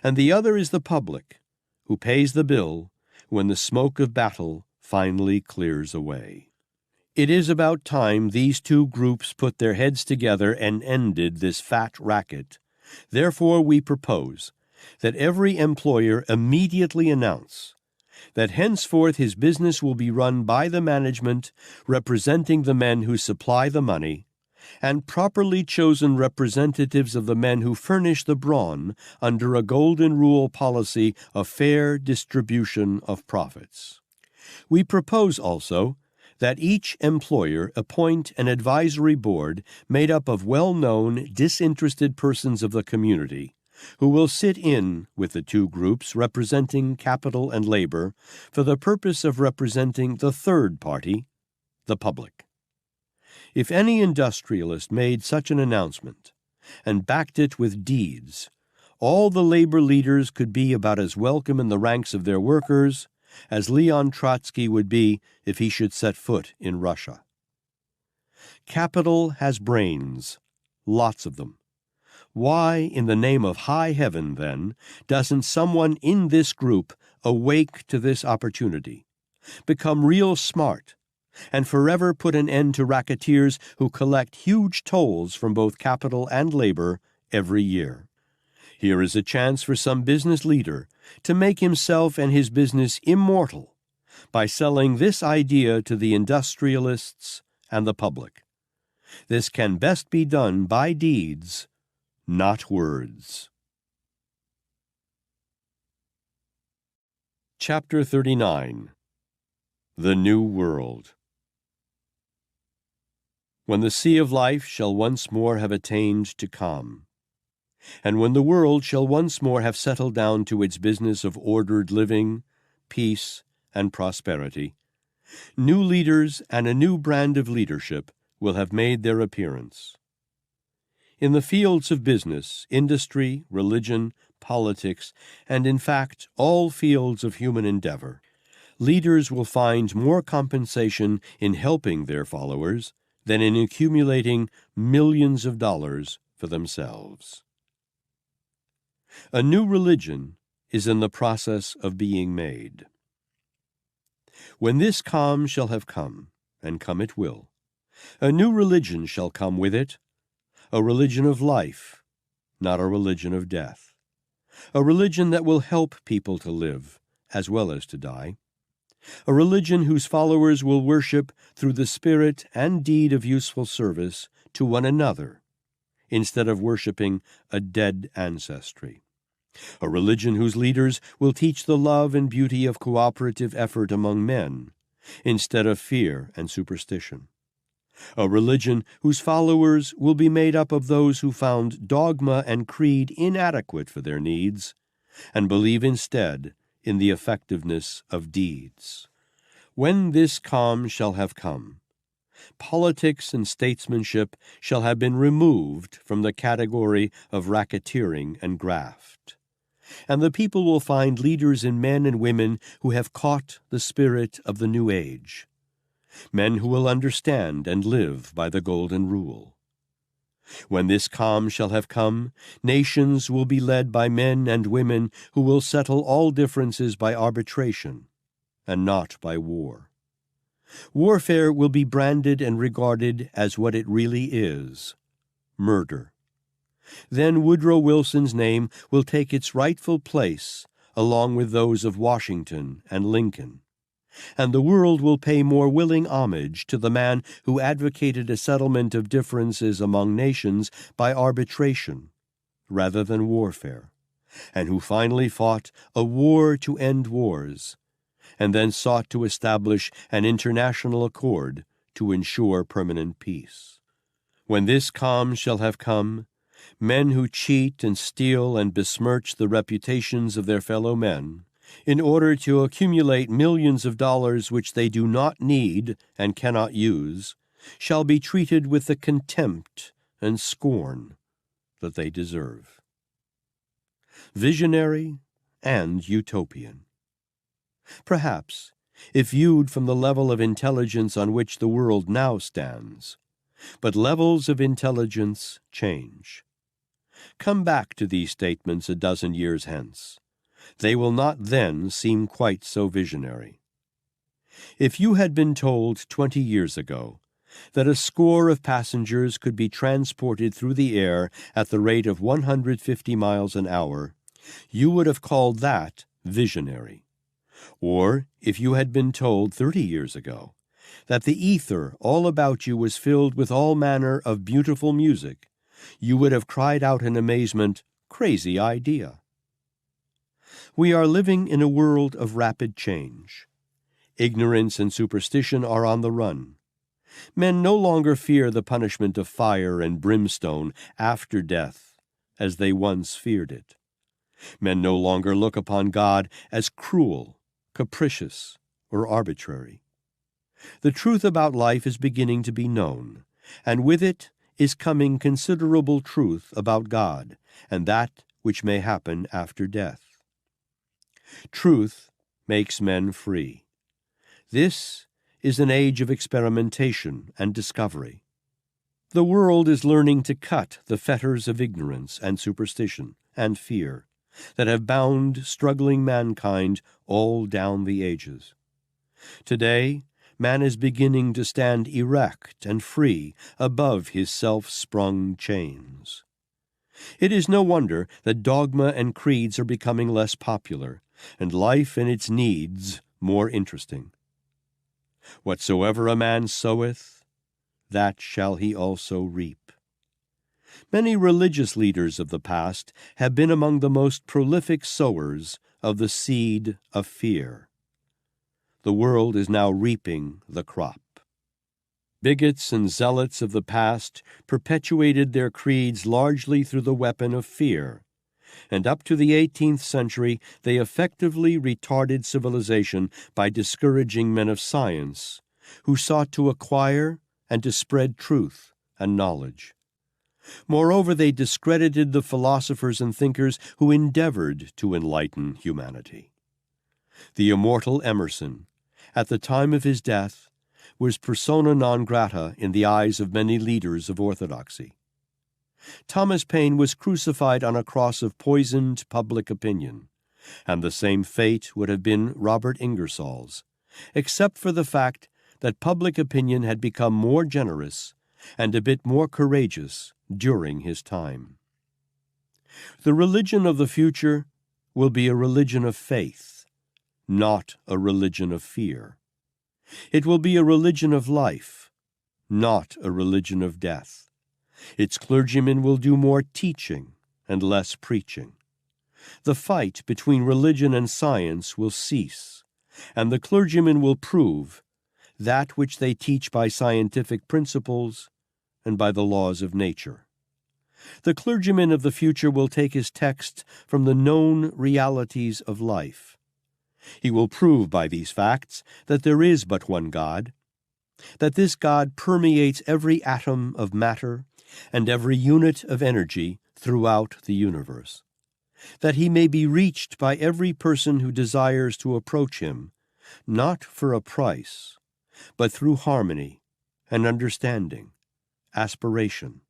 and the other is the public, who pays the bill when the smoke of battle finally clears away. It is about time these two groups put their heads together and ended this fat racket. Therefore, we propose that every employer immediately announce that henceforth his business will be run by the management representing the men who supply the money, and properly chosen representatives of the men who furnish the brawn under a golden rule policy of fair distribution of profits. We propose also that each employer appoint an advisory board made up of well-known, disinterested persons of the community who will sit in with the two groups representing capital and labor for the purpose of representing the third party, the public. If any industrialist made such an announcement and backed it with deeds, all the labor leaders could be about as welcome in the ranks of their workers as Leon Trotsky would be if he should set foot in Russia. Capital has brains, lots of them. Why, in the name of high heaven, then, doesn't someone in this group awake to this opportunity, become real smart, and forever put an end to racketeers who collect huge tolls from both capital and labor every year? Here is a chance for some business leader to make himself and his business immortal by selling this idea to the industrialists and the public. This can best be done by deeds, not words. Chapter 39. The New World. when the sea of life shall once more have attained to calm, and when the world shall once more have settled down to its business of ordered living, peace, and prosperity, new leaders and a new brand of leadership will have made their appearance. In the fields of business, industry, religion, politics, and in fact all fields of human endeavor, leaders will find more compensation in helping their followers than in accumulating millions of dollars for themselves. A new religion is in the process of being made. When this calm shall have come, and come it will, a new religion shall come with it, a religion of life, not a religion of death, a religion that will help people to live as well as to die, a religion whose followers will worship through the spirit and deed of useful service to one another, instead of worshiping a dead ancestry, a religion whose leaders will teach the love and beauty of cooperative effort among men, instead of fear and superstition, a religion whose followers will be made up of those who found dogma and creed inadequate for their needs, and believe instead in the effectiveness of deeds. When this calm shall have come, politics and statesmanship shall have been removed from the category of racketeering and graft, and the people will find leaders in men and women who have caught the spirit of the new age, men who will understand and live by the golden rule. When this calm shall have come, nations will be led by men and women who will settle all differences by arbitration and not by war. Warfare will be branded and regarded as what it really is, murder. Then Woodrow Wilson's name will take its rightful place along with those of Washington and Lincoln, and the world will pay more willing homage to the man who advocated a settlement of differences among nations by arbitration rather than warfare, and who finally fought a war to end wars, and then sought to establish an international accord to ensure permanent peace. When this calm shall have come, men who cheat and steal and besmirch the reputations of their fellow men, in order to accumulate millions of dollars which they do not need and cannot use, shall be treated with the contempt and scorn that they deserve. Visionary and utopian. Perhaps, if viewed from the level of intelligence on which the world now stands, but levels of intelligence change. Come back to these statements a dozen years hence. They will not then seem quite so visionary. If you had been told 20 years ago that a score of passengers could be transported through the air at the rate of 150 miles an hour, you would have called that visionary. Or if you had been told 30 years ago that the ether all about you was filled with all manner of beautiful music, you would have cried out in amazement, "Crazy idea!" We are living in a world of rapid change. Ignorance and superstition are on the run. Men no longer fear the punishment of fire and brimstone after death, as they once feared it. Men no longer look upon God as cruel, capricious, or arbitrary. The truth about life is beginning to be known, and with it is coming considerable truth about God and that which may happen after death. Truth makes men free. This is an age of experimentation and discovery. The world is learning to cut the fetters of ignorance and superstition and fear that have bound struggling mankind all down the ages. Today, man is beginning to stand erect and free above his self-sprung chains. It is no wonder that dogma and creeds are becoming less popular, and life and its needs more interesting. Whatsoever a man soweth, that shall he also reap. Many religious leaders of the past have been among the most prolific sowers of the seed of fear. The world is now reaping the crop. Bigots and zealots of the past perpetuated their creeds largely through the weapon of fear, and up to the 18th century they effectively retarded civilization by discouraging men of science, who sought to acquire and to spread truth and knowledge. Moreover, they discredited the philosophers and thinkers who endeavored to enlighten humanity. The immortal Emerson, at the time of his death, was persona non grata in the eyes of many leaders of orthodoxy. Thomas Paine was crucified on a cross of poisoned public opinion, and the same fate would have been Robert Ingersoll's, except for the fact that public opinion had become more generous and a bit more courageous during his time. The religion of the future will be a religion of faith, not a religion of fear. It will be a religion of life, not a religion of death. Its clergymen will do more teaching and less preaching. The fight between religion and science will cease, and the clergymen will prove that which they teach by scientific principles and by the laws of nature. The clergyman of the future will take his text from the known realities of life. He will prove by these facts that there is but one God, that this God permeates every atom of matter and every unit of energy throughout the universe, that he may be reached by every person who desires to approach him, not for a price, but through harmony and understanding, aspiration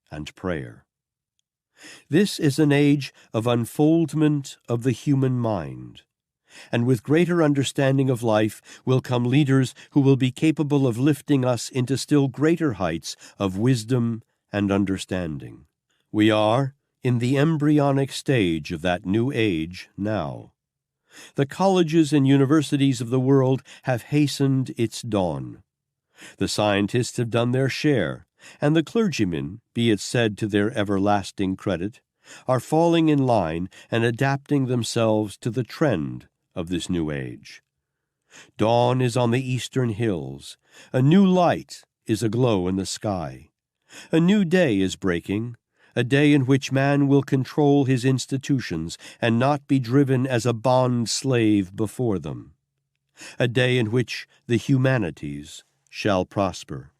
and prayer. This is an age of unfoldment of the human mind, and with greater understanding of life will come leaders who will be capable of lifting us into still greater heights of wisdom and understanding. We are in the embryonic stage of that new age now. The colleges and universities of the world have hastened its dawn. The scientists have done their share, and the clergymen, be it said to their everlasting credit, are falling in line and adapting themselves to the trend of this new age. Dawn is on the eastern hills. A new light is aglow in the sky. A new day is breaking, a day in which man will control his institutions and not be driven as a bond slave before them. A day in which the humanities shall prosper.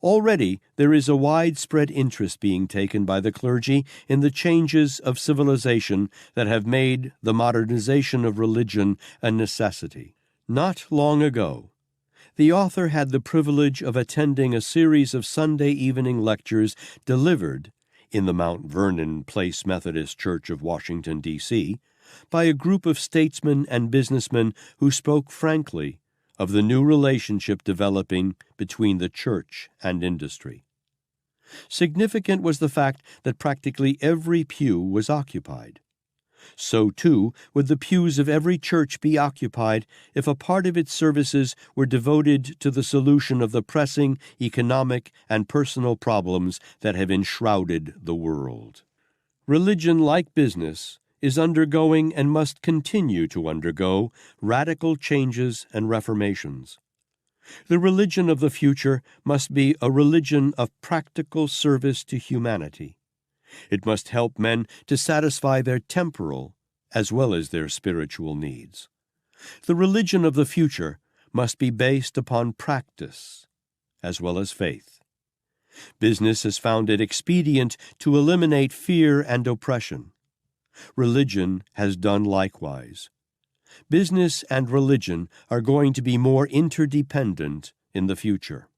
Already there is a widespread interest being taken by the clergy in the changes of civilization that have made the modernization of religion a necessity. Not long ago, the author had the privilege of attending a series of Sunday evening lectures delivered in the Mount Vernon Place Methodist Church of Washington, D.C., by a group of statesmen and businessmen who spoke frankly of the new relationship developing between the church and industry. Significant was the fact that practically every pew was occupied. So, too, would the pews of every church be occupied if a part of its services were devoted to the solution of the pressing economic and personal problems that have enshrouded the world. Religion, like business, is undergoing and must continue to undergo radical changes and reformations. The religion of the future must be a religion of practical service to humanity. It must help men to satisfy their temporal as well as their spiritual needs. The religion of the future must be based upon practice as well as faith. Business has found it expedient to eliminate fear and oppression. Religion has done likewise. Business and religion are going to be more interdependent in the future.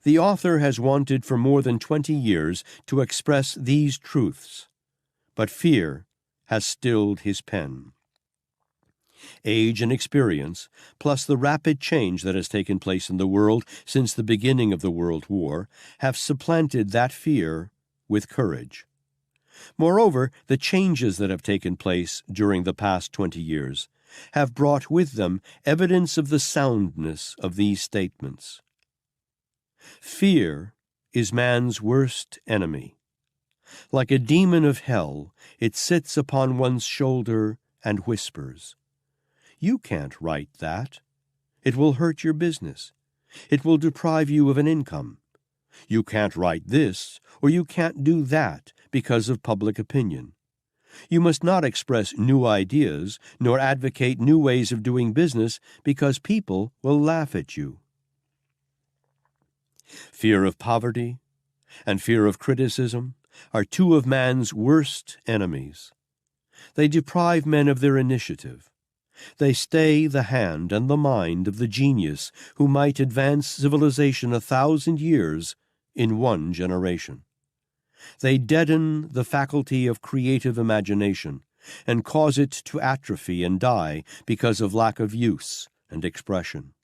The author has wanted for more than 20 years to express these truths, but fear has stilled his pen. Age and experience, plus the rapid change that has taken place in the world since the beginning of the World War, have supplanted that fear with courage. Moreover, the changes that have taken place during the past 20 years have brought with them evidence of the soundness of these statements. Fear is man's worst enemy. Like a demon of hell, it sits upon one's shoulder and whispers, "You can't write that. It will hurt your business. It will deprive you of an income. You can't write this, or you can't do that because of public opinion. You must not express new ideas, nor advocate new ways of doing business, because people will laugh at you. Fear of poverty and fear of criticism are two of man's worst enemies. They deprive men of their initiative. They stay the hand and the mind of the genius who might advance civilization 1,000 years in one generation. They deaden the faculty of creative imagination and cause it to atrophy and die because of lack of use and expression.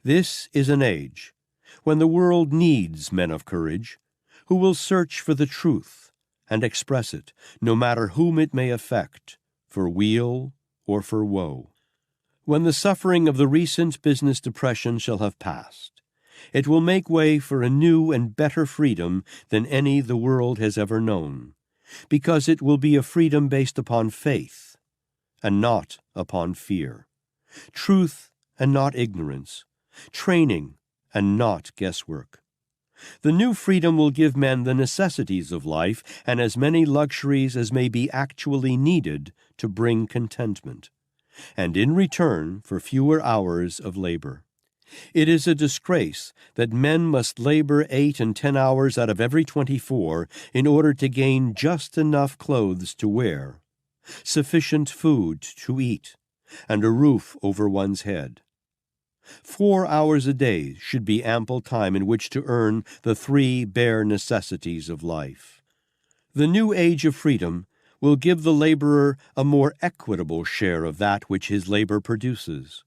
This is an age when the world needs men of courage who will search for the truth and express it, no matter whom it may affect, for weal or for woe. When the suffering of the recent business depression shall have passed, it will make way for a new and better freedom than any the world has ever known, because it will be a freedom based upon faith and not upon fear, truth and not ignorance, training and not guesswork. The new freedom will give men the necessities of life and as many luxuries as may be actually needed to bring contentment, and in return for fewer hours of labor. It is a disgrace that men must labor 8 and 10 hours out of every 24 in order to gain just enough clothes to wear, sufficient food to eat, and a roof over one's head. 4 hours a day should be ample time in which to earn the 3 bare necessities of life. The new age of freedom will give the laborer a more equitable share of that which his labor produces.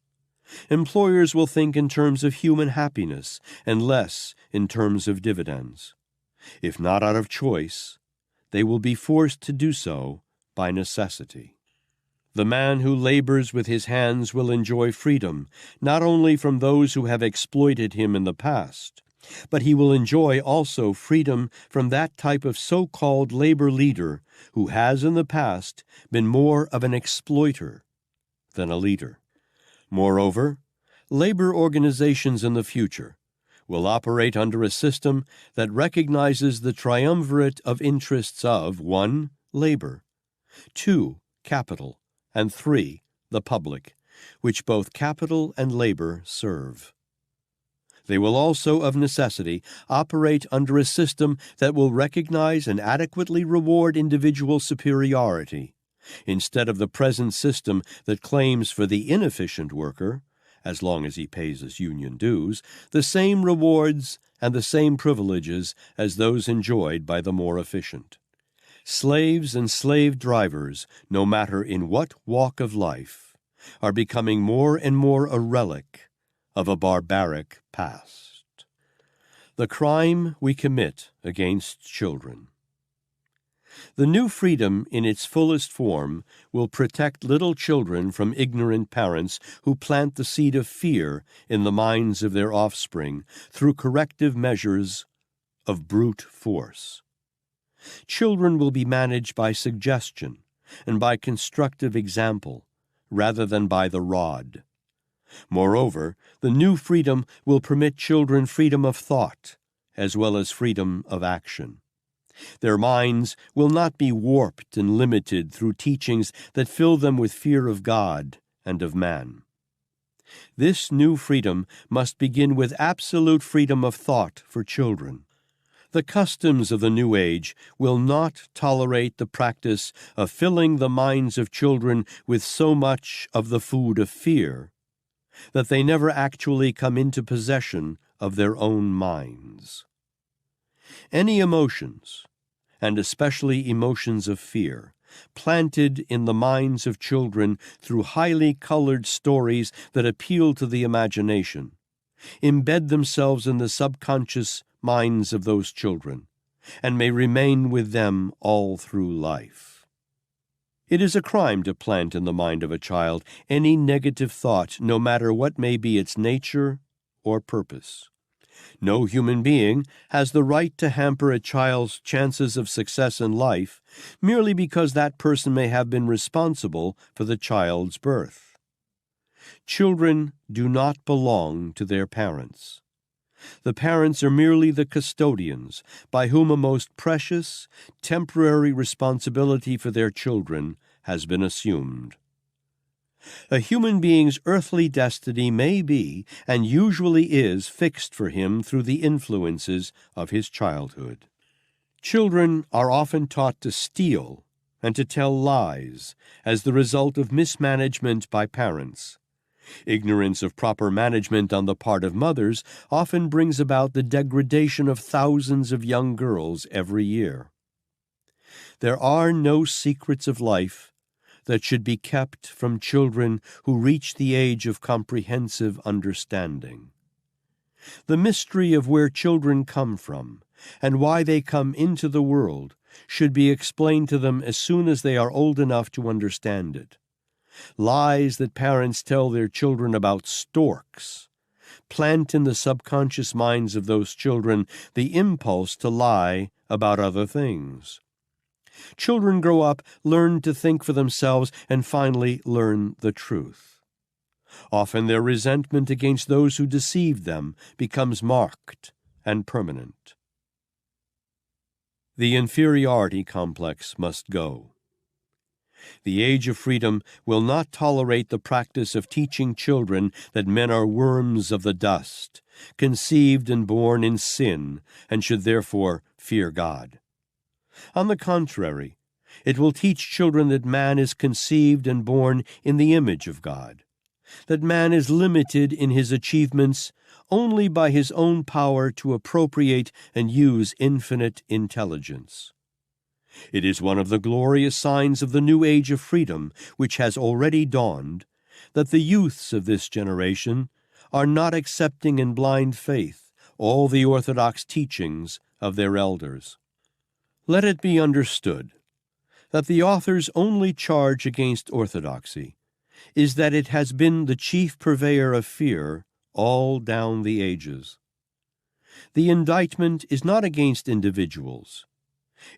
Employers will think in terms of human happiness and less in terms of dividends. If not out of choice, they will be forced to do so by necessity. The man who labors with his hands will enjoy freedom, not only from those who have exploited him in the past, but he will enjoy also freedom from that type of so-called labor leader who has in the past been more of an exploiter than a leader. Moreover, labor organizations in the future will operate under a system that recognizes the triumvirate of interests of 1. Labor, 2. Capital, and 3. The public, which both capital and labor serve. They will also, of necessity, operate under a system that will recognize and adequately reward individual superiority, instead of the present system that claims for the inefficient worker, as long as he pays his union dues, the same rewards and the same privileges as those enjoyed by the more efficient. Slaves and slave drivers, no matter in what walk of life, are becoming more and more a relic of a barbaric past. The crime we commit against children. The new freedom in its fullest form will protect little children from ignorant parents who plant the seed of fear in the minds of their offspring through corrective measures of brute force. Children will be managed by suggestion and by constructive example rather than by the rod. Moreover, the new freedom will permit children freedom of thought as well as freedom of action. Their minds will not be warped and limited through teachings that fill them with fear of God and of man. This new freedom must begin with absolute freedom of thought for children. The customs of the new age will not tolerate the practice of filling the minds of children with so much of the food of fear that they never actually come into possession of their own minds. Any emotions, and especially emotions of fear, planted in the minds of children through highly colored stories that appeal to the imagination, embed themselves in the subconscious minds of those children, and may remain with them all through life. It is a crime to plant in the mind of a child any negative thought, no matter what may be its nature or purpose. No human being has the right to hamper a child's chances of success in life merely because that person may have been responsible for the child's birth. Children do not belong to their parents. The parents are merely the custodians by whom a most precious, temporary responsibility for their children has been assumed. A human being's earthly destiny may be, and usually is, fixed for him through the influences of his childhood. Children are often taught to steal and to tell lies as the result of mismanagement by parents. Ignorance of proper management on the part of mothers often brings about the degradation of thousands of young girls every year. There are no secrets of life that should be kept from children who reach the age of comprehensive understanding. The mystery of where children come from and why they come into the world should be explained to them as soon as they are old enough to understand it. Lies that parents tell their children about storks plant in the subconscious minds of those children the impulse to lie about other things. Children grow up, learn to think for themselves, and finally learn the truth. Often their resentment against those who deceived them becomes marked and permanent. The inferiority complex must go. The age of freedom will not tolerate the practice of teaching children that men are worms of the dust, conceived and born in sin, and should therefore fear God. On the contrary, it will teach children that man is conceived and born in the image of God, that man is limited in his achievements only by his own power to appropriate and use infinite intelligence. It is one of the glorious signs of the new age of freedom, which has already dawned, that the youths of this generation are not accepting in blind faith all the orthodox teachings of their elders. Let it be understood that the author's only charge against orthodoxy is that it has been the chief purveyor of fear all down the ages. The indictment is not against individuals.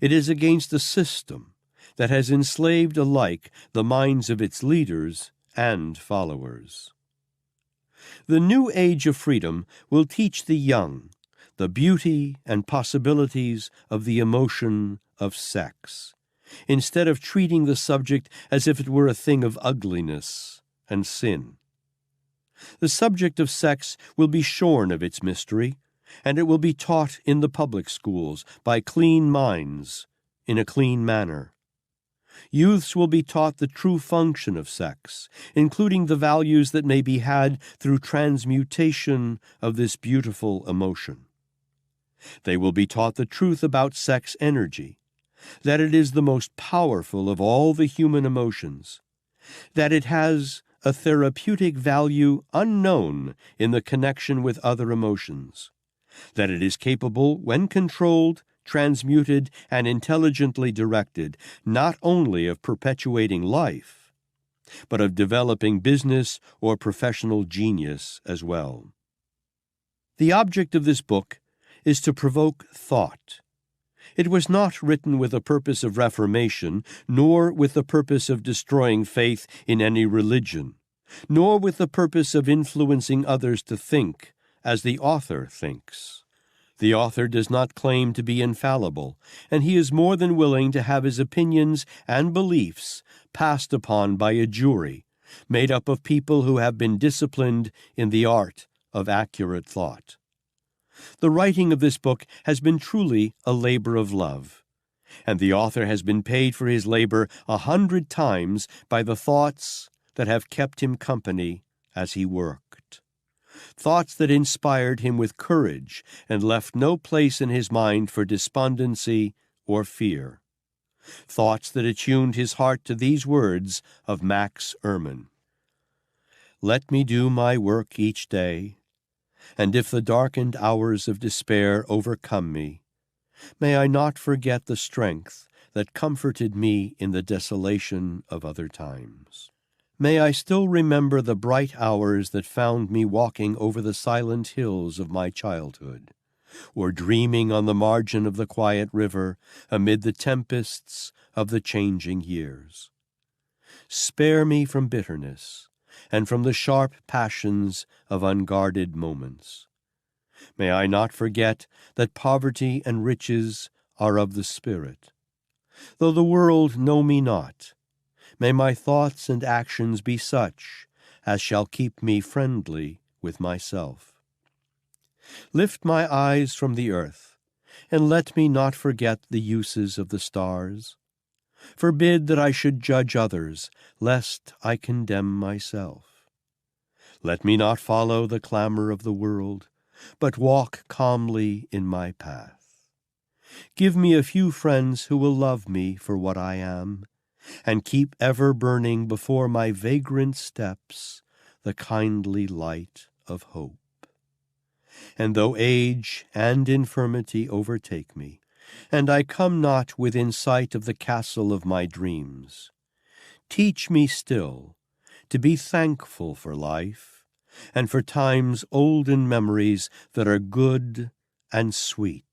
It is against a system that has enslaved alike the minds of its leaders and followers. The new age of freedom will teach the young the beauty and possibilities of the emotion of sex, instead of treating the subject as if it were a thing of ugliness and sin. The subject of sex will be shorn of its mystery, and it will be taught in the public schools by clean minds in a clean manner. Youths will be taught the true function of sex, including the values that may be had through transmutation of this beautiful emotion. They will be taught the truth about sex energy, that it is the most powerful of all the human emotions, that it has a therapeutic value unknown in the connection with other emotions, that it is capable, when controlled, transmuted, and intelligently directed, not only of perpetuating life, but of developing business or professional genius as well. The object of this book is to provoke thought. It was not written with a purpose of reformation, nor with the purpose of destroying faith in any religion, nor with the purpose of influencing others to think as the author thinks. The author does not claim to be infallible, and he is more than willing to have his opinions and beliefs passed upon by a jury, made up of people who have been disciplined in the art of accurate thought. The writing of this book has been truly a labor of love, and the author has been paid for his labor 100 times by the thoughts that have kept him company as he worked. Thoughts that inspired him with courage and left no place in his mind for despondency or fear. Thoughts that attuned his heart to these words of Max Ehrmann: "Let me do my work each day, and if the darkened hours of despair overcome me, may I not forget the strength that comforted me in the desolation of other times. May I still remember the bright hours that found me walking over the silent hills of my childhood, or dreaming on the margin of the quiet river amid the tempests of the changing years. Spare me from bitterness, and from the sharp passions of unguarded moments. May I not forget that poverty and riches are of the spirit. Though the world know me not, may my thoughts and actions be such as shall keep me friendly with myself. Lift my eyes from the earth, and let me not forget the uses of the stars. Forbid that I should judge others, lest I condemn myself. Let me not follow the clamor of the world, but walk calmly in my path. Give me a few friends who will love me for what I am, and keep ever burning before my vagrant steps the kindly light of hope. And though age and infirmity overtake me, and I come not within sight of the castle of my dreams, teach me still to be thankful for life, and for time's olden memories that are good and sweet,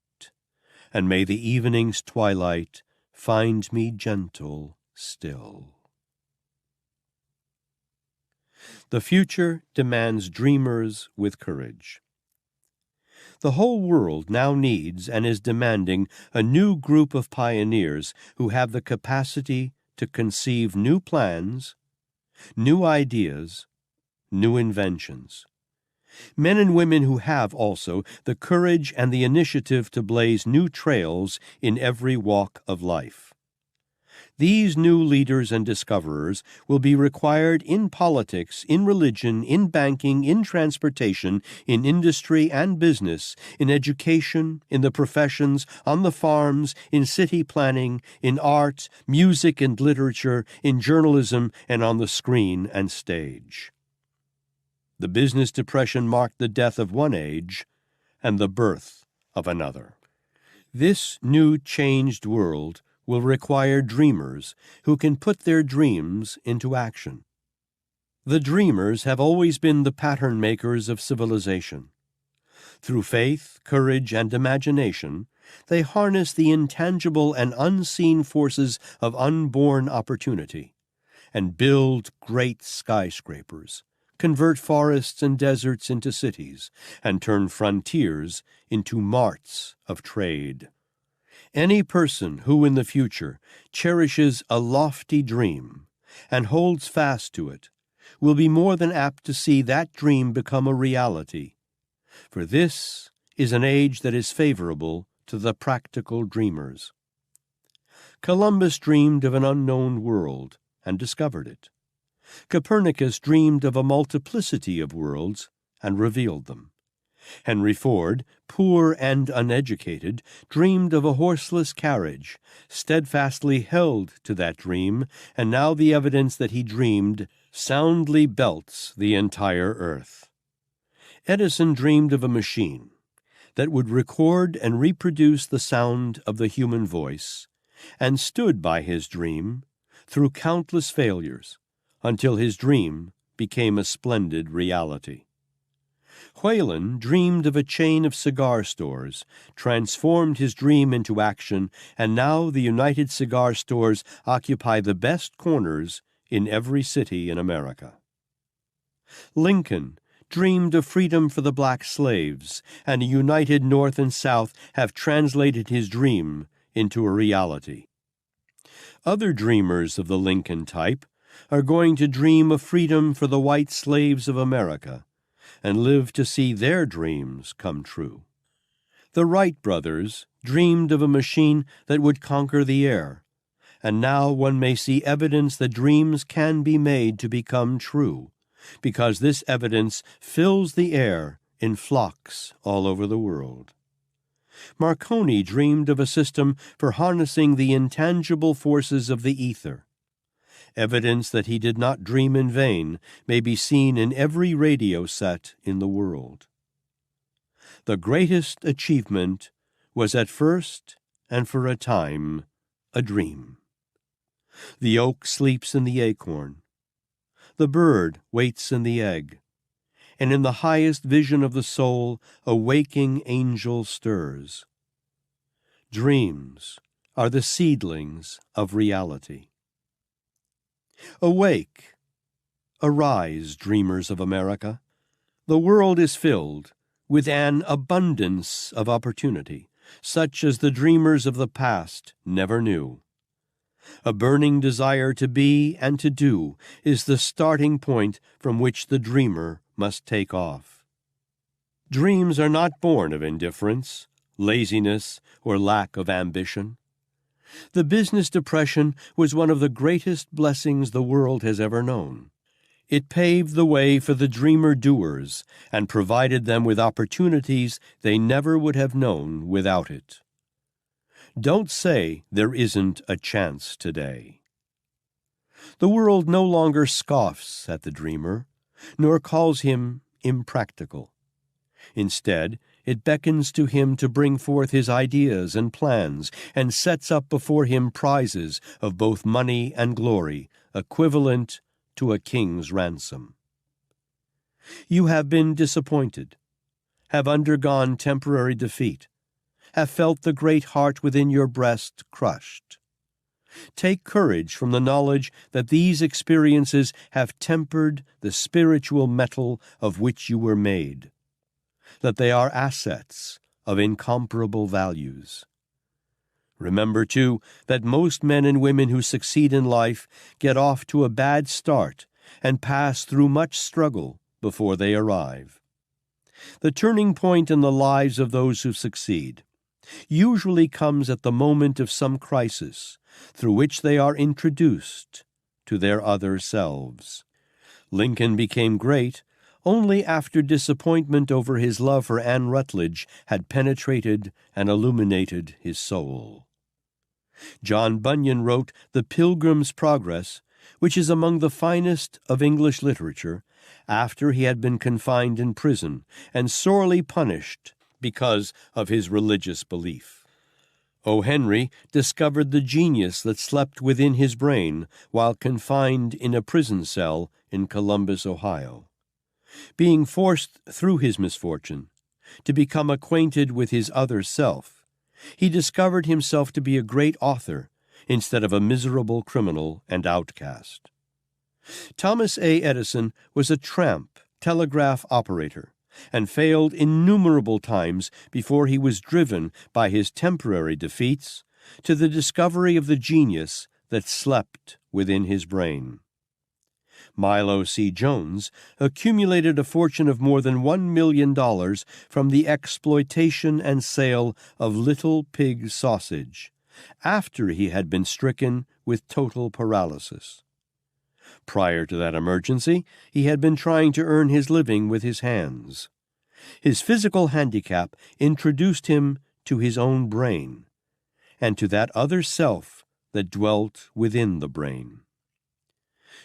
and may the evening's twilight find me gentle still. The future demands dreamers with courage. The whole world now needs and is demanding a new group of pioneers who have the capacity to conceive new plans, new ideas, new inventions. Men and women who have also the courage and the initiative to blaze new trails in every walk of life. These new leaders and discoverers will be required in politics, in religion, in banking, in transportation, in industry and business, in education, in the professions, on the farms, in city planning, in art, music and literature, in journalism, and on the screen and stage. The business depression marked the death of one age and the birth of another. This new changed world will require dreamers who can put their dreams into action. The dreamers have always been the pattern makers of civilization. Through faith, courage, and imagination, they harness the intangible and unseen forces of unborn opportunity and build great skyscrapers, convert forests and deserts into cities, and turn frontiers into marts of trade. Any person who in the future cherishes a lofty dream and holds fast to it will be more than apt to see that dream become a reality, for this is an age that is favorable to the practical dreamers. Columbus dreamed of an unknown world and discovered it. Copernicus dreamed of a multiplicity of worlds and revealed them. Henry Ford, poor and uneducated, dreamed of a horseless carriage, steadfastly held to that dream, and now the evidence that he dreamed soundly belts the entire earth. Edison dreamed of a machine that would record and reproduce the sound of the human voice, and stood by his dream through countless failures until his dream became a splendid reality. Whalen dreamed of a chain of cigar stores, transformed his dream into action, and now the United Cigar Stores occupy the best corners in every city in America. Lincoln dreamed of freedom for the black slaves, and a united North and South have translated his dream into a reality. Other dreamers of the Lincoln type are going to dream of freedom for the white slaves of America, and live to see their dreams come true. The Wright brothers dreamed of a machine that would conquer the air, and now one may see evidence that dreams can be made to become true, because this evidence fills the air in flocks all over the world. Marconi dreamed of a system for harnessing the intangible forces of the ether. Evidence that he did not dream in vain may be seen in every radio set in the world. The greatest achievement was at first and for a time a dream. The oak sleeps in the acorn. The bird waits in the egg. And in the highest vision of the soul, a waking angel stirs. Dreams are the seedlings of reality. Awake, Arise, dreamers of America. The world is filled with an abundance of opportunity, such as the dreamers of the past never knew. A burning desire to be and to do is the starting point from which the dreamer must take off. Dreams are not born of indifference, laziness, or lack of ambition. The business depression was one of the greatest blessings the world has ever known. It paved the way for the dreamer-doers and provided them with opportunities they never would have known without it. Don't say there isn't a chance today. The world no longer scoffs at the dreamer, nor calls him impractical. Instead, it beckons to him to bring forth his ideas and plans, and sets up before him prizes of both money and glory, equivalent to a king's ransom. You have been disappointed, have undergone temporary defeat, have felt the great heart within your breast crushed. Take courage from the knowledge that these experiences have tempered the spiritual metal of which you were made, that they are assets of incomparable values. Remember, too, that most men and women who succeed in life get off to a bad start and pass through much struggle before they arrive. The turning point in the lives of those who succeed usually comes at the moment of some crisis through which they are introduced to their other selves. Lincoln became great only after disappointment over his love for Anne Rutledge had penetrated and illuminated his soul. John Bunyan wrote The Pilgrim's Progress, which is among the finest of English literature, after he had been confined in prison and sorely punished because of his religious belief. O. Henry discovered the genius that slept within his brain while confined in a prison cell in Columbus, Ohio. Being forced through his misfortune to become acquainted with his other self, he discovered himself to be a great author instead of a miserable criminal and outcast. Thomas A. Edison was a tramp telegraph operator and failed innumerable times before he was driven by his temporary defeats to the discovery of the genius that slept within his brain. Milo C. Jones accumulated a fortune of more than $1 million from the exploitation and sale of little pig sausage, after he had been stricken with total paralysis. Prior to that emergency, he had been trying to earn his living with his hands. His physical handicap introduced him to his own brain, and to that other self that dwelt within the brain.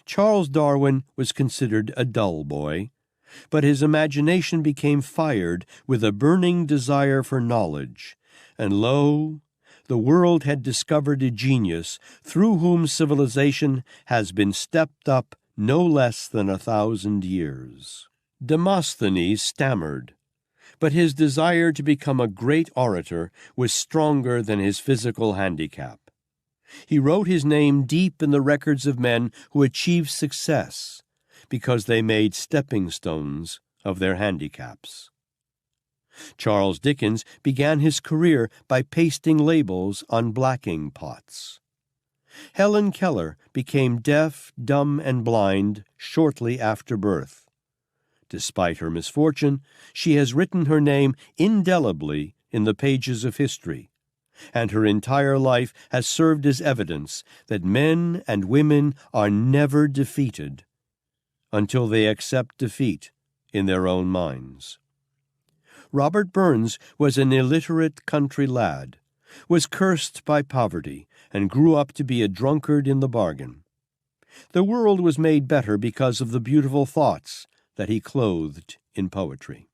Charles Darwin was considered a dull boy, but his imagination became fired with a burning desire for knowledge, and lo, the world had discovered a genius through whom civilization has been stepped up no less than 1,000 years. Demosthenes stammered, but his desire to become a great orator was stronger than his physical handicap. He wrote his name deep in the records of men who achieved success because they made stepping stones of their handicaps. Charles Dickens began his career by pasting labels on blacking pots. Helen Keller became deaf, dumb, and blind shortly after birth. Despite her misfortune, she has written her name indelibly in the pages of history, and her entire life has served as evidence that men and women are never defeated until they accept defeat in their own minds. Robert Burns was an illiterate country lad, was cursed by poverty, and grew up to be a drunkard in the bargain. The world was made better because of the beautiful thoughts that he clothed in poetry.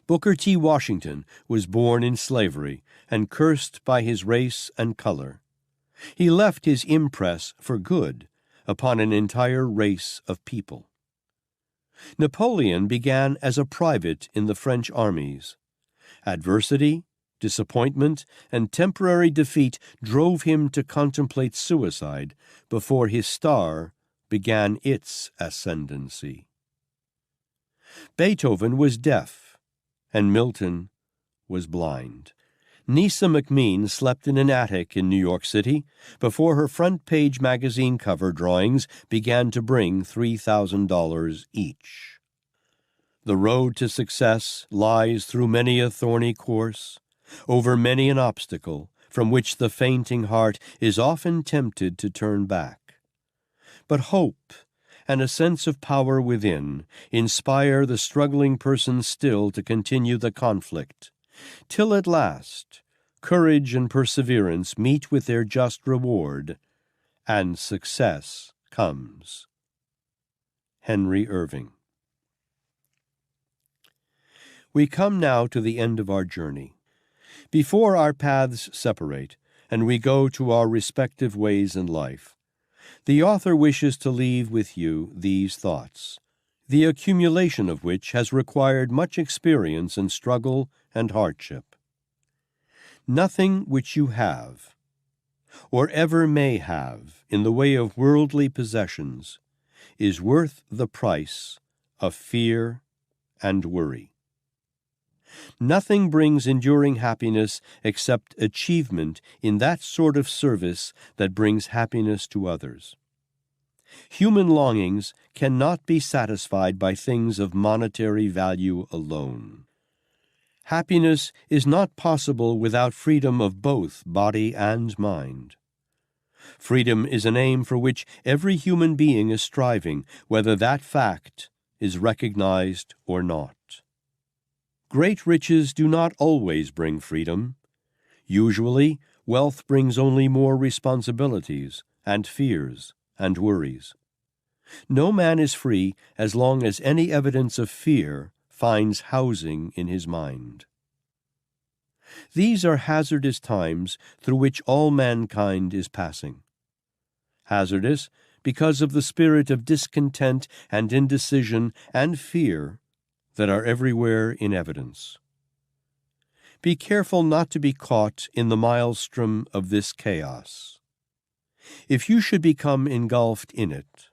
Booker T. Washington was born in slavery and cursed by his race and color. He left his impress for good upon an entire race of people. Napoleon began as a private in the French armies. Adversity, disappointment, and temporary defeat drove him to contemplate suicide before his star began its ascendancy. Beethoven was deaf, and Milton was blind. Nisa McMean slept in an attic in New York City before her front-page magazine cover drawings began to bring $3,000 each. The road to success lies through many a thorny course, over many an obstacle, from which the fainting heart is often tempted to turn back. But hope and a sense of power within inspire the struggling person still to continue the conflict, till at last courage and perseverance meet with their just reward, and success comes. Henry Irving. We come now to the end of our journey. Before our paths separate, and we go to our respective ways in life, the author wishes to leave with you these thoughts, the accumulation of which has required much experience in struggle and hardship. Nothing which you have, or ever may have, in the way of worldly possessions, is worth the price of fear and worry. Nothing brings enduring happiness except achievement in that sort of service that brings happiness to others. Human longings cannot be satisfied by things of monetary value alone. Happiness is not possible without freedom of both body and mind. Freedom is an aim for which every human being is striving, whether that fact is recognized or not. Great riches do not always bring freedom. Usually, wealth brings only more responsibilities and fears and worries. No man is free as long as any evidence of fear finds housing in his mind. These are hazardous times through which all mankind is passing. Hazardous because of the spirit of discontent and indecision and fear that are everywhere in evidence. Be careful not to be caught in the maelstrom of this chaos. If you should become engulfed in it,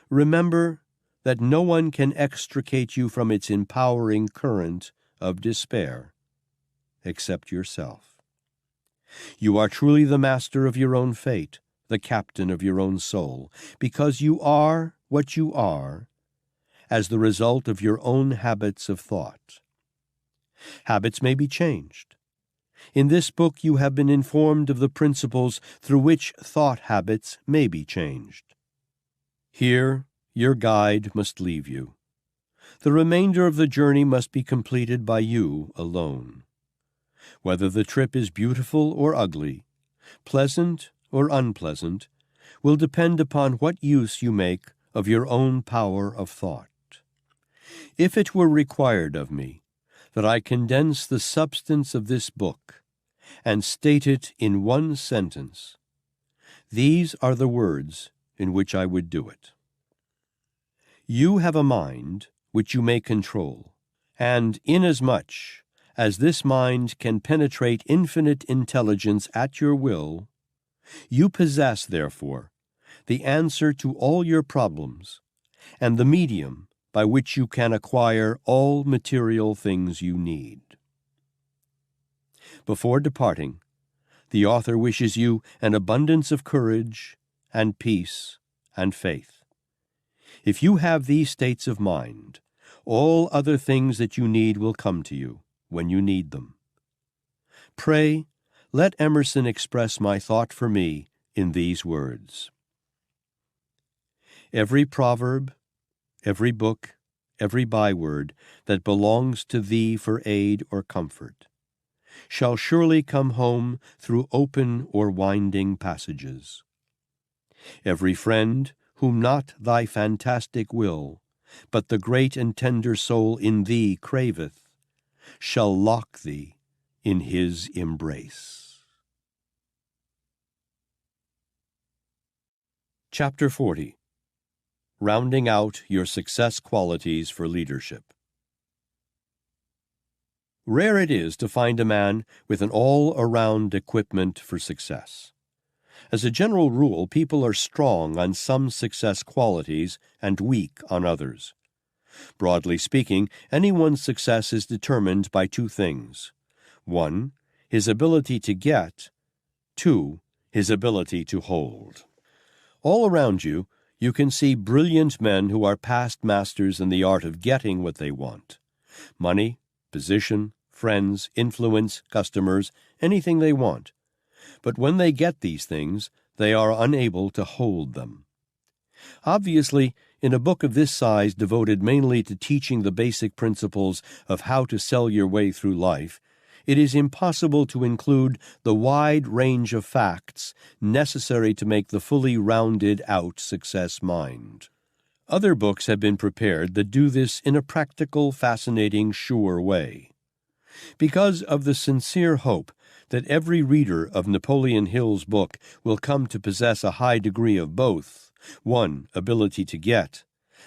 remember that no one can extricate you from its empowering current of despair except yourself. You are truly the master of your own fate, the captain of your own soul, because you are what you are as the result of your own habits of thought. Habits may be changed. In this book you have been informed of the principles through which thought habits may be changed. Here your guide must leave you. The remainder of the journey must be completed by you alone. Whether the trip is beautiful or ugly, pleasant or unpleasant, will depend upon what use you make of your own power of thought. If it were required of me that I condense the substance of this book and state it in one sentence, these are the words in which I would do it. You have a mind which you may control, and inasmuch as this mind can penetrate infinite intelligence at your will, you possess, therefore, the answer to all your problems and the medium by which you can acquire all material things you need. Before departing, the author wishes you an abundance of courage and peace and faith. If you have these states of mind, all other things that you need will come to you when you need them. Pray, let Emerson express my thought for me in these words. Every proverb, every book, every byword that belongs to thee for aid or comfort shall surely come home through open or winding passages. Every friend whom not thy fantastic will, but the great and tender soul in thee craveth, shall lock thee in his embrace. Chapter 40. Rounding out your success qualities for leadership. Rare it is to find a man with an all-around equipment for success. As a general rule, people are strong on some success qualities and weak on others. Broadly speaking, anyone's success is determined by two things. 1. His ability to get. 2. His ability to hold. All around you, you can see brilliant men who are past masters in the art of getting what they want. Money, position, friends, influence, customers, anything they want. But when they get these things, they are unable to hold them. Obviously, in a book of this size devoted mainly to teaching the basic principles of how to sell your way through life, it is impossible to include the wide range of facts necessary to make the fully rounded-out success mind. Other books have been prepared that do this in a practical, fascinating, sure way. Because of the sincere hope that every reader of Napoleon Hill's book will come to possess a high degree of both, 1, ability to get,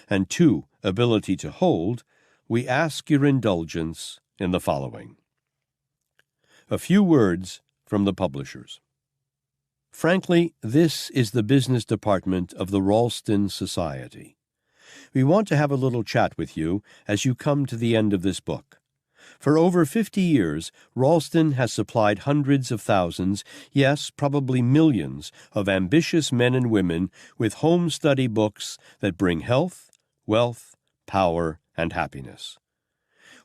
and 2, ability to hold, we ask your indulgence in the following. A few words from the publishers. Frankly, this is the business department of the Ralston Society. We want to have a little chat with you as you come to the end of this book. For over 50 years, Ralston has supplied hundreds of thousands, yes, probably millions, of ambitious men and women with home study books that bring health, wealth, power, and happiness.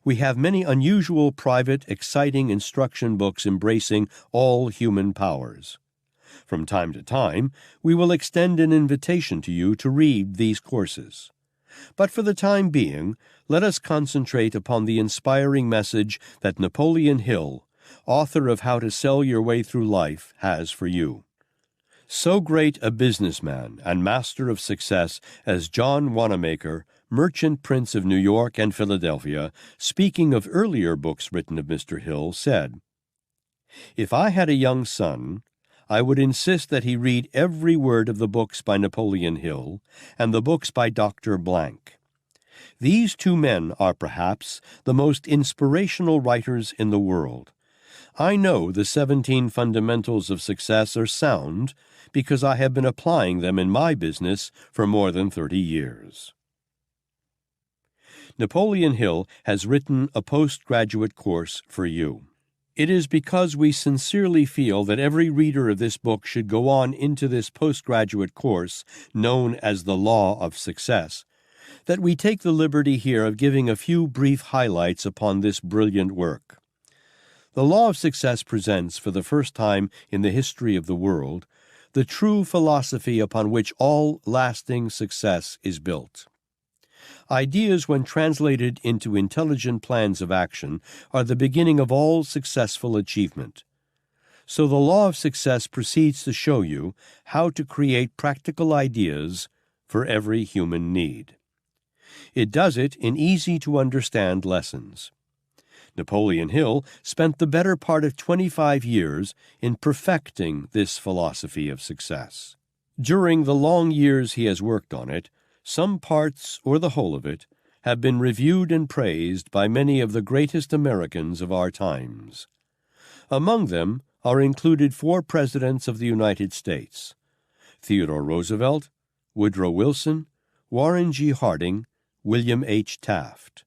We have many unusual, private, exciting instruction books embracing all human powers. From time to time, we will extend an invitation to you to read these courses. But for the time being, let us concentrate upon the inspiring message that Napoleon Hill, author of How to Sell Your Way Through Life, has for you. So great a businessman and master of success as John Wanamaker, merchant prince of New York and Philadelphia, speaking of earlier books written of Mr. Hill, said, "If I had a young son, I would insist that he read every word of the books by Napoleon Hill and the books by Dr. Blank. These two men are perhaps the most inspirational writers in the world. I know the 17 fundamentals of success are sound because I have been applying them in my business for more than 30 years." Napoleon Hill has written a postgraduate course for you. It is because we sincerely feel that every reader of this book should go on into this postgraduate course, known as the Law of Success, that we take the liberty here of giving a few brief highlights upon this brilliant work. The Law of Success presents, for the first time in the history of the world, the true philosophy upon which all lasting success is built. Ideas, when translated into intelligent plans of action, are the beginning of all successful achievement. So the Law of Success proceeds to show you how to create practical ideas for every human need. It does it in easy-to-understand lessons. Napoleon Hill spent the better part of 25 years in perfecting this philosophy of success. During the long years he has worked on it, some parts, or the whole of it, have been reviewed and praised by many of the greatest Americans of our times. Among them are included 4 presidents of the United States: Theodore Roosevelt, Woodrow Wilson, Warren G. Harding, William H. Taft.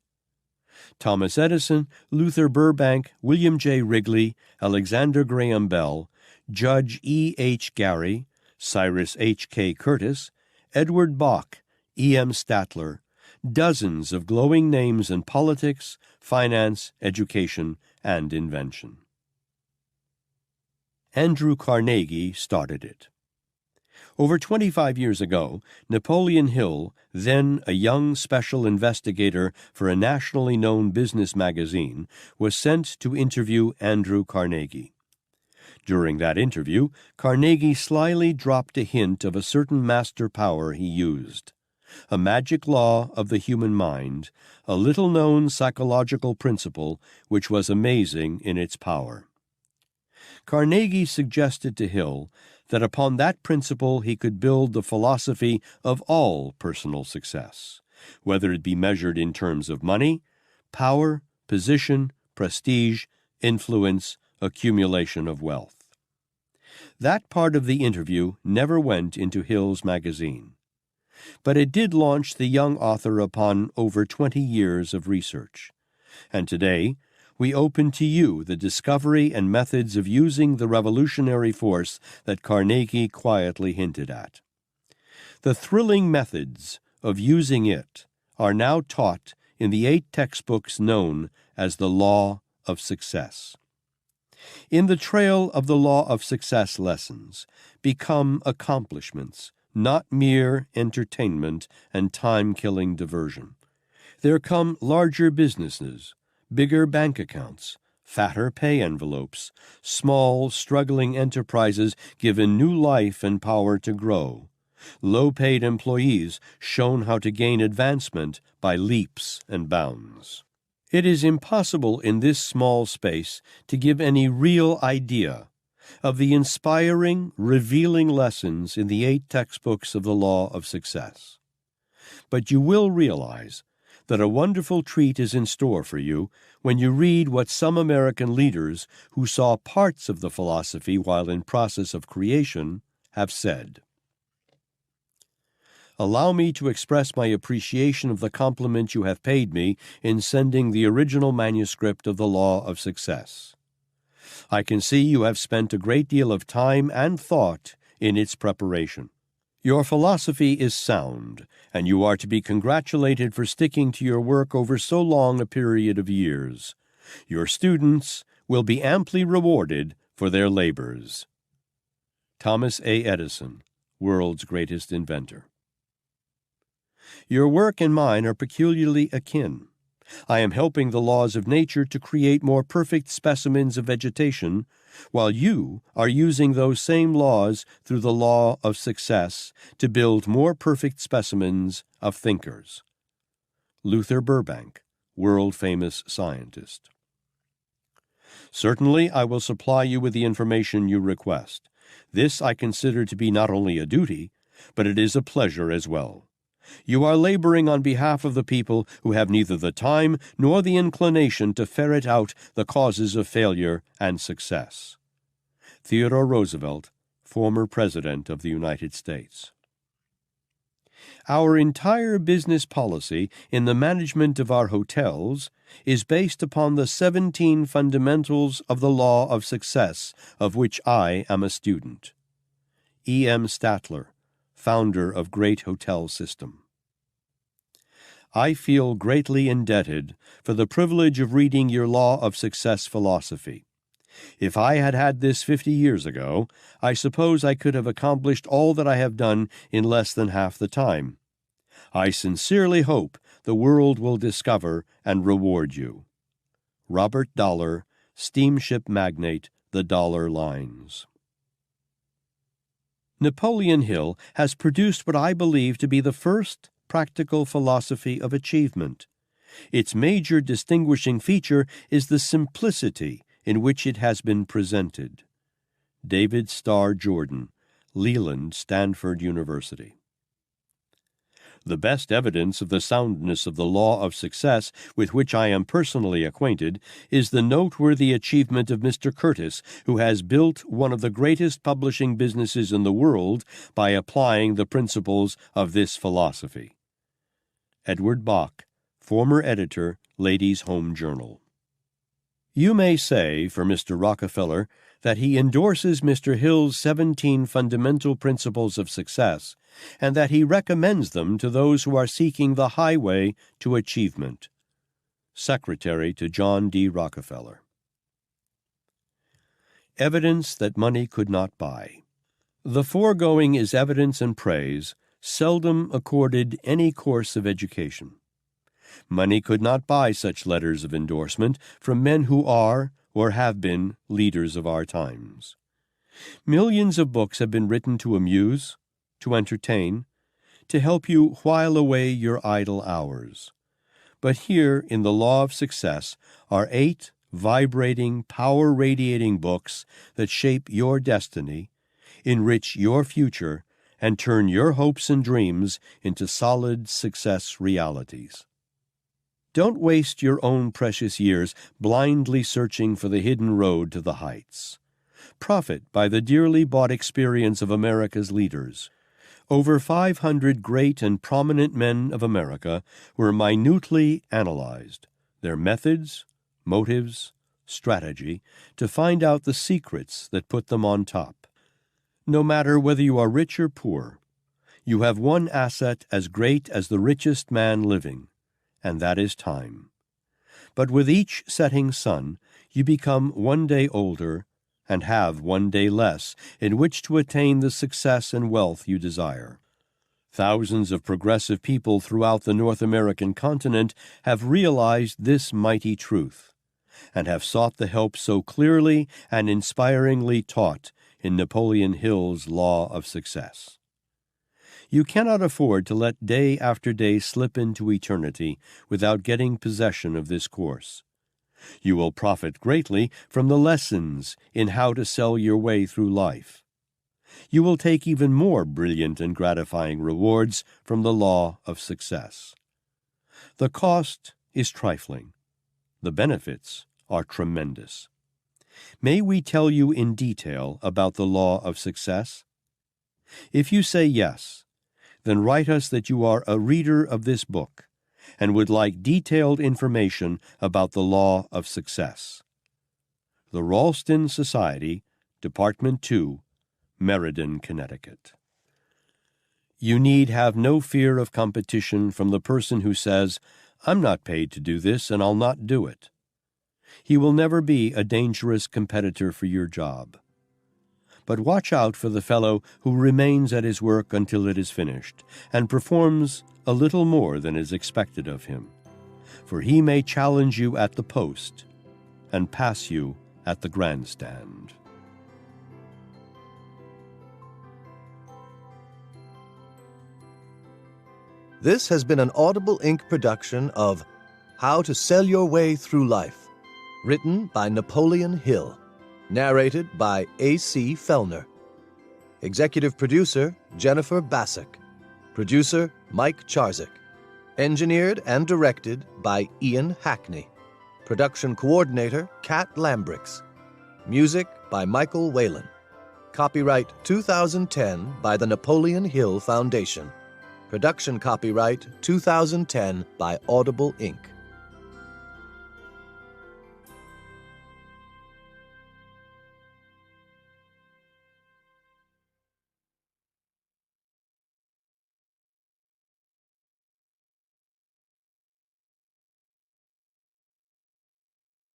Thomas Edison, Luther Burbank, William J. Wrigley, Alexander Graham Bell, Judge E. H. Gary, Cyrus H. K. Curtis, Edward Bok, E. M. Statler, dozens of glowing names in politics, finance, education, and invention. Andrew Carnegie started it. Over 25 years ago, Napoleon Hill, then a young special investigator for a nationally known business magazine, was sent to interview Andrew Carnegie. During that interview, Carnegie slyly dropped a hint of a certain master power he used. A magic law of the human mind, a little-known psychological principle which was amazing in its power. Carnegie suggested to Hill that upon that principle he could build the philosophy of all personal success, whether it be measured in terms of money, power, position, prestige, influence, accumulation of wealth. That part of the interview never went into Hill's magazine, but it did launch the young author upon over 20 years of research. And today, we open to you the discovery and methods of using the revolutionary force that Carnegie quietly hinted at. The thrilling methods of using it are now taught in the 8 textbooks known as the Law of Success. In the trail of the Law of Success lessons become accomplishments, not mere entertainment and time-killing diversion. There come larger businesses, bigger bank accounts, fatter pay envelopes, small, struggling enterprises given new life and power to grow, low-paid employees shown how to gain advancement by leaps and bounds. It is impossible in this small space to give any real idea of the inspiring, revealing lessons in the 8 textbooks of the Law of Success. But you will realize that a wonderful treat is in store for you when you read what some American leaders who saw parts of the philosophy while in process of creation have said. Allow me to express my appreciation of the compliment you have paid me in sending the original manuscript of the Law of Success. I can see you have spent a great deal of time and thought in its preparation. Your philosophy is sound, and you are to be congratulated for sticking to your work over so long a period of years. Your students will be amply rewarded for their labors. Thomas A. Edison, world's greatest inventor. Your work and mine are peculiarly akin. I am helping the laws of nature to create more perfect specimens of vegetation, while you are using those same laws through the Law of Success to build more perfect specimens of thinkers. Luther Burbank, world-famous scientist. Certainly, I will supply you with the information you request. This I consider to be not only a duty, but it is a pleasure as well. You are laboring on behalf of the people who have neither the time nor the inclination to ferret out the causes of failure and success. Theodore Roosevelt, former President of the United States. Our entire business policy in the management of our hotels is based upon the 17 fundamentals of the Law of Success, of which I am a student. E. M. Statler, founder of Great Hotel System. I feel greatly indebted for the privilege of reading your Law of Success philosophy. If I had had this 50 years ago, I suppose I could have accomplished all that I have done in less than half the time. I sincerely hope the world will discover and reward you. Robert Dollar, steamship magnate, The Dollar Lines. Napoleon Hill has produced what I believe to be the first practical philosophy of achievement. Its major distinguishing feature is the simplicity in which it has been presented. David Starr Jordan, Leland, Stanford University. The best evidence of the soundness of the Law of Success with which I am personally acquainted is the noteworthy achievement of Mr. Curtis, who has built one of the greatest publishing businesses in the world by applying the principles of this philosophy. Edward Bach, former editor, Ladies' Home Journal. You may say, for Mr. Rockefeller, that he endorses Mr. Hill's 17 fundamental principles of success, and that he recommends them to those who are seeking the highway to achievement. Secretary to John D. Rockefeller. Evidence that money could not buy. The foregoing is evidence and praise seldom accorded any course of education. Money could not buy such letters of endorsement from men who are, or have been, leaders of our times. Millions of books have been written to amuse, to entertain, to help you while away your idle hours. But here, in the Law of Success, are 8 vibrating, power-radiating books that shape your destiny, enrich your future, and turn your hopes and dreams into solid success realities. Don't waste your own precious years blindly searching for the hidden road to the heights. Profit by the dearly bought experience of America's leaders. Over 500 great and prominent men of America were minutely analyzed, their methods, motives, strategy, to find out the secrets that put them on top. No matter whether you are rich or poor, you have one asset as great as the richest man living, and that is time. But with each setting sun, you become one day older and have one day less in which to attain the success and wealth you desire. Thousands of progressive people throughout the North American continent have realized this mighty truth, and have sought the help so clearly and inspiringly taught in Napoleon Hill's Law of Success. You cannot afford to let day after day slip into eternity without getting possession of this course. You will profit greatly from the lessons in how to sell your way through life. You will take even more brilliant and gratifying rewards from the law of success. The cost is trifling. The benefits are tremendous. May we tell you in detail about the law of success? If you say yes, then write us that you are a reader of this book and would like detailed information about the law of success. The Ralston Society, Department 2, Meriden, Connecticut. You need have no fear of competition from the person who says, "I'm not paid to do this and I'll not do it." He will never be a dangerous competitor for your job. But watch out for the fellow who remains at his work until it is finished, and performs a little more than is expected of him, for he may challenge you at the post and pass you at the grandstand. This has been an Audible Inc. production of How to Sell Your Way Through Life, written by Napoleon Hill, narrated by A.C. Fellner. Executive producer, Jennifer Bassick. Producer, Mike Charzik. Engineered and directed by Ian Hackney. Production coordinator, Kat Lambrix. Music by Michael Whalen. Copyright 2010 by the Napoleon Hill Foundation. Production copyright 2010 by Audible Inc.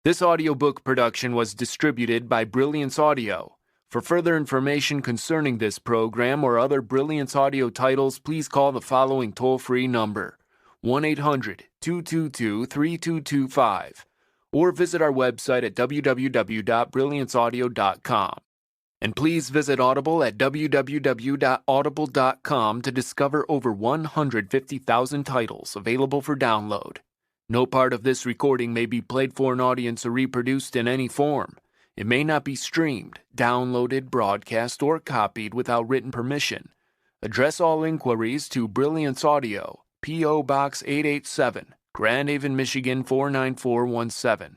This audiobook production was distributed by Brilliance Audio. For further information concerning this program or other Brilliance Audio titles, please call the following toll-free number, 1-800-222-3225, or visit our website at www.brillianceaudio.com. And please visit Audible at www.audible.com to discover over 150,000 titles available for download. No part of this recording may be played for an audience or reproduced in any form. It may not be streamed, downloaded, broadcast, or copied without written permission. Address all inquiries to Brilliance Audio, P.O. Box 887, Grand Haven, Michigan 49417.